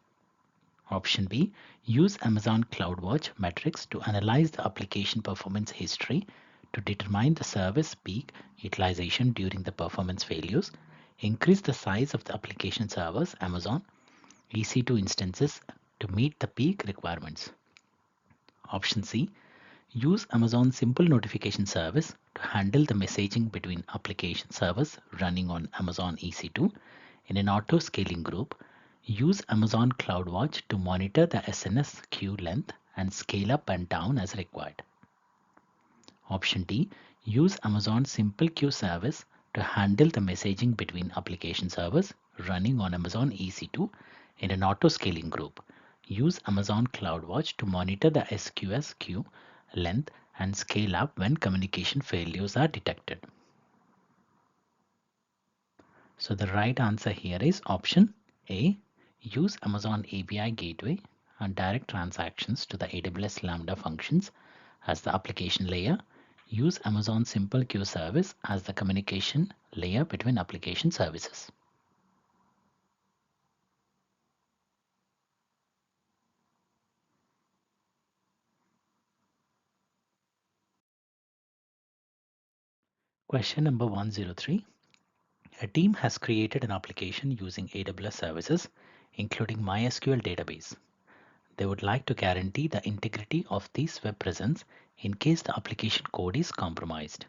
Option B, use Amazon CloudWatch metrics to analyze the application performance history to determine the service peak utilization during the performance failures. Increase the size of the application servers Amazon EC2 instances to meet the peak requirements. Option C, use Amazon Simple Notification Service to handle the messaging between application servers running on Amazon EC2 in an auto-scaling group. Use Amazon CloudWatch to monitor the SNS queue length and scale up and down as required. Option D, use Amazon Simple Queue Service to handle the messaging between application servers running on Amazon EC2 in an auto-scaling group. Use Amazon CloudWatch to monitor the SQS queue length and scale up when communication failures are detected. So the right answer here is option A. Use Amazon API Gateway and direct transactions to the AWS Lambda functions as the application layer. Use Amazon Simple Queue Service as the communication layer between application services. Question number 103. A team has created an application using AWS services, including MySQL database. They would like to guarantee the integrity of this web presence in case the application code is compromised.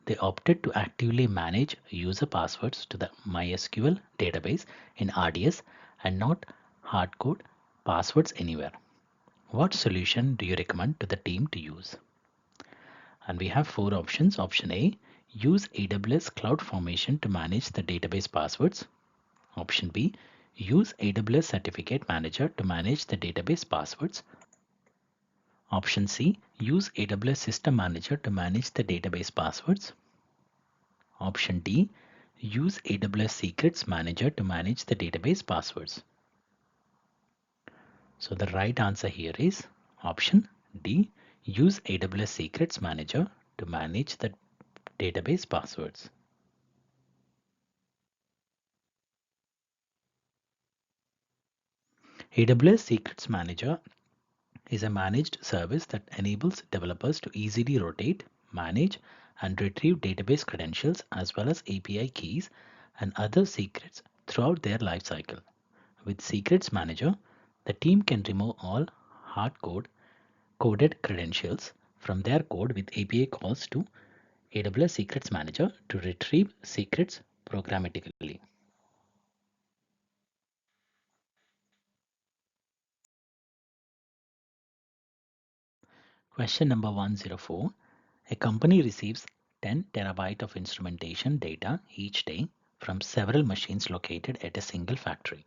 They opted to actively manage user passwords to the MySQL database in RDS and not hardcode passwords anywhere. What solution do you recommend to the team to use? And we have four options. Option A, use AWS CloudFormation to manage the database passwords. Option B, use AWS Certificate Manager to manage the database passwords. Option C, use AWS System Manager to manage the database passwords. Option D, use AWS Secrets Manager to manage the database passwords. So the right answer here is option D, use AWS Secrets Manager to manage the database passwords. AWS Secrets Manager is a managed service that enables developers to easily rotate, manage, and retrieve database credentials as well as API keys and other secrets throughout their lifecycle. With Secrets Manager, the team can remove all hard coded credentials from their code with API calls to AWS Secrets Manager to retrieve secrets programmatically. Question number 104. A company receives 10 terabyte of instrumentation data each day from several machines located at a single factory.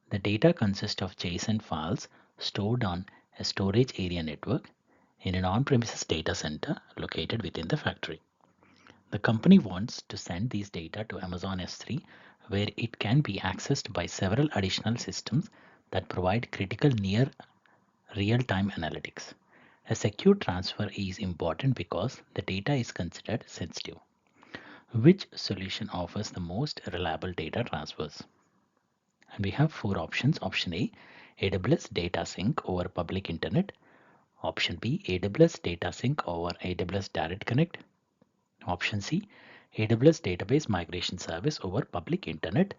The data consists of JSON files stored on a storage area network in an on-premises data center located within the factory. The company wants to send these data to Amazon S3 where it can be accessed by several additional systems that provide critical near real-time analytics. A secure transfer is important because the data is considered sensitive. Which solution offers the most reliable data transfers? And we have four options. Option A, AWS Data Sync over public internet. Option B, AWS Data Sync over AWS Direct Connect. Option C, AWS Database Migration Service over public internet.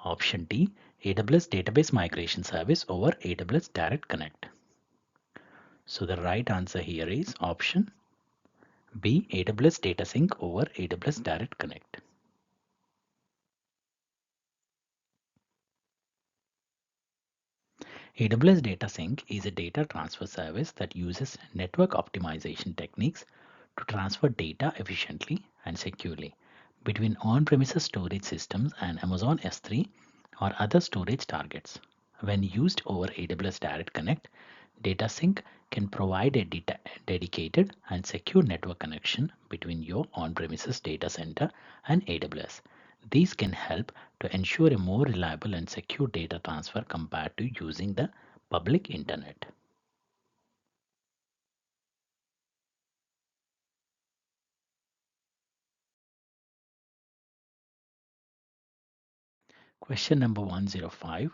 Option D, AWS Database Migration Service over AWS Direct Connect. So the right answer here is option B, AWS Data Sync over AWS Direct Connect. AWS Data Sync is a data transfer service that uses network optimization techniques to transfer data efficiently and securely between on-premises storage systems and Amazon S3 or other storage targets. When used over AWS Direct Connect, Data Sync can provide a dedicated and secure network connection between your on-premises data center and AWS. These can help to ensure a more reliable and secure data transfer compared to using the public internet. Question number 105.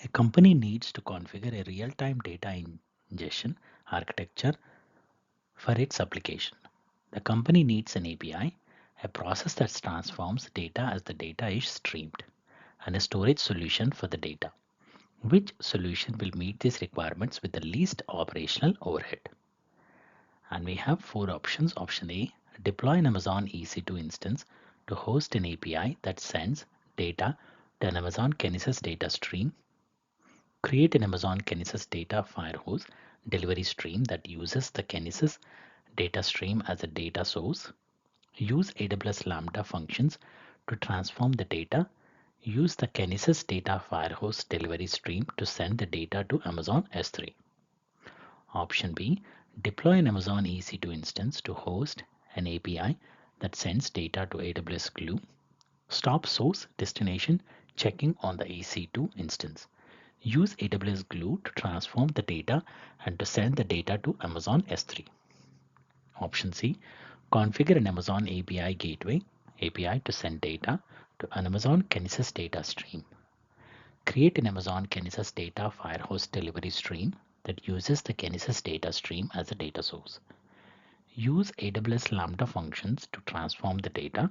A company needs to configure a real-time data ingestion architecture for its application. The company needs an API, a process that transforms data as the data is streamed, and a storage solution for the data. Which solution will meet these requirements with the least operational overhead? And we have four options. Option A, deploy an Amazon EC2 instance to host an API that sends data to an Amazon Kinesis data stream. Create an Amazon Kinesis data firehose delivery stream that uses the Kinesis data stream as a data source. Use AWS Lambda functions to transform the data. Use the Kinesis data firehose delivery stream to send the data to Amazon S3. Option B, deploy an Amazon EC2 instance to host an API that sends data to AWS Glue. Stop source destination checking on the EC2 instance. Use AWS Glue to transform the data and to send the data to Amazon S3. Option C, configure an Amazon API gateway API to send data to an Amazon Kinesis data stream. Create an Amazon Kinesis data Firehose delivery stream that uses the Kinesis data stream as a data source. Use AWS Lambda functions to transform the data.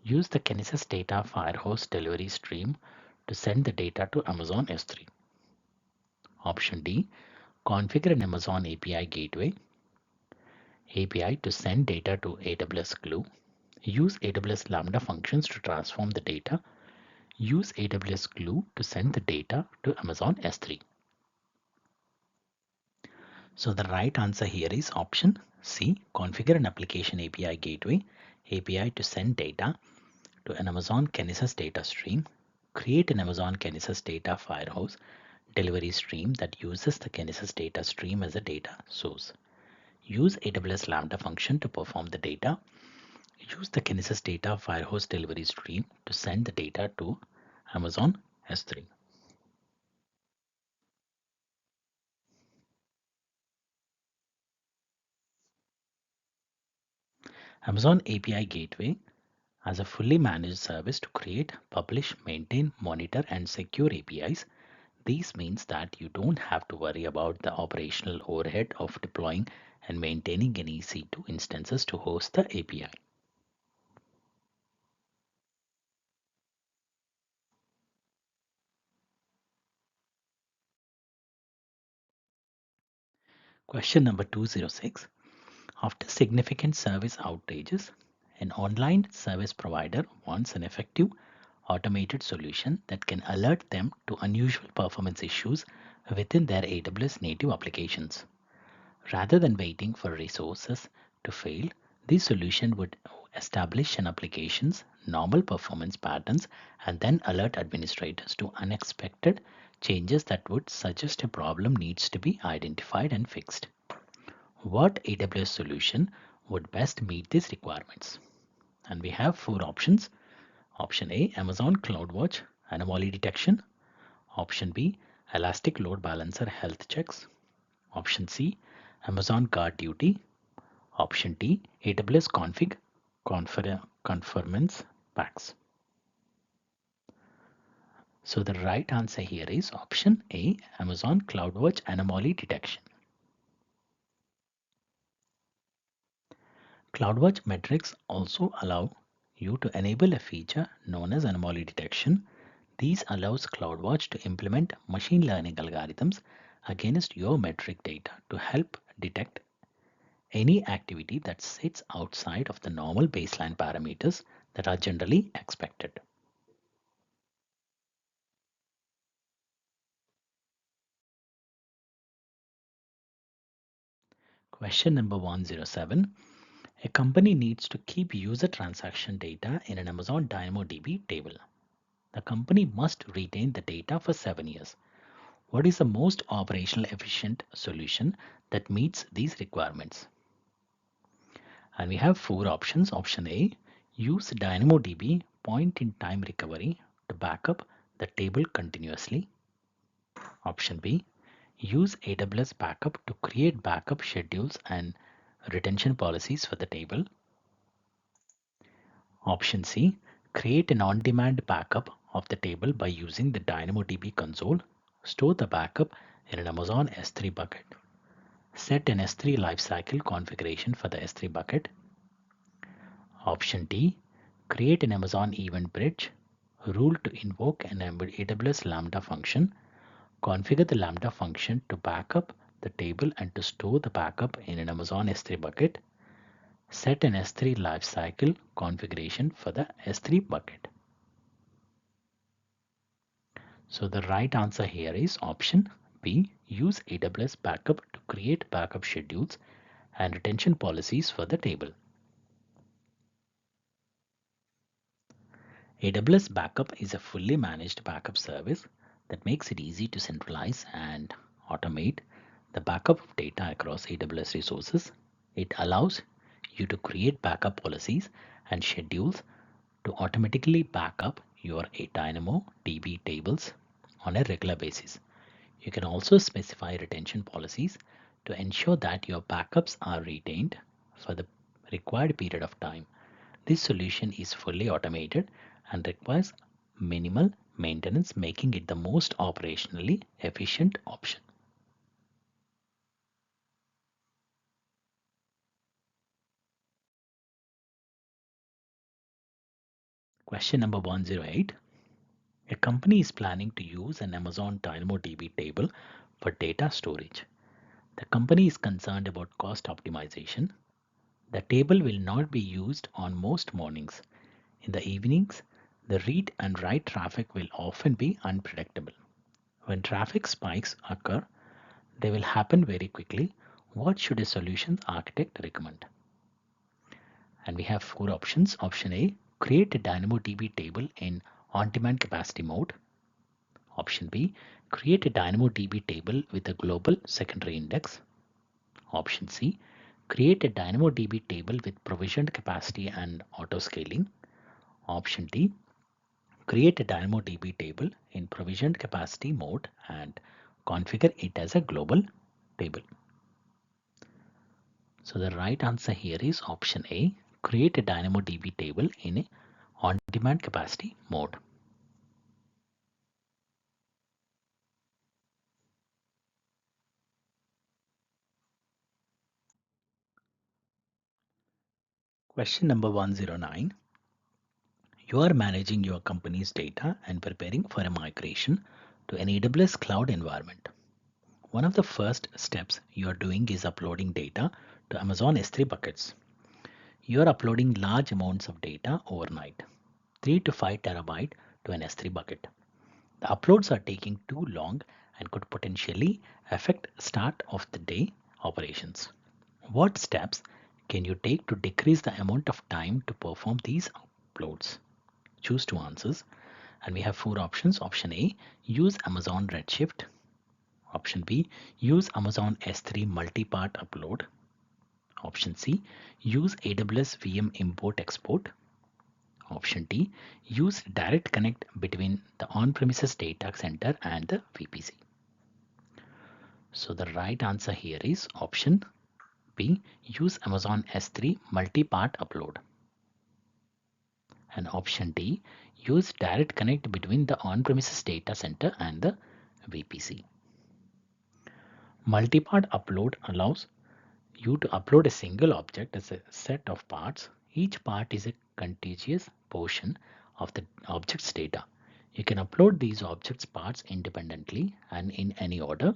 Use the Kinesis data Firehose delivery stream to send the data to Amazon S3. Option D, configure an Amazon API gateway API to send data to AWS Glue. Use AWS Lambda functions to transform the data. Use AWS Glue to send the data to Amazon S3. So the right answer here is option C, configure an application API gateway API to send data to an Amazon Kinesis data stream. Create an Amazon Kinesis data Firehose delivery stream that uses the Kinesis data stream as a data source. Use AWS Lambda function to perform the data. Use the Kinesis data Firehose delivery stream to send the data to Amazon S3. Amazon API Gateway as a fully managed service to create, publish, maintain, monitor, and secure APIs. This means that you don't have to worry about the operational overhead of deploying and maintaining any EC2 instances to host the API. Question number 206. After significant service outages, an online service provider wants an effective automated solution that can alert them to unusual performance issues within their AWS native applications. Rather than waiting for resources to fail, this solution would establish an application's normal performance patterns and then alert administrators to unexpected changes that would suggest a problem needs to be identified and fixed. What AWS solution would best meet these requirements? And we have four options. Option A, Amazon CloudWatch anomaly detection. Option B, Elastic Load Balancer health checks. Option C, Amazon Guard Duty. Option D, AWS Config Conformance Packs. So the right answer here is option A, Amazon CloudWatch anomaly detection. CloudWatch metrics also allow you to enable a feature known as anomaly detection. These allows CloudWatch to implement machine learning algorithms against your metric data to help detect any activity that sits outside of the normal baseline parameters that are generally expected. Question number 107. A company needs to keep user transaction data in an Amazon DynamoDB table. The company must retain the data for 7 years. What is the most operational efficient solution that meets these requirements? And we have four options. Option A, use DynamoDB point-in-time recovery to backup the table continuously. Option B, use AWS Backup to create backup schedules and retention policies for the table. Option C, create an on-demand backup of the table by using the DynamoDB console. Store the backup in an Amazon S3 bucket. Set an S3 lifecycle configuration for the S3 bucket. Option D, create an Amazon event bridge rule to invoke an AWS Lambda function. Configure the Lambda function to backup the table and to store the backup in an Amazon S3 bucket. Set an S3 lifecycle configuration for the S3 bucket. So the right answer here is option B. Use AWS Backup to create backup schedules and retention policies for the table. AWS Backup is a fully managed backup service that makes it easy to centralize and automate the backup of data across AWS resources. It allows you to create backup policies and schedules to automatically backup your DynamoDB tables on a regular basis. You can also specify retention policies to ensure that your backups are retained for the required period of time. This solution is fully automated and requires minimal maintenance, making it the most operationally efficient option. Question number 108. A company is planning to use an Amazon DynamoDB table for data storage. The company is concerned about cost optimization. The table will not be used on most mornings. In the evenings, the read and write traffic will often be unpredictable. When traffic spikes occur, they will happen very quickly. What should a solutions architect recommend? And we have four options. Option A, create a DynamoDB table in on-demand capacity mode. Option B, create a DynamoDB table with a global secondary index. Option C, create a DynamoDB table with provisioned capacity and auto scaling. Option D, create a DynamoDB table in provisioned capacity mode and configure it as a global table. So the right answer here is option A, create a DynamoDB table in a on-demand capacity mode. Question number 109. You are managing your company's data and preparing for a migration to an AWS cloud environment. One of the first steps you are doing is uploading data to Amazon S3 buckets. You are uploading large amounts of data overnight, 3 to 5 terabyte to an S3 bucket. The uploads are taking too long and could potentially affect start of the day operations. What steps can you take to decrease the amount of time to perform these uploads? Choose two answers, and we have four options. Option A, use Amazon Redshift. Option B, use Amazon S3 multi-part upload. Option C, use AWS VM import export. Option D, use direct connect between the on-premises data center and the VPC. So the right answer here is option B, use Amazon S3 multi-part upload. And option D, use direct connect between the on-premises data center and the VPC. Multi-part upload allows you to upload a single object as a set of parts. Each part is a contiguous portion of the object's data. You can upload these objects parts independently and in any order.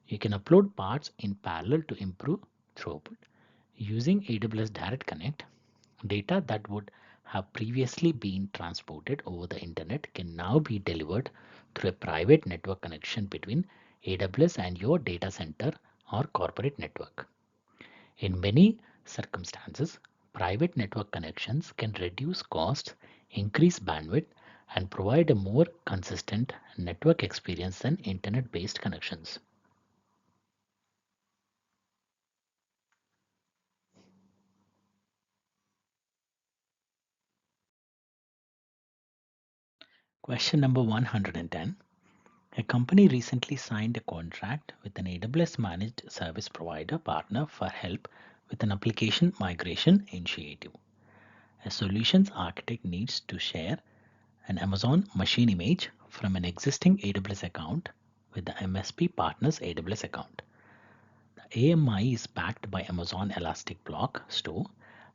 You can upload parts in parallel to improve throughput. Using AWS Direct Connect, data that would have previously been transported over the internet can now be delivered through a private network connection between AWS and your data center or corporate network. In many circumstances, private network connections can reduce costs, increase bandwidth, and provide a more consistent network experience than internet-based connections. Question number 110. A company recently signed a contract with an AWS managed service provider partner for help with an application migration initiative. A solutions architect needs to share an Amazon machine image from an existing AWS account with the MSP partner's AWS account. The AMI is backed by Amazon Elastic Block Store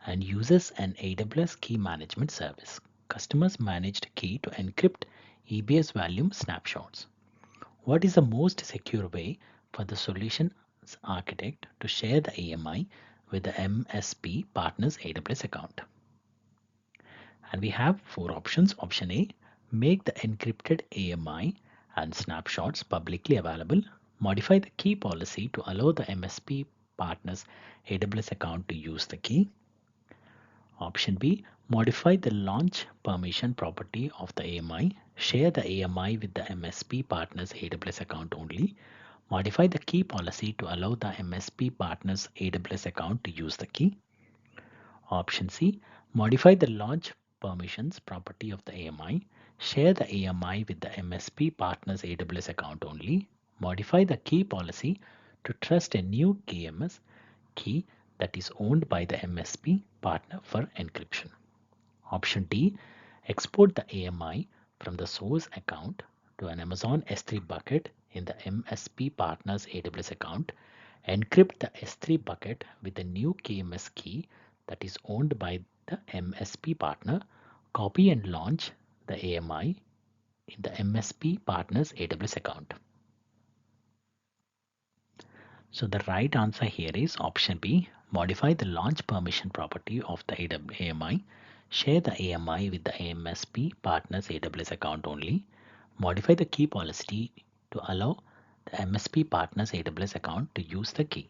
and uses an AWS key management service. Customers managed key to encrypt EBS volume snapshots. What is the most secure way for the solutions architect to share the AMI with the MSP partner's AWS account? And we have four options. Option A, make the encrypted AMI and snapshots publicly available. Modify the key policy to allow the MSP partner's AWS account to use the key. Option B, modify the launch permission property of the AMI. Share the AMI with the MSP partner's AWS account only. Modify the key policy to allow the MSP partner's AWS account to use the key. Option C, modify the launch permissions property of the AMI. Share the AMI with the MSP partner's AWS account only. Modify the key policy to trust a new KMS key that is owned by the MSP partner for encryption. Option D, export the AMI from the source account to an Amazon S3 bucket in the MSP partner's AWS account. Encrypt the S3 bucket with a new KMS key that is owned by the MSP partner. Copy and launch the AMI in the MSP partner's AWS account. So the right answer here is option B. Modify the launch permission property of the AMI. Share the AMI with the MSP partner's AWS account only. Modify the key policy to allow the MSP partner's AWS account to use the key.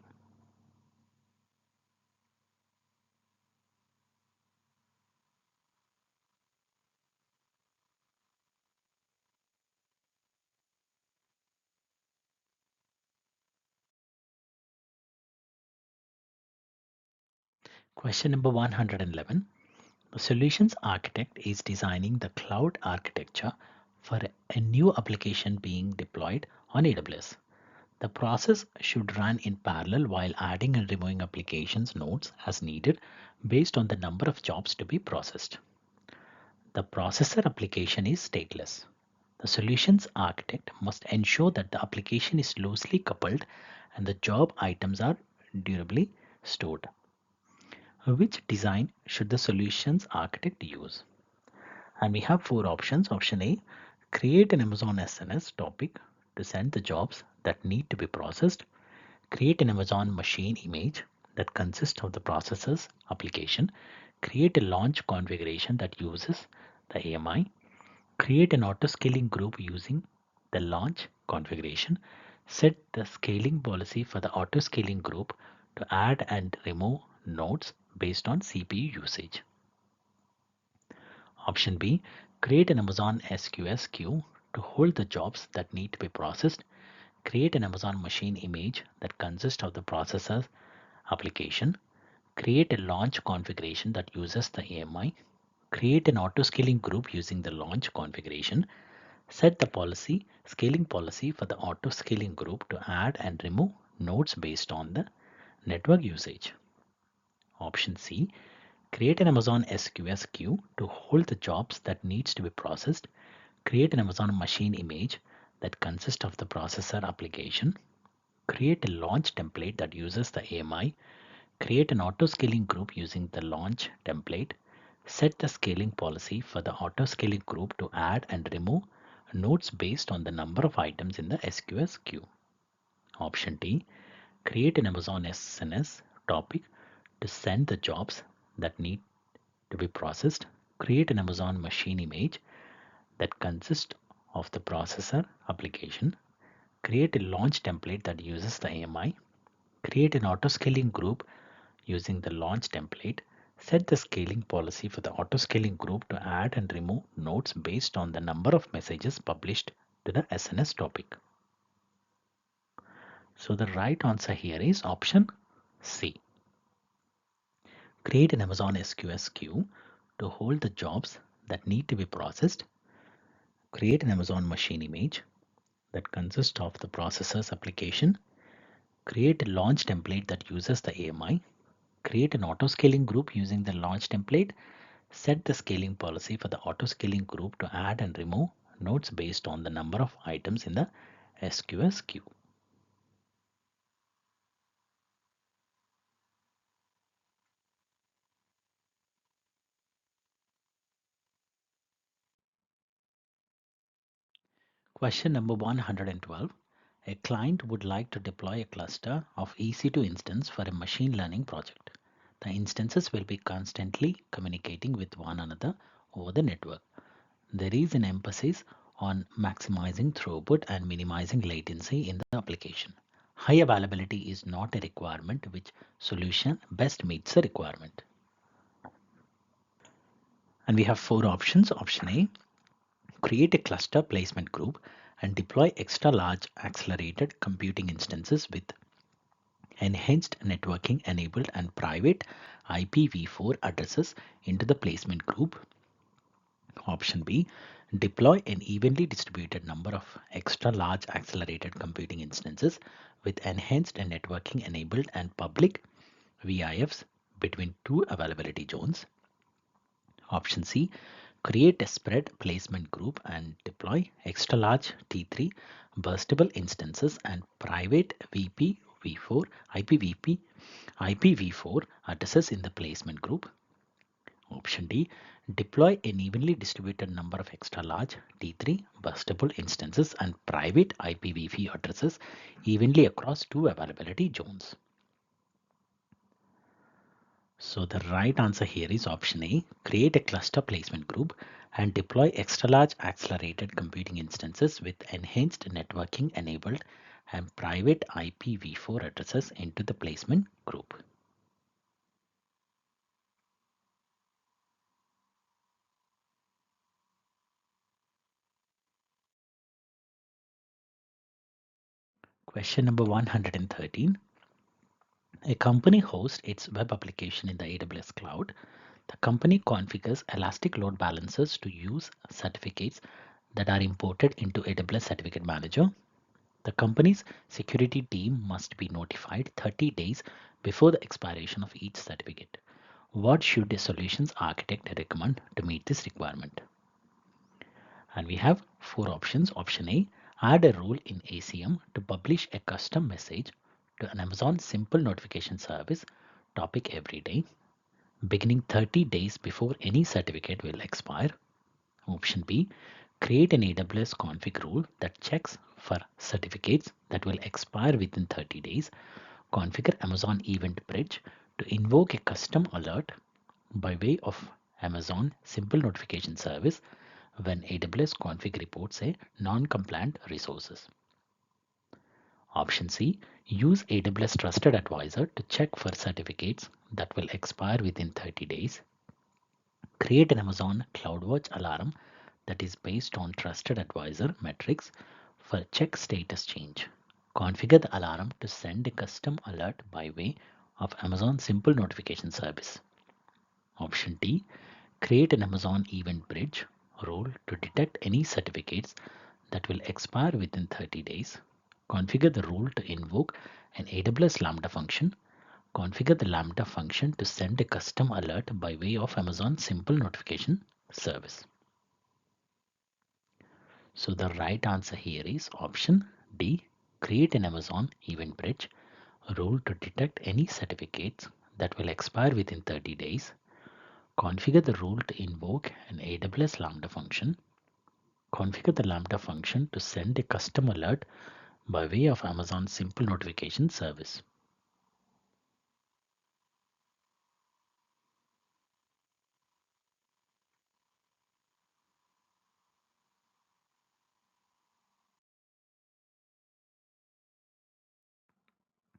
Question number 111. The solutions architect is designing the cloud architecture for a new application being deployed on AWS. The process should run in parallel while adding and removing applications nodes as needed based on the number of jobs to be processed. The processor application is stateless. The solutions architect must ensure that the application is loosely coupled and the job items are durably stored. Which design should the solutions architect use? And we have four options. Option A, create an Amazon SNS topic to send the jobs that need to be processed. Create an Amazon machine image that consists of the processor's application. Create a launch configuration that uses the AMI. Create an auto-scaling group using the launch configuration. Set the scaling policy for the auto-scaling group to add and remove nodes based on CPU usage. Option B, create an Amazon SQS queue to hold the jobs that need to be processed. Create an Amazon machine image that consists of the processor's application. Create a launch configuration that uses the AMI. Create an auto-scaling group using the launch configuration. Set the scaling policy for the auto-scaling group to add and remove nodes based on the network usage. Option C, create an Amazon SQS queue to hold the jobs that needs to be processed. Create an Amazon machine image that consists of the processor application. Create a launch template that uses the AMI. Create an auto-scaling group using the launch template. Set the scaling policy for the auto-scaling group to add and remove nodes based on the number of items in the SQS queue. Option D, create an Amazon SNS topic to send the jobs that need to be processed. Create an Amazon machine image that consists of the processor application. Create a launch template that uses the AMI. Create an auto-scaling group using the launch template. Set the scaling policy for the auto-scaling group to add and remove nodes based on the number of messages published to the SNS topic. So the right answer here is option C. Create an Amazon SQS queue to hold the jobs that need to be processed. Create an Amazon machine image that consists of the processor's application. Create a launch template that uses the AMI. Create an auto-scaling group using the launch template. Set the scaling policy for the auto-scaling group to add and remove nodes based on the number of items in the SQS queue. Question number 112. A client would like to deploy a cluster of EC2 instance for a machine learning project. The instances will be constantly communicating with one another over the network. There is an emphasis on maximizing throughput and minimizing latency in the application. High availability is not a requirement. Which solution best meets the requirement? And we have four options. Option A, create a cluster placement group and deploy extra large accelerated computing instances with enhanced networking enabled and private IPv4 addresses into the placement group. Option B, deploy an evenly distributed number of extra large accelerated computing instances with enhanced networking enabled and public VIFs between two availability zones. Option C, create a spread placement group and deploy extra large T3 burstable instances and private VPv4 IPVP IPv4 addresses in the placement group. Option D, deploy an evenly distributed number of extra large T3 burstable instances and private IPv4 addresses evenly across two availability zones. So the right answer here is option A, create a cluster placement group and deploy extra large accelerated computing instances with enhanced networking enabled and private IPv4 addresses into the placement group. Question number 113. A company hosts its web application in the AWS cloud. The company configures elastic load balancers to use certificates that are imported into AWS Certificate Manager. The company's security team must be notified 30 days before the expiration of each certificate. What should a solutions architect recommend to meet this requirement? And we have four options. Option A, add a rule in ACM to publish a custom message to an Amazon simple notification service topic every day, beginning 30 days before any certificate will expire. Option B, create an AWS config rule that checks for certificates that will expire within 30 days. Configure Amazon Event Bridge to invoke a custom alert by way of Amazon simple notification service when AWS config reports a non-compliant resources. Option C, use AWS Trusted Advisor to check for certificates that will expire within 30 days. Create an Amazon CloudWatch alarm that is based on Trusted Advisor metrics for check status change. Configure the alarm to send a custom alert by way of Amazon Simple Notification Service. Option D, create an Amazon Event Bridge rule to detect any certificates that will expire within 30 days. Configure the rule to invoke an AWS Lambda function. Configure the Lambda function to send a custom alert by way of Amazon Simple Notification Service. So the right answer here is option D, create an Amazon Event Bridge rule to detect any certificates that will expire within 30 days. Configure the rule to invoke an AWS Lambda function. Configure the Lambda function to send a custom alert by way of Amazon Simple Notification Service.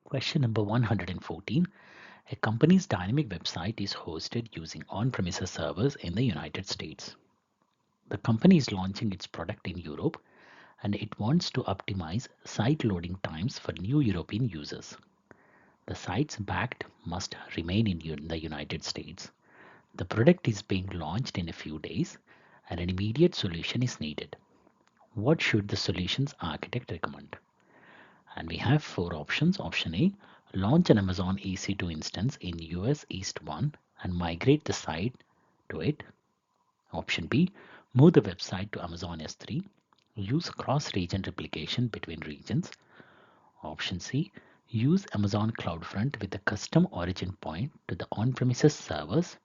Question number 114. A company's dynamic website is hosted using on-premises servers in the United States. The company is launching its product in Europe and it wants to optimize site loading times for new European users. The sites backed must remain in the United States. The product is being launched in a few days and an immediate solution is needed. What should the solutions architect recommend? And we have four options. Option A, launch an Amazon EC2 instance in US East 1 and migrate the site to it. Option B, move the website to Amazon S3. Use cross-region replication between regions. Option C, use Amazon CloudFront with a custom origin point to the on-premises servers.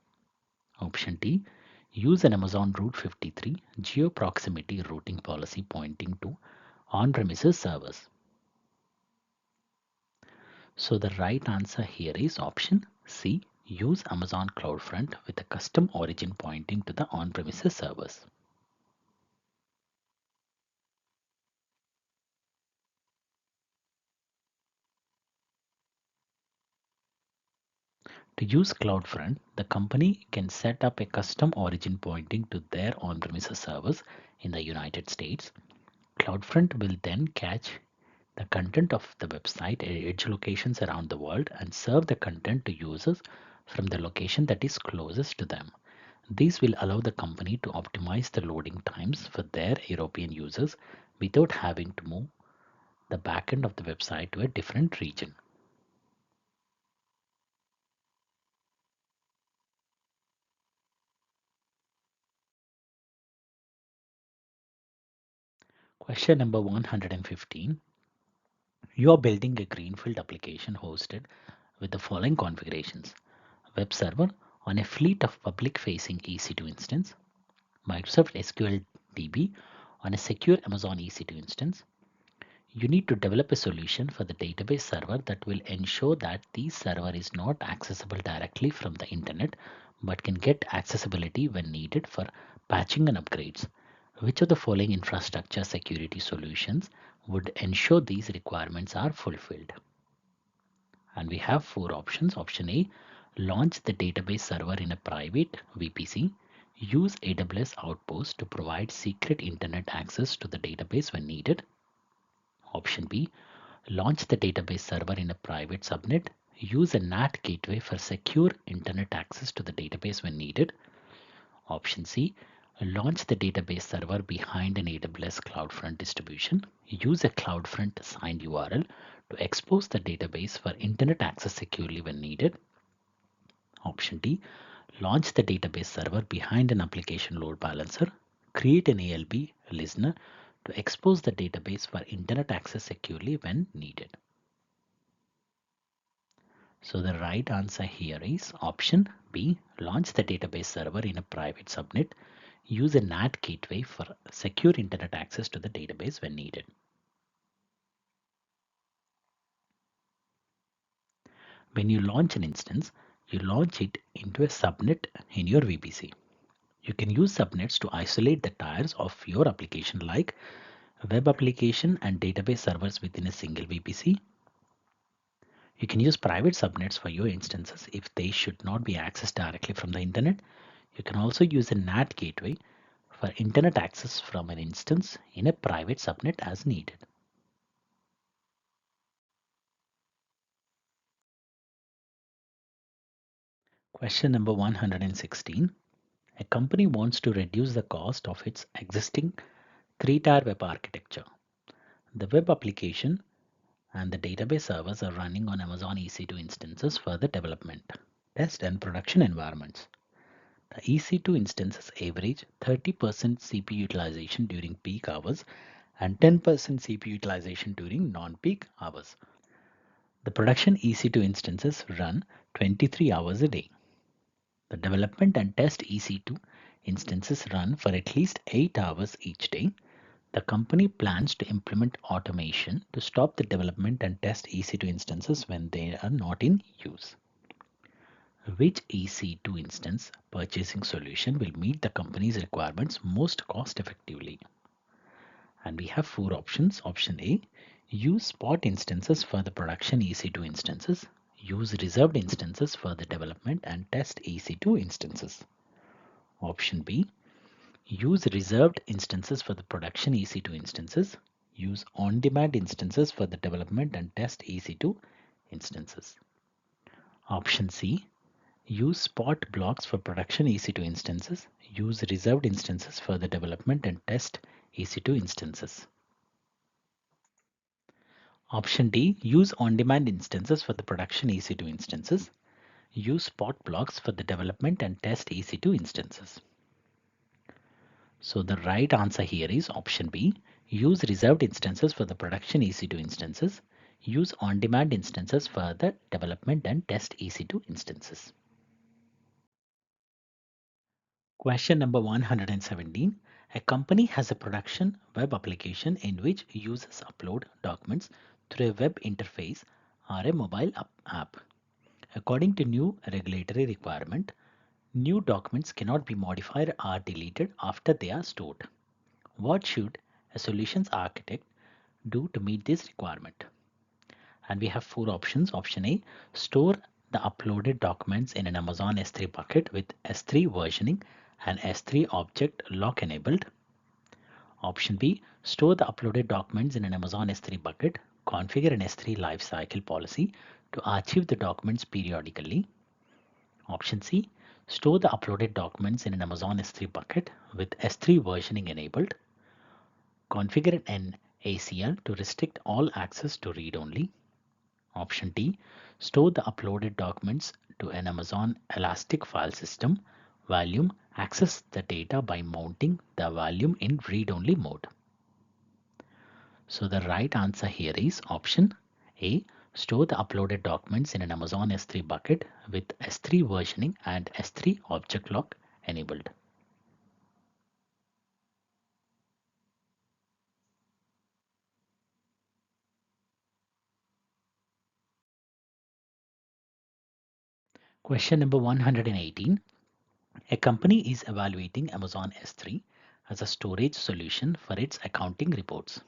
Option D, use an Amazon Route 53 geo-proximity routing policy pointing to on-premises servers. So the right answer here is option C, use Amazon CloudFront with a custom origin pointing to the on-premises servers. To use CloudFront, the company can set up a custom origin pointing to their on-premises servers in the United States. CloudFront will then catch the content of the website at edge locations around the world and serve the content to users from the location that is closest to them. This will allow the company to optimize the loading times for their European users without having to move the backend of the website to a different region. Question number 115. You are building a greenfield application hosted with the following configurations: web server on a fleet of public-facing EC2 instance, Microsoft SQL DB on a secure Amazon EC2 instance. You need to develop a solution for the database server that will ensure that the server is not accessible directly from the internet but can get accessibility when needed for patching and upgrades. Which of the following infrastructure security solutions would ensure these requirements are fulfilled? And we have four options. Option A, launch the database server in a private VPC. Use AWS Outposts to provide secret internet access to the database when needed. Option B, launch the database server in a private subnet. Use a NAT gateway for secure internet access to the database when needed. Option C, launch the database server behind an AWS CloudFront distribution. Use a CloudFront signed URL to expose the database for internet access securely when needed. Option D, launch the database server behind an application load balancer. Create an ALB listener to expose the database for internet access securely when needed. So the right answer here is option B, launch the database server in a private subnet. Use a NAT gateway for secure internet access to the database when needed. When you launch an instance, you launch it into a subnet in your VPC. You can use subnets to isolate the tiers of your application like web application and database servers within a single VPC. You can use private subnets for your instances if they should not be accessed directly from the internet. You can also use a NAT gateway for internet access from an instance in a private subnet as needed. Question number 116. A company wants to reduce the cost of its existing three-tier web architecture. The web application and the database servers are running on Amazon EC2 instances for the development, test, and production environments. The EC2 instances average 30% CPU utilization during peak hours and 10% CPU utilization during non-peak hours. The production EC2 instances run 23 hours a day. The development and test EC2 instances run for at least 8 hours each day. The company plans to implement automation to stop the development and test EC2 instances when they are not in use. Which EC2 instance purchasing solution will meet the company's requirements most cost effectively? And we have four options. Option A, use spot instances for the production EC2 instances. Use reserved instances for the development and test EC2 instances. Option B, use reserved instances for the production EC2 instances. Use on-demand instances for the development and test EC2 instances. Option C, use spot blocks for production EC2 instances. Use reserved instances for the development and test EC2 instances. Option D, use on-demand instances for the production EC2 instances. Use spot blocks for the development and test EC2 instances. So the right answer here is option B, use reserved instances for the production EC2 instances. Use on-demand instances for the development and test EC2 instances. Question number 117. A company has a production web application in which users upload documents through a web interface or a mobile app. According to new regulatory requirement, new documents cannot be modified or deleted after they are stored. What should a solutions architect do to meet this requirement? And we have four options. Option A, store the uploaded documents in an Amazon S3 bucket with S3 versioning and S3 object lock enabled. Option B, store the uploaded documents in an Amazon S3 bucket. Configure an S3 lifecycle policy to archive the documents periodically. Option C, store the uploaded documents in an Amazon S3 bucket with S3 versioning enabled. Configure an ACL to restrict all access to read-only. Option D, store the uploaded documents to an Amazon Elastic file system. Volume, access the data by mounting the volume in read-only mode. So the right answer here is option A. Store the uploaded documents in an Amazon S3 bucket with S3 versioning and S3 object lock enabled. Question number 118. A company is evaluating Amazon S3 as a storage solution for its accounting reports.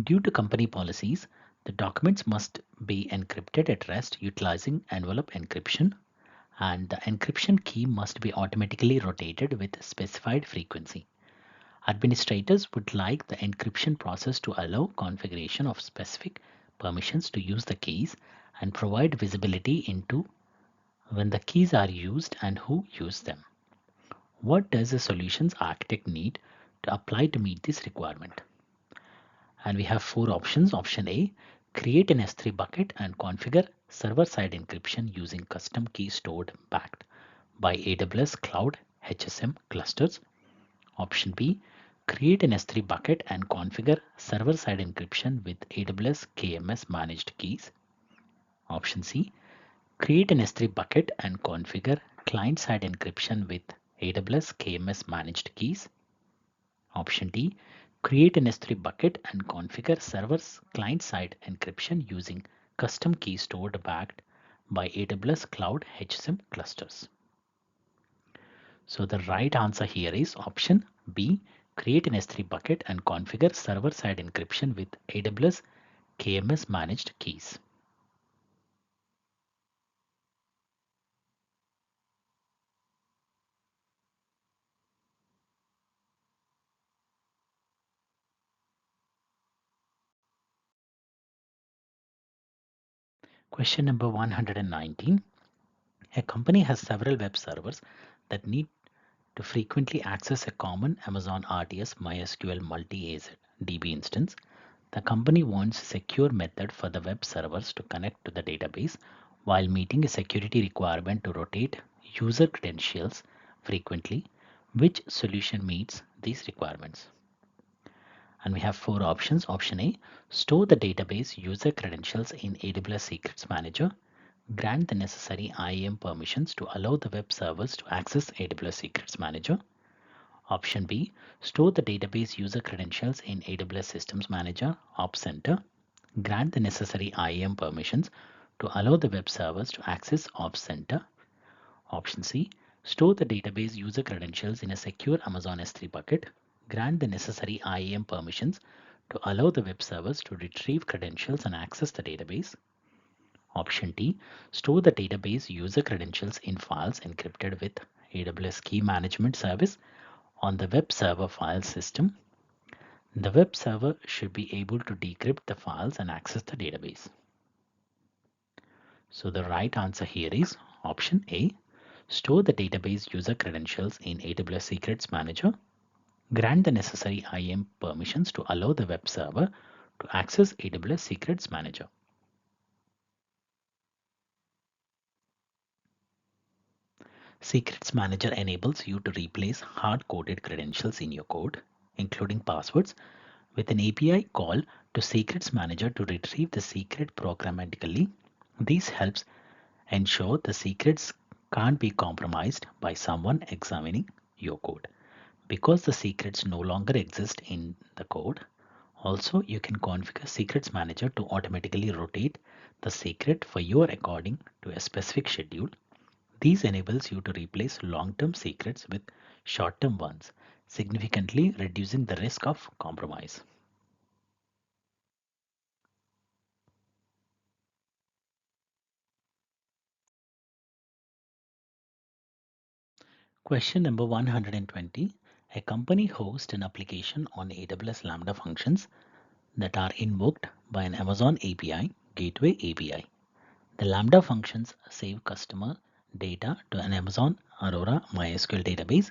Due to company policies, the documents must be encrypted at rest utilizing envelope encryption, and the encryption key must be automatically rotated with specified frequency. Administrators would like the encryption process to allow configuration of specific permissions to use the keys and provide visibility into when the keys are used and who use them. What does a solutions architect need to apply to meet this requirement? And we have four options. Option A, create an S3 bucket and configure server-side encryption using custom key stored backed by AWS Cloud HSM clusters. Option B, create an S3 bucket and configure server-side encryption with AWS KMS managed keys. Option C, create an S3 bucket and configure client-side encryption with AWS KMS managed keys. Option D, create an S3 bucket and configure server's client-side encryption using custom key stored backed by AWS Cloud HSM clusters. So the right answer here is option B, create an S3 bucket and configure server-side encryption with AWS KMS managed keys. Question number 119. A company has several web servers that need to frequently access a common Amazon RDS MySQL multi-AZ DB instance. The company wants a secure method for the web servers to connect to the database while meeting a security requirement to rotate user credentials frequently. Which solution meets these requirements? And we have four options. Option A, store the database user credentials in AWS Secrets Manager. Grant the necessary IAM permissions to allow the web servers to access AWS Secrets Manager. Option B, store the database user credentials in AWS Systems Manager Ops Center. Grant the necessary IAM permissions to allow the web servers to access Ops Center. Option C, store the database user credentials in a secure Amazon S3 bucket. Grant the necessary IAM permissions to allow the web servers to retrieve credentials and access the database. Option D, store the database user credentials in files encrypted with AWS Key Management Service on the web server file system. The web server should be able to decrypt the files and access the database. So the right answer here is option A, store the database user credentials in AWS Secrets Manager. Grant the necessary IAM permissions to allow the web server to access AWS Secrets Manager. Secrets Manager enables you to replace hard-coded credentials in your code, including passwords, with an API call to Secrets Manager to retrieve the secret programmatically. This helps ensure the secrets can't be compromised by someone examining your code. Because the secrets no longer exist in the code, also you can configure Secrets Manager to automatically rotate the secret for you according to a specific schedule. This enables you to replace long-term secrets with short-term ones, significantly reducing the risk of compromise. Question number 120. A company hosts an application on AWS Lambda functions that are invoked by an Amazon API, Gateway API. The Lambda functions save customer data to an Amazon Aurora MySQL database.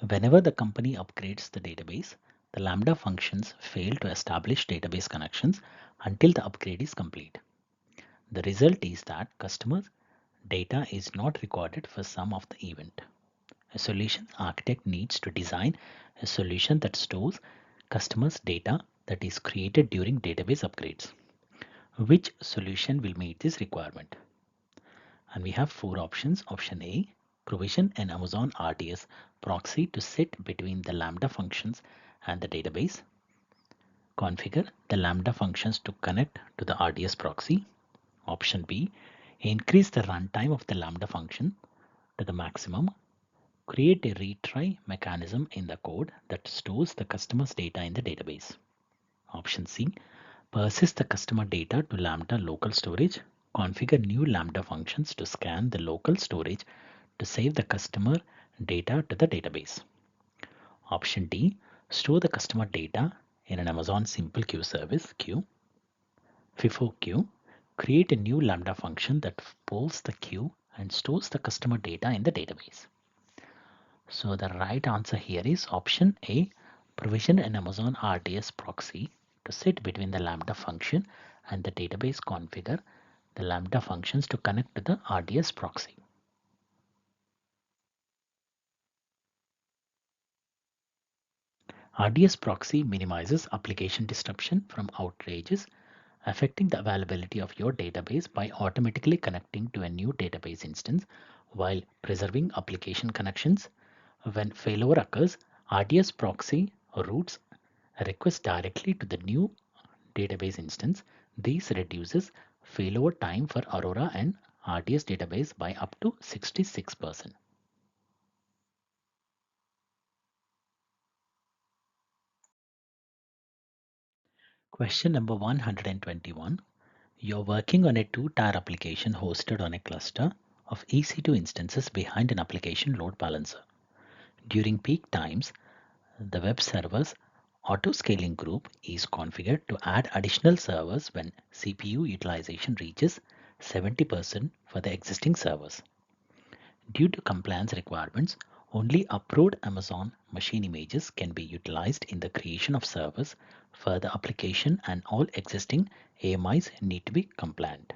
Whenever the company upgrades the database, the Lambda functions fail to establish database connections until the upgrade is complete. The result is that customers' data is not recorded for some of the event. A solutions architect needs to design a solution that stores customers' data that is created during database upgrades. Which solution will meet this requirement? And we have four options. Option A, provision an Amazon RDS proxy to sit between the Lambda functions and the database. Configure the Lambda functions to connect to the RDS proxy. Option B, increase the runtime of the Lambda function to the maximum. Create a retry mechanism in the code that stores the customer's data in the database. Option C, persist the customer data to Lambda local storage. Configure new Lambda functions to scan the local storage to save the customer data to the database. Option D, store the customer data in an Amazon Simple Queue service queue. FIFO queue, create a new Lambda function that pulls the queue and stores the customer data in the database. So the right answer here is option A, provision an Amazon RDS proxy to sit between the Lambda function and the database. Configure the Lambda functions to connect to the RDS proxy. RDS proxy minimizes application disruption from outrages affecting the availability of your database by automatically connecting to a new database instance while preserving application connections. When failure occurs, RDS proxy routes a request directly to the new database instance. This reduces failover time for Aurora and RDS database by up to 66%. Question number 121. You're working on a two-tier application hosted on a cluster of EC2 instances behind an application load balancer. During peak times, the web server's auto-scaling group is configured to add additional servers when CPU utilization reaches 70% for the existing servers. Due to compliance requirements, only approved Amazon machine images can be utilized in the creation of servers for the application, and all existing AMIs need to be compliant.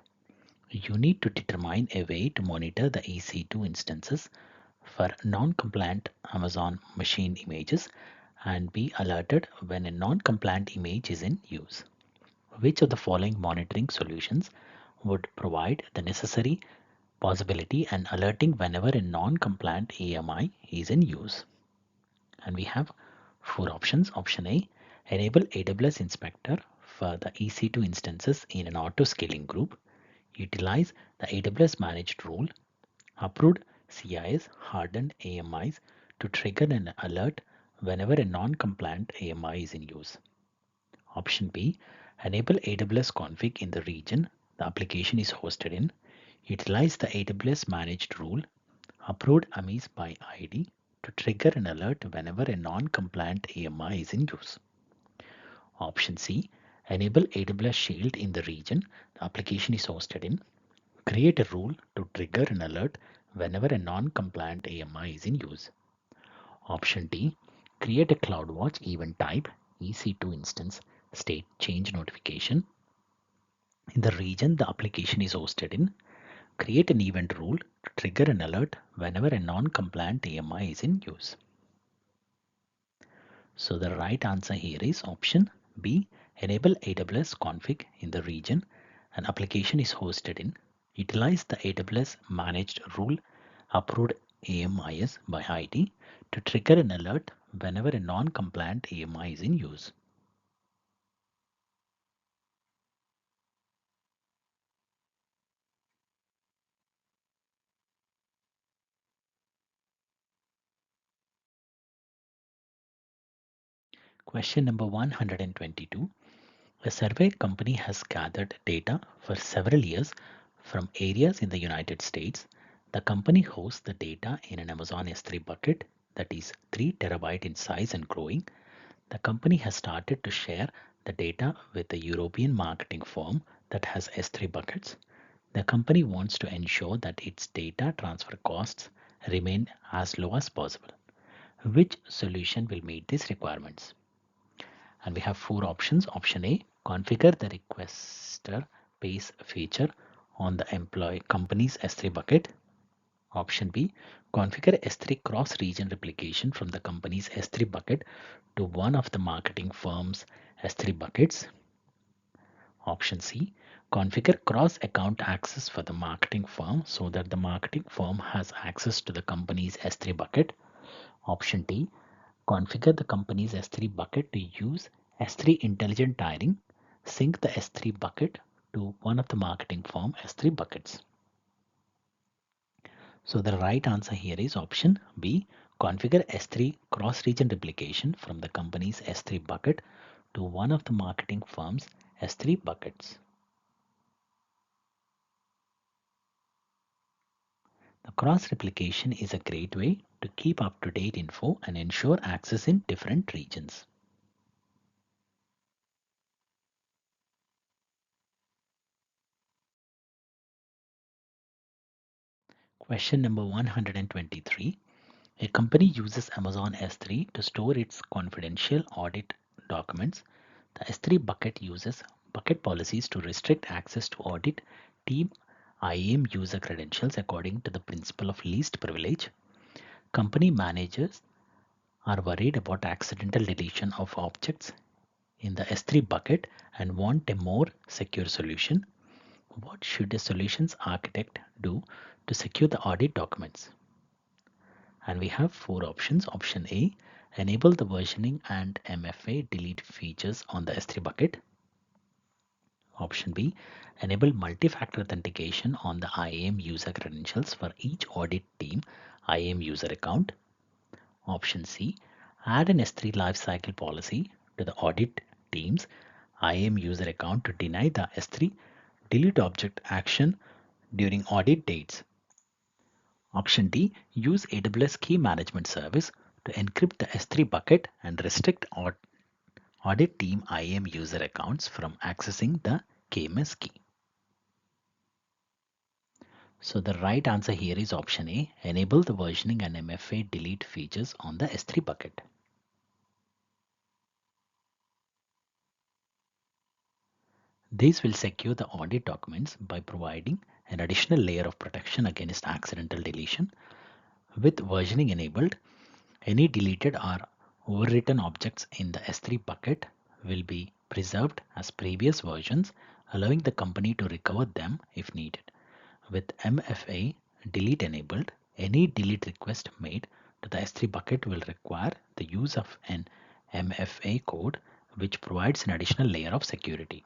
You need to determine a way to monitor the EC2 instances for non-compliant Amazon machine images and be alerted when a non-compliant image is in use. Which of the following monitoring solutions would provide the necessary possibility and alerting whenever a non-compliant AMI is in use? And we have four options. Option A, enable AWS inspector for the EC2 instances in an auto-scaling group. Utilize the AWS managed rule. Approved CIs hardened AMIs to trigger an alert whenever a non-compliant AMI is in use. Option B, enable AWS config in the region the application is hosted in. Utilize the AWS managed rule. Approved AMIs by ID to trigger an alert whenever a non-compliant AMI is in use. Option C, enable AWS Shield in the region the application is hosted in. Create a rule to trigger an alert whenever a non-compliant AMI is in use. Option D, create a CloudWatch event type EC2 instance state change notification in the region the application is hosted in. Create an event rule to trigger an alert whenever a non-compliant AMI is in use. So the right answer here is option B, enable AWS config in the region an application is hosted in. Utilize the AWS managed rule approved AMIs by ID to trigger an alert whenever a non-compliant AMI is in use. Question number 122. A survey company has gathered data for several years from areas in the United States. The company hosts the data in an Amazon S3 bucket that is 3 terabyte in size and growing. The company has started to share the data with a European marketing firm that has S3 buckets. The company wants to ensure that its data transfer costs remain as low as possible. Which solution will meet these requirements? And we have four options. Option A, configure the requester pays feature on the employee company's S3 bucket. Option B, configure S3 cross-region replication from the company's S3 bucket to one of the marketing firm's S3 buckets. Option C, configure cross-account access for the marketing firm so that the marketing firm has access to the company's S3 bucket. Option D, configure the company's S3 bucket to use S3 intelligent tiering, sync the S3 bucket to one of the marketing firm S3 buckets. So the right answer here is option B, configure S3 cross-region replication from the company's S3 bucket to one of the marketing firm's S3 buckets. The cross-replication is a great way to keep up-to-date info and ensure access in different regions. Question number 123. A company uses Amazon S3 to store its confidential audit documents. The S3 bucket uses bucket policies to restrict access to audit team IAM user credentials according to the principle of least privilege. Company managers are worried about accidental deletion of objects in the S3 bucket and want a more secure solution. What should a solutions architect do to secure the audit documents? And we have four options. Option A, enable the versioning and MFA delete features on the S3 bucket. Option B, enable multi-factor authentication on the IAM user credentials for each audit team IAM user account. Option C, add an S3 lifecycle policy to the audit team's IAM user account to deny the S3 delete object action during audit dates. Option D, use AWS Key Management Service to encrypt the S3 bucket and restrict audit team IAM user accounts from accessing the KMS key. So the right answer here is option A, enable the versioning and MFA delete features on the S3 bucket. These will secure the audit documents by providing an additional layer of protection against accidental deletion. With versioning enabled, any deleted or overwritten objects in the S3 bucket will be preserved as previous versions, allowing the company to recover them if needed. With MFA delete enabled, any delete request made to the S3 bucket will require the use of an MFA code, which provides an additional layer of security.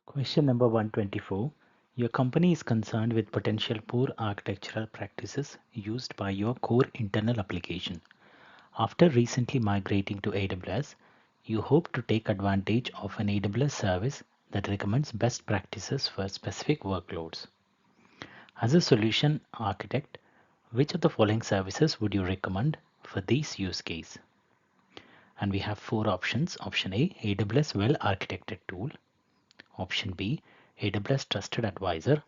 Question number 124. Your company is concerned with potential poor architectural practices used by your core internal application. After recently migrating to AWS, you hope to take advantage of an AWS service that recommends best practices for specific workloads. As a solution architect, which of the following services would you recommend for this use case? And we have four options. Option A, AWS Well Architected Tool. Option B, AWS Trusted Advisor.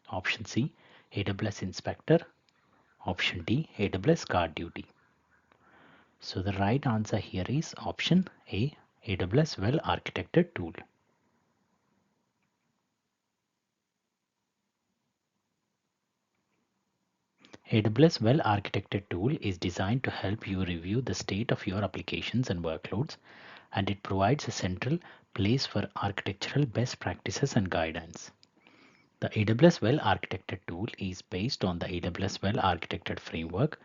Option C, AWS Inspector. Option D, AWS Guard Duty. So the right answer here is option A, AWS Well Architected Tool. AWS Well Architected Tool is designed to help you review the state of your applications and workloads, and it provides a central place for architectural best practices and guidance. The AWS Well Architected tool is based on the AWS Well Architected framework,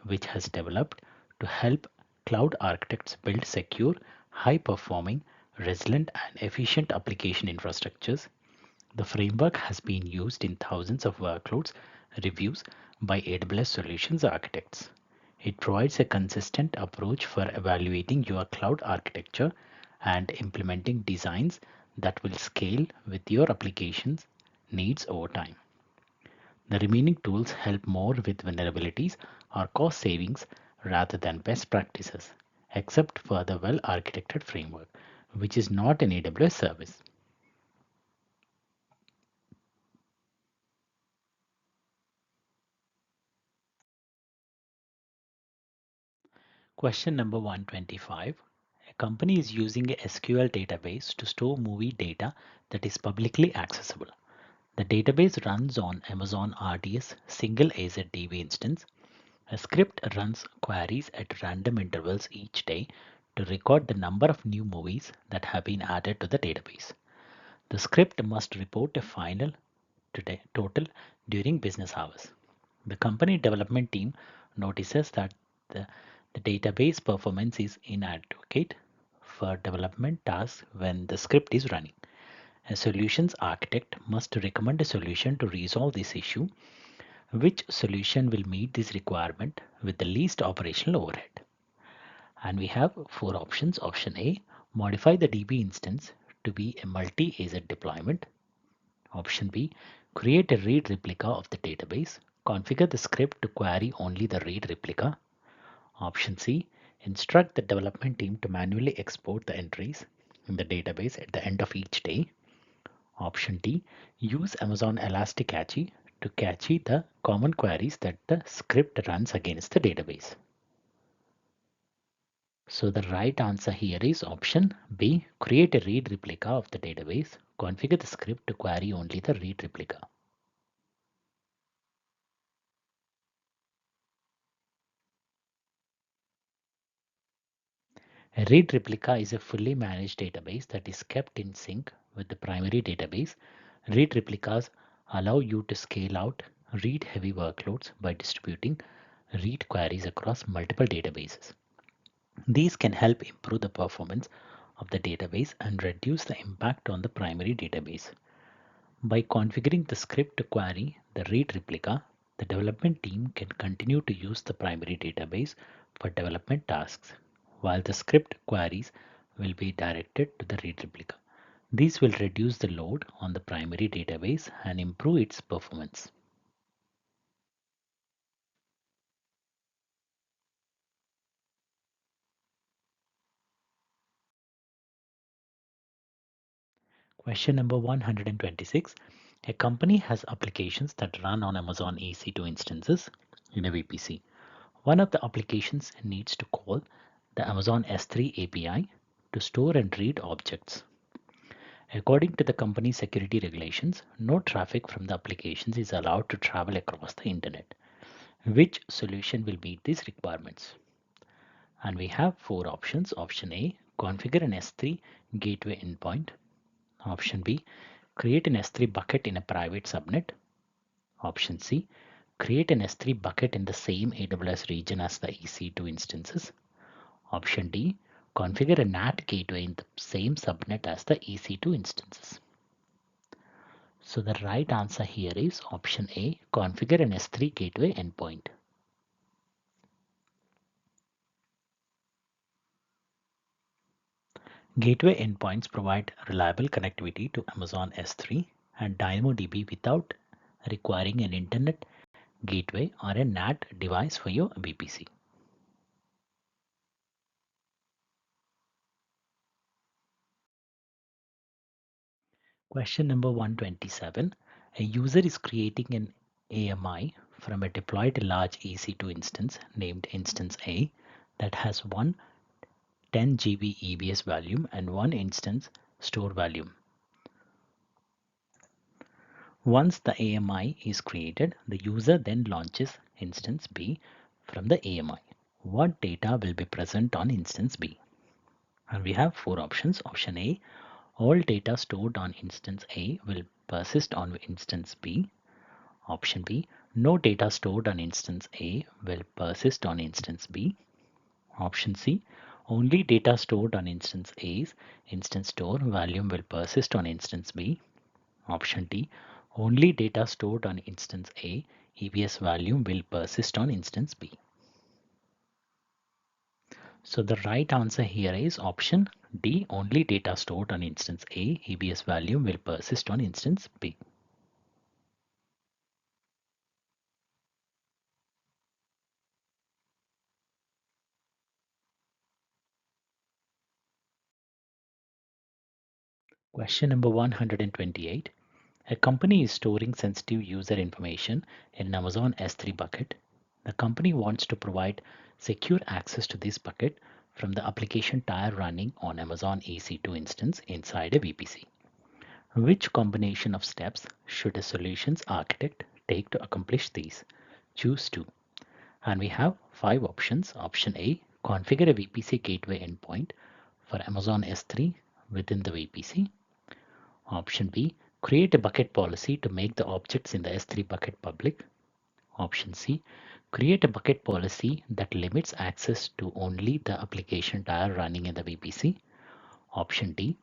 which has developed to help cloud architects build secure, high-performing, resilient, and efficient application infrastructures. The framework has been used in thousands of workloads reviews by AWS solutions architects. It provides a consistent approach for evaluating your cloud architecture and implementing designs that will scale with your applications needs over time. The remaining tools help more with vulnerabilities or cost savings rather than best practices, except for the well architected framework, which is not an AWS service. Question number 125. A company is using a SQL database to store movie data that is publicly accessible. The database runs on Amazon RDS single AZDB instance. A script runs queries at random intervals each day to record the number of new movies that have been added to the database. The script must report a final total during business hours. The company development team notices that the database performance is inadequate for development tasks when the script is running. A solutions architect must recommend a solution to resolve this issue. Which solution will meet this requirement with the least operational overhead? And we have four options. Option A, modify the DB instance to be a multi-AZ deployment. Option B, create a read replica of the database. Configure the script to query only the read replica. Option C, instruct the development team to manually export the entries in the database at the end of each day. Option D, use Amazon Elastic Cache to cache the common queries that the script runs against the database. So the right answer here is option B, create a read replica of the database. Configure the script to query only the read replica. A read replica is a fully managed database that is kept in sync with the primary database. Read replicas allow you to scale out read-heavy workloads by distributing read queries across multiple databases. These can help improve the performance of the database and reduce the impact on the primary database. By configuring the script to query the read replica, the development team can continue to use the primary database for development tasks, while the script queries will be directed to the read replica. These will reduce the load on the primary database and improve its performance. Question number 126. A company has applications that run on Amazon EC2 instances in a VPC. One of the applications needs to call the Amazon S3 API to store and read objects. According to the company security regulations, no traffic from the applications is allowed to travel across the internet. Which solution will meet these requirements? And we have four options. Option A, configure an S3 gateway endpoint. Option B, create an S3 bucket in a private subnet. Option C, create an S3 bucket in the same AWS region as the EC2 instances. Option D, configure a NAT gateway in the same subnet as the EC2 instances. So the right answer here is option A, configure an S3 gateway endpoint. Gateway endpoints provide reliable connectivity to Amazon S3 and DynamoDB without requiring an internet gateway or a NAT device for your VPC. Question number 127. A user is creating an AMI from a deployed large EC2 instance named instance A that has one 10 GB EBS volume and one instance store volume. Once the AMI is created, the user then launches instance B from the AMI. What data will be present on instance B? And we have four options. Option A, all data stored on instance A will persist on instance B. Option B, no data stored on instance A will persist on instance B. Option C, only data stored on instance A's instance store volume will persist on instance B. Option D, only data stored on instance A EBS volume will persist on instance B. So the right answer here is option D, only data stored on instance A EBS volume will persist on instance B. Question number 128. A company is storing sensitive user information in an Amazon S3 bucket. The company wants to provide secure access to this bucket from the application tier running on Amazon EC2 instance inside a VPC. Which combination of steps should a solutions architect take to accomplish these? Choose two. And we have 5 options. Option A, configure a VPC gateway endpoint for Amazon S3 within the VPC. Option B, create a bucket policy to make the objects in the S3 bucket public. Option C, create a bucket policy that limits access to only the application tier running in the VPC. Option D,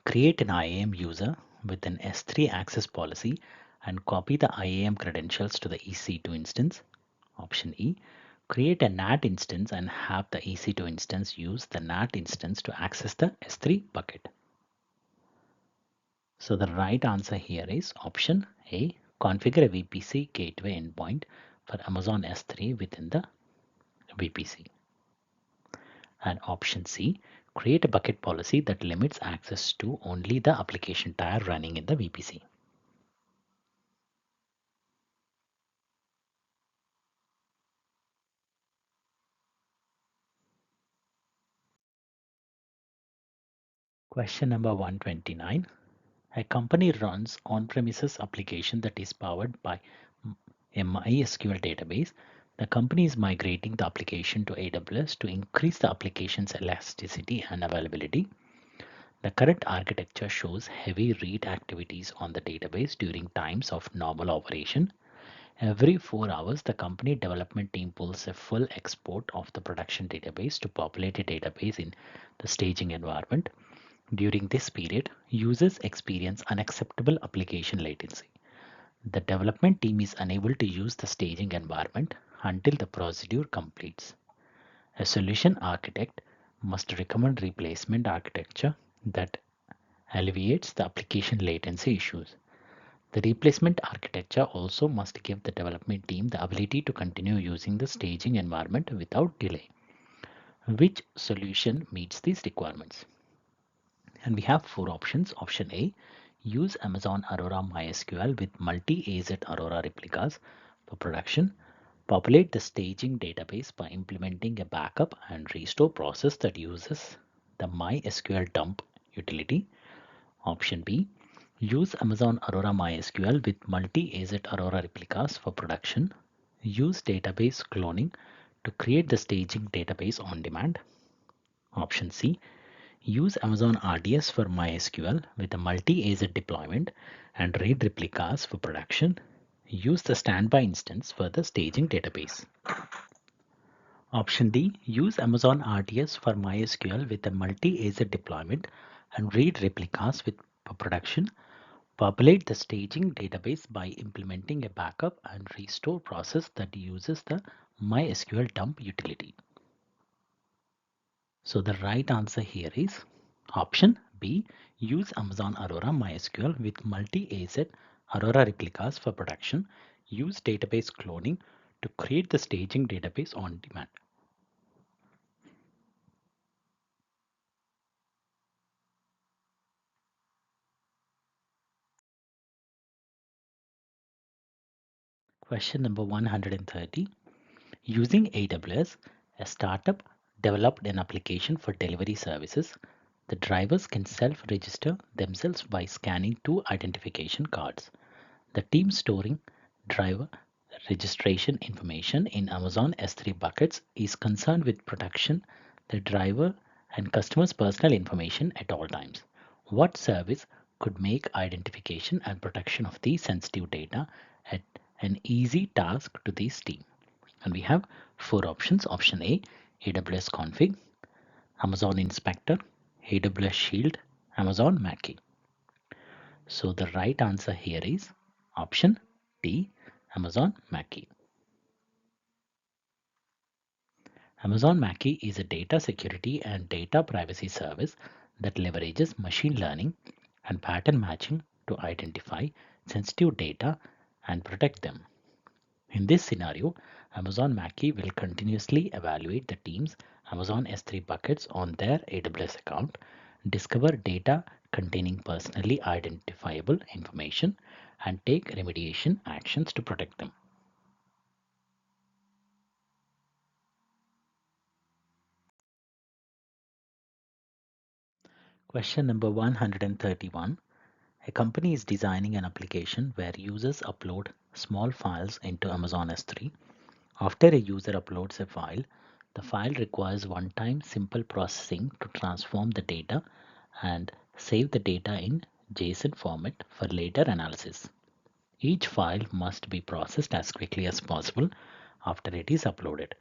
create an IAM user with an S3 access policy and copy the IAM credentials to the EC2 instance. Option E, create a NAT instance and have the EC2 instance use the NAT instance to access the S3 bucket. So the right answer here is option A, configure a VPC gateway endpoint for Amazon S3 within the VPC. And option C, create a bucket policy that limits access to only the application tier running in the VPC. Question number 129. A company runs on-premises application that is powered by a MySQL database. The company is migrating the application to AWS to increase the application's elasticity and availability. The current architecture shows heavy read activities on the database during times of normal operation. Every 4 hours, the company development team pulls a full export of the production database to populate a database in the staging environment. During this period, users experience unacceptable application latency. The development team is unable to use the staging environment until the procedure completes. A solution architect must recommend replacement architecture that alleviates the application latency issues. The replacement architecture also must give the development team the ability to continue using the staging environment without delay. Which solution meets these requirements? And we have 4 options. Option A, use Amazon Aurora MySQL with multi-AZ Aurora replicas for production. Populate the staging database by implementing a backup and restore process that uses the MySQL dump utility. Option B, use Amazon Aurora MySQL with multi-AZ Aurora replicas for production. Use database cloning to create the staging database on demand. Option C, use Amazon RDS for MySQL with a multi-AZ deployment and read replicas for production. Use the standby instance for the staging database. Option D, use Amazon RDS for MySQL with a multi-AZ deployment and read replicas for production. Populate the staging database by implementing a backup and restore process that uses the MySQL dump utility. So the right answer here is option B, use Amazon Aurora MySQL with multi-AZ Aurora replicas for production. Use database cloning to create the staging database on demand. Question number 130. Using AWS, a startup developed an application for delivery services. The drivers can self-register themselves by scanning 2 identification cards. The team storing driver registration information in Amazon S3 buckets is concerned with protection the driver and customer's personal information at all times. What service could make identification and protection of these sensitive data at an easy task to this team? And we have 4 options. Option A, AWS config, Amazon inspector, AWS shield, Amazon Mackie. So the right answer here is option D, Amazon Mackie. Amazon Mackie is a data security and data privacy service that leverages machine learning and pattern matching to identify sensitive data and protect them. In this scenario, Amazon Mackie will continuously evaluate the team's Amazon S3 buckets on their AWS account, discover data containing personally identifiable information, and take remediation actions to protect them. Question number 131. A company is designing an application where users upload small files into Amazon S3. After a user uploads a file, the file requires one-time simple processing to transform the data and save the data in JSON format for later analysis. Each file must be processed as quickly as possible after it is uploaded.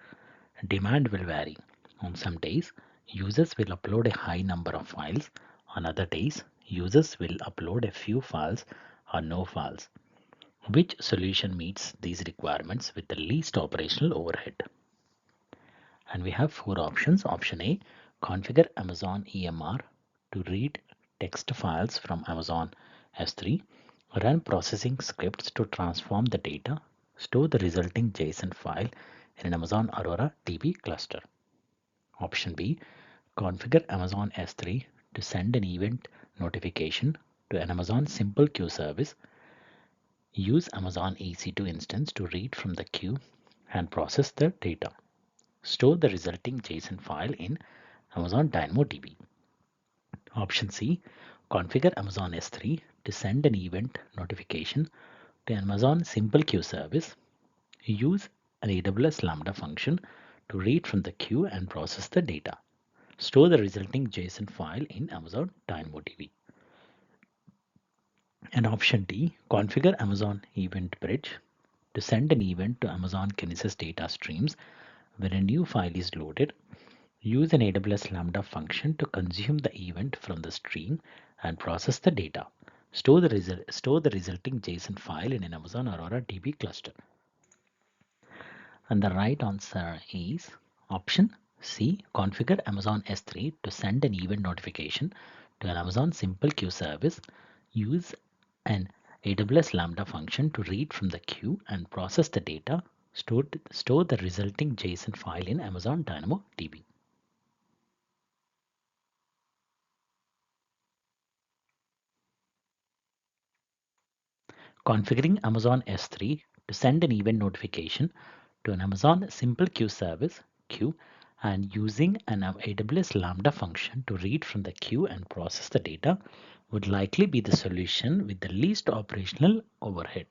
Demand will vary. On some days, users will upload a high number of files. On other days, users will upload a few files or no files. Which solution meets these requirements with the least operational overhead? And we have four options. Option A, configure Amazon EMR to read text files from Amazon S3, run processing scripts to transform the data, store the resulting JSON file in an Amazon Aurora DB cluster. Option B, configure Amazon S3 to send an event notification to an Amazon simple queue service. Use Amazon EC2 instance to read from the queue and process the data. Store the resulting JSON file in Amazon DynamoDB. Option C, configure Amazon S3 to send an event notification to Amazon simple queue service. Use an AWS Lambda function to read from the queue and process the data. Store the resulting JSON file in Amazon DynamoDB. And option D, configure Amazon Event Bridge to send an event to Amazon Kinesis data streams when a new file is loaded. Use an AWS Lambda function to consume the event from the stream and process the data. Store the resulting JSON file in an Amazon Aurora DB cluster. And the right answer is option C, configure Amazon S3 to send an event notification to an Amazon simple queue service. Use an AWS Lambda function to read from the queue and process the data. Store the resulting JSON file in Amazon DynamoDB. Configuring Amazon S3 to send an event notification to an Amazon simple queue service queue and using an AWS Lambda function to read from the queue and process the data would likely be the solution with the least operational overhead.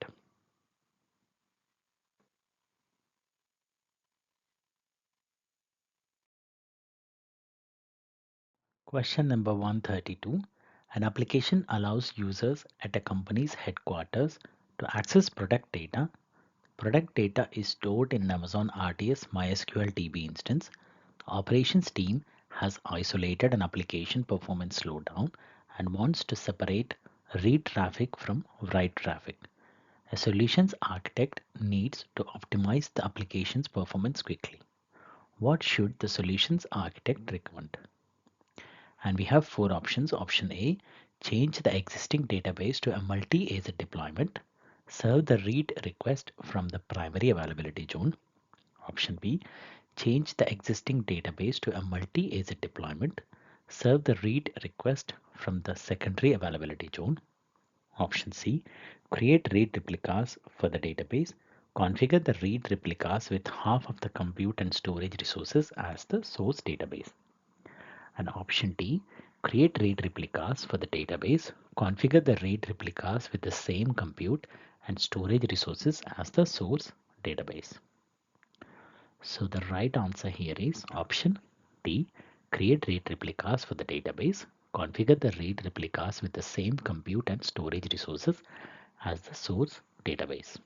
Question number 132. An application allows users at a company's headquarters to access product data. Product data is stored in Amazon RDS MySQL DB instance. Operations team has isolated an application performance slowdown and wants to separate read traffic from write traffic. A solutions architect needs to optimize the application's performance quickly. What should the solutions architect recommend? And we have four options. Option A, change the existing database to a multi-agent deployment. Serve the read request from the primary availability zone. Option B, change the existing database to a multi-agent deployment. Serve the read request from the secondary availability zone. Option C, create read replicas for the database. Configure the read replicas with half of the compute and storage resources as the source database. And option D, create read replicas for the database. Configure the read replicas with the same compute and storage resources as the source database. So the right answer here is option D, create read replicas for the database. Configure the read replicas with the same compute and storage resources as the source database.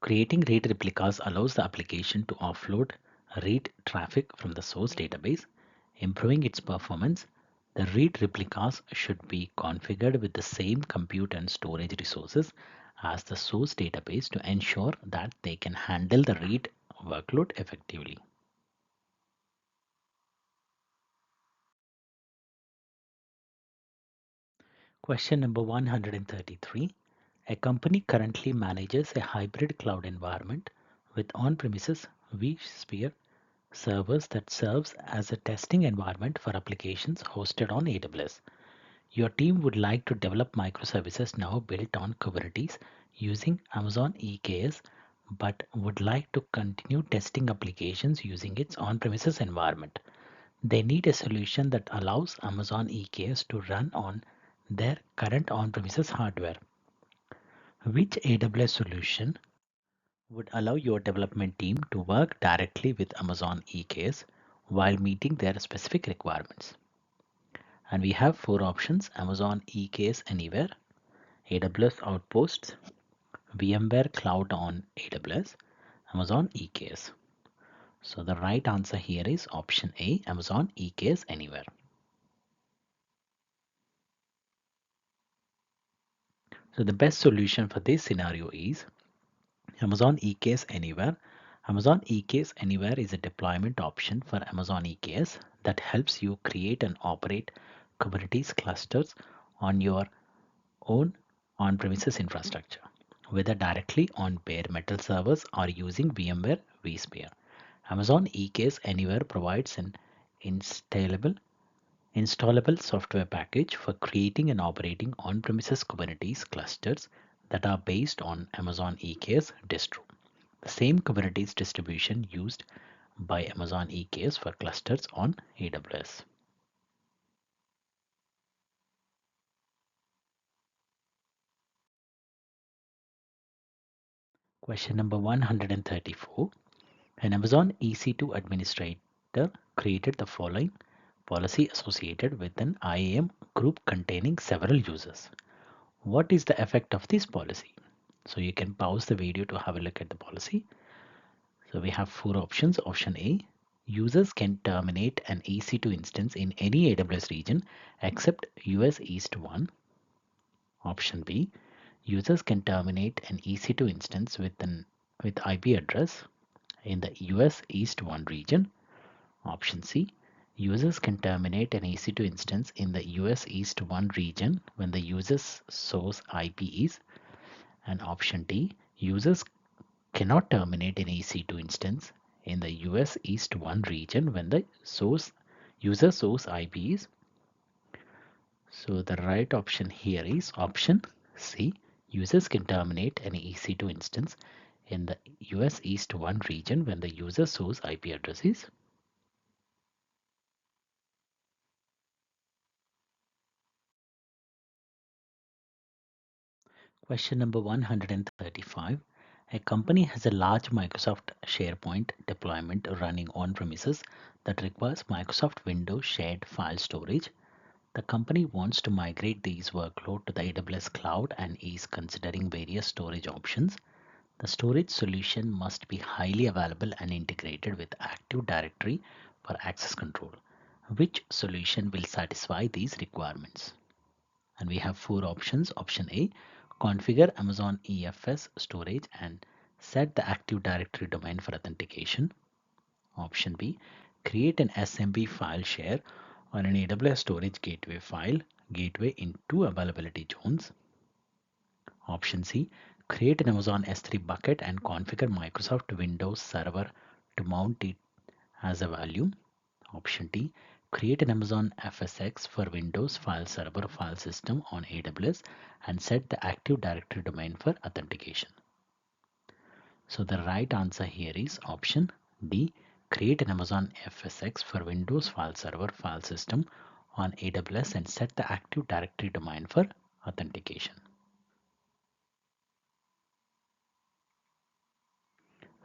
Creating read replicas allows the application to offload read traffic from the source database, improving its performance. The read replicas should be configured with the same compute and storage resources as the source database to ensure that they can handle the read workload effectively. Question number 133. A company currently manages a hybrid cloud environment with on-premises vSphere servers that serves as a testing environment for applications hosted on AWS. Your team would like to develop microservices now built on Kubernetes using Amazon EKS but would like to continue testing applications using its on-premises environment. They need a solution that allows Amazon EKS to run on their current on-premises hardware. Which AWS solution would allow your development team to work directly with Amazon EKS while meeting their specific requirements? And we have four options: Amazon EKS Anywhere, AWS Outposts, VMware Cloud on AWS, Amazon EKS. So the right answer here is option A, Amazon EKS Anywhere. So the best solution for this scenario is Amazon EKS Anywhere. Amazon EKS Anywhere is a deployment option for Amazon EKS that helps you create and operate Kubernetes clusters on your own on-premises infrastructure, whether directly on bare metal servers or using VMware vSphere. Amazon EKS Anywhere provides an installable software package for creating and operating on-premises Kubernetes clusters that are based on Amazon EKS distro, the same Kubernetes distribution used by Amazon EKS for clusters on AWS. Question number 134. An Amazon EC2 administrator created the following policy associated with an IAM group containing several users. What is the effect of this policy? So you can pause the video to have a look at the policy. So we have four options. Option A, users can terminate an EC2 instance in any AWS region except US East 1. Option B, users can terminate an EC2 instance with IP address in the US East 1 region. Option C, users can terminate an EC2 instance in the US East 1 region when the user's source IP is. And option D, users cannot terminate an EC2 instance in the US East 1 region when the user source IP is. So the right option here is option C. Users can terminate an EC2 instance in the US East 1 region when the user source IP address is. Question number 135. A company has a large Microsoft SharePoint deployment running on premises that requires Microsoft Windows shared file storage. The company wants to migrate these workloads to the AWS cloud and is considering various storage options. The storage solution must be highly available and integrated with Active Directory for access control. Which solution will satisfy these requirements? And we have four options. Option A, configure Amazon EFS storage and set the Active Directory domain for authentication. Option B, create an SMB file share on an AWS storage gateway in two availability zones. Option C, create an Amazon S3 bucket and configure Microsoft Windows Server to mount it as a value. Option D, create an Amazon FSx for Windows File Server file system on AWS and set the Active Directory domain for authentication. So the right answer here is option D, create an Amazon FSx for Windows File Server file system on AWS and set the Active Directory domain for authentication.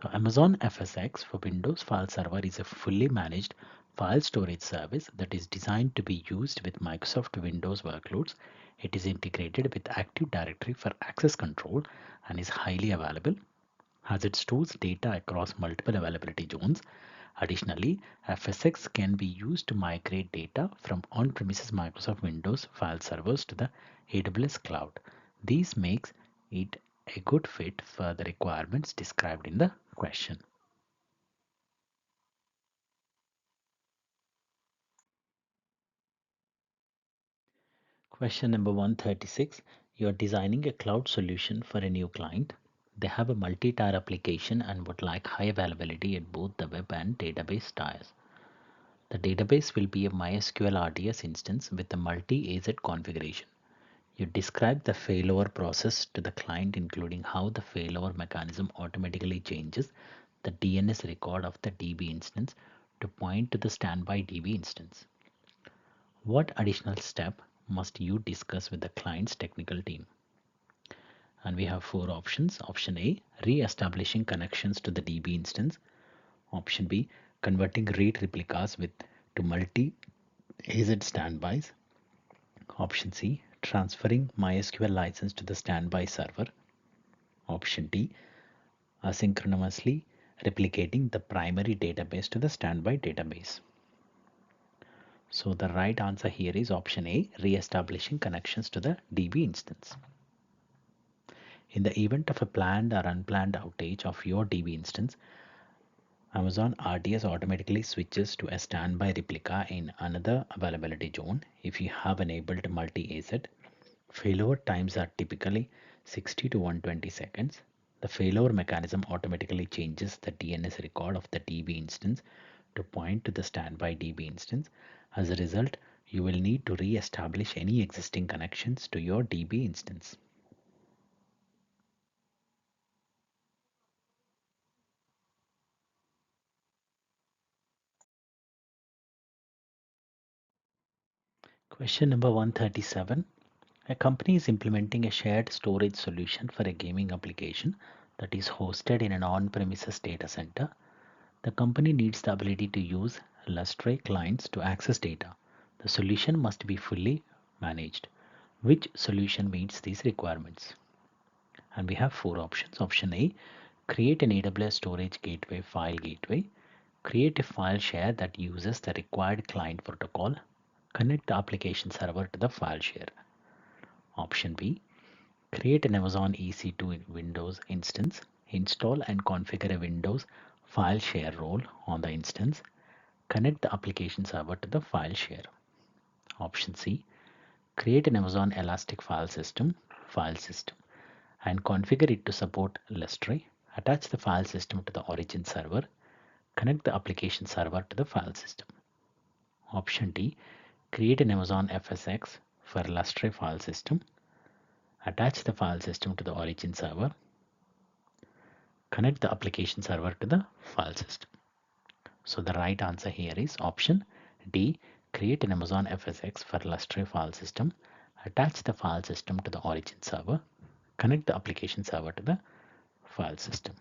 So Amazon FSx for Windows File Server is a fully managed file storage service that is designed to be used with Microsoft Windows workloads. It is integrated with Active Directory for access control and is highly available as it stores data across multiple availability zones. Additionally, FSx can be used to migrate data from on-premises Microsoft Windows file servers to the AWS cloud. This makes it a good fit for the requirements described in the question. Question number 136. You're designing a cloud solution for a new client. They have a multi-tier application and would like high availability at both the web and database tiers. The database will be a MySQL RDS instance with a multi-AZ configuration. You describe the failover process to the client, including how the failover mechanism automatically changes the DNS record of the DB instance to point to the standby DB instance. What additional step must you discuss with the client's technical team? And we have four options. Option A, re-establishing connections to the DB instance. Option B, converting RAID replicas to multi-AZ standbys. Option C, transferring MySQL license to the standby server. Option D, asynchronously replicating the primary database to the standby database. So the right answer here is option A, re-establishing connections to the DB instance. In the event of a planned or unplanned outage of your DB instance, Amazon RDS automatically switches to a standby replica in another availability zone if you have enabled multi-AZ. Failover times are typically 60 to 120 seconds. The failover mechanism automatically changes the DNS record of the DB instance to point to the standby DB instance. As a result, you will need to re-establish any existing connections to your DB instance. Question number 137. A company is implementing a shared storage solution for a gaming application that is hosted in an on-premises data center. The company needs the ability to use Lustre clients to access data. The solution must be fully managed. Which solution meets these requirements? And we have four options. Option A, create an AWS storage gateway file gateway. Create a file share that uses the required client protocol. Connect the application server to the file share. Option B, create an Amazon EC2 Windows instance. Install and configure a Windows file share role on the instance. Connect the application server to the file share. Option C, create an Amazon Elastic file system and configure it to support Lustre. Attach the file system to the origin server. Connect the application server to the file system. Option D, create an Amazon FSx for Lustre file system. Attach the file system to the origin server. Connect the application server to the file system. So the right answer here is option D, create an Amazon FSx for Lustre file system. Attach the file system to the origin server. Connect the application server to the file system.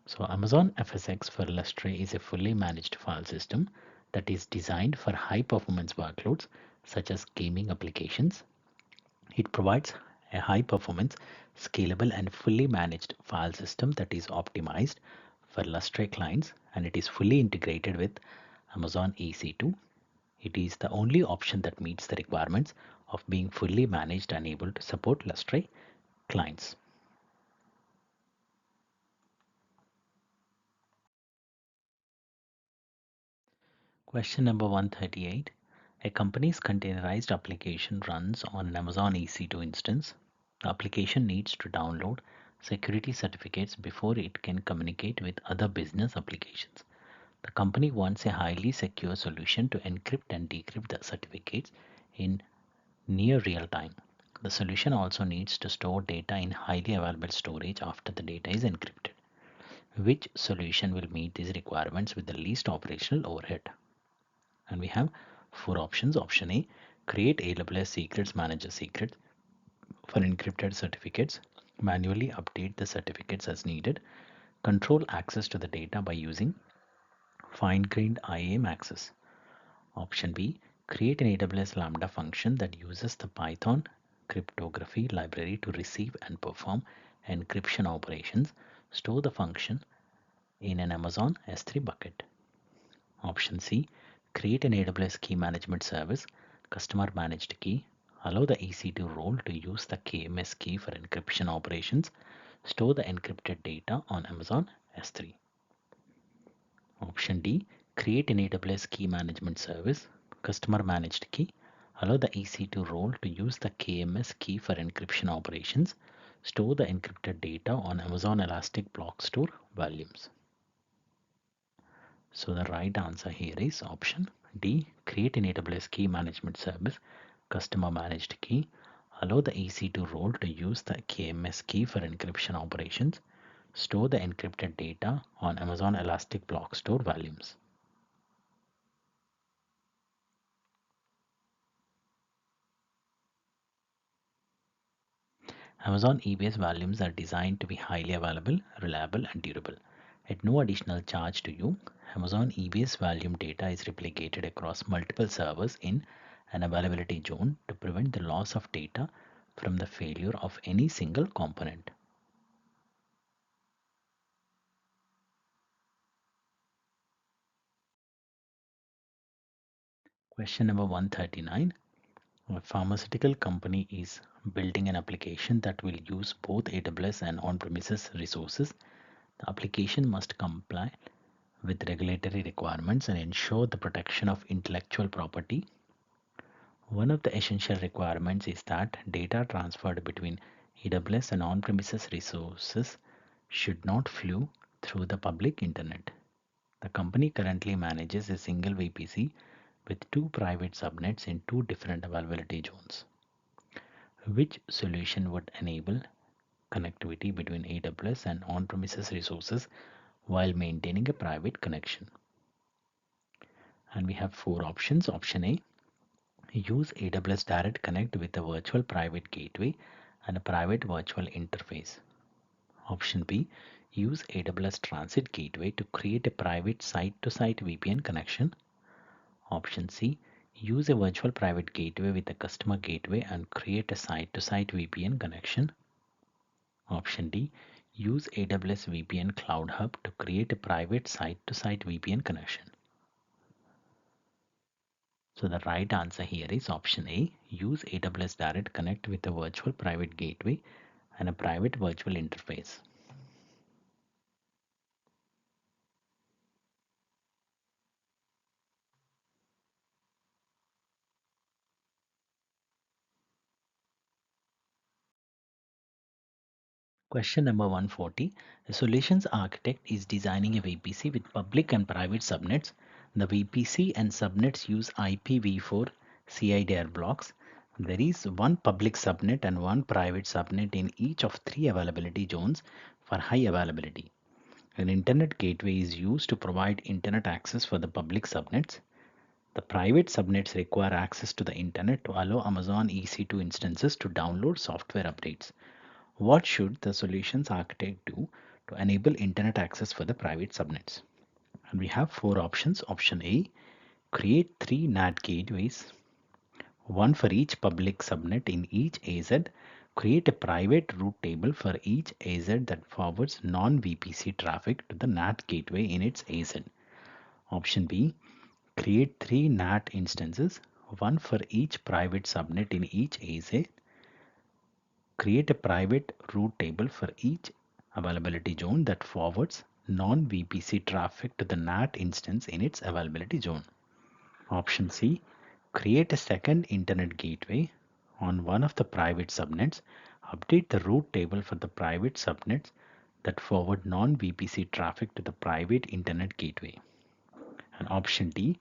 So Amazon FSx for Lustre is a fully managed file system that is designed for high performance workloads such as gaming applications. It provides a high performance, scalable and fully managed file system that is optimized for Lustre clients, and it is fully integrated with Amazon EC2. It is the only option that meets the requirements of being fully managed and able to support Lustre clients. Question number 138. A company's containerized application runs on an Amazon EC2 instance. The application needs to download security certificates before it can communicate with other business applications. The company wants a highly secure solution to encrypt and decrypt the certificates in near real time. The solution also needs to store data in highly available storage after the data is encrypted. Which solution will meet these requirements with the least operational overhead? And we have four options. Option A, create AWS Secrets Manager secrets for encrypted certificates. Manually update the certificates as needed. Control access to the data by using fine-grained IAM access. Option B, create an AWS Lambda function that uses the Python cryptography library to receive and perform encryption operations. Store the function in an Amazon S3 bucket. Option C, create an AWS key management service, customer managed key. Allow the EC2 role to use the KMS key for encryption operations. Store the encrypted data on Amazon S3. Option D, create an AWS key management service, customer managed key. Allow the EC2 role to use the KMS key for encryption operations. Store the encrypted data on Amazon Elastic Block Store volumes. So the right answer here is option D. Create an AWS key management service, customer managed key. Allow the EC2 role to use the KMS key for encryption operations. Store the encrypted data on Amazon Elastic Block Store volumes. Amazon EBS volumes are designed to be highly available, reliable, and durable. At no additional charge to you, Amazon EBS volume data is replicated across multiple servers in an availability zone to prevent the loss of data from the failure of any single component. Question number 139. A pharmaceutical company is building an application that will use both AWS and on-premises resources. The application must comply with regulatory requirements and ensure the protection of intellectual property. One of the essential requirements is that data transferred between AWS and on-premises resources should not flow through the public internet. The company currently manages a single VPC with two private subnets in two different availability zones. Which solution would enable connectivity between AWS and on-premises resources while maintaining a private connection? And we have four options. Option A, use AWS Direct Connect with a virtual private gateway and a private virtual interface. Option B, use AWS Transit Gateway to create a private site-to-site VPN connection. Option C, use a virtual private gateway with a customer gateway and create a site-to-site VPN connection. Option D, use AWS VPN Cloud Hub to create a private site-to-site VPN connection. So the right answer here is option A, use AWS Direct Connect with a virtual private gateway and a private virtual interface. Question number 140. A solutions architect is designing a VPC with public and private subnets. The VPC and subnets use IPv4 CIDR blocks. There is one public subnet and one private subnet in each of three availability zones for high availability. An internet gateway is used to provide internet access for the public subnets. The private subnets require access to the internet to allow Amazon EC2 instances to download software updates. What should the solutions architect do to enable internet access for the private subnets? And we have four options. Option A, create three NAT gateways, one for each public subnet in each AZ. Create a private route table for each AZ that forwards non-VPC traffic to the NAT gateway in its AZ. Option B, create three NAT instances, one for each private subnet in each AZ. Create a private route table for each availability zone that forwards non-VPC traffic to the NAT instance in its availability zone. Option C, create a second internet gateway on one of the private subnets. Update the route table for the private subnets that forward non-VPC traffic to the private internet gateway. And option D,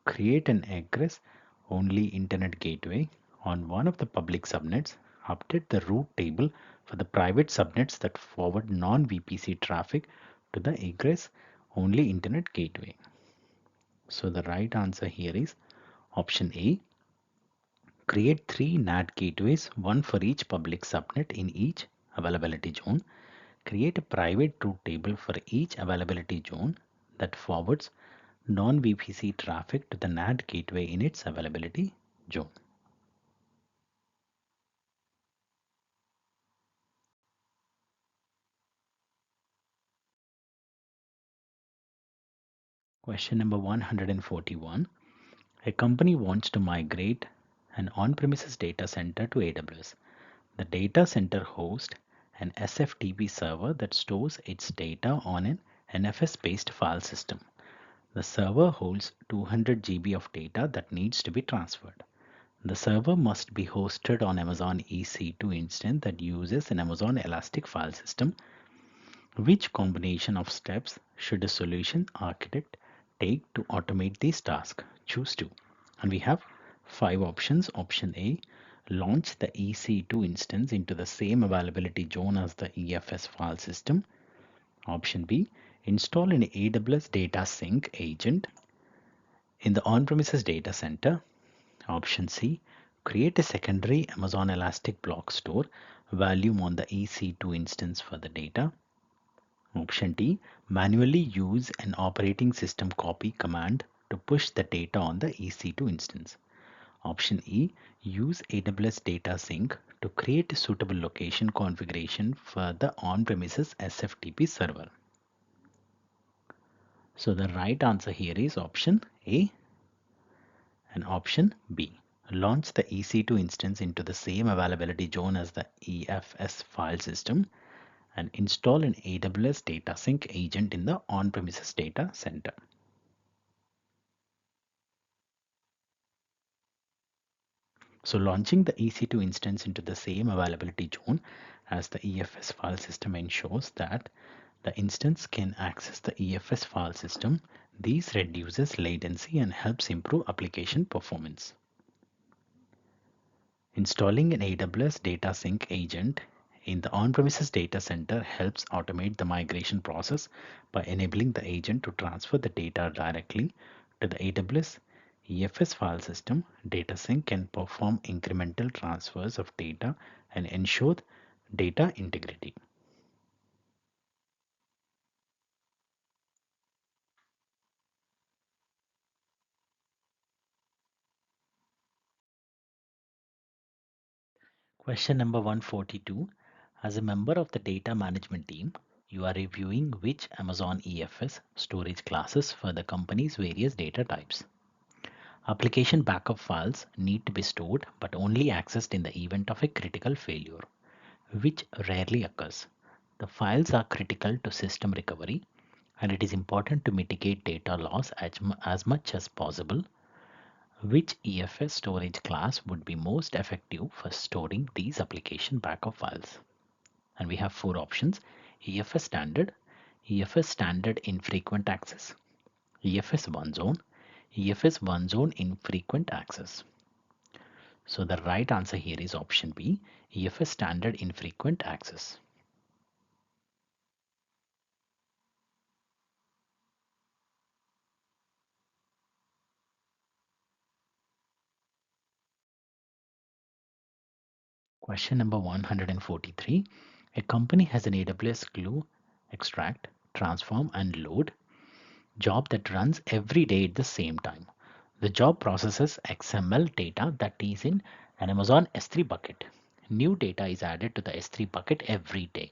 create an egress only internet gateway on one of the public subnets. Update the route table for the private subnets that forward non-VPC traffic to the egress only internet gateway. So the right answer here is option A. Create three NAT gateways, one for each public subnet in each availability zone. Create a private route table for each availability zone that forwards non-VPC traffic to the NAT gateway in its availability zone. Question number 141. A company wants to migrate an on-premises data center to AWS. The data center hosts an SFTP server that stores its data on an NFS-based file system. The server holds 200 GB of data that needs to be transferred. The server must be hosted on Amazon EC2 instance that uses an Amazon Elastic file system. Which combination of steps should a solution architect take to automate this task? choose 2. And we have 5 options. Option A, launch the EC2 instance into the same availability zone as the EFS file system. Option B, install an AWS data sync agent in the on-premises data center. Option C, create a secondary Amazon Elastic Block Store volume on the EC2 instance for the data. Option D, manually use an operating system copy command to push the data on the EC2 instance. Option E, use AWS Data Sync to create a suitable location configuration for the on-premises SFTP server. So the right answer here is option A and option B. Launch the EC2 instance into the same availability zone as the EFS file system and install an AWS Data Sync agent in the on-premises data center. So launching the EC2 instance into the same availability zone as the EFS file system ensures that the instance can access the EFS file system. This reduces latency and helps improve application performance. Installing an AWS Data Sync agent in the on-premises data center helps automate the migration process by enabling the agent to transfer the data directly to the AWS EFS file system. Data Sync can perform incremental transfers of data and ensure data integrity. Question number 142. As a member of the data management team, you are reviewing which Amazon EFS storage classes for the company's various data types. Application backup files need to be stored but only accessed in the event of a critical failure, which rarely occurs. The files are critical to system recovery, and it is important to mitigate data loss as much as possible. Which EFS storage class would be most effective for storing these application backup files? And we have 4 options: EFS standard, EFS standard infrequent access, EFS one zone, EFS one zone infrequent access. So the right answer here is option B, EFS standard infrequent access. Question number 143. A company has an AWS glue, extract, transform, and load job that runs every day at the same time. The job processes XML data that is in an Amazon S3 bucket. New data is added to the S3 bucket every day.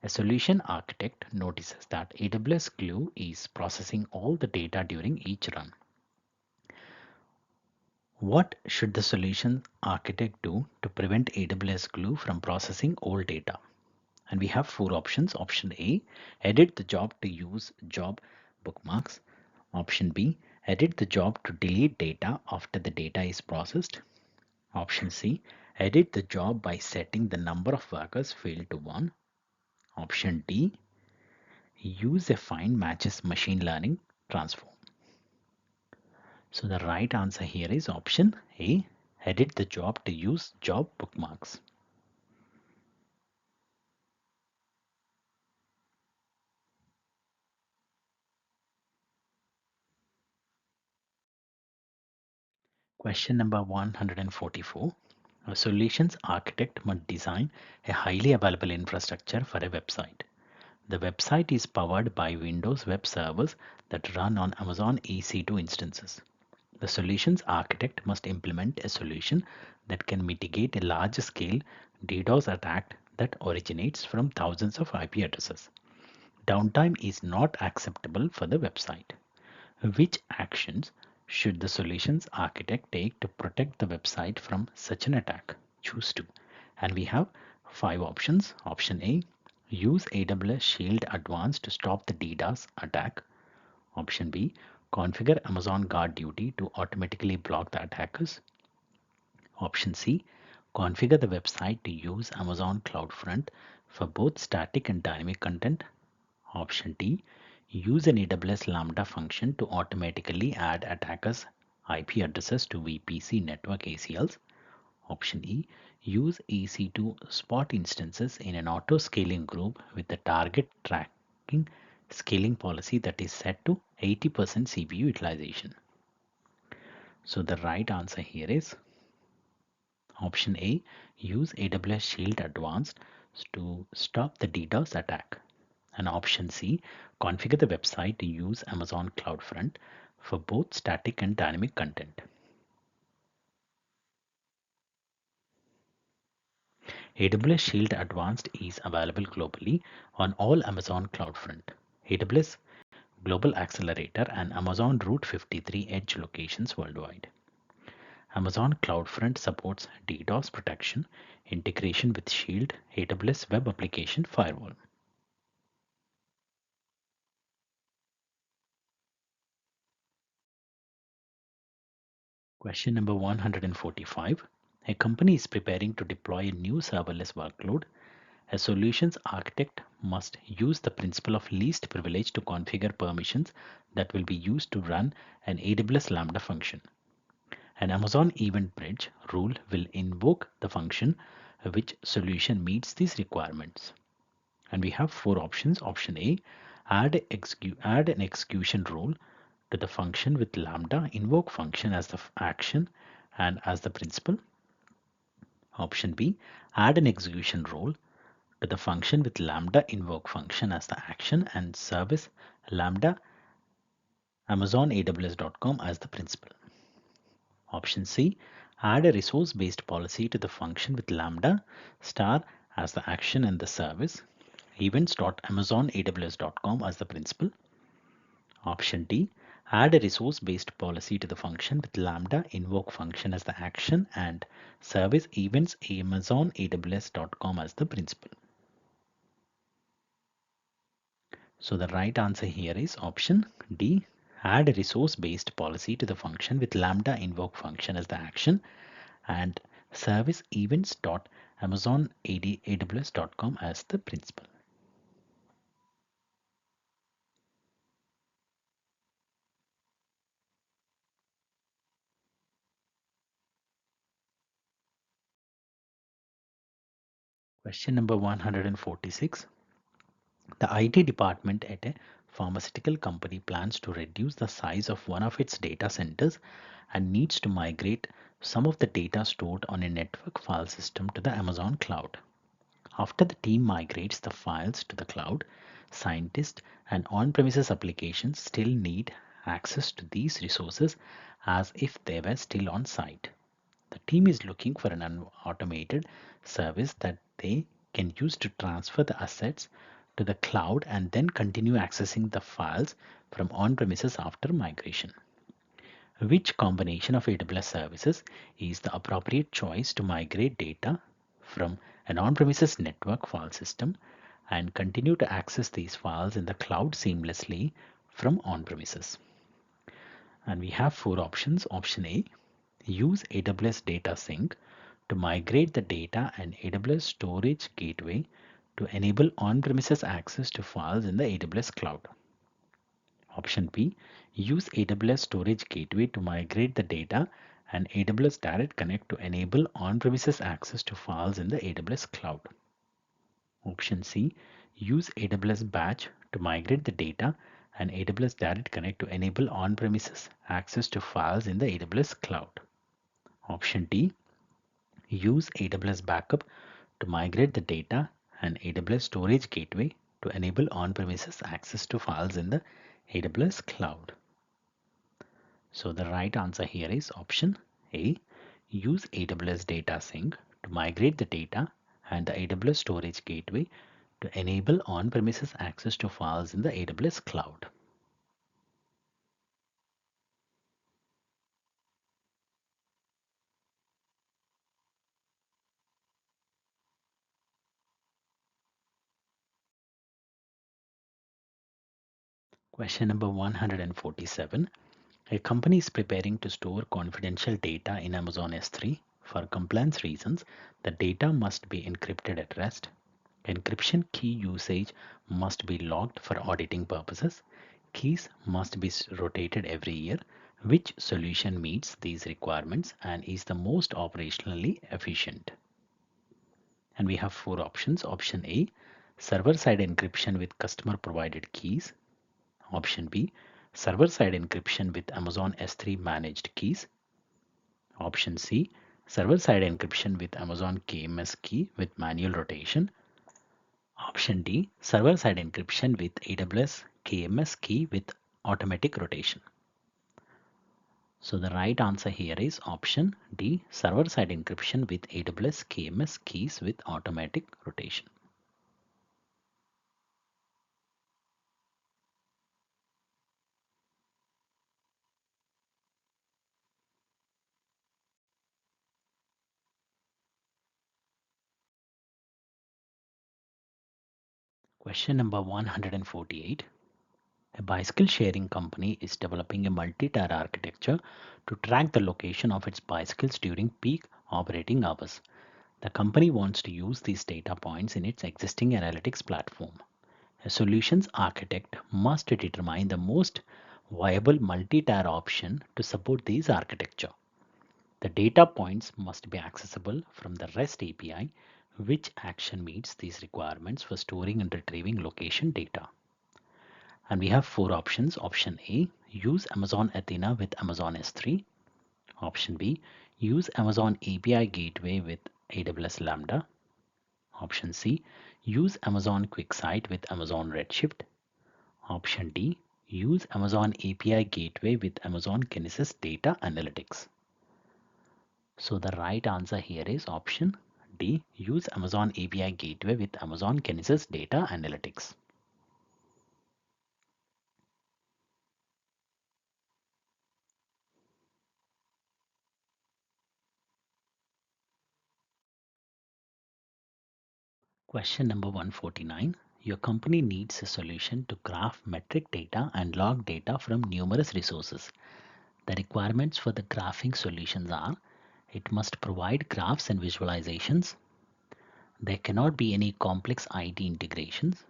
A solution architect notices that AWS Glue is processing all the data during each run. What should the solution architect do to prevent AWS Glue from processing old data? And we have 4 options. Option A, edit the job to use job bookmarks. Option B, edit the job to delete data after the data is processed. Option C, edit the job by setting the number of workers field to 1. Option D, use a find matches machine learning transform. So the right answer here is option A, edit the job to use job bookmarks. Question number 144. A solutions architect must design a highly available infrastructure for a website. The website is powered by Windows web servers that run on Amazon EC2 instances. The solutions architect must implement a solution that can mitigate a large-scale DDoS attack that originates from thousands of IP addresses. Downtime is not acceptable for the website. Which actions should the solutions architect take to protect the website from such an attack? Choose 2. And we have 5 options. Option A, use AWS Shield Advanced to stop the DDoS attack. Option B, configure Amazon Guard Duty to automatically block the attackers. Option C, configure the website to use Amazon CloudFront for both static and dynamic content. Option D, use an AWS Lambda function to automatically add attackers IP addresses to VPC network ACLs. Option E, use EC2 spot instances in an auto-scaling group with the target tracking scaling policy that is set to 80% CPU utilization. So the right answer here is option A, use AWS Shield Advanced to stop the DDoS attack. And option C, configure the website to use Amazon CloudFront for both static and dynamic content. AWS Shield Advanced is available globally on all Amazon CloudFront, AWS Global Accelerator, and Amazon Route 53 edge locations worldwide. Amazon CloudFront supports DDoS protection, integration with Shield, AWS Web Application Firewall. Question number 145. A company is preparing to deploy a new serverless workload. A solutions architect must use the principle of least privilege to configure permissions that will be used to run an AWS Lambda function. An Amazon Event Bridge rule will invoke the function. Which solution meets these requirements? And we have four options. Option A, add an execution rule to the function with Lambda, invoke function as the action and as the principal. Option B, add an execution rule to the function with Lambda, invoke function as the action and service Lambda Amazon AWS.com as the principal. Option C, add a resource-based policy to the function with Lambda star as the action and the service events.amazonaws.com as the principal. Option D, add a resource-based policy to the function with Lambda, invoke function as the action and service events amazonaws.com as the principal. So the right answer here is option D, add a resource-based policy to the function with Lambda, invoke function as the action and service events.amazonaws.com as the principal. Question number 146. The IT department at a pharmaceutical company plans to reduce the size of one of its data centers and needs to migrate some of the data stored on a network file system to the Amazon cloud. After the team migrates the files to the cloud, scientists and on-premises applications still need access to these resources as if they were still on site. The team is looking for an automated service that they can use to transfer the assets to the cloud and then continue accessing the files from on-premises after migration. Which combination of AWS services is the appropriate choice to migrate data from an on-premises network file system and continue to access these files in the cloud seamlessly from on-premises? And we have four options. Option A, use AWS Data Sync to migrate the data and AWS Storage Gateway to enable on-premises access to files in the AWS cloud. Option B, use AWS Storage Gateway to migrate the data and AWS Direct Connect to enable on-premises access to files in the AWS cloud. Option C, use AWS Batch to migrate the data and AWS Direct Connect to enable on-premises access to files in the AWS cloud. Option D, use AWS Backup to migrate the data and AWS Storage Gateway to enable on-premises access to files in the AWS cloud. So the right answer here is option A, use AWS Data Sync to migrate the data and the AWS Storage Gateway to enable on-premises access to files in the AWS cloud. Question number 147. A company is preparing to store confidential data in Amazon S3. For compliance reasons, the data must be encrypted at rest. Encryption key usage must be logged for auditing purposes. Keys must be rotated every year. Which solution meets these requirements and is the most operationally efficient? And we have four options. Option A, server-side encryption with customer-provided keys. Option B, server-side encryption with Amazon S3 managed keys. Option C, server-side encryption with Amazon KMS key with manual rotation. Option D, server-side encryption with AWS KMS key with automatic rotation. So the right answer here is option D, server-side encryption with AWS KMS keys with automatic rotation. Question number 148. A bicycle sharing company is developing a multi-tier architecture to track the location of its bicycles during peak operating hours. The company wants to use these data points in its existing analytics platform. A solutions architect must determine the most viable multi-tier option to support these architecture. The data points must be accessible from the REST API. Which action meets these requirements for storing and retrieving location data? And we have four options. Option A, use Amazon Athena with Amazon S3. Option B, use Amazon API Gateway with AWS Lambda. Option C, use Amazon QuickSight with Amazon Redshift. Option D, use Amazon API Gateway with Amazon Kinesis Data Analytics. So the right answer here is option D, use Amazon API Gateway with Amazon Kinesis Data Analytics. Question number 149. Your company needs a solution to graph metric data and log data from numerous resources. The requirements for the graphing solutions are: it must provide graphs and visualizations. There cannot be any complex IT integrations.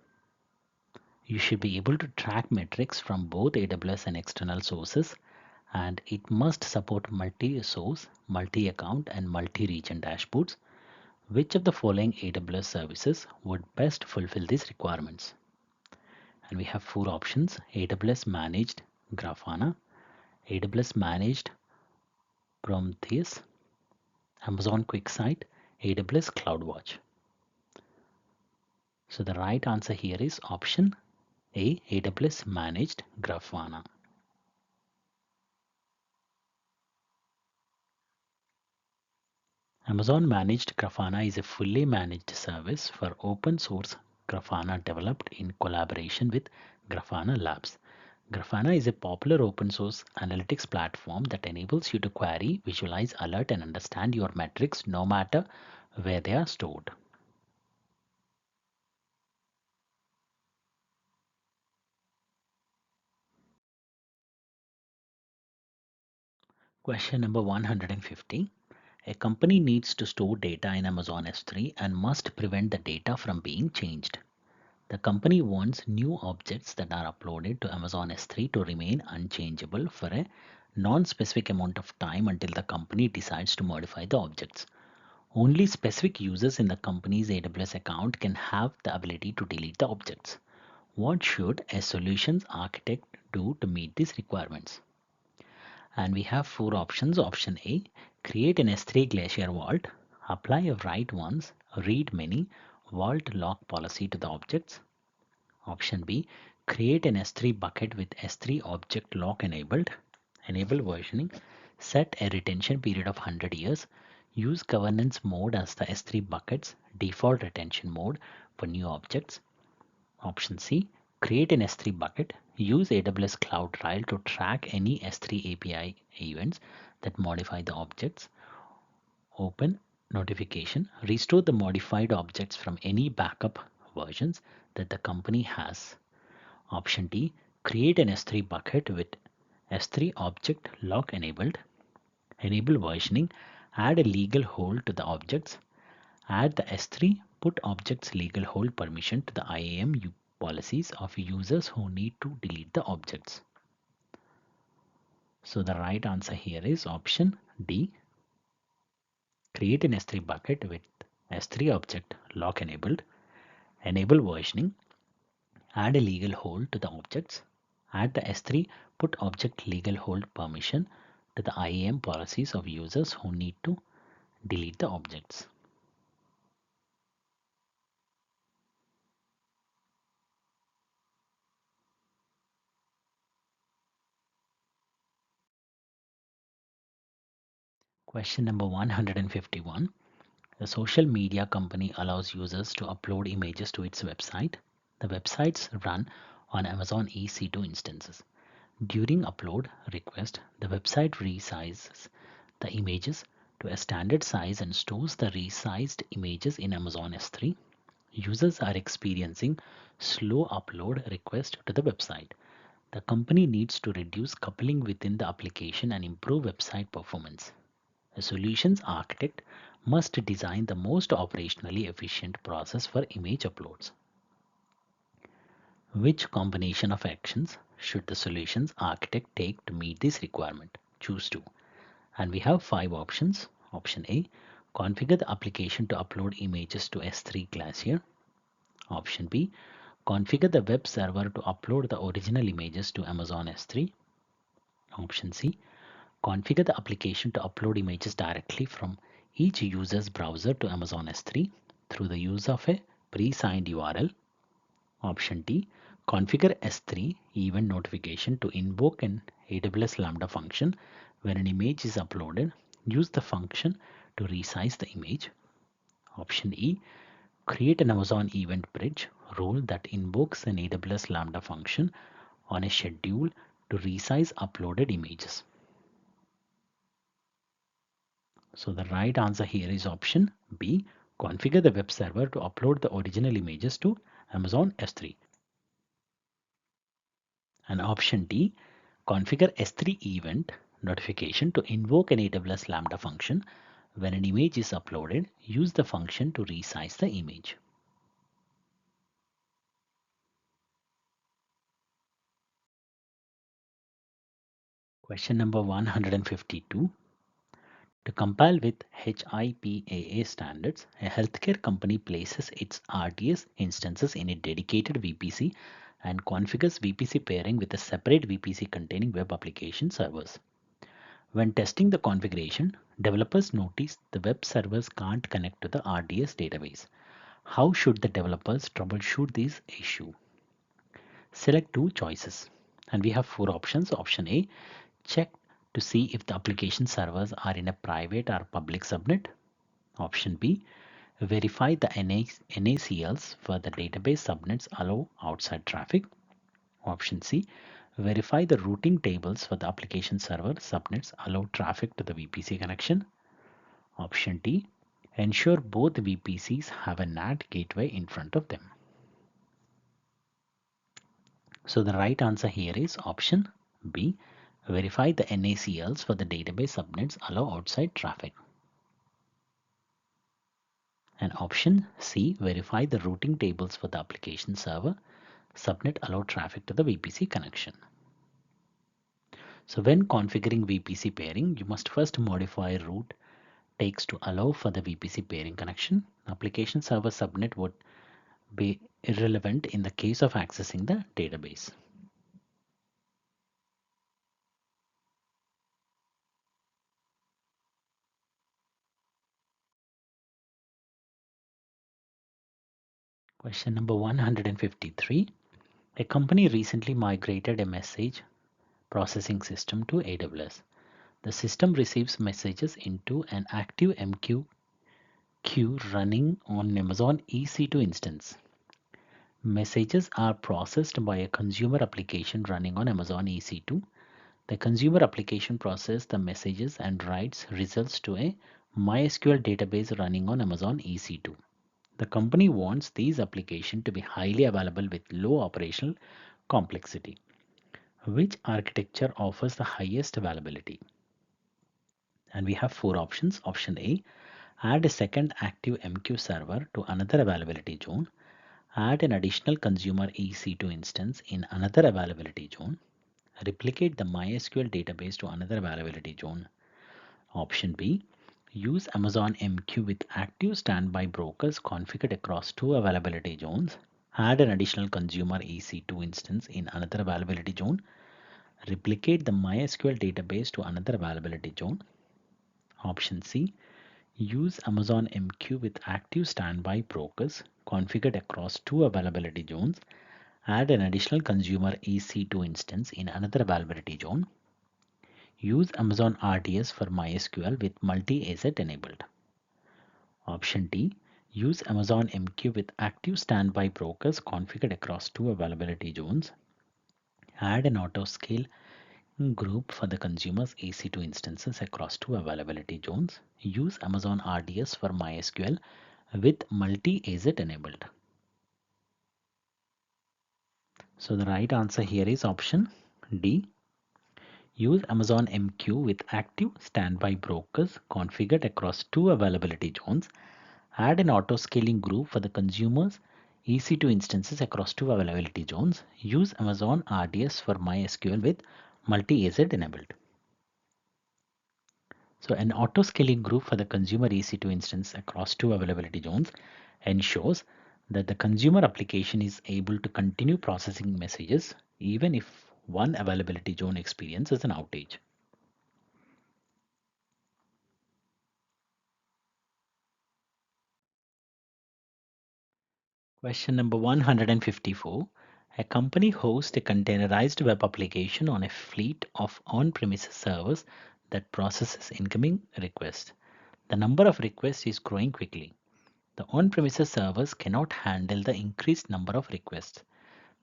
You should be able to track metrics from both AWS and external sources, and it must support multi-source, multi-account, and multi-region dashboards. Which of the following AWS services would best fulfill these requirements? And we have four options: AWS Managed Grafana, AWS Managed Prometheus, Amazon QuickSight, AWS CloudWatch. So the right answer here is option A, AWS Managed Grafana. Amazon Managed Grafana is a fully managed service for open source Grafana developed in collaboration with Grafana Labs. Grafana is a popular open source analytics platform that enables you to query, visualize, alert, and understand your metrics no matter where they are stored. Question number 150. A company needs to store data in Amazon S3 and must prevent the data from being changed. The company wants new objects that are uploaded to Amazon S3 to remain unchangeable for a non-specific amount of time until the company decides to modify the objects. Only specific users in the company's AWS account can have the ability to delete the objects. What should a solutions architect do to meet these requirements? And we have four options. Option A, create an S3 Glacier vault, apply a write once, read many, vault lock policy to the objects. Option B, create an S3 bucket with S3 object lock enabled, enable versioning, set a retention period of 100 years, use governance mode as the S3 bucket's default retention mode for new objects. Option C, create an S3 bucket, use AWS CloudTrail to track any S3 API events that modify the objects, open notification, restore the modified objects from any backup versions that the company has. Option D, create an S3 bucket with S3 object lock enabled, enable versioning, add a legal hold to the objects, add the S3 put objects legal hold permission to the IAM policies of users who need to delete the objects. So the right answer here is option D. Create an S3 bucket with S3 object lock enabled, enable versioning, add a legal hold to the objects, add the S3 put object legal hold permission to the IAM policies of users who need to delete the objects. Question number 151. A social media company allows users to upload images to its website. The websites run on Amazon EC2 instances. During upload request, the website resizes the images to a standard size and stores the resized images in Amazon S3. Users are experiencing slow upload request to the website. The company needs to reduce coupling within the application and improve website performance. A solutions architect must design the most operationally efficient process for image uploads. Which combination of actions should the solutions architect take to meet this requirement? Choose two. And we have 5 options. Option A, configure the application to upload images to S3 class here. Option B, configure the web server to upload the original images to Amazon S3. Option C, configure the application to upload images directly from each user's browser to Amazon S3 through the use of a pre-signed URL. Option D, configure S3 event notification to invoke an AWS Lambda function when an image is uploaded. Use the function to resize the image. Option E, create an Amazon event bridge rule that invokes an AWS Lambda function on a schedule to resize uploaded images. So the right answer here is option B. Configure the web server to upload the original images to Amazon S3. And option D. Configure S3 event notification to invoke an AWS Lambda function. When an image is uploaded, use the function to resize the image. Question number 152. To compile with HIPAA standards, a healthcare company places its RDS instances in a dedicated VPC and configures VPC pairing with a separate VPC containing web application servers. When testing the configuration, developers notice the web servers can't connect to the RDS database. How should the developers troubleshoot this issue? Select two choices, and we have 4 options. Option A, check to see if the application servers are in a private or public subnet. Option B, verify the NACLs for the database subnets allow outside traffic. Option C, verify the routing tables for the application server subnets allow traffic to the VPC connection. Option D, ensure both VPCs have a NAT gateway in front of them. So the right answer here is option B, verify the NACLs for the database subnets allow outside traffic. And option C, verify the routing tables for the application server subnet allow traffic to the VPC connection. So when configuring VPC pairing, you must first modify route takes to allow for the VPC pairing connection. Application server subnet would be irrelevant in the case of accessing the database. Question number 153. A company recently migrated a message processing system to AWS. The system receives messages into an active MQ queue running on Amazon EC2 instance. Messages are processed by a consumer application running on Amazon EC2. The consumer application processes the messages and writes results to a MySQL database running on Amazon EC2. The company wants these applications to be highly available with low operational complexity. Which architecture offers the highest availability? And we have 4 options. Option A, add a second active MQ server to another availability zone. Add an additional consumer EC2 instance in another availability zone. replicate the MySQL database to another availability zone. Option B, use Amazon MQ with active standby brokers configured across two availability zones. Add an additional consumer EC2 instance in another availability zone. Replicate the MySQL database to another availability zone. Option C, use Amazon MQ with active standby brokers configured across two availability zones. Add an additional consumer EC2 instance in another availability zone. Use Amazon RDS for MySQL with multi-AZ enabled. Option D, use Amazon MQ with active standby brokers configured across two availability zones. Add an autoscale group for the consumer's EC2 instances across two availability zones. Use Amazon RDS for MySQL with multi-AZ enabled. So the right answer here is option D. Use Amazon MQ with active standby brokers configured across two availability zones. Add an auto-scaling group for the consumer's EC2 instances across two availability zones. Use Amazon RDS for MySQL with multi-AZ enabled. So an auto-scaling group for the consumer EC2 instance across two availability zones ensures that the consumer application is able to continue processing messages even if one availability zone experiences an outage. Question number 154. A company hosts a containerized web application on a fleet of on-premises servers that processes incoming requests. The number of requests is growing quickly. The on-premises servers cannot handle the increased number of requests.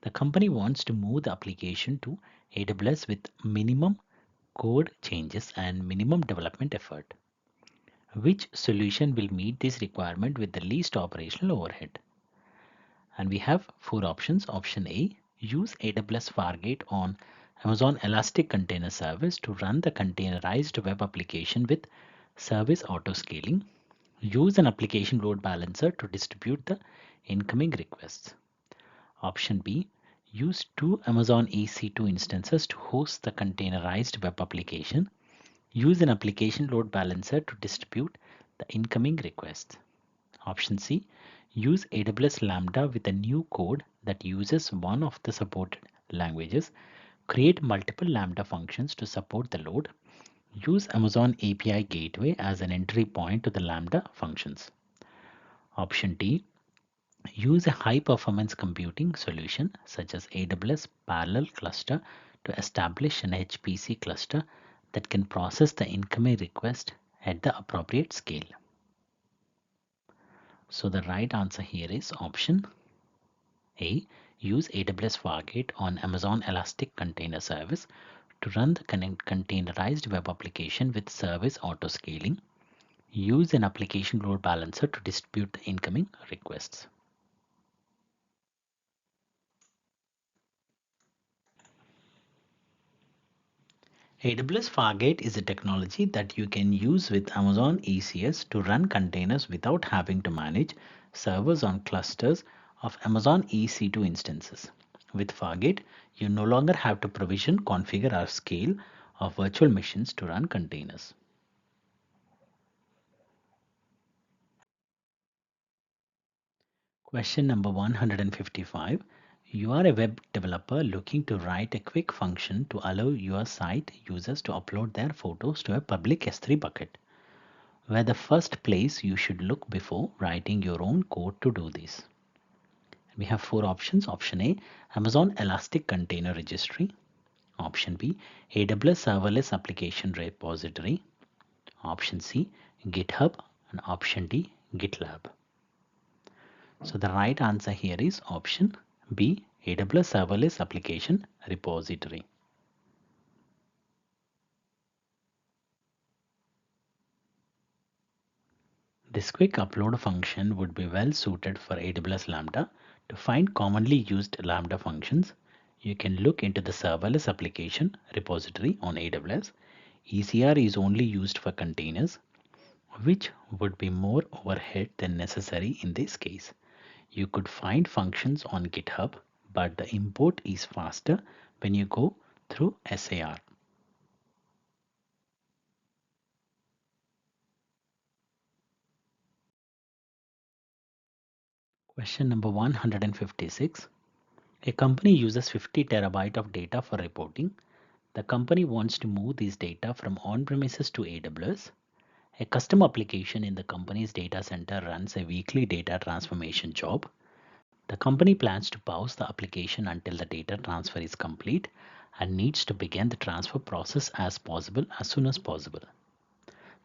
The company wants to move the application to AWS with minimum code changes and minimum development effort. Which solution will meet this requirement with the least operational overhead? And we have four options. Option A, use AWS Fargate on Amazon Elastic Container Service to run the containerized web application with service auto-scaling. Use an application load balancer to distribute the incoming requests. Option B, use two Amazon EC2 instances to host the containerized web application. Use an application load balancer to distribute the incoming requests. Option C, use AWS Lambda with a new code that uses one of the supported languages. Create multiple Lambda functions to support the load. Use Amazon API Gateway as an entry point to the Lambda functions. Option D, use a high performance computing solution such as AWS Parallel Cluster to establish an HPC cluster that can process the incoming request at the appropriate scale. So the right answer here is option A. Use AWS Fargate on Amazon Elastic Container Service to run the containerized web application with service auto-scaling. Use an application load balancer to distribute the incoming requests. AWS Fargate is a technology that you can use with Amazon ECS to run containers without having to manage servers on clusters of Amazon EC2 instances. With Fargate, you no longer have to provision, configure, or scale of virtual machines to run containers. Question number 155. You are a web developer looking to write a quick function to allow your site users to upload their photos to a public S3 bucket. Where the first place you should look before writing your own code to do this. We have four options. Option A, Amazon Elastic Container Registry. Option B, AWS Serverless Application Repository. Option C, GitHub. And option D, GitLab. So the right answer here is option B, AWS Serverless Application Repository. This quick upload function would be well suited for AWS Lambda. To find commonly used Lambda functions, you can look into the serverless application repository on AWS. ECR is only used for containers, which would be more overhead than necessary in this case. You could find functions on GitHub, but the import is faster when you go through SAR. Question number 156. A company uses 50 terabyte of data for reporting. The company wants to move this data from on-premises to AWS. A custom application in the company's data center runs a weekly data transformation job. The company plans to pause the application until the data transfer is complete and needs to begin the transfer process as soon as possible.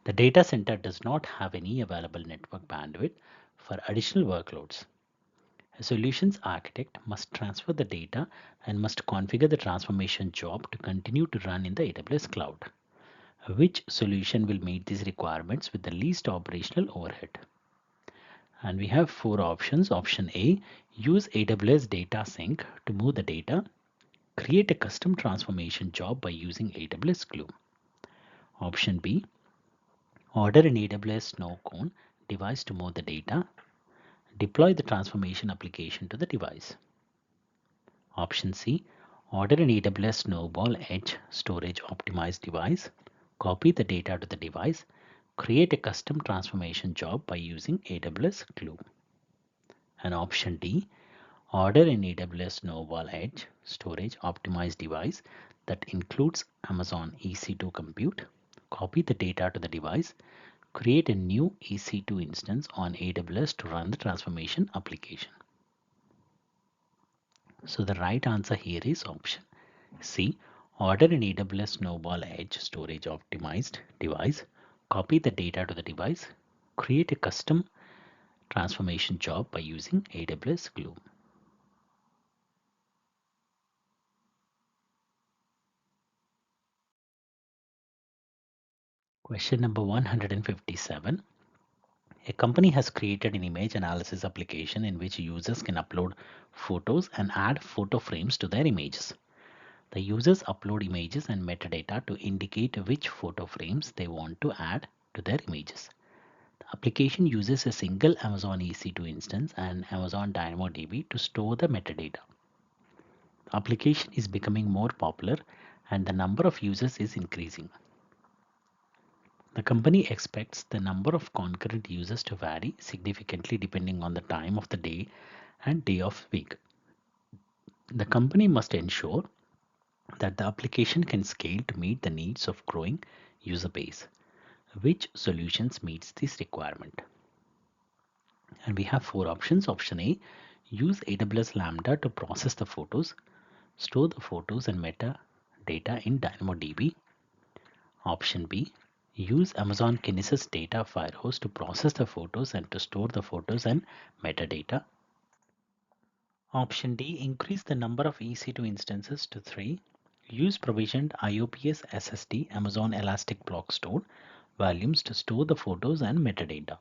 The data center does not have any available network bandwidth for additional workloads. A solutions architect must transfer the data and must configure the transformation job to continue to run in the AWS cloud. Which solution will meet these requirements with the least operational overhead? And we have four options. Option A, use AWS Data Sync to move the data. Create a custom transformation job by using AWS Glue. Option B, order an AWS Snowcone device to move the data. Deploy the transformation application to the device. Option C, order an AWS Snowball Edge storage optimized device. Copy the data to the device. Create a custom transformation job by using AWS Glue. And option D, order an AWS Snowball Edge storage optimized device that includes Amazon EC2 compute. Copy the data to the device. Create a new EC2 instance on AWS to run the transformation application. So the right answer here is option C. Order an AWS Snowball Edge storage optimized device. Copy the data to the device. Create a custom transformation job by using AWS Glue. Question number 157. A company has created an image analysis application in which users can upload photos and add photo frames to their images. The users upload images and metadata to indicate which photo frames they want to add to their images. The application uses a single Amazon EC2 instance and Amazon DynamoDB to store the metadata. The application is becoming more popular and the number of users is increasing. The company expects the number of concurrent users to vary significantly depending on the time of the day and day of week. The company must ensure that the application can scale to meet the needs of growing user base. Which solutions meets this requirement? And we have four options. Option A, use AWS Lambda to process the photos, store the photos and metadata in DynamoDB. Option B, use Amazon Kinesis Data Firehose to process the photos and to store the photos and metadata. Option D, increase the number of EC2 instances to 3. Use provisioned IOPS SSD Amazon Elastic Block Store volumes to store the photos and metadata.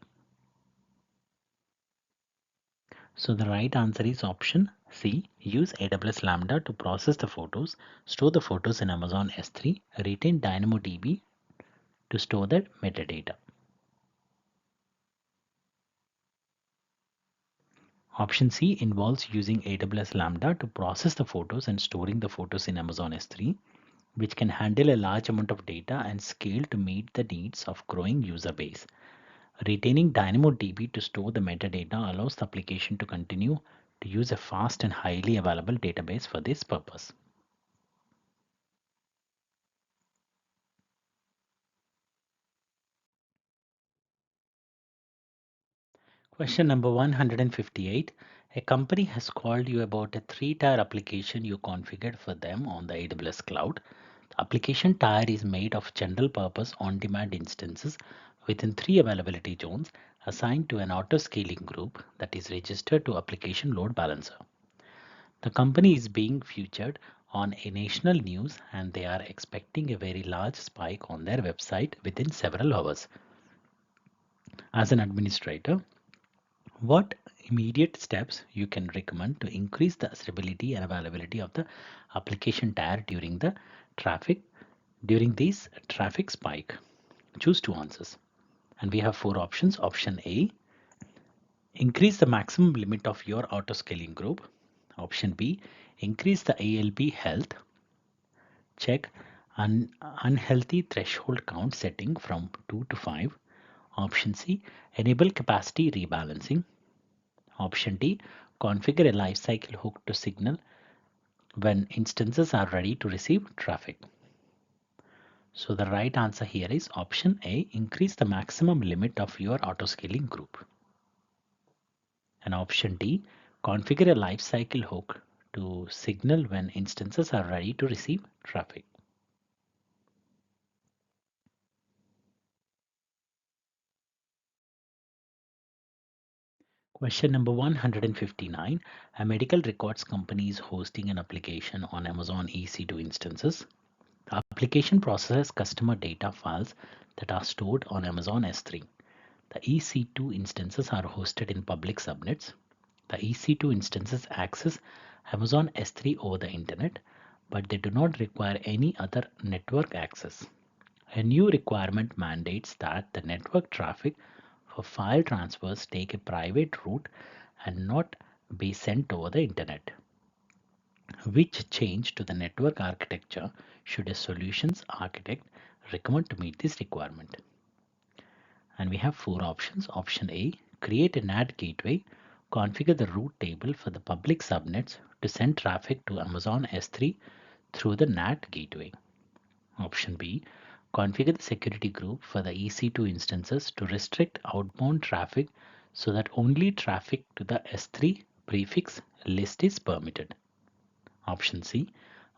So the right answer is option C. Use AWS Lambda to process the photos, store the photos in Amazon S3, retain DynamoDB to store the metadata. Option C involves using AWS Lambda to process the photos and storing the photos in Amazon S3, which can handle a large amount of data and scale to meet the needs of growing user base. Retaining DynamoDB to store the metadata allows the application to continue to use a fast and highly available database for this purpose. Question number 158. A company has called you about a 3-tier application you configured for them on the AWS cloud. The application tier is made of general purpose on-demand instances within 3 availability zones assigned to an auto-scaling group that is registered to application load balancer. The company is being featured on a national news and they are expecting a very large spike on their website within several hours. As an administrator, what immediate steps you can recommend to increase the stability and availability of the application tier during this traffic spike? Choose two answers. And we have four options. Option A, increase the maximum limit of your auto scaling group. Option B, increase the ALB health. Check unhealthy threshold count setting from 2 to 5. Option C, enable capacity rebalancing. Option D, configure a lifecycle hook to signal when instances are ready to receive traffic. So the right answer here is option A, increase the maximum limit of your autoscaling group. And option D, configure a lifecycle hook to signal when instances are ready to receive traffic. Question number 159. A medical records company is hosting an application on Amazon EC2 instances. The application processes customer data files that are stored on Amazon S3. The EC2 instances are hosted in public subnets. The EC2 instances access Amazon S3 over the internet, but they do not require any other network access. A new requirement mandates that the network traffic for file transfers take a private route and not be sent over the internet. Which change to the network architecture should a solutions architect recommend to meet this requirement? And we have four options. Option A, create a NAT gateway, configure the route table for the public subnets to send traffic to Amazon S3 through the NAT gateway. Option B, configure the security group for the EC2 instances to restrict outbound traffic so that only traffic to the S3 prefix list is permitted. Option C,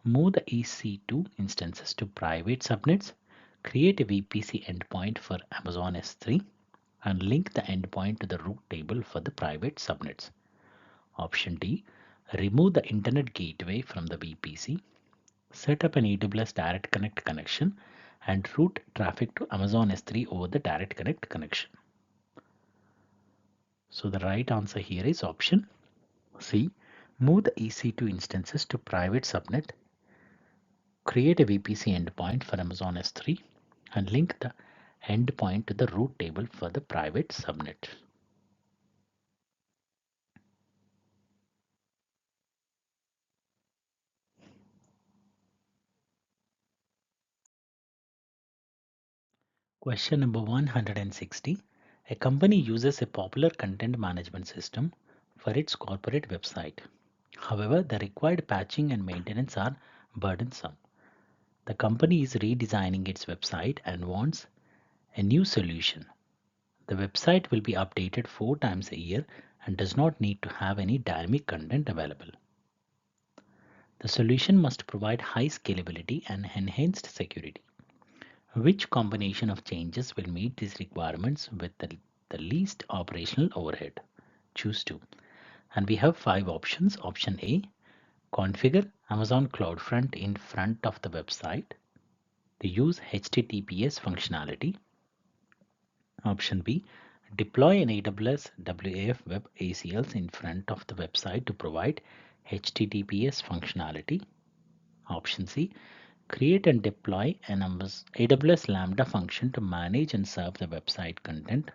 move the EC2 instances to private subnets, create a VPC endpoint for Amazon S3, and link the endpoint to the route table for the private subnets. Option D, remove the internet gateway from the VPC, set up an AWS Direct Connect connection, and route traffic to Amazon S3 over the Direct Connect connection. So the right answer here is option C, move the EC2 instances to private subnet, create a VPC endpoint for Amazon S3, and link the endpoint to the route table for the private subnet. Question number 160. A company uses a popular content management system for its corporate website. However, the required patching and maintenance are burdensome. The company is redesigning its website and wants a new solution. The website will be updated 4 times a year and does not need to have any dynamic content available. The solution must provide high scalability and enhanced security. Which combination of changes will meet these requirements with the least operational overhead? Choose two. And we have 5 options. Option A, configure Amazon CloudFront in front of the website. They use HTTPS functionality. Option B, deploy an AWS WAF web ACLs in front of the website to provide HTTPS functionality. Option C, create and deploy an AWS Lambda function to manage and serve the website content.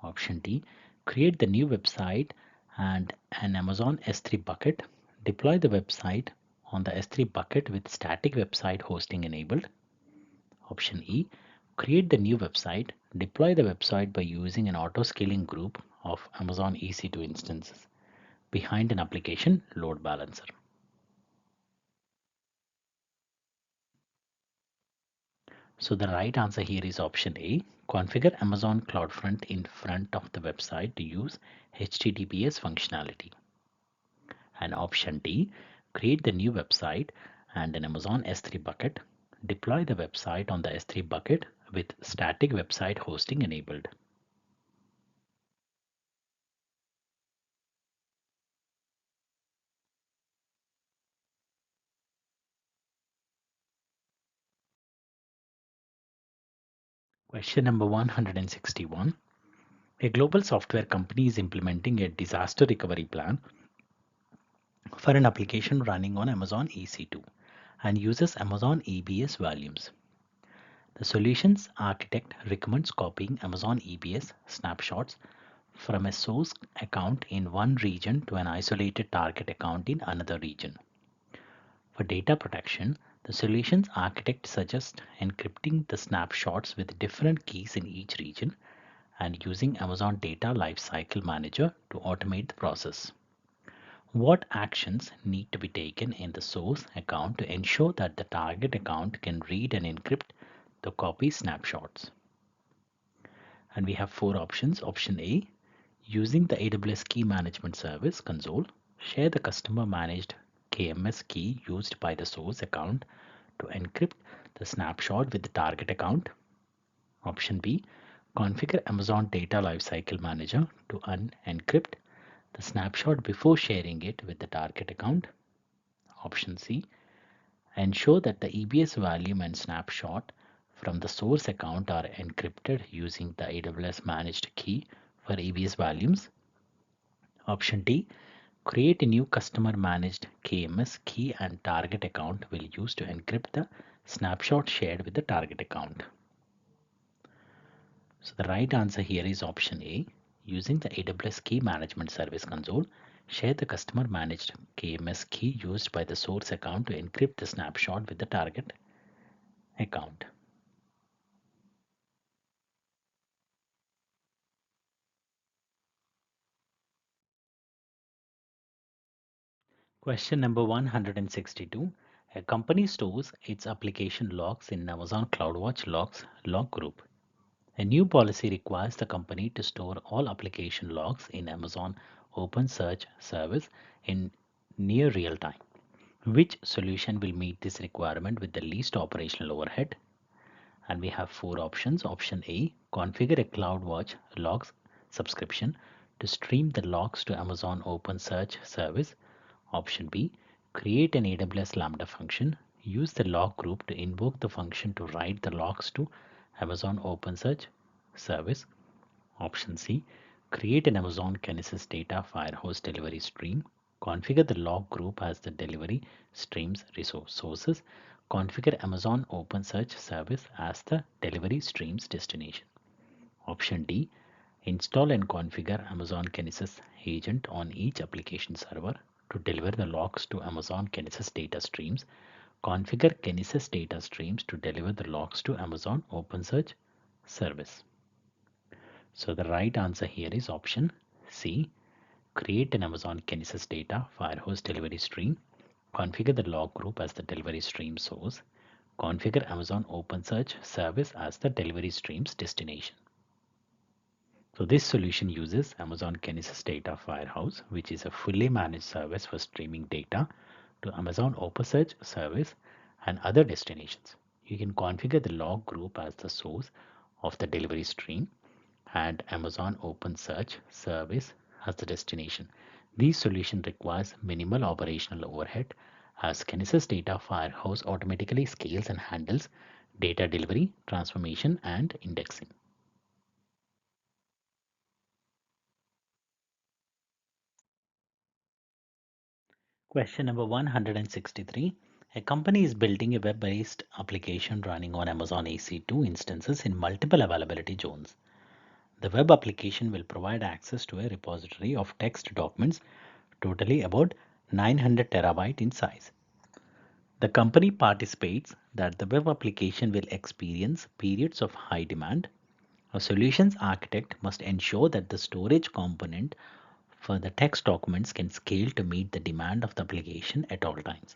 Option D, create the new website and an Amazon S3 bucket. Deploy the website on the S3 bucket with static website hosting enabled. Option E, create the new website. Deploy the website by using an auto-scaling group of Amazon EC2 instances behind an application load balancer. So the right answer here is option A. Configure Amazon CloudFront in front of the website to use HTTPS functionality. And option D, create the new website and an Amazon S3 bucket. Deploy the website on the S3 bucket with static website hosting enabled. Question number 161. A global software company is implementing a disaster recovery plan for an application running on Amazon EC2 and uses Amazon EBS volumes. The solutions architect recommends copying Amazon EBS snapshots from a source account in one region to an isolated target account in another region. For data protection, The solutions architect suggests encrypting the snapshots with different keys in each region and using Amazon Data Lifecycle Manager to automate the process. What actions need to be taken in the source account to ensure that the target account can read and encrypt the copy snapshots? And we have four options. Option A, using the AWS Key Management Service console, share the customer managed KMS key used by the source account to encrypt the snapshot with the target account. Option B, configure Amazon Data Lifecycle Manager to unencrypt the snapshot before sharing it with the target account. Option C, ensure that the EBS volume and snapshot from the source account are encrypted using the AWS managed key for EBS volumes. Option D, create a new customer managed KMS key and target account will use to encrypt the snapshot shared with the target account. So the right answer here is option A. Using the AWS Key Management Service console, share the customer managed KMS key used by the source account to encrypt the snapshot with the target account. Question number 162. A company stores its application logs in Amazon CloudWatch Logs log group. A new policy requires the company to store all application logs in Amazon OpenSearch service in near real time. Which solution will meet this requirement with the least operational overhead? And we have four options. Option A, configure a CloudWatch logs subscription to stream the logs to Amazon OpenSearch service. Option B, create an AWS Lambda function. Use the log group to invoke the function to write the logs to Amazon OpenSearch service. Option C, create an Amazon Kinesis data Firehose delivery stream. Configure the log group as the delivery streams resource sources. Configure Amazon OpenSearch service as the delivery streams destination. Option D, install and configure Amazon Kinesis agent on each application server to deliver the logs to Amazon Kinesis data streams. Configure Kinesis data streams to deliver the logs to Amazon OpenSearch service. So the right answer here is option C. Create an Amazon Kinesis data Firehose delivery stream. Configure the log group as the delivery stream source. Configure Amazon OpenSearch service as the delivery stream's destination. So this solution uses Amazon Kinesis Data Firehouse, which is a fully managed service for streaming data to Amazon OpenSearch service and other destinations. You can configure the log group as the source of the delivery stream and Amazon OpenSearch service as the destination. This solution requires minimal operational overhead as Kinesis Data Firehouse automatically scales and handles data delivery, transformation, and indexing. Question number 163. A company is building a web-based application running on Amazon EC2 instances in multiple availability zones. The web application will provide access to a repository of text documents totally about 900 terabyte in size. The company anticipates that the web application will experience periods of high demand. A solutions architect must ensure that the storage component for the text documents can scale to meet the demand of the application at all times.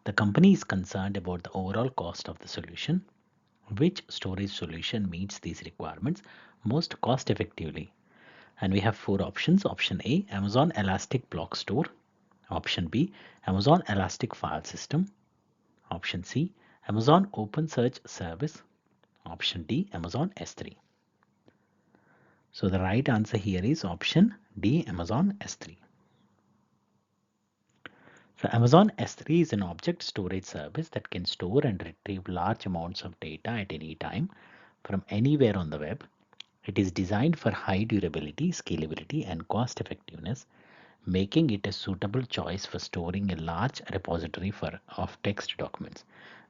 The company is concerned about the overall cost of the solution. Which storage solution meets these requirements most cost effectively? And we have four options. Option A, Amazon Elastic Block Store. Option B, Amazon Elastic File System. Option C, Amazon OpenSearch Service. Option D, Amazon S3. So the right answer here is option D, Amazon S3. So Amazon S3 is an object storage service that can store and retrieve large amounts of data at any time from anywhere on the web. It is designed for high durability, scalability, and cost effectiveness, making it a suitable choice for storing a large repository of text documents.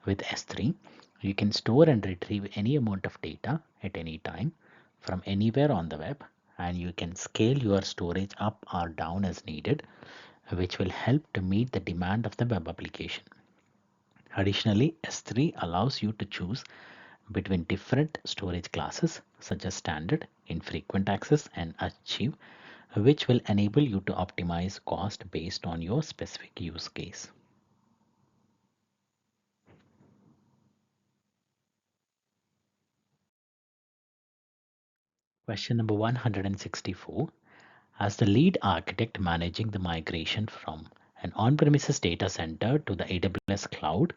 With S3, you can store and retrieve any amount of data at any time from anywhere on the web, and you can scale your storage up or down as needed, which will help to meet the demand of the web application. Additionally, S3 allows you to choose between different storage classes such as standard, infrequent access, and archive, which will enable you to optimize cost based on your specific use case. Question number 164. As the lead architect managing the migration from an on-premises data center to the AWS cloud,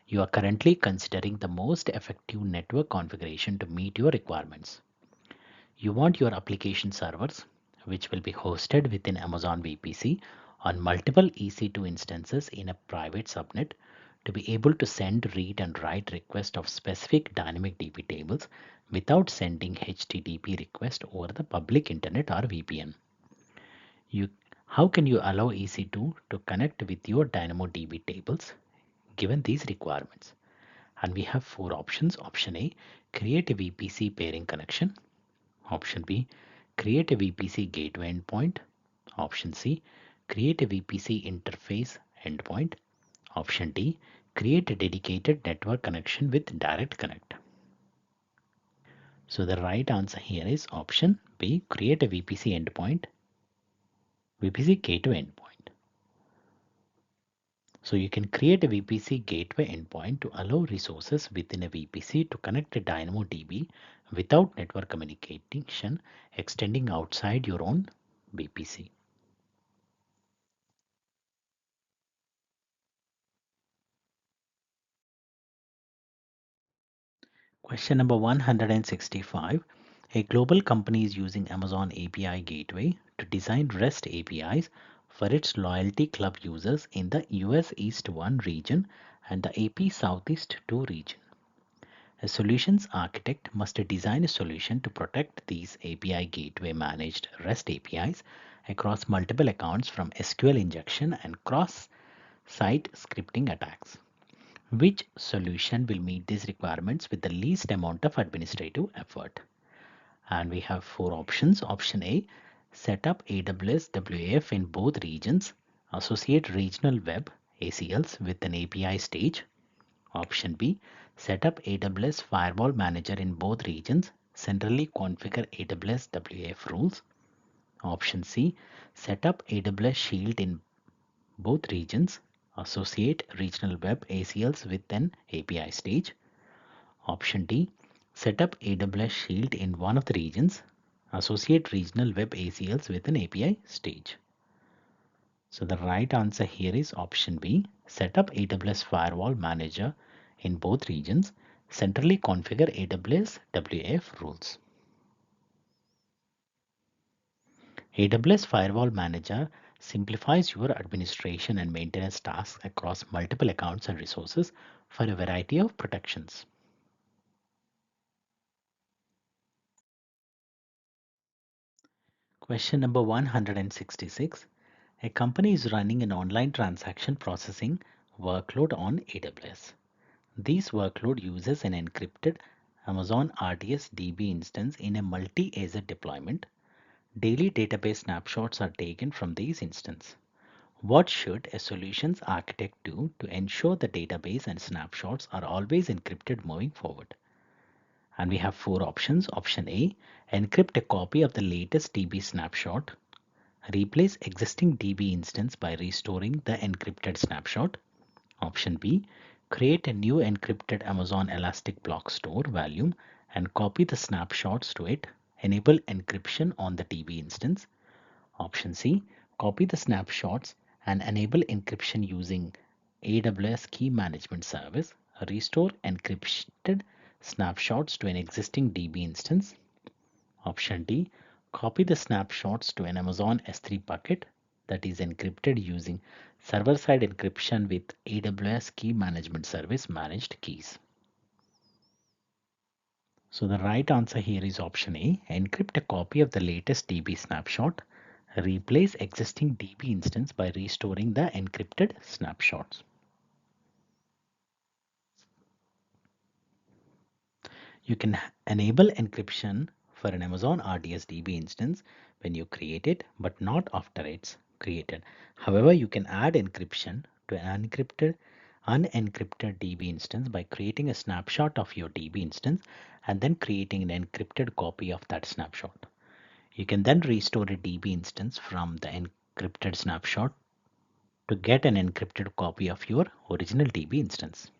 you are currently considering the most effective network configuration to meet your requirements. You want your application servers, which will be hosted within Amazon VPC on multiple EC2 instances in a private subnet, to be able to send, read, and write requests of specific dynamic DB tables without sending HTTP request over the public internet or VPN. How can you allow EC2 to connect with your DynamoDB tables given these requirements? And we have four options. Option A, create a VPC pairing connection. Option B, create a VPC gateway endpoint. Option C, create a VPC interface endpoint. Option D, create a dedicated network connection with direct connect. So the right answer here is option B, create a VPC endpoint, VPC gateway endpoint. So you can create a VPC gateway endpoint to allow resources within a VPC to connect to DynamoDB without network communication extending outside your own VPC. Question number 165. A global company is using Amazon API Gateway to design REST APIs for its Loyalty Club users in the US East 1 region and the AP Southeast 2 region. A solutions architect must design a solution to protect these API Gateway managed REST APIs across multiple accounts from SQL injection and cross-site scripting attacks. Which solution will meet these requirements with the least amount of administrative effort? And we have four options. Option A, set up AWS WAF in both regions, associate regional web ACLs with an API stage. Option B, set up AWS Firewall Manager in both regions, centrally configure AWS WAF rules. Option C, set up AWS Shield in both regions, associate regional web ACLs with an API stage. Option D, set up AWS Shield in one of the regions, associate regional web ACLs with an API stage. So the right answer here is option B, set up AWS Firewall Manager in both regions, centrally configure AWS WAF rules. AWS Firewall Manager simplifies your administration and maintenance tasks across multiple accounts and resources for a variety of protections. Question number 166. A company is running an online transaction processing workload on AWS. This workload uses an encrypted Amazon RDS DB instance in a multi-AZ deployment. Daily database snapshots are taken from these instances. What should a solutions architect do to ensure the database and snapshots are always encrypted moving forward? And we have four options. Option A, encrypt a copy of the latest DB snapshot. Replace existing DB instance by restoring the encrypted snapshot. Option B, create a new encrypted Amazon Elastic Block Store volume and copy the snapshots to it. Enable encryption on the DB instance. Option C, copy the snapshots and enable encryption using AWS Key Management Service. Restore encrypted snapshots to an existing DB instance. Option D, copy the snapshots to an Amazon S3 bucket that is encrypted using server-side encryption with AWS Key Management Service managed keys. So the right answer here is option A, encrypt a copy of the latest DB snapshot. Replace existing DB instance by restoring the encrypted snapshots. You can enable encryption for an Amazon RDS DB instance when you create it, but not after it's created. However, you can add encryption to an unencrypted unencrypted DB instance by creating a snapshot of your DB instance and then creating an encrypted copy of that snapshot. You can then restore a DB instance from the encrypted snapshot to get an encrypted copy of your original DB instance.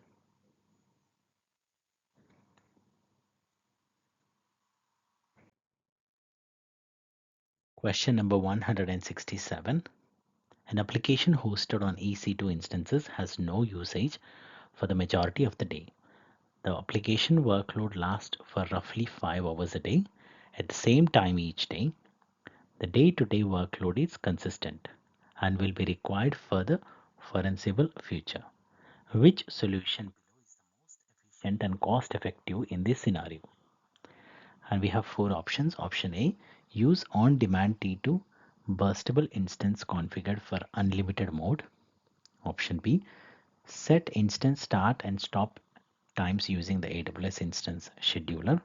Question number 167. An application hosted on EC2 instances has no usage for the majority of the day. The application workload lasts for roughly 5 hours a day at the same time each day. The day-to-day workload is consistent and will be required for the foreseeable future. Which solution is the most efficient and cost-effective in this scenario? And we have 4 options. Option A, use on-demand T2 burstable instance configured for unlimited mode. Option B, set instance start and stop times using the AWS instance scheduler.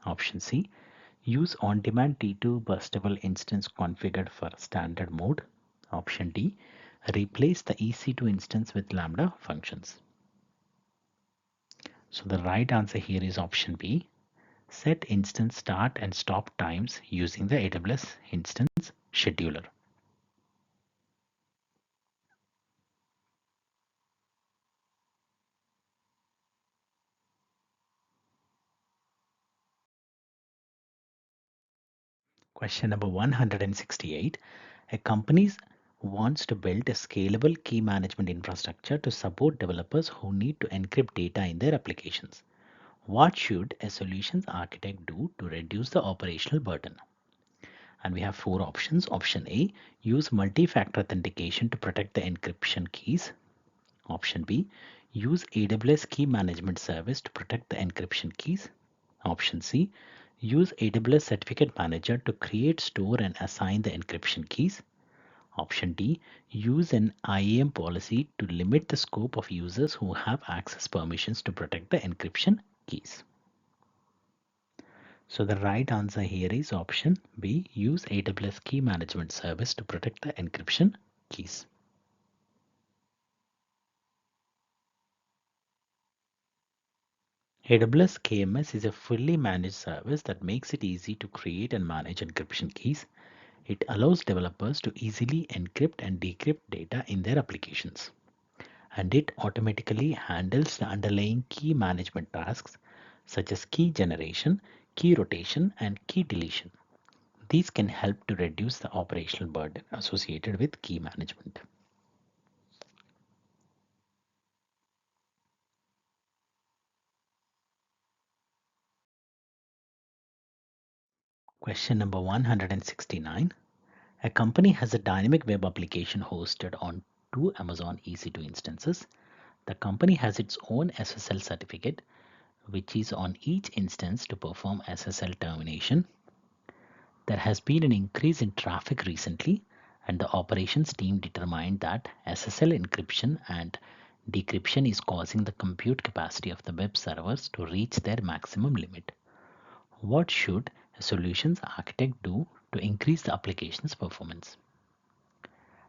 Option C, use on-demand T2 burstable instance configured for standard mode. Option D, replace the EC2 instance with Lambda functions. So the right answer here is option B, set instance start and stop times using the AWS instance scheduler. Question number 168. A company wants to build a scalable key management infrastructure to support developers who need to encrypt data in their applications. What should a solutions architect do to reduce the operational burden? And we have 4 options. Option A, use multi-factor authentication to protect the encryption keys. Option B, use AWS Key Management Service to protect the encryption keys. Option C, use AWS Certificate Manager to create, store, and assign the encryption keys. Option D, use an IAM policy to limit the scope of users who have access permissions to protect the encryption keys. So the right answer here is option B, use AWS Key Management Service to protect the encryption keys. AWS KMS is a fully managed service that makes it easy to create and manage encryption keys. It allows developers to easily encrypt and decrypt data in their applications. And it automatically handles the underlying key management tasks such as key generation, key rotation, and key deletion. These can help to reduce the operational burden associated with key management. Question number 169. A company has a dynamic web application hosted on 2 Amazon EC2 instances. The company has its own SSL certificate, which is on each instance to perform SSL termination. There has been an increase in traffic recently, and the operations team determined that SSL encryption and decryption is causing the compute capacity of the web servers to reach their maximum limit. What should a solutions architect do to increase the application's performance?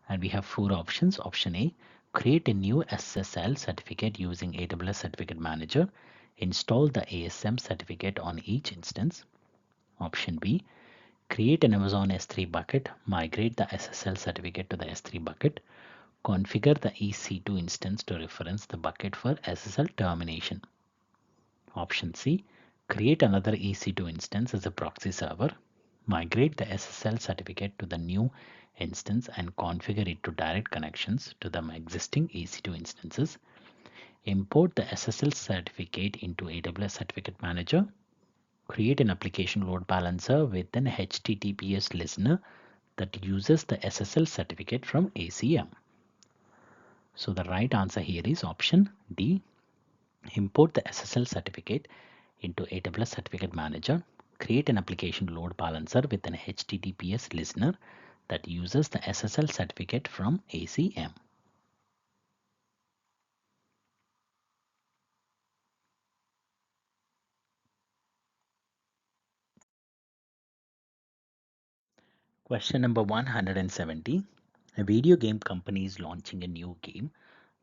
And we have 4 options. Option A, create a new SSL certificate using AWS Certificate Manager. Install the ASM certificate on each instance. Option B, create an Amazon S3 bucket. Migrate the SSL certificate to the S3 bucket. Configure the EC2 instance to reference the bucket for SSL termination. Option C, create another EC2 instance as a proxy server. Migrate the SSL certificate to the new instance and configure it to direct connections to the existing EC2 instances. Import the SSL certificate into AWS Certificate Manager. Create an application load balancer with an HTTPS listener that uses the SSL certificate from ACM. So the right answer here is option D. Import the SSL certificate into AWS Certificate Manager. Create an application load balancer with an HTTPS listener that uses the SSL certificate from ACM. Question number 170. A video game company is launching a new game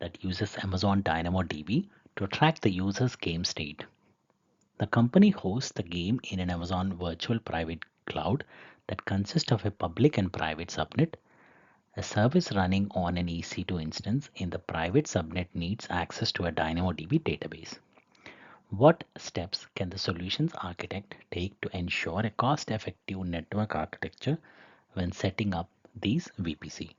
that uses Amazon DynamoDB to track the user's game state. The company hosts the game in an Amazon virtual private cloud that consists of a public and private subnet. A service running on an EC2 instance in the private subnet needs access to a DynamoDB database. What steps can the solutions architect take to ensure a cost-effective network architecture when setting up these VPC?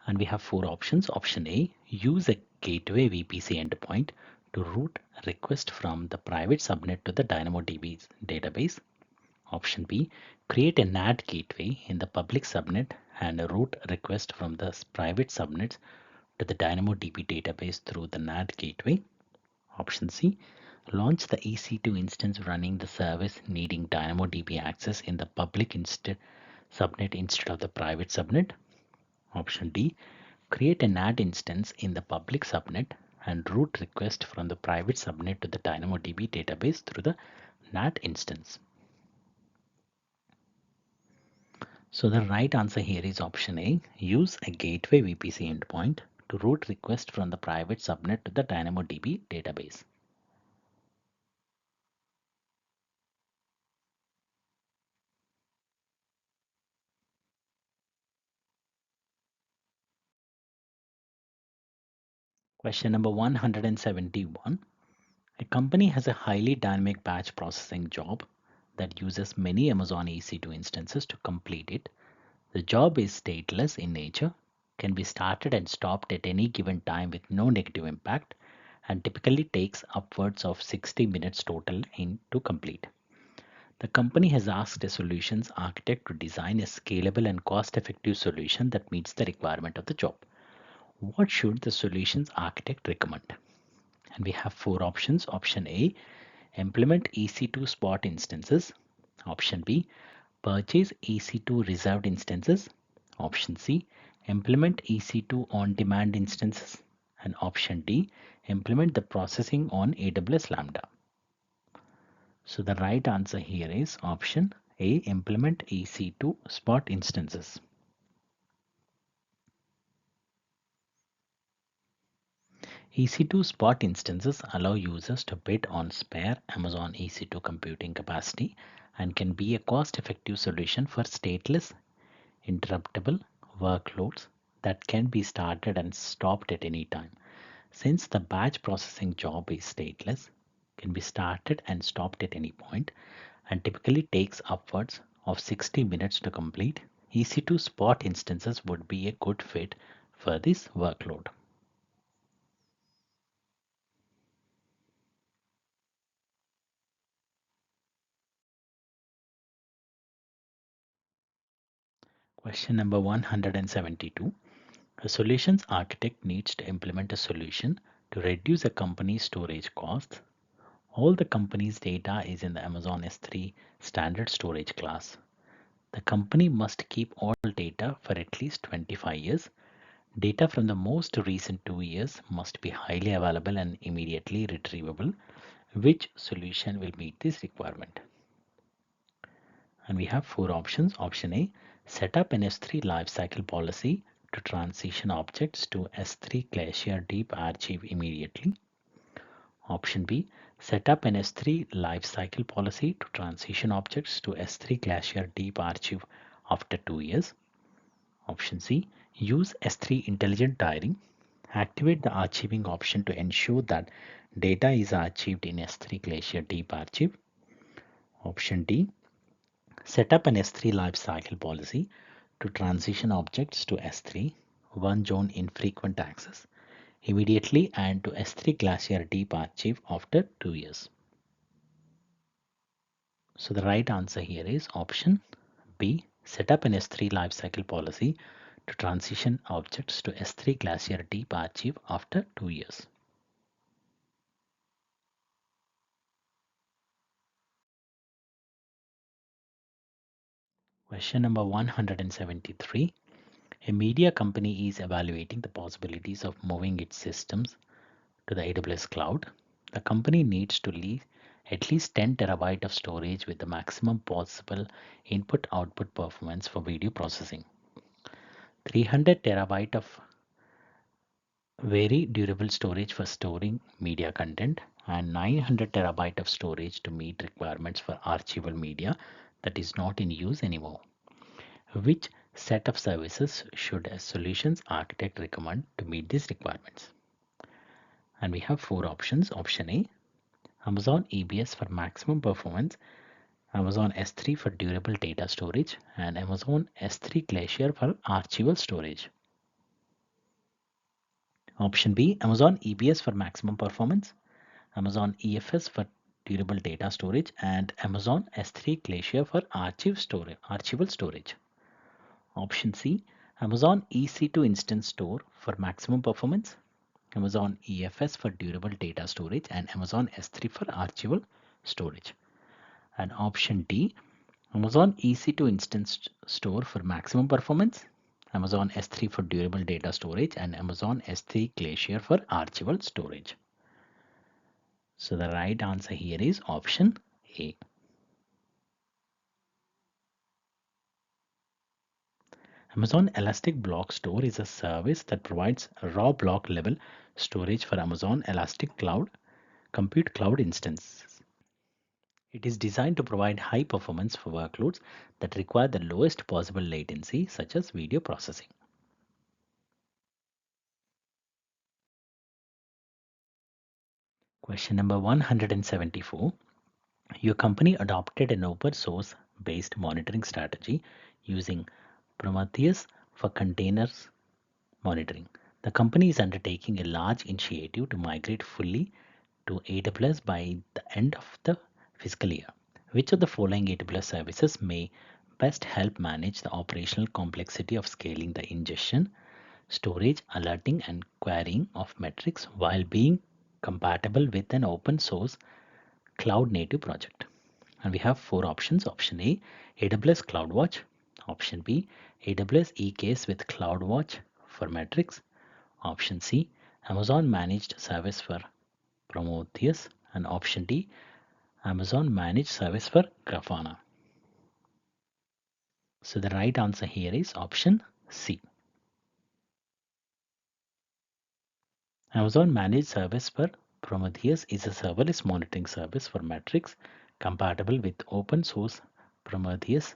And we have four options. Option A, use a gateway VPC endpoint to route request from the private subnet to the DynamoDB database. Option B, create a NAT gateway in the public subnet and route request from the private subnets to the DynamoDB database through the NAT gateway. Option C, launch the EC2 instance running the service needing DynamoDB access in the public subnet instead of the private subnet. Option D, create a NAT instance in the public subnet and route request from the private subnet to the DynamoDB database through the NAT instance. So the right answer here is option A, use a gateway VPC endpoint to route request from the private subnet to the DynamoDB database. Question number 171. A company has a highly dynamic batch processing job that uses many Amazon EC2 instances to complete it. The job is stateless in nature, can be started and stopped at any given time with no negative impact, and typically takes upwards of 60 minutes total to complete. The company has asked a solutions architect to design a scalable and cost-effective solution that meets the requirement of the job. What should the solutions architect recommend? And we have four options. Option A, implement EC2 spot instances. Option B, purchase EC2 reserved instances. Option C, implement EC2 on-demand instances. And option D, implement the processing on AWS Lambda. So the right answer here is option A, implement EC2 spot instances. EC2 spot instances allow users to bid on spare Amazon EC2 computing capacity and can be a cost-effective solution for stateless, interruptible workloads that can be started and stopped at any time. Since the batch processing job is stateless, can be started and stopped at any point, and typically takes upwards of 60 minutes to complete, EC2 spot instances would be a good fit for this workload. Question number 172. A solutions architect needs to implement a solution to reduce a company's storage costs. All the company's data is in the Amazon S3 standard storage class. The company must keep all data for at least 25 years. Data from the most recent 2 years must be highly available and immediately retrievable. Which solution will meet this requirement? And we have four options. Option A, set up an S3 lifecycle policy to transition objects to S3 Glacier Deep Archive immediately. Option B, set up an S3 lifecycle policy to transition objects to S3 Glacier Deep Archive after 2 years. Option C, use S3 intelligent tiering. Activate the archiving option to ensure that data is archived in S3 Glacier Deep Archive. Option D, set up an S3 lifecycle policy to transition objects to S3 one zone infrequent access immediately and to S3 Glacier Deep Archive after 2 years. So the right answer here is option B, set up an S3 lifecycle policy to transition objects to S3 Glacier Deep Archive after 2 years. Question number 173. A media company is evaluating the possibilities of moving its systems to the AWS cloud. The company needs to leave at least 10 terabyte of storage with the maximum possible input-output performance for video processing. 300 terabyte of very durable storage for storing media content, and 900 terabyte of storage to meet requirements for archival media that is not in use anymore. Which set of services should a solutions architect recommend to meet these requirements? And we have four options. Option A, Amazon EBS for maximum performance, Amazon S3 for durable data storage, and Amazon S3 Glacier for archival storage. Option B, Amazon EBS for maximum performance, Amazon EFS for durable data storage, and Amazon S3 Glacier for archival storage. Option C, Amazon EC2 Instance Store for maximum performance, Amazon EFS for durable data storage, and Amazon S3 for archival storage. And option D, Amazon EC2 Instance Store for maximum performance, Amazon S3 for durable data storage, and Amazon S3 Glacier for archival storage. So the right answer here is option A. Amazon Elastic Block Store is a service that provides raw block level storage for Amazon Elastic Cloud Compute Cloud instances. It is designed to provide high performance for workloads that require the lowest possible latency, such as video processing. Question number 174. Your company adopted an open source based monitoring strategy using Prometheus for containers monitoring. The company is undertaking a large initiative to migrate fully to AWS by the end of the fiscal year. Which of the following AWS services may best help manage the operational complexity of scaling the ingestion, storage, alerting, and querying of metrics while being compatible with an open source cloud native project? And we have four options. Option A, AWS CloudWatch. Option B, AWS EKS with CloudWatch for metrics. Option C, Amazon Managed Service for Prometheus. And option D, Amazon Managed Service for Grafana. So the right answer here is option C. Amazon Managed Service for Prometheus is a serverless monitoring service for metrics compatible with open source Prometheus,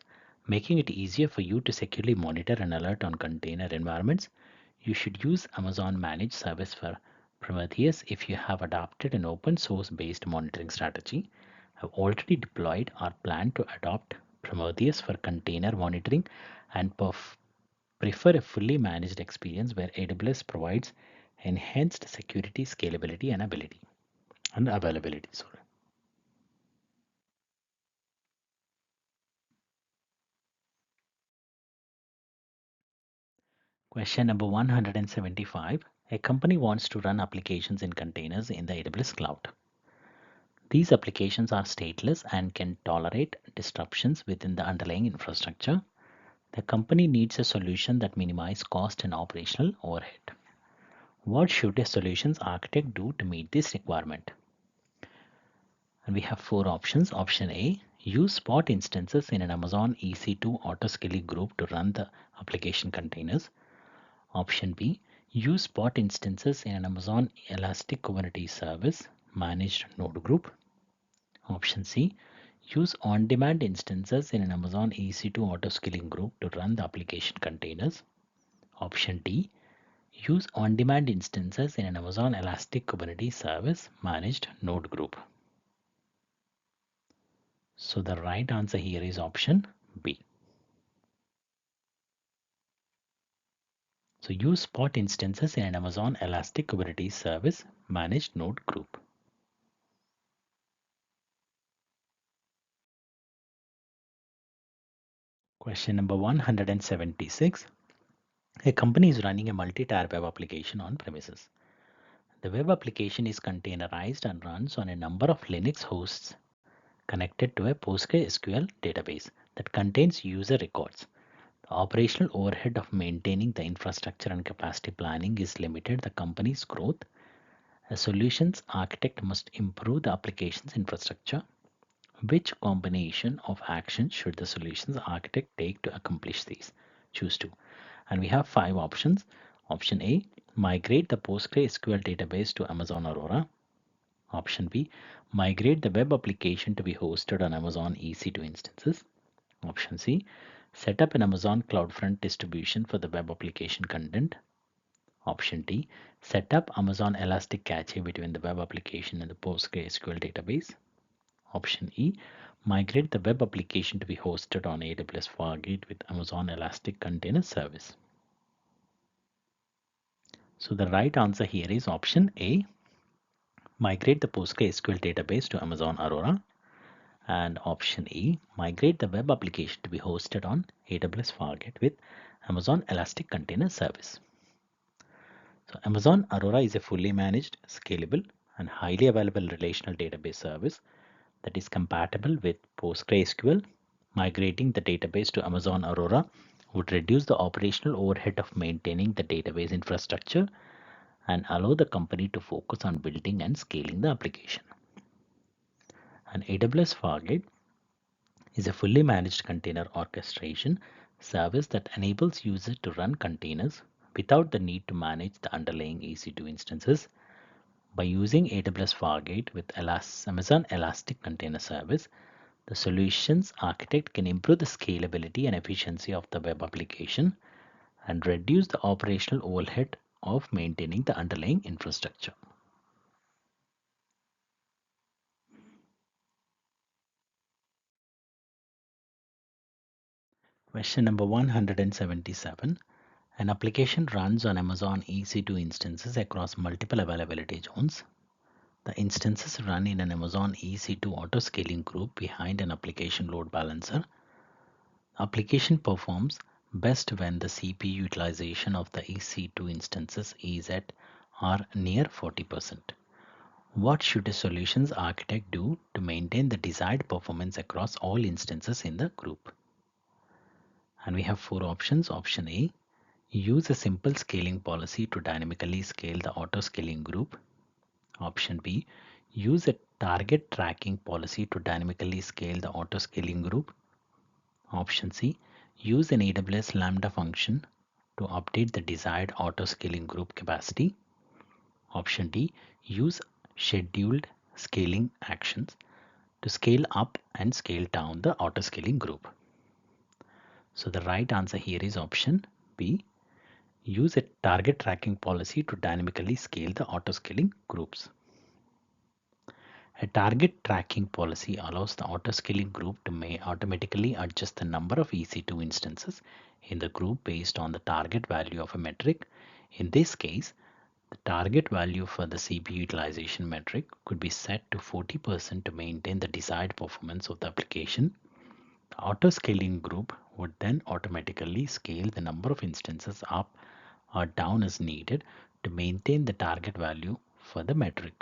making it easier for you to securely monitor and alert on container environments. You should use Amazon Managed Service for Prometheus if you have adopted an open source based monitoring strategy, have already deployed or plan to adopt Prometheus for container monitoring, and prefer a fully managed experience where AWS provides enhanced security, scalability, and availability. Sorry. Question number 175. A company wants to run applications in containers in the AWS cloud. These applications are stateless and can tolerate disruptions within the underlying infrastructure. The company needs a solution that minimizes cost and operational overhead. What should a solutions architect do to meet this requirement? And we have four options. Option A, use spot instances in an Amazon EC2 autoscaling group to run the application containers. Option B, use spot instances in an Amazon Elastic Kubernetes Service managed node group. Option C, use on-demand instances in an Amazon EC2 autoscaling group to run the application containers. Option D, use on-demand instances in an Amazon Elastic Kubernetes Service managed node group. So the right answer here is option B. So use spot instances in an Amazon Elastic Kubernetes Service managed node group. Question number 176. A company is running a multi-tier web application on premises. The web application is containerized and runs on a number of Linux hosts connected to a PostgreSQL database that contains user records. The operational overhead of maintaining the infrastructure and capacity planning is limited the company's growth. A solutions architect must improve the application's infrastructure. Which combination of actions should the solutions architect take to accomplish these? Choose two. And we have five options. Option A, migrate the PostgreSQL database to Amazon Aurora. Option B, migrate the web application to be hosted on Amazon EC2 instances. Option C, set up an Amazon CloudFront distribution for the web application content. Option D, set up Amazon Elastic Cache between the web application and the PostgreSQL database. Option E, migrate the web application to be hosted on AWS Fargate with Amazon Elastic Container Service. So the right answer here is option A, migrate the PostgreSQL database to Amazon Aurora. And option E, migrate the web application to be hosted on AWS Fargate with Amazon Elastic Container Service. So Amazon Aurora is a fully managed, scalable, and highly available relational database service that is compatible with PostgreSQL. Migrating the database to Amazon Aurora would reduce the operational overhead of maintaining the database infrastructure and allow the company to focus on building and scaling the application. And AWS Fargate is a fully managed container orchestration service that enables users to run containers without the need to manage the underlying EC2 instances. By using AWS Fargate with Amazon Elastic Container Service, the solutions architect can improve the scalability and efficiency of the web application and reduce the operational overhead of maintaining the underlying infrastructure. Question number 177. An application runs on Amazon EC2 instances across multiple availability zones. The instances run in an Amazon EC2 auto-scaling group behind an application load balancer. Application performs best when the CPU utilization of the EC2 instances is at or near 40%. What should a solutions architect do to maintain the desired performance across all instances in the group? And we have four options. Option A, use a simple scaling policy to dynamically scale the auto-scaling group. Option B, use a target tracking policy to dynamically scale the auto-scaling group. Option C, use an AWS Lambda function to update the desired auto-scaling group capacity. Option D, use scheduled scaling actions to scale up and scale down the auto-scaling group. So the right answer here is option B, use a target tracking policy to dynamically scale the auto-scaling groups. A target tracking policy allows the auto-scaling group to automatically adjust the number of EC2 instances in the group based on the target value of a metric. In this case, the target value for the CPU utilization metric could be set to 40% to maintain the desired performance of the application. The auto-scaling group would then automatically scale the number of instances up or down as needed to maintain the target value for the metric.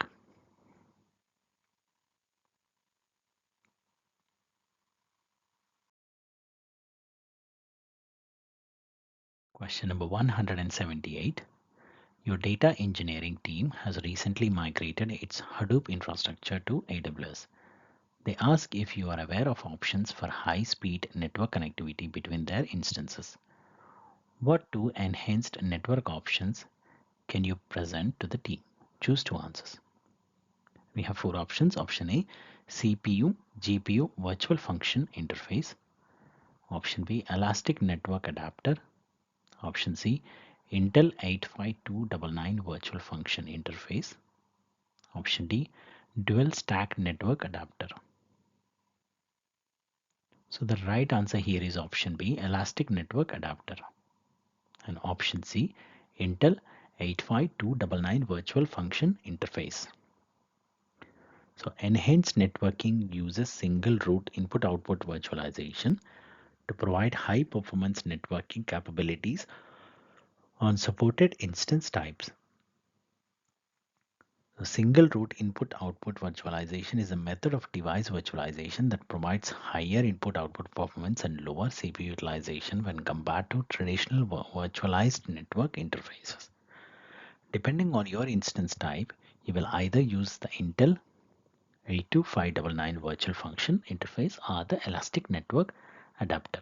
Question number 178. Your data engineering team has recently migrated its Hadoop infrastructure to AWS. They ask if you are aware of options for high-speed network connectivity between their instances. What two enhanced network options can you present to the team? Choose two answers. We have four options. Option A, CPU, GPU virtual function interface. Option B, elastic network adapter. Option C, Intel 85299 virtual function interface. Option D, dual stack network adapter. So the right answer here is option B, elastic network adapter. And option C, Intel 85299 virtual function interface. So enhanced networking uses single root input output virtualization to provide high performance networking capabilities on supported instance types. The single root input output virtualization is a method of device virtualization that provides higher input output performance and lower CPU utilization when compared to traditional virtualized network interfaces. Depending on your instance type, you will either use the Intel 82599 virtual function interface or the elastic network adapter.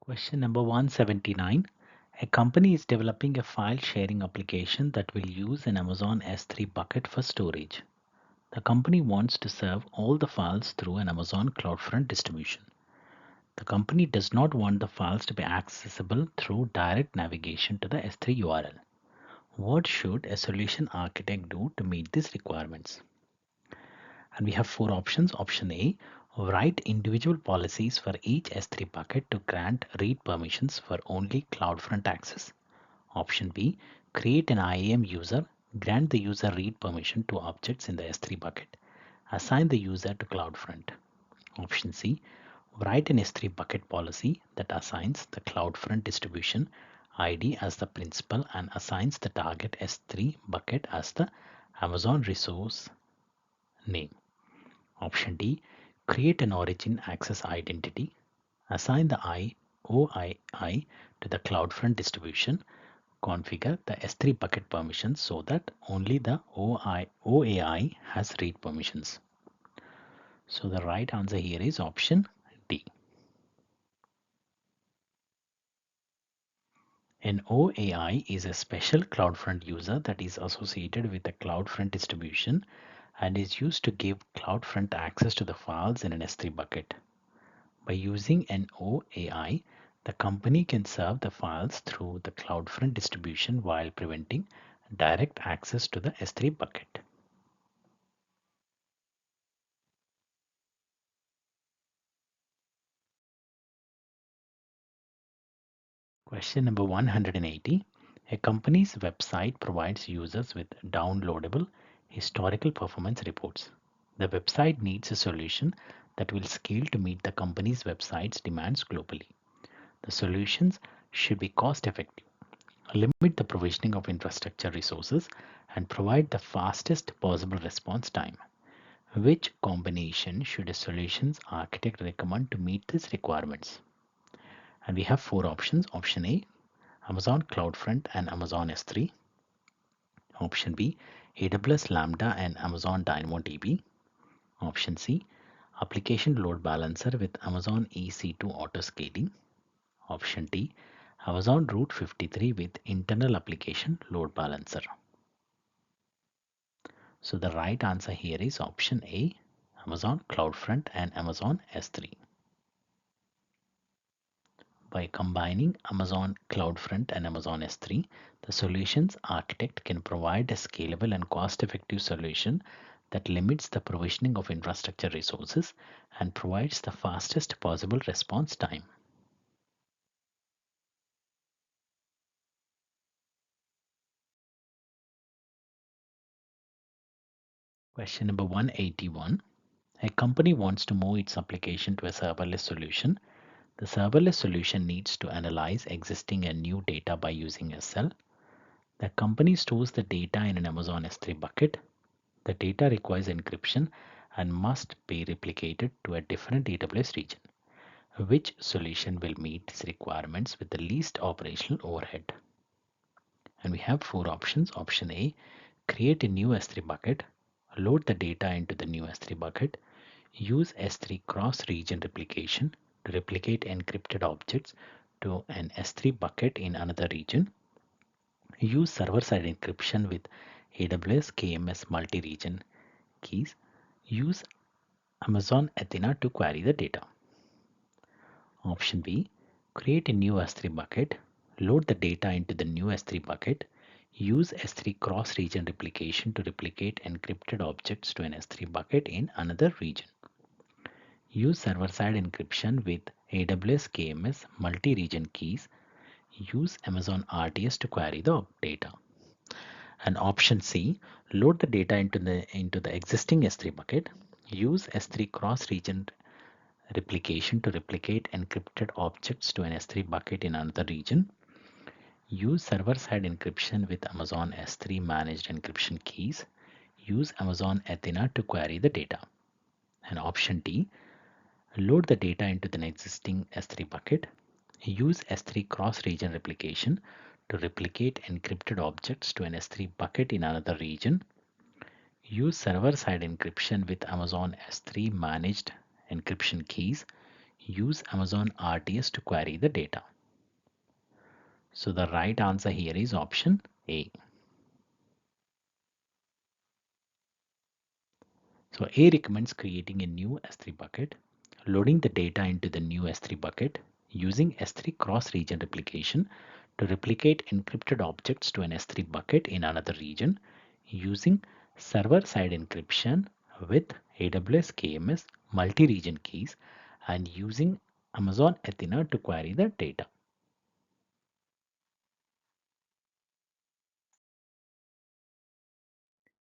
Question number 179. A company is developing a file sharing application that will use an Amazon S3 bucket for storage. The company wants to serve all the files through an Amazon CloudFront distribution. The company does not want the files to be accessible through direct navigation to the S3 URL. What should a solution architect do to meet these requirements? And we have four options. Option A, write individual policies for each S3 bucket to grant read permissions for only CloudFront access. Option B, create an IAM user, grant the user read permission to objects in the S3 bucket, assign the user to CloudFront. Option C, write an S3 bucket policy that assigns the CloudFront distribution ID as the principal and assigns the target S3 bucket as the Amazon resource name. Option D, create an origin access identity, assign the OII to the CloudFront distribution, configure the S3 bucket permissions so that only the OAI has read permissions. So the right answer here is option D. An OAI is a special CloudFront user that is associated with the CloudFront distribution and is used to give CloudFront access to the files in an S3 bucket. By using an OAI, the company can serve the files through the CloudFront distribution while preventing direct access to the S3 bucket. Question number 180. A company's website provides users with downloadable historical performance reports. The website needs a solution that will scale to meet the company's website's demands globally. The solutions should be cost effective, limit the provisioning of infrastructure resources, and provide the fastest possible response time. Which combination should a solutions architect recommend to meet these requirements? And we have four options. Option A, Amazon CloudFront and Amazon S3. Option B, AWS Lambda and Amazon DynamoDB. Option C, application load balancer with Amazon EC2 auto scaling. Option D, Amazon Route 53 with internal application load balancer. So the right answer here is option A, Amazon CloudFront and Amazon S3. By combining Amazon CloudFront and Amazon S3, the solutions architect can provide a scalable and cost-effective solution that limits the provisioning of infrastructure resources and provides the fastest possible response time. Question number 181. A company wants to move its application to a serverless solution. The serverless solution needs to analyze existing and new data by using SL. The company stores the data in an Amazon S3 bucket. The data requires encryption and must be replicated to a different AWS region. Which solution will meet these requirements with the least operational overhead? And we have four options. Option A, create a new S3 bucket, load the data into the new S3 bucket, use S3 cross-region replication to replicate encrypted objects to an S3 bucket in another region, use server-side encryption with AWS KMS multi-region keys, use Amazon Athena to query the data. Option B, create a new S3 bucket, load the data into the new S3 bucket, use S3 cross-region replication to replicate encrypted objects to an S3 bucket in another region. Use server-side encryption with AWS KMS multi-region keys. Use Amazon RDS to query the data. And option C, load the data into the existing S3 bucket. Use S3 cross-region replication to replicate encrypted objects to an S3 bucket in another region. Use server-side encryption with Amazon S3 managed encryption keys. Use Amazon Athena to query the data. And option D, load the data into the existing S3 bucket. Use S3 cross-region replication to replicate encrypted objects to an S3 bucket in another region. Use server-side encryption with Amazon S3 managed encryption keys. use Amazon RDS to query the data. So the right answer here is option A. So A recommends creating a new S3 bucket, loading the data into the new S3 bucket, using S3 cross-region replication to replicate encrypted objects to an S3 bucket in another region, using server-side encryption with AWS KMS multi-region keys, and using Amazon Athena to query the data.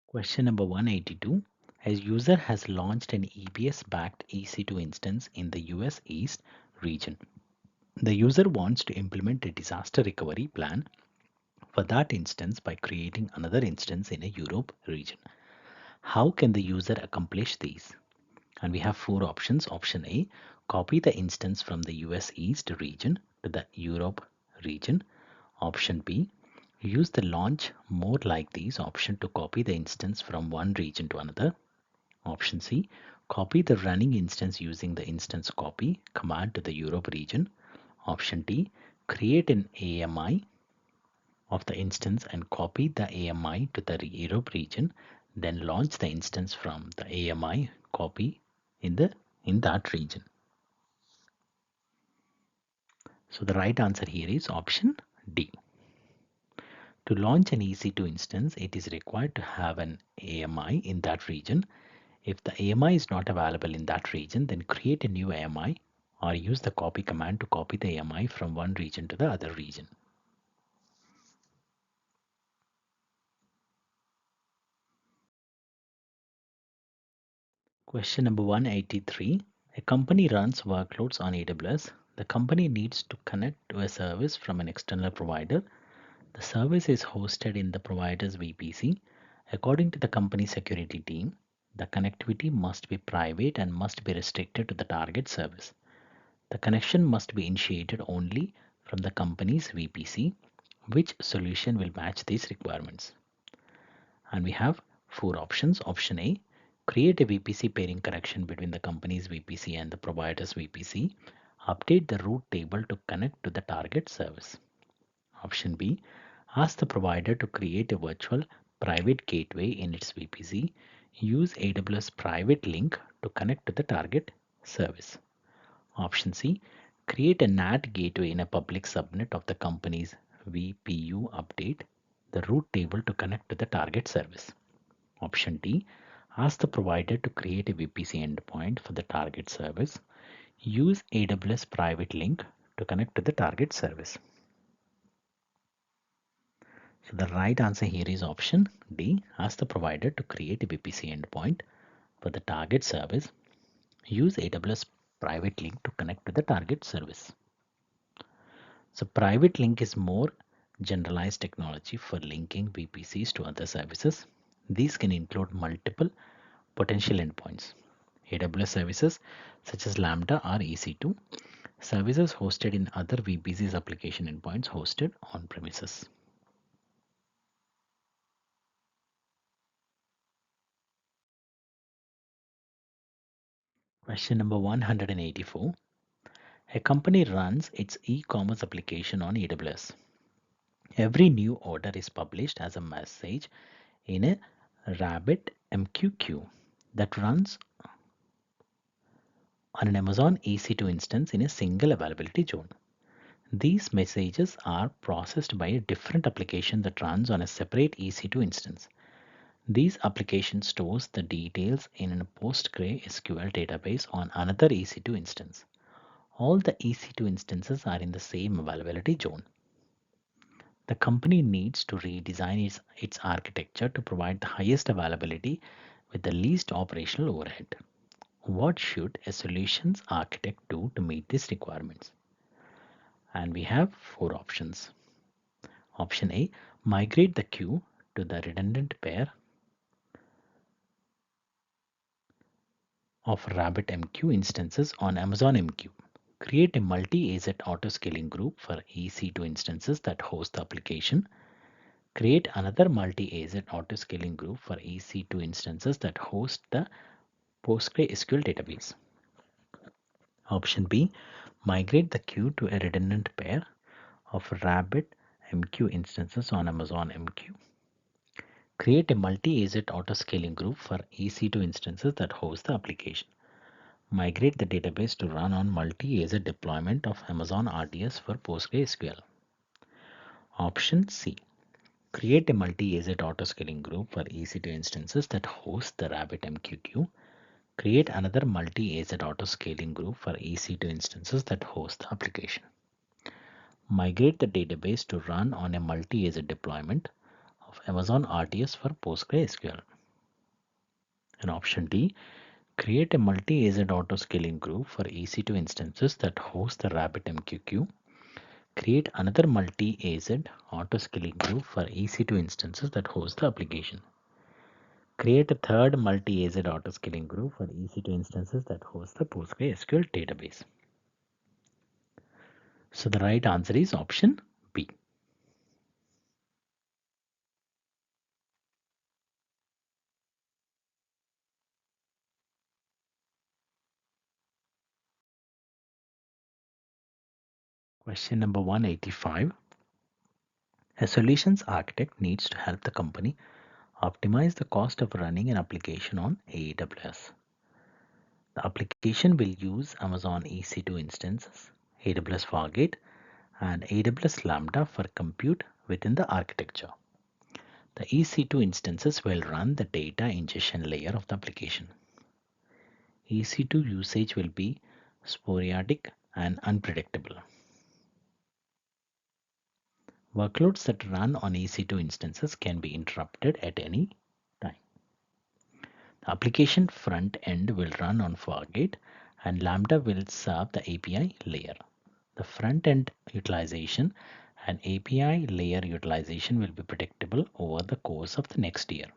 Question number 182. A user has launched an EBS-backed EC2 instance in the US East region. The user wants to implement a disaster recovery plan for that instance by creating another instance in a Europe region. How can the user accomplish these? And we have four options. Option A, copy the instance from the US East region to the Europe region. Option B, use the launch more like these option to copy the instance from one region to another. Option C, copy the running instance using the instance copy command to the Europe region. Option D, create an AMI of the instance and copy the AMI to the Europe region, then launch the instance from the AMI copy in that region. So the right answer here is option D. To launch an EC2 instance, it is required to have an AMI in that region. If the AMI is not available in that region, then create a new AMI or use the copy command to copy the AMI from one region to the other region. Question number 183. A company runs workloads on AWS. The company needs to connect to a service from an external provider. The service is hosted in the provider's VPC. According to the company security team, the connectivity must be private and must be restricted to the target service. The connection must be initiated only from the company's VPC. Which solution will match these requirements? And we have four options. Option A, create a VPC pairing connection between the company's VPC and the provider's VPC. Update the route table to connect to the target service. Option B, ask the provider to create a virtual private gateway in its VPC. Use AWS private link to connect to the target service. Option C, create a NAT gateway in a public subnet of the company's VPU. Update the route table to connect to the target service. Option D, ask the provider to create a VPC endpoint for the target service. Use AWS private link to connect to the target service. So the right answer here is option D, ask the provider to create a VPC endpoint for the target service. Use AWS private link to connect to the target service. So private link is more generalized technology for linking VPCs to other services. These can include multiple potential endpoints. AWS services such as Lambda or EC2, services hosted in other VPCs application endpoints hosted on premises. Question number 184. A company runs its e-commerce application on AWS. Every new order is published as a message in a RabbitMQ queue that runs on an Amazon EC2 instance in a single availability zone. These messages are processed by a different application that runs on a separate EC2 instance. These application stores the details in a PostgreSQL database on another EC2 instance. All the EC2 instances are in the same availability zone. The company needs to redesign its architecture to provide the highest availability with the least operational overhead. What should a solutions architect do to meet these requirements? And we have four options. Option A, migrate the queue to the redundant pair of RabbitMQ instances on Amazon MQ. Create a multi-AZ auto-scaling group for EC2 instances that host the application. Create another multi-AZ auto-scaling group for EC2 instances that host the PostgreSQL database. Option B, migrate the queue to a redundant pair of RabbitMQ instances on Amazon MQ. Create a multi-agent auto-scaling group for EC2 instances that host the application. Migrate the database to run on multi-agent deployment of Amazon RDS for PostgreSQL. Option C, create a multi-agent auto-scaling group for EC2 instances that host the RabbitMQ queue. Create another multi-agent auto-scaling group for EC2 instances that host the application. Migrate the database to run on a multi-agent deployment of Amazon RDS for PostgreSQL. And option D, create a multi-agent auto-scaling group for EC2 instances that host the RabbitMQ queue. Create another multi-agent auto-scaling group for EC2 instances that host the application. Create a third multi-agent auto-scaling group for EC2 instances that host the PostgreSQL database. So the right answer is option B. Question number 185. A solutions architect needs to help the company optimize the cost of running an application on AWS. The application will use Amazon EC2 instances, AWS Fargate, and AWS Lambda for compute within the architecture. The EC2 instances will run the data ingestion layer of the application. EC2 usage will be sporadic and unpredictable. Workloads that run on EC2 instances can be interrupted at any time. The application front end will run on Fargate and Lambda will serve the API layer. The front end utilization and API layer utilization will be predictable over the course of the next year.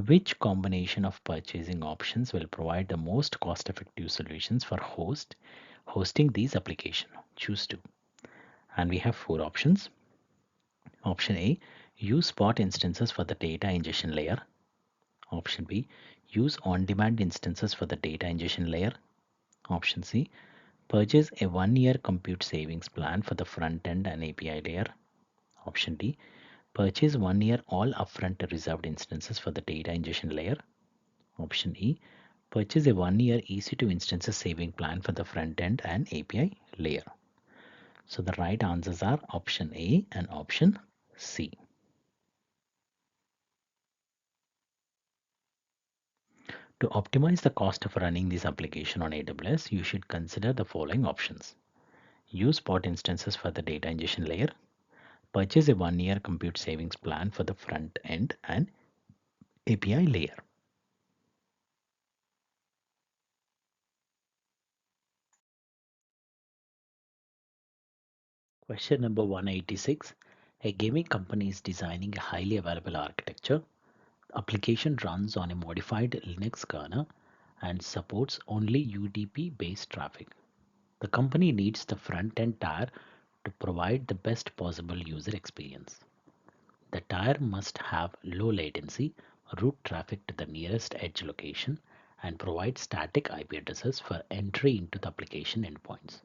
Which combination of purchasing options will provide the most cost-effective solutions for hosting these applications? Choose two. And we have four options. Option A, use spot instances for the data ingestion layer. Option B, use on-demand instances for the data ingestion layer. Option C, purchase a 1-year compute savings plan for the front end and API layer. Option D, purchase 1 year all upfront reserved instances for the data ingestion layer. Option E, purchase a 1-year EC2 instances saving plan for the front end and API layer. So the right answers are option A and option C. To optimize the cost of running this application on AWS, you should consider the following options. Use spot instances for the data ingestion layer. Purchase a 1-year compute savings plan for the front end and API layer. Question number 186. A gaming company is designing a highly available architecture. The application runs on a modified Linux kernel and supports only UDP-based traffic. The company needs the front-end tier to provide the best possible user experience. The tier must have low latency, route traffic to the nearest edge location, and provide static IP addresses for entry into the application endpoints.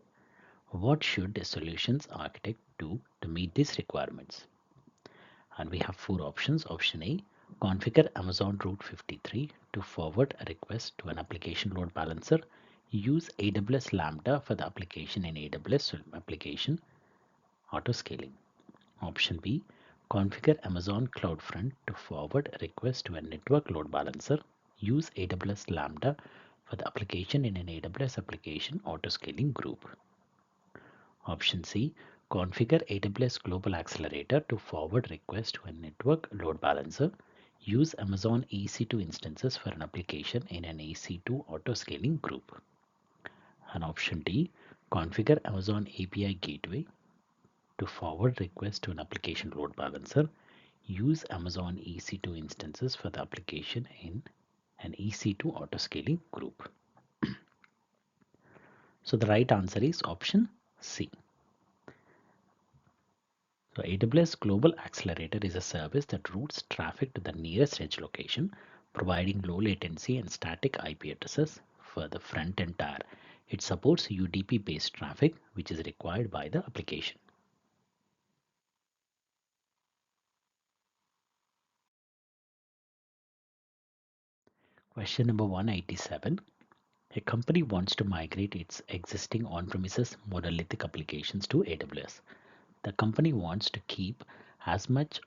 What should a solutions architect do to meet these requirements? And we have four options. Option A, configure Amazon Route 53 to forward a request to an application load balancer. Use AWS Lambda for the application in AWS application auto-scaling. Option B, configure Amazon CloudFront to forward a request to a network load balancer. Use AWS Lambda for the application in an AWS application auto-scaling group. Option C, configure AWS Global Accelerator to forward request to a network load balancer. Use Amazon EC2 instances for an application in an EC2 auto-scaling group. And option D, configure Amazon API Gateway to forward request to an application load balancer. Use Amazon EC2 instances for the application in an EC2 auto-scaling group. So the right answer is option C. So AWS Global Accelerator is a service that routes traffic to the nearest edge location, providing low latency and static IP addresses for the front-end tier. It supports UDP-based traffic, which is required by the application. Question number 187. A company wants to migrate its existing on-premises monolithic applications to AWS. The company wants to keep as much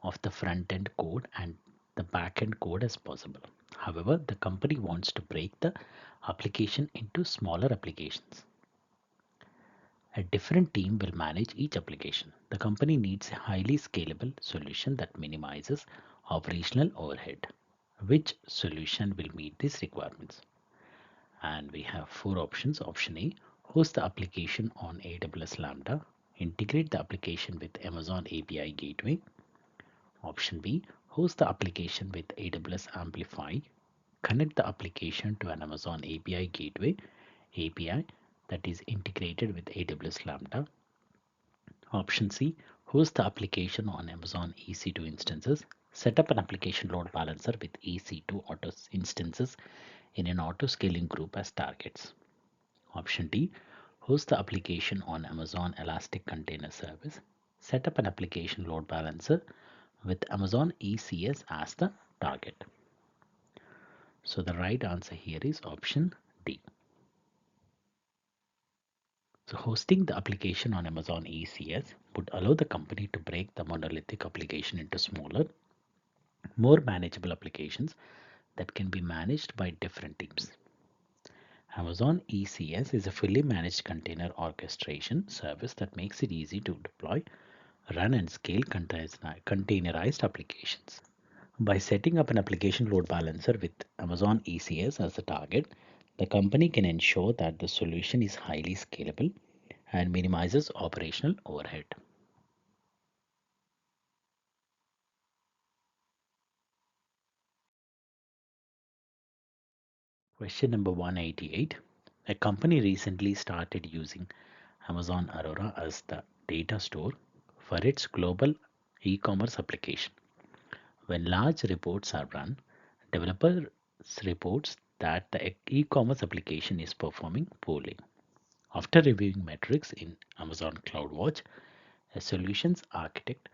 of the front-end code and the back-end code as possible. However, the company wants to break the application into smaller applications. A different team will manage each application. The company needs a highly scalable solution that minimizes operational overhead. Which solution will meet these requirements? And we have four options. Option A, host the application on AWS Lambda, integrate the application with Amazon API Gateway. Option B, host the application with AWS Amplify, connect the application to an Amazon API Gateway API that is integrated with AWS Lambda. Option C, host the application on Amazon EC2 instances, set up an application load balancer with EC2 auto instances in an auto scaling group as targets. Option D, host the application on Amazon Elastic Container Service, set up an application load balancer with Amazon ECS as the target. So the right answer here is option D. So hosting the application on Amazon ECS would allow the company to break the monolithic application into smaller, more manageable applications that can be managed by different teams. Amazon ECS is a fully managed container orchestration service that makes it easy to deploy, run and scale containerized applications. By setting up an application load balancer with Amazon ECS as the target, the company can ensure that the solution is highly scalable and minimizes operational overhead. Question number 188. A company recently started using Amazon Aurora as the data store for its global e-commerce application. When large reports are run, developers reports that the e-commerce application is performing poorly. After reviewing metrics in Amazon CloudWatch, a solutions architect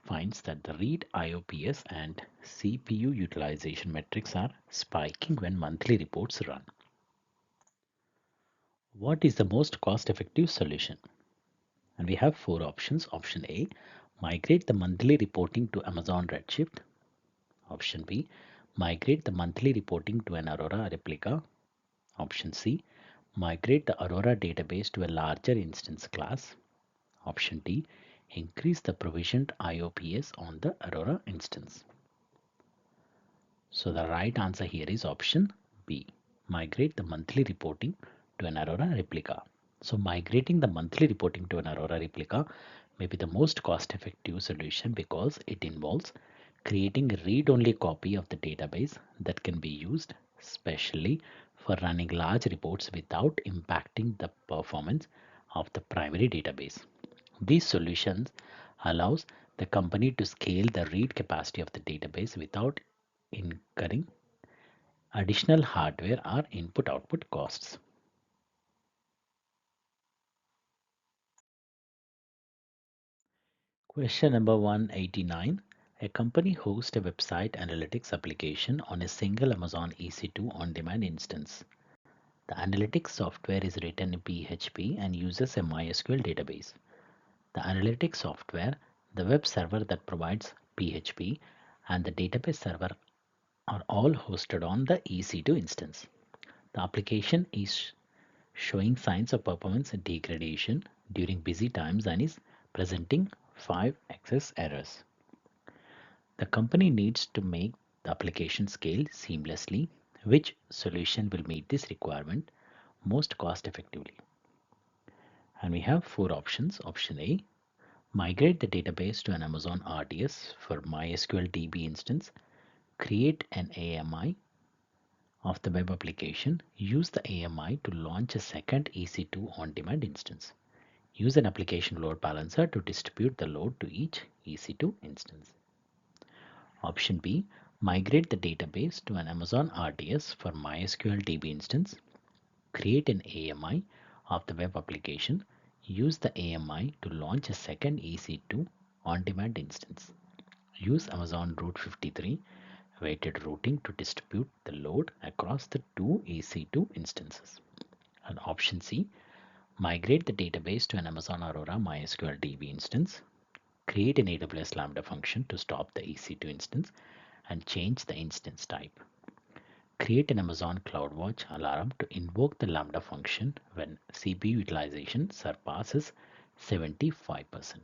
finds that the read IOPS and CPU utilization metrics are spiking when monthly reports run. What is the most cost-effective solution? And we have four options. Option A, migrate the monthly reporting to Amazon Redshift. Option B, migrate the monthly reporting to an Aurora replica. Option C, migrate the Aurora database to a larger instance class. Option D, increase the provisioned IOPS on the Aurora instance. So the right answer here is option B, migrate the monthly reporting to an Aurora replica. So migrating the monthly reporting to an Aurora replica may be the most cost-effective solution because it involves creating a read-only copy of the database that can be used specially for running large reports without impacting the performance of the primary database. These solutions allows the company to scale the read capacity of the database without incurring additional hardware or input-output costs. Question number 189. A company hosts a website analytics application on a single Amazon EC2 on-demand instance. The analytics software is written in PHP and uses a MySQL database. The analytics software, the web server that provides PHP, and the database server are all hosted on the EC2 instance. The application is showing signs of performance degradation during busy times and is presenting 5 access errors. The company needs to make the application scale seamlessly. Which solution will meet this requirement most cost effectively? And we have four options. Option A, migrate the database to an Amazon RDS for MySQL DB instance. Create an AMI of the web application. Use the AMI to launch a second EC2 on-demand instance. Use an application load balancer to distribute the load to each EC2 instance. Option B, migrate the database to an Amazon RDS for MySQL DB instance. Create an AMI of the web application. Use the AMI to launch a second EC2 on-demand instance. Use Amazon Route 53 weighted routing to distribute the load across the two EC2 instances. And option C, migrate the database to an Amazon Aurora MySQL DB instance. Create an AWS Lambda function to stop the EC2 instance and change the instance type. Create an Amazon CloudWatch alarm to invoke the Lambda function when CPU utilization surpasses 75%.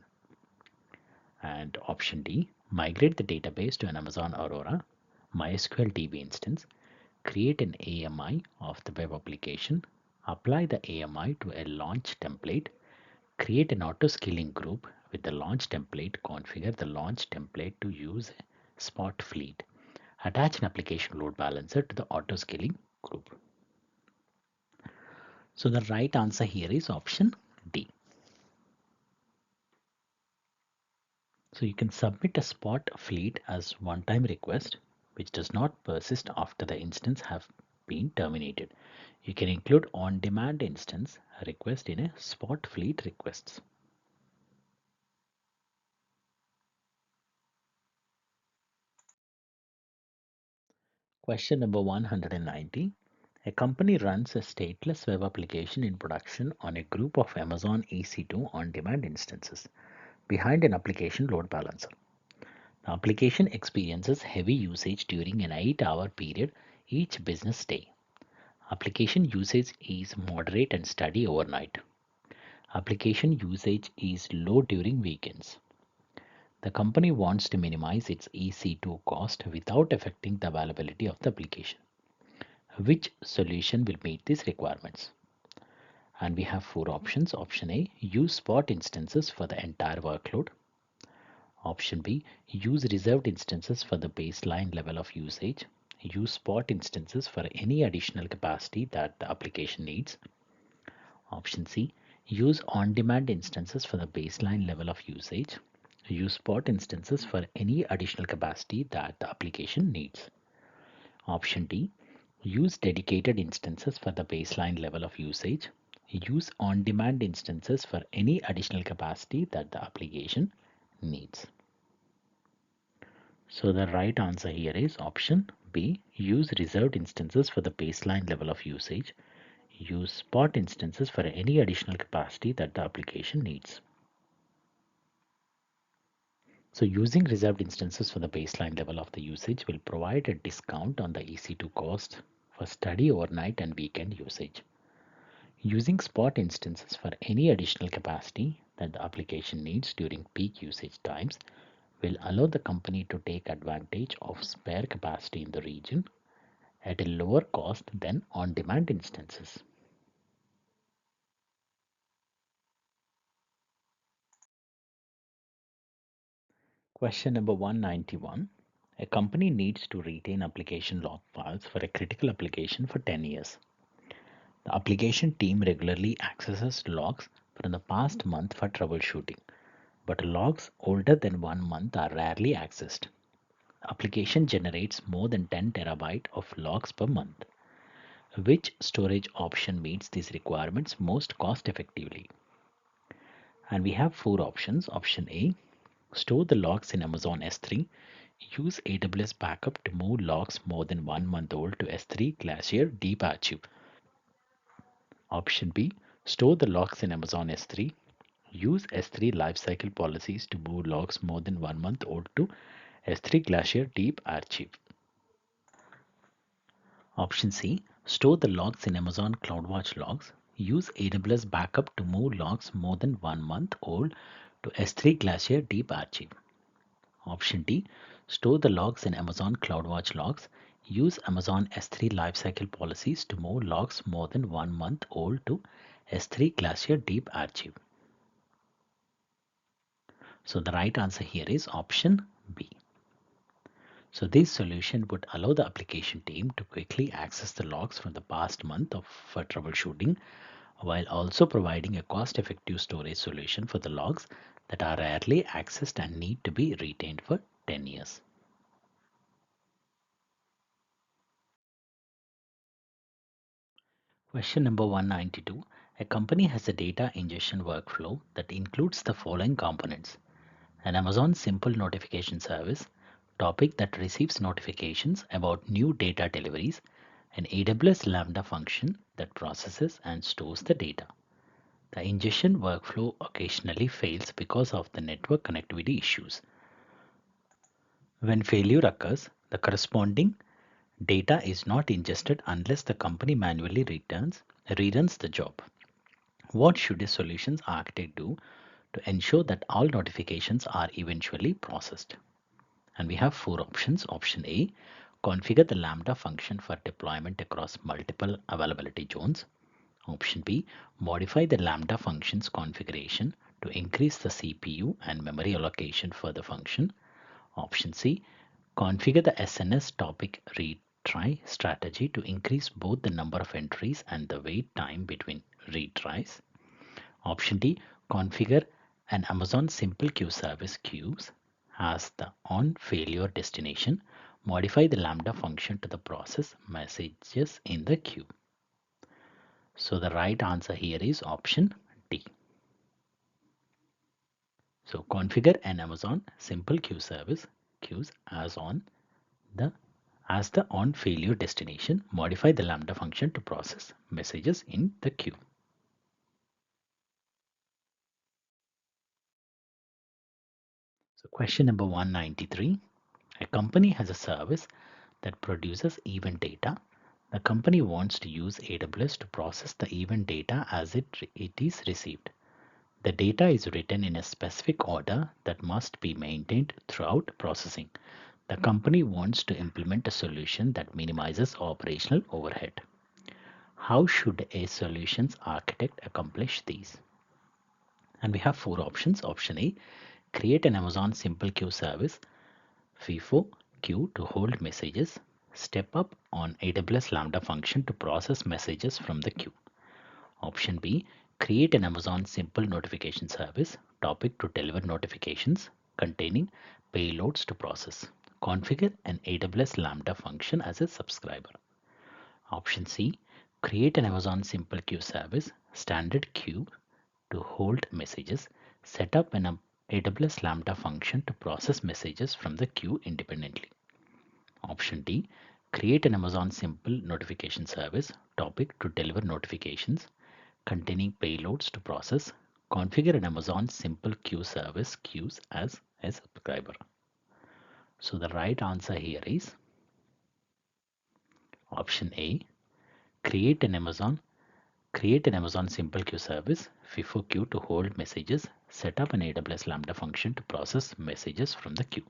And option D, migrate the database to an Amazon Aurora MySQL DB instance. Create an AMI of the web application. Apply the AMI to a launch template. Create an auto-scaling group with the launch template. Configure the launch template to use a spot fleet. Attach an application load balancer to the auto-scaling group. So the right answer here is option D. So you can submit a spot fleet as one-time request which does not persist after the instance have been terminated. You can include on-demand instance request in a spot fleet requests. Question number 190. A company runs a stateless web application in production on a group of Amazon EC2 on-demand instances behind an application load balancer. The application experiences heavy usage during an 8-hour period each business day. Application usage is moderate and steady overnight. Application usage is low during weekends. The company wants to minimize its EC2 cost without affecting the availability of the application. Which solution will meet these requirements? And we have four options. Option A, use spot instances for the entire workload. Option B, use reserved instances for the baseline level of usage. Use spot instances for any additional capacity that the application needs. Option C, use on-demand instances for the baseline level of usage. Use spot instances for any additional capacity that the application needs. Option D, use dedicated instances for the baseline level of usage. Use on-demand instances for any additional capacity that the application needs. So the right answer here is option B, use reserved instances for the baseline level of usage. Use spot instances for any additional capacity that the application needs. So using reserved instances for the baseline level of the usage will provide a discount on the EC2 cost for steady overnight and weekend usage. Using spot instances for any additional capacity that the application needs during peak usage times will allow the company to take advantage of spare capacity in the region at a lower cost than on-demand instances. Question number 191. A company needs to retain application log files for a critical application for 10 years. The application team regularly accesses logs from the past month for troubleshooting, but logs older than 1 month are rarely accessed. The application generates more than 10 terabyte of logs per month. Which storage option meets these requirements most cost effectively? And we have four options. Option A, store the logs in Amazon S3. Use AWS backup to move logs more than 1 month old to S3 Glacier Deep Archive. Option B, store the logs in Amazon S3. Use S3 lifecycle policies to move logs more than 1 month old to S3 Glacier Deep Archive. Option C, store the logs in Amazon CloudWatch logs. Use AWS backup to move logs more than 1 month old to S3 Glacier Deep Archive. Option D, store the logs in Amazon CloudWatch logs. Use Amazon S3 lifecycle policies to move logs more than 1 month old to S3 Glacier Deep Archive. So the right answer here is option B. So this solution would allow the application team to quickly access the logs from the past month for troubleshooting, while also providing a cost-effective storage solution for the logs that are rarely accessed and need to be retained for 10 years. Question number 192. A company has a data ingestion workflow that includes the following components. An Amazon Simple Notification Service, topic that receives notifications about new data deliveries, an AWS Lambda function that processes and stores the data. The ingestion workflow occasionally fails because of the network connectivity issues. When failure occurs, the corresponding data is not ingested unless the company manually reruns the job. What should a solutions architect do to ensure that all notifications are eventually processed? And we have four options. Option A, configure the Lambda function for deployment across multiple availability zones. Option B, modify the Lambda function's configuration to increase the CPU and memory allocation for the function. Option C, configure the SNS topic retry strategy to increase both the number of entries and the wait time between retries. Option D, configure an Amazon Simple Queue service queues as the on failure destination. Modify the Lambda function to the process messages in the queue. So the right answer here is option D. So configure an Amazon Simple Queue service queues as the on failure destination. Modify the Lambda function to process messages in the queue. So question number 193. A company has a service that produces event data. The company wants to use AWS to process the event data as it is received. The data is written in a specific order that must be maintained throughout processing. The company wants to implement a solution that minimizes operational overhead. How should a solutions architect accomplish these? And we have four options. Option A, create an Amazon Simple Queue service, FIFO queue to hold messages, step up on AWS Lambda function to process messages from the queue. Option B, create an Amazon Simple Notification Service, topic to deliver notifications containing payloads to process. Configure an AWS Lambda function as a subscriber. Option C, create an Amazon Simple Queue Service, standard queue to hold messages. Set up an AWS Lambda function to process messages from the queue independently. Option D, create an Amazon Simple Notification Service, topic to deliver notifications containing payloads to process. Configure an Amazon Simple Queue Service queues as a subscriber. So the right answer here is option A, create an Amazon Simple Queue Service, FIFO queue to hold messages, set up an AWS Lambda function to process messages from the queue.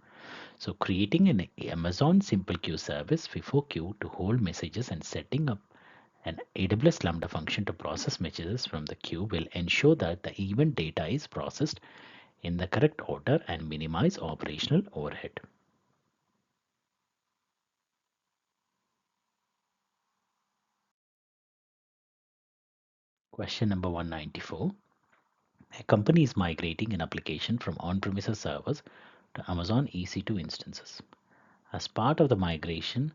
So creating an Amazon Simple Queue Service, FIFO queue to hold messages and setting up an AWS Lambda function to process messages from the queue will ensure that the event data is processed in the correct order and minimize operational overhead. Question number 194. A company is migrating an application from on-premises servers to Amazon EC2 instances. As part of the migration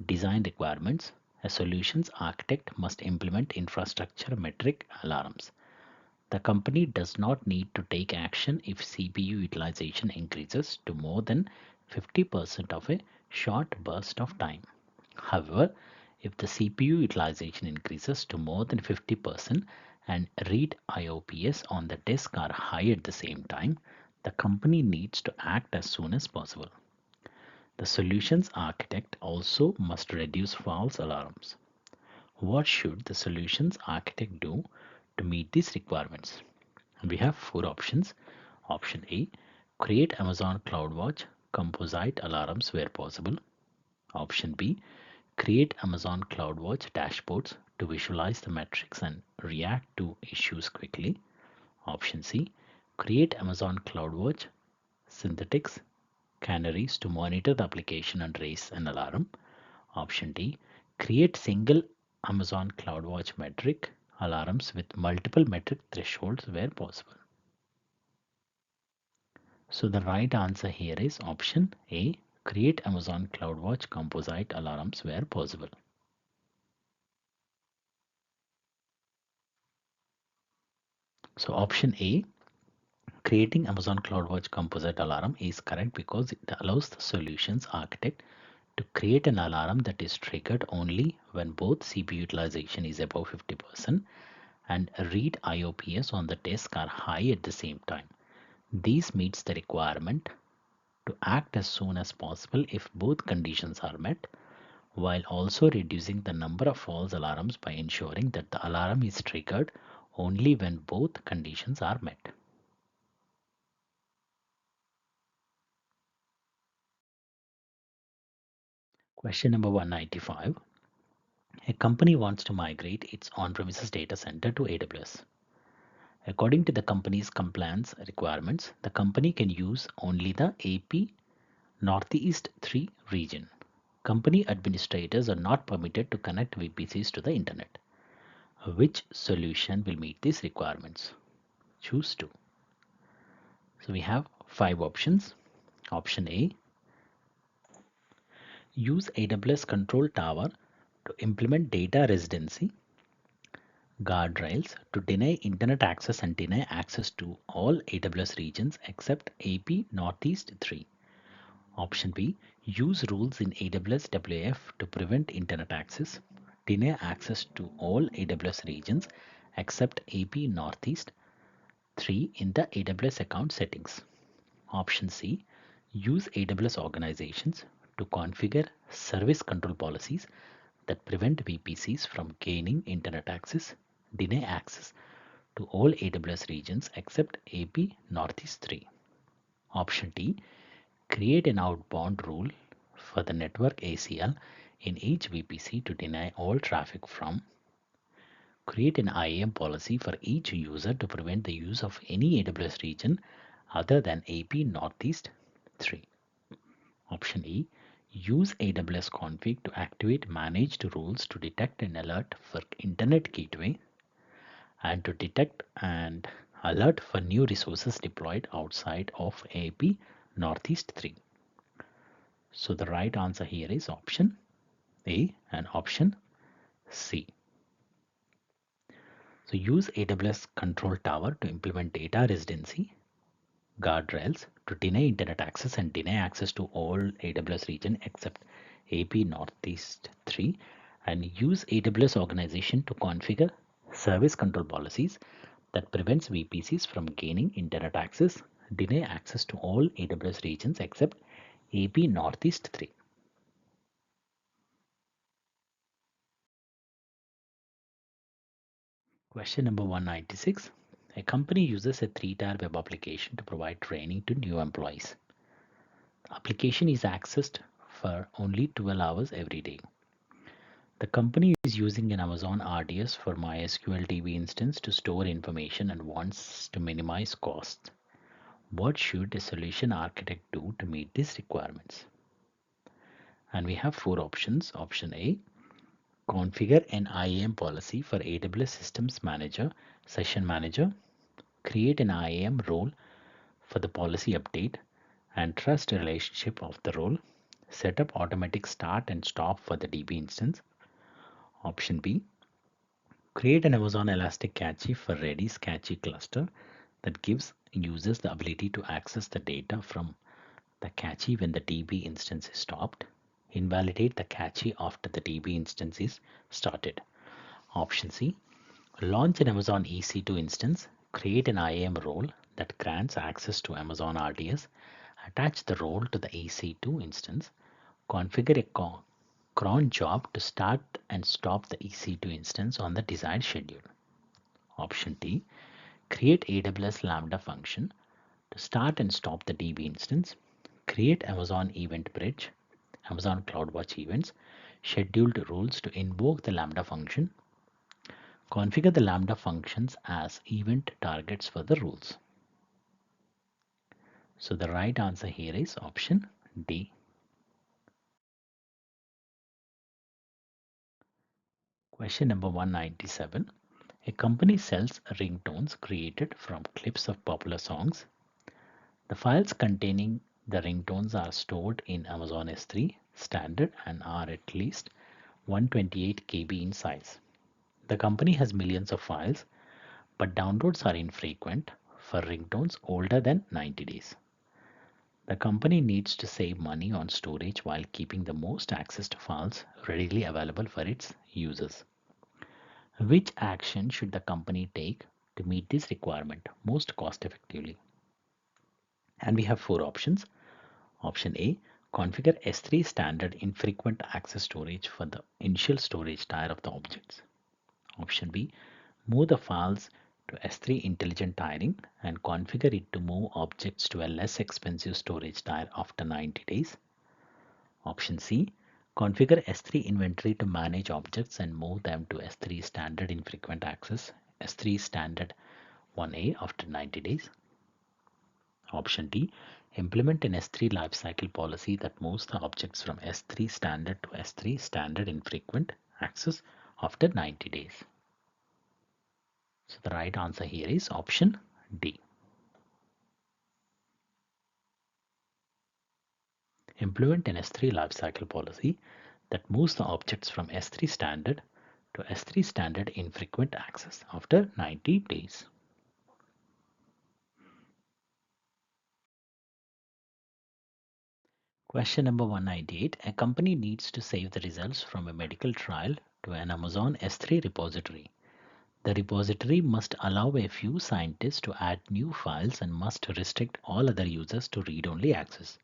design requirements, a solutions architect must implement infrastructure metric alarms. The company does not need to take action if CPU utilization increases to more than 50% of a short burst of time. However, if the CPU utilization increases to more than 50% and read IOPS on the disk are high at the same time, the company needs to act as soon as possible. The solutions architect also must reduce false alarms. What should the solutions architect do to meet these requirements? We have four options. Option A, create Amazon CloudWatch composite alarms where possible. Option B, create Amazon CloudWatch dashboards to visualize the metrics and react to issues quickly. Option C, create Amazon CloudWatch synthetics canaries to monitor the application and raise an alarm. Option D, create single Amazon CloudWatch metric alarms with multiple metric thresholds where possible. So the right answer here is option A, create Amazon CloudWatch composite alarms where possible. So option A, creating Amazon CloudWatch composite alarm is correct because it allows the solutions architect to create an alarm that is triggered only when both CPU utilization is above 50% and read IOPS on the disk are high at the same time. This meets the requirement to act as soon as possible if both conditions are met, while also reducing the number of false alarms by ensuring that the alarm is triggered only when both conditions are met. Question number 195. A company wants to migrate its on-premises data center to AWS. According to the company's compliance requirements, the company can use only the AP Northeast 3 region. Company administrators are not permitted to connect VPCs to the internet. Which solution will meet these requirements? Choose two. So we have 5 options. Option A, use AWS Control Tower to implement data residency guardrails to deny internet access and deny access to all AWS regions except AP Northeast 3. Option B, use rules in AWS WAF to prevent internet access, deny access to all AWS regions except AP Northeast 3 in the AWS account settings. Option C, use AWS organizations to configure service control policies that prevent VPCs from gaining internet access, deny access to all AWS regions except AP Northeast 3. Option D, create an outbound rule for the network ACL in each VPC to deny all traffic from. Create an IAM policy for each user to prevent the use of any AWS region other than AP Northeast 3. Option E, use AWS config to activate managed rules to detect an alert for internet gateway and to detect and alert for new resources deployed outside of AP Northeast 3. So the right answer here is option A and option C. So use AWS Control Tower to implement data residency guardrails to deny internet access and deny access to all AWS region except AP Northeast 3, and use AWS organization to configure service control policies that prevents VPCs from gaining internet access, deny access to all AWS regions except AP Northeast 3. Question number 196. A company uses a 3-tier web application to provide training to new employees. The application is accessed for only 12 hours every day. The company is using an Amazon RDS for MySQL DB instance to store information and wants to minimize costs. What should a solution architect do to meet these requirements? And we have 4 options. Option A, configure an IAM policy for AWS Systems Manager, Session Manager, create an IAM role for the policy update and trust relationship of the role, set up automatic start and stop for the DB instance. Option B, create an Amazon Elastic Cache for Redis Cache cluster that gives users the ability to access the data from the cache when the DB instance is stopped. Invalidate the cache after the DB instance is started. Option C, launch an Amazon EC2 instance, create an IAM role that grants access to Amazon RDS, attach the role to the EC2 instance, configure a cron job to start and stop the EC2 instance on the desired schedule. Option D, create AWS Lambda function to start and stop the DB instance, create Amazon Event Bridge, Amazon CloudWatch events, scheduled rules to invoke the Lambda function, configure the Lambda functions as event targets for the rules. So the right answer here is option D. Question number 197. A company sells ringtones created from clips of popular songs. The files containing the ringtones are stored in Amazon S3 standard and are at least 128 KB in size. The company has millions of files, but downloads are infrequent for ringtones older than 90 days. The company needs to save money on storage while keeping the most accessed files readily available for its users. Which action should the company take to meet this requirement most cost effectively? And we have four options. Option A, configure S3 standard infrequent access storage for the initial storage tier of the objects. Option B, move the files to S3 intelligent tiering and configure it to move objects to a less expensive storage tier after 90 days. Option C, configure S3 inventory to manage objects and move them to S3 standard infrequent access, S3 standard 1A after 90 days. Option D, implement an S3 lifecycle policy that moves the objects from S3 standard to S3 standard infrequent access after 90 days. So the right answer here is option D. Implement an S3 lifecycle policy that moves the objects from S3 standard to S3 standard infrequent access after 90 days. Question number 198. A company needs to save the results from a medical trial to an Amazon S3 repository. The repository must allow a few scientists to add new files and must restrict all other users to read-only access.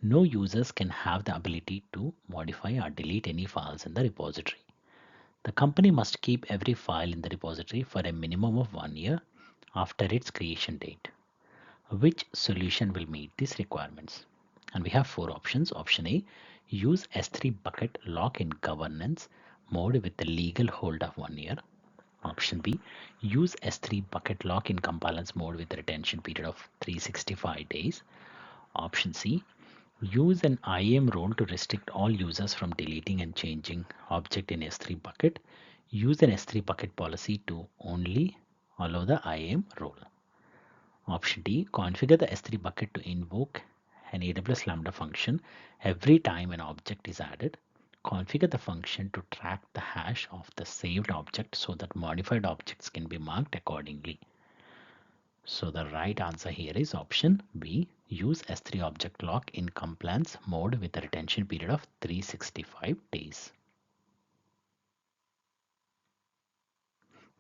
No users can have the ability to modify or delete any files in the repository. The company must keep every file in the repository for a minimum of 1 year after its creation date. Which solution will meet these requirements? And we have four options. Option A, use S3 bucket lock in governance mode with the legal hold of 1 year. Option B, use S3 bucket lock in compliance mode with a retention period of 365 days. Option C, use an IAM role to restrict all users from deleting and changing object in S3 bucket. Use an S3 bucket policy to only allow the IAM role. Option D, configure the S3 bucket to invoke an AWS Lambda function every time an object is added. Configure the function to track the hash of the saved object so that modified objects can be marked accordingly. So the right answer here is option B, use S3 object lock in compliance mode with a retention period of 365 days.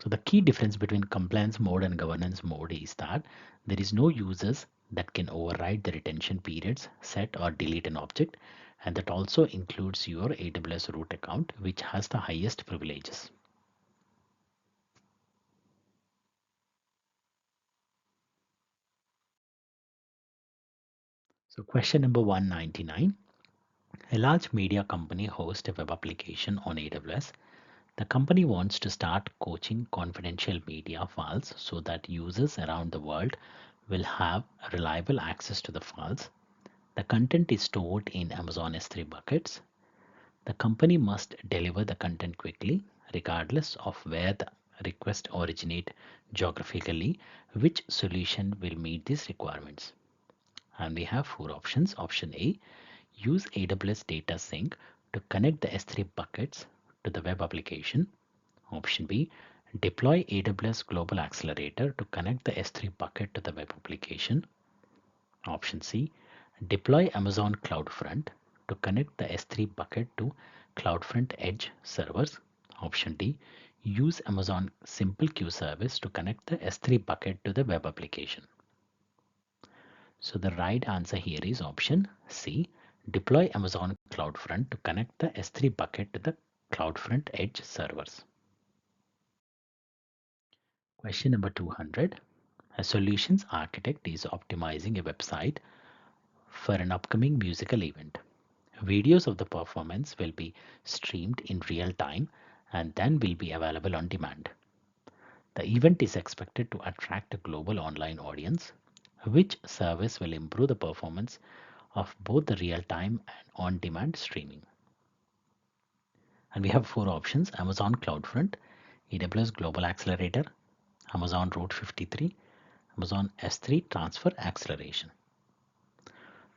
So the key difference between compliance mode and governance mode is that there is no users that can override the retention periods, set or delete an object, and that also includes your AWS root account, which has the highest privileges. So question number 199. A large media company hosts a web application on AWS. The company wants to start coaching confidential media files so that users around the world will have reliable access to the files. The content is stored in Amazon S3 buckets. The company must deliver the content quickly, regardless of where the request originate geographically. Which solution will meet these requirements? And we have four options. Option A, use AWS Data Sync to connect the S3 buckets to the web application. Option B, deploy AWS Global Accelerator to connect the S3 bucket to the web application. Option C, deploy Amazon CloudFront to connect the S3 bucket to CloudFront Edge servers. Option D, use Amazon Simple Queue service to connect the S3 bucket to the web application. So the right answer here is option C, deploy Amazon CloudFront to connect the S3 bucket to the CloudFront Edge servers. Question number 200. A solutions architect is optimizing a website for an upcoming musical event. Videos of the performance will be streamed in real time and then will be available on demand. The event is expected to attract a global online audience. Which service will improve the performance of both the real-time and on-demand streaming? And we have four options: Amazon CloudFront, AWS Global Accelerator, Amazon Route 53, Amazon S3 Transfer Acceleration.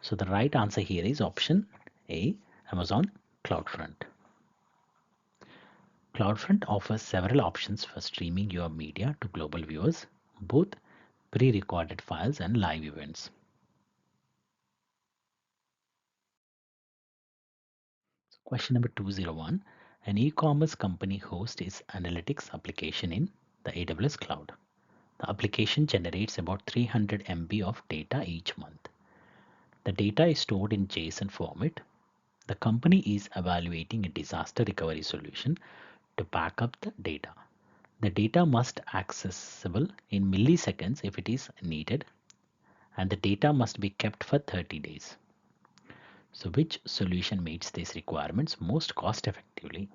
So the right answer here is option A, Amazon CloudFront. CloudFront offers several options for streaming your media to global viewers, both pre-recorded files and live events. Question number 201. An e-commerce company hosts its analytics application in the AWS cloud. The application generates about 300 MB of data each month. The data is stored in JSON format. The company is evaluating a disaster recovery solution to back up the data. The data must be accessible in milliseconds if it is needed, and the data must be kept for 30 days. So which solution meets these requirements most cost effectively?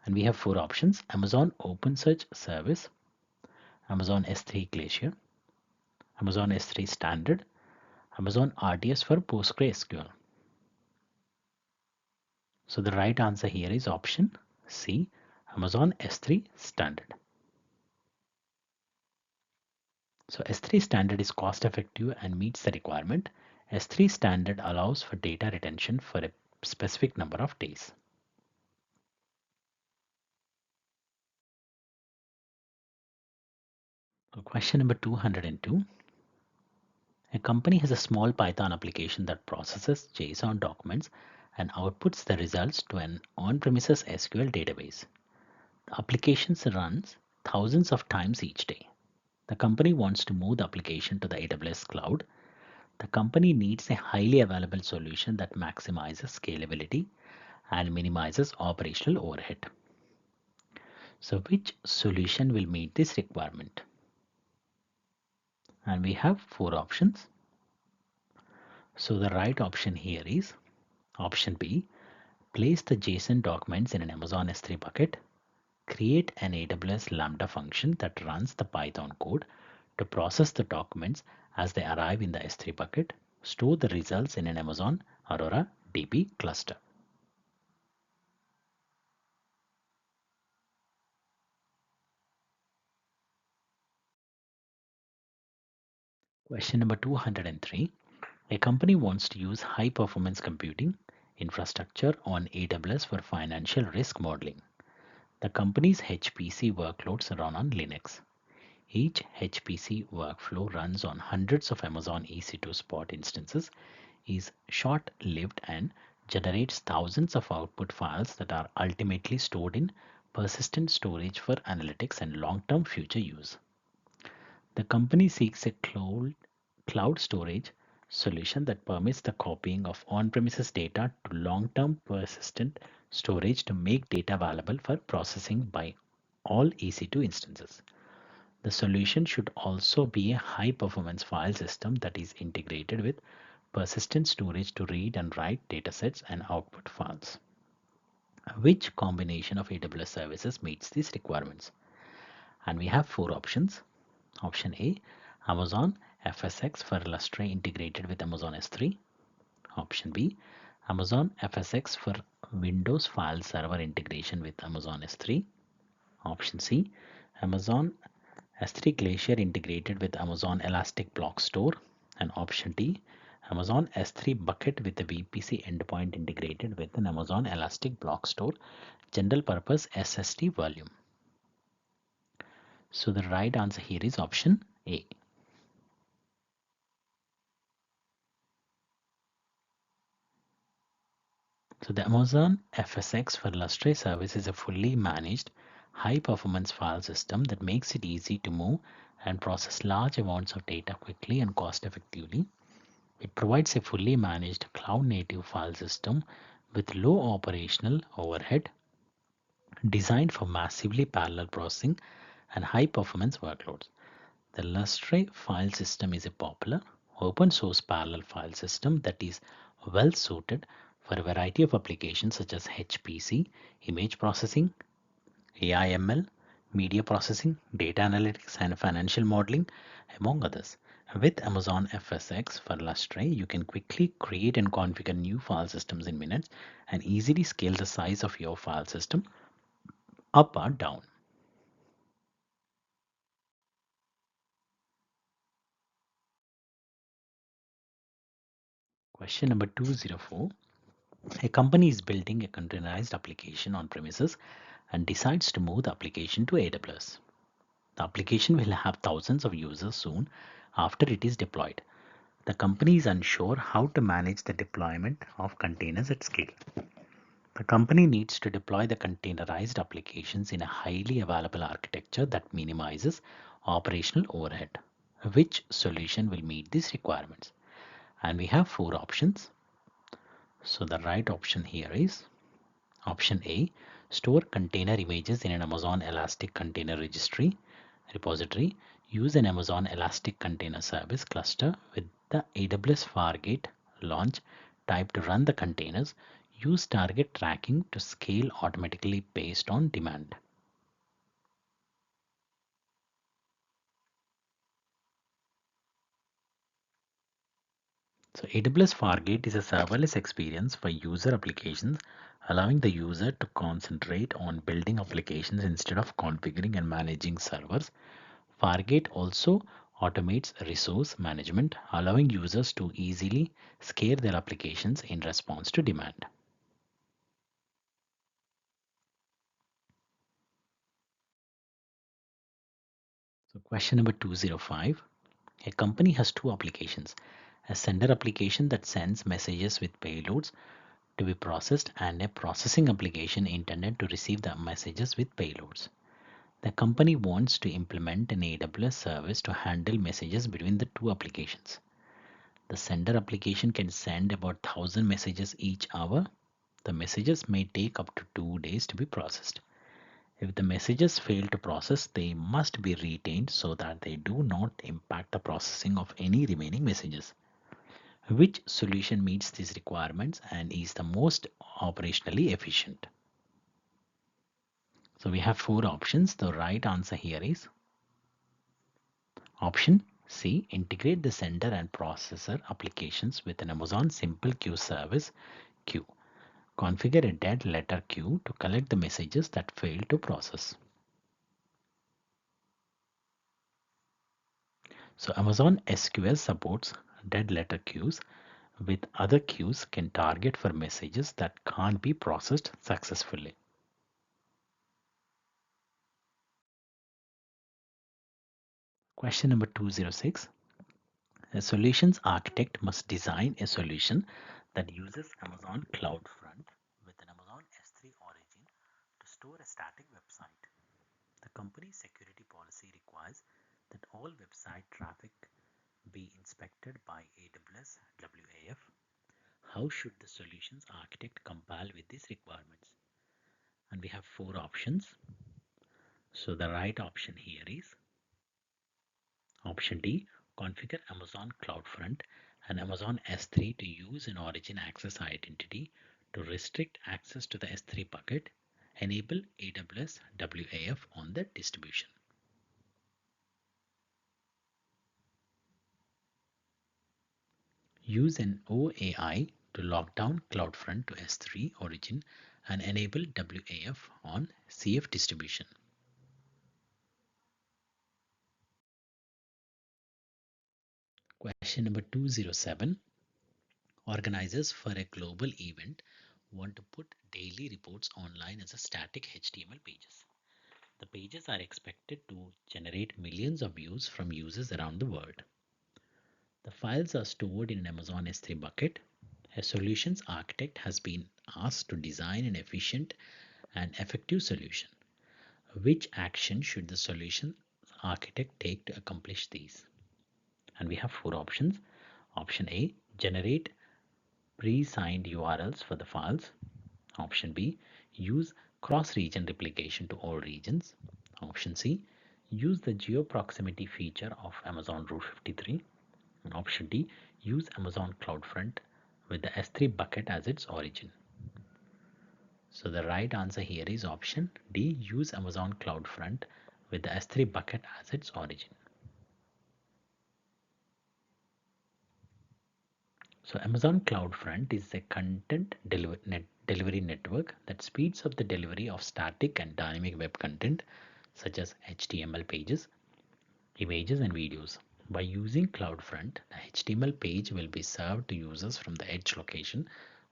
And we have four options: Amazon OpenSearch Service, Amazon S3 Glacier, Amazon S3 Standard, Amazon RDS for PostgreSQL. So the right answer here is option C, Amazon S3 Standard. So S3 Standard is cost effective and meets the requirement. S3 Standard allows for data retention for a specific number of days. So question number 202. A company has a small Python application that processes JSON documents and outputs the results to an on-premises SQL database. The application runs thousands of times each day. The company wants to move the application to the AWS cloud. The company needs a highly available solution that maximizes scalability and minimizes operational overhead. So which solution will meet this requirement? And we have four options. So the right option here is option B. Place the JSON documents in an Amazon S3 bucket. Create an AWS Lambda function that runs the Python code to process the documents as they arrive in the S3 bucket. Store the results in an Amazon Aurora DB cluster. Question number 203. A company wants to use high performance computing infrastructure on AWS for financial risk modeling. The company's HPC workloads run on Linux. Each HPC workflow runs on hundreds of Amazon EC2 Spot instances, is short-lived, and generates thousands of output files that are ultimately stored in persistent storage for analytics and long-term future use. The company seeks a cloud storage solution that permits the copying of on-premises data to long-term persistent storage to make data available for processing by all EC2 instances. The solution should also be a high-performance file system that is integrated with persistent storage to read and write datasets and output files. Which combination of AWS services meets these requirements? And we have four options. Option A, Amazon FSx for Lustre integrated with Amazon S3. Option B, Amazon FSx for Windows file server integration with Amazon S3. Option C, Amazon S3 Glacier integrated with Amazon Elastic Block Store. And option D, Amazon S3 Bucket with the VPC endpoint integrated with an Amazon Elastic Block Store general purpose SSD volume. So the right answer here is option A. So the Amazon FSx for Lustre service is a fully managed high-performance file system that makes it easy to move and process large amounts of data quickly and cost-effectively. It provides a fully managed cloud-native file system with low operational overhead, designed for massively parallel processing and high-performance workloads. The Lustre file system is a popular open source parallel file system that is well suited for a variety of applications such as HPC, image processing, AI/ML, media processing, data analytics, and financial modeling, among others. With Amazon FSx for Lustre, you can quickly create and configure new file systems in minutes and easily scale the size of your file system up or down. Question number 204. A company is building a containerized application on premises and decides to move the application to AWS. The application will have thousands of users soon after it is deployed. The company is unsure how to manage the deployment of containers at scale. The company needs to deploy the containerized applications in a highly available architecture that minimizes operational overhead. Which solution will meet these requirements? And we have four options. So the right option here is option A, store container images in an Amazon Elastic Container Registry repository. Use an Amazon Elastic Container Service cluster with the AWS Fargate launch type to run the containers. Use target tracking to scale automatically based on demand. So AWS Fargate is a serverless experience for user applications, allowing the user to concentrate on building applications instead of configuring and managing servers. Fargate also automates resource management, allowing users to easily scale their applications in response to demand. So question number 205. A company has two applications, a sender application that sends messages with payloads to be processed and a processing application intended to receive the messages with payloads. The company wants to implement an AWS service to handle messages between the two applications. The sender application can send about 1,000 messages each hour. The messages may take up to 2 days to be processed. If the messages fail to process, they must be retained so that they do not impact the processing of any remaining messages. Which solution meets these requirements and is the most operationally efficient? So we have four options. The right answer here is option C. Integrate the sender and processor applications with an Amazon Simple Queue service queue. Configure a dead letter queue to collect the messages that fail to process. So Amazon SQL supports dead letter queues with other queues can target for messages that can't be processed successfully. Question number 206. A solutions architect must design a solution that uses Amazon CloudFront with an Amazon S3 origin to store a static website. The company's security policy requires that all website traffic be inspected by AWS WAF. How should the solutions architect compile with these requirements? And we have four options. So the right option here is option D. Configure Amazon CloudFront and Amazon S3 to use an origin access identity to restrict access to the S3 bucket. Enable AWS WAF on the distribution. Use an OAI to lock down CloudFront to S3 origin and enable WAF on CF distribution. Question number 207. Organizers for a global event want to put daily reports online as a static HTML pages. The pages are expected to generate millions of views from users around the world. The files are stored in an Amazon S3 bucket. A solutions architect has been asked to design an efficient and effective solution. Which action should the solution architect take to accomplish these? And we have four options. Option A, generate pre-signed URLs for the files. Option B, use cross-region replication to all regions. Option C, use the geo-proximity feature of Amazon Route 53. And option D, use Amazon CloudFront with the S3 bucket as its origin. So the right answer here is option D, use Amazon CloudFront with the S3 bucket as its origin. So Amazon CloudFront is a content delivery network that speeds up the delivery of static and dynamic web content such as HTML pages, images and videos. By using CloudFront, the HTML page will be served to users from the edge location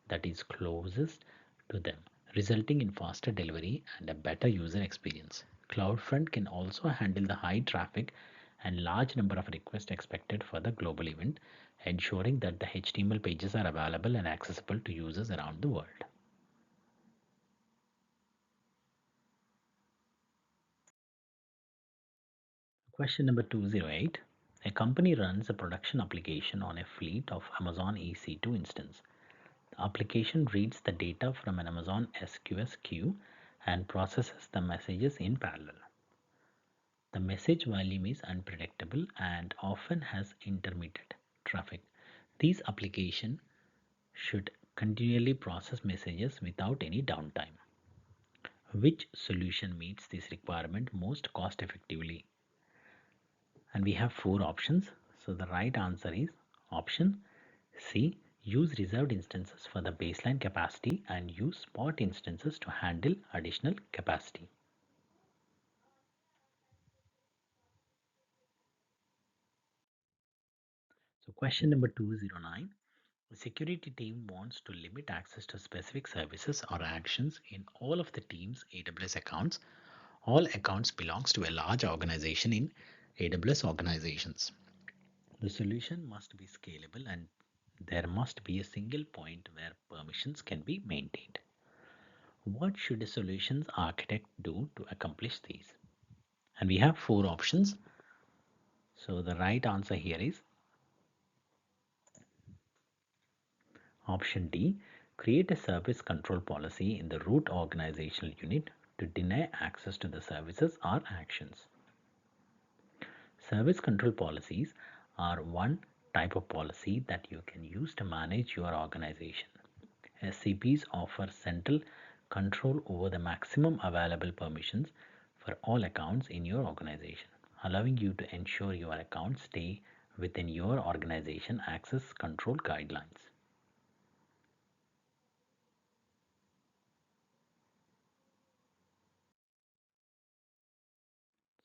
that is closest to them, resulting in faster delivery and a better user experience. CloudFront can also handle the high traffic and large number of requests expected for the global event, ensuring that the HTML pages are available and accessible to users around the world. Question number 208. A company runs a production application on a fleet of Amazon EC2 instance. The application reads the data from an Amazon SQS queue and processes the messages in parallel. The message volume is unpredictable and often has intermittent traffic. These applications should continually process messages without any downtime. Which solution meets this requirement most cost effectively? And we have four options. So the right answer is option C. Use reserved instances for the baseline capacity and use spot instances to handle additional capacity. So question number 209. The security team wants to limit access to specific services or actions in all of the team's AWS accounts. All accounts belongs to a large organization in AWS organizations. The solution must be scalable and there must be a single point where permissions can be maintained. What should a solutions architect do to accomplish these? And we have four options. So the right answer here is option D. Create a service control policy in the root organizational unit to deny access to the services or actions. Service control policies are one type of policy that you can use to manage your organization. SCPs offer central control over the maximum available permissions for all accounts in your organization, allowing you to ensure your accounts stay within your organization access control guidelines.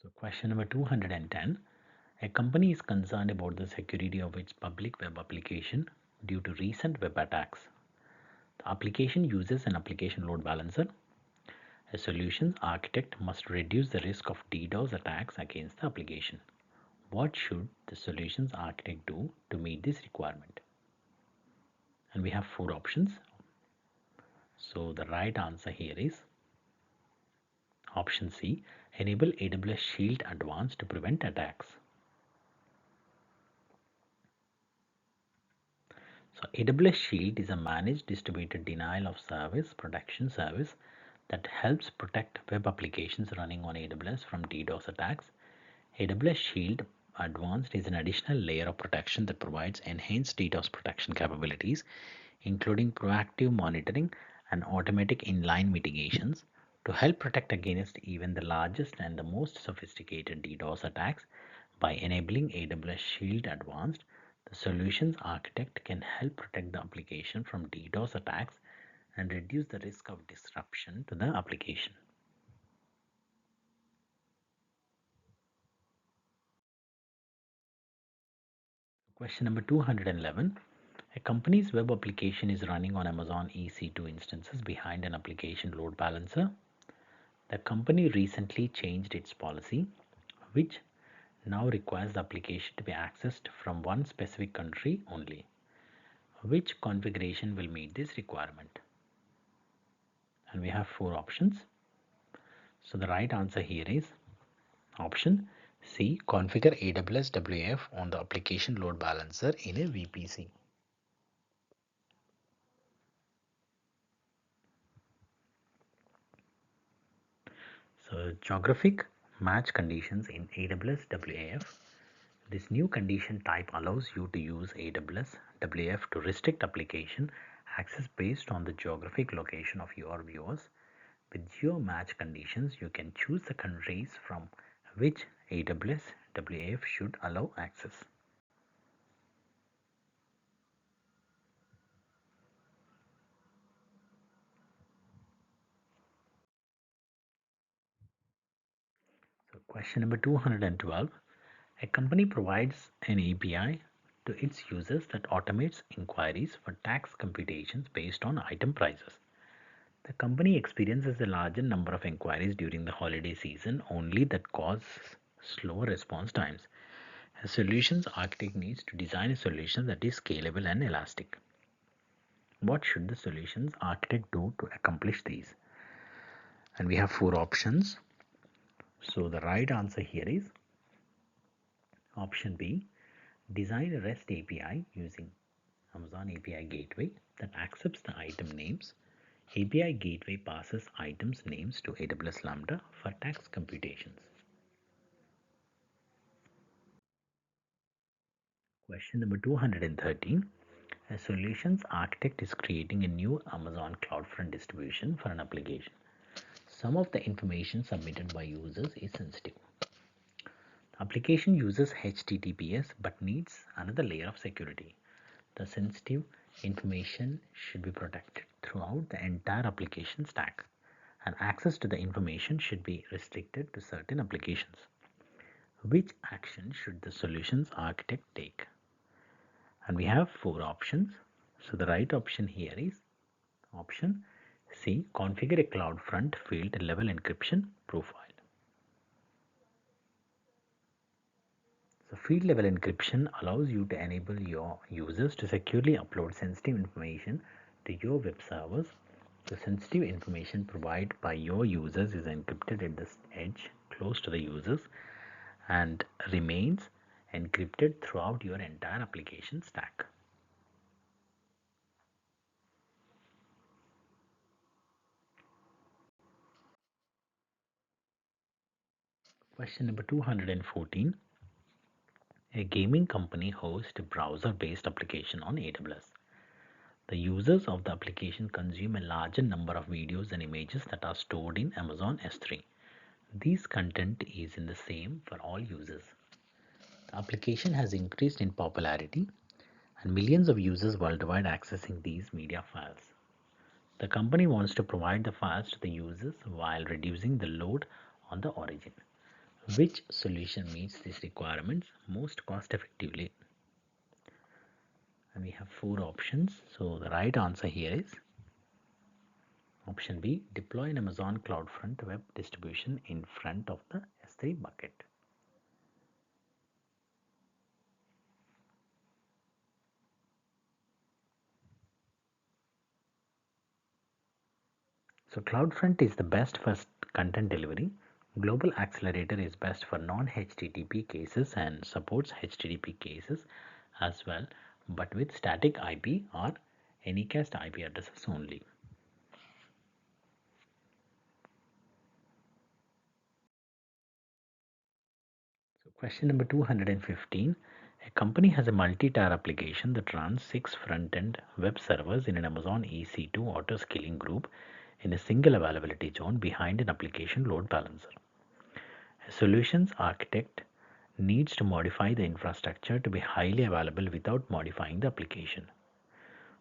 So question number 210. A company is concerned about the security of its public web application due to recent web attacks. The application uses an application load balancer. A solutions architect must reduce the risk of DDoS attacks against the application. What should the solutions architect do to meet this requirement? And we have four options. So the right answer here is option C. Enable AWS Shield Advanced to prevent attacks. So AWS Shield is a managed distributed denial of service protection service that helps protect web applications running on AWS from DDoS attacks. AWS Shield Advanced is an additional layer of protection that provides enhanced DDoS protection capabilities, including proactive monitoring and automatic inline mitigations to help protect against even the largest and the most sophisticated DDoS attacks. By enabling AWS Shield Advanced, the solutions architect can help protect the application from DDoS attacks and reduce the risk of disruption to the application. Question number 211. A company's web application is running on Amazon EC2 instances behind an application load balancer. The company recently changed its policy, which now requires the application to be accessed from one specific country only. Which configuration will meet this requirement? And we have four options. So the right answer here is option C. Configure AWS WAF on the application load balancer in a VPC. So geographic match conditions in AWS WAF. This new condition type allows you to use AWS WAF to restrict application access based on the geographic location of your viewers. With geo-match conditions, you can choose the countries from which AWS WAF should allow access. So question number 212. A company provides an API to its users that automates inquiries for tax computations based on item prices. The company experiences a larger number of inquiries during the holiday season only that cause slower response times. A solutions architect needs to design a solution that is scalable and elastic. What should the solutions architect do to accomplish these? And we have four options. So the right answer here is option B. Design a REST API using Amazon API Gateway that accepts the item names. API Gateway passes items names to AWS Lambda for tax computations. Question number 213. A solutions architect is creating a new Amazon CloudFront distribution for an application. Some of the information submitted by users is sensitive. The application uses HTTPS but needs another layer of security. The sensitive information should be protected throughout the entire application stack, and access to the information should be restricted to certain applications. Which action should the solutions architect take? And we have four options. So the right option here is option C. Configure a CloudFront field level encryption profile. So field level encryption allows you to enable your users to securely upload sensitive information to your web servers. The sensitive information provided by your users is encrypted at the edge close to the users and remains encrypted throughout your entire application stack. Question number 214. A gaming company hosts a browser-based application on AWS. The users of the application consume a larger number of videos and images that are stored in Amazon S3. This content is in the same for all users. The application has increased in popularity and millions of users worldwide accessing these media files. The company wants to provide the files to the users while reducing the load on the origin. Which solution meets these requirements most cost effectively? And we have four options. So the right answer here is option B. Deploy an Amazon CloudFront web distribution in front of the S3 bucket. So CloudFront is the best for content delivery. Global Accelerator is best for non-HTTP cases and supports HTTP cases as well, but with static IP or anycast IP addresses only. So question number 215. A company has a multi-tier application that runs 6 front-end web servers in an Amazon EC2 auto-scaling group in a single availability zone behind an application load balancer. A solutions architect needs to modify the infrastructure to be highly available without modifying the application.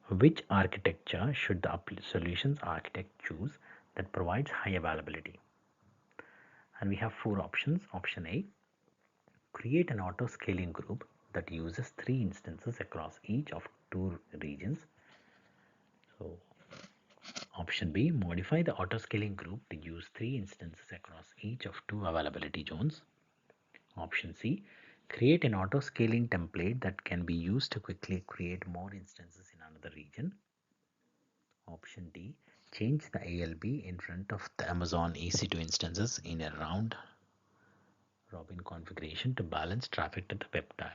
Which architecture should the solutions architect choose that provides high availability? And we have four options. Option A. Create an auto-scaling group that uses 3 instances across each of 2 regions. So option B. Modify the auto-scaling group to use 3 instances across each of 2 availability zones. Option C. Create an auto-scaling template that can be used to quickly create more instances in another region. Option D. Change the ALB in front of the Amazon EC2 instances in a round robin configuration to balance traffic to the web tier.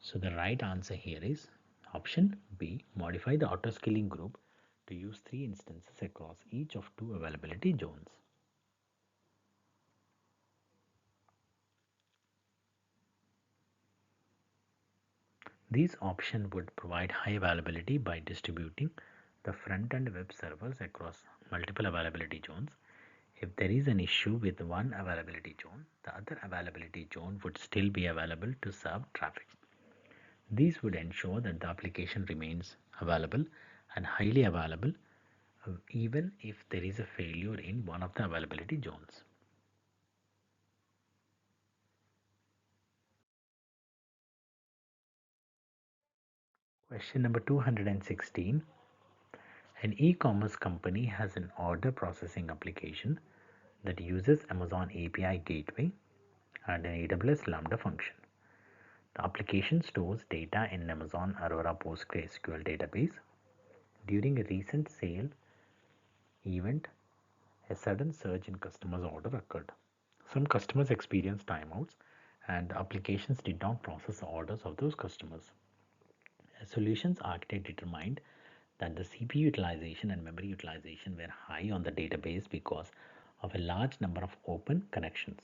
So the right answer here is option B. Modify the auto-scaling group to use 3 instances across each of 2 availability zones. These options would provide high availability by distributing the front-end web servers across multiple availability zones. If there is an issue with one availability zone, the other availability zone would still be available to serve traffic. These would ensure that the application remains available and highly available even if there is a failure in one of the availability zones. Question number 216. An e-commerce company has an order processing application that uses Amazon API Gateway and an AWS Lambda function. The application stores data in Amazon Aurora PostgreSQL database. During a recent sale event, a sudden surge in customers' order occurred. Some customers experienced timeouts and the applications did not process the orders of those customers. A solutions architect determined that the CPU utilization and memory utilization were high on the database because of a large number of open connections.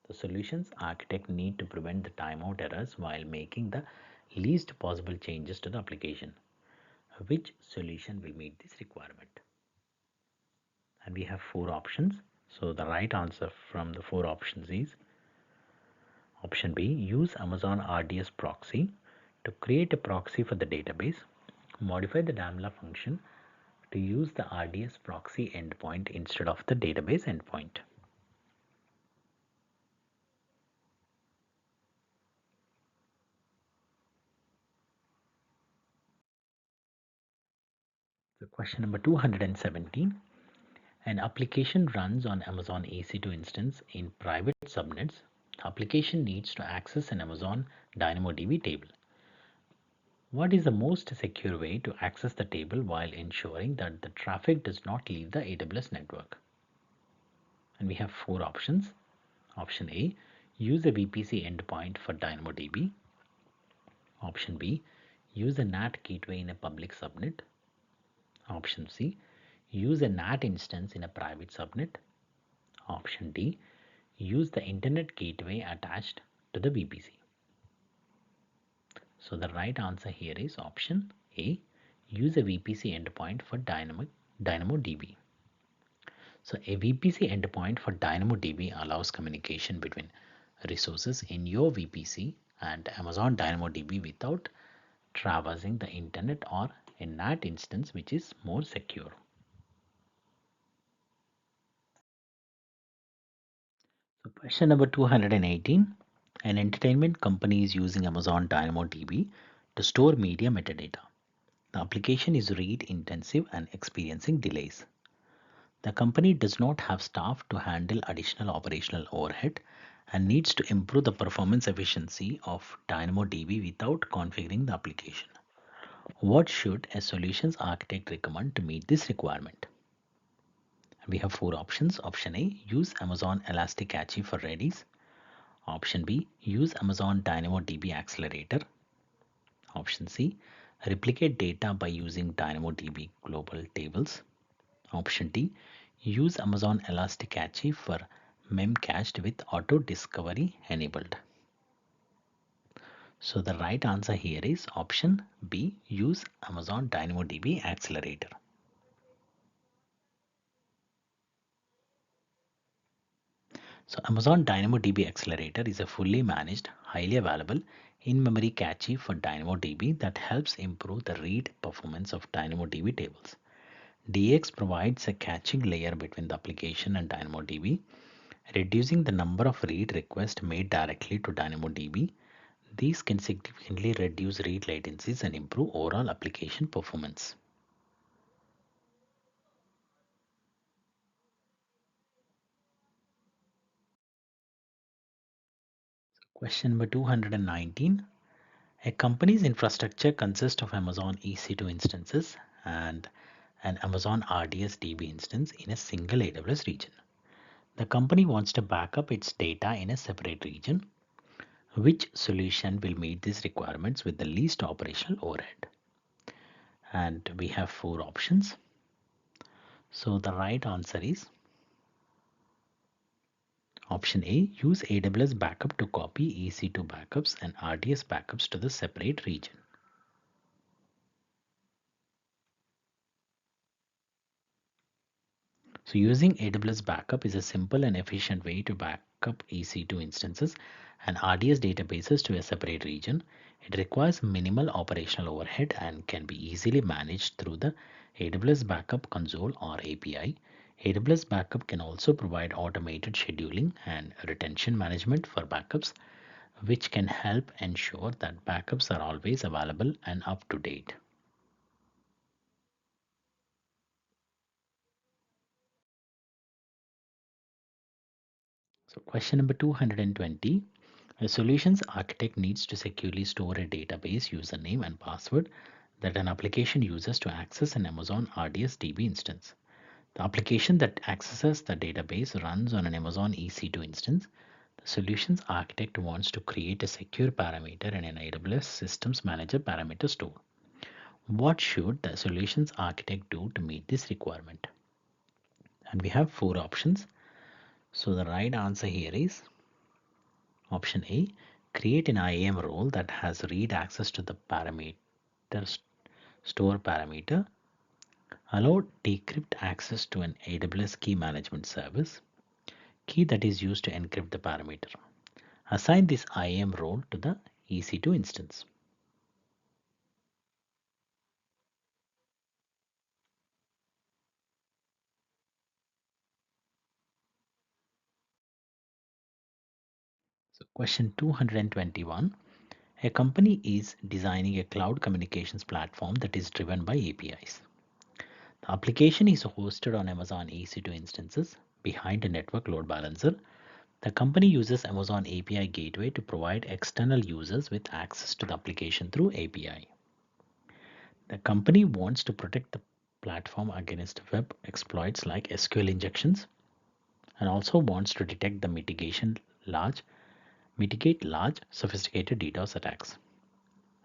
The solutions architect need to prevent the timeout errors while making the least possible changes to the application. Which solution will meet this requirement? And we have four options. So the right answer from the four options is option B, use Amazon RDS proxy to create a proxy for the database. Modify the Lambda function to use the RDS proxy endpoint instead of the database endpoint. So question number 217. An application runs on Amazon EC2 instance in private subnets. The application needs to access an Amazon DynamoDB table. What is the most secure way to access the table while ensuring that the traffic does not leave the AWS network? And we have four options. Option A, use a VPC endpoint for DynamoDB. Option B, use a NAT gateway in a public subnet. Option C, use a NAT instance in a private subnet. Option D, use the internet gateway attached to the VPC. So the right answer here is option A, use a VPC endpoint for DynamoDB. So a VPC endpoint for DynamoDB allows communication between resources in your VPC and Amazon DynamoDB without traversing the internet or a NAT instance, which is more secure. So question number 218. An entertainment company is using Amazon DynamoDB to store media metadata. The application is read intensive and experiencing delays. The company does not have staff to handle additional operational overhead and needs to improve the performance efficiency of DynamoDB without configuring the application. What should a solutions architect recommend to meet this requirement? We have four options. Option A, use Amazon Elastic Cache for Redis. Option B, use Amazon DynamoDB Accelerator. Option C, replicate data by using DynamoDB global tables. Option D, use Amazon Elastic Cache for memcached with auto discovery enabled. So the right answer here is option B, use Amazon DynamoDB Accelerator. So Amazon DynamoDB Accelerator is a fully managed, highly available in-memory cache for DynamoDB that helps improve the read performance of DynamoDB tables. DX provides a caching layer between the application and DynamoDB, reducing the number of read requests made directly to DynamoDB. These can significantly reduce read latencies and improve overall application performance. Question number 219. A company's infrastructure consists of Amazon EC2 instances and an Amazon RDS DB instance in a single AWS region. The company wants to back up its data in a separate region. Which solution will meet these requirements with the least operational overhead? And we have four options. So the right answer is option A, use AWS backup to copy EC2 backups and RDS backups to the separate region. So using AWS backup is a simple and efficient way to back up EC2 instances and RDS databases to a separate region. It requires minimal operational overhead and can be easily managed through the AWS Backup Console or API. AWS Backup can also provide automated scheduling and retention management for backups, which can help ensure that backups are always available and up to date. So question number 220. A solutions architect needs to securely store a database username and password that an application uses to access an Amazon RDS DB instance. The application that accesses the database runs on an Amazon EC2 instance. The solutions architect wants to create a secure parameter in an AWS Systems Manager parameter store. What should the solutions architect do to meet this requirement? And we have four options. So the right answer here is option A, create an IAM role that has read access to the parameter store parameter. Allow decrypt access to an AWS key management service, key that is used to encrypt the parameter. Assign this IAM role to the EC2 instance. So question 221. A company is designing a cloud communications platform that is driven by APIs. The application is hosted on Amazon EC2 instances behind a network load balancer. The company uses Amazon API Gateway to provide external users with access to the application through API. The company wants to protect the platform against web exploits like SQL injections and also wants to detect the mitigate large sophisticated DDoS attacks.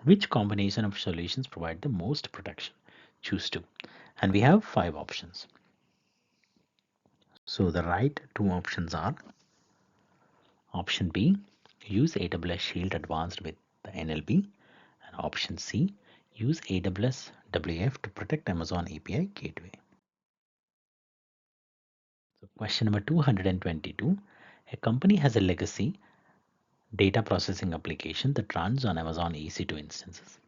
Which combination of solutions provide the most protection? Choose two. And we have five options. So the right two options are option B, use AWS Shield Advanced with the NLB, and option C, use AWS WAF to protect Amazon API Gateway. So question number 222. A company has a legacy data processing application that runs on Amazon EC2 instances.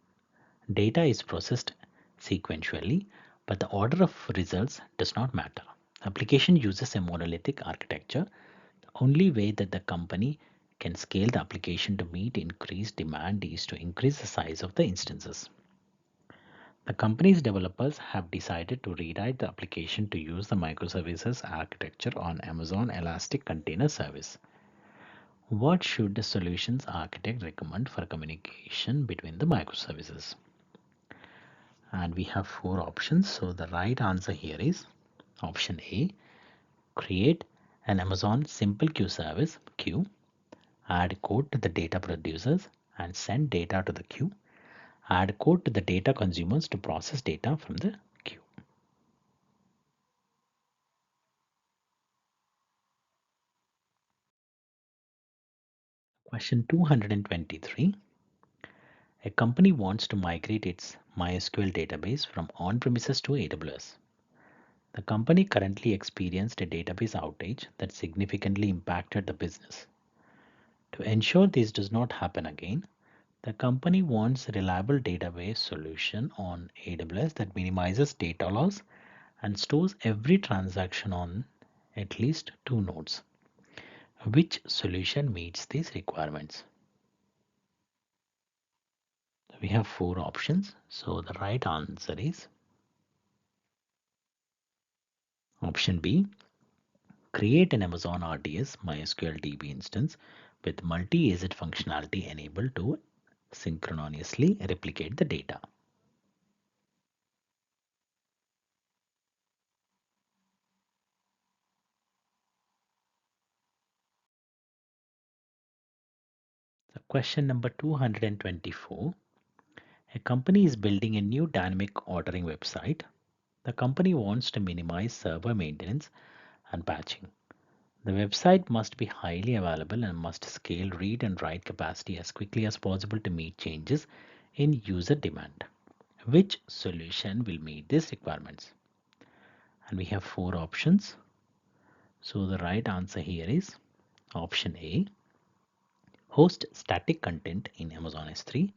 Data is processed sequentially, but the order of results does not matter. Application uses a monolithic architecture. The only way that the company can scale the application to meet increased demand is to increase the size of the instances. The company's developers have decided to rewrite the application to use the microservices architecture on Amazon Elastic Container Service. What should the solutions architect recommend for communication between the microservices? And we have four options. So the right answer here is option A, create an Amazon simple queue service, queue, add code to the data producers and send data to the queue, add code to the data consumers to process data from the queue. Question 223. A company wants to migrate its MySQL database from on-premises to AWS. The company currently experienced a database outage that significantly impacted the business. To ensure this does not happen again, the company wants a reliable database solution on AWS that minimizes data loss and stores every transaction on at least two nodes. Which solution meets these requirements? We have four options. So the right answer is option B, create an Amazon RDS MySQL DB instance with multi-agent functionality enabled to synchronously replicate the data. So question number 224. A company is building a new dynamic ordering website. The company wants to minimize server maintenance and patching. The website must be highly available and must scale read and write capacity as quickly as possible to meet changes in user demand. Which solution will meet these requirements? And we have four options. So the right answer here is option A, host static content in Amazon S3,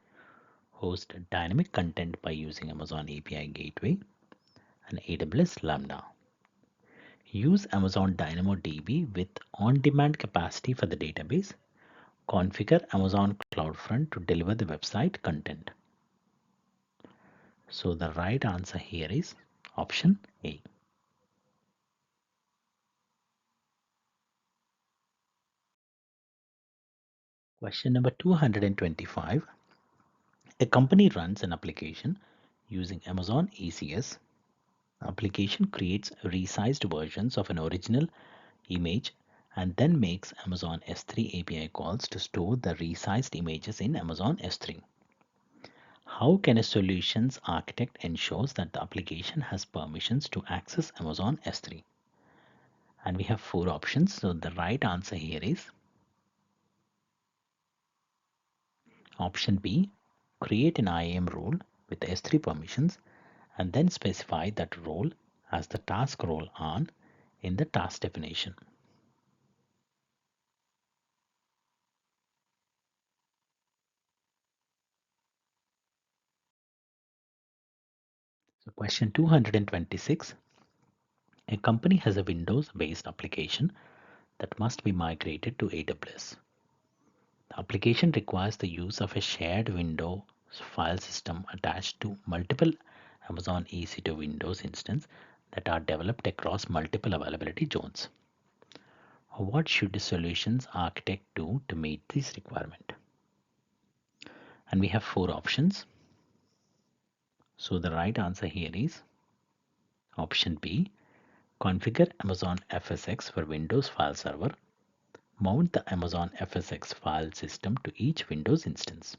host dynamic content by using Amazon API Gateway and AWS Lambda. Use Amazon DynamoDB with on-demand capacity for the database. configure Amazon CloudFront to deliver the website content. So the right answer here is option A. Question number 225. A company runs an application using Amazon ECS. The application creates resized versions of an original image and then makes Amazon S3 API calls to store the resized images in Amazon S3. How can a solutions architect ensure that the application has permissions to access Amazon S3? And we have four options. So the right answer here is option B. Create an IAM role with S3 permissions and then specify that role as the task role on in the task definition. So question 226. A company has a Windows-based application that must be migrated to AWS. The application requires the use of a shared Windows file system attached to multiple Amazon EC2 Windows instances that are developed across multiple availability zones. What should the solutions architect do to meet this requirement? And we have four options. So the right answer here is option B. Configure Amazon FSx for Windows file server. Mount the Amazon FSx file system to each Windows instance.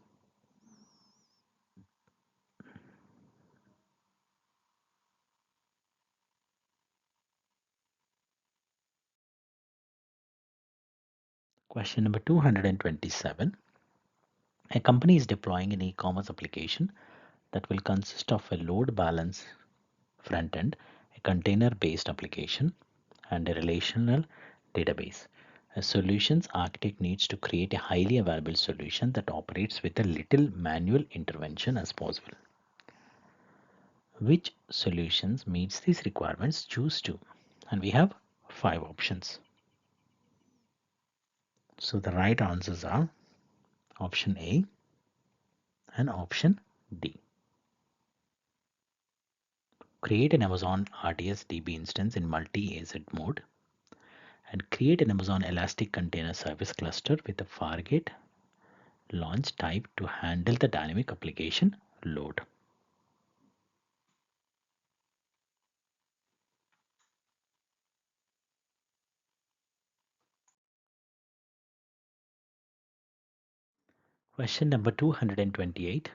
Question number 227. A company is deploying an e-commerce application that will consist of a load balance front end, a container-based application, and a relational database. A solutions architect needs to create a highly available solution that operates with a little manual intervention as possible. Which solutions meets these requirements? Choose two. And we have five options. So the right answers are option A and option D. Create an Amazon RDS DB instance in multi-AZ mode and create an Amazon Elastic Container Service cluster with a Fargate launch type to handle the dynamic application load. Question number 228.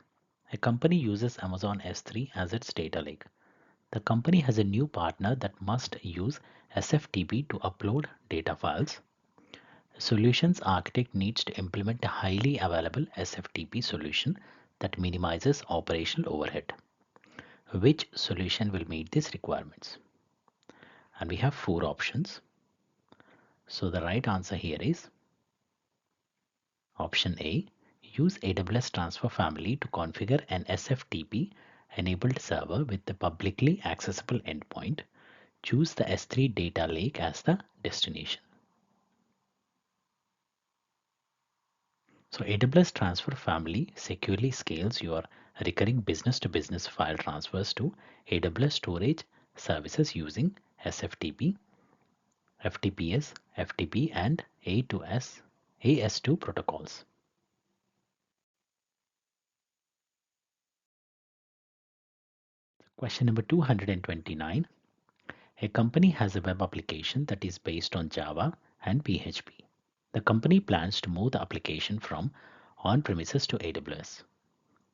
A company uses Amazon S3 as its data lake. The company has a new partner that must use SFTP to upload data files. Solutions architect needs to implement a highly available SFTP solution that minimizes operational overhead. Which solution will meet these requirements? And we have four options. So the right answer here is option A. Use AWS Transfer Family to configure an SFTP enabled server with the publicly accessible endpoint. Choose the S3 data lake as the destination. So AWS Transfer Family securely scales your recurring business-to-business file transfers to AWS storage services using SFTP, FTPS, FTP, and AS2 protocols. Question number 229. A company has a web application that is based on Java and PHP. The company plans to move the application from on-premises to AWS.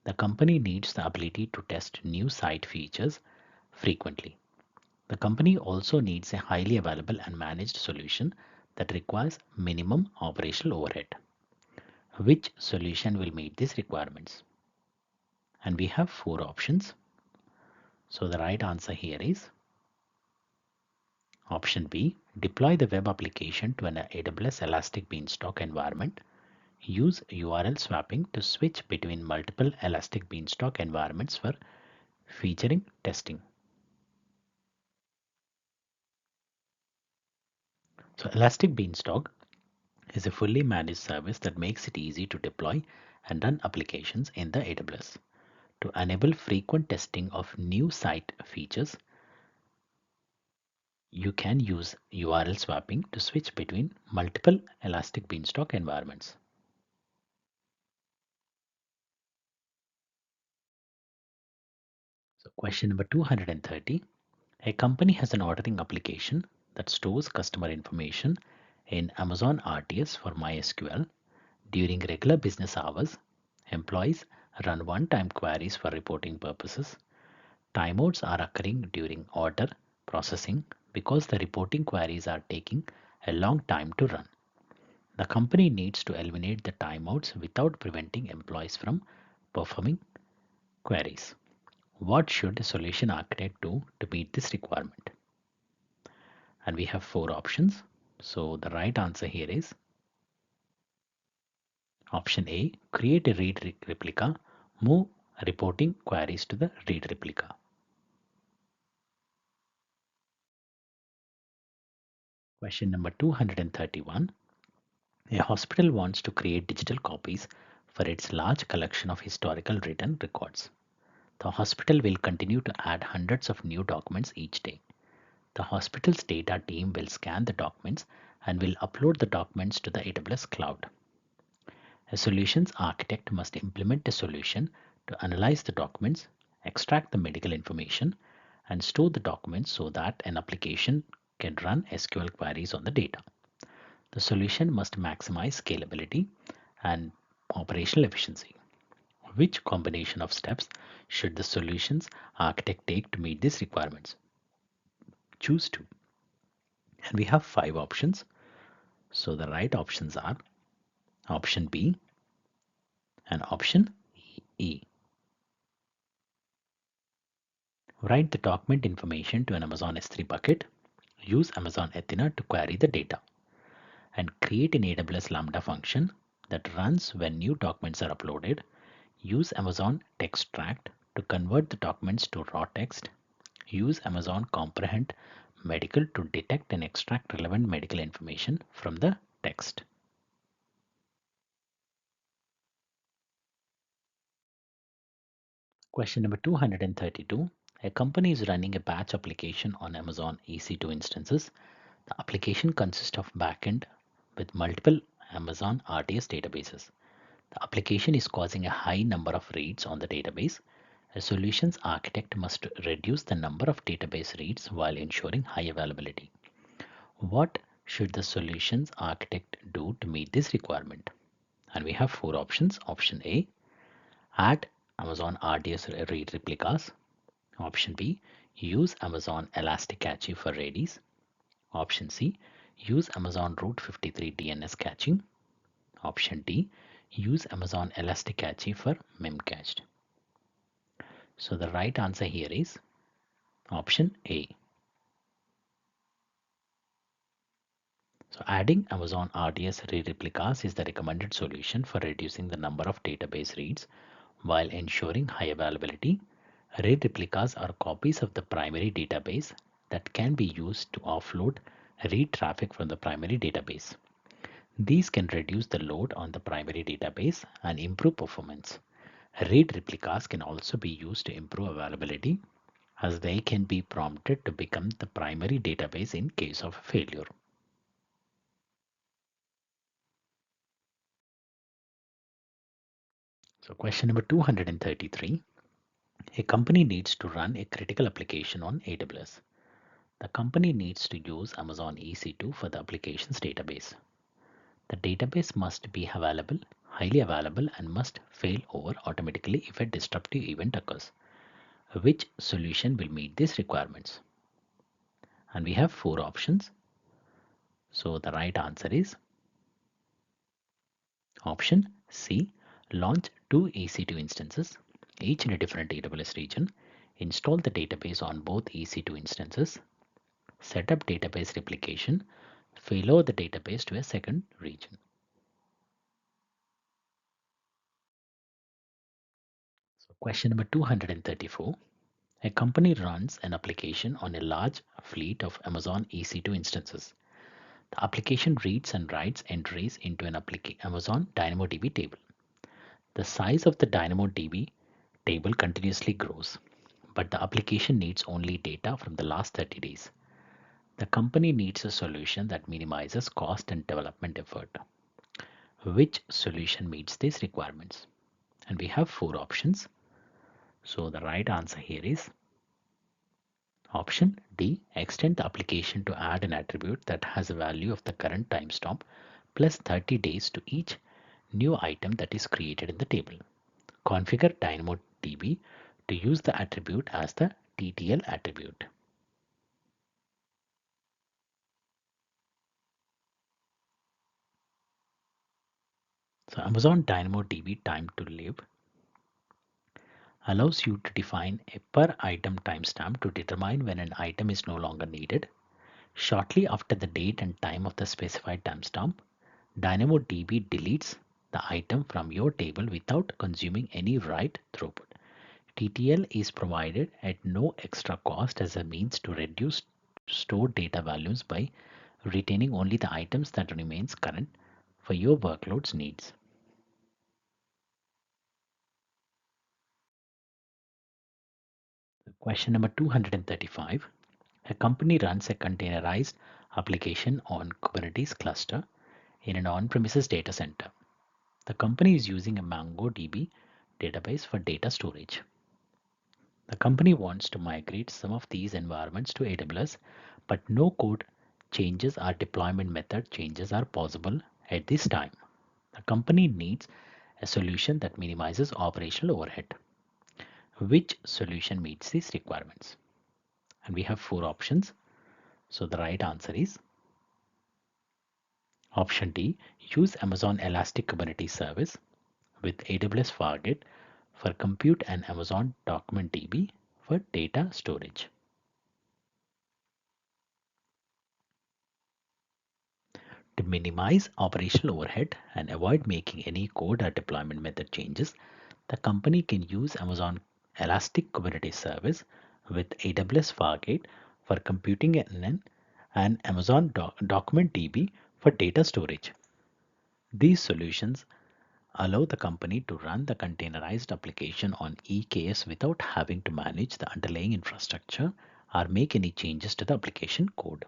The company needs the ability to test new site features frequently. The company also needs a highly available and managed solution that requires minimum operational overhead. Which solution will meet these requirements? And we have four options. So the right answer here is option B. Deploy the web application to an AWS Elastic Beanstalk environment. Use URL swapping to switch between multiple Elastic Beanstalk environments for featuring testing. So Elastic Beanstalk is a fully managed service that makes it easy to deploy and run applications in the AWS. To enable frequent testing of new site features, you can use URL swapping to switch between multiple Elastic Beanstalk environments. So question number 230. A company has an ordering application that stores customer information in Amazon RDS for MySQL. During regular business hours, employees run one-time queries for reporting purposes. Timeouts are occurring during order processing because the reporting queries are taking a long time to run. The company needs to eliminate the timeouts without preventing employees from performing queries. What should the solution architect do to meet this requirement? And we have four options. So the right answer here is option A, create a read replica, move reporting queries to the read replica. Question number 231. A hospital wants to create digital copies for its large collection of historical written records. The hospital will continue to add hundreds of new documents each day. The hospital's data team will scan the documents and will upload the documents to the AWS cloud. A solutions architect must implement a solution to analyze the documents, extract the medical information, and store the documents so that an application can run SQL queries on the data. The solution must maximize scalability and operational efficiency. Which combination of steps should the solutions architect take to meet these requirements? Choose two. And we have five options. So the right options are option B and option E. Write the document information to an Amazon S3 bucket. Use Amazon Athena to query the data. And create an AWS Lambda function that runs when new documents are uploaded. Use Amazon Textract to convert the documents to raw text. Use Amazon Comprehend Medical to detect and extract relevant medical information from the text. Question number 232. A company is running a batch application on Amazon EC2 instances. The application consists of backend with multiple Amazon RDS databases. The application is causing a high number of reads on the database. A solutions architect must reduce the number of database reads while ensuring high availability. What should the solutions architect do to meet this requirement? And we have four options. Option A, add Amazon RDS read replicas. Option B, use Amazon Elastic Cache for Redis. Option C, use Amazon Route 53 DNS caching. Option D, use Amazon Elastic Cache for memcached. So the right answer here is option A. So adding Amazon RDS read replicas is the recommended solution for reducing the number of database reads while ensuring high availability. Read replicas are copies of the primary database that can be used to offload read traffic from the primary database. These can reduce the load on the primary database and improve performance. Read replicas can also be used to improve availability as they can be prompted to become the primary database in case of failure. So question number 233. A company needs to run a critical application on AWS. The company needs to use Amazon EC2 for the application's database. The database must be available, highly available, and must fail over automatically if a disruptive event occurs. Which solution will meet these requirements? And we have four options. So the right answer is option C. Launch two EC2 instances, each in a different AWS region. Install the database on both EC2 instances. Set up database replication. Failover the database to a second region. So question number 234. A company runs an application on a large fleet of Amazon EC2 instances. The application reads and writes entries into an Amazon DynamoDB table. The size of the DynamoDB table continuously grows, but the application needs only data from the last 30 days. The company needs a solution that minimizes cost and development effort. Which solution meets these requirements? And we have four options. So the right answer here is option D. Extend the application to add an attribute that has a value of the current timestamp plus 30 days to each new item that is created in the table. Configure DynamoDB to use the attribute as the TTL attribute. So Amazon DynamoDB time to live allows you to define a per item timestamp to determine when an item is no longer needed. Shortly after the date and time of the specified timestamp, DynamoDB deletes the item from your table without consuming any write throughput. TTL is provided at no extra cost as a means to reduce stored data values by retaining only the items that remains current for your workload's needs. Question number 235. A company runs a containerized application on Kubernetes cluster in an on-premises data center. The company is using a MongoDB database for data storage. The company wants to migrate some of these environments to AWS, but no code changes or deployment method changes are possible at this time. The company needs a solution that minimizes operational overhead. Which solution meets these requirements? And we have four options. So the right answer is option D. Use Amazon Elastic Kubernetes Service with AWS Fargate for compute and Amazon DocumentDB for data storage. To minimize operational overhead and avoid making any code or deployment method changes, the company can use Amazon Elastic Kubernetes Service with AWS Fargate for computing and Amazon DocumentDB for data storage. These solutions allow the company to run the containerized application on EKS without having to manage the underlying infrastructure or make any changes to the application code.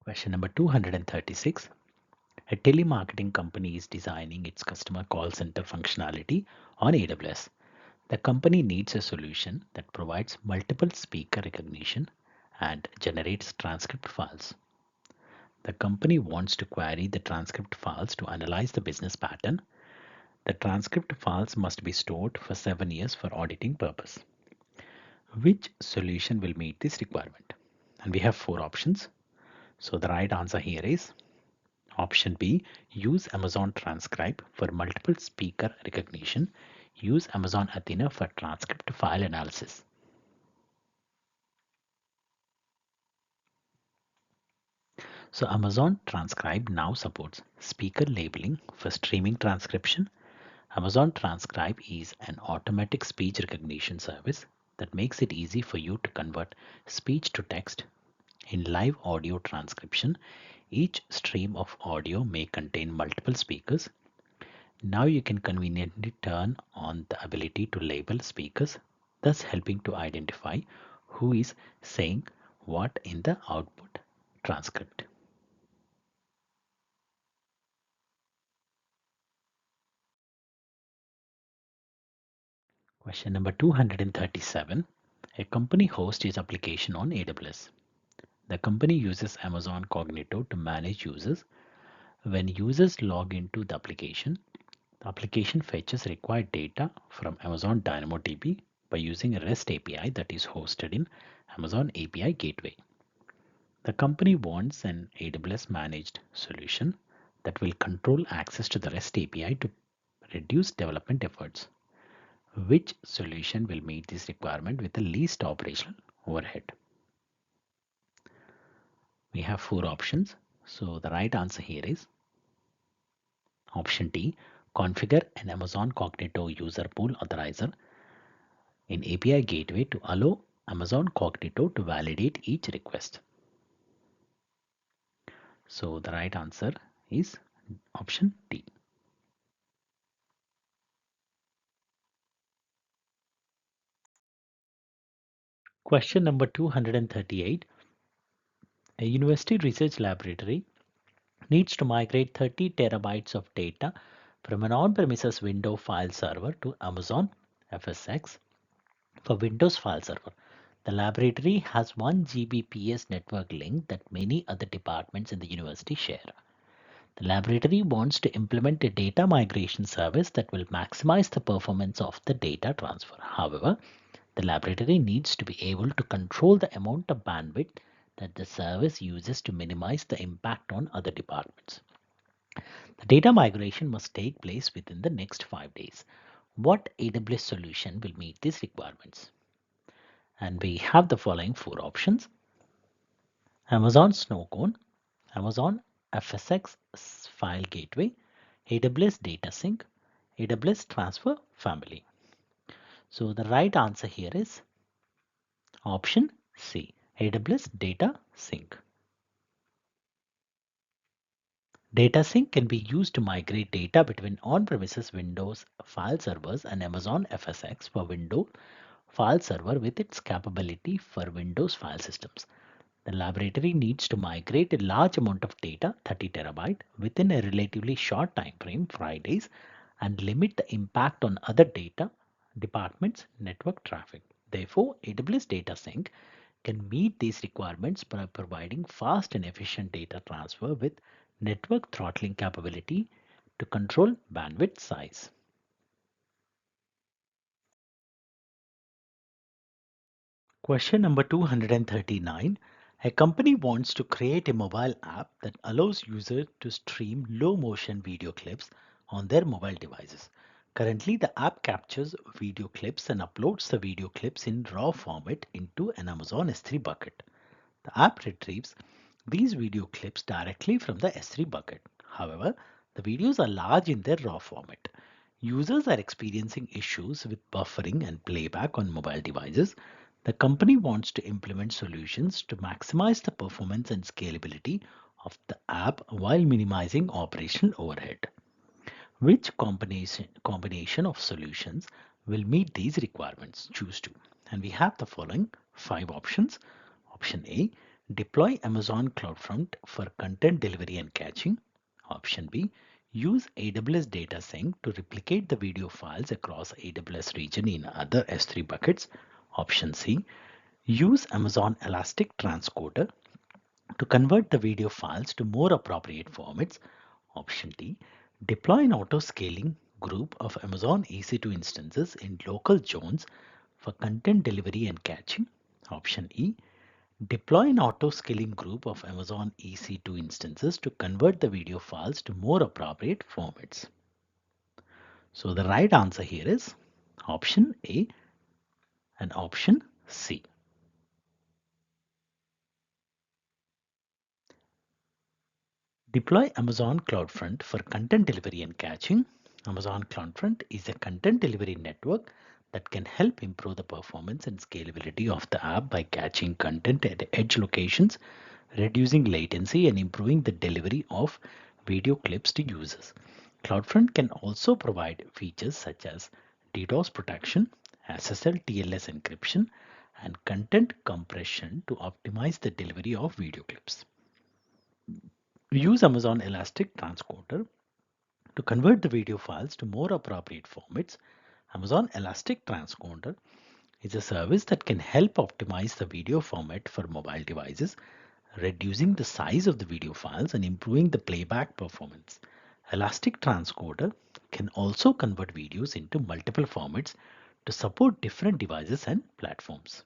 Question number 236. A telemarketing company is designing its customer call center functionality on AWS. The company needs a solution that provides multiple speaker recognition and generates transcript files. The company wants to query the transcript files to analyze the business pattern. The transcript files must be stored for 7 years for auditing purpose. Which solution will meet this requirement? And we have four options. So the right answer here is option B. Use Amazon Transcribe for multiple speaker recognition. Use Amazon Athena for transcript file analysis. So Amazon Transcribe now supports speaker labeling for streaming transcription. Amazon Transcribe is an automatic speech recognition service that makes it easy for you to convert speech to text. In live audio transcription, each stream of audio may contain multiple speakers. Now you can conveniently turn on the ability to label speakers, thus helping to identify who is saying what in the output transcript. Question number 237. A company hosts its application on AWS. The company uses Amazon Cognito to manage users. When users log into the application fetches required data from Amazon DynamoDB by using a REST API that is hosted in Amazon API Gateway. The company wants an AWS managed solution that will control access to the REST API to reduce development efforts. Which solution will meet this requirement with the least operational overhead? We have four options. So the right answer here is option D. Configure an Amazon Cognito user pool authorizer in API Gateway to allow Amazon Cognito to validate each request. So the right answer is option D. Question number 238. A university research laboratory needs to migrate 30 terabytes of data from an on-premises Windows file server to Amazon FSx for Windows file server. The laboratory has 1 Gbps network link that many other departments in the university share. The laboratory wants to implement a data migration service that will maximize the performance of the data transfer. However, the laboratory needs to be able to control the amount of bandwidth that the service uses to minimize the impact on other departments. The data migration must take place within the next 5 days. What AWS solution will meet these requirements? And we have the following 4 options: Amazon Snowcone, Amazon FSx File Gateway, AWS Data Sync, AWS Transfer Family. So the right answer here is option C, AWS Data Sync. Data Sync can be used to migrate data between on-premises Windows file servers and Amazon FSx for Windows file server with its capability for Windows file systems. The laboratory needs to migrate a large amount of data, 30 terabyte, within a relatively short time frame, 5 days, and limit the impact on other data departments' network traffic. Therefore, AWS Data Sync can meet these requirements by providing fast and efficient data transfer with network throttling capability to control bandwidth size. Question number 239. A company wants to create a mobile app that allows users to stream low motion video clips on their mobile devices. Currently, the app captures video clips and uploads the video clips in RAW format into an Amazon S3 bucket. The app retrieves these video clips directly from the S3 bucket. However, the videos are large in their RAW format. Users are experiencing issues with buffering and playback on mobile devices. The company wants to implement solutions to maximize the performance and scalability of the app while minimizing operational overhead. Which combination of solutions will meet these requirements? Choose two. And we have the following 5 options. Option A, deploy Amazon CloudFront for content delivery and caching. Option B, use AWS Data Sync to replicate the video files across AWS region in other S3 buckets. Option C, use Amazon Elastic Transcoder to convert the video files to more appropriate formats. Option D, deploy an auto-scaling group of Amazon EC2 instances in local zones for content delivery and caching. Option E, deploy an auto-scaling group of Amazon EC2 instances to convert the video files to more appropriate formats. So the right answer here is option A and option C. Deploy Amazon CloudFront for content delivery and caching. Amazon CloudFront is a content delivery network that can help improve the performance and scalability of the app by caching content at edge locations, reducing latency, and improving the delivery of video clips to users. CloudFront can also provide features such as DDoS protection, SSL TLS encryption, and content compression to optimize the delivery of video clips. We use Amazon Elastic Transcoder to convert the video files to more appropriate formats. Amazon Elastic Transcoder is a service that can help optimize the video format for mobile devices, reducing the size of the video files and improving the playback performance. Elastic Transcoder can also convert videos into multiple formats to support different devices and platforms.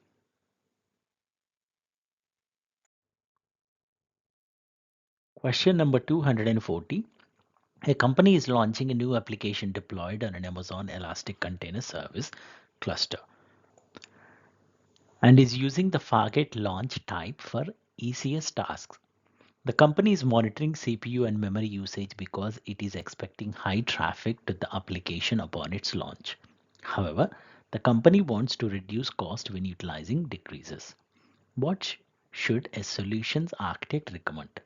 Question number 240. A company is launching a new application deployed on an Amazon Elastic Container Service cluster and is using the Fargate launch type for ECS tasks. The company is monitoring CPU and memory usage because it is expecting high traffic to the application upon its launch. However, The company wants to reduce cost when utilizing decreases. What should a solutions architect recommend?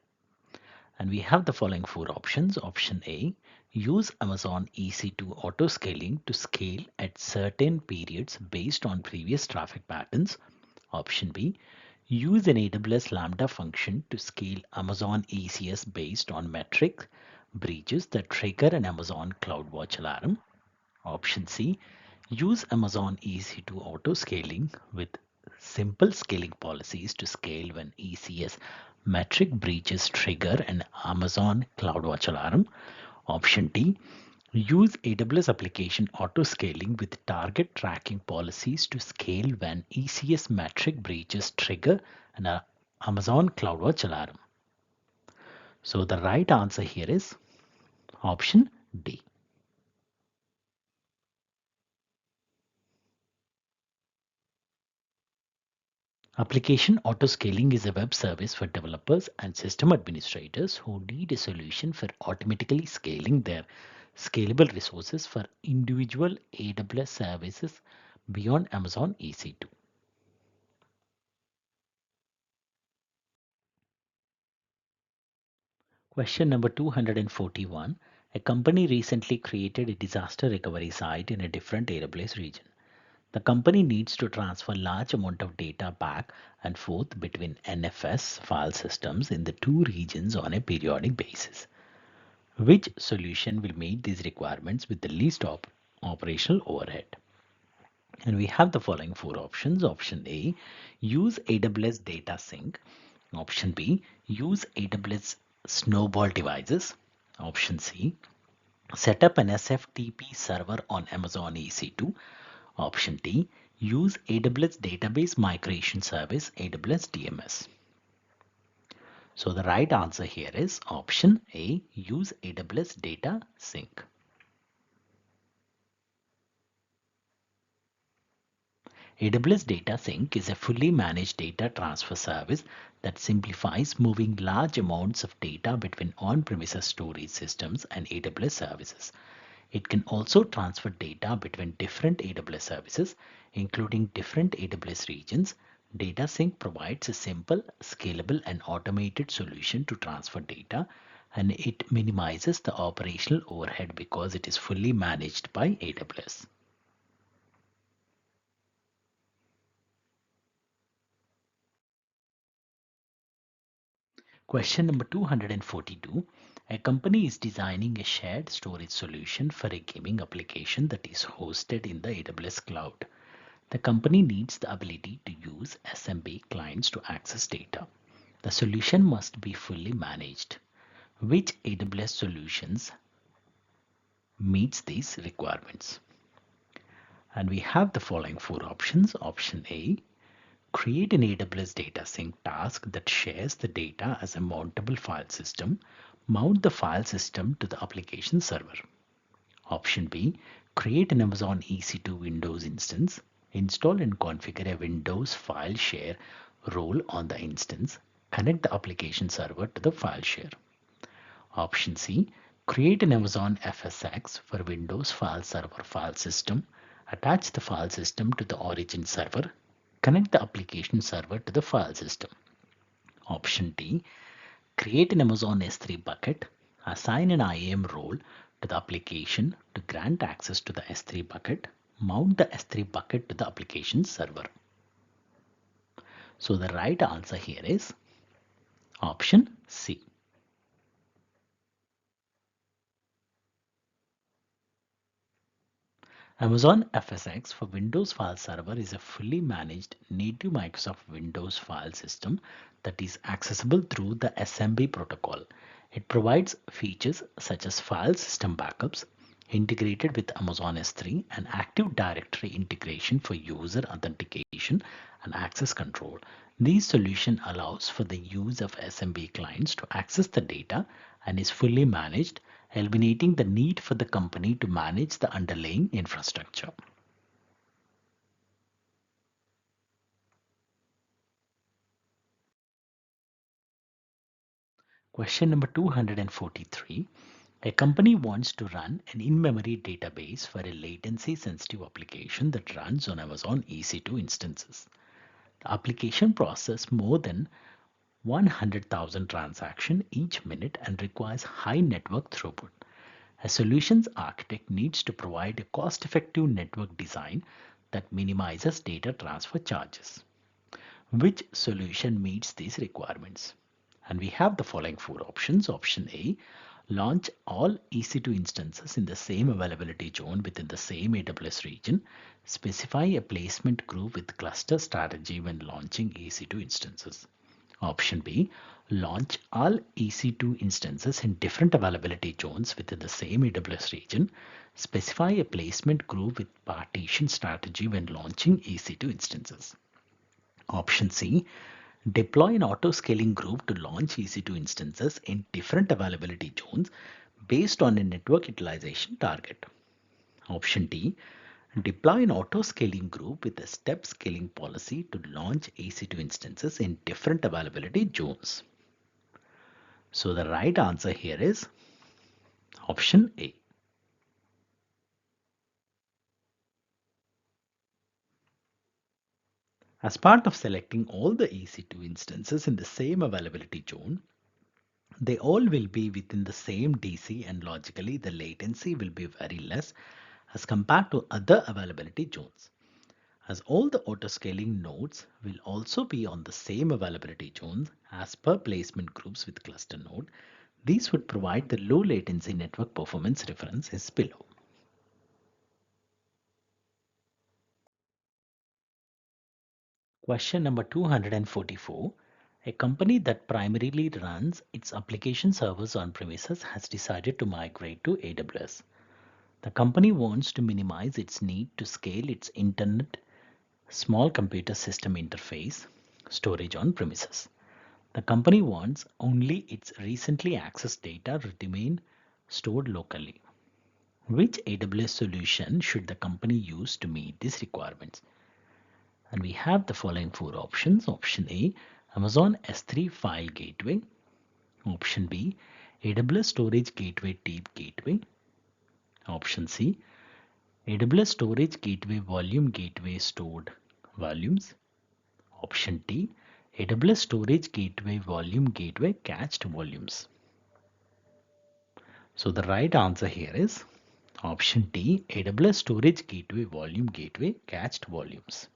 And we have the following four options. Option A, use Amazon EC2 auto scaling to scale at certain periods based on previous traffic patterns. Option B, use an AWS Lambda function to scale Amazon ECS based on metric breaches that trigger an Amazon CloudWatch alarm. Option C, use Amazon EC2 auto scaling with simple scaling policies to scale when ECS metric breaches trigger an Amazon CloudWatch alarm. Option D, use AWS application auto scaling with target tracking policies to scale when ECS metric breaches trigger an Amazon CloudWatch alarm. So the right answer here is option D. Application autoscaling is a web service for developers and system administrators who need a solution for automatically scaling their scalable resources for individual AWS services beyond Amazon EC2. Question number 241. A company recently created a disaster recovery site in a different AWS region. The company needs to transfer large amount of data back and forth between NFS file systems in the two regions on a periodic basis. Which solution will meet these requirements with the least operational overhead? And we have the following four options. Option A, use AWS Data Sync. Option B, use AWS Snowball devices. Option C, set up an SFTP server on Amazon EC2. Option D, use AWS Database Migration Service, AWS DMS. So the right answer here is option A, use AWS Data Sync. AWS Data Sync is a fully managed data transfer service that simplifies moving large amounts of data between on-premises storage systems and AWS services. It can also transfer data between different AWS services, including different AWS regions. Data Sync provides a simple, scalable, and automated solution to transfer data, and it minimizes the operational overhead because it is fully managed by AWS. Question number 242. A company is designing a shared storage solution for a gaming application that is hosted in the AWS cloud. The company needs the ability to use SMB clients to access data. The solution must be fully managed. Which AWS solutions meets these requirements? And we have the following four options. Option A, create an AWS data sync task that shares the data as a mountable file system. Mount the file system to the application server. Option B, create an Amazon EC2 Windows instance. Install and configure a Windows file share role on the instance. Connect the application server to the file share. Option C, create an Amazon FSx for Windows file server file system. Attach the file system to the origin server. Connect the application server to the file system. Option D, create an Amazon S3 bucket. Assign an IAM role to the application to grant access to the S3 bucket. Mount the S3 bucket to the application server. So the right answer here is option C. Amazon FSx for Windows File Server is a fully managed native Microsoft Windows file system that is accessible through the SMB protocol. It provides features such as file system backups, integrated with Amazon S3, and Active Directory integration for user authentication and access control. This solution allows for the use of SMB clients to access the data and is fully managed, eliminating the need for the company to manage the underlying infrastructure. Question number 243. A company wants to run an in-memory database for a latency-sensitive application that runs on Amazon EC2 instances. The application processes more than 100,000 transactions each minute and requires high network throughput. A solutions architect needs to provide a cost-effective network design that minimizes data transfer charges. Which solution meets these requirements? And we have the following four options. Option A, launch all EC2 instances in the same availability zone within the same AWS region. Specify a placement group with cluster strategy when launching EC2 instances. Option B, launch all EC2 instances in different availability zones within the same AWS region. Specify a placement group with partition strategy when launching EC2 instances. Option C, deploy an auto-scaling group to launch EC2 instances in different availability zones based on a network utilization target. Option D, deploy an auto-scaling group with a step scaling policy to launch EC2 instances in different availability zones. So the right answer here is option A. As part of selecting all the EC2 instances in the same availability zone, they all will be within the same DC and logically the latency will be very less as compared to other availability zones. As all the auto-scaling nodes will also be on the same availability zones as per placement groups with cluster node, these would provide the low latency network performance reference is below. Question number 244. A company that primarily runs its application servers on premises has decided to migrate to AWS. The company wants to minimize its need to scale its internet small computer system interface storage on premises. The company wants only its recently accessed data to remain stored locally. Which AWS solution should the company use to meet these requirements? And we have the following four options. Option A, Amazon S3 File Gateway. Option B, AWS Storage Gateway Deep Gateway. Option C, AWS Storage Gateway Volume Gateway Stored Volumes. Option D, AWS Storage Gateway Volume Gateway Cached Volumes. So the right answer here is option D, AWS Storage Gateway Volume Gateway Cached Volumes.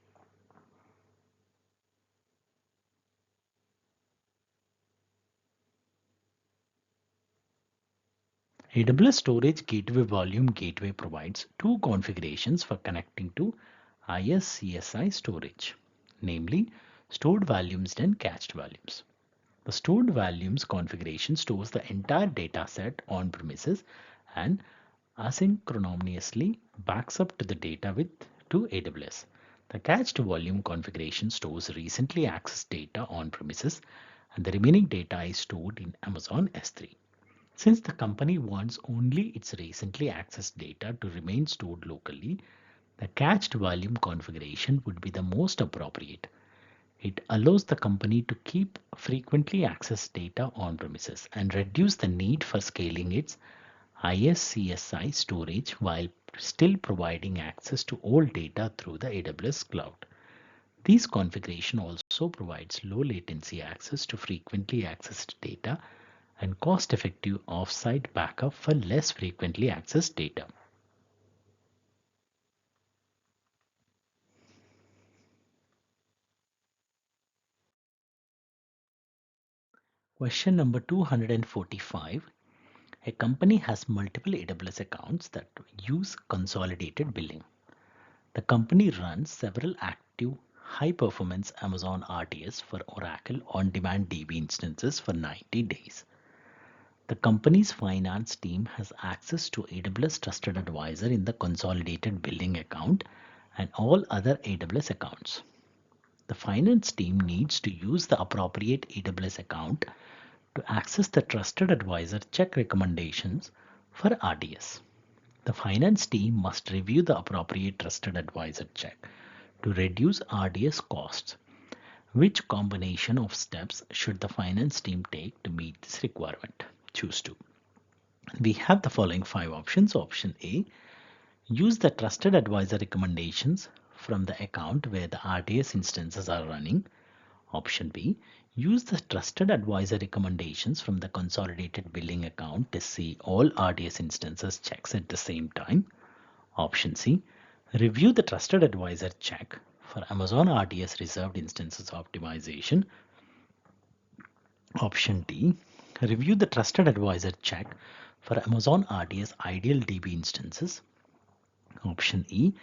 AWS Storage Gateway Volume Gateway provides two configurations for connecting to ISCSI storage, namely stored volumes and cached volumes. The stored volumes configuration stores the entire data set on premises and asynchronously backs up to the data to AWS. The cached volume configuration stores recently accessed data on premises and the remaining data is stored in Amazon S3. Since the company wants only its recently accessed data to remain stored locally, the cached volume configuration would be the most appropriate. It allows the company to keep frequently accessed data on premises and reduce the need for scaling its ISCSI storage while still providing access to all data through the AWS cloud. This configuration also provides low latency access to frequently accessed data and cost-effective off-site backup for less frequently accessed data. Question number 245. A company has multiple AWS accounts that use consolidated billing. The company runs several active high-performance Amazon RDS for Oracle on-demand DB instances for 90 days. The company's finance team has access to AWS Trusted Advisor in the consolidated billing account and all other AWS accounts. The finance team needs to use the appropriate AWS account to access the Trusted Advisor check recommendations for RDS. The finance team must review the appropriate Trusted Advisor check to reduce RDS costs. Which combination of steps should the finance team take to meet this requirement? Choose two. We have the following 5 options. Option A, use the trusted advisor recommendations from the account where the RDS instances are running. Option B, use the trusted advisor recommendations from the consolidated billing account to see all RDS instances checks at the same time. Option C, review the trusted advisor check for Amazon RDS reserved instances optimization. Option D, review the trusted advisor check for Amazon RDS ideal DB instances. Option E,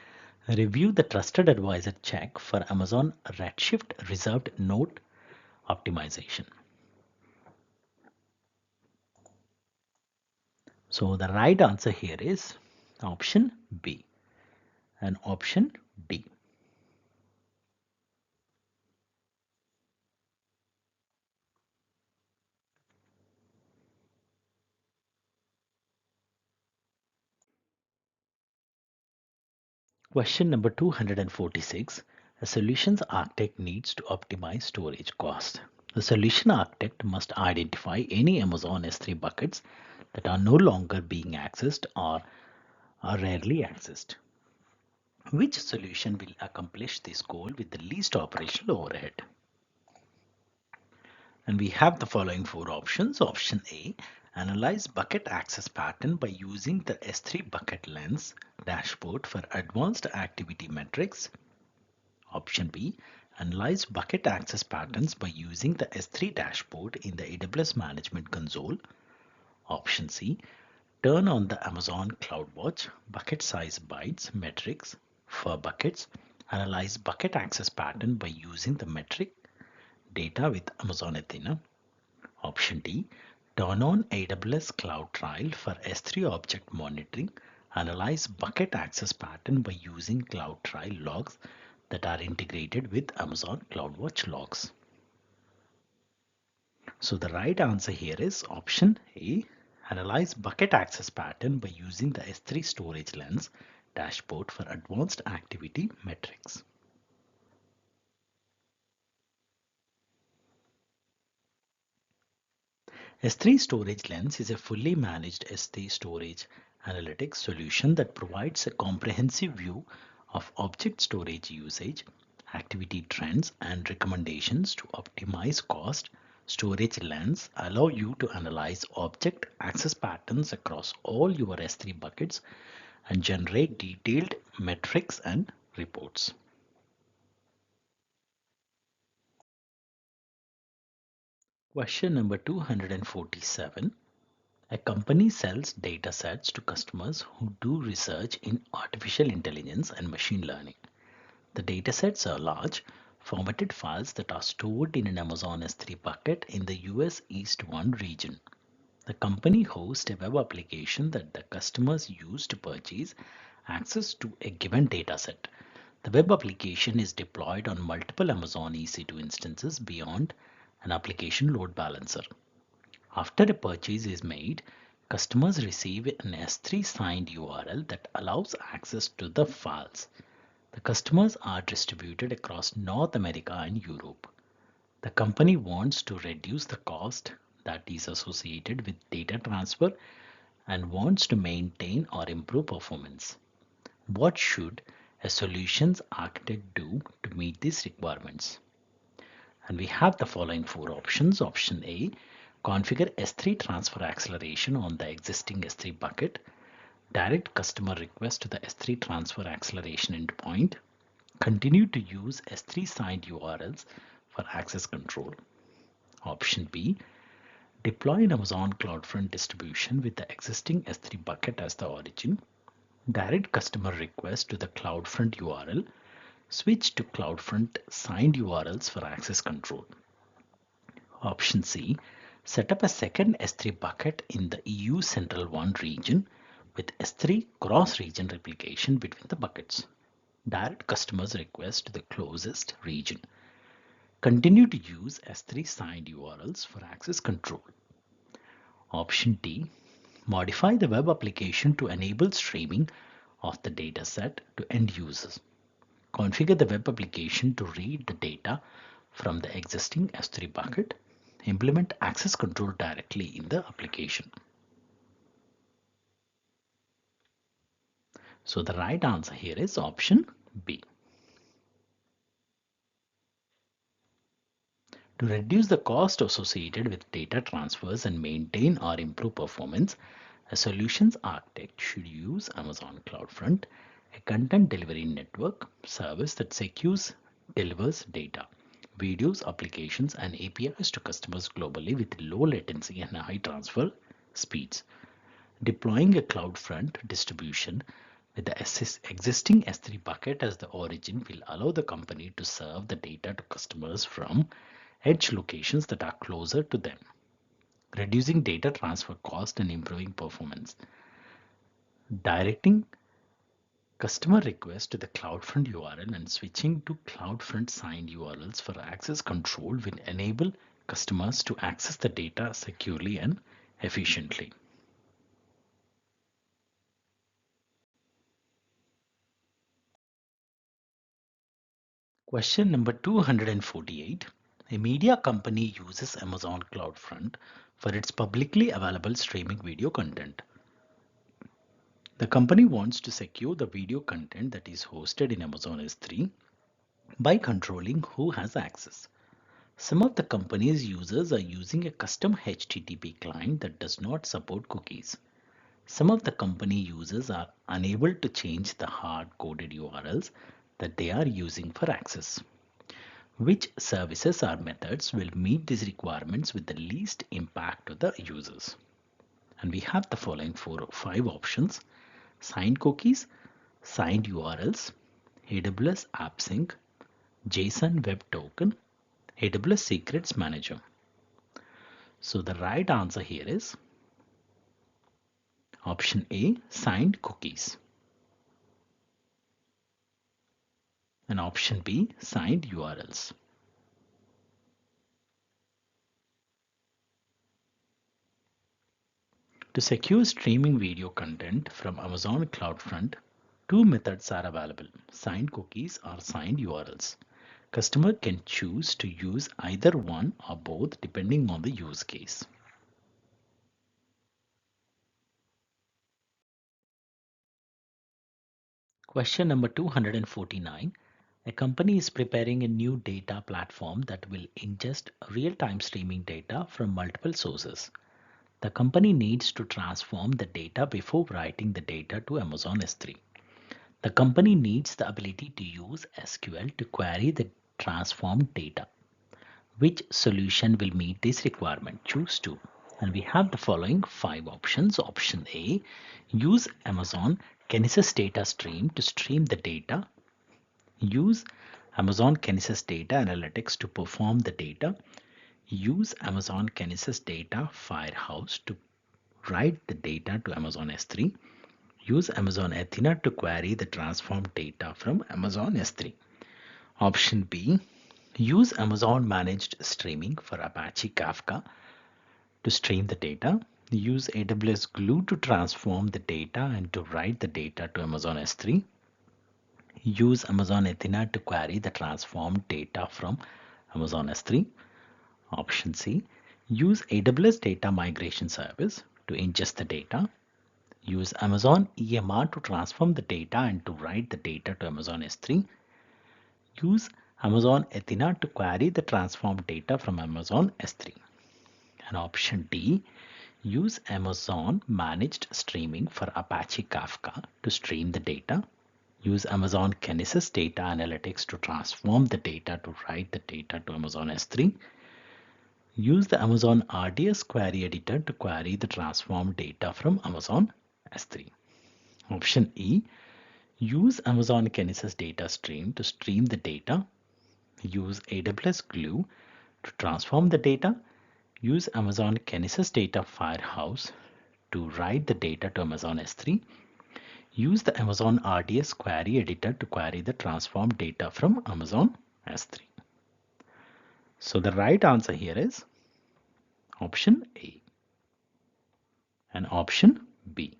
review the trusted advisor check for Amazon Redshift reserved node optimization. So the right answer here is option B and option D. Question number 246. A solutions architect needs to optimize storage cost. The solution architect must identify any Amazon S3 buckets that are no longer being accessed or are rarely accessed. Which solution will accomplish this goal with the least operational overhead? And we have the following 4 options. Option A, analyze bucket access pattern by using the S3 bucket lens dashboard for advanced activity metrics. Option B, analyze bucket access patterns by using the S3 dashboard in the AWS Management Console. Option C, turn on the Amazon CloudWatch bucket size bytes metrics for buckets. Analyze bucket access pattern by using the metric data with Amazon Athena. Option D, turn on AWS CloudTrail for S3 object monitoring. Analyze bucket access pattern by using CloudTrail logs that are integrated with Amazon CloudWatch logs. So the right answer here is option A, analyze bucket access pattern by using the S3 storage lens dashboard for advanced activity metrics. S3 Storage Lens is a fully managed S3 storage analytics solution that provides a comprehensive view of object storage usage, activity trends, and recommendations to optimize cost. Storage Lens allow you to analyze object access patterns across all your S3 buckets and generate detailed metrics and reports. Question number 247. A company sells data sets to customers who do research in artificial intelligence and machine learning. The data sets are large, formatted files that are stored in an Amazon S3 bucket in the US East 1 region. The company hosts a web application that the customers use to purchase access to a given data set. The web application is deployed on multiple Amazon EC2 instances beyond an application load balancer. After a purchase is made, customers receive an S3 signed URL that allows access to the files. The customers are distributed across North America and Europe. The company wants to reduce the cost that is associated with data transfer and wants to maintain or improve performance. What should a solutions architect do to meet these requirements? And we have the following 4 options. Option A, configure S3 transfer acceleration on the existing S3 bucket. Direct customer request to the S3 transfer acceleration endpoint. Continue to use S3 signed URLs for access control. Option B, deploy an Amazon CloudFront distribution with the existing S3 bucket as the origin. Direct customer request to the CloudFront URL. Switch to CloudFront signed URLs for access control. Option C, set up a second S3 bucket in the EU Central 1 region with S3 cross-region replication between the buckets. Direct customers request to the closest region. Continue to use S3 signed URLs for access control. Option D, modify the web application to enable streaming of the dataset to end users. Configure the web application to read the data from the existing S3 bucket. Implement access control directly in the application. So the right answer here is option B. To reduce the cost associated with data transfers and maintain or improve performance, a solutions architect should use Amazon CloudFront, a content delivery network service that secures, delivers data, videos, applications, and APIs to customers globally with low latency and high transfer speeds. Deploying a CloudFront distribution with the existing S3 bucket as the origin will allow the company to serve the data to customers from edge locations that are closer to them, reducing data transfer cost and improving performance. Directing customer requests to the CloudFront URL and switching to CloudFront signed URLs for access control will enable customers to access the data securely and efficiently. Question number 248. A media company uses Amazon CloudFront for its publicly available streaming video content. The company wants to secure the video content that is hosted in Amazon S3 by controlling who has access. Some of the company's users are using a custom HTTP client that does not support cookies. Some of the company users are unable to change the hard-coded URLs that they are using for access. Which services or methods will meet these requirements with the least impact to the users? And we have the following 5 options: signed cookies, signed URLs, AWS AppSync, JSON Web Token, AWS Secrets Manager. So the right answer here is option A, signed cookies, and option B, signed URLs. To secure streaming video content from Amazon CloudFront, 2 methods are available: signed cookies or signed URLs. Customer can choose to use either one or both depending on the use case. Question number 249. A company is preparing a new data platform that will ingest real-time streaming data from multiple sources. The company needs to transform the data before writing the data to Amazon S3. The company needs the ability to use SQL to query the transformed data. Which solution will meet this requirement? Choose two. And we have the following 5 options. Option A, use Amazon Kinesis data stream to stream the data. Use Amazon Kinesis data analytics to perform the data. Use Amazon Kinesis data Firehouse to write the data to Amazon S3. Use Amazon Athena to query the transformed data from Amazon S3. Option B, use Amazon Managed Streaming for Apache Kafka to stream the data. Use AWS Glue to transform the data and to write the data to Amazon S3. Use Amazon Athena to query the transformed data from Amazon S3. Option C, use AWS Data Migration Service to ingest the data. Use Amazon EMR to transform the data and to write the data to Amazon S3. Use Amazon Athena to query the transformed data from Amazon S3. And option D, use Amazon Managed Streaming for Apache Kafka to stream the data. Use Amazon Kinesis Data Analytics to transform the data to write the data to Amazon S3. Use the Amazon RDS query editor to query the transformed data from Amazon S3. Option E, use Amazon Kinesis data stream to stream the data. Use AWS Glue to transform the data. Use Amazon Kinesis data Firehouse to write the data to Amazon S3. Use the Amazon RDS query editor to query the transformed data from Amazon S3. So the right answer here is option A and option B.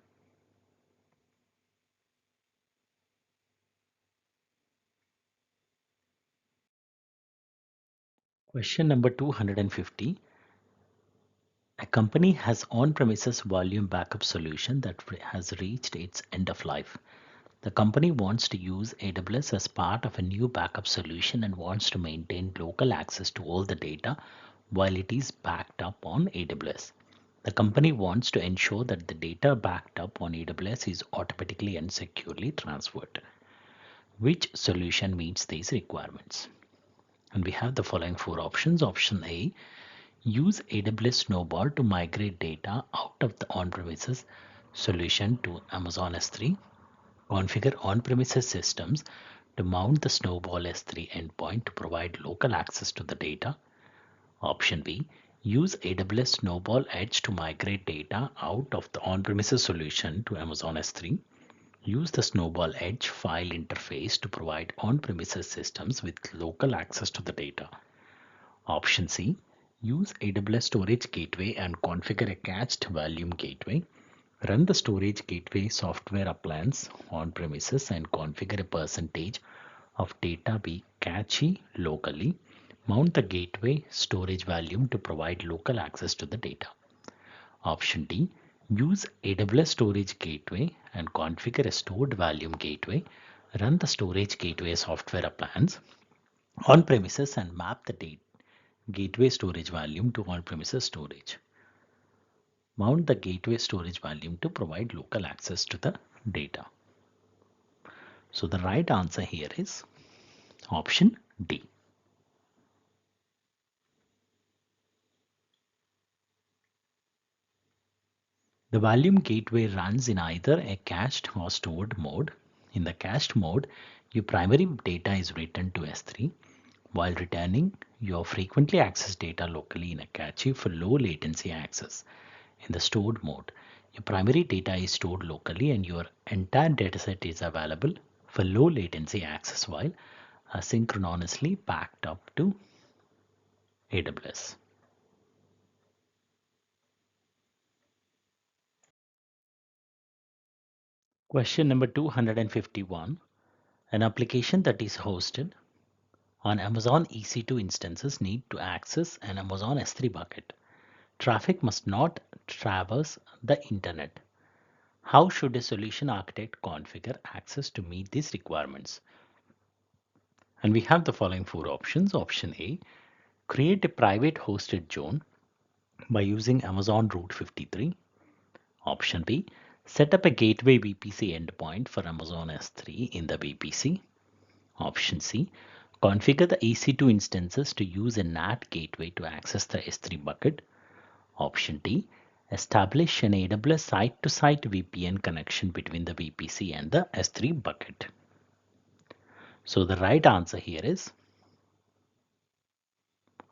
Question number 250. A company has on-premises volume backup solution that has reached its end of life. The company wants to use AWS as part of a new backup solution and wants to maintain local access to all the data while it is backed up on AWS. The company wants to ensure that the data backed up on AWS is automatically and securely transferred. Which solution meets these requirements? And we have the following four options. Option A, use AWS Snowball to migrate data out of the on-premises solution to Amazon S3. Configure on-premises systems to mount the Snowball S3 endpoint to provide local access to the data. Option B, use AWS Snowball Edge to migrate data out of the on-premises solution to Amazon S3. Use the Snowball Edge file interface to provide on-premises systems with local access to the data. Option C, use AWS Storage Gateway and configure a cached volume gateway. Run the storage gateway software appliance on premises and configure a percentage of data be cached locally. Mount the gateway storage volume to provide local access to the data. Option D, use AWS storage gateway and configure a stored volume gateway. Run the storage gateway software appliance on premises and map the gateway storage volume to on premises storage. Mount the gateway storage volume to provide local access to the data. So the right answer here is option D. The volume gateway runs in either a cached or stored mode. In the cached mode, your primary data is written to S3 while returning your frequently accessed data locally in a cache for low latency access. In the stored mode, your primary data is stored locally and your entire dataset is available for low latency access while asynchronously backed up to AWS. Question number 251. An application that is hosted on Amazon EC2 instances need to access an Amazon S3 bucket. Traffic must not traverse the internet. How should a solution architect configure access to meet these requirements? And we have the following four options. Option A, create a private hosted zone by using Amazon Route 53. Option B, set up a gateway VPC endpoint for Amazon S3 in the VPC. Option C, configure the EC2 instances to use a NAT gateway to access the S3 bucket. Option D, establish an AWS site-to-site VPN connection between the VPC and the S3 bucket. So the right answer here is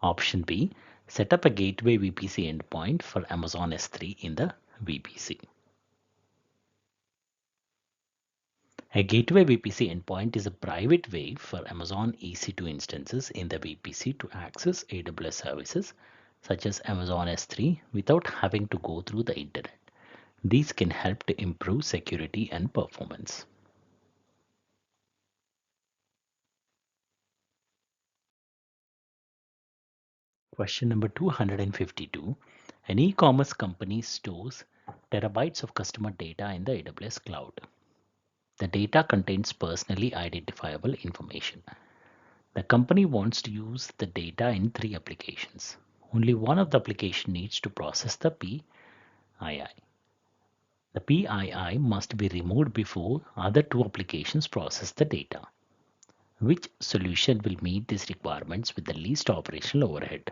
option B, set up a gateway VPC endpoint for Amazon S3 in the VPC. A gateway VPC endpoint is a private way for Amazon EC2 instances in the VPC to access AWS services such as Amazon S3 without having to go through the internet. These can help to improve security and performance. Question number 252. An e-commerce company stores terabytes of customer data in the AWS cloud. The data contains personally identifiable information. The company wants to use the data in three applications. Only one of the application needs to process the PII. The PII must be removed before other two applications process the data. Which solution will meet these requirements with the least operational overhead?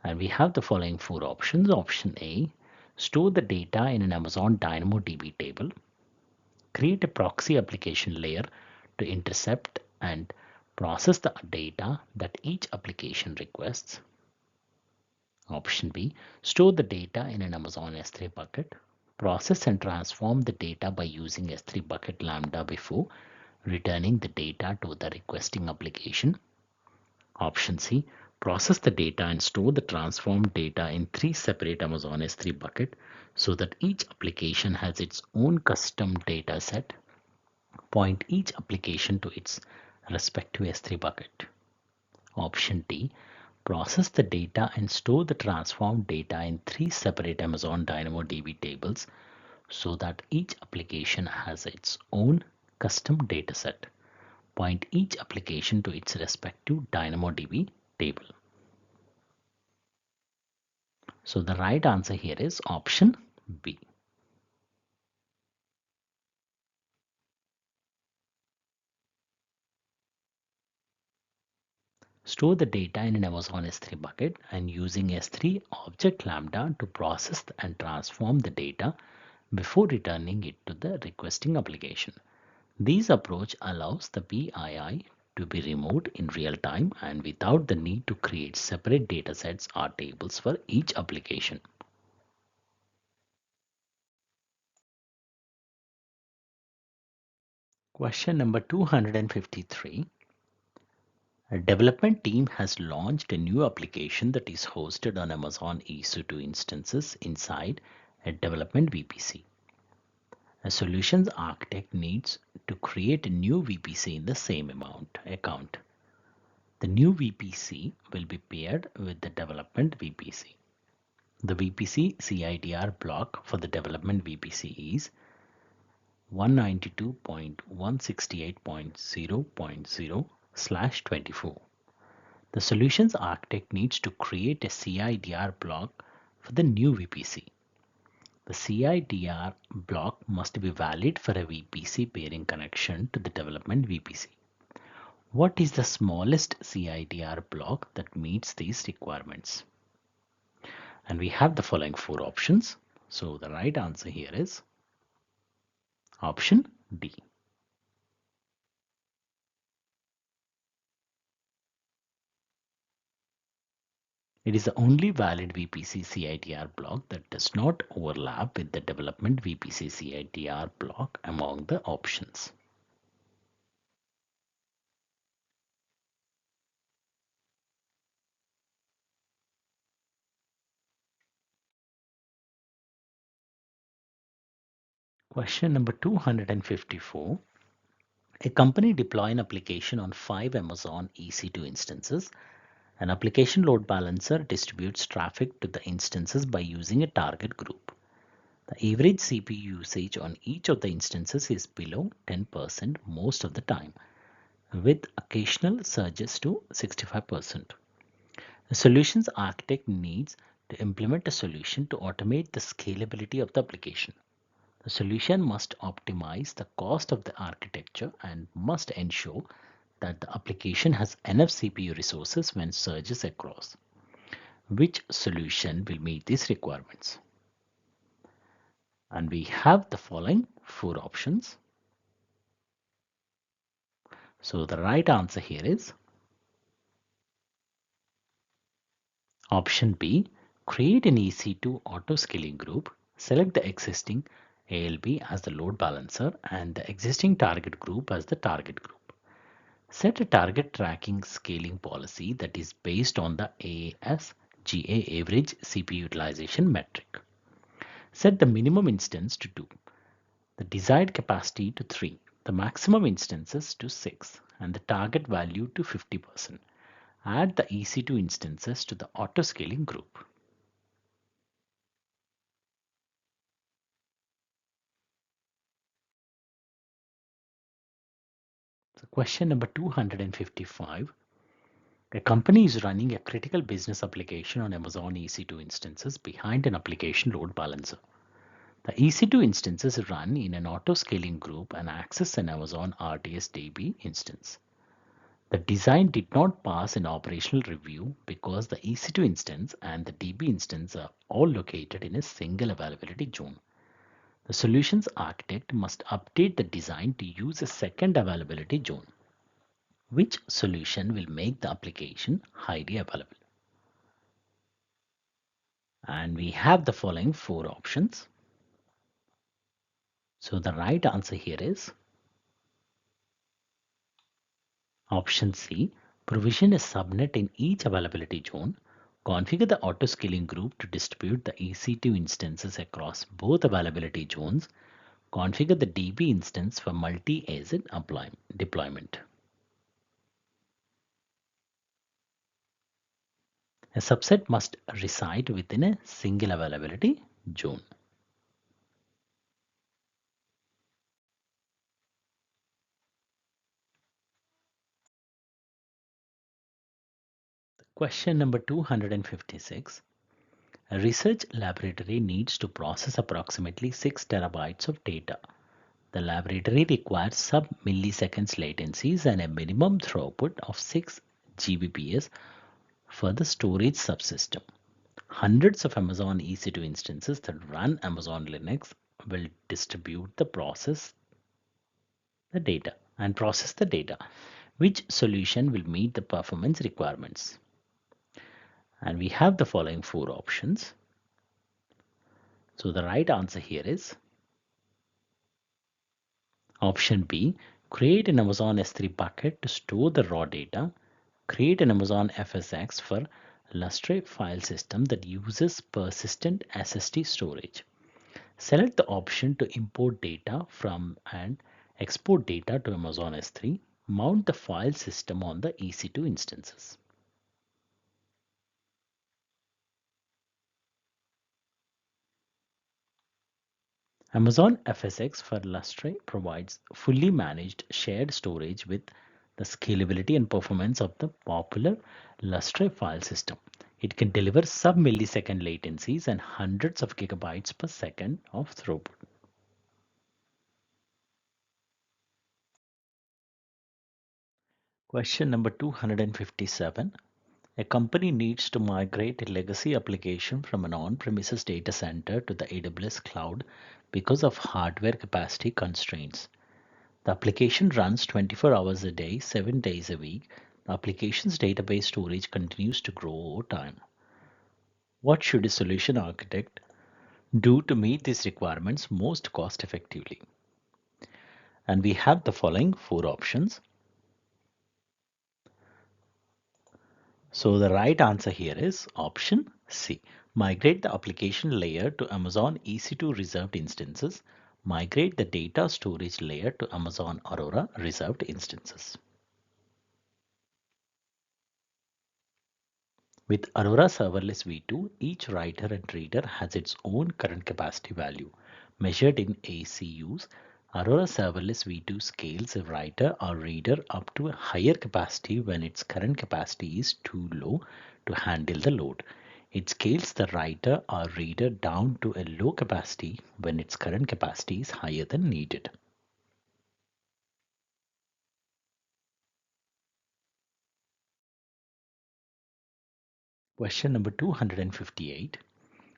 And we have the following four options. Option A, store the data in an Amazon DynamoDB table. Create a proxy application layer to intercept and process the data that each application requests. Option B, store the data in an Amazon S3 bucket. Process and transform the data by using S3 bucket Lambda before returning the data to the requesting application. Option C, process the data and store the transformed data in three separate Amazon S3 bucket so that each application has its own custom data set. Point each application to its respective S3 bucket. Option D, process the data and store the transformed data in three separate Amazon DynamoDB tables so that each application has its own custom dataset. Point each application to its respective DynamoDB table. So the right answer here is option B. Store the data in an Amazon S3 bucket and using S3 object Lambda to process and transform the data before returning it to the requesting application. This approach allows the PII to be removed in real time and without the need to create separate datasets or tables for each application. Question number 253. A development team has launched a new application that is hosted on Amazon EC2 instances inside a development VPC. A solutions architect needs to create a new VPC in the same account. The new VPC will be paired with the development VPC. The VPC CIDR block for the development VPC is 192.168.0.0/24. The solutions architect needs to create a CIDR block for the new VPC. The CIDR block must be valid for a VPC pairing connection to the development VPC. What is the smallest CIDR block that meets these requirements? And we have the following four options. So the right answer here is option D. It is the only valid VPC CIDR block that does not overlap with the development VPC CIDR block among the options. Question number 254. A company deploy an application on 5 Amazon EC2 instances. An application load balancer distributes traffic to the instances by using a target group. The average CPU usage on each of the instances is below 10% most of the time, with occasional surges to 65%. The solutions architect needs to implement a solution to automate the scalability of the application. The solution must optimize the cost of the architecture and must ensure that the application has enough CPU resources when surges across. Which solution will meet these requirements? And we have the following four options. So the right answer here is option B. Create an EC2 auto scaling group. Select the existing ALB as the load balancer and the existing target group as the target group. Set a target tracking scaling policy that is based on the ASGA average CPU utilization metric. Set the minimum instance to 2, the desired capacity to 3, the maximum instances to 6, and the target value to 50%. Add the EC2 instances to the auto scaling group. So question number 255. A company is running a critical business application on Amazon EC2 instances behind an application load balancer. The EC2 instances run in an auto-scaling group and access an Amazon RDS DB instance. The design did not pass an operational review because the EC2 instance and the DB instance are all located in a single availability zone. The solutions architect must update the design to use a second availability zone. Which solution will make the application highly available? And we have the following four options. So the right answer here is option C. Provision a subnet in each availability zone. Configure the auto-scaling group to distribute the EC2 instances across both availability zones. Configure the DB instance for multi-AZ deployment. A subset must reside within a single availability zone. Question number 256. A research laboratory needs to process approximately 6 terabytes of data. The laboratory requires sub-milliseconds latencies and a minimum throughput of 6 Gbps for the storage subsystem. Hundreds of Amazon EC2 instances that run Amazon Linux will distribute the data and process the data. Which solution will meet the performance requirements? And we have the following 4 options. So the right answer here is option B. Create an Amazon S3 bucket to store the raw data. Create an Amazon FSx for Lustre file system that uses persistent SSD storage. Select the option to import data from and export data to Amazon S3. Mount the file system on the EC2 instances. Amazon FSx for Lustre provides fully managed shared storage with the scalability and performance of the popular Lustre file system. It can deliver sub-millisecond latencies and hundreds of gigabytes per second of throughput. Question number 257. A company needs to migrate a legacy application from an on-premises data center to the AWS cloud because of hardware capacity constraints. The application runs 24 hours a day, 7 days a week. The application's database storage continues to grow over time. What should a solution architect do to meet these requirements most cost effectively? And we have the following 4 options. So the right answer here is option C. Migrate the application layer to Amazon EC2 reserved instances. Migrate the data storage layer to Amazon Aurora reserved instances. With Aurora Serverless v2, each writer and reader has its own current capacity value. Measured in ACUs, Aurora Serverless v2 scales a writer or reader up to a higher capacity when its current capacity is too low to handle the load. It scales the writer or reader down to a low capacity when its current capacity is higher than needed. Question number 258.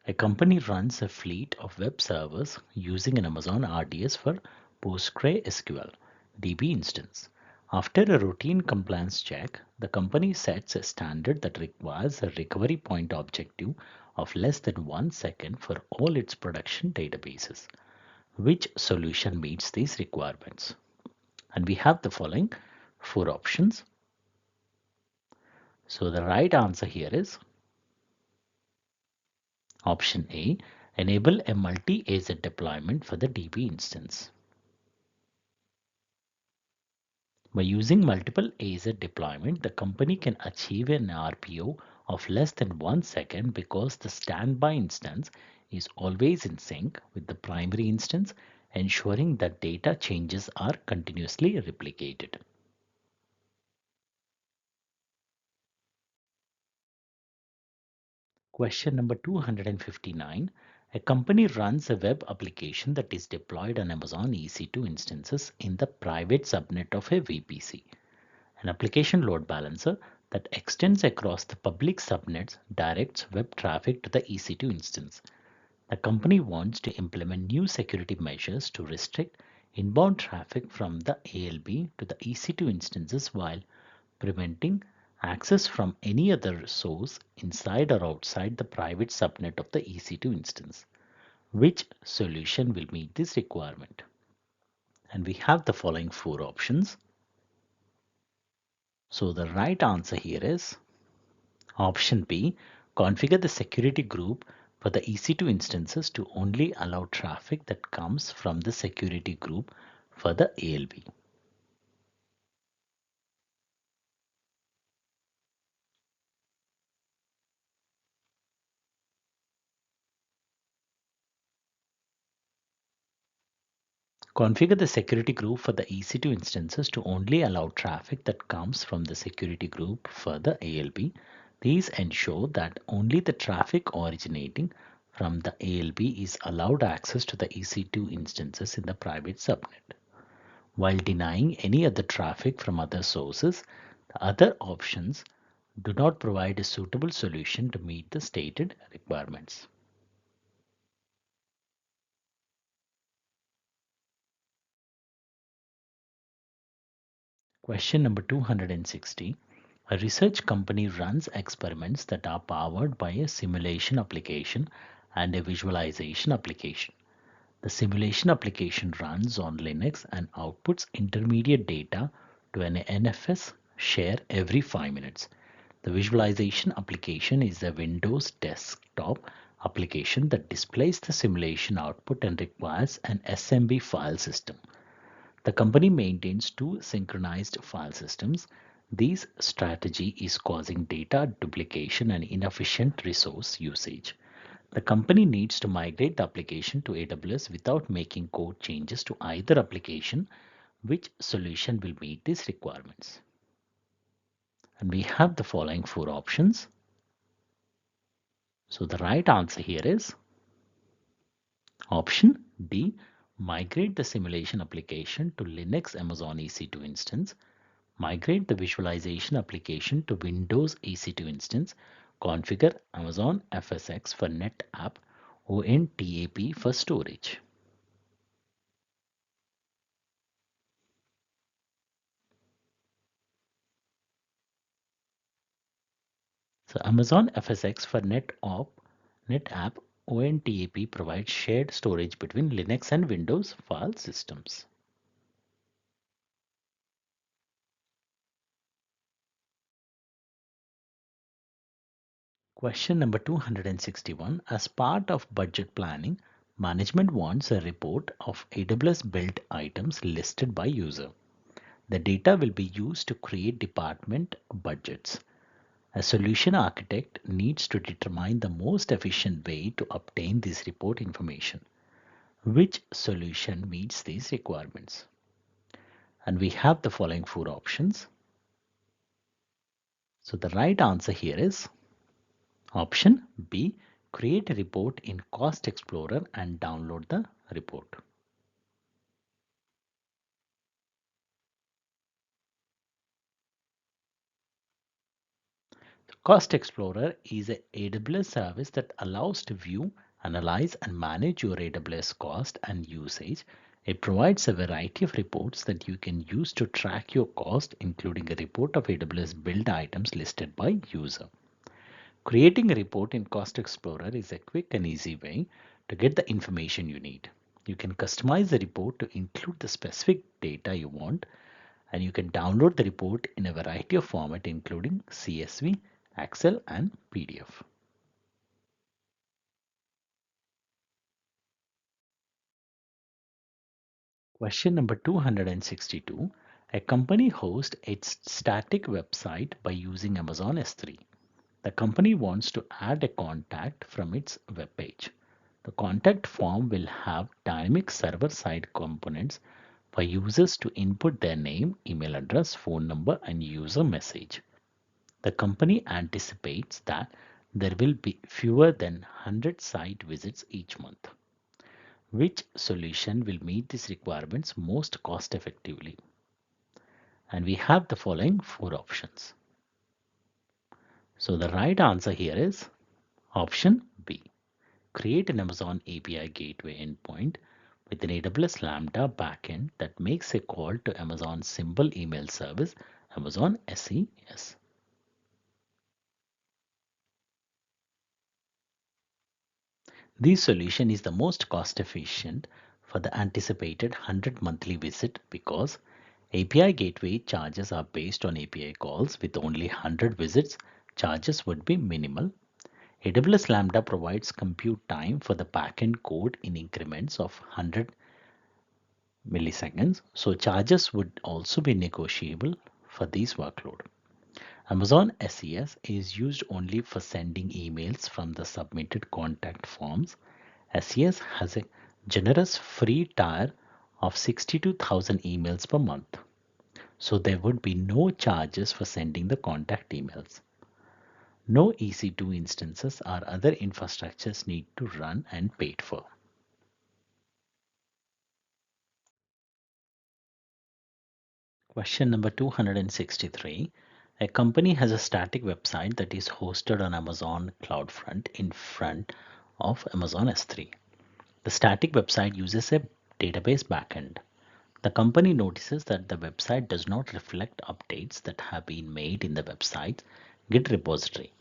A company runs a fleet of web servers using an Amazon RDS for PostgreSQL DB instance. After a routine compliance check, the company sets a standard that requires a recovery point objective of less than 1 second for all its production databases. Which solution meets these requirements? And we have the following 4 options. So the right answer here is option A. Enable a multi-AZ deployment for the DB instance. By using multiple AZ deployment, the company can achieve an RPO of less than 1 second because the standby instance is always in sync with the primary instance, ensuring that data changes are continuously replicated. Question number 259. A company runs a web application that is deployed on Amazon EC2 instances in the private subnet of a VPC. An application load balancer that extends across the public subnets directs web traffic to the EC2 instance. The company wants to implement new security measures to restrict inbound traffic from the ALB to the EC2 instances while preventing access from any other source inside or outside the private subnet of the EC2 instance. Which solution will meet this requirement? And we have the following 4 options. So the right answer here is option B. Configure the security group for the EC2 instances to only allow traffic that comes from the security group for the ALB. Configure the security group for the EC2 instances to only allow traffic that comes from the security group for the ALB. These ensure that only the traffic originating from the ALB is allowed access to the EC2 instances in the private subnet, while denying any other traffic from other sources. The other options do not provide a suitable solution to meet the stated requirements. Question number 260. A research company runs experiments that are powered by a simulation application and a visualization application. The simulation application runs on Linux and outputs intermediate data to an NFS share every 5 minutes. The visualization application is a Windows desktop application that displays the simulation output and requires an SMB file system. The company maintains two synchronized file systems. This strategy is causing data duplication and inefficient resource usage. The company needs to migrate the application to AWS without making code changes to either application. Which solution will meet these requirements? And we have the following four options. So the right answer here is option D. Migrate the simulation application to Linux Amazon EC2 instance. Migrate the visualization application to Windows EC2 instance. Configure Amazon FSx for NetApp ONTAP for storage. So Amazon FSx for NetApp ONTAP provides shared storage between Linux and Windows file systems. Question number 261. As part of budget planning, management wants a report of AWS built items listed by user. The data will be used to create department budgets. A solution architect needs to determine the most efficient way to obtain this report information. Which solution meets these requirements? And we have the following four options. So the right answer here is option B. Create a report in Cost Explorer and download the report. Cost Explorer is an AWS service that allows to view, analyze, and manage your AWS cost and usage. It provides a variety of reports that you can use to track your cost, including a report of AWS build items listed by user. Creating a report in Cost Explorer is a quick and easy way to get the information you need. You can customize the report to include the specific data you want, and you can download the report in a variety of formats including CSV, Excel, and PDF. Question number 262. A company hosts its static website by using Amazon S3. The company wants to add a contact from its web page. The contact form will have dynamic server-side components for users to input their name, email address, phone number, and user message. The company anticipates that there will be fewer than 100 site visits each month. Which solution will meet these requirements most cost effectively? And we have the following four options. So the right answer here is option B. Create an Amazon API gateway endpoint with an AWS Lambda backend that makes a call to Amazon's simple email service, Amazon SES. This solution is the most cost efficient for the anticipated 100 monthly visit because API gateway charges are based on API calls. With only 100 visits, charges would be minimal. AWS Lambda provides compute time for the backend code in increments of 100 milliseconds, so charges would also be negotiable for this workload. Amazon SES is used only for sending emails from the submitted contact forms. SES has a generous free tier of 62,000 emails per month, so there would be no charges for sending the contact emails. No EC2 instances or other infrastructures need to run and paid for. Question number 263. A company has a static website that is hosted on Amazon CloudFront in front of Amazon S3. The static website uses a database backend. The company notices that the website does not reflect updates that have been made in the website's Git repository.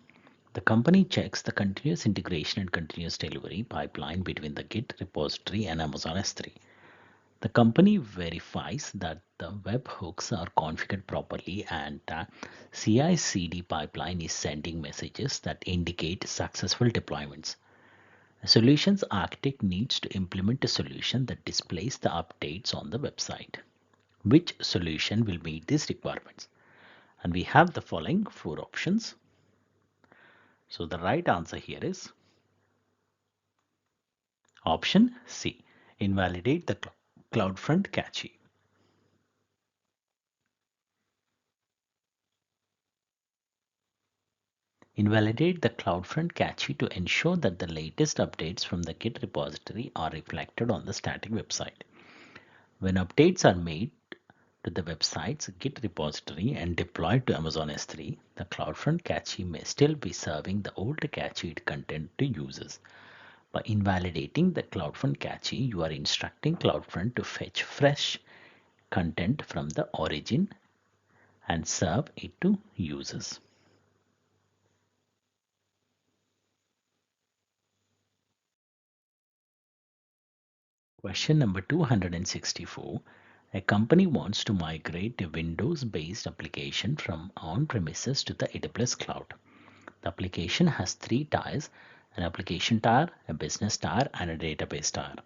The company checks the continuous integration and continuous delivery pipeline between the Git repository and Amazon S3. The company verifies that the webhooks are configured properly and the CI/CD pipeline is sending messages that indicate successful deployments. A solutions architect needs to implement a solution that displays the updates on the website. Which solution will meet these requirements? And we have the following four options. So the right answer here is option C. Invalidate the CloudFront cache. Invalidate the CloudFront cache to ensure that the latest updates from the Git repository are reflected on the static website. When updates are made to the website's Git repository and deployed to Amazon S3, the CloudFront cache may still be serving the old cached content to users. By invalidating the CloudFront cache, you are instructing CloudFront to fetch fresh content from the origin and serve it to users. Question number 264. A company wants to migrate a Windows-based application from on-premises to the AWS cloud. The application has three tiers: an application tier, a business tier, and a database tier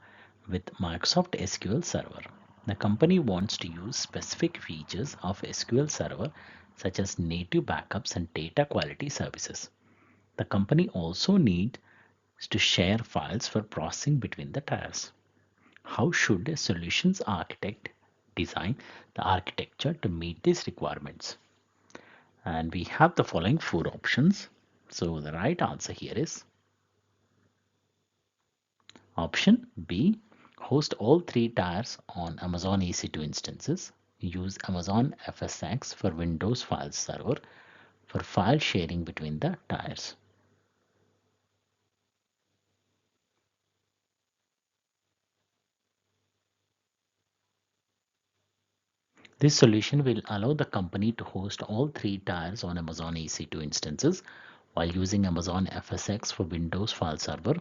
with Microsoft SQL Server. The company wants to use specific features of SQL Server such as native backups and data quality services. The company also needs to share files for processing between the tiers. How should a solutions architect design the architecture to meet these requirements? And we have the following four options. So the right answer here is option B. Host all three tiers on Amazon EC2 instances. Use Amazon FSx for Windows file server for file sharing between the tiers. This solution will allow the company to host all three tiers on Amazon EC2 instances while using Amazon FSx for Windows file server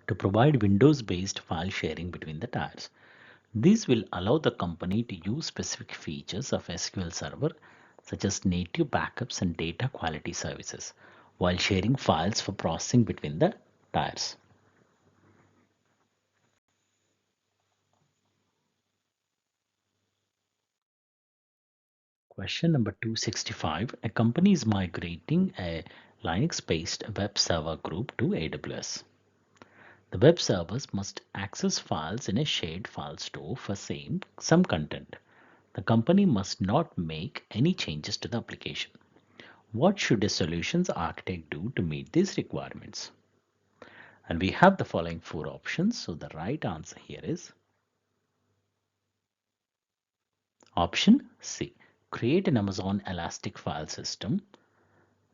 to provide Windows-based file sharing between the tiers. This will allow the company to use specific features of SQL Server such as native backups and data quality services while sharing files for processing between the tiers. Question number 265. A company is migrating a Linux-based web server group to AWS. The web servers must access files in a shared file store for some content. The company must not make any changes to the application. What should a solutions architect do to meet these requirements? And we have the following four options. So the right answer here is option C. Create an Amazon Elastic file system.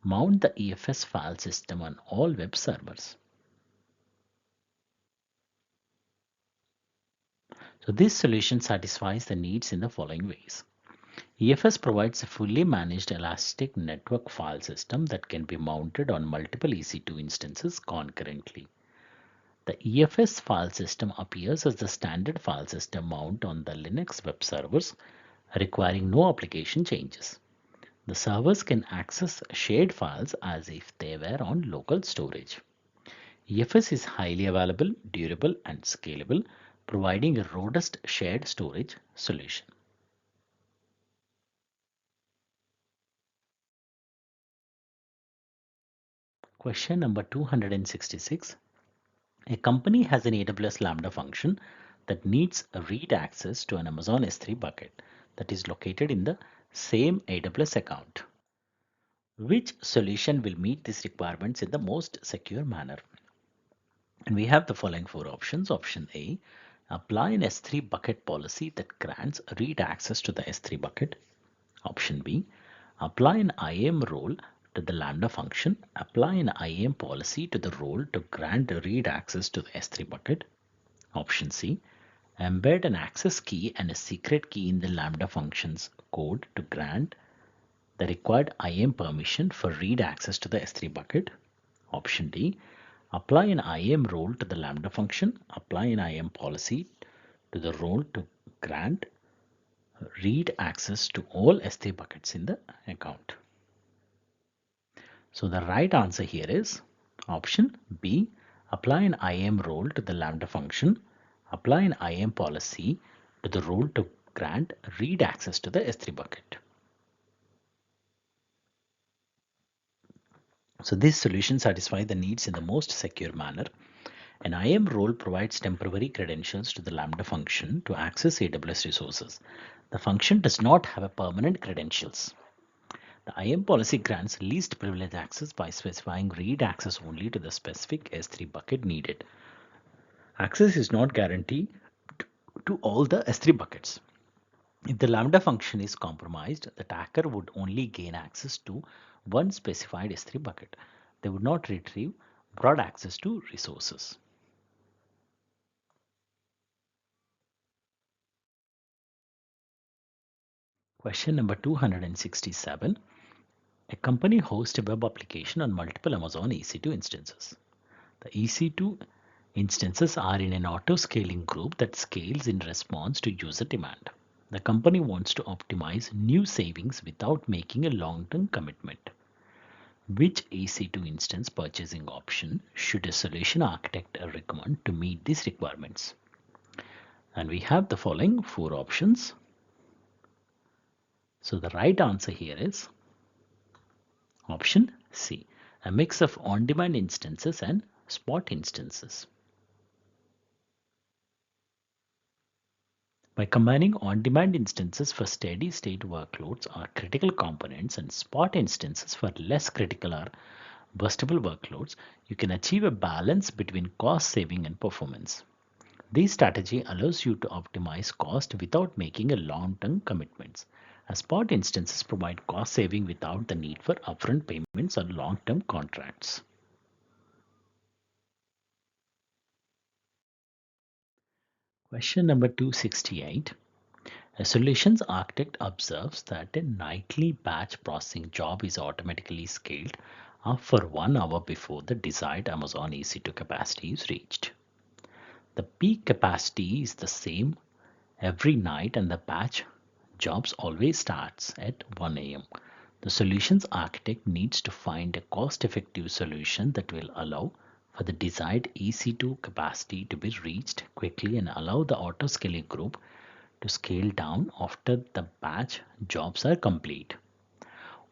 Mount the EFS file system on all web servers. So this solution satisfies the needs in the following ways. EFS provides a fully managed elastic network file system that can be mounted on multiple EC2 instances concurrently. The EFS file system appears as the standard file system mount on the Linux web servers, requiring no application changes. The servers can access shared files as if they were on local storage. EFS is highly available, durable, and scalable, providing a robust shared storage solution. Question number 266. A company has an AWS Lambda function that needs a read access to an Amazon S3 bucket that is located in the same AWS account. Which solution will meet these requirements in the most secure manner? And we have the following four options. Option A, apply an S3 bucket policy that grants read access to the S3 bucket. Option B, apply an IAM role to the Lambda function. Apply an IAM policy to the role to grant read access to the S3 bucket. Option C, embed an access key and a secret key in the Lambda function's code to grant the required IAM permission for read access to the S3 bucket. Option D, apply an IAM role to the Lambda function. Apply an IAM policy to the role to grant read access to all S3 buckets in the account. So the right answer here is option B, apply an IAM role to the Lambda function. Apply an IAM policy to the role to grant read access to the S3 bucket. So this solution satisfies the needs in the most secure manner. An IAM role provides temporary credentials to the Lambda function to access AWS resources. The function does not have a permanent credentials. The IAM policy grants least privilege access by specifying read access only to the specific S3 bucket needed. Access is not guaranteed to all the S3 buckets. If the Lambda function is compromised, the attacker would only gain access to one specified S3 bucket. They would not retrieve broad access to resources. Question number 267. A company hosts a web application on multiple Amazon EC2 instances. The EC2 instances are in an auto-scaling group that scales in response to user demand. The company wants to optimize new savings without making a long-term commitment. Which EC2 instance purchasing option should a solution architect recommend to meet these requirements? And we have the following four options. So the right answer here is option C, a mix of on-demand instances and spot instances. By combining on-demand instances for steady-state workloads or critical components and spot instances for less critical or burstable workloads, you can achieve a balance between cost saving and performance. This strategy allows you to optimize cost without making a long-term commitments. As spot instances provide cost saving without the need for upfront payments or long-term contracts. Question number 268. A solutions architect observes that a nightly batch processing job is automatically scaled up for 1 hour before the desired Amazon EC2 capacity is reached. The peak capacity is the same every night and the batch jobs always starts at 1 a.m. The solutions architect needs to find a cost-effective solution that will allow for the desired EC2 capacity to be reached quickly and allow the auto-scaling group to scale down after the batch jobs are complete.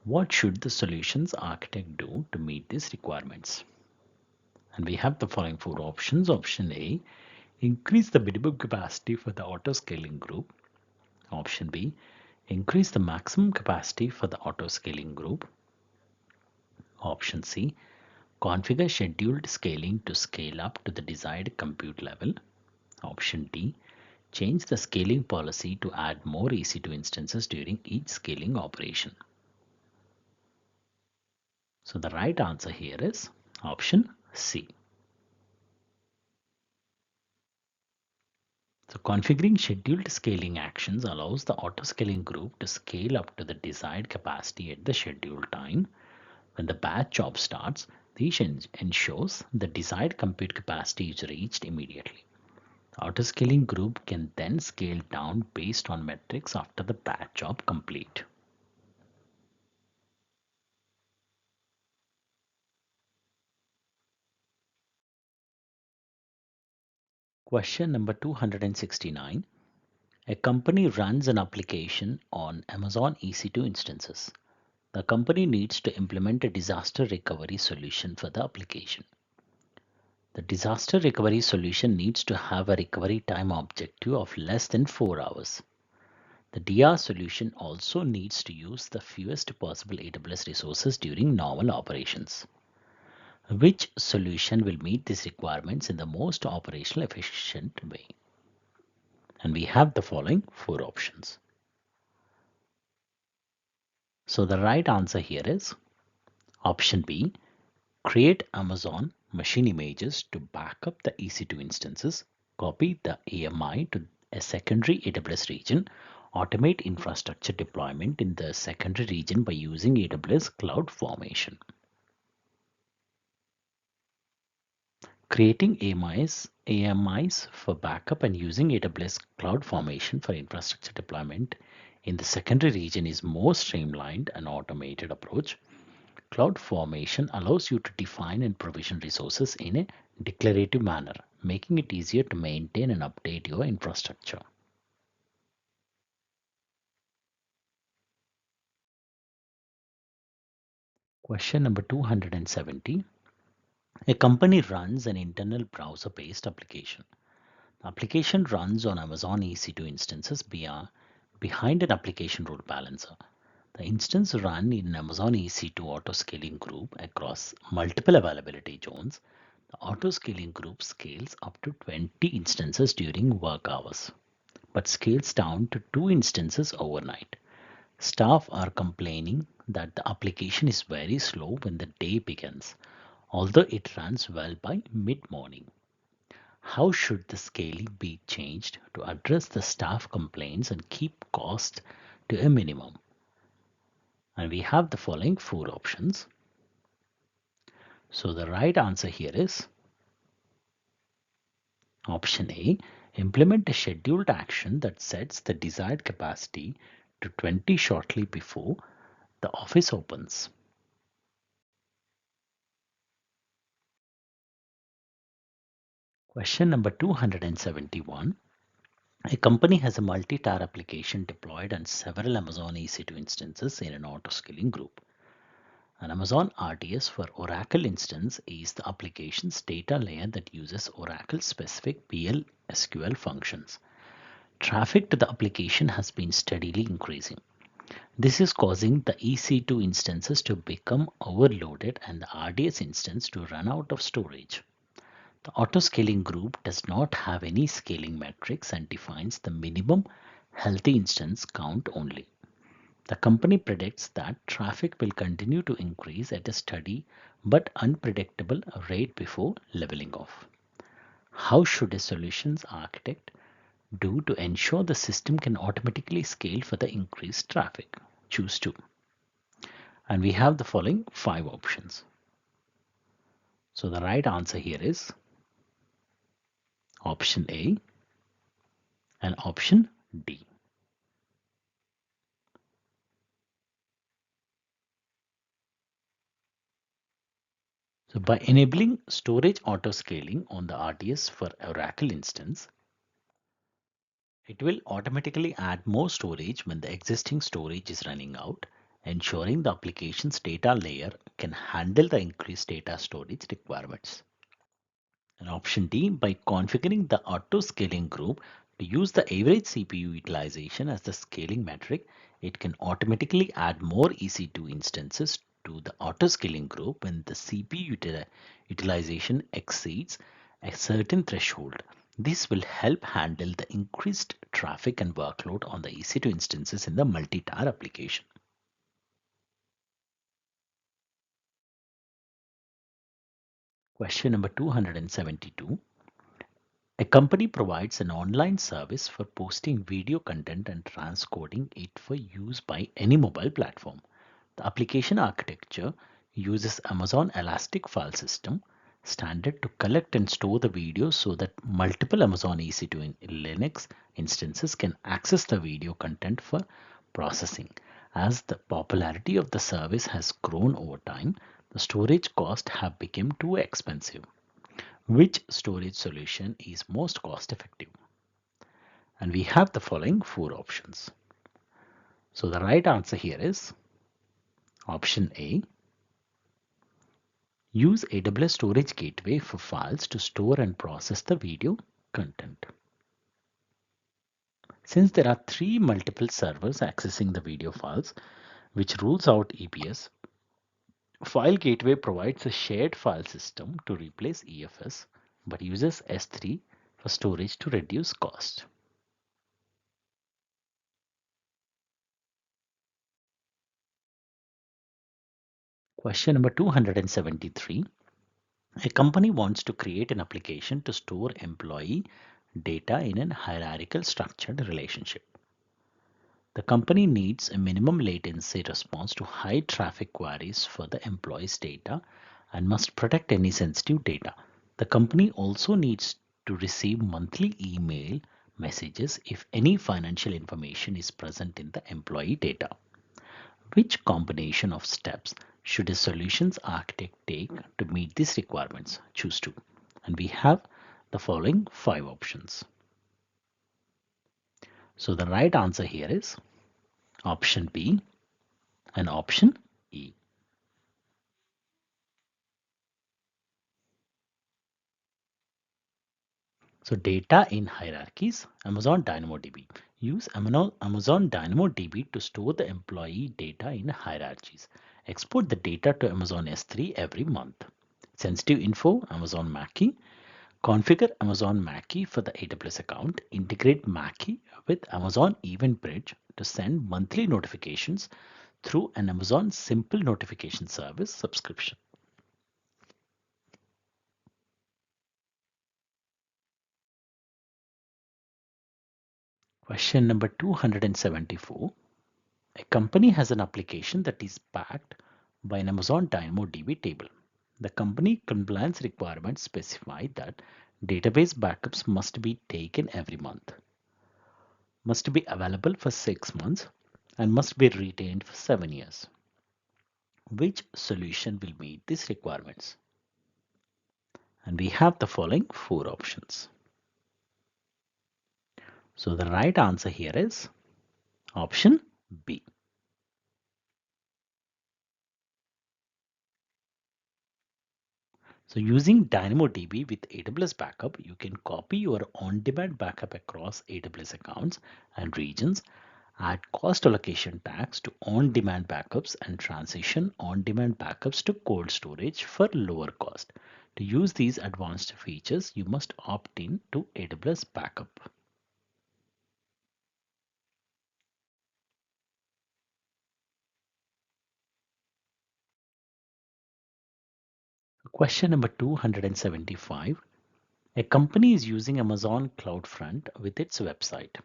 What should the solutions architect do to meet these requirements? And we have the following four options. Option A, increase the minimum capacity for the auto-scaling group. Option B, increase the maximum capacity for the auto-scaling group. Option C, configure scheduled scaling to scale up to the desired compute level. Option D, change the scaling policy to add more EC2 instances during each scaling operation. So the right answer here is option C. So configuring scheduled scaling actions allows the auto-scaling group to scale up to the desired capacity at the scheduled time. When the batch job starts, this ensures the desired compute capacity is reached immediately. The auto-scaling group can then scale down based on metrics after the batch job complete. Question number 269. A company runs an application on Amazon EC2 instances. The company needs to implement a disaster recovery solution for the application. The disaster recovery solution needs to have a recovery time objective of less than 4 hours. The DR solution also needs to use the fewest possible AWS resources during normal operations. Which solution will meet these requirements in the most operational efficient way? And we have the following 4 options. So the right answer here is option B. Create Amazon machine images to back up the EC2 instances, copy the AMI to a secondary AWS region, automate infrastructure deployment in the secondary region by using AWS CloudFormation. Creating AMIs for backup and using AWS CloudFormation for infrastructure deployment in the secondary region is more streamlined and automated approach. CloudFormation allows you to define and provision resources in a declarative manner, making it easier to maintain and update your infrastructure. Question number 270. A company runs an internal browser-based application. The application runs on Amazon EC2 instances behind an application load balancer. The instance run in Amazon EC2 auto-scaling group across multiple availability zones. The auto-scaling group scales up to 20 instances during work hours, but scales down to 2 instances overnight. Staff are complaining that the application is very slow when the day begins, although it runs well by mid-morning. How should the scaling be changed to address the staff complaints and keep cost to a minimum? And we have the following 4 options. So the right answer here is option A. Implement a scheduled action that sets the desired capacity to 20 shortly before the office opens. Question number 271. A company has a multi-tier application deployed on several Amazon EC2 instances in an auto-scaling group. An Amazon RDS for Oracle instance is the application's data layer that uses Oracle-specific PL SQL functions. Traffic to the application has been steadily increasing. This is causing the EC2 instances to become overloaded and the RDS instance to run out of storage. The auto-scaling group does not have any scaling metrics and defines the minimum healthy instance count only. The company predicts that traffic will continue to increase at a steady but unpredictable rate before leveling off. How should a solutions architect do to ensure the system can automatically scale for the increased traffic? Choose 2. And we have the following 5 options. So the right answer here is option A and option D. So by enabling storage auto scaling on the RDS for Oracle instance, it will automatically add more storage when the existing storage is running out, ensuring the application's data layer can handle the increased data storage requirements. And option D, by configuring the auto scaling group to use the average CPU utilization as the scaling metric, it can automatically add more EC2 instances to the auto scaling group when the CPU utilization exceeds a certain threshold. This will help handle the increased traffic and workload on the EC2 instances in the multi-tier application. Question number 272. A company provides an online service for posting video content and transcoding it for use by any mobile platform. The application architecture uses Amazon Elastic File System standard to collect and store the video so that multiple Amazon EC2 Linux instances can access the video content for processing. As the popularity of the service has grown over time, the storage costs have become too expensive. Which storage solution is most cost effective? And we have the following 4 options. So the right answer here is option A. Use AWS Storage Gateway for files to store and process the video content. Since there are three multiple servers accessing the video files, which rules out EBS, File Gateway provides a shared file system to replace EFS, but uses S3 for storage to reduce cost. Question number 273. A company wants to create an application to store employee data in a hierarchical structured relationship. The company needs a minimum latency response to high traffic queries for the employee's data and must protect any sensitive data. The company also needs to receive monthly email messages if any financial information is present in the employee data. Which combination of steps should a solutions architect take to meet these requirements? Choose two. And we have the following 5 options. So the right answer here is option B and option E. So data in hierarchies, Amazon DynamoDB. Use Amazon DynamoDB to store the employee data in hierarchies. Export the data to Amazon S3 every month. Sensitive info, Amazon Mackie. Configure Amazon Mackie for the AWS account. Integrate Mackie with Amazon Event Bridge to send monthly notifications through an Amazon Simple Notification Service subscription. Question number 274. A company has an application that is backed by an Amazon DynamoDB table. The company compliance requirements specify that database backups must be taken every month, must be available for 6 months, and must be retained for 7 years. Which solution will meet these requirements? And we have the following 4 options. So the right answer here is option B. So using DynamoDB with AWS Backup, you can copy your on-demand backup across AWS accounts and regions, add cost allocation tags to on-demand backups, and transition on-demand backups to cold storage for lower cost. To use these advanced features, you must opt in to AWS Backup. Question number 275. A company is using Amazon CloudFront with its website.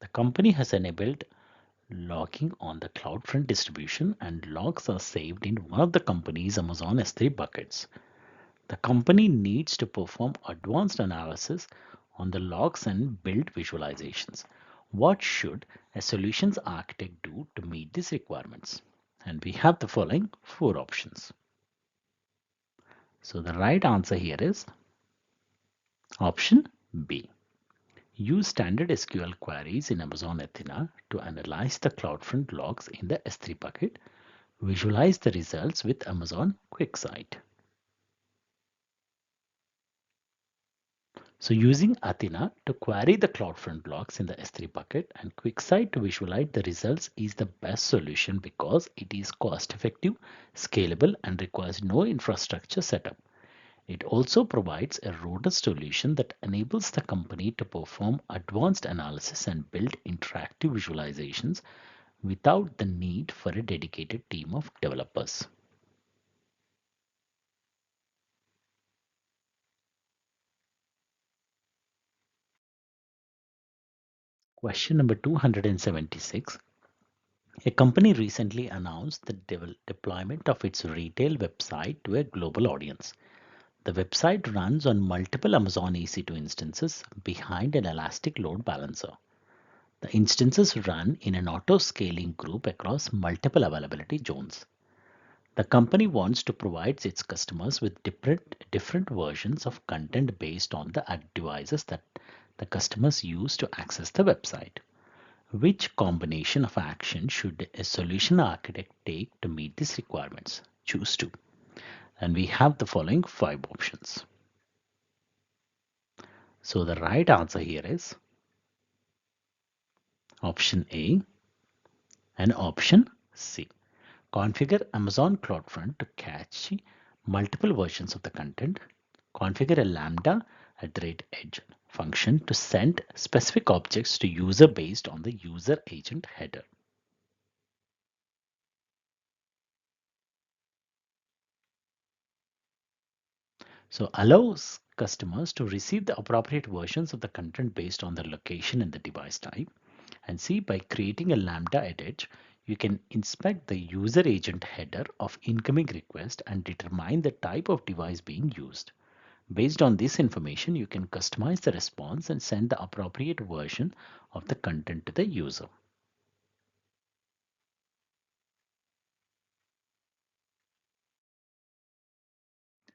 The company has enabled logging on the CloudFront distribution, and logs are saved in one of the company's Amazon S3 buckets. The company needs to perform advanced analysis on the logs and build visualizations. What should a solutions architect do to meet these requirements? And we have the following 4 options. So the right answer here is option B. Use standard SQL queries in Amazon Athena to analyze the CloudFront logs in the S3 bucket. Visualize the results with Amazon QuickSight. So using Athena to query the CloudFront logs in the S3 bucket and QuickSight to visualize the results is the best solution because it is cost effective, scalable, and requires no infrastructure setup. It also provides a robust solution that enables the company to perform advanced analysis and build interactive visualizations without the need for a dedicated team of developers. Question number 276. A company recently announced the deployment of its retail website to a global audience. The website runs on multiple Amazon EC2 instances behind an elastic load balancer. The instances run in an auto-scaling group across multiple availability zones. The company wants to provide its customers with different versions of content based on the devices that the customers use to access the website. Which combination of action should a solution architect take to meet these requirements? Choose two. And we have the following 5 options. So the right answer here is option A, and option C. Configure Amazon CloudFront to catch multiple versions of the content. Configure a Lambda @edge function to send specific objects to user based on the user agent header. So allows customers to receive the appropriate versions of the content based on their location and the device type. And see, by creating a Lambda edge, you can inspect the user agent header of incoming request and determine the type of device being used. Based on this information, you can customize the response and send the appropriate version of the content to the user.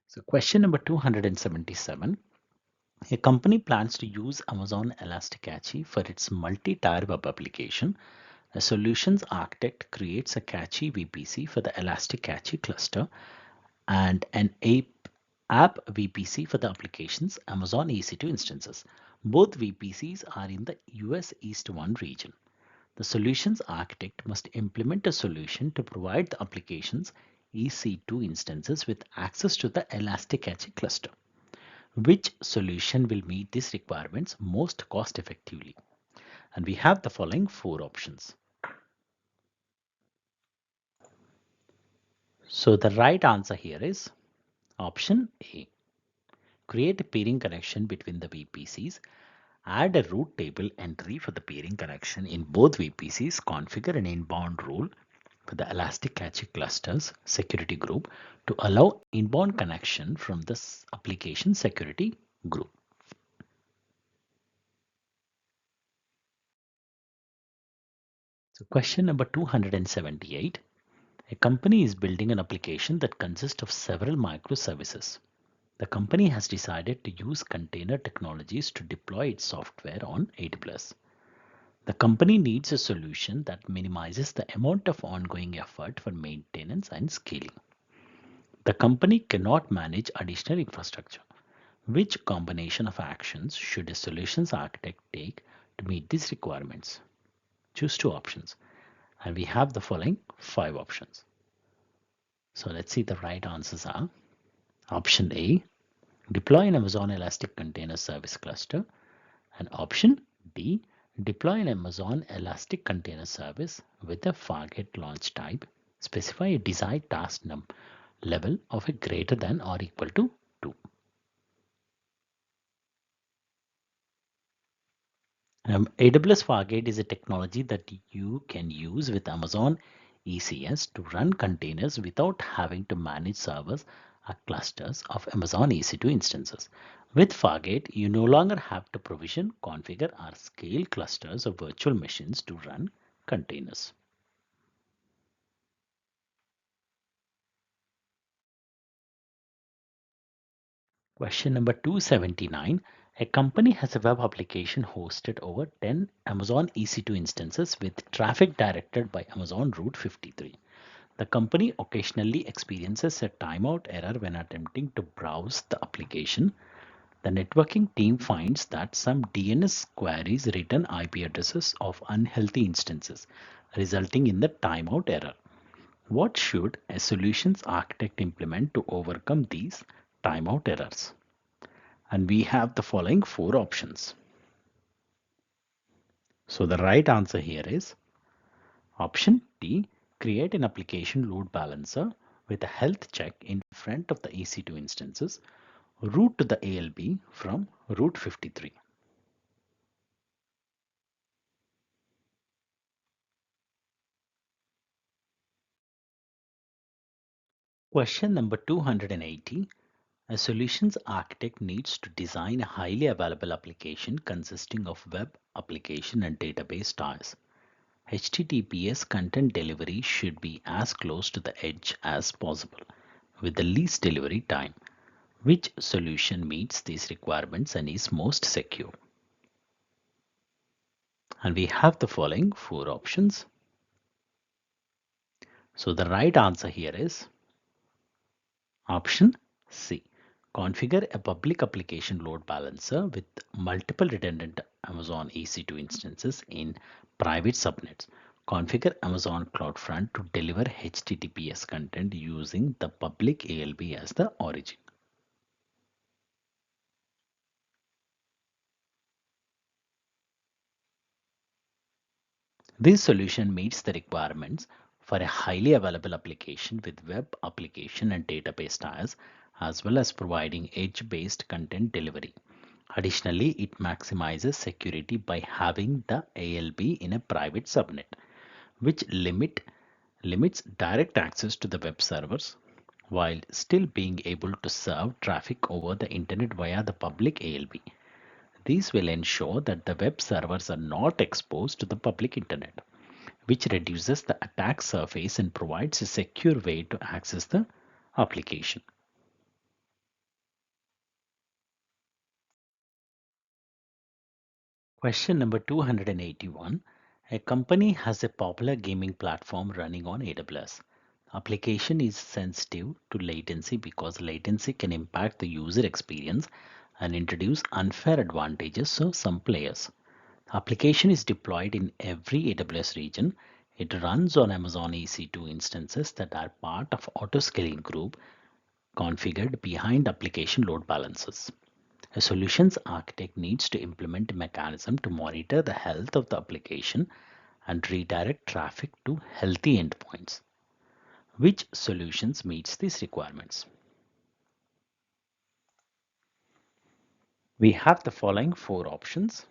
So question number 277. A company plans to use Amazon Elastic for its multi-tier web application. A solutions architect creates a Cache VPC for the Elastic Cache cluster and an app VPC for the application's Amazon EC2 instances. Both VPCs are in the US East 1 region. The solutions architect must implement a solution to provide the application's EC2 instances with access to the Elastic Cache cluster. Which solution will meet these requirements most cost effectively? And we have the following four options. So the right answer here is option A. Create a peering connection between the VPCs. Add a route table entry for the peering connection in both VPCs. Configure an inbound rule for the Elastic Cache clusters security group to allow inbound connection from this application security group. So question number 278. A company is building an application that consists of several microservices. The company has decided to use container technologies to deploy its software on AWS. The company needs a solution that minimizes the amount of ongoing effort for maintenance and scaling. The company cannot manage additional infrastructure. Which combination of actions should a solutions architect take to meet these requirements? Choose two options. And we have the following five options. So let's see, the right answers are option A, deploy an Amazon Elastic Container Service Cluster, and option B, deploy an Amazon Elastic Container Service with a Fargate launch type. Specify a desired task level of a greater than or equal to 2. AWS Fargate is a technology that you can use with Amazon ECS to run containers without having to manage servers or clusters of Amazon EC2 instances. With Fargate, you no longer have to provision, configure, or scale clusters of virtual machines to run containers. Question number 279. A company has a web application hosted over 10 Amazon EC2 instances with traffic directed by Amazon Route 53. The company occasionally experiences a timeout error when attempting to browse the application. The networking team finds that some DNS queries return IP addresses of unhealthy instances, resulting in the timeout error. What should a solutions architect implement to overcome these timeout errors? And we have the following four options. So the right answer here is option D, create an application load balancer with a health check in front of the EC2 instances, route to the ALB from Route 53. Question number 280. A solutions architect needs to design a highly available application consisting of web application and database tiers. HTTPS content delivery should be as close to the edge as possible with the least delivery time. Which solution meets these requirements and is most secure? And we have the following four options. So the right answer here is option C. Configure a public application load balancer with multiple redundant Amazon EC2 instances in private subnets. Configure Amazon CloudFront to deliver HTTPS content using the public ALB as the origin. This solution meets the requirements for a highly available application with web application and database tiers, as well as providing edge-based content delivery. Additionally, it maximizes security by having the ALB in a private subnet, which limits direct access to the web servers while still being able to serve traffic over the internet via the public ALB. These will ensure that the web servers are not exposed to the public internet, which reduces the attack surface and provides a secure way to access the application. Question number 281. A company has a popular gaming platform running on AWS. Application is sensitive to latency because latency can impact the user experience and introduce unfair advantages to some players. Application is deployed in every AWS region. It runs on Amazon EC2 instances that are part of auto-scaling group configured behind application load balancers. A solutions architect needs to implement a mechanism to monitor the health of the application and redirect traffic to healthy endpoints. Which solutions meets these requirements? We have the following four options.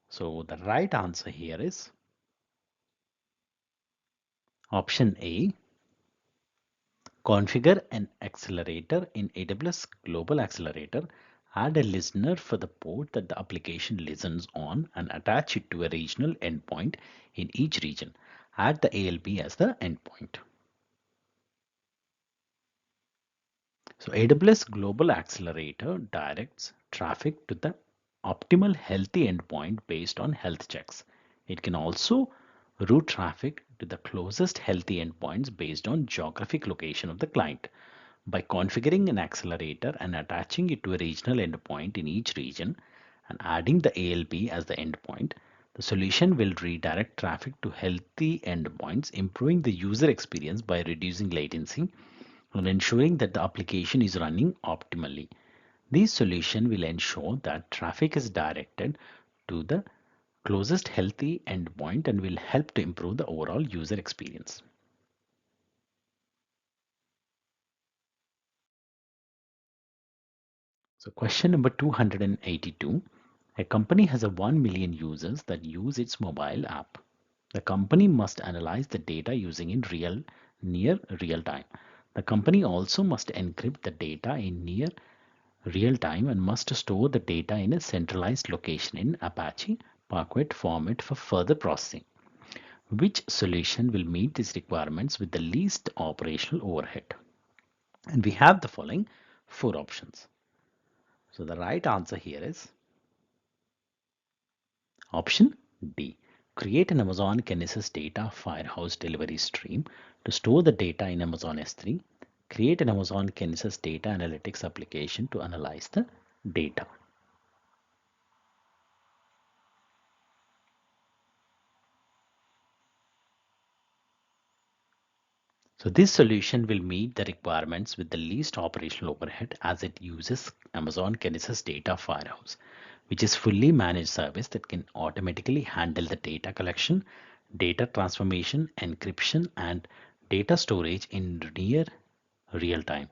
So the right answer here is option A. Configure an accelerator in AWS Global Accelerator. Add a listener for the port that the application listens on and attach it to a regional endpoint in each region. Add the ALB as the endpoint. So AWS Global Accelerator directs traffic to the optimal healthy endpoint based on health checks. It can also route traffic to the closest healthy endpoints based on geographic location of the client. By configuring an accelerator and attaching it to a regional endpoint in each region and adding the ALB as the endpoint, the solution will redirect traffic to healthy endpoints, improving the user experience by reducing latency and ensuring that the application is running optimally. This solution will ensure that traffic is directed to the closest healthy endpoint and will help to improve the overall user experience. So question number 282. A company has a 1 million users that use its mobile app. The company must analyze the data using in near real time. The company also must encrypt the data in near real time and must store the data in a centralized location in Apache Parquet format for further processing. Which solution will meet these requirements with the least operational overhead? And we have the following four options. So the right answer here is option D. Create an Amazon Kinesis data Firehouse delivery stream to store the data in Amazon S3. Create an Amazon Kinesis data analytics application to analyze the data. So this solution will meet the requirements with the least operational overhead as it uses Amazon Kinesis Data Firehouse, which is fully managed service that can automatically handle the data collection, data transformation, encryption, and data storage in near real time.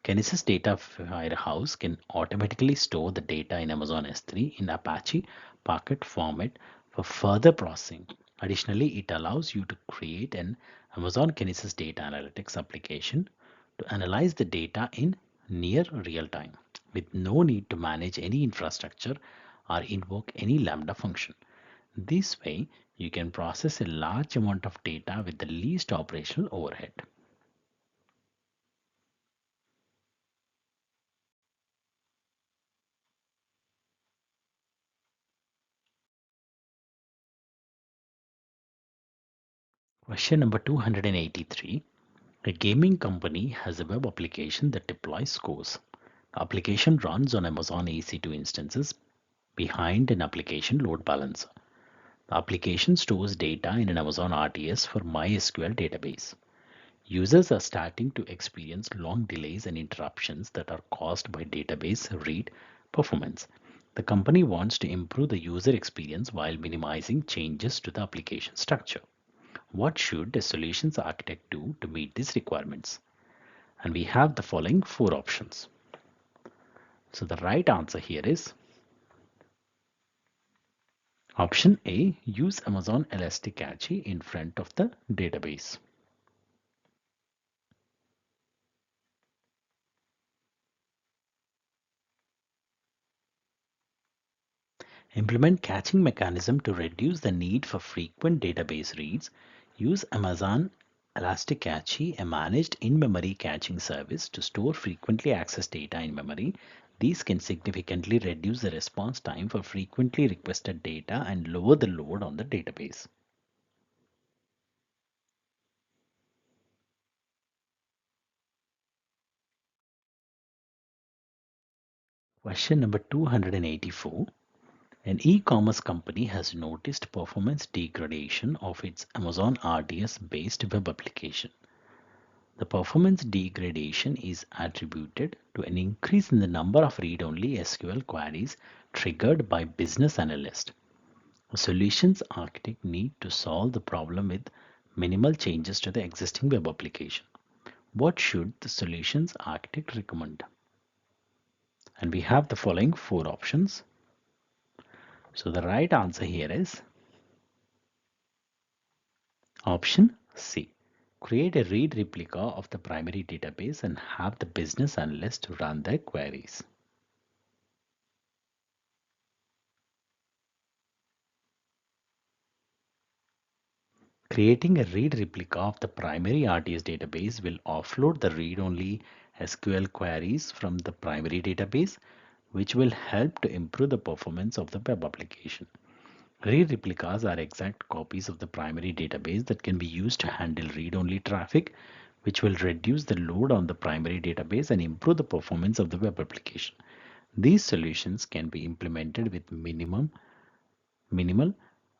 Kinesis Data Firehouse can automatically store the data in Amazon S3 in Apache Parquet format for further processing. Additionally, it allows you to create an Amazon Kinesis data analytics application to analyze the data in near real time with no need to manage any infrastructure or invoke any Lambda function. This way, you can process a large amount of data with the least operational overhead. Question number 283. A gaming company has a web application that deploys scores. The application runs on Amazon EC2 instances behind an application load balancer. The application stores data in an Amazon RDS for MySQL database. Users are starting to experience long delays and interruptions that are caused by database read performance. The company wants to improve the user experience while minimizing changes to the application structure. What should a solutions architect do to meet these requirements? And we have the following four options. So the right answer here is option A, use Amazon Elastic Cache in front of the database. Implement caching mechanism to reduce the need for frequent database reads. Use Amazon Elastic Cache, a managed in-memory caching service to store frequently accessed data in memory. These can significantly reduce the response time for frequently requested data and lower the load on the database. Question number 284. An e-commerce company has noticed performance degradation of its Amazon RDS-based web application. The performance degradation is attributed to an increase in the number of read-only SQL queries triggered by business analysts. A solutions architect need to solve the problem with minimal changes to the existing web application. What should the solutions architect recommend? And we have the following four options. So the right answer here is option C. Create a read replica of the primary database and have the business analyst run their queries. Creating a read replica of the primary RDS database will offload the read-only SQL queries from the primary database, which will help to improve the performance of the web application. Read replicas are exact copies of the primary database that can be used to handle read-only traffic, which will reduce the load on the primary database and improve the performance of the web application. These solutions can be implemented with minimal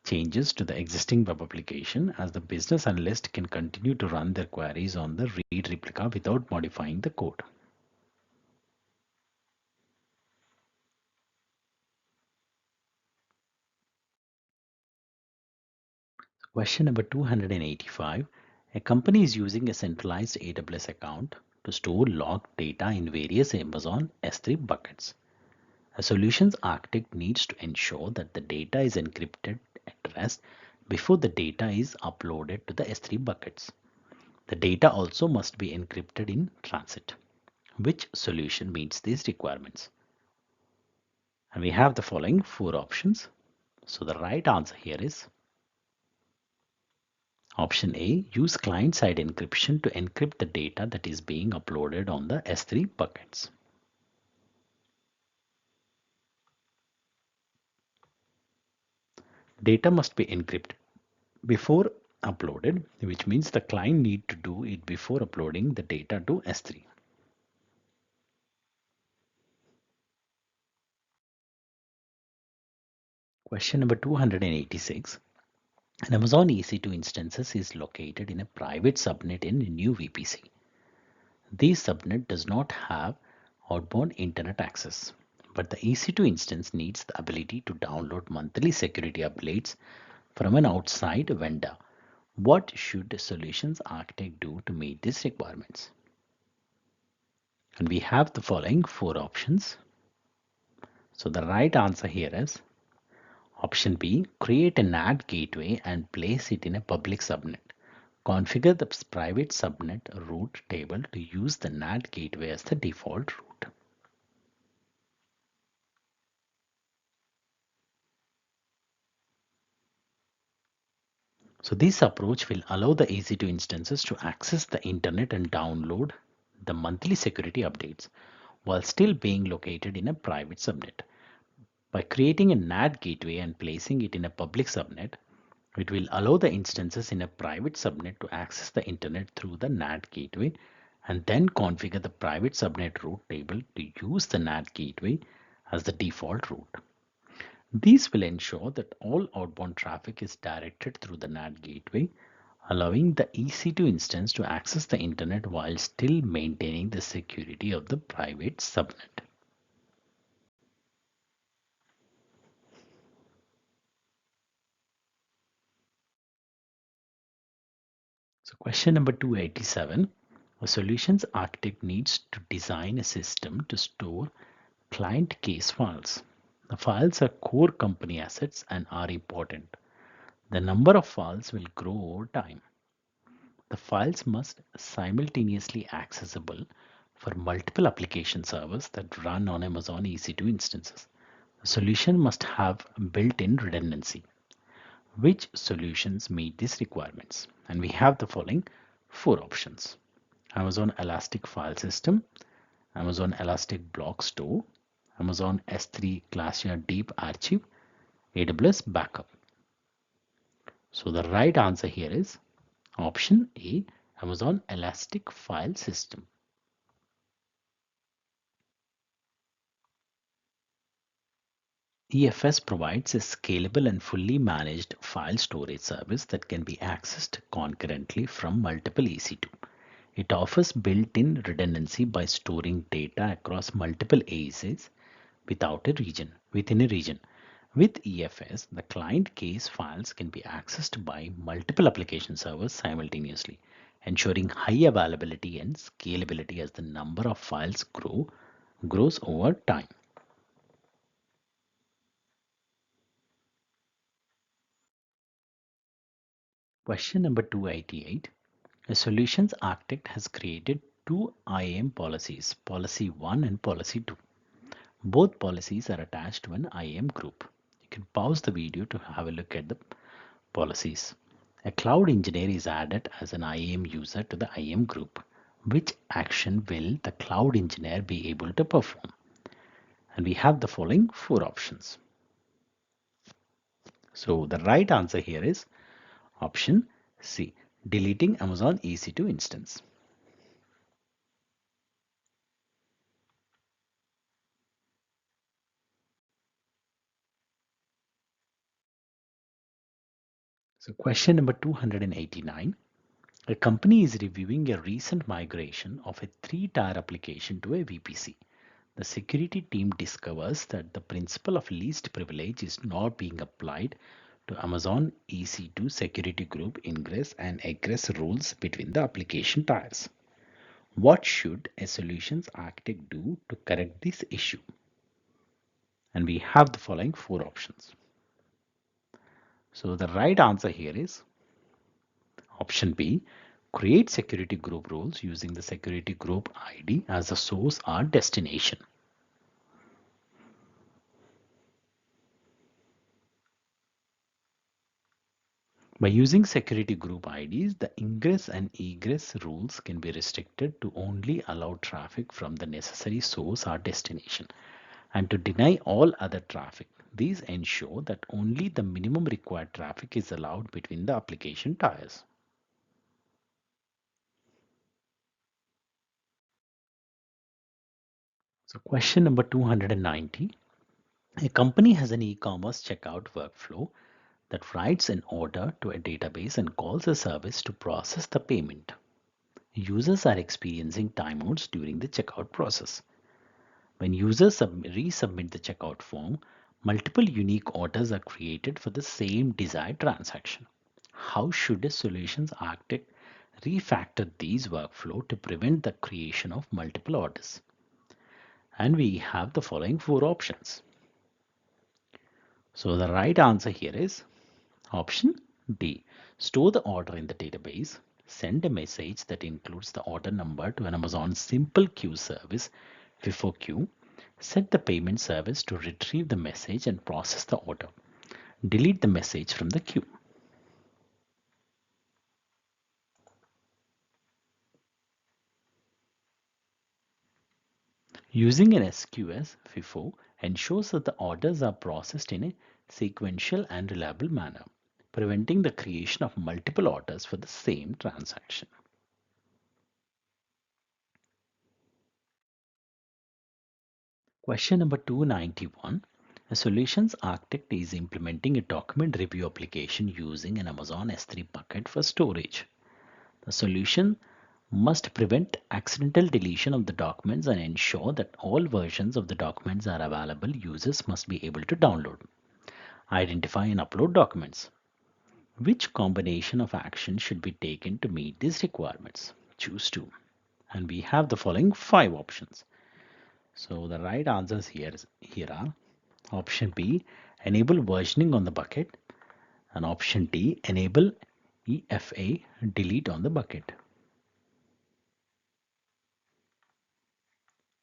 changes to the existing web application, as the business analyst can continue to run their queries on the read replica without modifying the code. Question number 285. A company is using a centralized AWS account to store logged data in various Amazon S3 buckets. A solutions architect needs to ensure that the data is encrypted at rest before the data is uploaded to the S3 buckets. The data also must be encrypted in transit. Which solution meets these requirements? And we have the following four options. So the right answer here is option A, use client-side encryption to encrypt the data that is being uploaded on the S3 buckets. Data must be encrypted before uploaded, which means the client need to do it before uploading the data to S3. Question number 286. An Amazon EC2 instance is located in a private subnet in a new VPC. This subnet does not have outbound internet access, but the EC2 instance needs the ability to download monthly security updates from an outside vendor. What should the solutions architect do to meet these requirements? And we have the following four options. So the right answer here is option B, create a NAT gateway and place it in a public subnet. Configure the private subnet route table to use the NAT gateway as the default route. So this approach will allow the EC2 instances to access the internet and download the monthly security updates while still being located in a private subnet. By creating a NAT gateway and placing it in a public subnet, it will allow the instances in a private subnet to access the internet through the NAT gateway and then configure the private subnet route table to use the NAT gateway as the default route. These will ensure that all outbound traffic is directed through the NAT gateway, allowing the EC2 instance to access the internet while still maintaining the security of the private subnet. So question number 287, a solutions architect needs to design a system to store client case files. The files are core company assets and are important. The number of files will grow over time. The files must simultaneously accessible for multiple application servers that run on Amazon EC2 instances. The solution must have built-in redundancy. Which solutions meet these requirements? And we have the following four options: Amazon Elastic File System, Amazon Elastic Block Store, Amazon S3 Glacier Deep Archive, AWS Backup. So the right answer here is option A, Amazon Elastic File System. EFS provides a scalable and fully managed file storage service that can be accessed concurrently from multiple EC2. It offers built-in redundancy by storing data across multiple ASICs within a region. With EFS, the client case files can be accessed by multiple application servers simultaneously, ensuring high availability and scalability as the number of files grows over time. Question number 288. A solutions architect has created two IAM policies, Policy 1 and Policy 2. Both policies are attached to an IAM group. You can pause the video to have a look at the policies. A cloud engineer is added as an IAM user to the IAM group. Which action will the cloud engineer be able to perform? And we have the following four options. So the right answer here is option C, deleting Amazon EC2 instance. So question number 289. A company is reviewing a recent migration of a three-tier application to a VPC. The security team discovers that the principle of least privilege is not being applied to Amazon EC2 security group ingress and egress rules between the application tiers. What should a solutions architect do to correct this issue? And we have the following four options. So the right answer here is option B, create security group rules using the security group ID as a source or destination. By using security group IDs, the ingress and egress rules can be restricted to only allow traffic from the necessary source or destination and to deny all other traffic. These ensure that only the minimum required traffic is allowed between the application tiers. So question number 290. A company has an e-commerce checkout workflow that writes an order to a database and calls a service to process the payment. Users are experiencing timeouts during the checkout process. When users resubmit the checkout form, multiple unique orders are created for the same desired transaction. How should a solutions architect refactor these workflow to prevent the creation of multiple orders? And we have the following four options. So the right answer here is option D. Store the order in the database. Send a message that includes the order number to an Amazon Simple Queue service, FIFO queue. Set the payment service to retrieve the message and process the order. Delete the message from the queue. Using an SQS FIFO ensures that the orders are processed in a sequential and reliable manner, preventing the creation of multiple orders for the same transaction. Question number 291. A solutions architect is implementing a document review application using an Amazon S3 bucket for storage. The solution must prevent accidental deletion of the documents and ensure that all versions of the documents are available. Users must be able to download, identify and upload documents. Which combination of actions should be taken to meet these requirements? Choose two. And we have the following 5 options. So the right answers here are option B, enable versioning on the bucket, and option D, enable EFA delete on the bucket.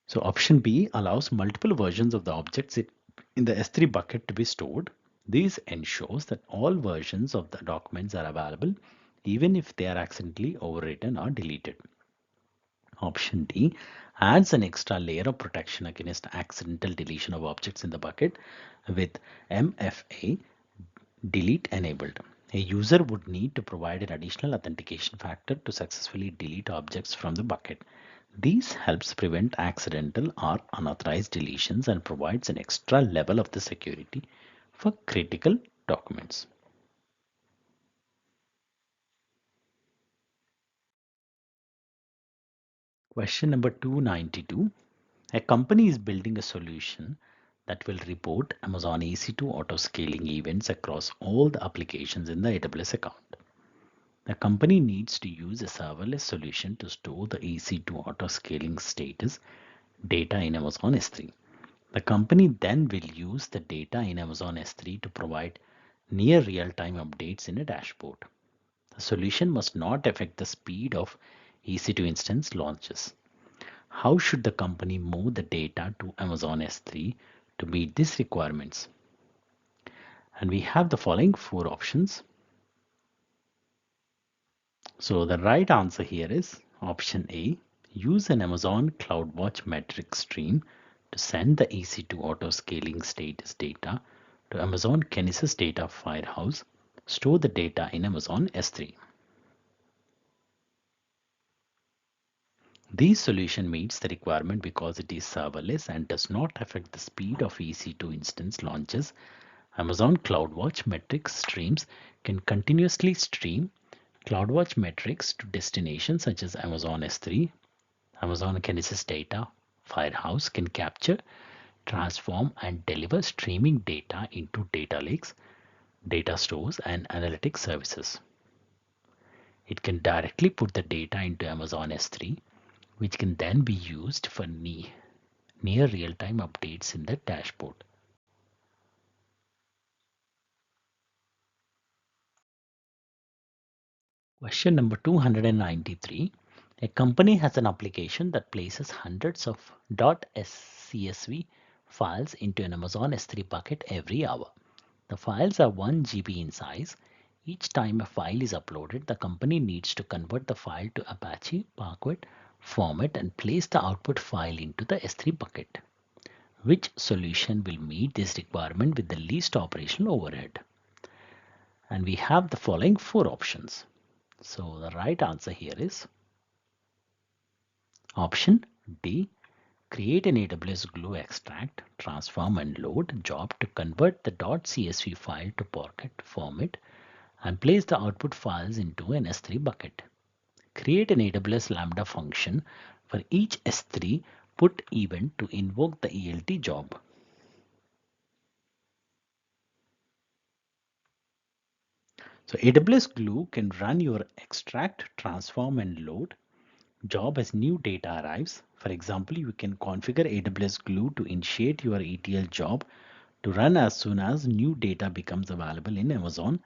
So option B allows multiple versions of the objects in the S3 bucket to be stored. This ensures that all versions of the documents are available even if they are accidentally overwritten or deleted. Option D adds an extra layer of protection against accidental deletion of objects in the bucket with MFA delete enabled. A user would need to provide an additional authentication factor to successfully delete objects from the bucket. This helps prevent accidental or unauthorized deletions and provides an extra level of the security for critical documents. Question number 292. A company is building a solution that will report Amazon EC2 auto scaling events across all the applications in the AWS account. The company needs to use a serverless solution to store the EC2 auto scaling status data in Amazon S3. The company then will use the data in Amazon S3 to provide near real-time updates in a dashboard. The solution must not affect the speed of EC2 instance launches. How should the company move the data to Amazon S3 to meet these requirements? And we have the following 4 options. So the right answer here is option A. Use an Amazon CloudWatch metric stream to send the EC2 auto scaling status data to Amazon Kinesis Data Firehouse. Store the data in Amazon S3. This solution meets the requirement because it is serverless and does not affect the speed of EC2 instance launches. Amazon CloudWatch metrics streams can continuously stream CloudWatch metrics to destinations such as Amazon S3. Amazon Kinesis Data Firehouse can capture, transform, and deliver streaming data into data lakes, data stores, and analytics services. It can directly put the data into Amazon S3, which can then be used for near real-time updates in the dashboard. Question number 293. A company has an application that places hundreds of .csv files into an Amazon S3 bucket every hour. The files are 1 GB in size. Each time a file is uploaded, the company needs to convert the file to Apache, Parquet format and place the output file into the S3 bucket. Which solution will meet this requirement with the least operational overhead? And we have the following 4 options. So the right answer here is option D. Create an AWS Glue extract, transform and load job to convert the .csv file to Parquet format and place the output files into an S3 bucket. Create an AWS Lambda function for each S3 put event to invoke the ELT job. So AWS Glue can run your extract, transform and load job as new data arrives. For example, you can configure AWS Glue to initiate your ETL job to run as soon as new data becomes available in Amazon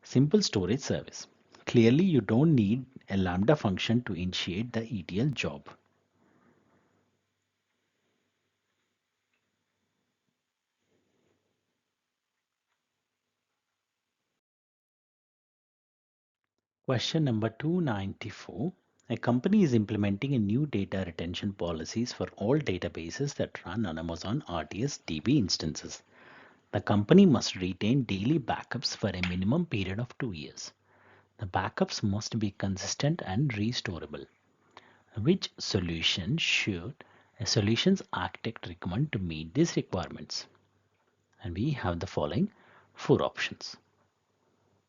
Simple Storage Service. Clearly, you don't need a Lambda function to initiate the ETL job. Question number 294. A company is implementing a new data retention policies for all databases that run on Amazon RDS DB instances. The company must retain daily backups for a minimum period of 2 years. The backups must be consistent and restorable. Which solution should a solutions architect recommend to meet these requirements? And we have the following 4 options.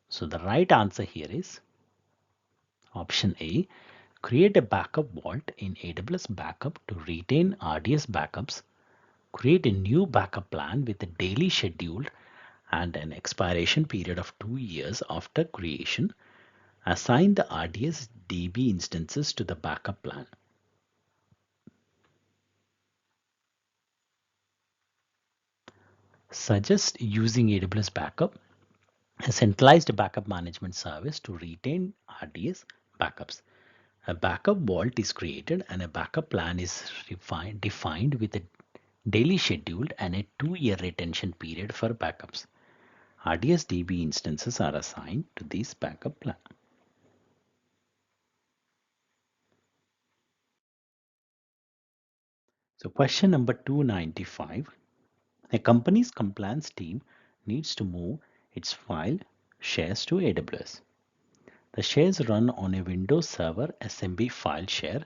So the right answer here is option A. Create a backup vault in AWS Backup to retain RDS backups. Create a new backup plan with a daily schedule and an expiration period of 2 years after creation. Assign the RDS DB instances to the backup plan. Suggest using AWS Backup, a centralized backup management service to retain RDS backups. A backup vault is created and a backup plan is defined with a daily schedule and a 2-year retention period for backups. RDS DB instances are assigned to this backup plan. So question number 295. A company's compliance team needs to move its file shares to AWS. The shares run on a Windows Server SMB file share.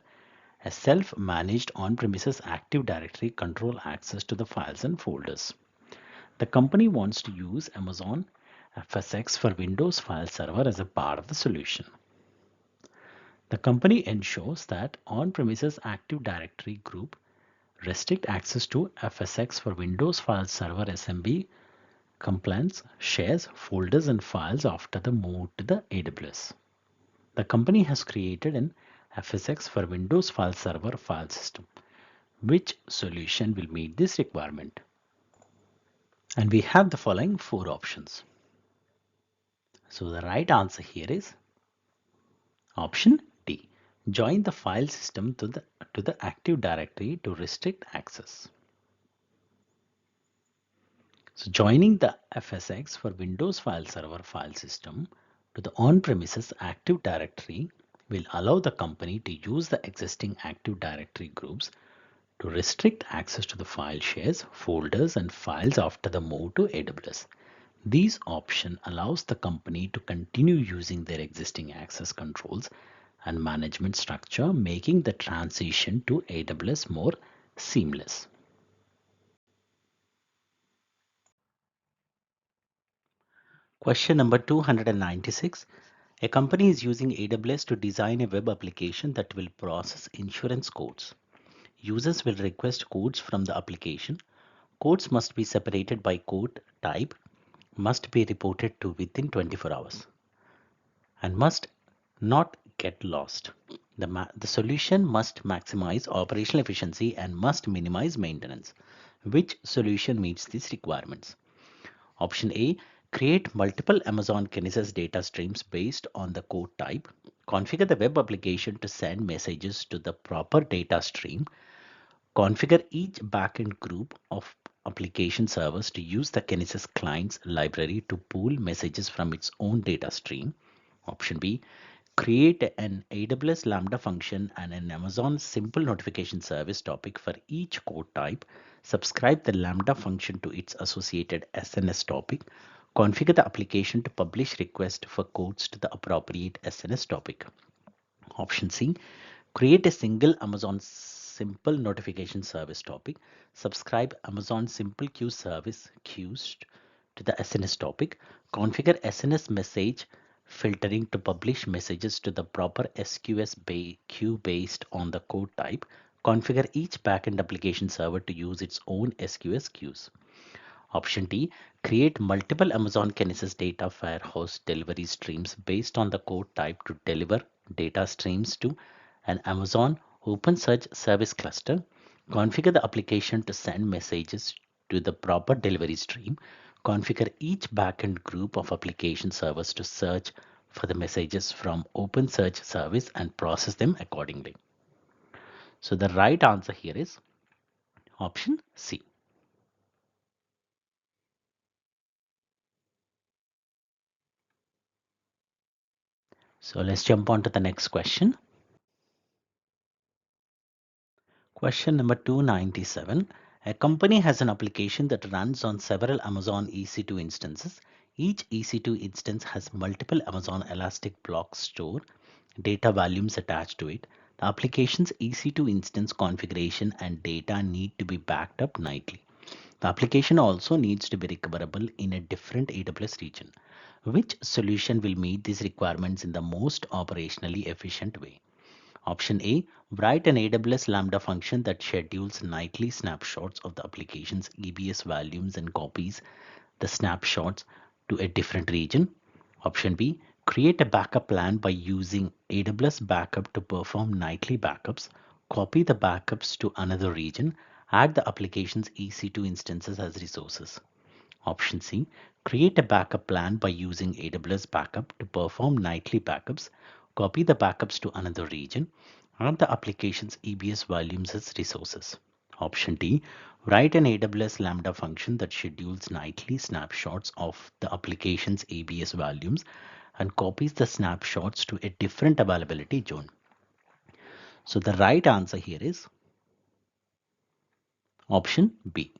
A self-managed on-premises Active Directory control access to the files and folders. The company wants to use Amazon FSx for Windows File Server as a part of the solution. The company ensures that on-premises Active Directory group restrict access to FSx for Windows File Server SMB compliance shares, folders, and files after the move to the AWS. The company has created an FSx for Windows File Server file system. Which solution will meet this requirement? And we have the following 4 options. So the right answer here is option D. Join the file system to the Active Directory to restrict access. So joining the FSx for Windows File Server file system to the on-premises Active Directory will allow the company to use the existing Active Directory groups to restrict access to the file shares, folders, and files after the move to AWS. This option allows the company to continue using their existing access controls and management structure, making the transition to AWS more seamless. Question number 296. A company is using AWS to design a web application that will process insurance codes. Users will request codes from the application. Codes must be separated by code type, must be reported to within 24 hours, and must not get lost. The solution must maximize operational efficiency and must minimize maintenance. Which solution meets these requirements? Option A. Create multiple Amazon Kinesis data streams based on the code type. Configure the web application to send messages to the proper data stream. Configure each backend group of application servers to use the Kinesis client's library to pool messages from its own data stream. Option B. Create an AWS Lambda function and an Amazon simple notification service topic for each code type. Subscribe the Lambda function to its associated SNS topic. Configure the application to publish requests for codes to the appropriate SNS topic. Option C. Create a single Amazon simple notification service topic. Subscribe Amazon simple queue service queues to the SNS topic. Configure SNS message filtering to publish messages to the proper SQS queue based on the code type. Configure each backend application server to use its own SQS queues. Option D. Create multiple Amazon Kinesis data warehouse delivery streams based on the code type to deliver data streams to an Amazon OpenSearch service cluster. Configure the application to send messages to the proper delivery stream. Configure each backend group of application servers to search for the messages from OpenSearch service and process them accordingly. So the right answer here is option C. So let's jump on to the next question. Question number 297. A company has an application that runs on several Amazon EC2 instances. Each EC2 instance has multiple Amazon Elastic Block Store data volumes attached to it. The application's EC2 instance configuration and data need to be backed up nightly. The application also needs to be recoverable in a different AWS region. Which solution will meet these requirements in the most operationally efficient way? Option A, write an AWS Lambda function that schedules nightly snapshots of the application's EBS volumes and copies the snapshots to a different region. Option B, create a backup plan by using AWS Backup to perform nightly backups, copy the backups to another region, add the application's EC2 instances as resources. Option C, create a backup plan by using AWS Backup to perform nightly backups, copy the backups to another region, add the application's EBS volumes as resources. Option D, write an AWS Lambda function that schedules nightly snapshots of the application's EBS volumes and copies the snapshots to a different availability zone. So the right answer here is option B.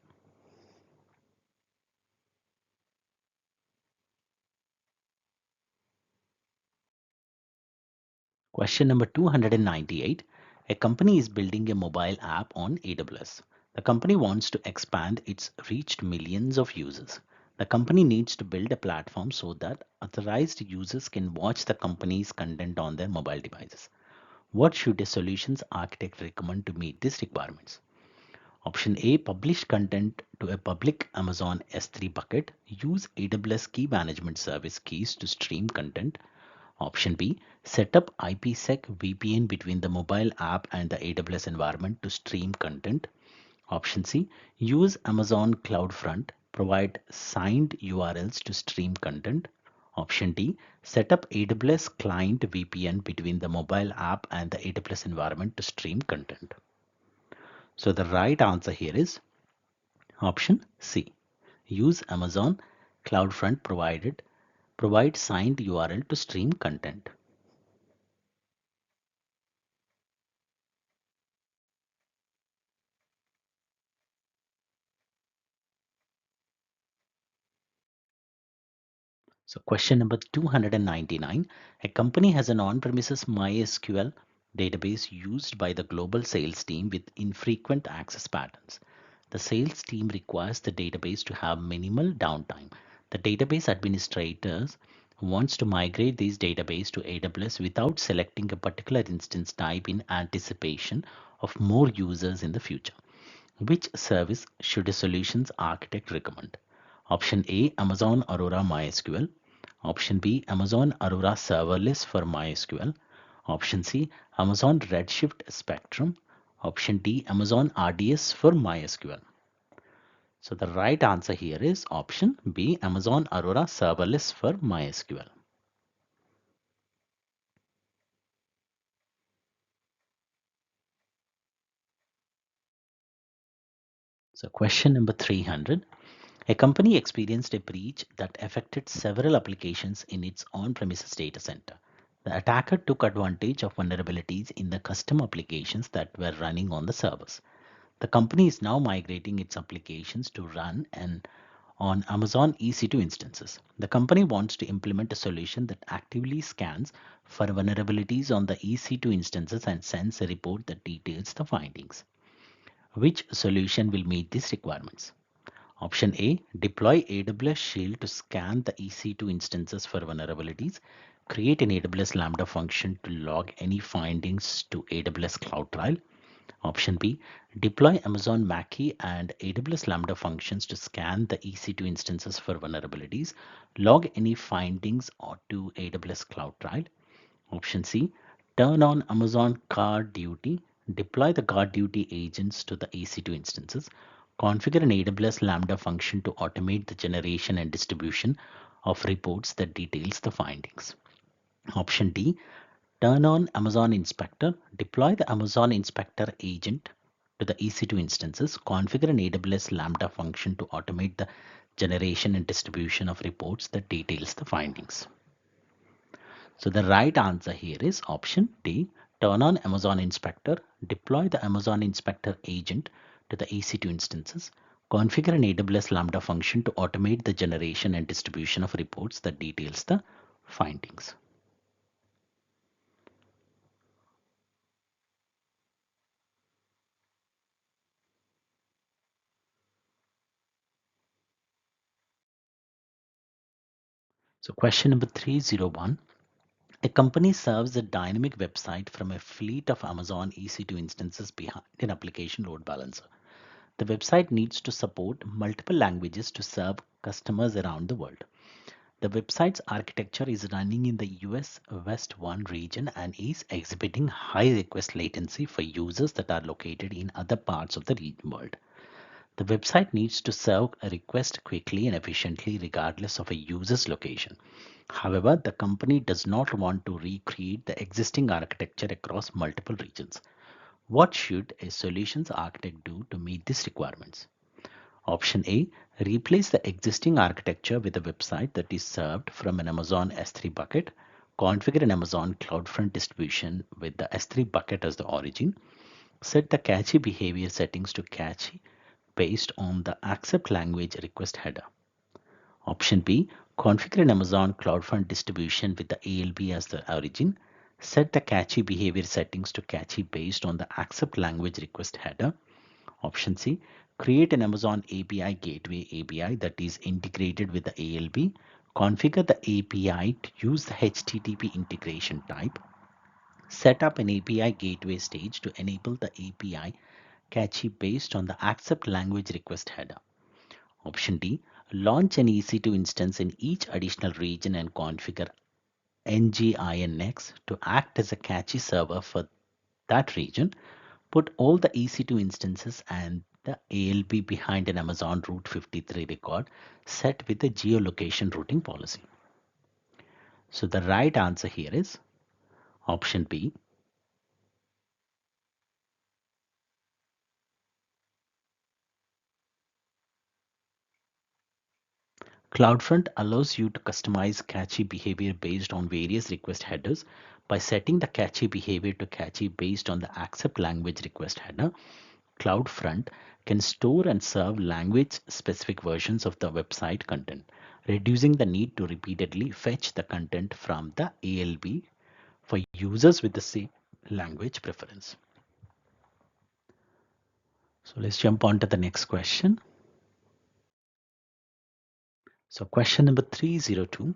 Question number 298. A company is building a mobile app on AWS. The company wants to expand its reach to millions of users. The company needs to build a platform so that authorized users can watch the company's content on their mobile devices. What should a solutions architect recommend to meet these requirements? Option A, publish content to a public Amazon S3 bucket. Use AWS Key Management Service keys to stream content. Option B, set up IPsec VPN between the mobile app and the AWS environment to stream content. Option C, use Amazon CloudFront, provide signed URLs to stream content. Option D, set up AWS client VPN between the mobile app and the AWS environment to stream content. So the right answer here is option C. Use Amazon CloudFront provide signed URL to stream content. So question number 299. A company has an on-premises MySQL database used by the global sales team with infrequent access patterns. The sales team requires the database to have minimal downtime. The database administrators wants to migrate these database to AWS without selecting a particular instance type in anticipation of more users in the future. Which service should a solutions architect recommend? Option A, Amazon Aurora MySQL. Option B, Amazon Aurora Serverless for MySQL. Option C, Amazon Redshift Spectrum. Option D, Amazon RDS for MySQL. So the right answer here is option B, Amazon Aurora Serverless for MySQL. So question number 300. A company experienced a breach that affected several applications in its on-premises data center. The attacker took advantage of vulnerabilities in the custom applications that were running on the servers. The company is now migrating its applications to run on Amazon EC2 instances. The company wants to implement a solution that actively scans for vulnerabilities on the EC2 instances and sends a report that details the findings. Which solution will meet these requirements? Option A, deploy AWS Shield to scan the EC2 instances for vulnerabilities. Create an AWS Lambda function to log any findings to AWS CloudTrail. Option B, deploy Amazon Mackie and AWS Lambda functions to scan the EC2 instances for vulnerabilities. Log any findings to AWS CloudTrail. Option C, turn on Amazon Guard Duty. Deploy the Guard Duty agents to the EC2 instances. Configure an AWS Lambda function to automate the generation and distribution of reports that details the findings. Option D, turn on Amazon Inspector. Deploy the Amazon Inspector agent to the EC2 instances. Configure an AWS Lambda function to automate the generation and distribution of reports that details the findings. So the right answer here is option D. Turn on Amazon Inspector, deploy the Amazon Inspector agent to the EC2 instances, configure an AWS Lambda function to automate the generation and distribution of reports that details the findings. So question number 301. A company serves a dynamic website from a fleet of Amazon EC2 instances behind an application load balancer. The website needs to support multiple languages to serve customers around the world. The website's architecture is running in the US West 1 region and is exhibiting high request latency for users that are located in other parts of the world. The website needs to serve a request quickly and efficiently regardless of a user's location. However, the company does not want to recreate the existing architecture across multiple regions. What should a solutions architect do to meet these requirements? Option A, replace the existing architecture with a website that is served from an Amazon S3 bucket. Configure an Amazon CloudFront distribution with the S3 bucket as the origin. Set the cache behavior settings to cache based on the accept language request header. Option B, configure an Amazon CloudFront distribution with the ALB as the origin. Set the cache behavior settings to cache based on the accept language request header. Option C, create an Amazon API gateway API that is integrated with the ALB. Configure the API to use the HTTP integration type. Set up an API gateway stage to enable the API cache based on the accept language request header. Option D, launch an EC2 instance in each additional region and configure NGINX to act as a cache server for that region. Put all the EC2 instances and the ALB behind an Amazon Route 53 record set with a geolocation routing policy. So the right answer here is option B. CloudFront allows you to customize cache behavior based on various request headers. By setting the cache behavior to cache based on the accept language request header, CloudFront can store and serve language-specific versions of the website content, reducing the need to repeatedly fetch the content from the ALB for users with the same language preference. So let's jump on to the next question. So question number 302.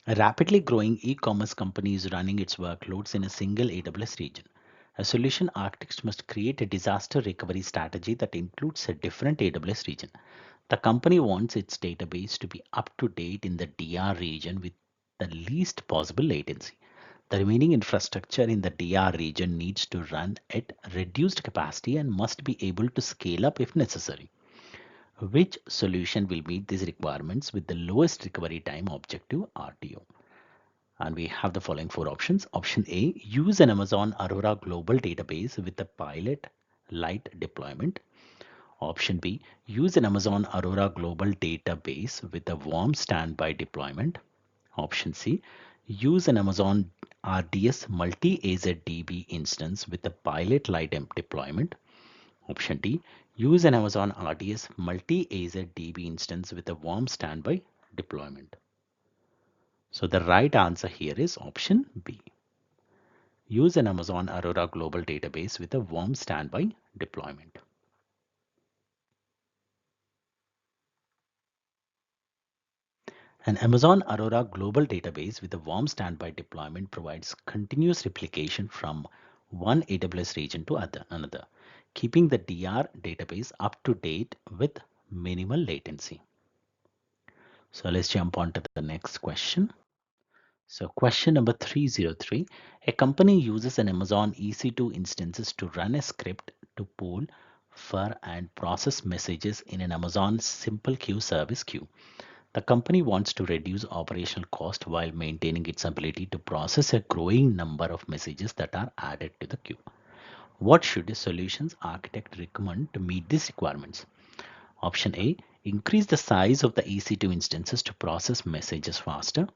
A rapidly growing e-commerce company is running its workloads in a single AWS region. A solution architect must create a disaster recovery strategy that includes a different AWS region. The company wants its database to be up to date in the DR region with the least possible latency. The remaining infrastructure in the DR region needs to run at reduced capacity and must be able to scale up if necessary. Which solution will meet these requirements with the lowest recovery time objective RTO? And we have the following four options. Option A, use an Amazon Aurora global database with a pilot light deployment. Option B, use an Amazon Aurora global database with a warm standby deployment. Option C, use an Amazon RDS multi-AZDB instance with a pilot light deployment. Option D, use an Amazon RDS multi-AZDB instance with a warm standby deployment. So the right answer here is option B. Use an Amazon Aurora global database with a warm standby deployment. An Amazon Aurora global database with a warm standby deployment provides continuous replication from one AWS region to another, keeping the DR database up to date with minimal latency. So let's jump on to the next question. So question number 303, a company uses an Amazon EC2 instances to run a script to pull for and process messages in an Amazon simple queue service queue. The company wants to reduce operational cost while maintaining its ability to process a growing number of messages that are added to the queue. What should a solutions architect recommend to meet these requirements? Option A, increase the size of the EC2 instances to process messages faster.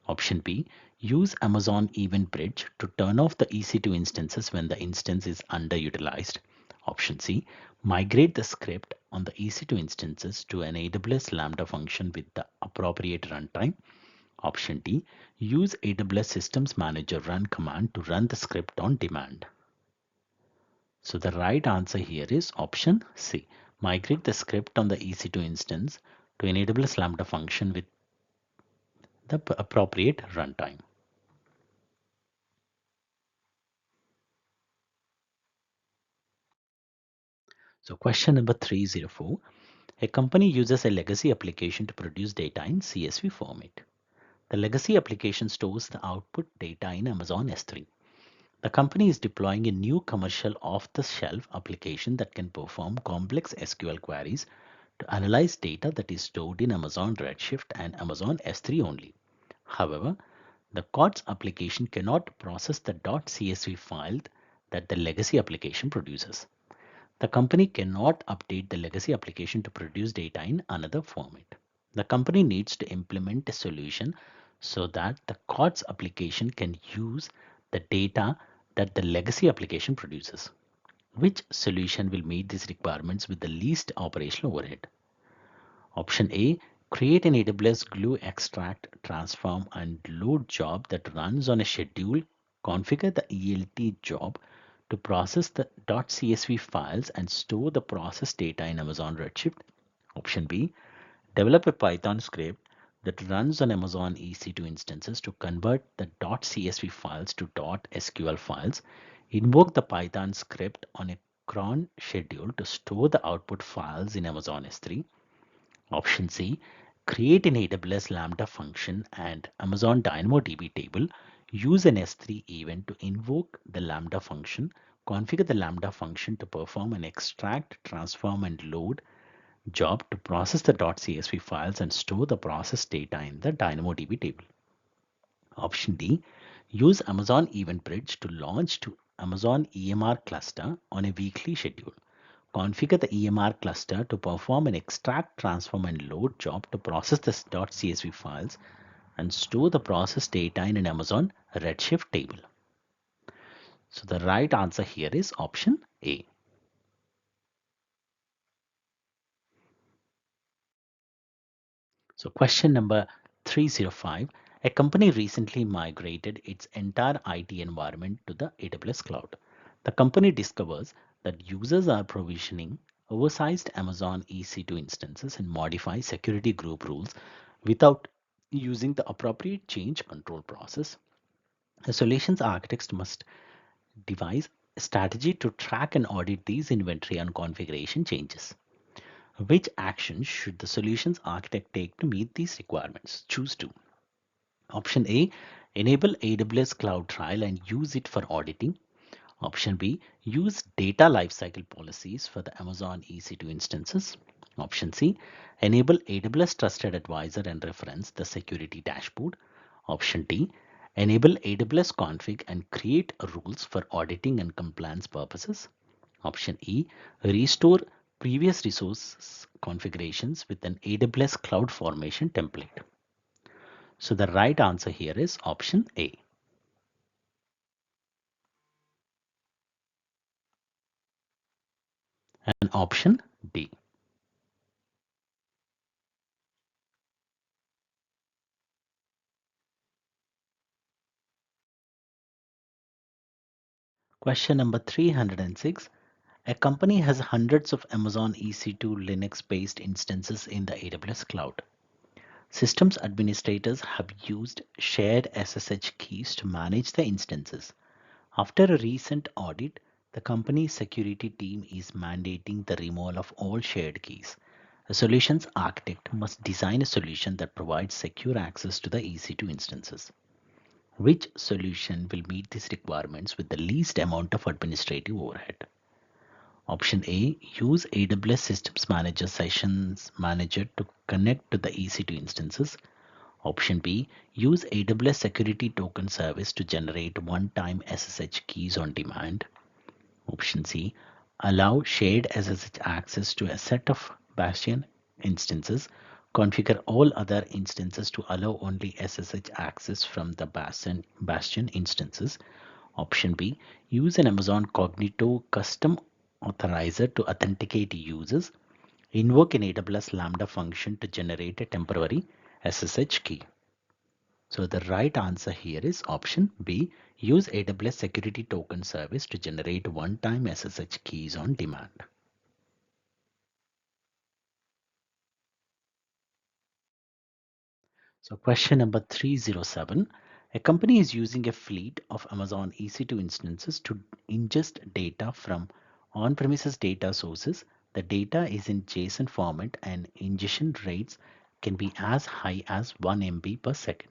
Option B, use Amazon Event Bridge to turn off the EC2 instances when the instance is underutilized. Option C, migrate the script on the EC2 instances to an AWS Lambda function with the appropriate runtime. Option D, use AWS Systems Manager run command to run the script on demand. So the right answer here is option C. Migrate the script on the EC2 instance to an AWS Lambda function with the appropriate runtime. So question number 304. A company uses a legacy application to produce data in CSV format. The legacy application stores the output data in Amazon S3. The company is deploying a new commercial off-the-shelf application that can perform complex SQL queries to analyze data that is stored in Amazon Redshift and Amazon S3 only. However, the COTS application cannot process the .csv file that the legacy application produces. The company cannot update the legacy application to produce data in another format. The company needs to implement a solution so that the COTS application can use the data that the legacy application produces. Which solution will meet these requirements with the least operational overhead? Option A, create an AWS Glue extract, transform, and load job that runs on a schedule. Configure the ELT job to process the .csv files and store the processed data in Amazon Redshift. Option B, develop a Python script that runs on Amazon EC2 instances to convert the .csv files to .sql files. Invoke the Python script on a cron schedule to store the output files in Amazon S3. Option C, create an AWS Lambda function and Amazon DynamoDB table. Use an S3 event to invoke the Lambda function. Configure the Lambda function to perform an extract, transform, and load job to process the .csv files and store the processed data in the DynamoDB table. Option D, use Amazon Event Bridge to launch to Amazon EMR cluster on a weekly schedule. Configure the EMR cluster to perform an extract, transform, and load job to process the .csv files and store the processed data in an Amazon Redshift table. So the right answer here is option A. So question number 305. A company recently migrated its entire IT environment to the AWS cloud. The company discovers that users are provisioning oversized Amazon EC2 instances and modify security group rules without using the appropriate change control process. A solutions architect must devise a strategy to track and audit these inventory and configuration changes. Which actions should the solutions architect take to meet these requirements? Choose two. Option A, enable AWS Cloud Trial and use it for auditing. Option B, use data lifecycle policies for the Amazon EC2 instances. Option C, enable AWS Trusted Advisor and reference the security dashboard. Option D, enable AWS config and create rules for auditing and compliance purposes. Option E, restore previous resource configurations with an AWS Cloud Formation template. So the right answer here is option A. And option D. Question number 306. A company has hundreds of Amazon EC2 Linux-based instances in the AWS cloud. Systems administrators have used shared SSH keys to manage the instances. After a recent audit, the company's security team is mandating the removal of all shared keys. A solutions architect must design a solution that provides secure access to the EC2 instances. Which solution will meet these requirements with the least amount of administrative overhead? Option A, use AWS Systems Manager Sessions Manager to connect to the EC2 instances. Option B, use AWS Security Token Service to generate one-time SSH keys on demand. Option C, allow shared SSH access to a set of Bastion instances. Configure all other instances to allow only SSH access from the Bastion instances. Option B, use an Amazon Cognito custom authorizer to authenticate users. Invoke an AWS Lambda function to generate a temporary SSH key. So the right answer here is option B. Use AWS Security Token Service to generate one-time SSH keys on demand. So question number 307. A company is using a fleet of Amazon EC2 instances to ingest data from on-premises data sources. The data is in JSON format and ingestion rates can be as high as 1 MB per second.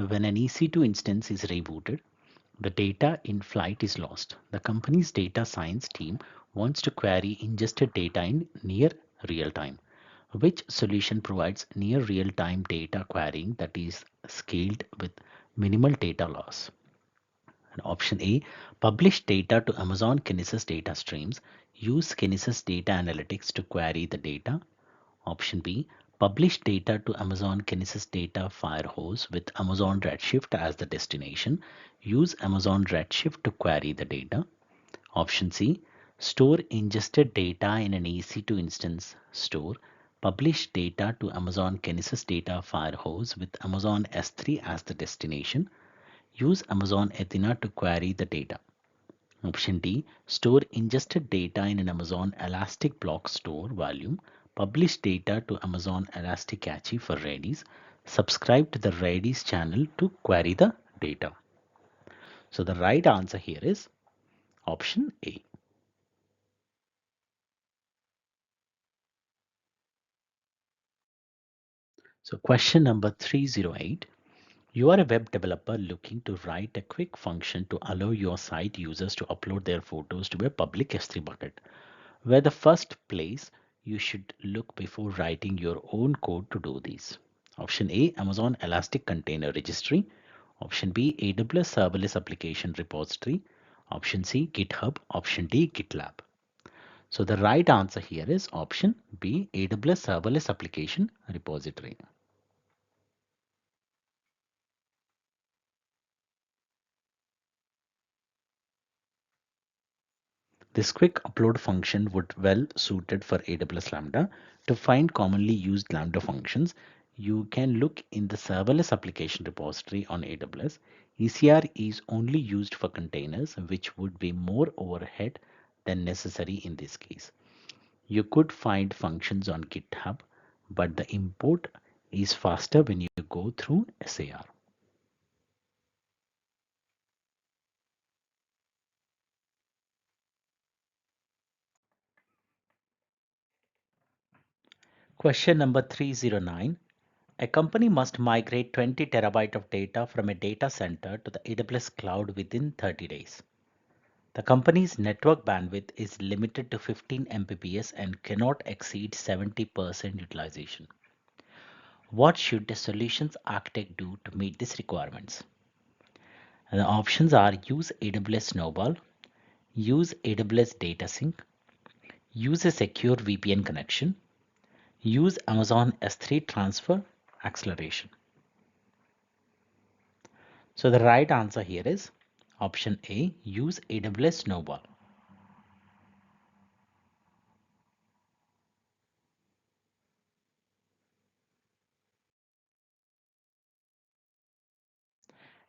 When an EC2 instance is rebooted, the data in flight is lost. The company's data science team wants to query ingested data in near real time. Which solution provides near real time data querying that is scaled with minimal data loss? And option A, publish data to Amazon Kinesis data streams. Use Kinesis data analytics to query the data. Option B, publish data to Amazon Kinesis data firehose with Amazon Redshift as the destination. Use Amazon Redshift to query the data. Option C, store ingested data in an EC2 instance store. Publish data to Amazon Kinesis data firehose with Amazon S3 as the destination. Use Amazon Athena to query the data. Option D, store ingested data in an Amazon Elastic Block Store volume. Publish data to Amazon Elasticache for Redis. Subscribe to the Redis channel to query the data. So the right answer here is option A. So question number 308. You are a web developer looking to write a quick function to allow your site users to upload their photos to a public S3 bucket, where the first place you should look before writing your own code to do this. Option A, Amazon Elastic Container Registry. Option B, AWS Serverless Application Repository. Option C, GitHub. Option D, GitLab. So the right answer here is option B, AWS Serverless Application Repository. This quick upload function would well suited for AWS Lambda. To find commonly used Lambda functions, you can look in the serverless application repository on AWS. ECR is only used for containers, which would be more overhead than necessary in this case. You could find functions on GitHub, but the import is faster when you go through SAR. Question number 309. A company must migrate 20 terabyte of data from a data center to the AWS cloud within 30 days. The company's network bandwidth is limited to 15 Mbps and cannot exceed 70% utilization. What should the solutions architect do to meet these requirements? And the options are use AWS Snowball, use AWS Data Sync, use a secure VPN connection, use Amazon S3 transfer acceleration. So the right answer here is option A, use AWS Snowball.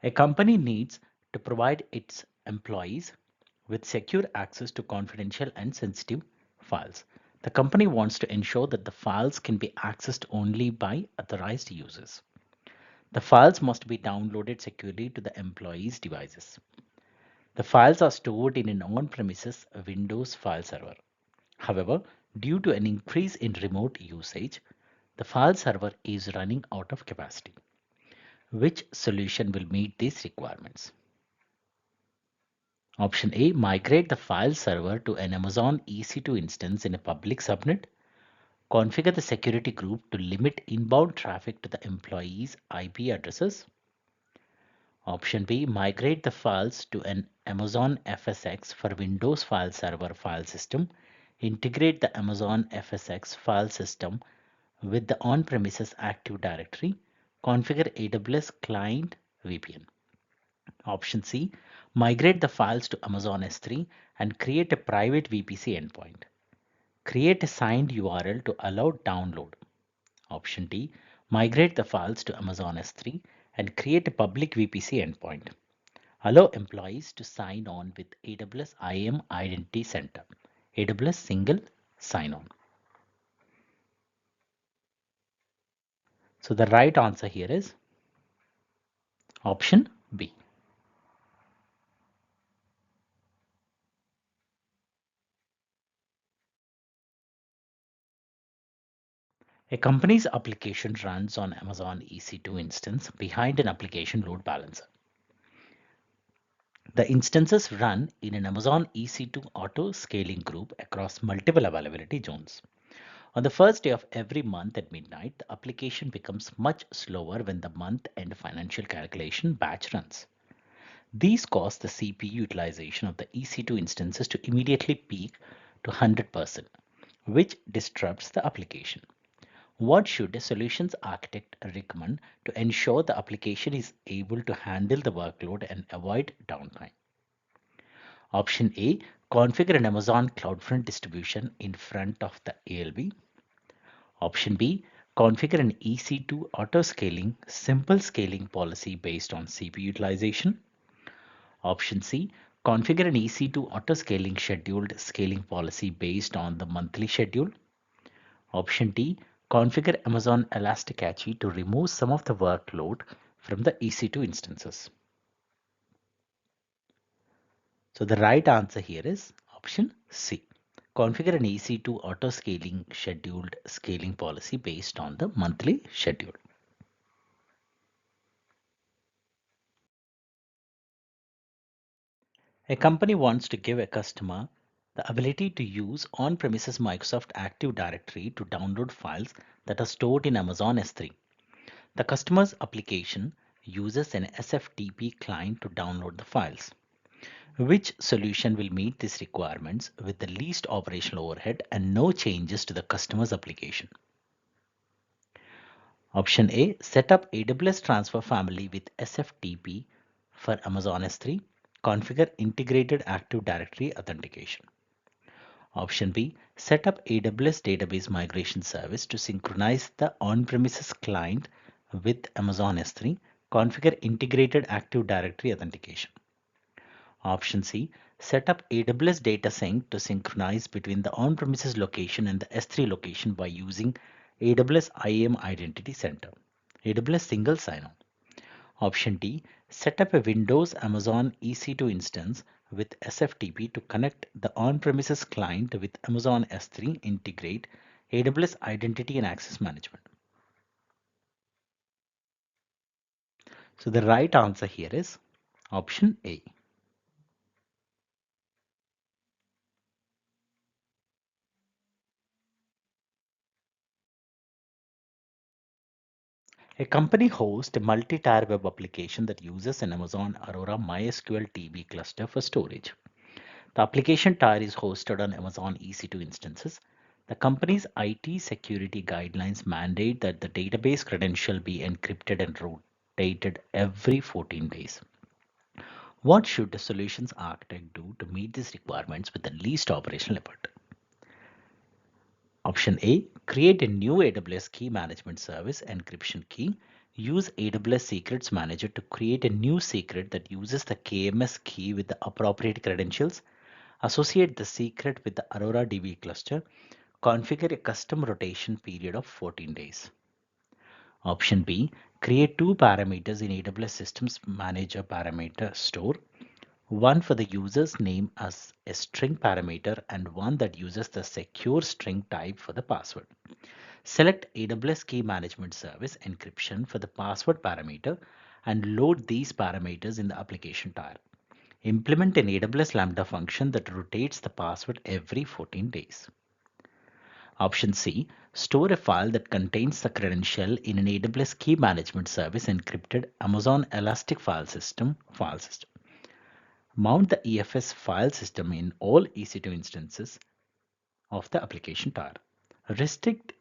A company needs to provide its employees with secure access to confidential and sensitive files. The company wants to ensure that the files can be accessed only by authorized users. The files must be downloaded securely to the employees' devices. The files are stored in an on-premises Windows file server. However, due to an increase in remote usage, the file server is running out of capacity. Which solution will meet these requirements? Option A, migrate the file server to an Amazon EC2 instance in a public subnet. Configure the security group to limit inbound traffic to the employees' IP addresses. Option B, migrate the files to an Amazon FSx for Windows file server file system. Integrate the Amazon FSx file system with the on-premises Active Directory. Configure AWS Client VPN. Option C, migrate the files to Amazon S3 and create a private VPC endpoint. Create a signed URL to allow download. Option D, migrate the files to Amazon S3 and create a public VPC endpoint. Allow employees to sign on with AWS IAM Identity Center, AWS Single Sign-On. So the right answer here is option B. A company's application runs on Amazon EC2 instance behind an application load balancer. The instances run in an Amazon EC2 auto scaling group across multiple availability zones. On the first day of every month at midnight, the application becomes much slower when the month end financial calculation batch runs. These cause the CPU utilization of the EC2 instances to immediately peak to 100%, which disrupts the application. What should a solutions architect recommend to ensure the application is able to handle the workload and avoid downtime? Option A, configure an Amazon CloudFront distribution in front of the ALB. Option B, configure an EC2 auto scaling simple scaling policy based on CPU utilization. Option C, configure an EC2 auto scaling scheduled scaling policy based on the monthly schedule. Option D, configure Amazon Elastic Cache to remove some of the workload from the EC2 instances. So the right answer here is option C. Configure an EC2 auto scaling scheduled scaling policy based on the monthly schedule. A company wants to give a customer the ability to use on-premises Microsoft Active Directory to download files that are stored in Amazon S3. The customer's application uses an SFTP client to download the files. Which solution will meet these requirements with the least operational overhead and no changes to the customer's application? Option A, set up AWS Transfer Family with SFTP for Amazon S3. Configure integrated Active Directory authentication. Option B, set up AWS Database Migration Service to synchronize the on-premises client with Amazon S3. Configure integrated Active Directory authentication. Option C, set up AWS Data Sync to synchronize between the on-premises location and the S3 location by using AWS IAM Identity Center, AWS Single Sign-On. Option D, set up a Windows Amazon EC2 instance with SFTP to connect the on-premises client with Amazon S3, integrate AWS Identity and Access Management. So the right answer here is option A. A company hosts a multi-tier web application that uses an Amazon Aurora MySQL DB cluster for storage. The application tier is hosted on Amazon EC2 instances. The company's IT security guidelines mandate that the database credential be encrypted and rotated every 14 days. What should the solutions architect do to meet these requirements with the least operational effort? Option A, create a new AWS key management service encryption key. Use AWS Secrets Manager to create a new secret that uses the KMS key with the appropriate credentials. Associate the secret with the Aurora DB cluster. Configure a custom rotation period of 14 days. Option B, create two parameters in AWS Systems Manager parameter store. One for the user's name as a string parameter and one that uses the secure string type for the password. Select AWS Key Management Service encryption for the password parameter and load these parameters in the application tier. Implement an AWS Lambda function that rotates the password every 14 days. Option C, store a file that contains the credential in an AWS Key Management Service encrypted Amazon Elastic file system. Mount the EFS file system in all EC2 instances of the application tier. Restrict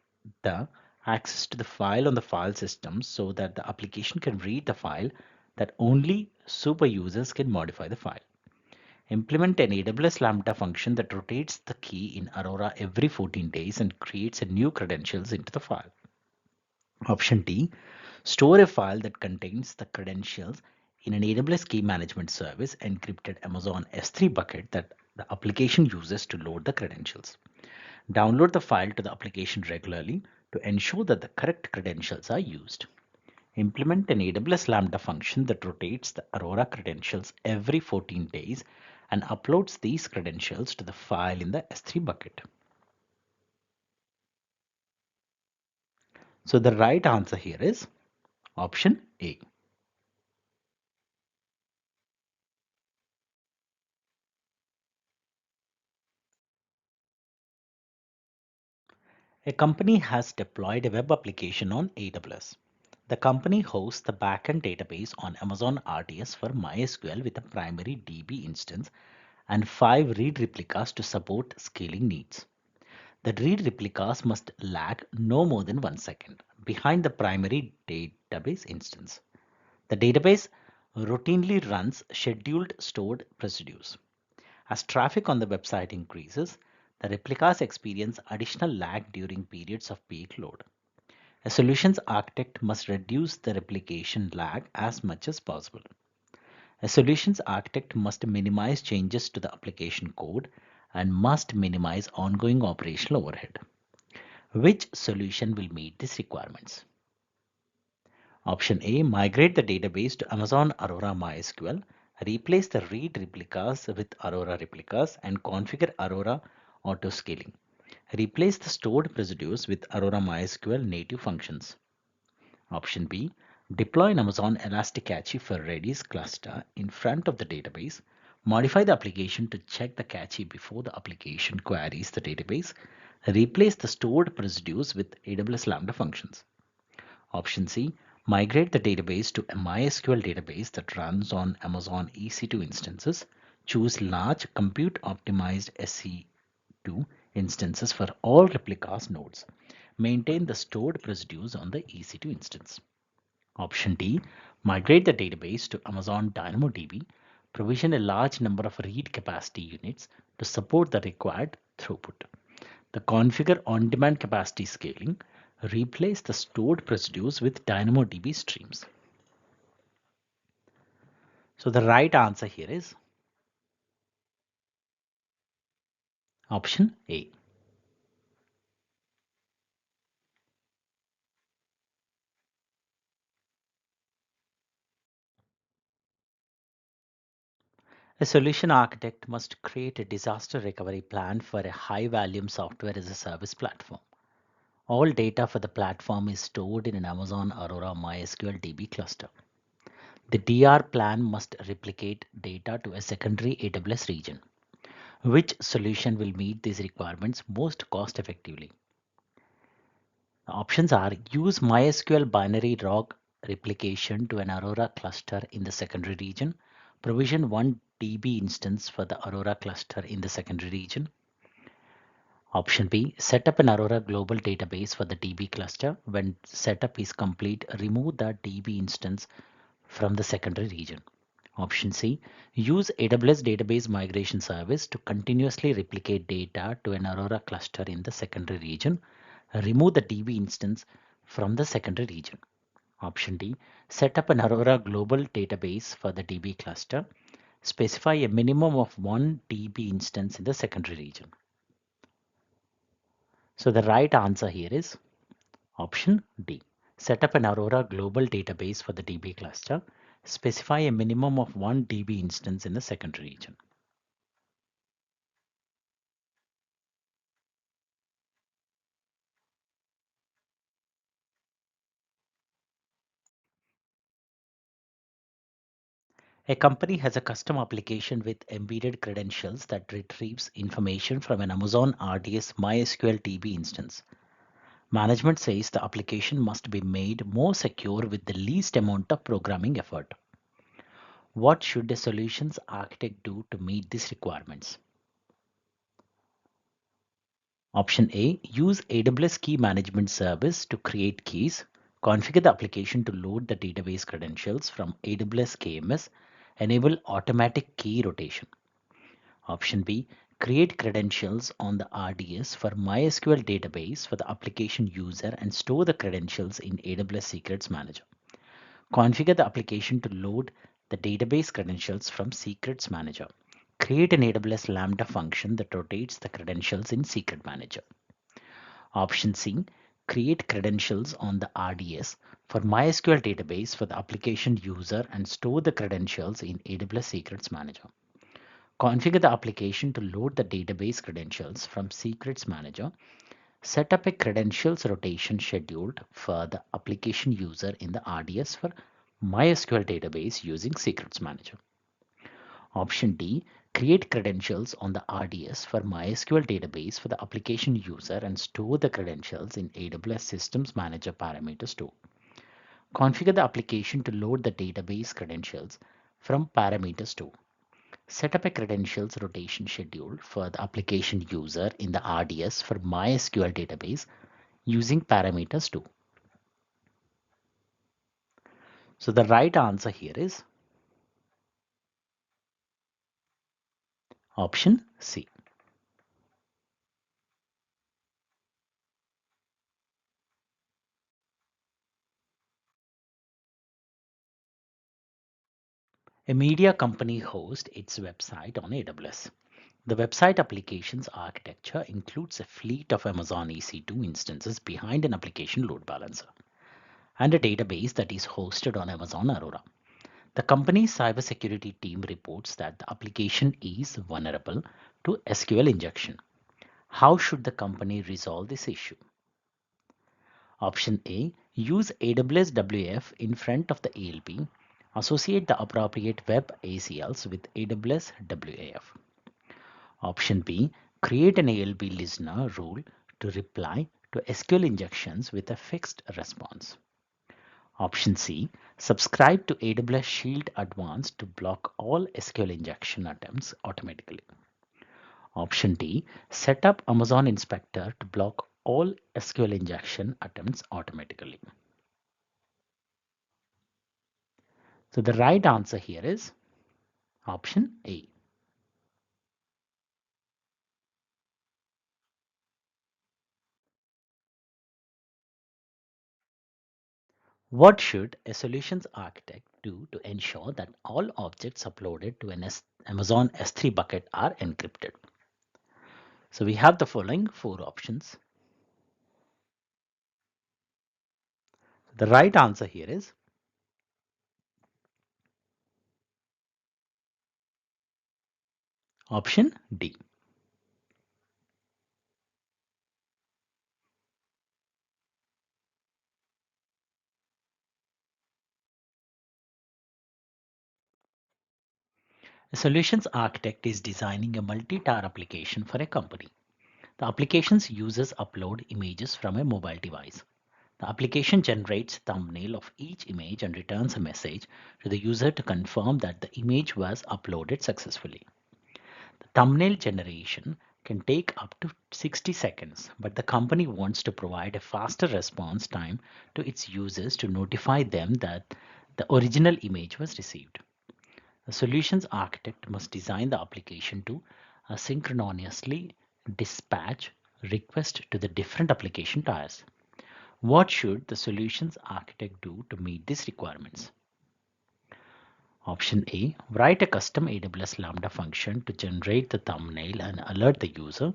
the access to the file on the file system so that the application can read the file, that only super users can modify the file. Implement an AWS Lambda function that rotates the key in Aurora every 14 days and creates a new credentials into the file. Option D, store a file that contains the credentials in an AWS Key Management Service encrypted Amazon S3 bucket that the application uses to load the credentials. Download the file to the application regularly to ensure that the correct credentials are used. Implement an AWS Lambda function that rotates the Aurora credentials every 14 days and uploads these credentials to the file in the S3 bucket. So the right answer here is option A. A company has deployed a web application on AWS. The company hosts the backend database on Amazon RDS for MySQL with a primary DB instance and 5 read replicas to support scaling needs. The read replicas must lag no more than 1 second behind the primary database instance. The database routinely runs scheduled stored procedures. As traffic on the website increases, the replicas experience additional lag during periods of peak load. A solutions architect must reduce the replication lag as much as possible. A solutions architect must minimize changes to the application code and must minimize ongoing operational overhead. Which solution will meet these requirements? Option A, migrate the database to Amazon Aurora MySQL, replace the read replicas with Aurora replicas, and configure Aurora auto-scaling. Replace the stored residues with Aurora MySQL native functions. Option B, deploy an Amazon Elastic Cache for Redis cluster in front of the database. Modify the application to check the cache before the application queries the database. Replace the stored residues with AWS Lambda functions. Option C, migrate the database to a MySQL database that runs on Amazon EC2 instances. Choose large compute optimized SC2 instances for all replicas nodes. Maintain the stored residues on the EC2 instance. Option D, migrate the database to Amazon DynamoDB. Provision a large number of read capacity units to support the required throughput. The configure on-demand capacity scaling. Replace the stored residues with DynamoDB streams. So the right answer here is option A. A solution architect must create a disaster recovery plan for a high volume software as a service platform. All data for the platform is stored in an Amazon Aurora MySQL DB cluster. The DR plan must replicate data to a secondary AWS region. Which solution will meet these requirements most cost effectively? The options are use MySQL binary log replication to an Aurora cluster in the secondary region, provision 1 DB instance for the Aurora cluster in the secondary region. Option B, set up an Aurora global database for the DB cluster. When setup is complete, remove the DB instance from the secondary region. Option C, use AWS Database Migration Service to continuously replicate data to an Aurora cluster in the secondary region. Remove the DB instance from the secondary region. Option D, set up an Aurora global database for the DB cluster. Specify a minimum of 1 DB instance in the secondary region. So the right answer here is option D. Set up an Aurora global database for the DB cluster. Specify a minimum of 1 DB instance in the secondary region. A company has a custom application with embedded credentials that retrieves information from an Amazon RDS MySQL DB instance. Management says the application must be made more secure with the least amount of programming effort. What should a solutions architect do to meet these requirements? Option A, use AWS Key Management Service to create keys. Configure the application to load the database credentials from AWS KMS. Enable automatic key rotation. Option B, create credentials on the RDS for MySQL database for the application user and store the credentials in AWS Secrets Manager. Configure the application to load the database credentials from Secrets Manager. Create an AWS Lambda function that rotates the credentials in Secret Manager. Option C, create credentials on the RDS for MySQL database for the application user and store the credentials in AWS Secrets Manager. Configure the application to load the database credentials from Secrets Manager. Set up a credentials rotation scheduled for the application user in the RDS for MySQL database using Secrets Manager. Option D, create credentials on the RDS for MySQL database for the application user and store the credentials in AWS Systems Manager parameters too. Configure the application to load the database credentials from parameters too. Set up a credentials rotation schedule for the application user in the RDS for MySQL database using parameters too. So the right answer here is option C. A media company hosts its website on AWS. The website application's architecture includes a fleet of Amazon EC2 instances behind an application load balancer and a database that is hosted on Amazon Aurora. The company's cybersecurity team reports that the application is vulnerable to SQL injection. How should the company resolve this issue? Option A, use AWS WAF in front of the ALP. Associate the appropriate web ACLs with AWS WAF. Option B, create an ALP listener rule to reply to SQL injections with a fixed response. Option C, subscribe to AWS Shield Advanced to block all SQL injection attempts automatically. Option D, set up Amazon Inspector to block all SQL injection attempts automatically. So the right answer here is option A. What should a solutions architect do to ensure that all objects uploaded to an Amazon S3 bucket are encrypted? So we have the following four options. The right answer here is option D. A solutions architect is designing a multi-tier application for a company. The application's users upload images from a mobile device. The application generates a thumbnail of each image and returns a message to the user to confirm that the image was uploaded successfully. The thumbnail generation can take up to 60 seconds, but the company wants to provide a faster response time to its users to notify them that the original image was received. The solutions architect must design the application to synchronously dispatch requests to the different application tiers. What should the solutions architect do to meet these requirements? Option A, write a custom AWS Lambda function to generate the thumbnail and alert the user.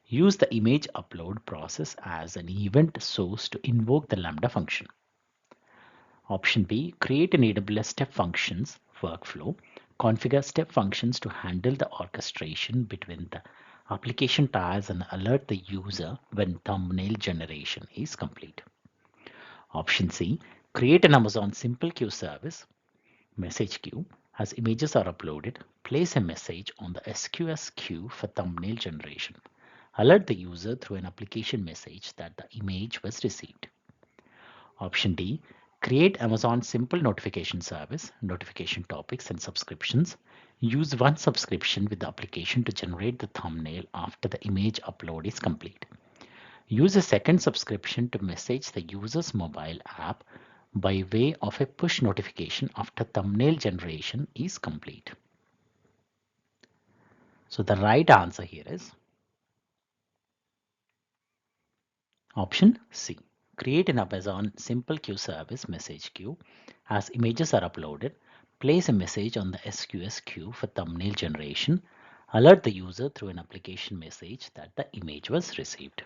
Use the image upload process as an event source to invoke the Lambda function. Option B, create an AWS step functions workflow. Configure step functions to handle the orchestration between the application tiers and alert the user when thumbnail generation is complete. Option C, create an Amazon simple queue service. Message queue. As images are uploaded, place a message on the SQS queue for thumbnail generation. Alert the user through an application message that the image was received. Option D, create Amazon simple notification service, notification topics and subscriptions. Use one subscription with the application to generate the thumbnail after the image upload is complete. Use a second subscription to message the user's mobile app by way of a push notification after thumbnail generation is complete. So the right answer here is option C. Create an Amazon simple queue service message queue. As images are uploaded, place a message on the SQS queue for thumbnail generation. Alert the user through an application message that the image was received.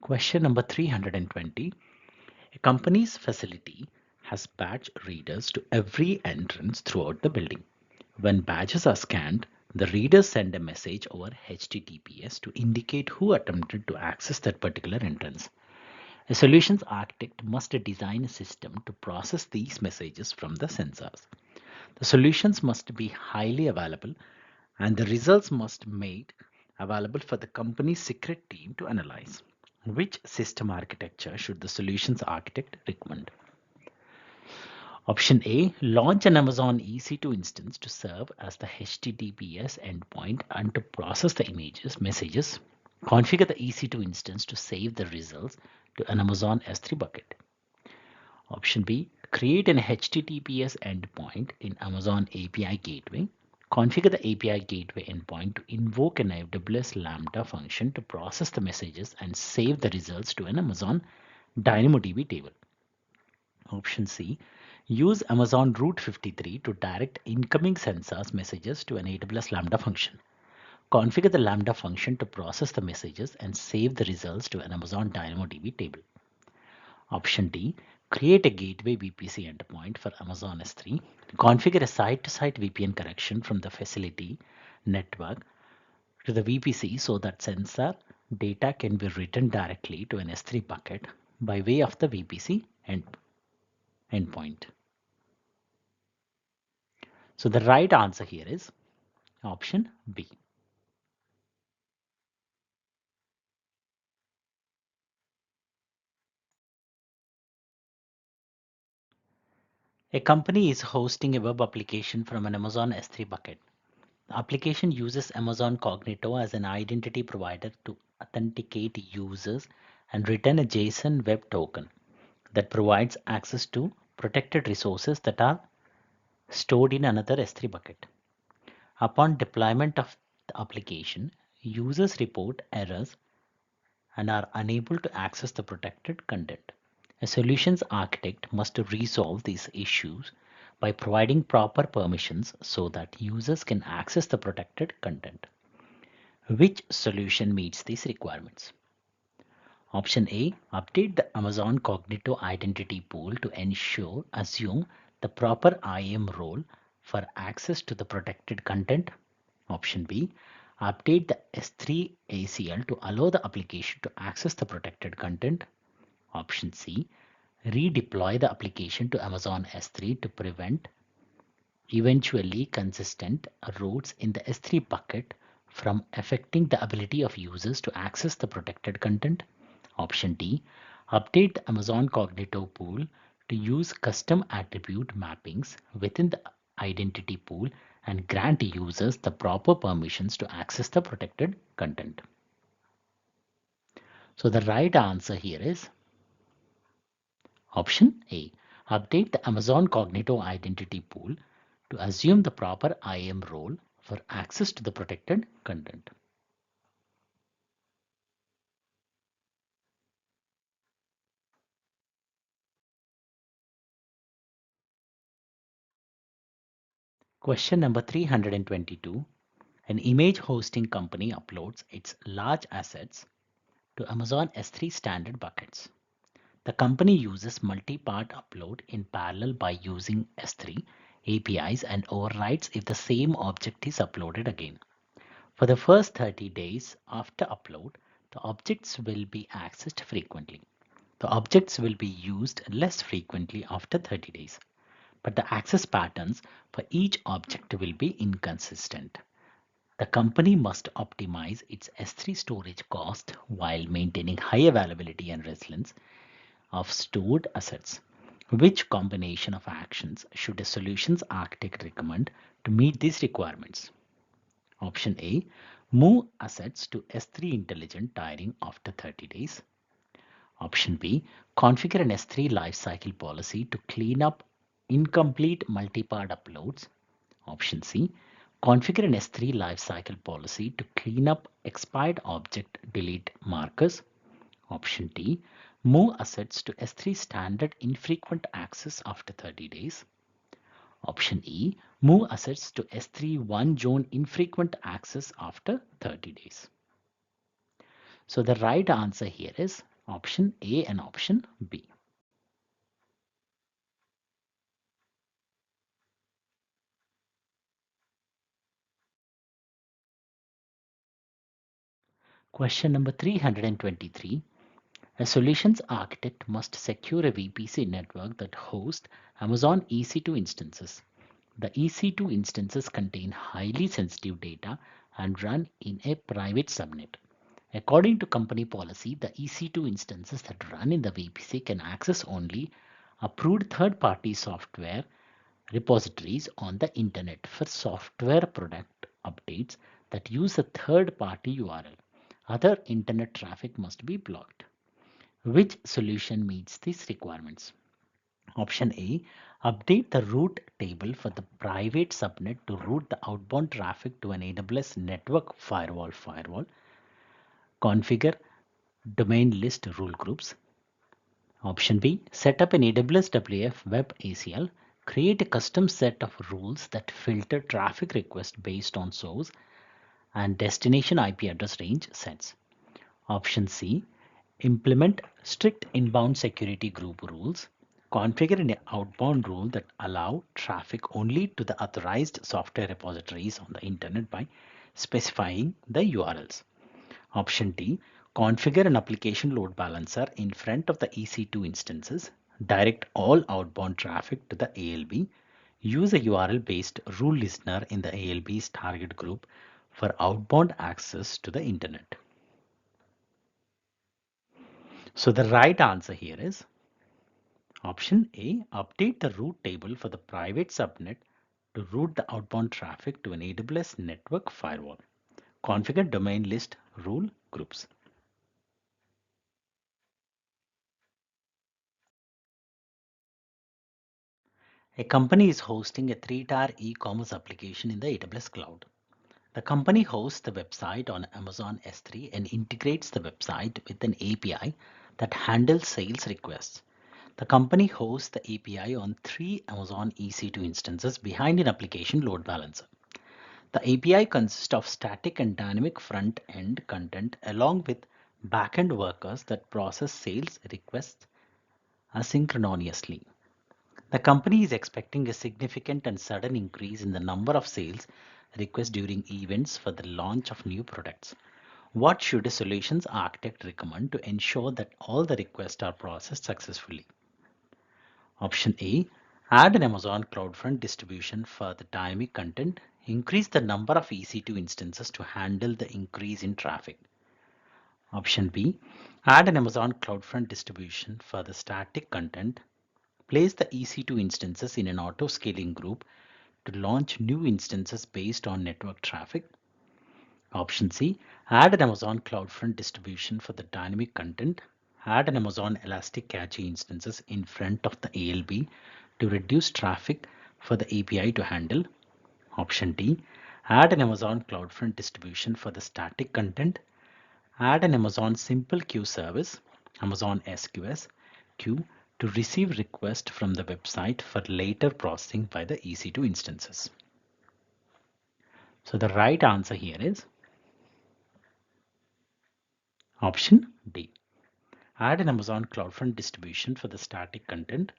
Question number 320. A company's facility has badge readers to every entrance throughout the building. When badges are scanned, the readers send a message over HTTPS to indicate who attempted to access that particular entrance. A solutions architect must design a system to process these messages from the sensors. The solutions must be highly available and the results must be made available for the company's secret team to analyze. Which system architecture should the solutions architect recommend? Option A, launch an Amazon EC2 instance to serve as the HTTPS endpoint and to process the messages. Configure the EC2 instance to save the results to an Amazon S3 bucket. Option B, create an HTTPS endpoint in Amazon API Gateway. Configure the API Gateway endpoint to invoke an AWS Lambda function to process the messages and save the results to an Amazon DynamoDB table. Option C, use Amazon Route 53 to direct incoming sensors messages to an AWS Lambda function. Configure the Lambda function to process the messages and save the results to an Amazon DynamoDB table. Option D, create a gateway VPC endpoint for Amazon S3. Configure a site-to-site VPN connection from the facility network to the VPC so that sensor data can be written directly to an S3 bucket by way of the VPC endpoint. So the right answer here is option B. A company is hosting a web application from an Amazon S3 bucket. The application uses Amazon Cognito as an identity provider to authenticate users and return a JSON web token that provides access to protected resources that are stored in another S3 bucket. Upon deployment of the application, users report errors and are unable to access the protected content. A solutions architect must resolve these issues by providing proper permissions so that users can access the protected content. Which solution meets these requirements? Option A, update the Amazon Cognito identity pool to assume the proper IAM role for access to the protected content. Option B, update the S3 ACL to allow the application to access the protected content. Option C, redeploy the application to Amazon S3 to prevent eventually consistent routes in the S3 bucket from affecting the ability of users to access the protected content. Option D, update the Amazon Cognito pool to use custom attribute mappings within the identity pool and grant users the proper permissions to access the protected content. So the right answer here is option A, update the Amazon Cognito identity pool to assume the proper IAM role for access to the protected content. Question number 322. An image hosting company uploads its large assets to Amazon S3 standard buckets. The company uses multi-part upload in parallel by using S3 APIs and overrides if the same object is uploaded again. For the first 30 days after upload, the objects will be accessed frequently. The objects will be used less frequently after 30 days, but the access patterns for each object will be inconsistent. The company must optimize its S3 storage cost while maintaining high availability and resilience of stored assets. Which combination of actions should a solutions architect recommend to meet these requirements? Option A, move assets to S3 intelligent tiering after 30 days. Option B, configure an S3 lifecycle policy to clean up incomplete multi-part uploads. Option C, configure an S3 lifecycle policy to clean up expired object delete markers. Option D, move assets to S3 standard infrequent access after 30 days. Option E, move assets to S3 one zone infrequent access after 30 days. So the right answer here is option A and option B. Question number 323. A solutions architect must secure a VPC network that hosts Amazon EC2 instances. The EC2 instances contain highly sensitive data and run in a private subnet. According to company policy, the EC2 instances that run in the VPC can access only approved third-party software repositories on the internet for software product updates that use a third-party URL. Other internet traffic must be blocked. Which solution meets these requirements? Option A, update the route table for the private subnet to route the outbound traffic to an AWS network firewall. Configure domain list rule groups. Option B, set up an AWS WAF web ACL. Create a custom set of rules that filter traffic requests based on source and destination IP address range sets. Option C, implement strict inbound security group rules. Configure an outbound rule that allow traffic only to the authorized software repositories on the internet by specifying the URLs. Option D, configure an application load balancer in front of the EC2 instances. Direct all outbound traffic to the ALB. Use a URL-based rule listener in the ALB's target group for outbound access to the internet. So the right answer here is option A, update the route table for the private subnet to route the outbound traffic to an AWS network firewall. Configure domain list rule groups. A company is hosting a 3-tier e-commerce application in the AWS cloud. The company hosts the website on Amazon S3 and integrates the website with an API that handles sales requests. The company hosts the API on 3 Amazon EC2 instances behind an application load balancer. The API consists of static and dynamic front-end content along with back-end workers that process sales requests asynchronously. The company is expecting a significant and sudden increase in the number of sales requests during events for the launch of new products. What should a solutions architect recommend to ensure that all the requests are processed successfully? Option A, add an Amazon CloudFront distribution for the dynamic content. Increase the number of EC2 instances to handle the increase in traffic. Option B, add an Amazon CloudFront distribution for the static content. Place the EC2 instances in an auto-scaling group to launch new instances based on network traffic. Option C, add an Amazon CloudFront distribution for the dynamic content. Add an Amazon Elastic Cache instances in front of the ALB to reduce traffic for the API to handle. Option D, add an Amazon CloudFront distribution for the static content. Add an Amazon Simple Queue service, Amazon SQS queue, to receive requests from the website for later processing by the EC2 instances. So the right answer here is option D. Add an Amazon CloudFront distribution for the static content.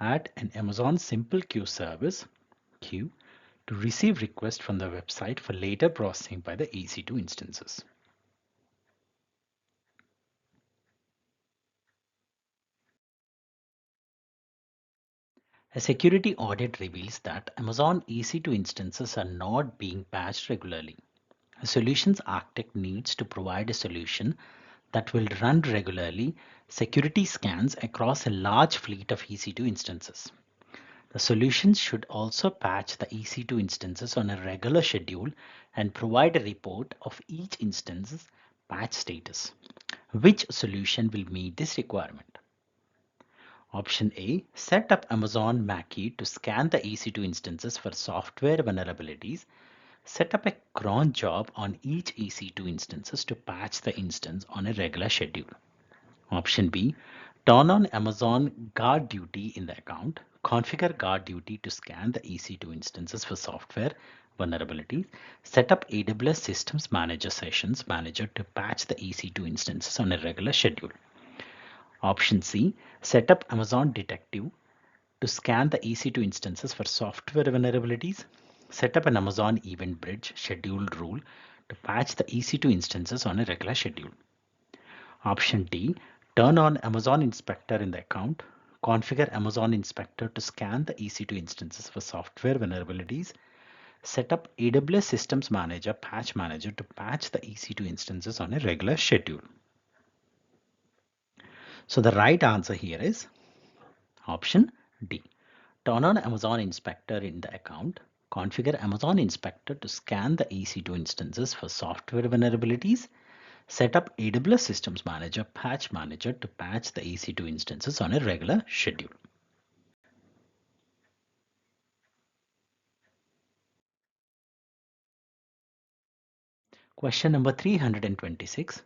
Add an Amazon Simple Queue service queue to receive requests from the website for later processing by the EC2 instances. A security audit reveals that Amazon EC2 instances are not being patched regularly. A solutions architect needs to provide a solution that will run regularly security scans across a large fleet of EC2 instances. The solution should also patch the EC2 instances on a regular schedule and provide a report of each instance's patch status. Which solution will meet this requirement? Option A, set up Amazon Mackie to scan the EC2 instances for software vulnerabilities. Set up a cron job on each EC2 instances to patch the instance on a regular schedule. Option B, turn on Amazon Guard Duty in the account. Configure Guard Duty to scan the EC2 instances for software vulnerabilities, set up AWS Systems Manager Sessions Manager to patch the EC2 instances on a regular schedule. Option C, set up Amazon Detective to scan the EC2 instances for software vulnerabilities. Set up an Amazon Event Bridge schedule rule to patch the EC2 instances on a regular schedule. Option D, turn on Amazon Inspector in the account. Configure Amazon Inspector to scan the EC2 instances for software vulnerabilities. Set up AWS Systems Manager Patch Manager to patch the EC2 instances on a regular schedule. So the right answer here is option D. Turn on Amazon Inspector in the account. Configure Amazon Inspector to scan the EC2 instances for software vulnerabilities. Set up AWS Systems Manager Patch Manager to patch the EC2 instances on a regular schedule. Question number 326.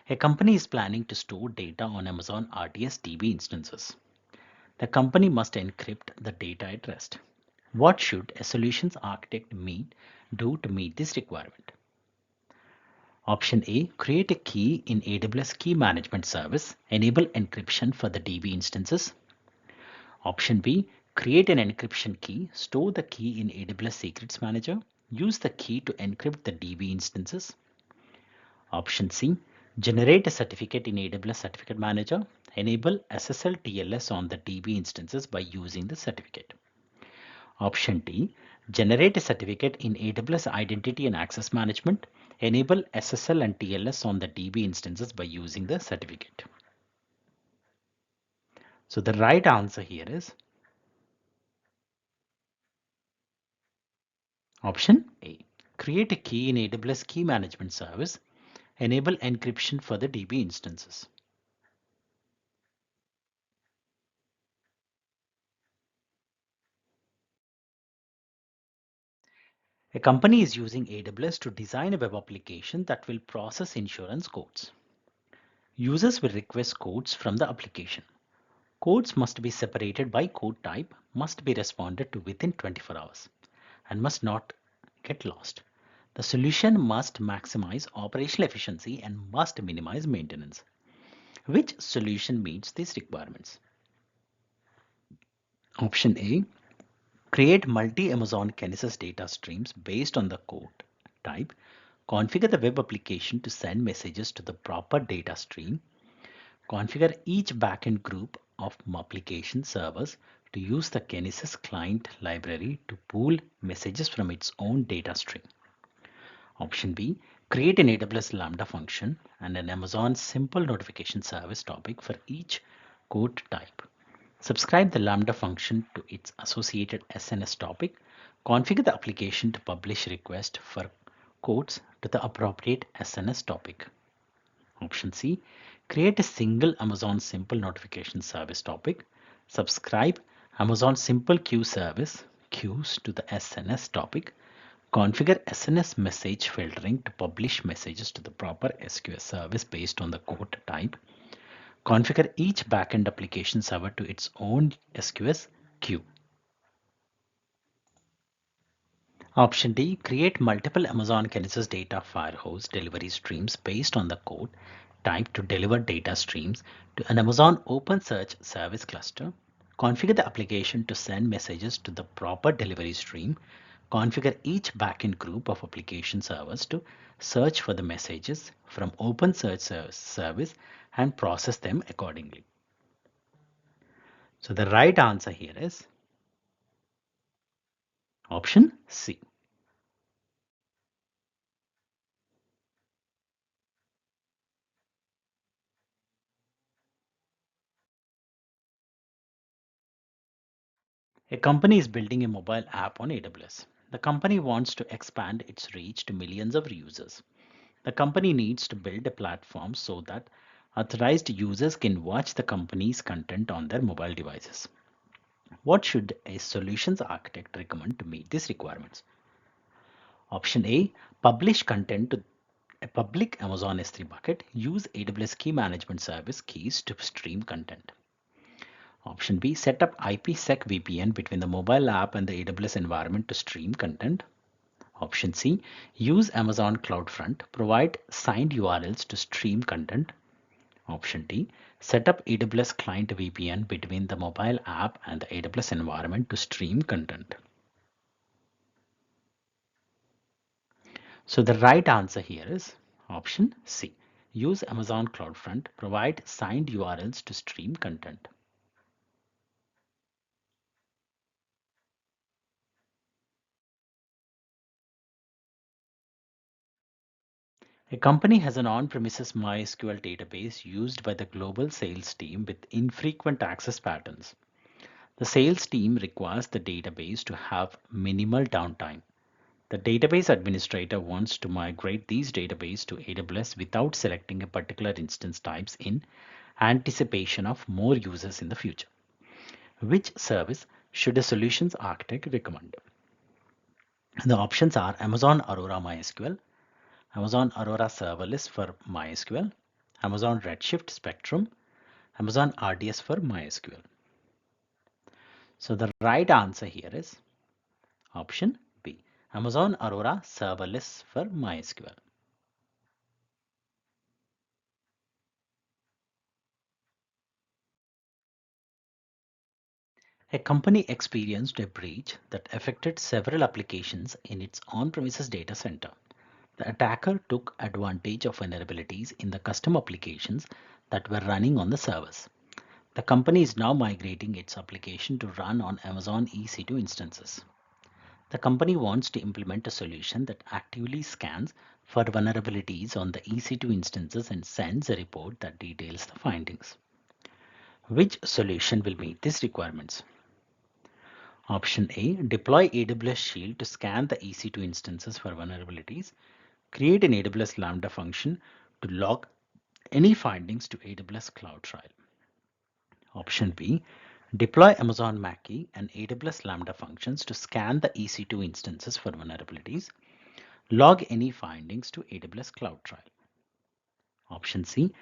A company is planning to store data on Amazon RDS DB instances. The company must encrypt the data at rest. What should a solutions architect do to meet this requirement? Option A, create a key in AWS Key Management Service, enable encryption for the DB instances. Option B, create an encryption key, store the key in AWS Secrets Manager, use the key to encrypt the DB instances. Option C, generate a certificate in AWS Certificate Manager, enable SSL TLS on the DB instances by using the certificate. Option D, generate a certificate in AWS Identity and Access Management, enable SSL and TLS on the DB instances by using the certificate. So the right answer here is option A. Create a key in AWS Key Management Service, enable encryption for the DB instances. A company is using AWS to design a web application that will process insurance codes. Users will request codes from the application. Codes must be separated by code type, must be responded to within 24 hours, and must not get lost. The solution must maximize operational efficiency and must minimize maintenance. Which solution meets these requirements? Option A, create multi-Amazon Kinesis data streams based on the code type. Configure the web application to send messages to the proper data stream. Configure each backend group of application servers to use the Kinesis client library to pool messages from its own data stream. Option B, create an AWS Lambda function and an Amazon simple notification service topic for each code type. Subscribe the Lambda function to its associated SNS topic. Configure the application to publish request for codes to the appropriate SNS topic. Option C, create a single Amazon simple notification service topic. Subscribe Amazon simple queue service queues to the SNS topic. Configure SNS message filtering to publish messages to the proper SQS service based on the code type. Configure each backend application server to its own SQS queue. Option D, create multiple Amazon Kinesis data firehose delivery streams based on the code type to deliver data streams to an Amazon OpenSearch service cluster. Configure the application to send messages to the proper delivery stream. Configure each backend group of application servers to search for the messages from OpenSearch service and process them accordingly. So the right answer here is option C. A company is building a mobile app on AWS. The company wants to expand its reach to millions of users. The company needs to build a platform so that authorized users can watch the company's content on their mobile devices. What should a solutions architect recommend to meet these requirements? Option A, publish content to a public Amazon S3 bucket. Use AWS Key Management Service keys to stream content. Option B, set up IPsec VPN between the mobile app and the AWS environment to stream content. Option C, use Amazon CloudFront, provide signed URLs to stream content. Option D, set up AWS client VPN between the mobile app and the AWS environment to stream content. So the right answer here is option C. Use Amazon CloudFront, provide signed URLs to stream content. A company has an on-premises MySQL database used by the global sales team with infrequent access patterns. The sales team requires the database to have minimal downtime. The database administrator wants to migrate these databases to AWS without selecting a particular instance types in anticipation of more users in the future. Which service should a solutions architect recommend? The options are Amazon Aurora MySQL, Amazon Aurora Serverless for MySQL, Amazon Redshift Spectrum, Amazon RDS for MySQL. So the right answer here is option B, Amazon Aurora Serverless for MySQL. A company experienced a breach that affected several applications in its on-premises data center. The attacker took advantage of vulnerabilities in the custom applications that were running on the servers. The company is now migrating its application to run on Amazon EC2 instances. The company wants to implement a solution that actively scans for vulnerabilities on the EC2 instances and sends a report that details the findings. Which solution will meet these requirements? Option A, deploy AWS Shield to scan the EC2 instances for vulnerabilities. Create an AWS Lambda function to log any findings to AWS CloudTrail. Option B, deploy Amazon Mackie and AWS Lambda functions to scan the EC2 instances for vulnerabilities. Log any findings to AWS CloudTrail. Option C,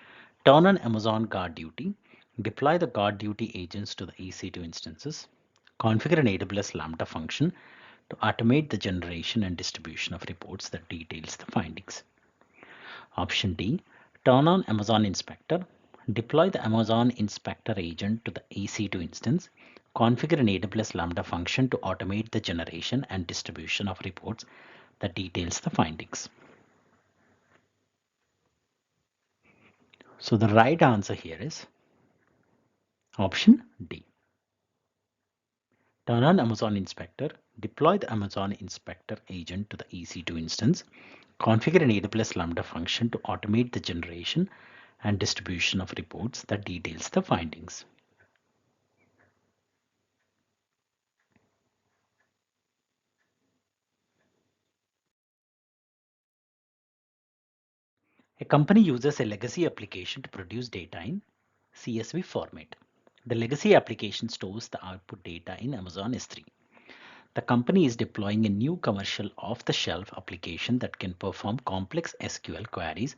turn on Amazon Guard Duty. Deploy the Guard Duty agents to the EC2 instances. Configure an AWS Lambda function to automate the generation and distribution of reports that details the findings. Option D, turn on Amazon Inspector. Deploy the Amazon Inspector agent to the EC2 instance. Configure an AWS Lambda function to automate the generation and distribution of reports that details the findings. So the right answer here is option D. Turn on Amazon Inspector, deploy the Amazon Inspector agent to the EC2 instance, configure an AWS Lambda function to automate the generation and distribution of reports that details the findings. A company uses a legacy application to produce data in CSV format. The legacy application stores the output data in Amazon S3. The company is deploying a new commercial off-the-shelf application that can perform complex SQL queries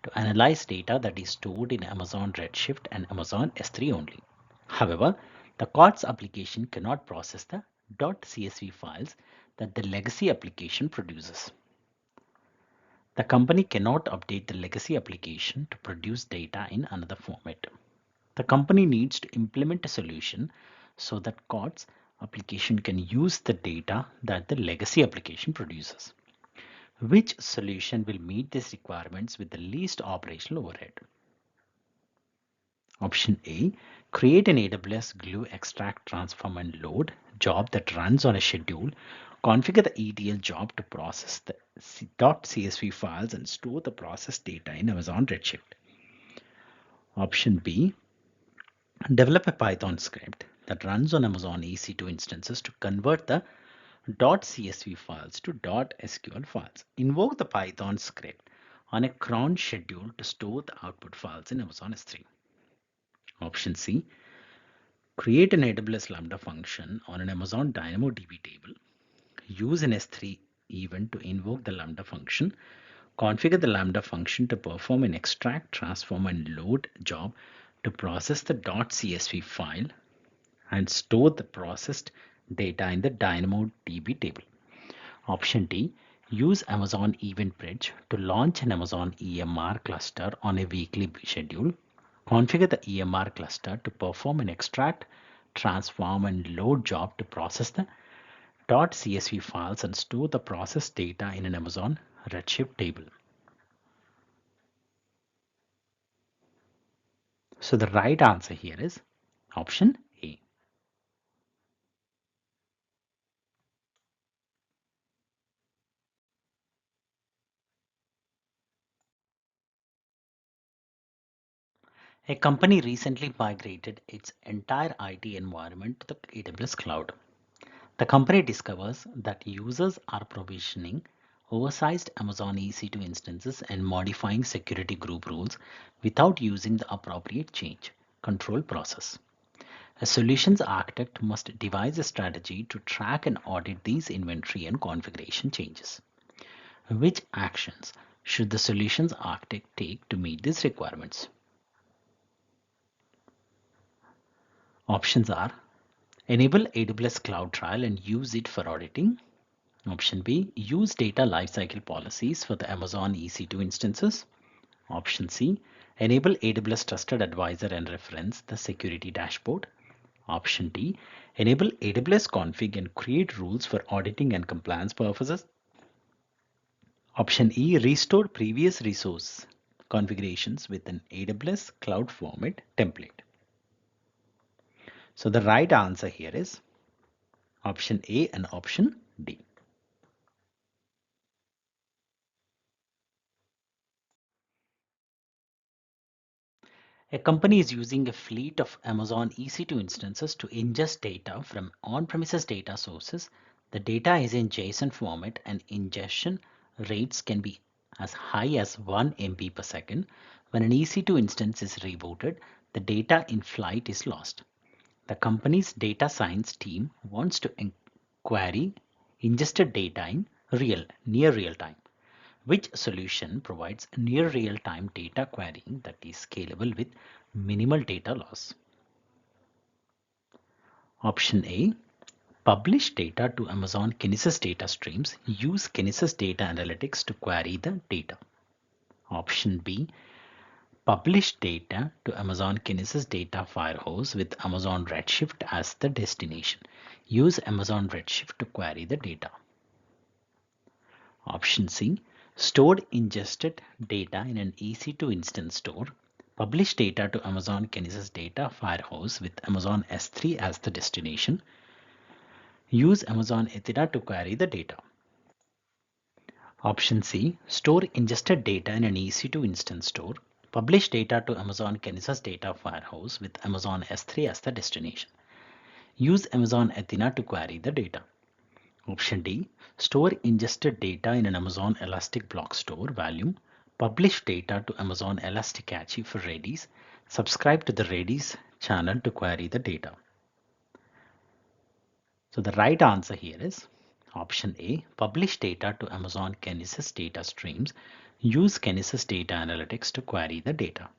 to analyze data that is stored in Amazon Redshift and Amazon S3 only. However, the COTS application cannot process the .csv files that the legacy application produces. The company cannot update the legacy application to produce data in another format. The company needs to implement a solution so that COTS application can use the data that the legacy application produces. Which solution will meet these requirements with the least operational overhead? Option A, create an AWS Glue extract, transform and load job that runs on a schedule. Configure the ETL job to process the .csv files and store the processed data in Amazon Redshift. Option B, develop a Python script that runs on Amazon EC2 instances to convert the .csv files to .sql files. Invoke the Python script on a cron schedule to store the output files in Amazon S3. Option C, create an AWS Lambda function on an Amazon DynamoDB table. Use an S3 event to invoke the Lambda function. Configure the Lambda function to perform an extract, transform, and load job to process the .csv file and store the processed data in the DynamoDB table. Option D, Use Amazon Event Bridge to launch an Amazon EMR cluster on a weekly schedule. Configure the EMR cluster to perform an extract, transform, and load job to process the .csv files and store the process data in an Amazon Redshift table. So the right answer here is option A. A company recently migrated its entire IT environment to the AWS cloud. The company discovers that users are provisioning oversized Amazon EC2 instances and modifying security group rules without using the appropriate change control process. A solutions architect must devise a strategy to track and audit these inventory and configuration changes. Which actions should the solutions architect take to meet these requirements? Options are: enable AWS Cloud Trial and use it for auditing. Option B, use data lifecycle policies for the Amazon EC2 instances. Option C, enable AWS Trusted Advisor and reference the security dashboard. Option D, enable AWS config and create rules for auditing and compliance purposes. Option E, restore previous resource configurations with an AWS Cloud Format template. So the right answer here is option A and option D. A company is using a fleet of Amazon EC2 instances to ingest data from on-premises data sources. The data is in JSON format and ingestion rates can be as high as 1 MB per second. When an EC2 instance is rebooted, the data in flight is lost. The company's data science team wants to query ingested data in near real time. Which solution provides near real-time data querying that is scalable with minimal data loss? Option A, publish data to Amazon Kinesis data streams. Use Kinesis data analytics to query the data. Option B, publish data to Amazon Kinesis data firehose with Amazon Redshift as the destination. Use Amazon Redshift to query the data. Option C, stored ingested data in an EC2 instance store. Publish data to Amazon Kinesis data firehose with Amazon S3 as the destination. Use Amazon Athena to query the data. Option C, store ingested data in an EC2 instance store. Publish data to Amazon Kinesis data firehose with Amazon S3 as the destination. Use Amazon Athena to query the data. Option D, store ingested data in an Amazon Elastic Block Store volume. Publish data to Amazon Elastic Cache for Redis. Subscribe to the Redis channel to query the data. So the right answer here is option A, publish data to Amazon Kinesis data streams. Use Kinesis data analytics to query the data.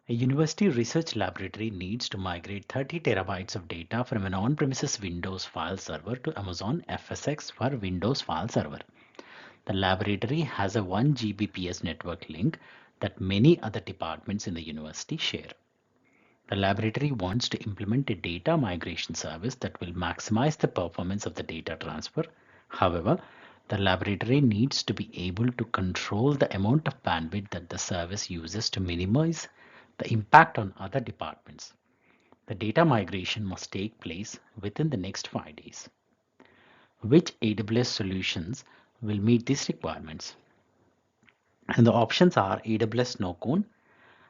A university research laboratory needs to migrate 30 terabytes of data from an on-premises Windows file server to Amazon FSx for Windows file server. The laboratory has a 1 Gbps network link that many other departments in the university share. The laboratory wants to implement a data migration service that will maximize the performance of the data transfer. However, the laboratory needs to be able to control the amount of bandwidth that the service uses to minimize the impact on other departments. The data migration must take place within the next 5 days. Which AWS solutions will meet these requirements? And the options are AWS Snowcone,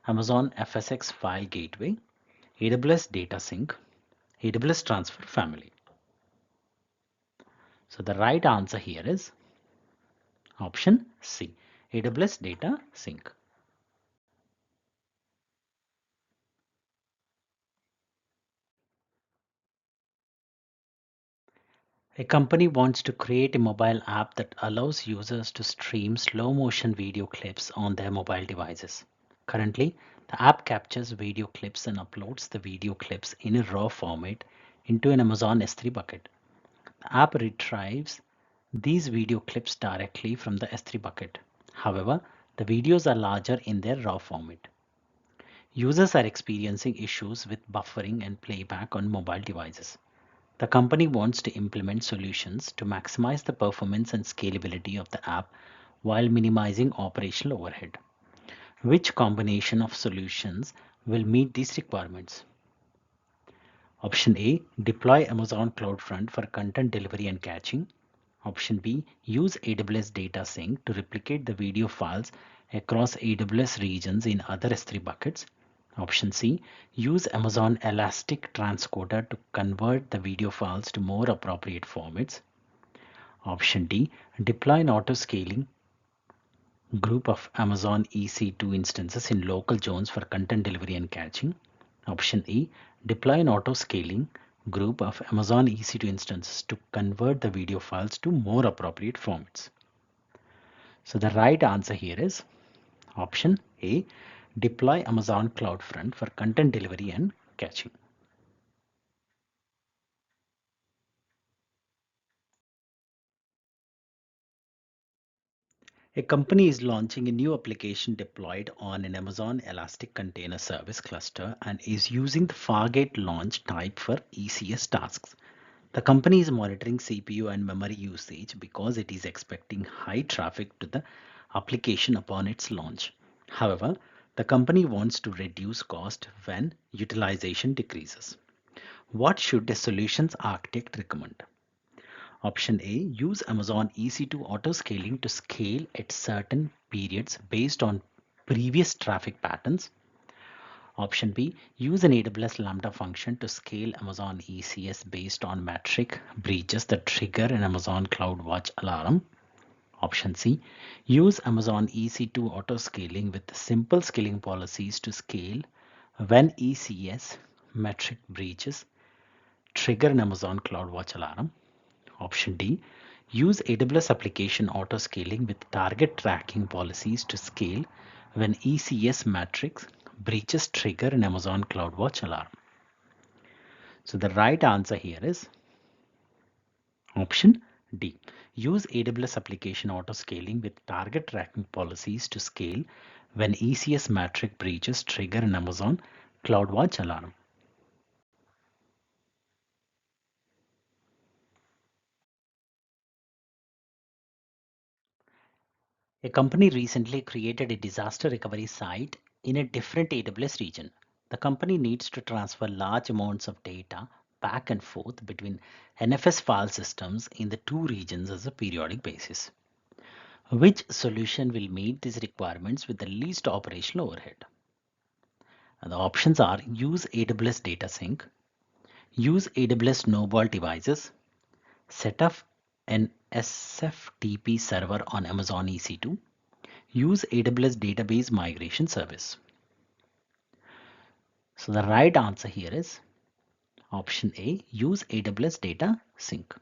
Amazon FSx File Gateway, AWS Data Sync, AWS Transfer Family. So the right answer here is option C, AWS Data Sync. A company wants to create a mobile app that allows users to stream slow motion video clips on their mobile devices. Currently, the app captures video clips and uploads the video clips in a raw format into an Amazon S3 bucket. The app retrieves these video clips directly from the S3 bucket. However, the videos are larger in their raw format. Users are experiencing issues with buffering and playback on mobile devices. The company wants to implement solutions to maximize the performance and scalability of the app while minimizing operational overhead. Which combination of solutions will meet these requirements? Option A, deploy Amazon CloudFront for content delivery and caching. Option B, use AWS Data Sync to replicate the video files across AWS regions in other S3 buckets. Option C, use Amazon Elastic Transcoder to convert the video files to more appropriate formats. Option D, deploy an auto-scaling group of Amazon EC2 instances in local zones for content delivery and caching. Option E, deploy an auto-scaling group of Amazon EC2 instances to convert the video files to more appropriate formats. So the right answer here is option A, deploy Amazon CloudFront for content delivery and caching. A company is launching a new application deployed on an Amazon Elastic Container Service cluster and is using the Fargate launch type for ECS tasks. The company is monitoring CPU and memory usage because it is expecting high traffic to the application upon its launch. However, the company wants to reduce cost when utilization decreases. What should a solutions architect recommend? Option A, use Amazon EC2 auto scaling to scale at certain periods based on previous traffic patterns. Option B, use an AWS Lambda function to scale Amazon ECS based on metric breaches that trigger an Amazon CloudWatch alarm. Option C, use Amazon EC2 auto scaling with simple scaling policies to scale when ECS metric breaches trigger an Amazon CloudWatch alarm. Option D, use AWS application auto scaling with target tracking policies to scale when ECS matrix breaches trigger an Amazon CloudWatch alarm. So the right answer here is option D. Use AWS application auto scaling with target tracking policies to scale when ECS matrix breaches trigger an Amazon CloudWatch alarm. A company recently created a disaster recovery site in a different AWS region. The company needs to transfer large amounts of data back and forth between NFS file systems in the two regions as a periodic basis. Which solution will meet these requirements with the least operational overhead? And the options are use AWS Data Sync, use AWS Snowball devices, set up an SFTP server on Amazon EC2, use AWS Database Migration Service. So the right answer here is option A, use AWS Data Sync.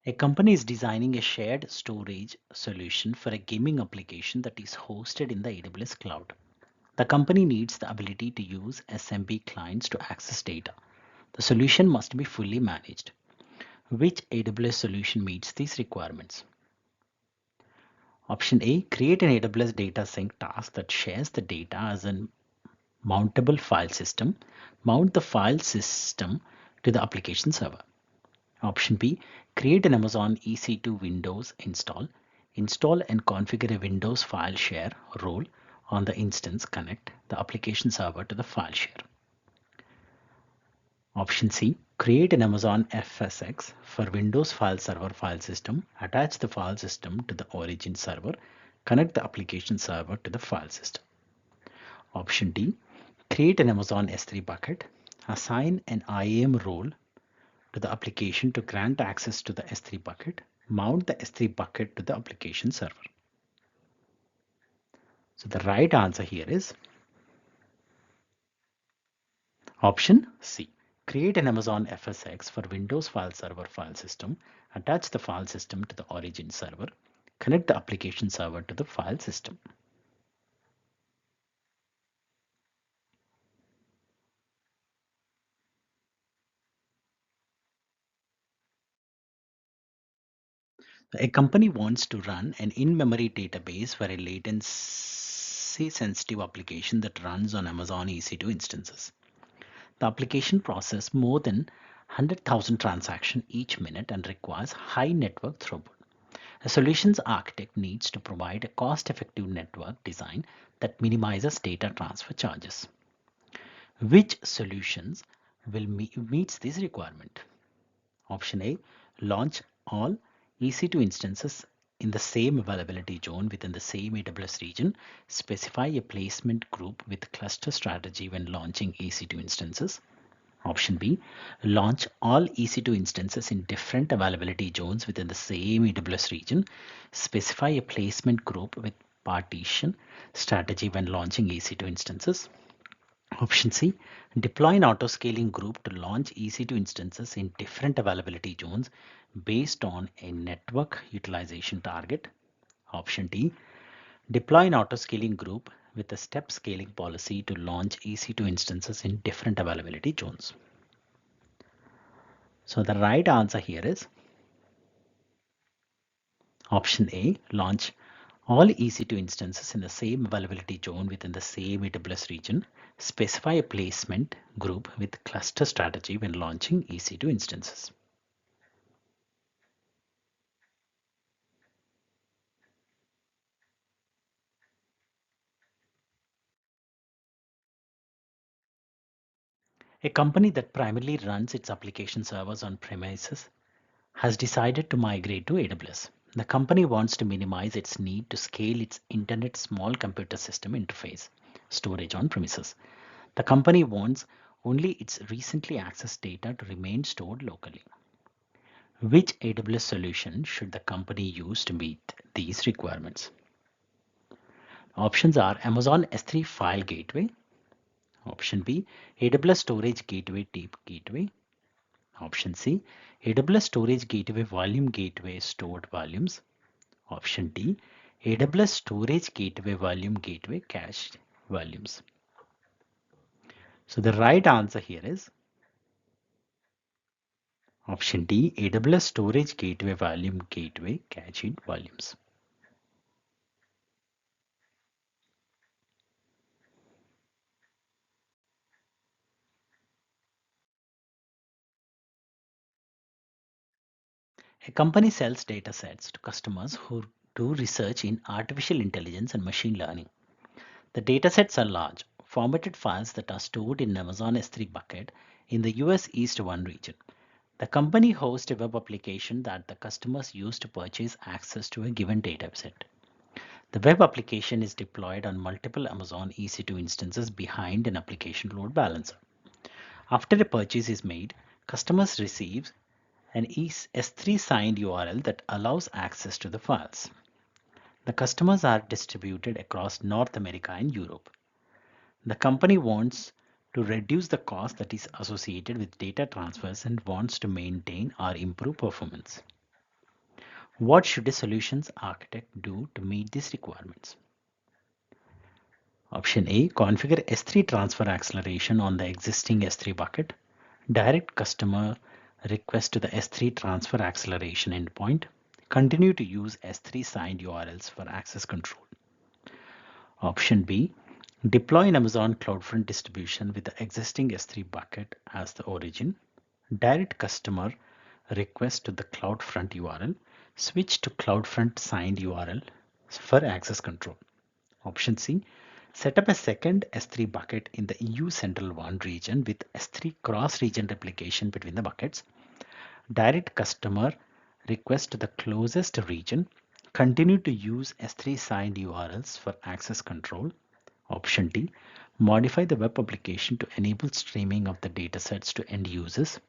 A company is designing a shared storage solution for a gaming application that is hosted in the AWS cloud. The company needs the ability to use SMB clients to access data. The solution must be fully managed. Which AWS solution meets these requirements? Option A, create an AWS data sync task that shares the data as a mountable file system. Mount the file system to the application server. Option B, create an Amazon EC2 Windows install. Install and configure a Windows file share role on the instance. Connect the application server to the file share. Option C, create an Amazon FSx for Windows file server file system. Attach the file system to the origin server. Connect the application server to the file system. Option D, create an Amazon S3 bucket. Assign an IAM role to the application to grant access to the S3 bucket. Mount the S3 bucket to the application server. So the right answer here is option C. Create an Amazon FSx for Windows file server file system. Attach the file system to the origin server. Connect the application server to the file system. A company wants to run an in-memory database for a latency-sensitive application that runs on Amazon EC2 instances. The application processes more than 100,000 transactions each minute and requires high network throughput. A solutions architect needs to provide a cost-effective network design that minimizes data transfer charges. Which solutions will meets this requirement? Option A, launch all EC2 instances in the same availability zone within the same AWS region. Specify a placement group with cluster strategy when launching EC2 instances. Option B, launch all EC2 instances in different availability zones within the same AWS region. Specify a placement group with partition strategy when launching EC2 instances. Option C, deploy an autoscaling group to launch EC2 instances in different availability zones based on a network utilization target. Option D, deploy an autoscaling group with a step scaling policy to launch EC2 instances in different availability zones. So the right answer here is option A, launch all EC2 instances in the same availability zone within the same AWS region. Specify a placement group with cluster strategy when launching EC2 instances. A company that primarily runs its application servers on premises has decided to migrate to AWS. The company wants to minimize its need to scale its internet small computer system interface storage on premises. The company wants only its recently accessed data to remain stored locally. Which AWS solution should the company use to meet these requirements? Options are Amazon S3 File Gateway. Option B, AWS Storage Gateway Deep Gateway. Option C, AWS Storage Gateway Volume Gateway Stored Volumes. Option D, AWS Storage Gateway Volume Gateway Cached Volumes. So the right answer here is option D, AWS Storage Gateway Volume Gateway Cached Volumes. A company sells data sets to customers who do research in artificial intelligence and machine learning. The datasets are large, formatted files that are stored in Amazon S3 bucket in the US East 1 region. The company hosts a web application that the customers use to purchase access to a given dataset. The web application is deployed on multiple Amazon EC2 instances behind an application load balancer. After a purchase is made, customers receive an S3 signed URL that allows access to the files. The customers are distributed across North America and Europe. The company wants to reduce the cost that is associated with data transfers and wants to maintain or improve performance. What should a solutions architect do to meet these requirements? Option A, configure S3 transfer acceleration on the existing S3 bucket. Direct customer request to the S3 transfer acceleration endpoint. Continue to use S3 signed URLs for access control. Option B, deploy an Amazon CloudFront distribution with the existing S3 bucket as the origin. Direct customer request to the CloudFront URL. Switch to CloudFront signed URL for access control. Option C, set up a second S3 bucket in the EU Central 1 region with S3 cross-region replication between the buckets. Direct customer request to the closest region. Continue to use S3 signed URLs for access control. Option D, modify the web application to enable streaming of the datasets to end users.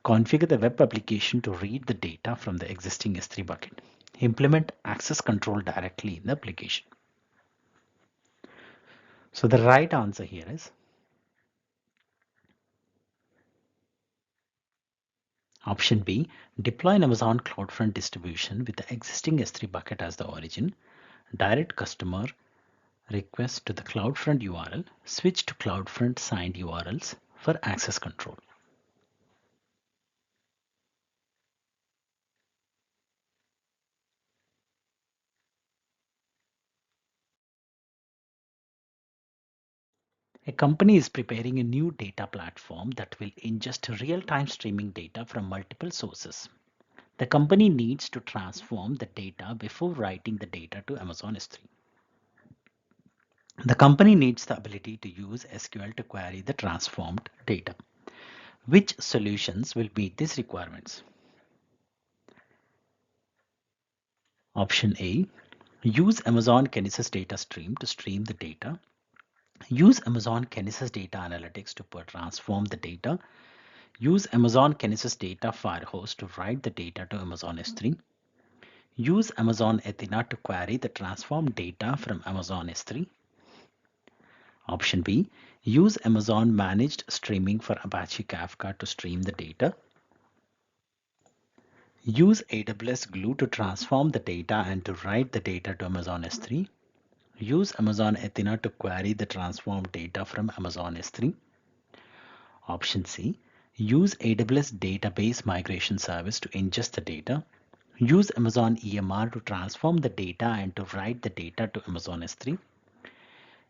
Configure the web application to read the data from the existing S3 bucket. Implement access control directly in the application. So the right answer here is Option B, deploy an Amazon CloudFront distribution with the existing S3 bucket as the origin, direct customer request to the CloudFront URL, switch to CloudFront signed URLs for access control. A company is preparing a new data platform that will ingest real-time streaming data from multiple sources. The company needs to transform the data before writing the data to Amazon S3. The company needs the ability to use SQL to query the transformed data. Which solutions will meet these requirements? Option A, use Amazon Kinesis data stream to stream the data. Use Amazon Kinesis data analytics to transform the data. Use Amazon Kinesis data Firehouse to write the data to Amazon S3. Use Amazon Athena to query the transformed data from Amazon S3. Option B, use Amazon Managed Streaming for Apache Kafka to stream the data. Use AWS Glue to transform the data and to write the data to Amazon S3. Use Amazon Athena to query the transformed data from Amazon S3. Option C, use AWS Database Migration Service to ingest the data. Use Amazon EMR to transform the data and to write the data to Amazon S3.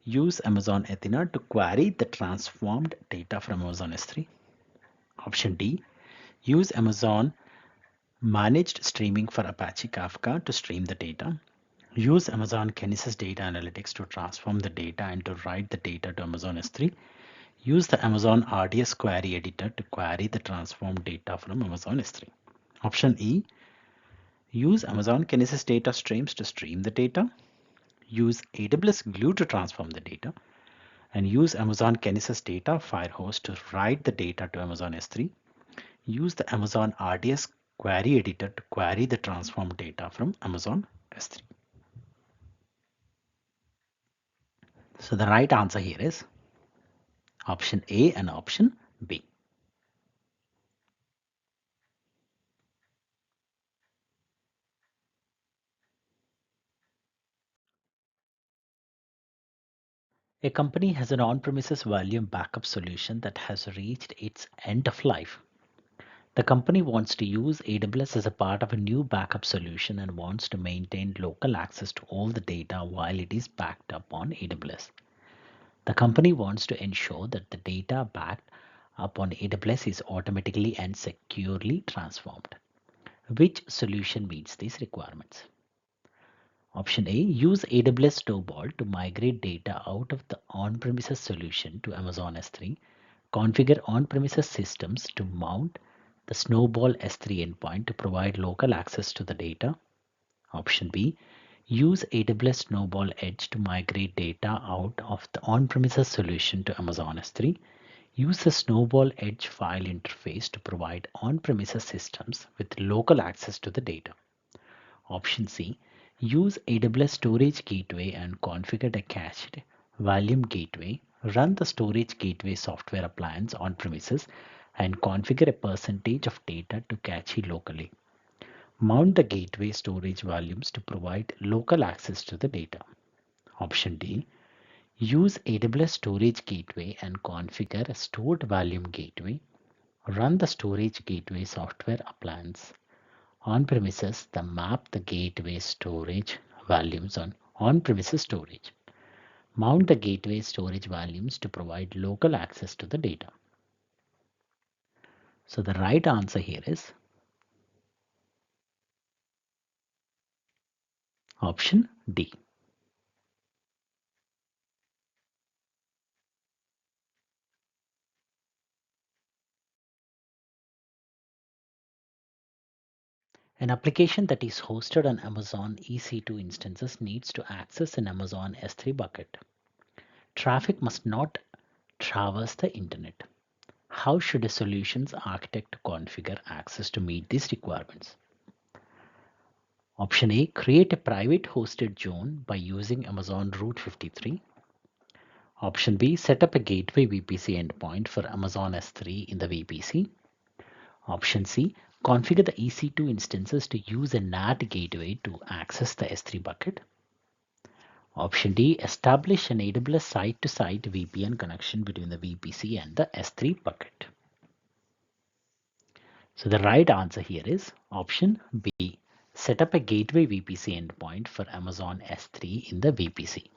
Use Amazon Athena to query the transformed data from Amazon S3. Option D, use Amazon Managed Streaming for Apache Kafka to stream the data. Use Amazon Kinesis Data Analytics to transform the data and to write the data to Amazon S3. Use the Amazon RDS query editor to query the transformed data from Amazon S3. Option E, use Amazon Kinesis data streams to stream the data. Use AWS Glue to transform the data. And use Amazon Kinesis data Firehouse to write the data to Amazon S3. Use the Amazon RDS query editor to query the transformed data from Amazon S3. So the right answer here is option A and option B. A company has an on-premises volume backup solution that has reached its end of life. The company wants to use AWS as a part of a new backup solution and wants to maintain local access to all the data while it is backed up on AWS. The company wants to ensure that the data backed up on AWS is automatically and securely transformed. Which solution meets these requirements? Option A, use AWS Snowball to migrate data out of the on-premises solution to Amazon S3. Configure on-premises systems to mount the Snowball S3 endpoint to provide local access to the data. Option B, use AWS Snowball Edge to migrate data out of the on-premises solution to Amazon S3. Use the Snowball Edge file interface to provide on-premises systems with local access to the data. Option C, use AWS Storage Gateway and configure a cached volume gateway. Run the Storage Gateway software appliance on premises and configure a percentage of data to cache locally. Mount the gateway storage volumes to provide local access to the data. Option D, use AWS Storage Gateway and configure a stored volume gateway. Run the Storage Gateway software appliance on premises, the map the gateway storage volumes on premises storage. Mount the gateway storage volumes to provide local access to the data. So the right answer here is option D. An application that is hosted on Amazon EC2 instances needs to access an Amazon S3 bucket. Traffic must not traverse the internet. How should a solutions architect configure access to meet these requirements? Option A, create a private hosted zone by using Amazon Route 53. Option B, set up a gateway VPC endpoint for Amazon S3 in the VPC. Option C, configure the EC2 instances to use a NAT gateway to access the S3 bucket. Option D, establish an AWS site-to-site VPN connection between the VPC and the S3 bucket. So the right answer here is option B, set up a gateway VPC endpoint for Amazon S3 in the VPC.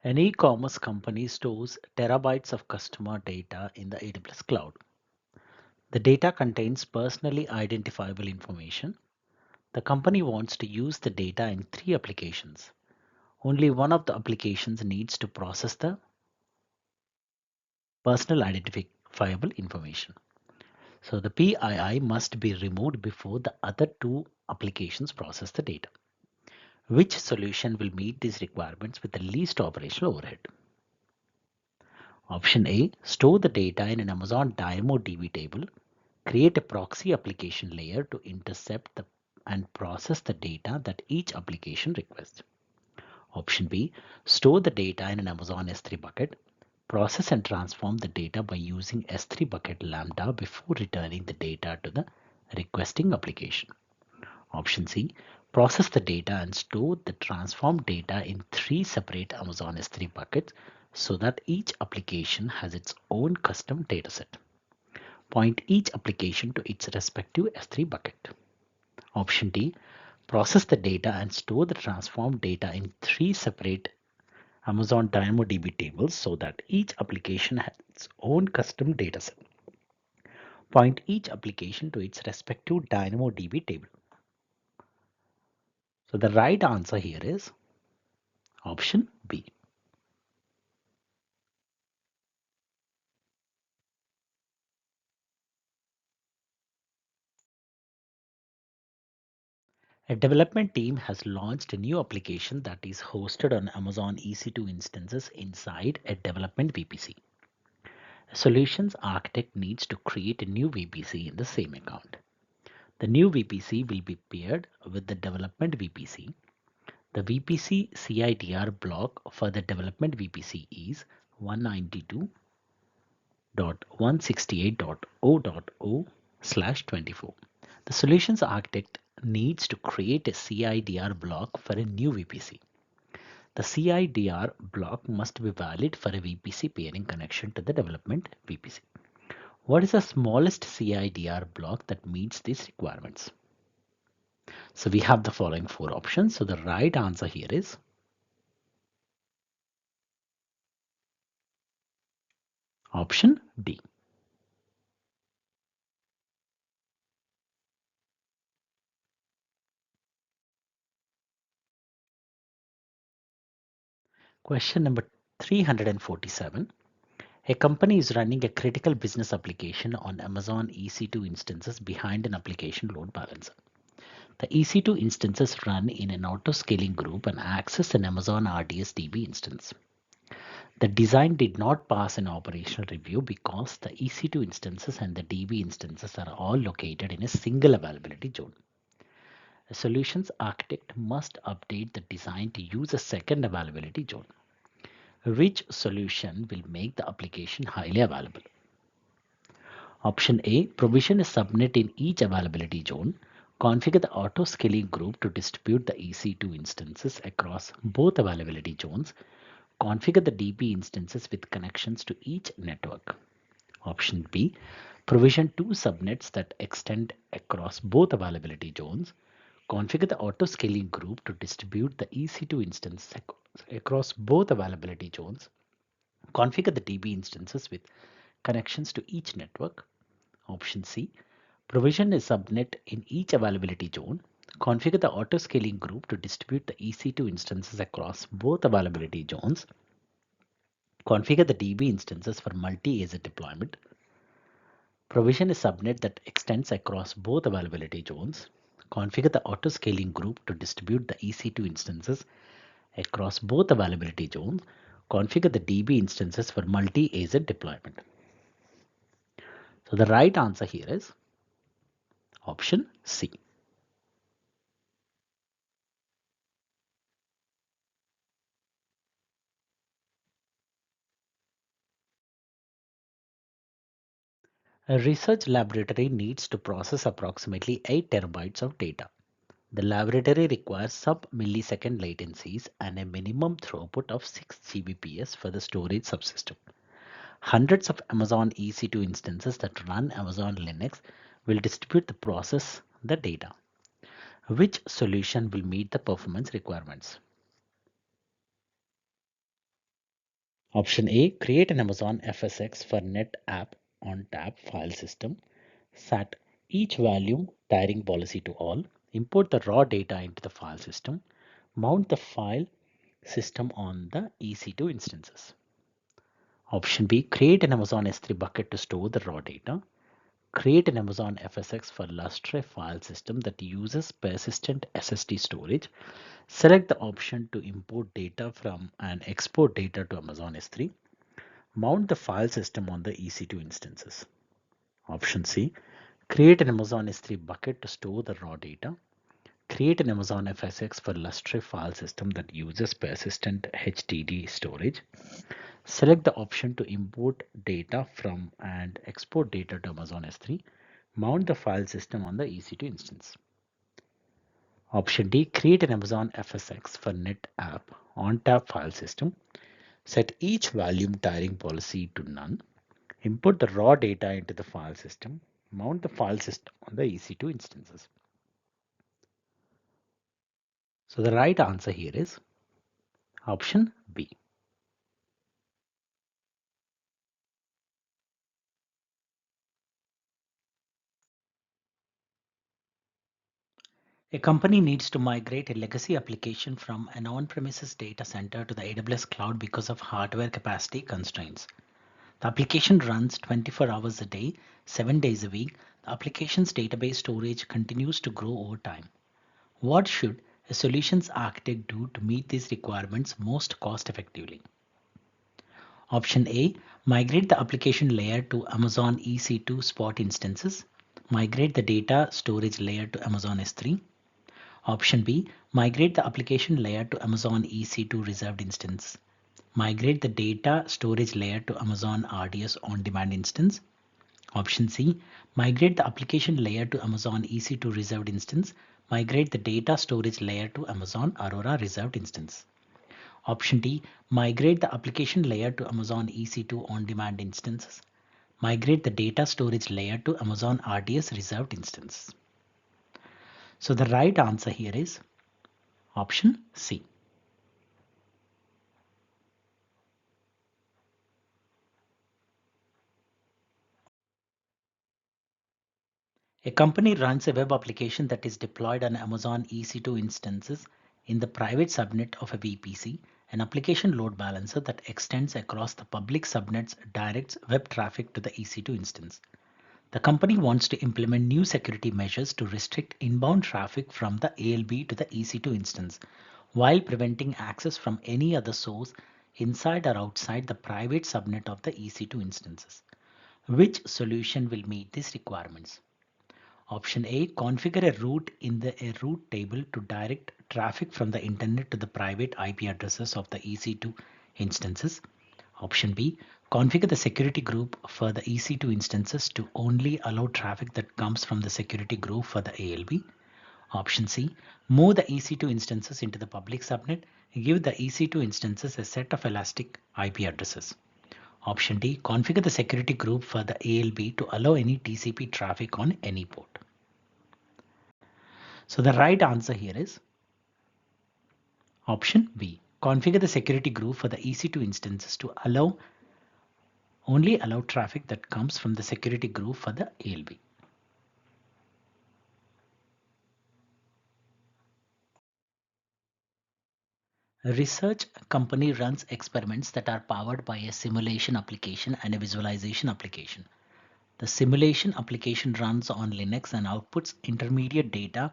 An e-commerce company stores terabytes of customer data in the AWS cloud. The data contains personally identifiable information. The company wants to use the data in 3 applications. Only one of the applications needs to process the personal identifiable information. So the PII must be removed before the other 2 applications process the data. Which solution will meet these requirements with the least operational overhead? Option A, store the data in an Amazon DynamoDB table. Create a proxy application layer to intercept and process the data that each application requests. Option B, store the data in an Amazon S3 bucket. Process and transform the data by using S3 bucket Lambda before returning the data to the requesting application. Option C, process the data and store the transformed data in 3 separate Amazon S3 buckets so that each application has its own custom dataset. Point each application to its respective S3 bucket. Option D, process the data and store the transformed data in 3 separate Amazon DynamoDB tables so that each application has its own custom dataset. Point each application to its respective DynamoDB table. So the right answer here is option B. A development team has launched a new application that is hosted on Amazon EC2 instances inside a development VPC. A solutions architect needs to create a new VPC in the same account. The new VPC will be paired with the development VPC. The VPC CIDR block for the development VPC is 192.168.0.0/24. The solutions architect needs to create a CIDR block for a new VPC. The CIDR block must be valid for a VPC pairing connection to the development VPC. What is the smallest CIDR block that meets these requirements? So we have the following 4 options. So the right answer here is option D. Question number 347. A company is running a critical business application on Amazon EC2 instances behind an application load balancer. The EC2 instances run in an auto-scaling group and access an Amazon RDS DB instance. The design did not pass an operational review because the EC2 instances and the DB instances are all located in a single availability zone. A solutions architect must update the design to use a second availability zone. Which solution will make the application highly available? Option A, provision a subnet in each availability zone. Configure the auto-scaling group to distribute the EC2 instances across both availability zones. Configure the DB instances with connections to each network. Option B, provision 2 subnets that extend across both availability zones. Configure the auto-scaling group to distribute the EC2 instances across both availability zones. Configure the DB instances with connections to each network. Option C, provision a subnet in each availability zone. Configure the auto-scaling group to distribute the EC2 instances across both availability zones. Configure the DB instances for multi-AZ deployment. Provision a subnet that extends across both availability zones. Configure the auto-scaling group to distribute the EC2 instances across both availability zones. Configure the DB instances for multi-AZ deployment. So the right answer here is option C. A research laboratory needs to process approximately 8 terabytes of data. The laboratory requires sub-millisecond latencies and a minimum throughput of 6 Gbps for the storage subsystem. Hundreds of Amazon EC2 instances that run Amazon Linux will distribute the data. Which solution will meet the performance requirements? Option A, create an Amazon FSx for NetApp on tap file system. Set each volume tiering policy to all. Import the raw data into the file system. Mount the file system on the EC2 instances. Option B, create an Amazon S3 bucket to store the raw data. Create an Amazon FSx for Lustre file system that uses persistent SSD storage. Select the option to import data from and export data to Amazon S3. Mount the file system on the EC2 instances. Option C, create an Amazon S3 bucket to store the raw data. Create an Amazon FSx for Lustre file system that uses persistent HDD storage. Select the option to import data from and export data to Amazon S3. Mount the file system on the EC2 instance. Option D, create an Amazon FSx for NetApp on-tap file system. Set each volume tiering policy to none. Input the raw data into the file system. Mount the file system on the EC2 instances. So the right answer here is option B. A company needs to migrate a legacy application from an on-premises data center to the AWS cloud because of hardware capacity constraints. The application runs 24 hours a day, 7 days a week. The application's database storage continues to grow over time. What should a solutions architect do to meet these requirements most cost effectively? Option A, migrate the application layer to Amazon EC2 spot instances. Migrate the data storage layer to Amazon S3. Option B, migrate the application layer to Amazon EC2 reserved instance. Migrate the data storage layer to Amazon RDS on-demand instance. Option C, migrate the application layer to Amazon EC2 reserved instance. Migrate the data storage layer to Amazon Aurora reserved instance. Option D, migrate the application layer to Amazon EC2 on-demand instances. Migrate the data storage layer to Amazon RDS reserved instance. So the right answer here is option C. A company runs a web application that is deployed on Amazon EC2 instances in the private subnet of a VPC. An application load balancer that extends across the public subnets directs web traffic to the EC2 instance. The company wants to implement new security measures to restrict inbound traffic from the ALB to the EC2 instance while preventing access from any other source inside or outside the private subnet of the EC2 instances. Which solution will meet these requirements? Option A, configure a route in a route table to direct traffic from the internet to the private IP addresses of the EC2 instances. Option B, configure the security group for the EC2 instances to only allow traffic that comes from the security group for the ALB. Option C, move the EC2 instances into the public subnet. Give the EC2 instances a set of elastic IP addresses. Option D, configure the security group for the ALB to allow any TCP traffic on any port. So the right answer here is option B. Configure the security group for the EC2 instances to only allow traffic that comes from the security group for the ALB. A research company runs experiments that are powered by a simulation application and a visualization application. The simulation application runs on Linux and outputs intermediate data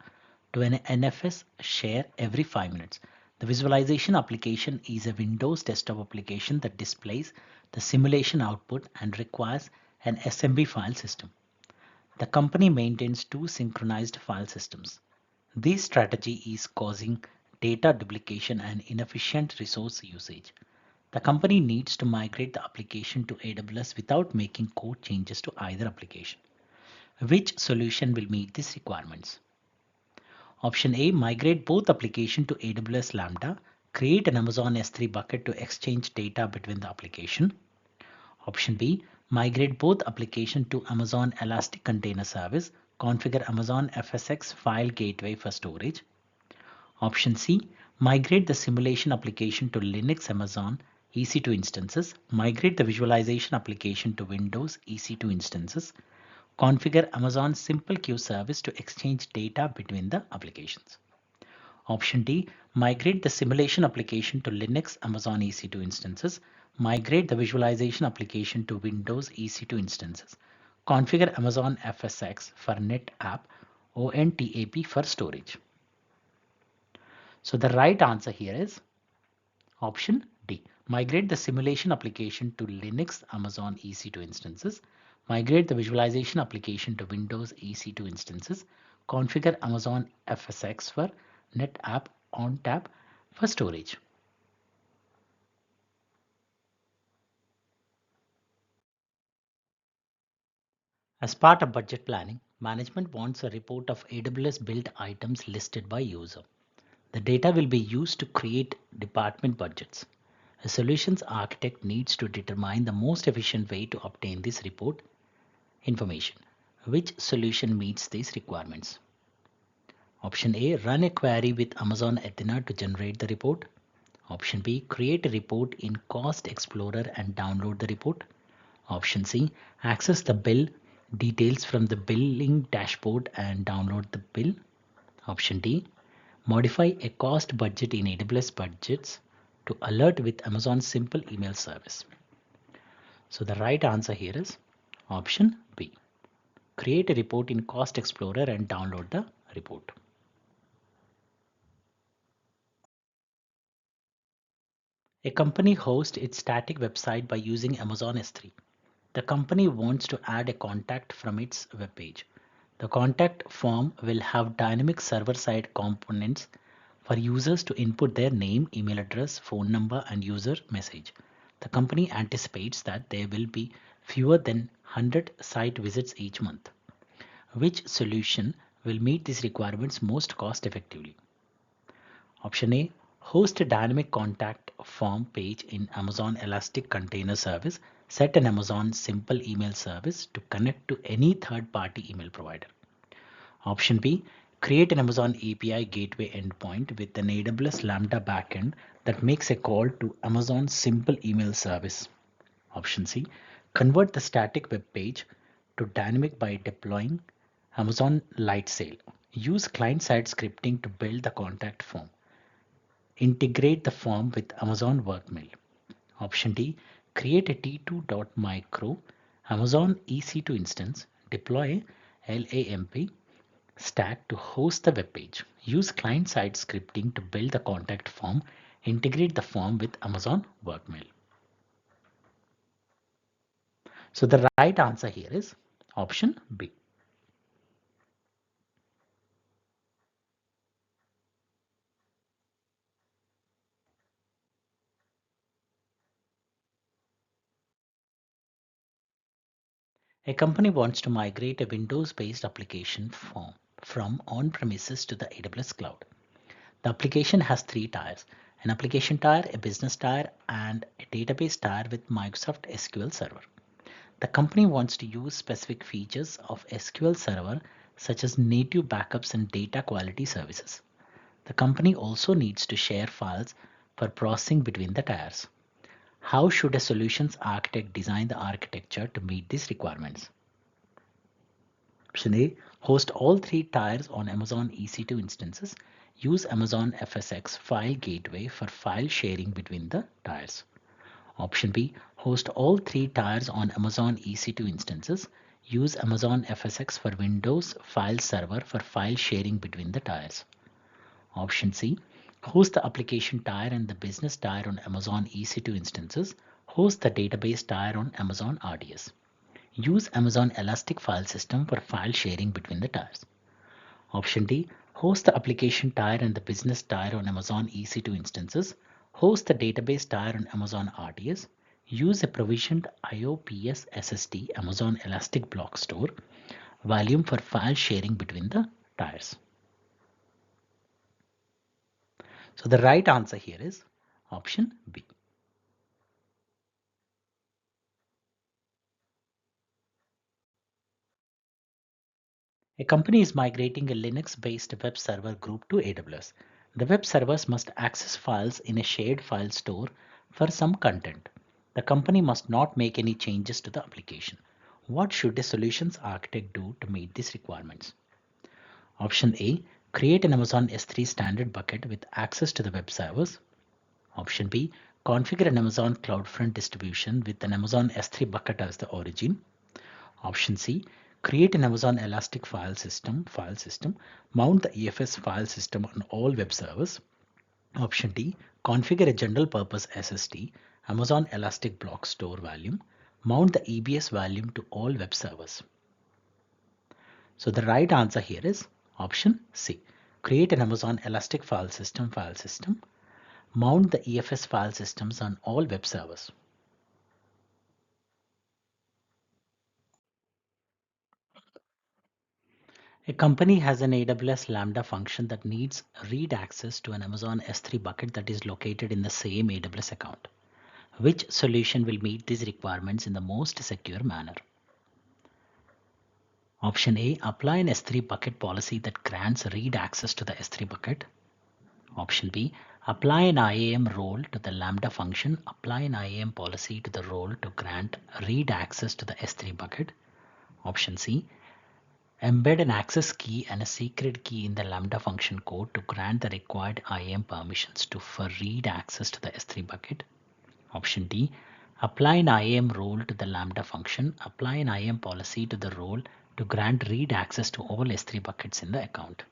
to an NFS share every 5 minutes. The visualization application is a Windows desktop application that displays the simulation output and requires an SMB file system. The company maintains two synchronized file systems. This strategy is causing data duplication and inefficient resource usage. The company needs to migrate the application to AWS without making code changes to either application. Which solution will meet these requirements? Option A, migrate both application to AWS Lambda, create an Amazon S3 bucket to exchange data between the application. Option B, migrate both application to Amazon Elastic Container Service, configure Amazon FSx file gateway for storage. Option C, migrate the simulation application to Linux Amazon EC2 instances, migrate the visualization application to Windows EC2 instances, configure Amazon Simple Queue service to exchange data between the applications. Option D, migrate the simulation application to Linux Amazon EC2 instances, migrate the visualization application to Windows EC2 instances, configure Amazon FSx for NetApp ONTAP for storage. So the right answer here is option D. Migrate the simulation application to Linux Amazon EC2 instances, migrate the visualization application to Windows EC2 instances, configure Amazon FSx for NetApp ONTAP for storage. As part of budget planning, management wants a report of AWS built items listed by user. The data will be used to create department budgets. A solutions architect needs to determine the most efficient way to obtain this report information. Which solution meets these requirements? Option A, run a query with Amazon Athena to generate the report. Option B, create a report in Cost Explorer and download the report. Option C, access the bill details from the billing dashboard and download the bill. Option D, modify a cost budget in AWS budgets to alert with Amazon Simple Email Service. So the right answer here is option B. Create a report in Cost Explorer and download the report. A company hosts its static website by using Amazon S3. The company wants to add a contact from its web page. The contact form will have dynamic server-side components for users to input their name, email address, phone number, and user message. The company anticipates that there will be fewer than 100 site visits each month. Which solution will meet these requirements most cost effectively? Option A, host a dynamic contact form page in Amazon Elastic Container Service. Set an Amazon Simple Email Service to connect to any third-party email provider. Option B, create an Amazon API gateway endpoint with an AWS Lambda backend that makes a call to Amazon Simple Email Service. Option C, convert the static web page to dynamic by deploying Amazon Lightsail. Use client-side scripting to build the contact form. Integrate the form with Amazon Workmail. Option D, create a T2.micro Amazon EC2 instance, deploy LAMP stack to host the web page. Use client-side scripting to build the contact form. Integrate the form with Amazon Workmail. So the right answer here is option B. A company wants to migrate a Windows-based application from on-premises to the AWS cloud. The application has three tiers: an application tier, a business tier, and a database tier with Microsoft SQL Server. The company wants to use specific features of SQL Server such as native backups and data quality services. The company also needs to share files for processing between the tiers. How should a solutions architect design the architecture to meet these requirements? Option A, host all three tiers on Amazon EC2 instances. Use Amazon FSx file gateway for file sharing between the tiers. Option B, host all three tiers on Amazon EC2 instances. Use Amazon FSx for Windows file server for file sharing between the tiers. Option C, host the application tier and the business tier on Amazon EC2 instances. Host the database tier on Amazon RDS. Use Amazon Elastic File System for file sharing between the tiers. Option D, host the application tier and the business tier on Amazon EC2 instances. Host the database tier on Amazon RDS. Use a provisioned IOPS SSD Amazon Elastic Block Store volume for file sharing between the tiers. So the right answer here is option B. A company is migrating a Linux-based web server group to AWS. The web servers must access files in a shared file store for some content. The company must not make any changes to the application. What should a solutions architect do to meet these requirements? Option A, create an Amazon S3 standard bucket with access to the web servers. Option B, configure an Amazon CloudFront distribution with an Amazon S3 bucket as the origin. Option C, create an Amazon Elastic file system, mount the EFS file system on all web servers. Option D, configure a general purpose SSD, Amazon Elastic Block Store volume, mount the EBS volume to all web servers. So the right answer here is option C, create an Amazon Elastic file system, mount the EFS file systems on all web servers. A company has an AWS Lambda function that needs read access to an Amazon S3 bucket that is located in the same AWS account. Which solution will meet these requirements in the most secure manner? Option A, apply an S3 bucket policy that grants read access to the S3 bucket. Option B, apply an IAM role to the Lambda function. Apply an IAM policy to the role to grant read access to the S3 bucket. Option C, embed an access key and a secret key in the Lambda function code to grant the required IAM permissions for read access to the S3 bucket. Option D, apply an IAM role to the Lambda function. Apply an IAM policy to the role to grant read access to all S3 buckets in the account.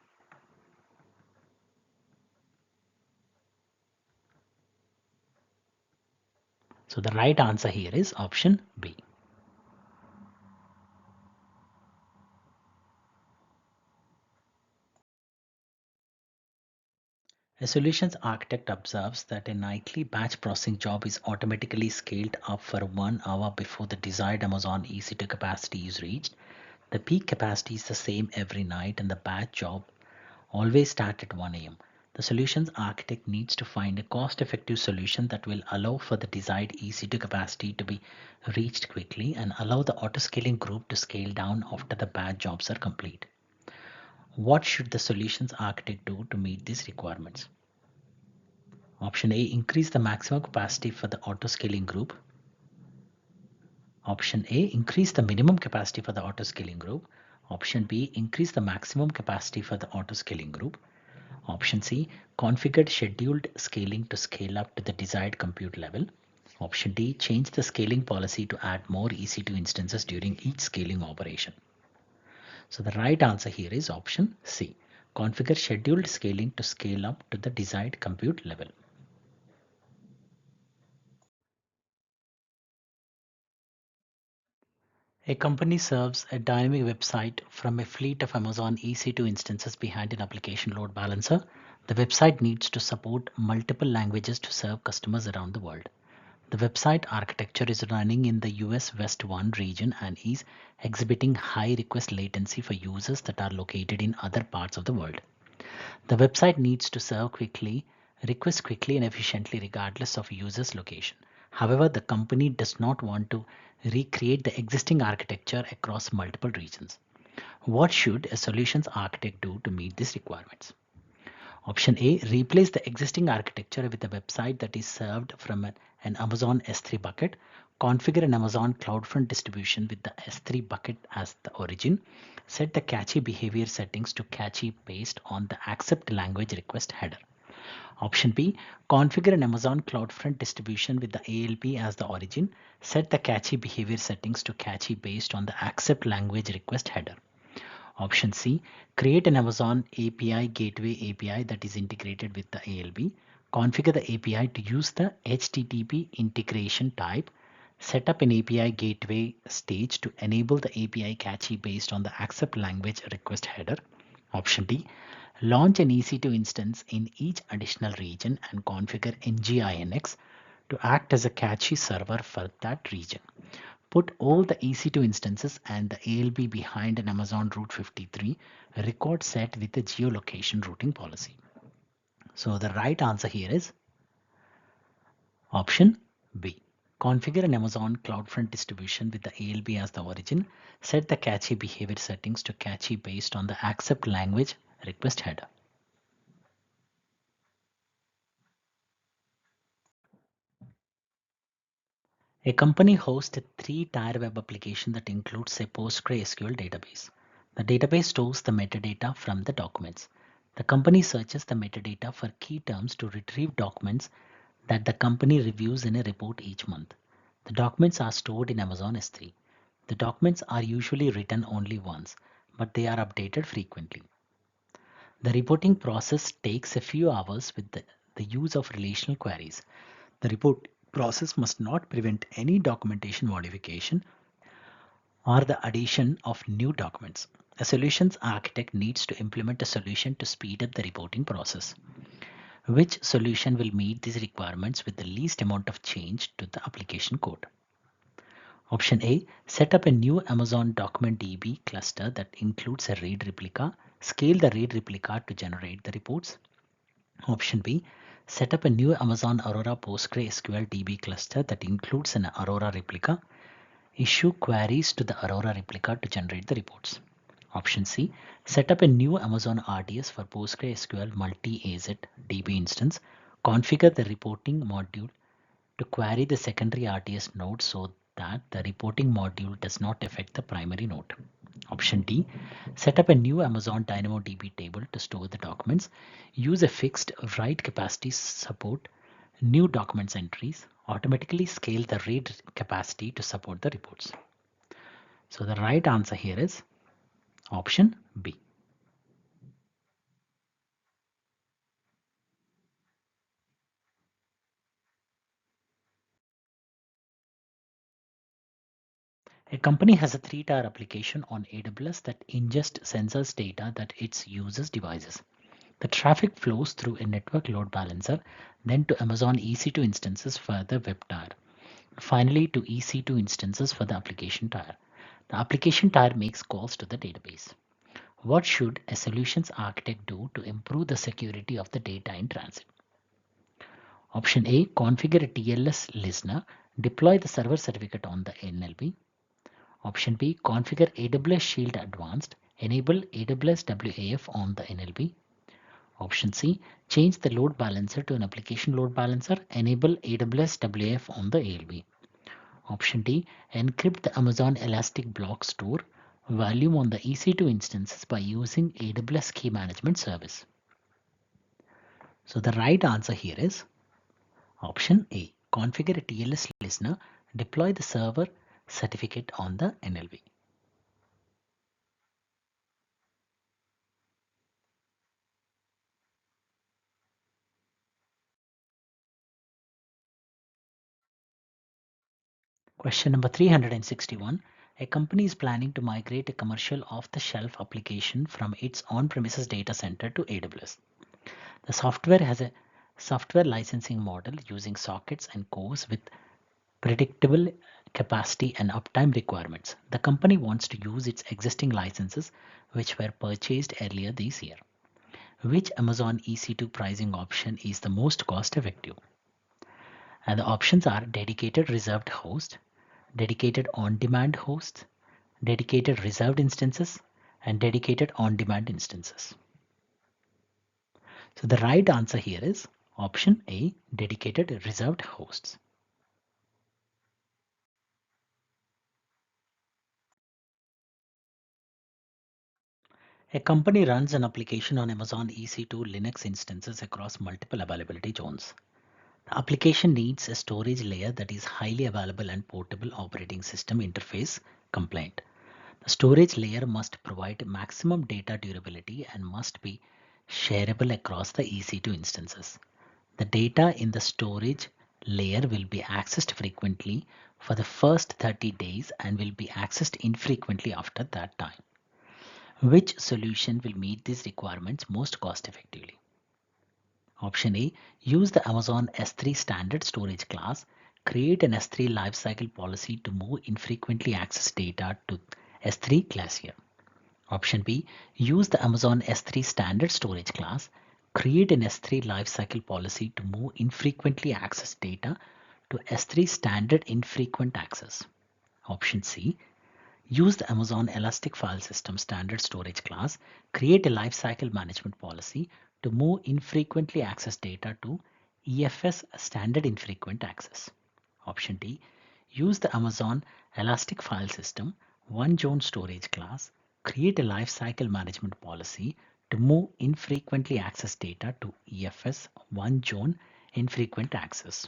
So the right answer here is option B. A solutions architect observes that a nightly batch processing job is automatically scaled up for 1 hour before the desired Amazon EC2 capacity is reached. The peak capacity is the same every night and the batch job always start at 1 a.m. The solutions architect needs to find a cost-effective solution that will allow for the desired EC2 capacity to be reached quickly and allow the autoscaling group to scale down after the batch jobs are complete. What should the solutions architect do to meet these requirements? Option A, increase the maximum capacity for the autoscaling group. Option A, increase the minimum capacity for the autoscaling group. Option B, increase the maximum capacity for the autoscaling group. Option C, configure scheduled scaling to scale up to the desired compute level. Option D, change the scaling policy to add more EC2 instances during each scaling operation. So the right answer here is option C, configure scheduled scaling to scale up to the desired compute level. A company serves a dynamic website from a fleet of Amazon EC2 instances behind an application load balancer. The website needs to support multiple languages to serve customers around the world. The website architecture is running in the US West 1 region and is exhibiting high request latency for users that are located in other parts of the world. The website needs to serve requests quickly and efficiently regardless of user's location. However, the company does not want to recreate the existing architecture across multiple regions. What should a solutions architect do to meet these requirements? Option A, replace the existing architecture with a website that is served from an Amazon S3 bucket. Configure an Amazon CloudFront distribution with the S3 bucket as the origin. Set the cache behavior settings to cache based on the accept language request header. Option B, configure an Amazon CloudFront distribution with the ALP as the origin. Set the cache behavior settings to cache based on the accept language request header. Option C, create an Amazon API gateway API that is integrated with the ALB. Configure the API to use the HTTP integration type. Set up an API gateway stage to enable the API cache based on the accept language request header. Option D, launch an EC2 instance in each additional region and configure nginx to act as a cache server for that region. Put all the EC2 instances and the ALB behind an Amazon Route 53 record set with a geolocation routing policy. So the right answer here is option B. Configure an Amazon CloudFront distribution with the ALB as the origin. Set the cache behavior settings to cache based on the accept language request header. A company hosts a three-tier web application that includes a PostgreSQL database. The database stores the metadata from the documents. The company searches the metadata for key terms to retrieve documents that the company reviews in a report each month. The documents are stored in Amazon S3. The documents are usually written only once, but they are updated frequently. The reporting process takes a few hours with the use of relational queries. The report process must not prevent any documentation modification or the addition of new documents. A solutions architect needs to implement a solution to speed up the reporting process. Which solution will meet these requirements with the least amount of change to the application code? Option A, set up a new Amazon Document DB cluster that includes a RAID replica. Scale the RAID replica to generate the reports. Option B, set up a new Amazon Aurora PostgreSQL DB cluster that includes an Aurora replica. Issue queries to the Aurora replica to generate the reports. Option C, set up a new Amazon RDS for PostgreSQL multi-AZ DB instance. Configure the reporting module to query the secondary RDS node so that the reporting module does not affect the primary node. Option D, set up a new Amazon DynamoDB table to store the documents. Use a fixed write capacity support new documents entries. Automatically scale the read capacity to support the reports. So the right answer here is option B. A company has a three-tier application on AWS that ingests sensors data that its users devices. The traffic flows through a network load balancer, then to Amazon EC2 instances for the web tier, finally to EC2 instances for the application tier. The application tier makes calls to the database. What should a solutions architect do to improve the security of the data in transit? Option A, configure a TLS listener, deploy the server certificate on the NLB. Option B, configure AWS Shield Advanced, enable AWS WAF on the NLB. Option C, change the load balancer to an application load balancer, enable AWS WAF on the ALB. Option D, encrypt the Amazon Elastic Block Store volume on the EC2 instances by using AWS Key Management Service. So the right answer here is option A, configure a TLS listener, deploy the server certificate on the NLB. Question number 361. A company is planning to migrate a commercial off-the-shelf application from its on-premises data center to AWS. The software has a software licensing model using sockets and cores with predictable capacity and uptime requirements. The company wants to use its existing licenses, which were purchased earlier this year. Which Amazon EC2 pricing option is the most cost-effective? And the options are dedicated reserved host, dedicated on-demand hosts, dedicated reserved instances, and dedicated on-demand instances. So the right answer here is option A, dedicated reserved hosts. A company runs an application on Amazon EC2 Linux instances across multiple availability zones. The application needs a storage layer that is highly available and portable operating system interface compliant. The storage layer must provide maximum data durability and must be shareable across the EC2 instances. The data in the storage layer will be accessed frequently for the first 30 days and will be accessed infrequently after that time. Which solution will meet these requirements most cost effectively? Option A, use the Amazon S3 standard storage class. Create an S3 lifecycle policy to move infrequently accessed data to S3 Glacier. Option B, use the Amazon S3 standard storage class. Create an S3 lifecycle policy to move infrequently accessed data to S3 standard infrequent access. Option C, use the Amazon Elastic File System standard storage class, create a lifecycle management policy to move infrequently accessed data to EFS standard infrequent access. Option D, use the Amazon Elastic File System one zone storage class, create a lifecycle management policy to move infrequently accessed data to EFS one zone infrequent access.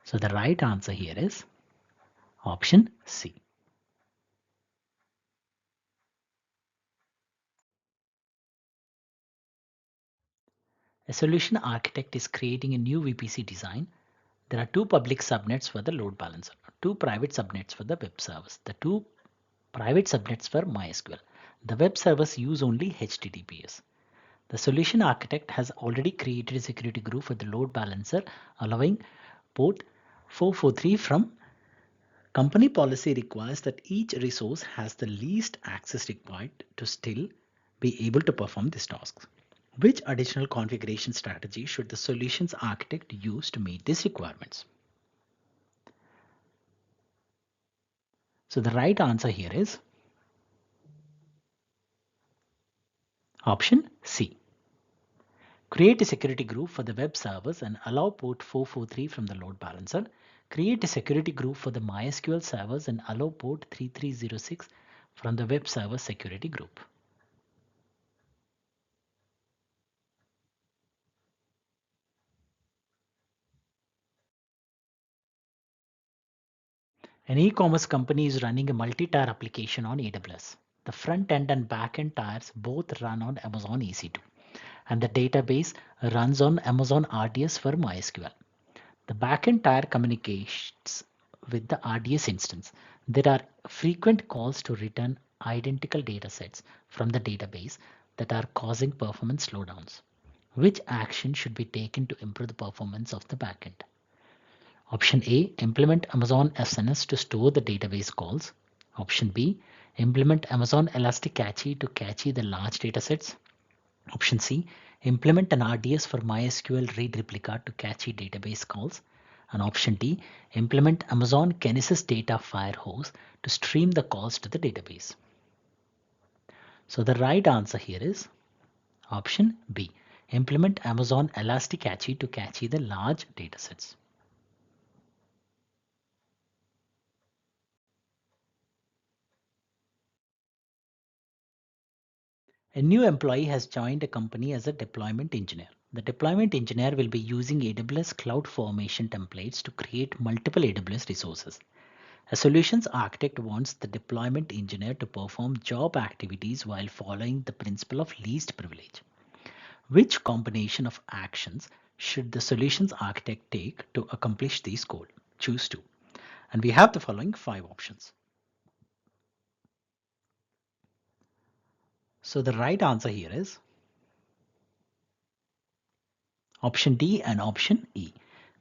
So the right answer here is option C. A solution architect is creating a new VPC design. There are two public subnets for the load balancer, two private subnets for the web service, the two private subnets for MySQL. The web servers use only HTTPS. The solution architect has already created a security group for the load balancer, allowing port 443 from company policy requires that each resource has the least access required to still be able to perform these tasks. Which additional configuration strategy should the solutions architect use to meet these requirements? So the right answer here is option C. Create a security group for the web servers and allow port 443 from the load balancer. Create a security group for the MySQL servers and allow port 3306 from the web server security group. An e-commerce company is running a multi-tier application on AWS. The front end and back end tiers both run on Amazon EC2, and the database runs on Amazon RDS for MySQL. The backend tier communicates with the RDS instance. There are frequent calls to return identical datasets from the database that are causing performance slowdowns. Which action should be taken to improve the performance of the backend? Option A, implement Amazon SNS to store the database calls. Option B, implement Amazon Elastic Cache to cache the large datasets. Option C, implement an RDS for MySQL read replica to cache database calls. And option D, implement Amazon Kinesis Data Firehose to stream the calls to the database. So the right answer here is option B, implement Amazon Elastic Cache to cache the large datasets. A new employee has joined a company as a deployment engineer. The deployment engineer will be using AWS CloudFormation templates to create multiple AWS resources. A solutions architect wants the deployment engineer to perform job activities while following the principle of least privilege. Which combination of actions should the solutions architect take to accomplish this goal? Choose two. And we have the following 5 options. So the right answer here is option D and option E.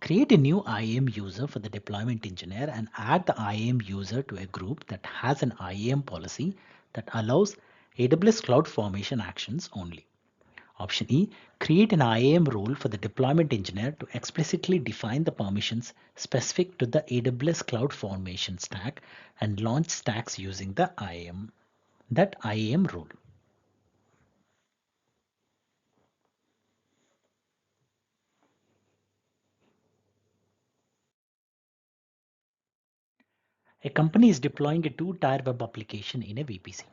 Create a new IAM user for the deployment engineer and add the IAM user to a group that has an IAM policy that allows AWS CloudFormation actions only. Option E, create an IAM role for the deployment engineer to explicitly define the permissions specific to the AWS CloudFormation stack and launch stacks using that IAM role. A company is deploying a two-tier web application in a VPC.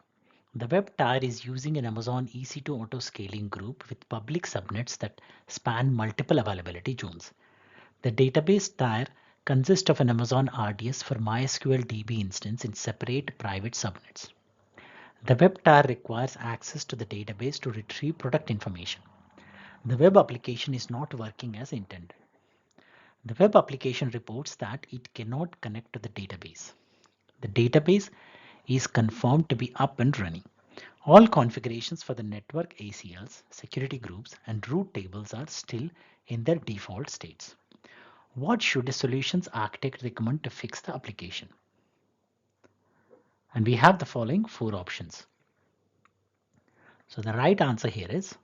The web tier is using an Amazon EC2 auto scaling group with public subnets that span multiple availability zones. The database tier consists of an Amazon RDS for MySQL DB instance in separate private subnets. The web tier requires access to the database to retrieve product information. The web application is not working as intended. The web application reports that it cannot connect to the database. The database is confirmed to be up and running. All configurations for the network ACLs, security groups, and route tables are still in their default states. What should a solutions architect recommend to fix the application? And we have the following 4 options. So the right answer here is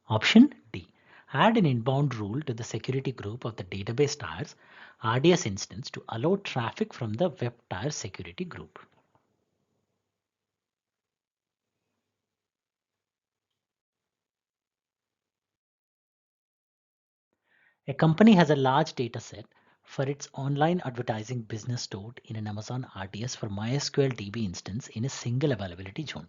option D. Add an inbound rule to the security group of the database tiers RDS instance to allow traffic from the web tier security group. A company has a large data set for its online advertising business stored in an Amazon RDS for MySQL DB instance in a single availability zone.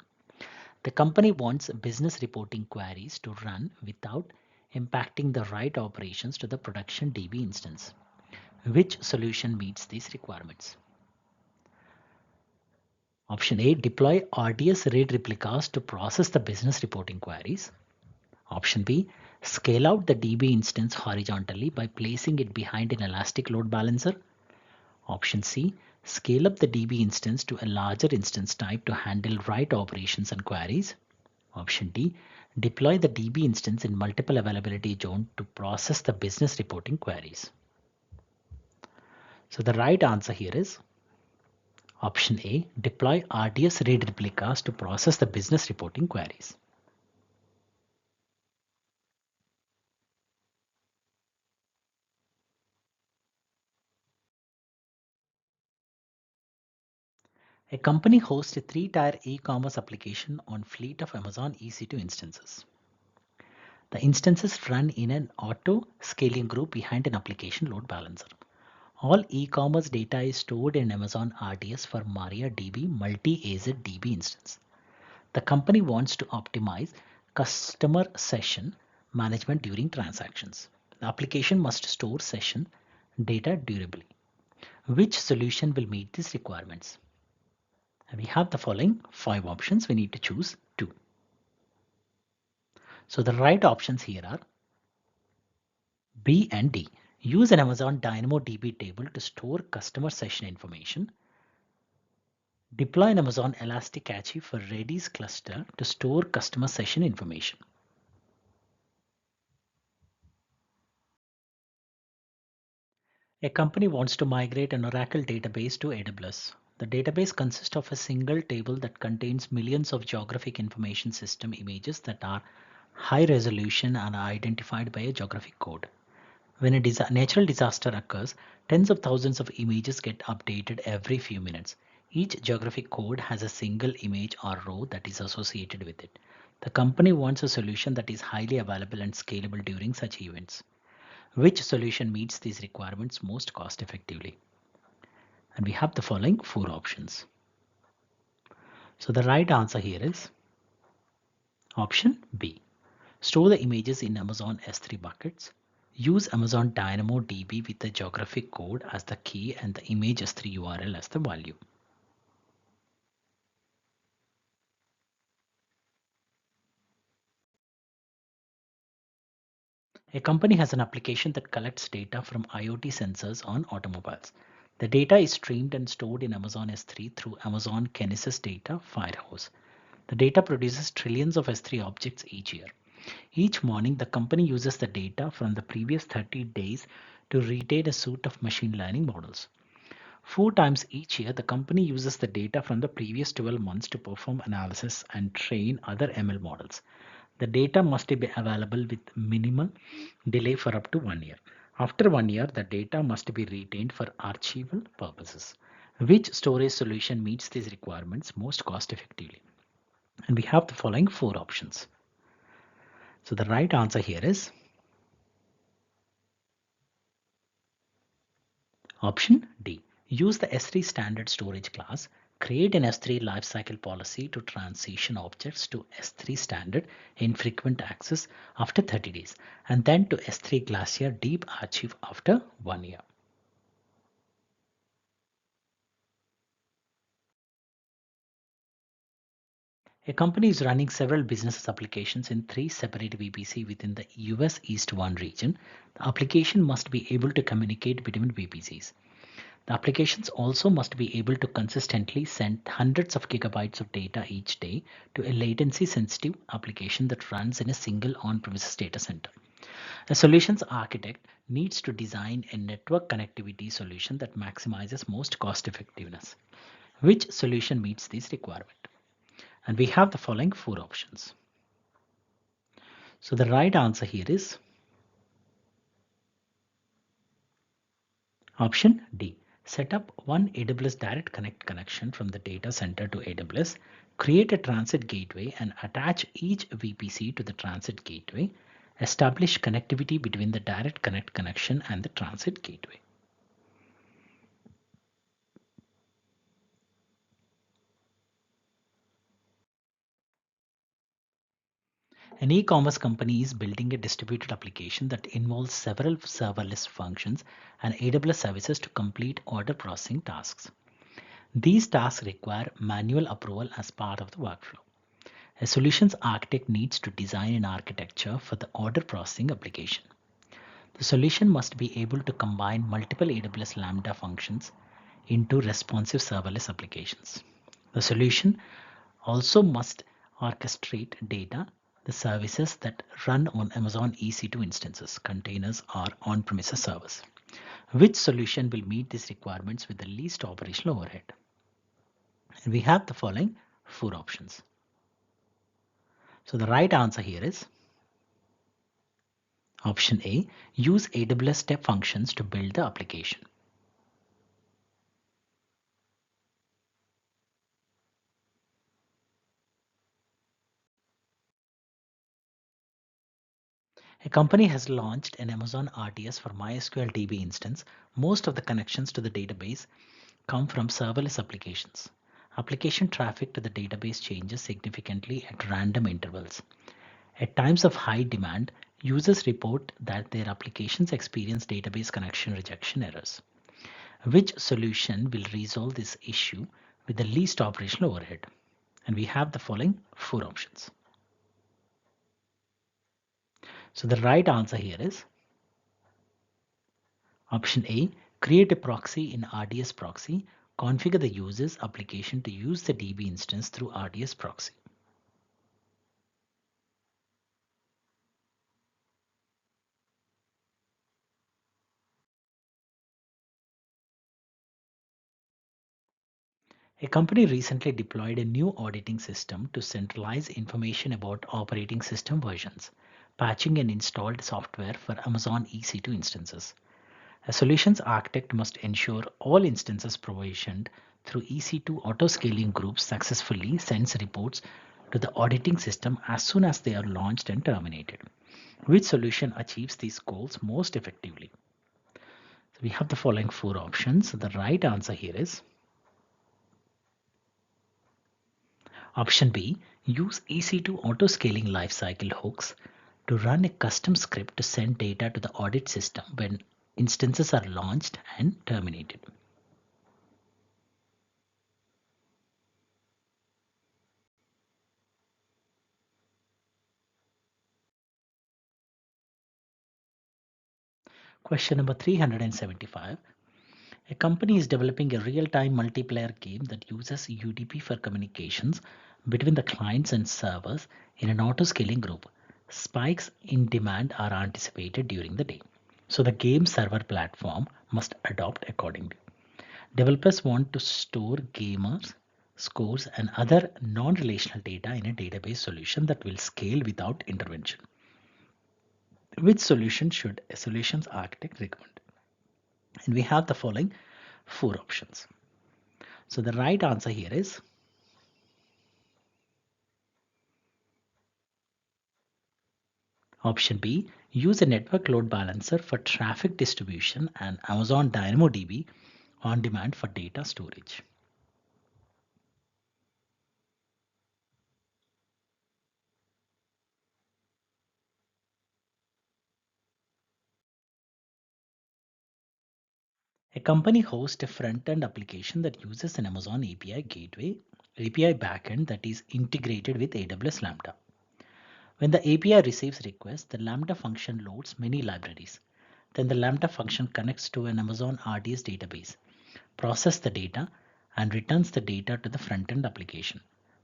The company wants business reporting queries to run without impacting the write operations to the production DB instance. Which solution meets these requirements? Option A, deploy RDS RAID replicas to process the business reporting queries. Option B, scale out the DB instance horizontally by placing it behind an elastic load balancer. Option C, scale up the DB instance to a larger instance type to handle write operations and queries. Option D, deploy the DB instance in multiple availability zone to process the business reporting queries. So the right answer here is option A, deploy RDS RAID replicas to process the business reporting queries. A company hosts a 3-tier e-commerce application on fleet of Amazon EC2 instances. The instances run in an auto-scaling group behind an application load balancer. All e-commerce data is stored in Amazon RDS for MariaDB multi-AZ DB instance. The company wants to optimize customer session management during transactions. The application must store session data durably. Which solution will meet these requirements? And we have the following 5 options. We need to choose 2. So the right options here are B and D. Use an Amazon DynamoDB table to store customer session information. Deploy an Amazon Elastic Cache for Redis cluster to store customer session information. A company wants to migrate an Oracle database to AWS. The database consists of a single table that contains millions of geographic information system images that are high resolution and are identified by a geographic code. When a natural disaster occurs, tens of thousands of images get updated every few minutes. Each geographic code has a single image or row that is associated with it. The company wants a solution that is highly available and scalable during such events. Which solution meets these requirements most cost effectively? And we have the following 4 options. So the right answer here is option B. Store the images in Amazon S3 buckets. Use Amazon DynamoDB with the geographic code as the key and the image S3 URL as the value. A company has an application that collects data from IoT sensors on automobiles. The data is streamed and stored in Amazon S3 through Amazon Kinesis Data Firehouse. The data produces trillions of S3 objects each year. Each morning, the company uses the data from the previous 30 days to retrain a suite of machine learning models. 4 times each year, the company uses the data from the previous 12 months to perform analysis and train other ML models. The data must be available with minimal delay for up to 1 year. After 1 year, the data must be retained for archival purposes. Which storage solution meets these requirements most cost effectively? And we have the following 4 options. So the right answer here is option D. Use the S3 standard storage class. Create an S3 lifecycle policy to transition objects to S3 standard infrequent access after 30 days and then to S3 Glacier deep archive after 1 year. A company is running several business applications in 3 separate VPC within the US East 1 region. The application must be able to communicate between VPCs. The applications also must be able to consistently send hundreds of gigabytes of data each day to a latency sensitive application that runs in a single on-premises data center. A solutions architect needs to design a network connectivity solution that maximizes most cost effectiveness. Which solution meets this requirement? And we have the following four options. So the right answer here is option D. Set up one AWS Direct Connect connection from the data center to AWS, create a transit gateway and attach each VPC to the transit gateway, establish connectivity between the Direct Connect connection and the transit gateway. An e-commerce company is building a distributed application that involves several serverless functions and AWS services to complete order processing tasks. These tasks require manual approval as part of the workflow. A solutions architect needs to design an architecture for the order processing application. The solution must be able to combine multiple AWS Lambda functions into responsive serverless applications. The solution also must orchestrate data, the services that run on Amazon EC2 instances, containers, or on-premises servers. Which solution will meet these requirements with the least operational overhead? And we have the following four options. So the right answer here is option A. Use AWS step functions to build the application. A company has launched an Amazon RDS for MySQL DB instance. Most of the connections to the database come from serverless applications. Application traffic to the database changes significantly at random intervals. At times of high demand, users report that their applications experience database connection rejection errors. Which solution will resolve this issue with the least operational overhead? And we have the following four options. So the right answer here is option A. Create a proxy in RDS proxy. Configure the user's application to use the DB instance through RDS proxy. A company recently deployed a new auditing system to centralize information about operating system versions, patching and installed software for Amazon EC2 instances. A solutions architect must ensure all instances provisioned through EC2 auto-scaling groups successfully sends reports to the auditing system as soon as they are launched and terminated. Which solution achieves these goals most effectively? So we have the following four options. The right answer here is option B. Use EC2 auto-scaling lifecycle hooks to run a custom script to send data to the audit system when instances are launched and terminated. Question number 375. A company is developing a real-time multiplayer game that uses UDP for communications between the clients and servers in an auto-scaling group. Spikes in demand are anticipated during the day, so the game server platform must adapt accordingly. Developers want to store gamers, scores, and other non-relational data in a database solution that will scale without intervention. Which solution should a solutions architect recommend? And we have the following four options. So the right answer here is option B. Use a network load balancer for traffic distribution and Amazon DynamoDB on demand for data storage. A company hosts a front-end application that uses an Amazon API gateway, API backend that is integrated with AWS Lambda. When the API receives requests, the Lambda function loads many libraries. Then the Lambda function connects to an Amazon RDS database. process the data, and returns the data to the front-end application.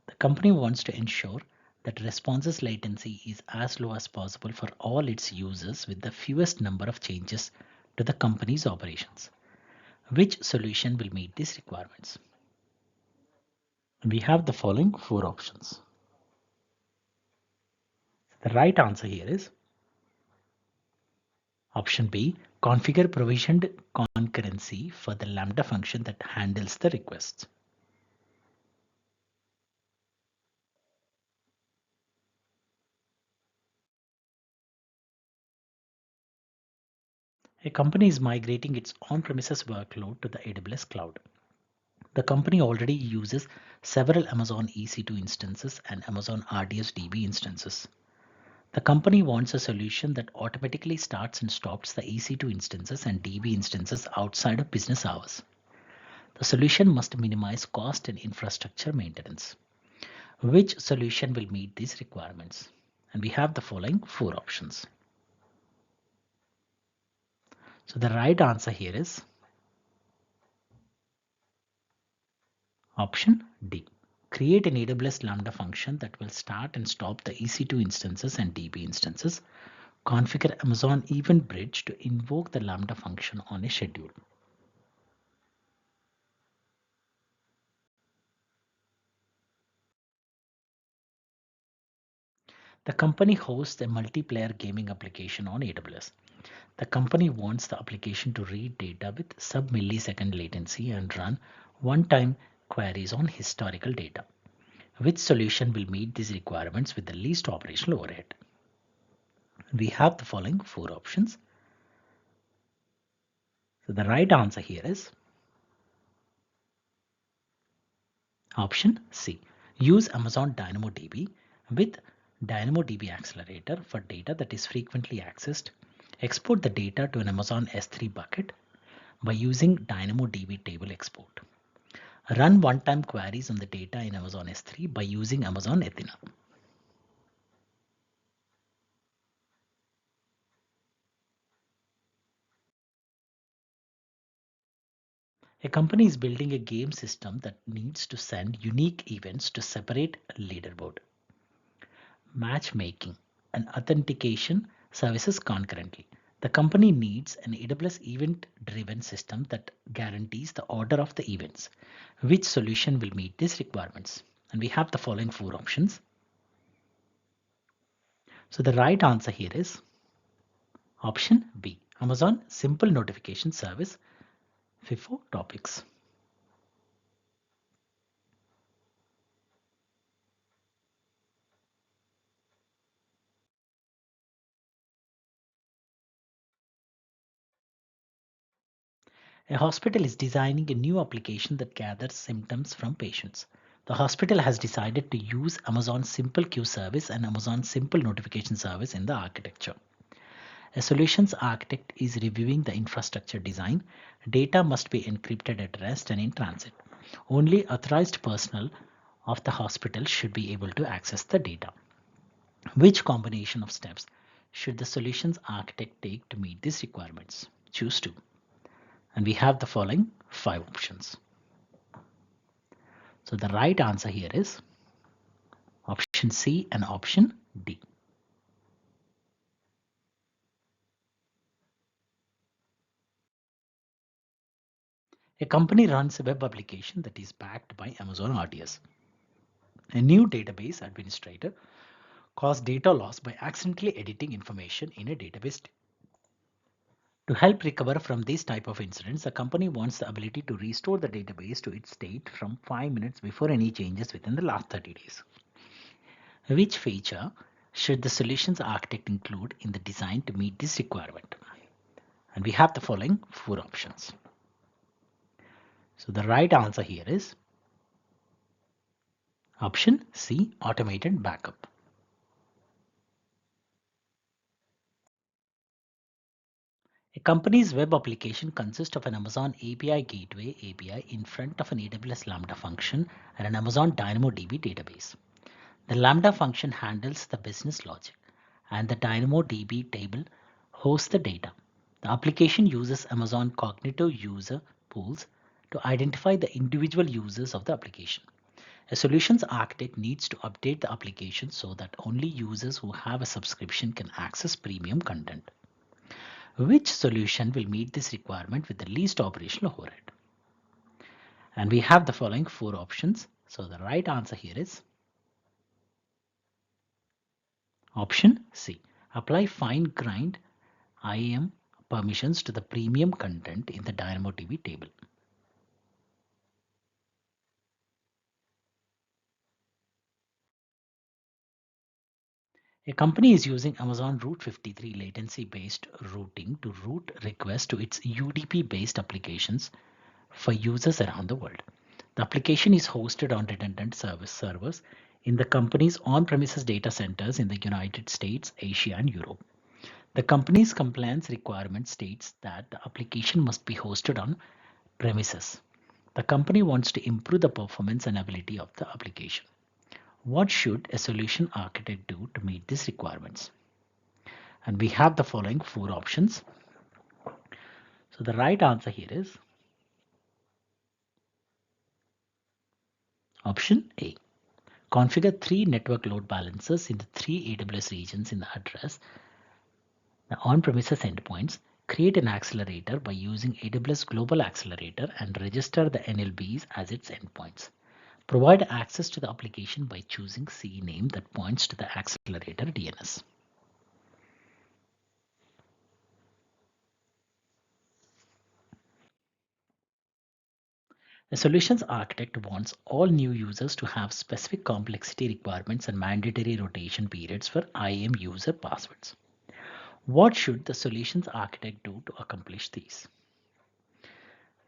The company wants to ensure that responses latency is as low as possible for all its users with the fewest number of changes to the company's operations. Which solution will meet these requirements? We have the following four options. The right answer here is option B, configure provisioned concurrency for the Lambda function that handles the requests. A company is migrating its on-premises workload to the AWS cloud. The company already uses several Amazon EC2 instances and Amazon RDS DB instances. The company wants a solution that automatically starts and stops the EC2 instances and DB instances outside of business hours. The solution must minimize cost and infrastructure maintenance. Which solution will meet these requirements? And we have the following four options. So the right answer here is option D. Create an AWS Lambda function that will start and stop the EC2 instances and DB instances. Configure Amazon Event Bridge to invoke the Lambda function on a schedule. The company hosts a multiplayer gaming application on AWS. The company wants the application to read data with sub-millisecond latency and run one-time queries on historical data. Which solution will meet these requirements with the least operational overhead? We have the following four options. So the right answer here is option C. Use Amazon DynamoDB with DynamoDB Accelerator for data that is frequently accessed. Export the data to an Amazon S3 bucket by using DynamoDB table export. Run one-time queries on the data in Amazon S3 by using Amazon Athena. A company is building a game system that needs to send unique events to separate leaderboard, matchmaking, and authentication services concurrently. The company needs an AWS event-driven system that guarantees the order of the events. Which solution will meet these requirements? And we have the following four options. So the right answer here is option B, Amazon Simple Notification Service, FIFO topics. A hospital is designing a new application that gathers symptoms from patients. The hospital has decided to use Amazon Simple Queue Service and Amazon Simple Notification Service in the architecture. A solutions architect is reviewing the infrastructure design. Data must be encrypted at rest and in transit. Only authorized personnel of the hospital should be able to access the data. Which combination of steps should the solutions architect take to meet these requirements? Choose two. And we have the following five options. So the right answer here is option C and option D. A company runs a web application that is backed by Amazon RDS. A new database administrator caused data loss by accidentally editing information in a database. To help recover from these type of incidents, the company wants the ability to restore the database to its state from 5 minutes before any changes within the last 30 days. Which feature should the solutions architect include in the design to meet this requirement? And we have the following four options. So the right answer here is option C, automated backup. A company's web application consists of an Amazon API Gateway API in front of an AWS Lambda function and an Amazon DynamoDB database. The Lambda function handles the business logic, and the DynamoDB table hosts the data. The application uses Amazon Cognitive User Pools to identify the individual users of the application. A solutions architect needs to update the application so that only users who have a subscription can access premium content. Which solution will meet this requirement with the least operational overhead? And we have the following 4 options. So the right answer here is option C. Apply fine-grained IAM permissions to the premium content in the DynamoDB table. A company is using Amazon Route 53 latency-based routing to route requests to its UDP-based applications for users around the world. The application is hosted on redundant servers in the company's on-premises data centers in the United States, Asia, and Europe. The company's compliance requirement states that the application must be hosted on premises. The company wants to improve the performance and ability of the application. What should a solution architect do to meet these requirements? And we have the following 4 options. So the right answer here is option A. Configure 3 network load balancers in the 3 AWS regions in the address, the on-premises endpoints. Create an accelerator by using AWS Global Accelerator and register the NLBs as its endpoints. Provide access to the application by choosing CNAME that points to the accelerator DNS. A solutions architect wants all new users to have specific complexity requirements and mandatory rotation periods for IAM user passwords. What should the solutions architect do to accomplish these?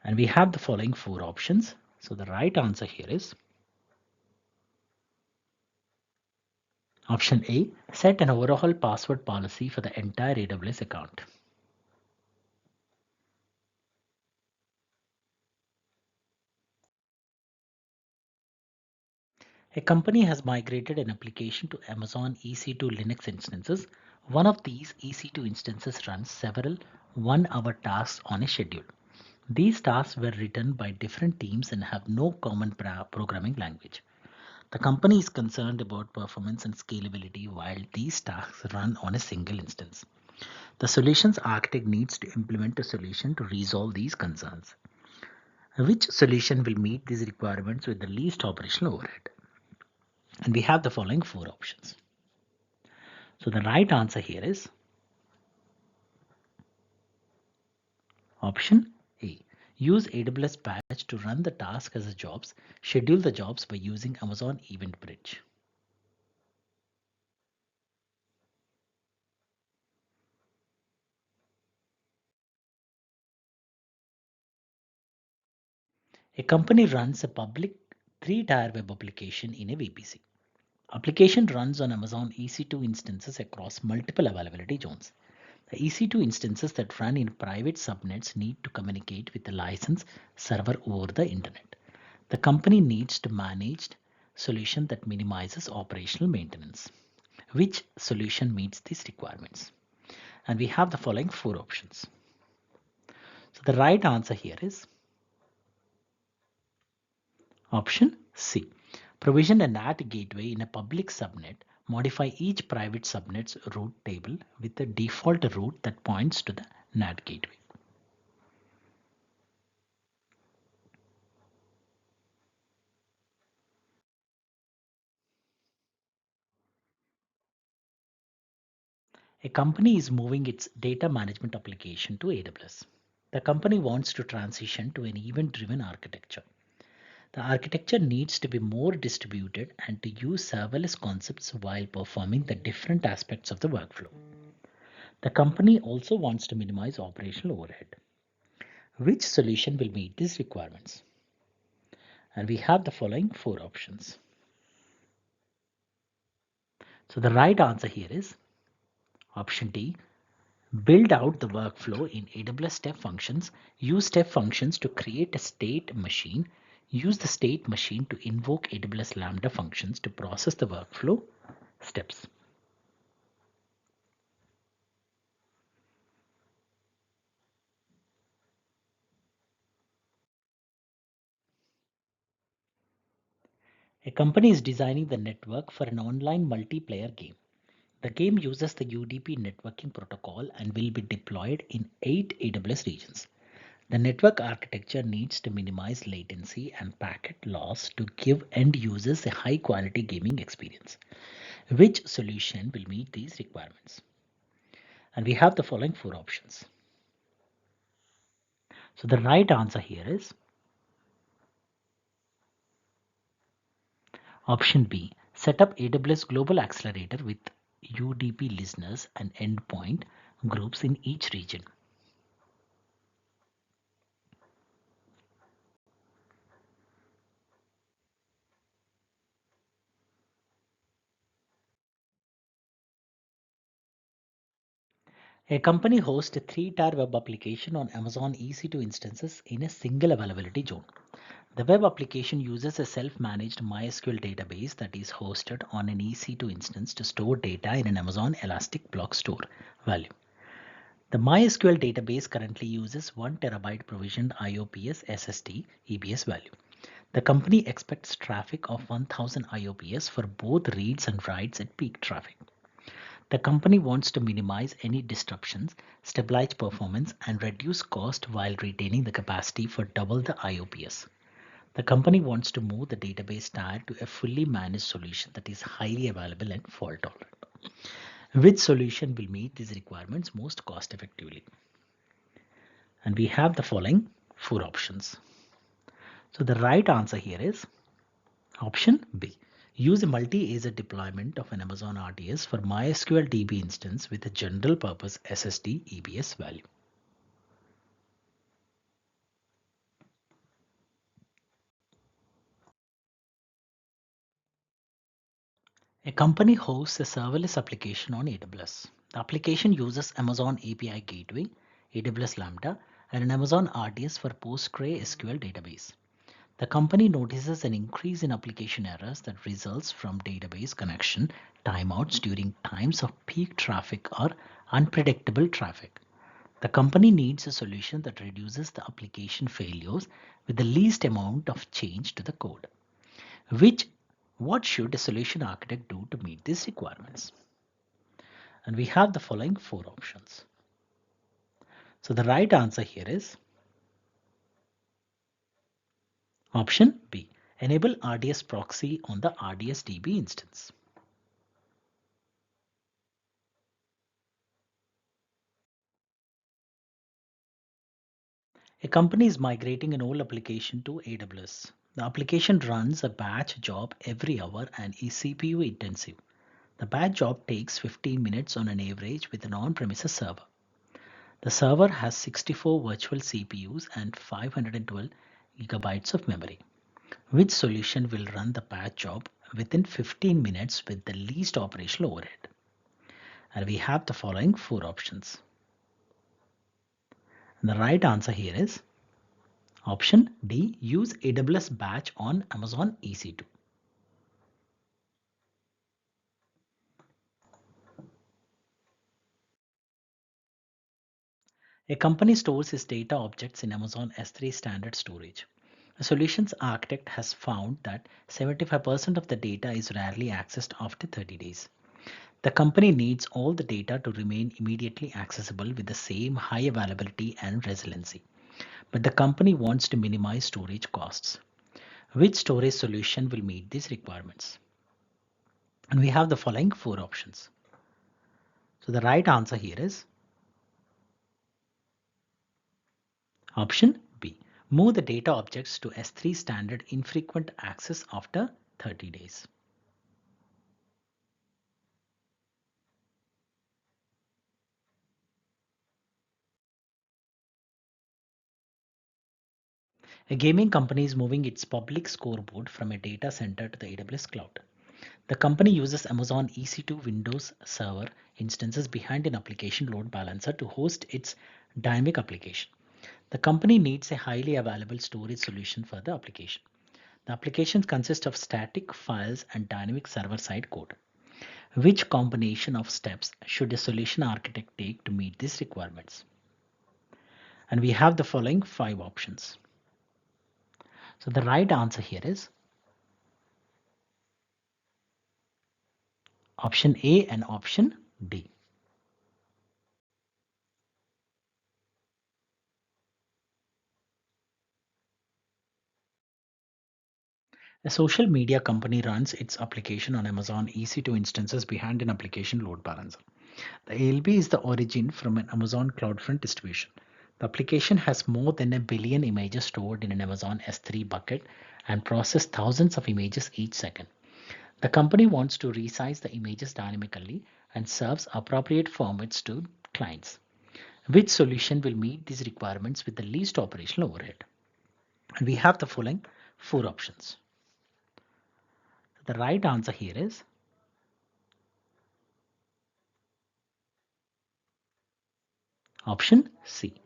And we have the following 4 options. So the right answer here is option A. Set an overall password policy for the entire AWS account. A company has migrated an application to Amazon EC2 Linux instances. One of these EC2 instances runs several 1-hour tasks on a schedule. These tasks were written by different teams and have no common programming language. The company is concerned about performance and scalability while these tasks run on a single instance. The solutions architect needs to implement a solution to resolve these concerns. Which solution will meet these requirements with the least operational overhead? And we have the following 4 options. So the right answer here is option A. Use AWS Batch to run the task as a jobs. Schedule the jobs by using Amazon Event Bridge. A company runs a public 3-tier web application in a VPC. Application runs on Amazon EC2 instances across multiple availability zones. The EC2 instances that run in private subnets need to communicate with the licensed server over the internet. The company needs to manage a solution that minimizes operational maintenance. Which solution meets these requirements? And we have the following 4 options. So the right answer here is option C. Provision a NAT gateway in a public subnet. Modify each private subnet's route table with the default route that points to the NAT gateway. A company is moving its data management application to AWS. The company wants to transition to an event-driven architecture. The architecture needs to be more distributed and to use serverless concepts while performing the different aspects of the workflow. The company also wants to minimize operational overhead. Which solution will meet these requirements? And we have the following 4 options. So the right answer here is option D. Build out the workflow in AWS step functions. Use step functions to create a state machine. Use the state machine to invoke AWS Lambda functions to process the workflow steps. A company is designing the network for an online multiplayer game. The game uses the UDP networking protocol and will be deployed in 8 AWS regions. The network architecture needs to minimize latency and packet loss to give end users a high quality gaming experience. Which solution will meet these requirements? And we have the following 4 options. So the right answer here is option B. Set up AWS Global Accelerator with UDP listeners and endpoint groups in each region. A company hosts a 3-tier web application on Amazon EC2 instances in a single availability zone. The web application uses a self-managed MySQL database that is hosted on an EC2 instance to store data in an Amazon Elastic Block Store value. The MySQL database currently uses 1 terabyte provisioned IOPS SSD EBS value. The company expects traffic of 1000 IOPS for both reads and writes at peak traffic. The company wants to minimize any disruptions, stabilize performance, and reduce cost while retaining the capacity for double the IOPS. The company wants to move the database tier to a fully managed solution that is highly available and fault tolerant. Which solution will meet these requirements most cost effectively? And we have the following 4 options. So the right answer here is option B. Use a multi-agent deployment of an Amazon RDS for MySQL DB instance with a general purpose SSD EBS value. A company hosts a serverless application on AWS. The application uses Amazon API Gateway, AWS Lambda, and an Amazon RDS for PostgreSQL database. The company notices an increase in application errors that results from database connection timeouts during times of peak traffic or unpredictable traffic. The company needs a solution that reduces the application failures with the least amount of change to the code. What should a solution architect do to meet these requirements? And we have the following 4 options. So the right answer here is option B. Enable RDS proxy on the RDS DB instance. A company is migrating an old application to AWS. The application runs a batch job every hour and is CPU intensive. The batch job takes 15 minutes on an average with an on-premises server. The server has 64 virtual CPUs and 512 gigabytes of memory. Which solution will run the batch job within 15 minutes with the least operational overhead? And we have the following 4 options. And the right answer here is option D. Use AWS batch on Amazon EC2. A company stores its data objects in Amazon S3 standard storage. A solutions architect has found that 75% of the data is rarely accessed after 30 days. The company needs all the data to remain immediately accessible with the same high availability and resiliency. But the company wants to minimize storage costs. Which storage solution will meet these requirements? And we have the following 4 options. So the right answer here is option B. Move the data objects to S3 standard infrequent access after 30 days. A company stores its data objects in Amazon S3 standard storage. A solutions architect has found that 75% of the data is rarely accessed after 30 days. The company needs all the data to remain immediately accessible with the same high availability and resiliency. But the company wants to minimize storage costs. Which storage solution will meet these requirements? And we have the following 4 options. So the right answer here is option B. Move the data objects to S3 standard infrequent access after 30 days. A gaming company is moving its public scoreboard from a data center to the AWS cloud. The company uses Amazon EC2 Windows Server instances behind an application load balancer to host its dynamic application. The company needs a highly available storage solution for the application. The applications consist of static files and dynamic server-side code. Which combination of steps should a solution architect take to meet these requirements? And we have the following 5 options. So the right answer here is Option A and option D. A social media company runs its application on Amazon EC2 instances behind an application load balancer. The ALB is the origin from an Amazon CloudFront distribution. The application has more than a billion images stored in an Amazon S3 bucket and processes thousands of images each second. The company wants to resize the images dynamically and serves appropriate formats to clients. Which solution will meet these requirements with the least operational overhead? And we have the following four options. The right answer here is option C.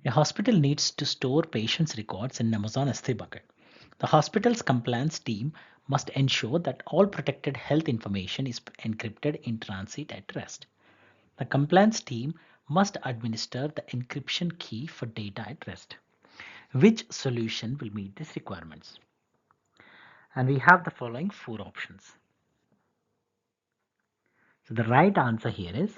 A hospital needs to store patients' records in Amazon S3 bucket. The hospital's compliance team must ensure that all protected health information is encrypted in transit at rest. The compliance team must administer the encryption key for data at rest. Which solution will meet these requirements? And we have the following four options. So the right answer here is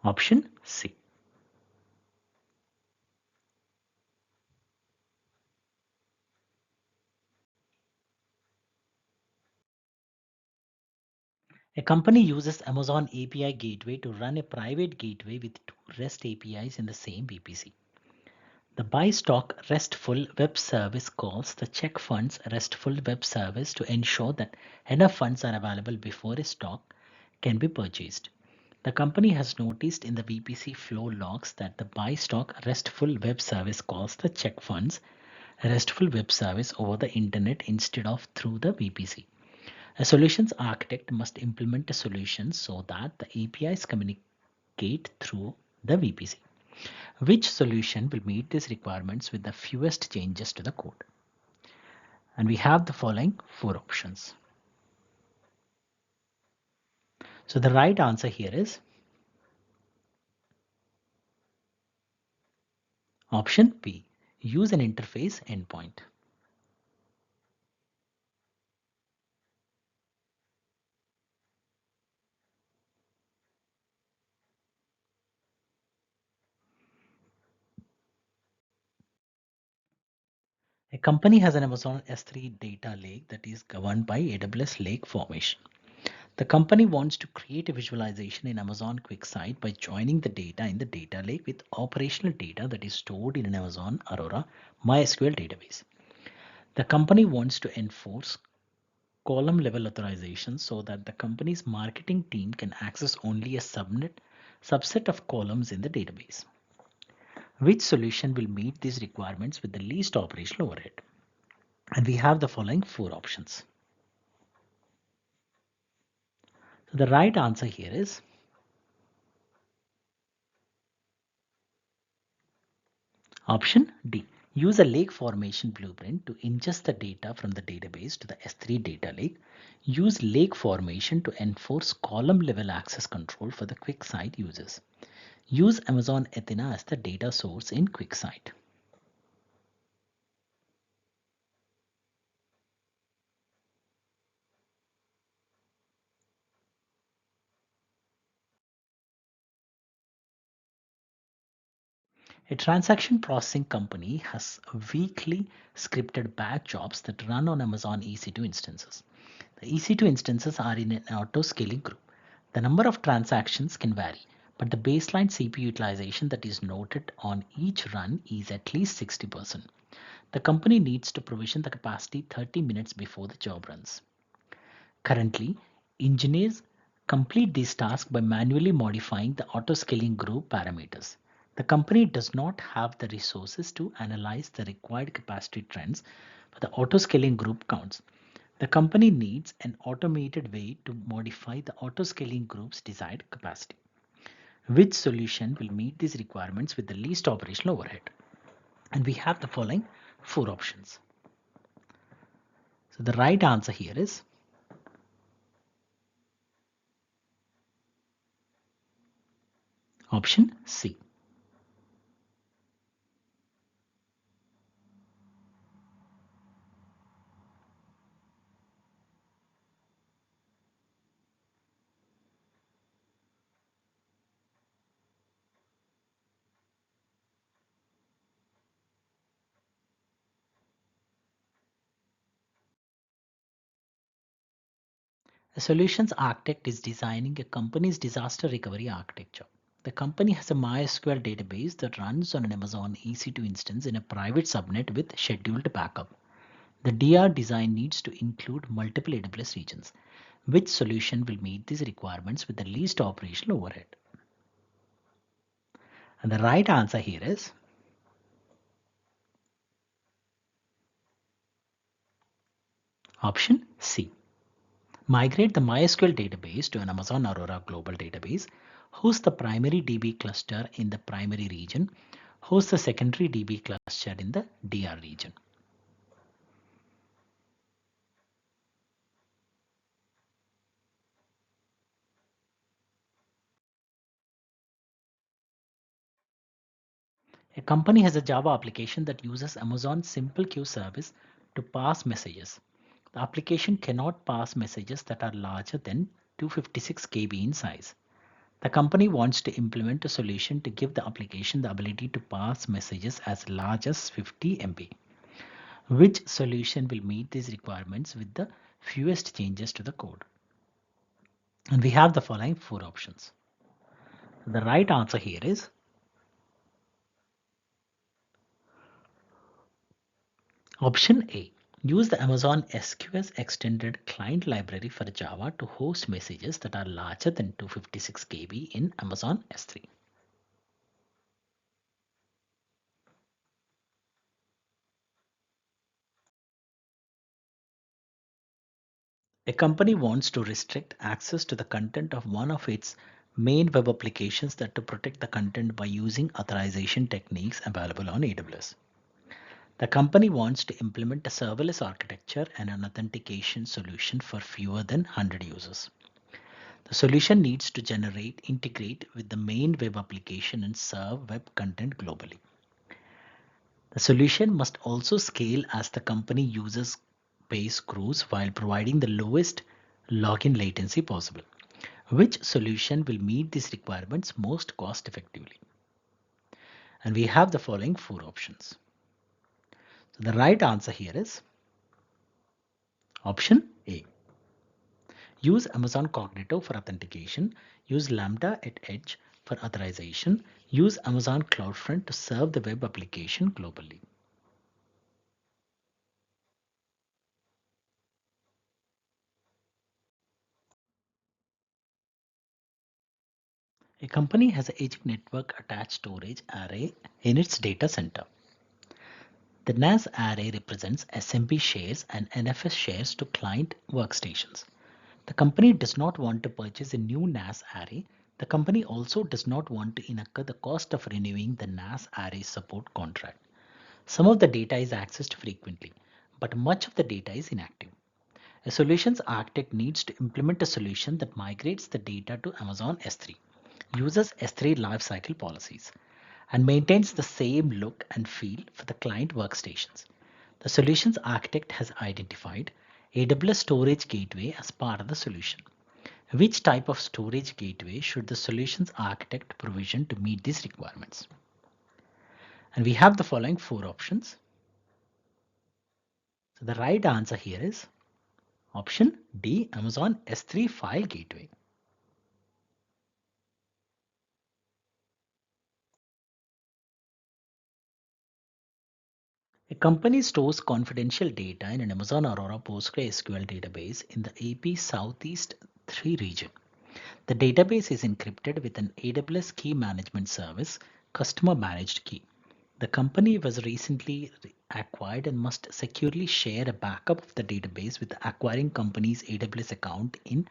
option C. A company uses Amazon API Gateway to run a private gateway with two REST APIs in the same VPC. The buy stock RESTful web service calls the check funds RESTful web service to ensure that enough funds are available before a stock can be purchased. The company has noticed in the VPC flow logs that the buy stock RESTful web service calls the check funds RESTful web service over the internet instead of through the VPC. A solutions architect must implement a solution so that the APIs communicate through the VPC. Which solution will meet these requirements with the fewest changes to the code? And we have the following four options. So the right answer here is option B. Use an interface endpoint. A company has an Amazon S3 data lake that is governed by AWS Lake Formation. The company wants to create a visualization in Amazon QuickSight by joining the data in the data lake with operational data that is stored in an Amazon Aurora MySQL database. The company wants to enforce column level authorization so that the company's marketing team can access only a subset of columns in the database. Which solution will meet these requirements with the least operational overhead? And we have the following four options. So the right answer here is option D. Use a lake formation blueprint to ingest the data from the database to the S3 data lake. Use lake formation to enforce column level access control for the QuickSight users. Use Amazon Athena as the data source in QuickSight. A transaction processing company has weekly scripted batch jobs that run on Amazon EC2 instances. The EC2 instances are in an auto-scaling group. The number of transactions can vary, but the baseline CPU utilization that is noted on each run is at least 60%. The company needs to provision the capacity 30 minutes before the job runs. Currently, engineers complete this task by manually modifying the auto-scaling group parameters. The company does not have the resources to analyze the required capacity trends for the auto-scaling group counts. The company needs an automated way to modify the auto-scaling group's desired capacity. Which solution will meet these requirements with the least operational overhead? And we have the following four options. So the right answer here is Option C. A solutions architect is designing a company's disaster recovery architecture. The company has a MySQL database that runs on an Amazon EC2 instance in a private subnet with scheduled backup. The DR design needs to include multiple AWS regions. Which solution will meet these requirements with the least operational overhead? And the right answer here is option C. Migrate the MySQL database to an Amazon Aurora global database, host the primary DB cluster in the primary region, host the secondary DB cluster in the DR region. A company has a Java application that uses Amazon Simple Queue service to pass messages. The application cannot pass messages that are larger than 256 KB in size. The company wants to implement a solution to give the application the ability to pass messages as large as 50 MB. Which solution will meet these requirements with the fewest changes to the code? And we have the following four options. The right answer here is option A. Use the Amazon SQS extended client library for Java to host messages that are larger than 256 KB in Amazon S3. A company wants to restrict access to the content of one of its main web applications that to protect the content by using authorization techniques available on AWS. The company wants to implement a serverless architecture and an authentication solution for fewer than 100 users. The solution needs to integrate with the main web application and serve web content globally. The solution must also scale as the company uses base grows while providing the lowest login latency possible. Which solution will meet these requirements most cost effectively? And we have the following four options. So the right answer here is option A. Use Amazon Cognito for authentication. Use Lambda at Edge for authorization. Use Amazon CloudFront to serve the web application globally. A company has an edge network attached storage array in its data center. The NAS array represents SMB shares and NFS shares to client workstations. The company does not want to purchase a new NAS array. The company also does not want to incur the cost of renewing the NAS array support contract. Some of the data is accessed frequently, but much of the data is inactive. A solutions architect needs to implement a solution that migrates the data to Amazon S3, uses S3 lifecycle policies, and maintains the same look and feel for the client workstations. The solutions architect has identified AWS Storage Gateway as part of the solution. Which type of storage gateway should the solutions architect provision to meet these requirements? And we have the following four options. So the right answer here is option D, Amazon S3 file gateway. A company stores confidential data in an Amazon Aurora PostgreSQL database in the AP Southeast 3 region. The database is encrypted with an AWS key management service, customer managed key. The company was recently acquired and must securely share a backup of the database with the acquiring company's AWS account in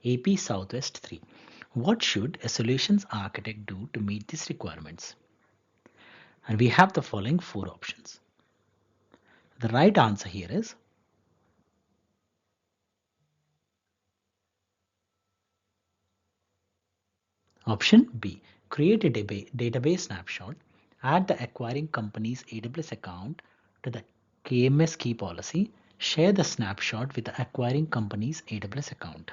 AP Southwest 3. What should a solutions architect do to meet these requirements? And we have the following four options. The right answer here is option B. Create a database snapshot, add the acquiring company's AWS account to the KMS key policy, share the snapshot with the acquiring company's AWS account.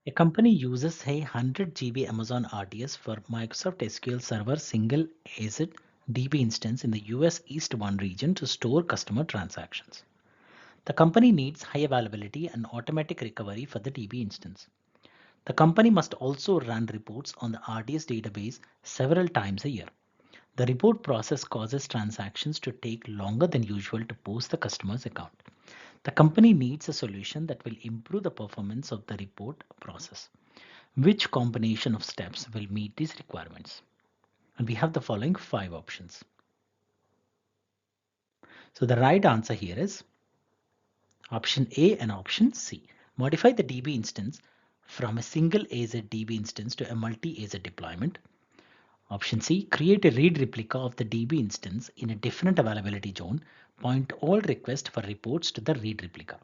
A company uses a 100 GB Amazon RDS for Microsoft SQL Server single AZ DB instance in the US East 1 region to store customer transactions. The company needs high availability and automatic recovery for the DB instance. The company must also run reports on the RDS database several times a year. The report process causes transactions to take longer than usual to post the customer's account. The company needs a solution that will improve the performance of the report process. Which combination of steps will meet these requirements? And we have the following 5 options. So the right answer here is option A and option C. Modify the DB instance from a single AZ DB instance to a multi-AZ deployment. Option C, create a read replica of the DB instance in a different availability zone. Point all requests for reports to the read replica.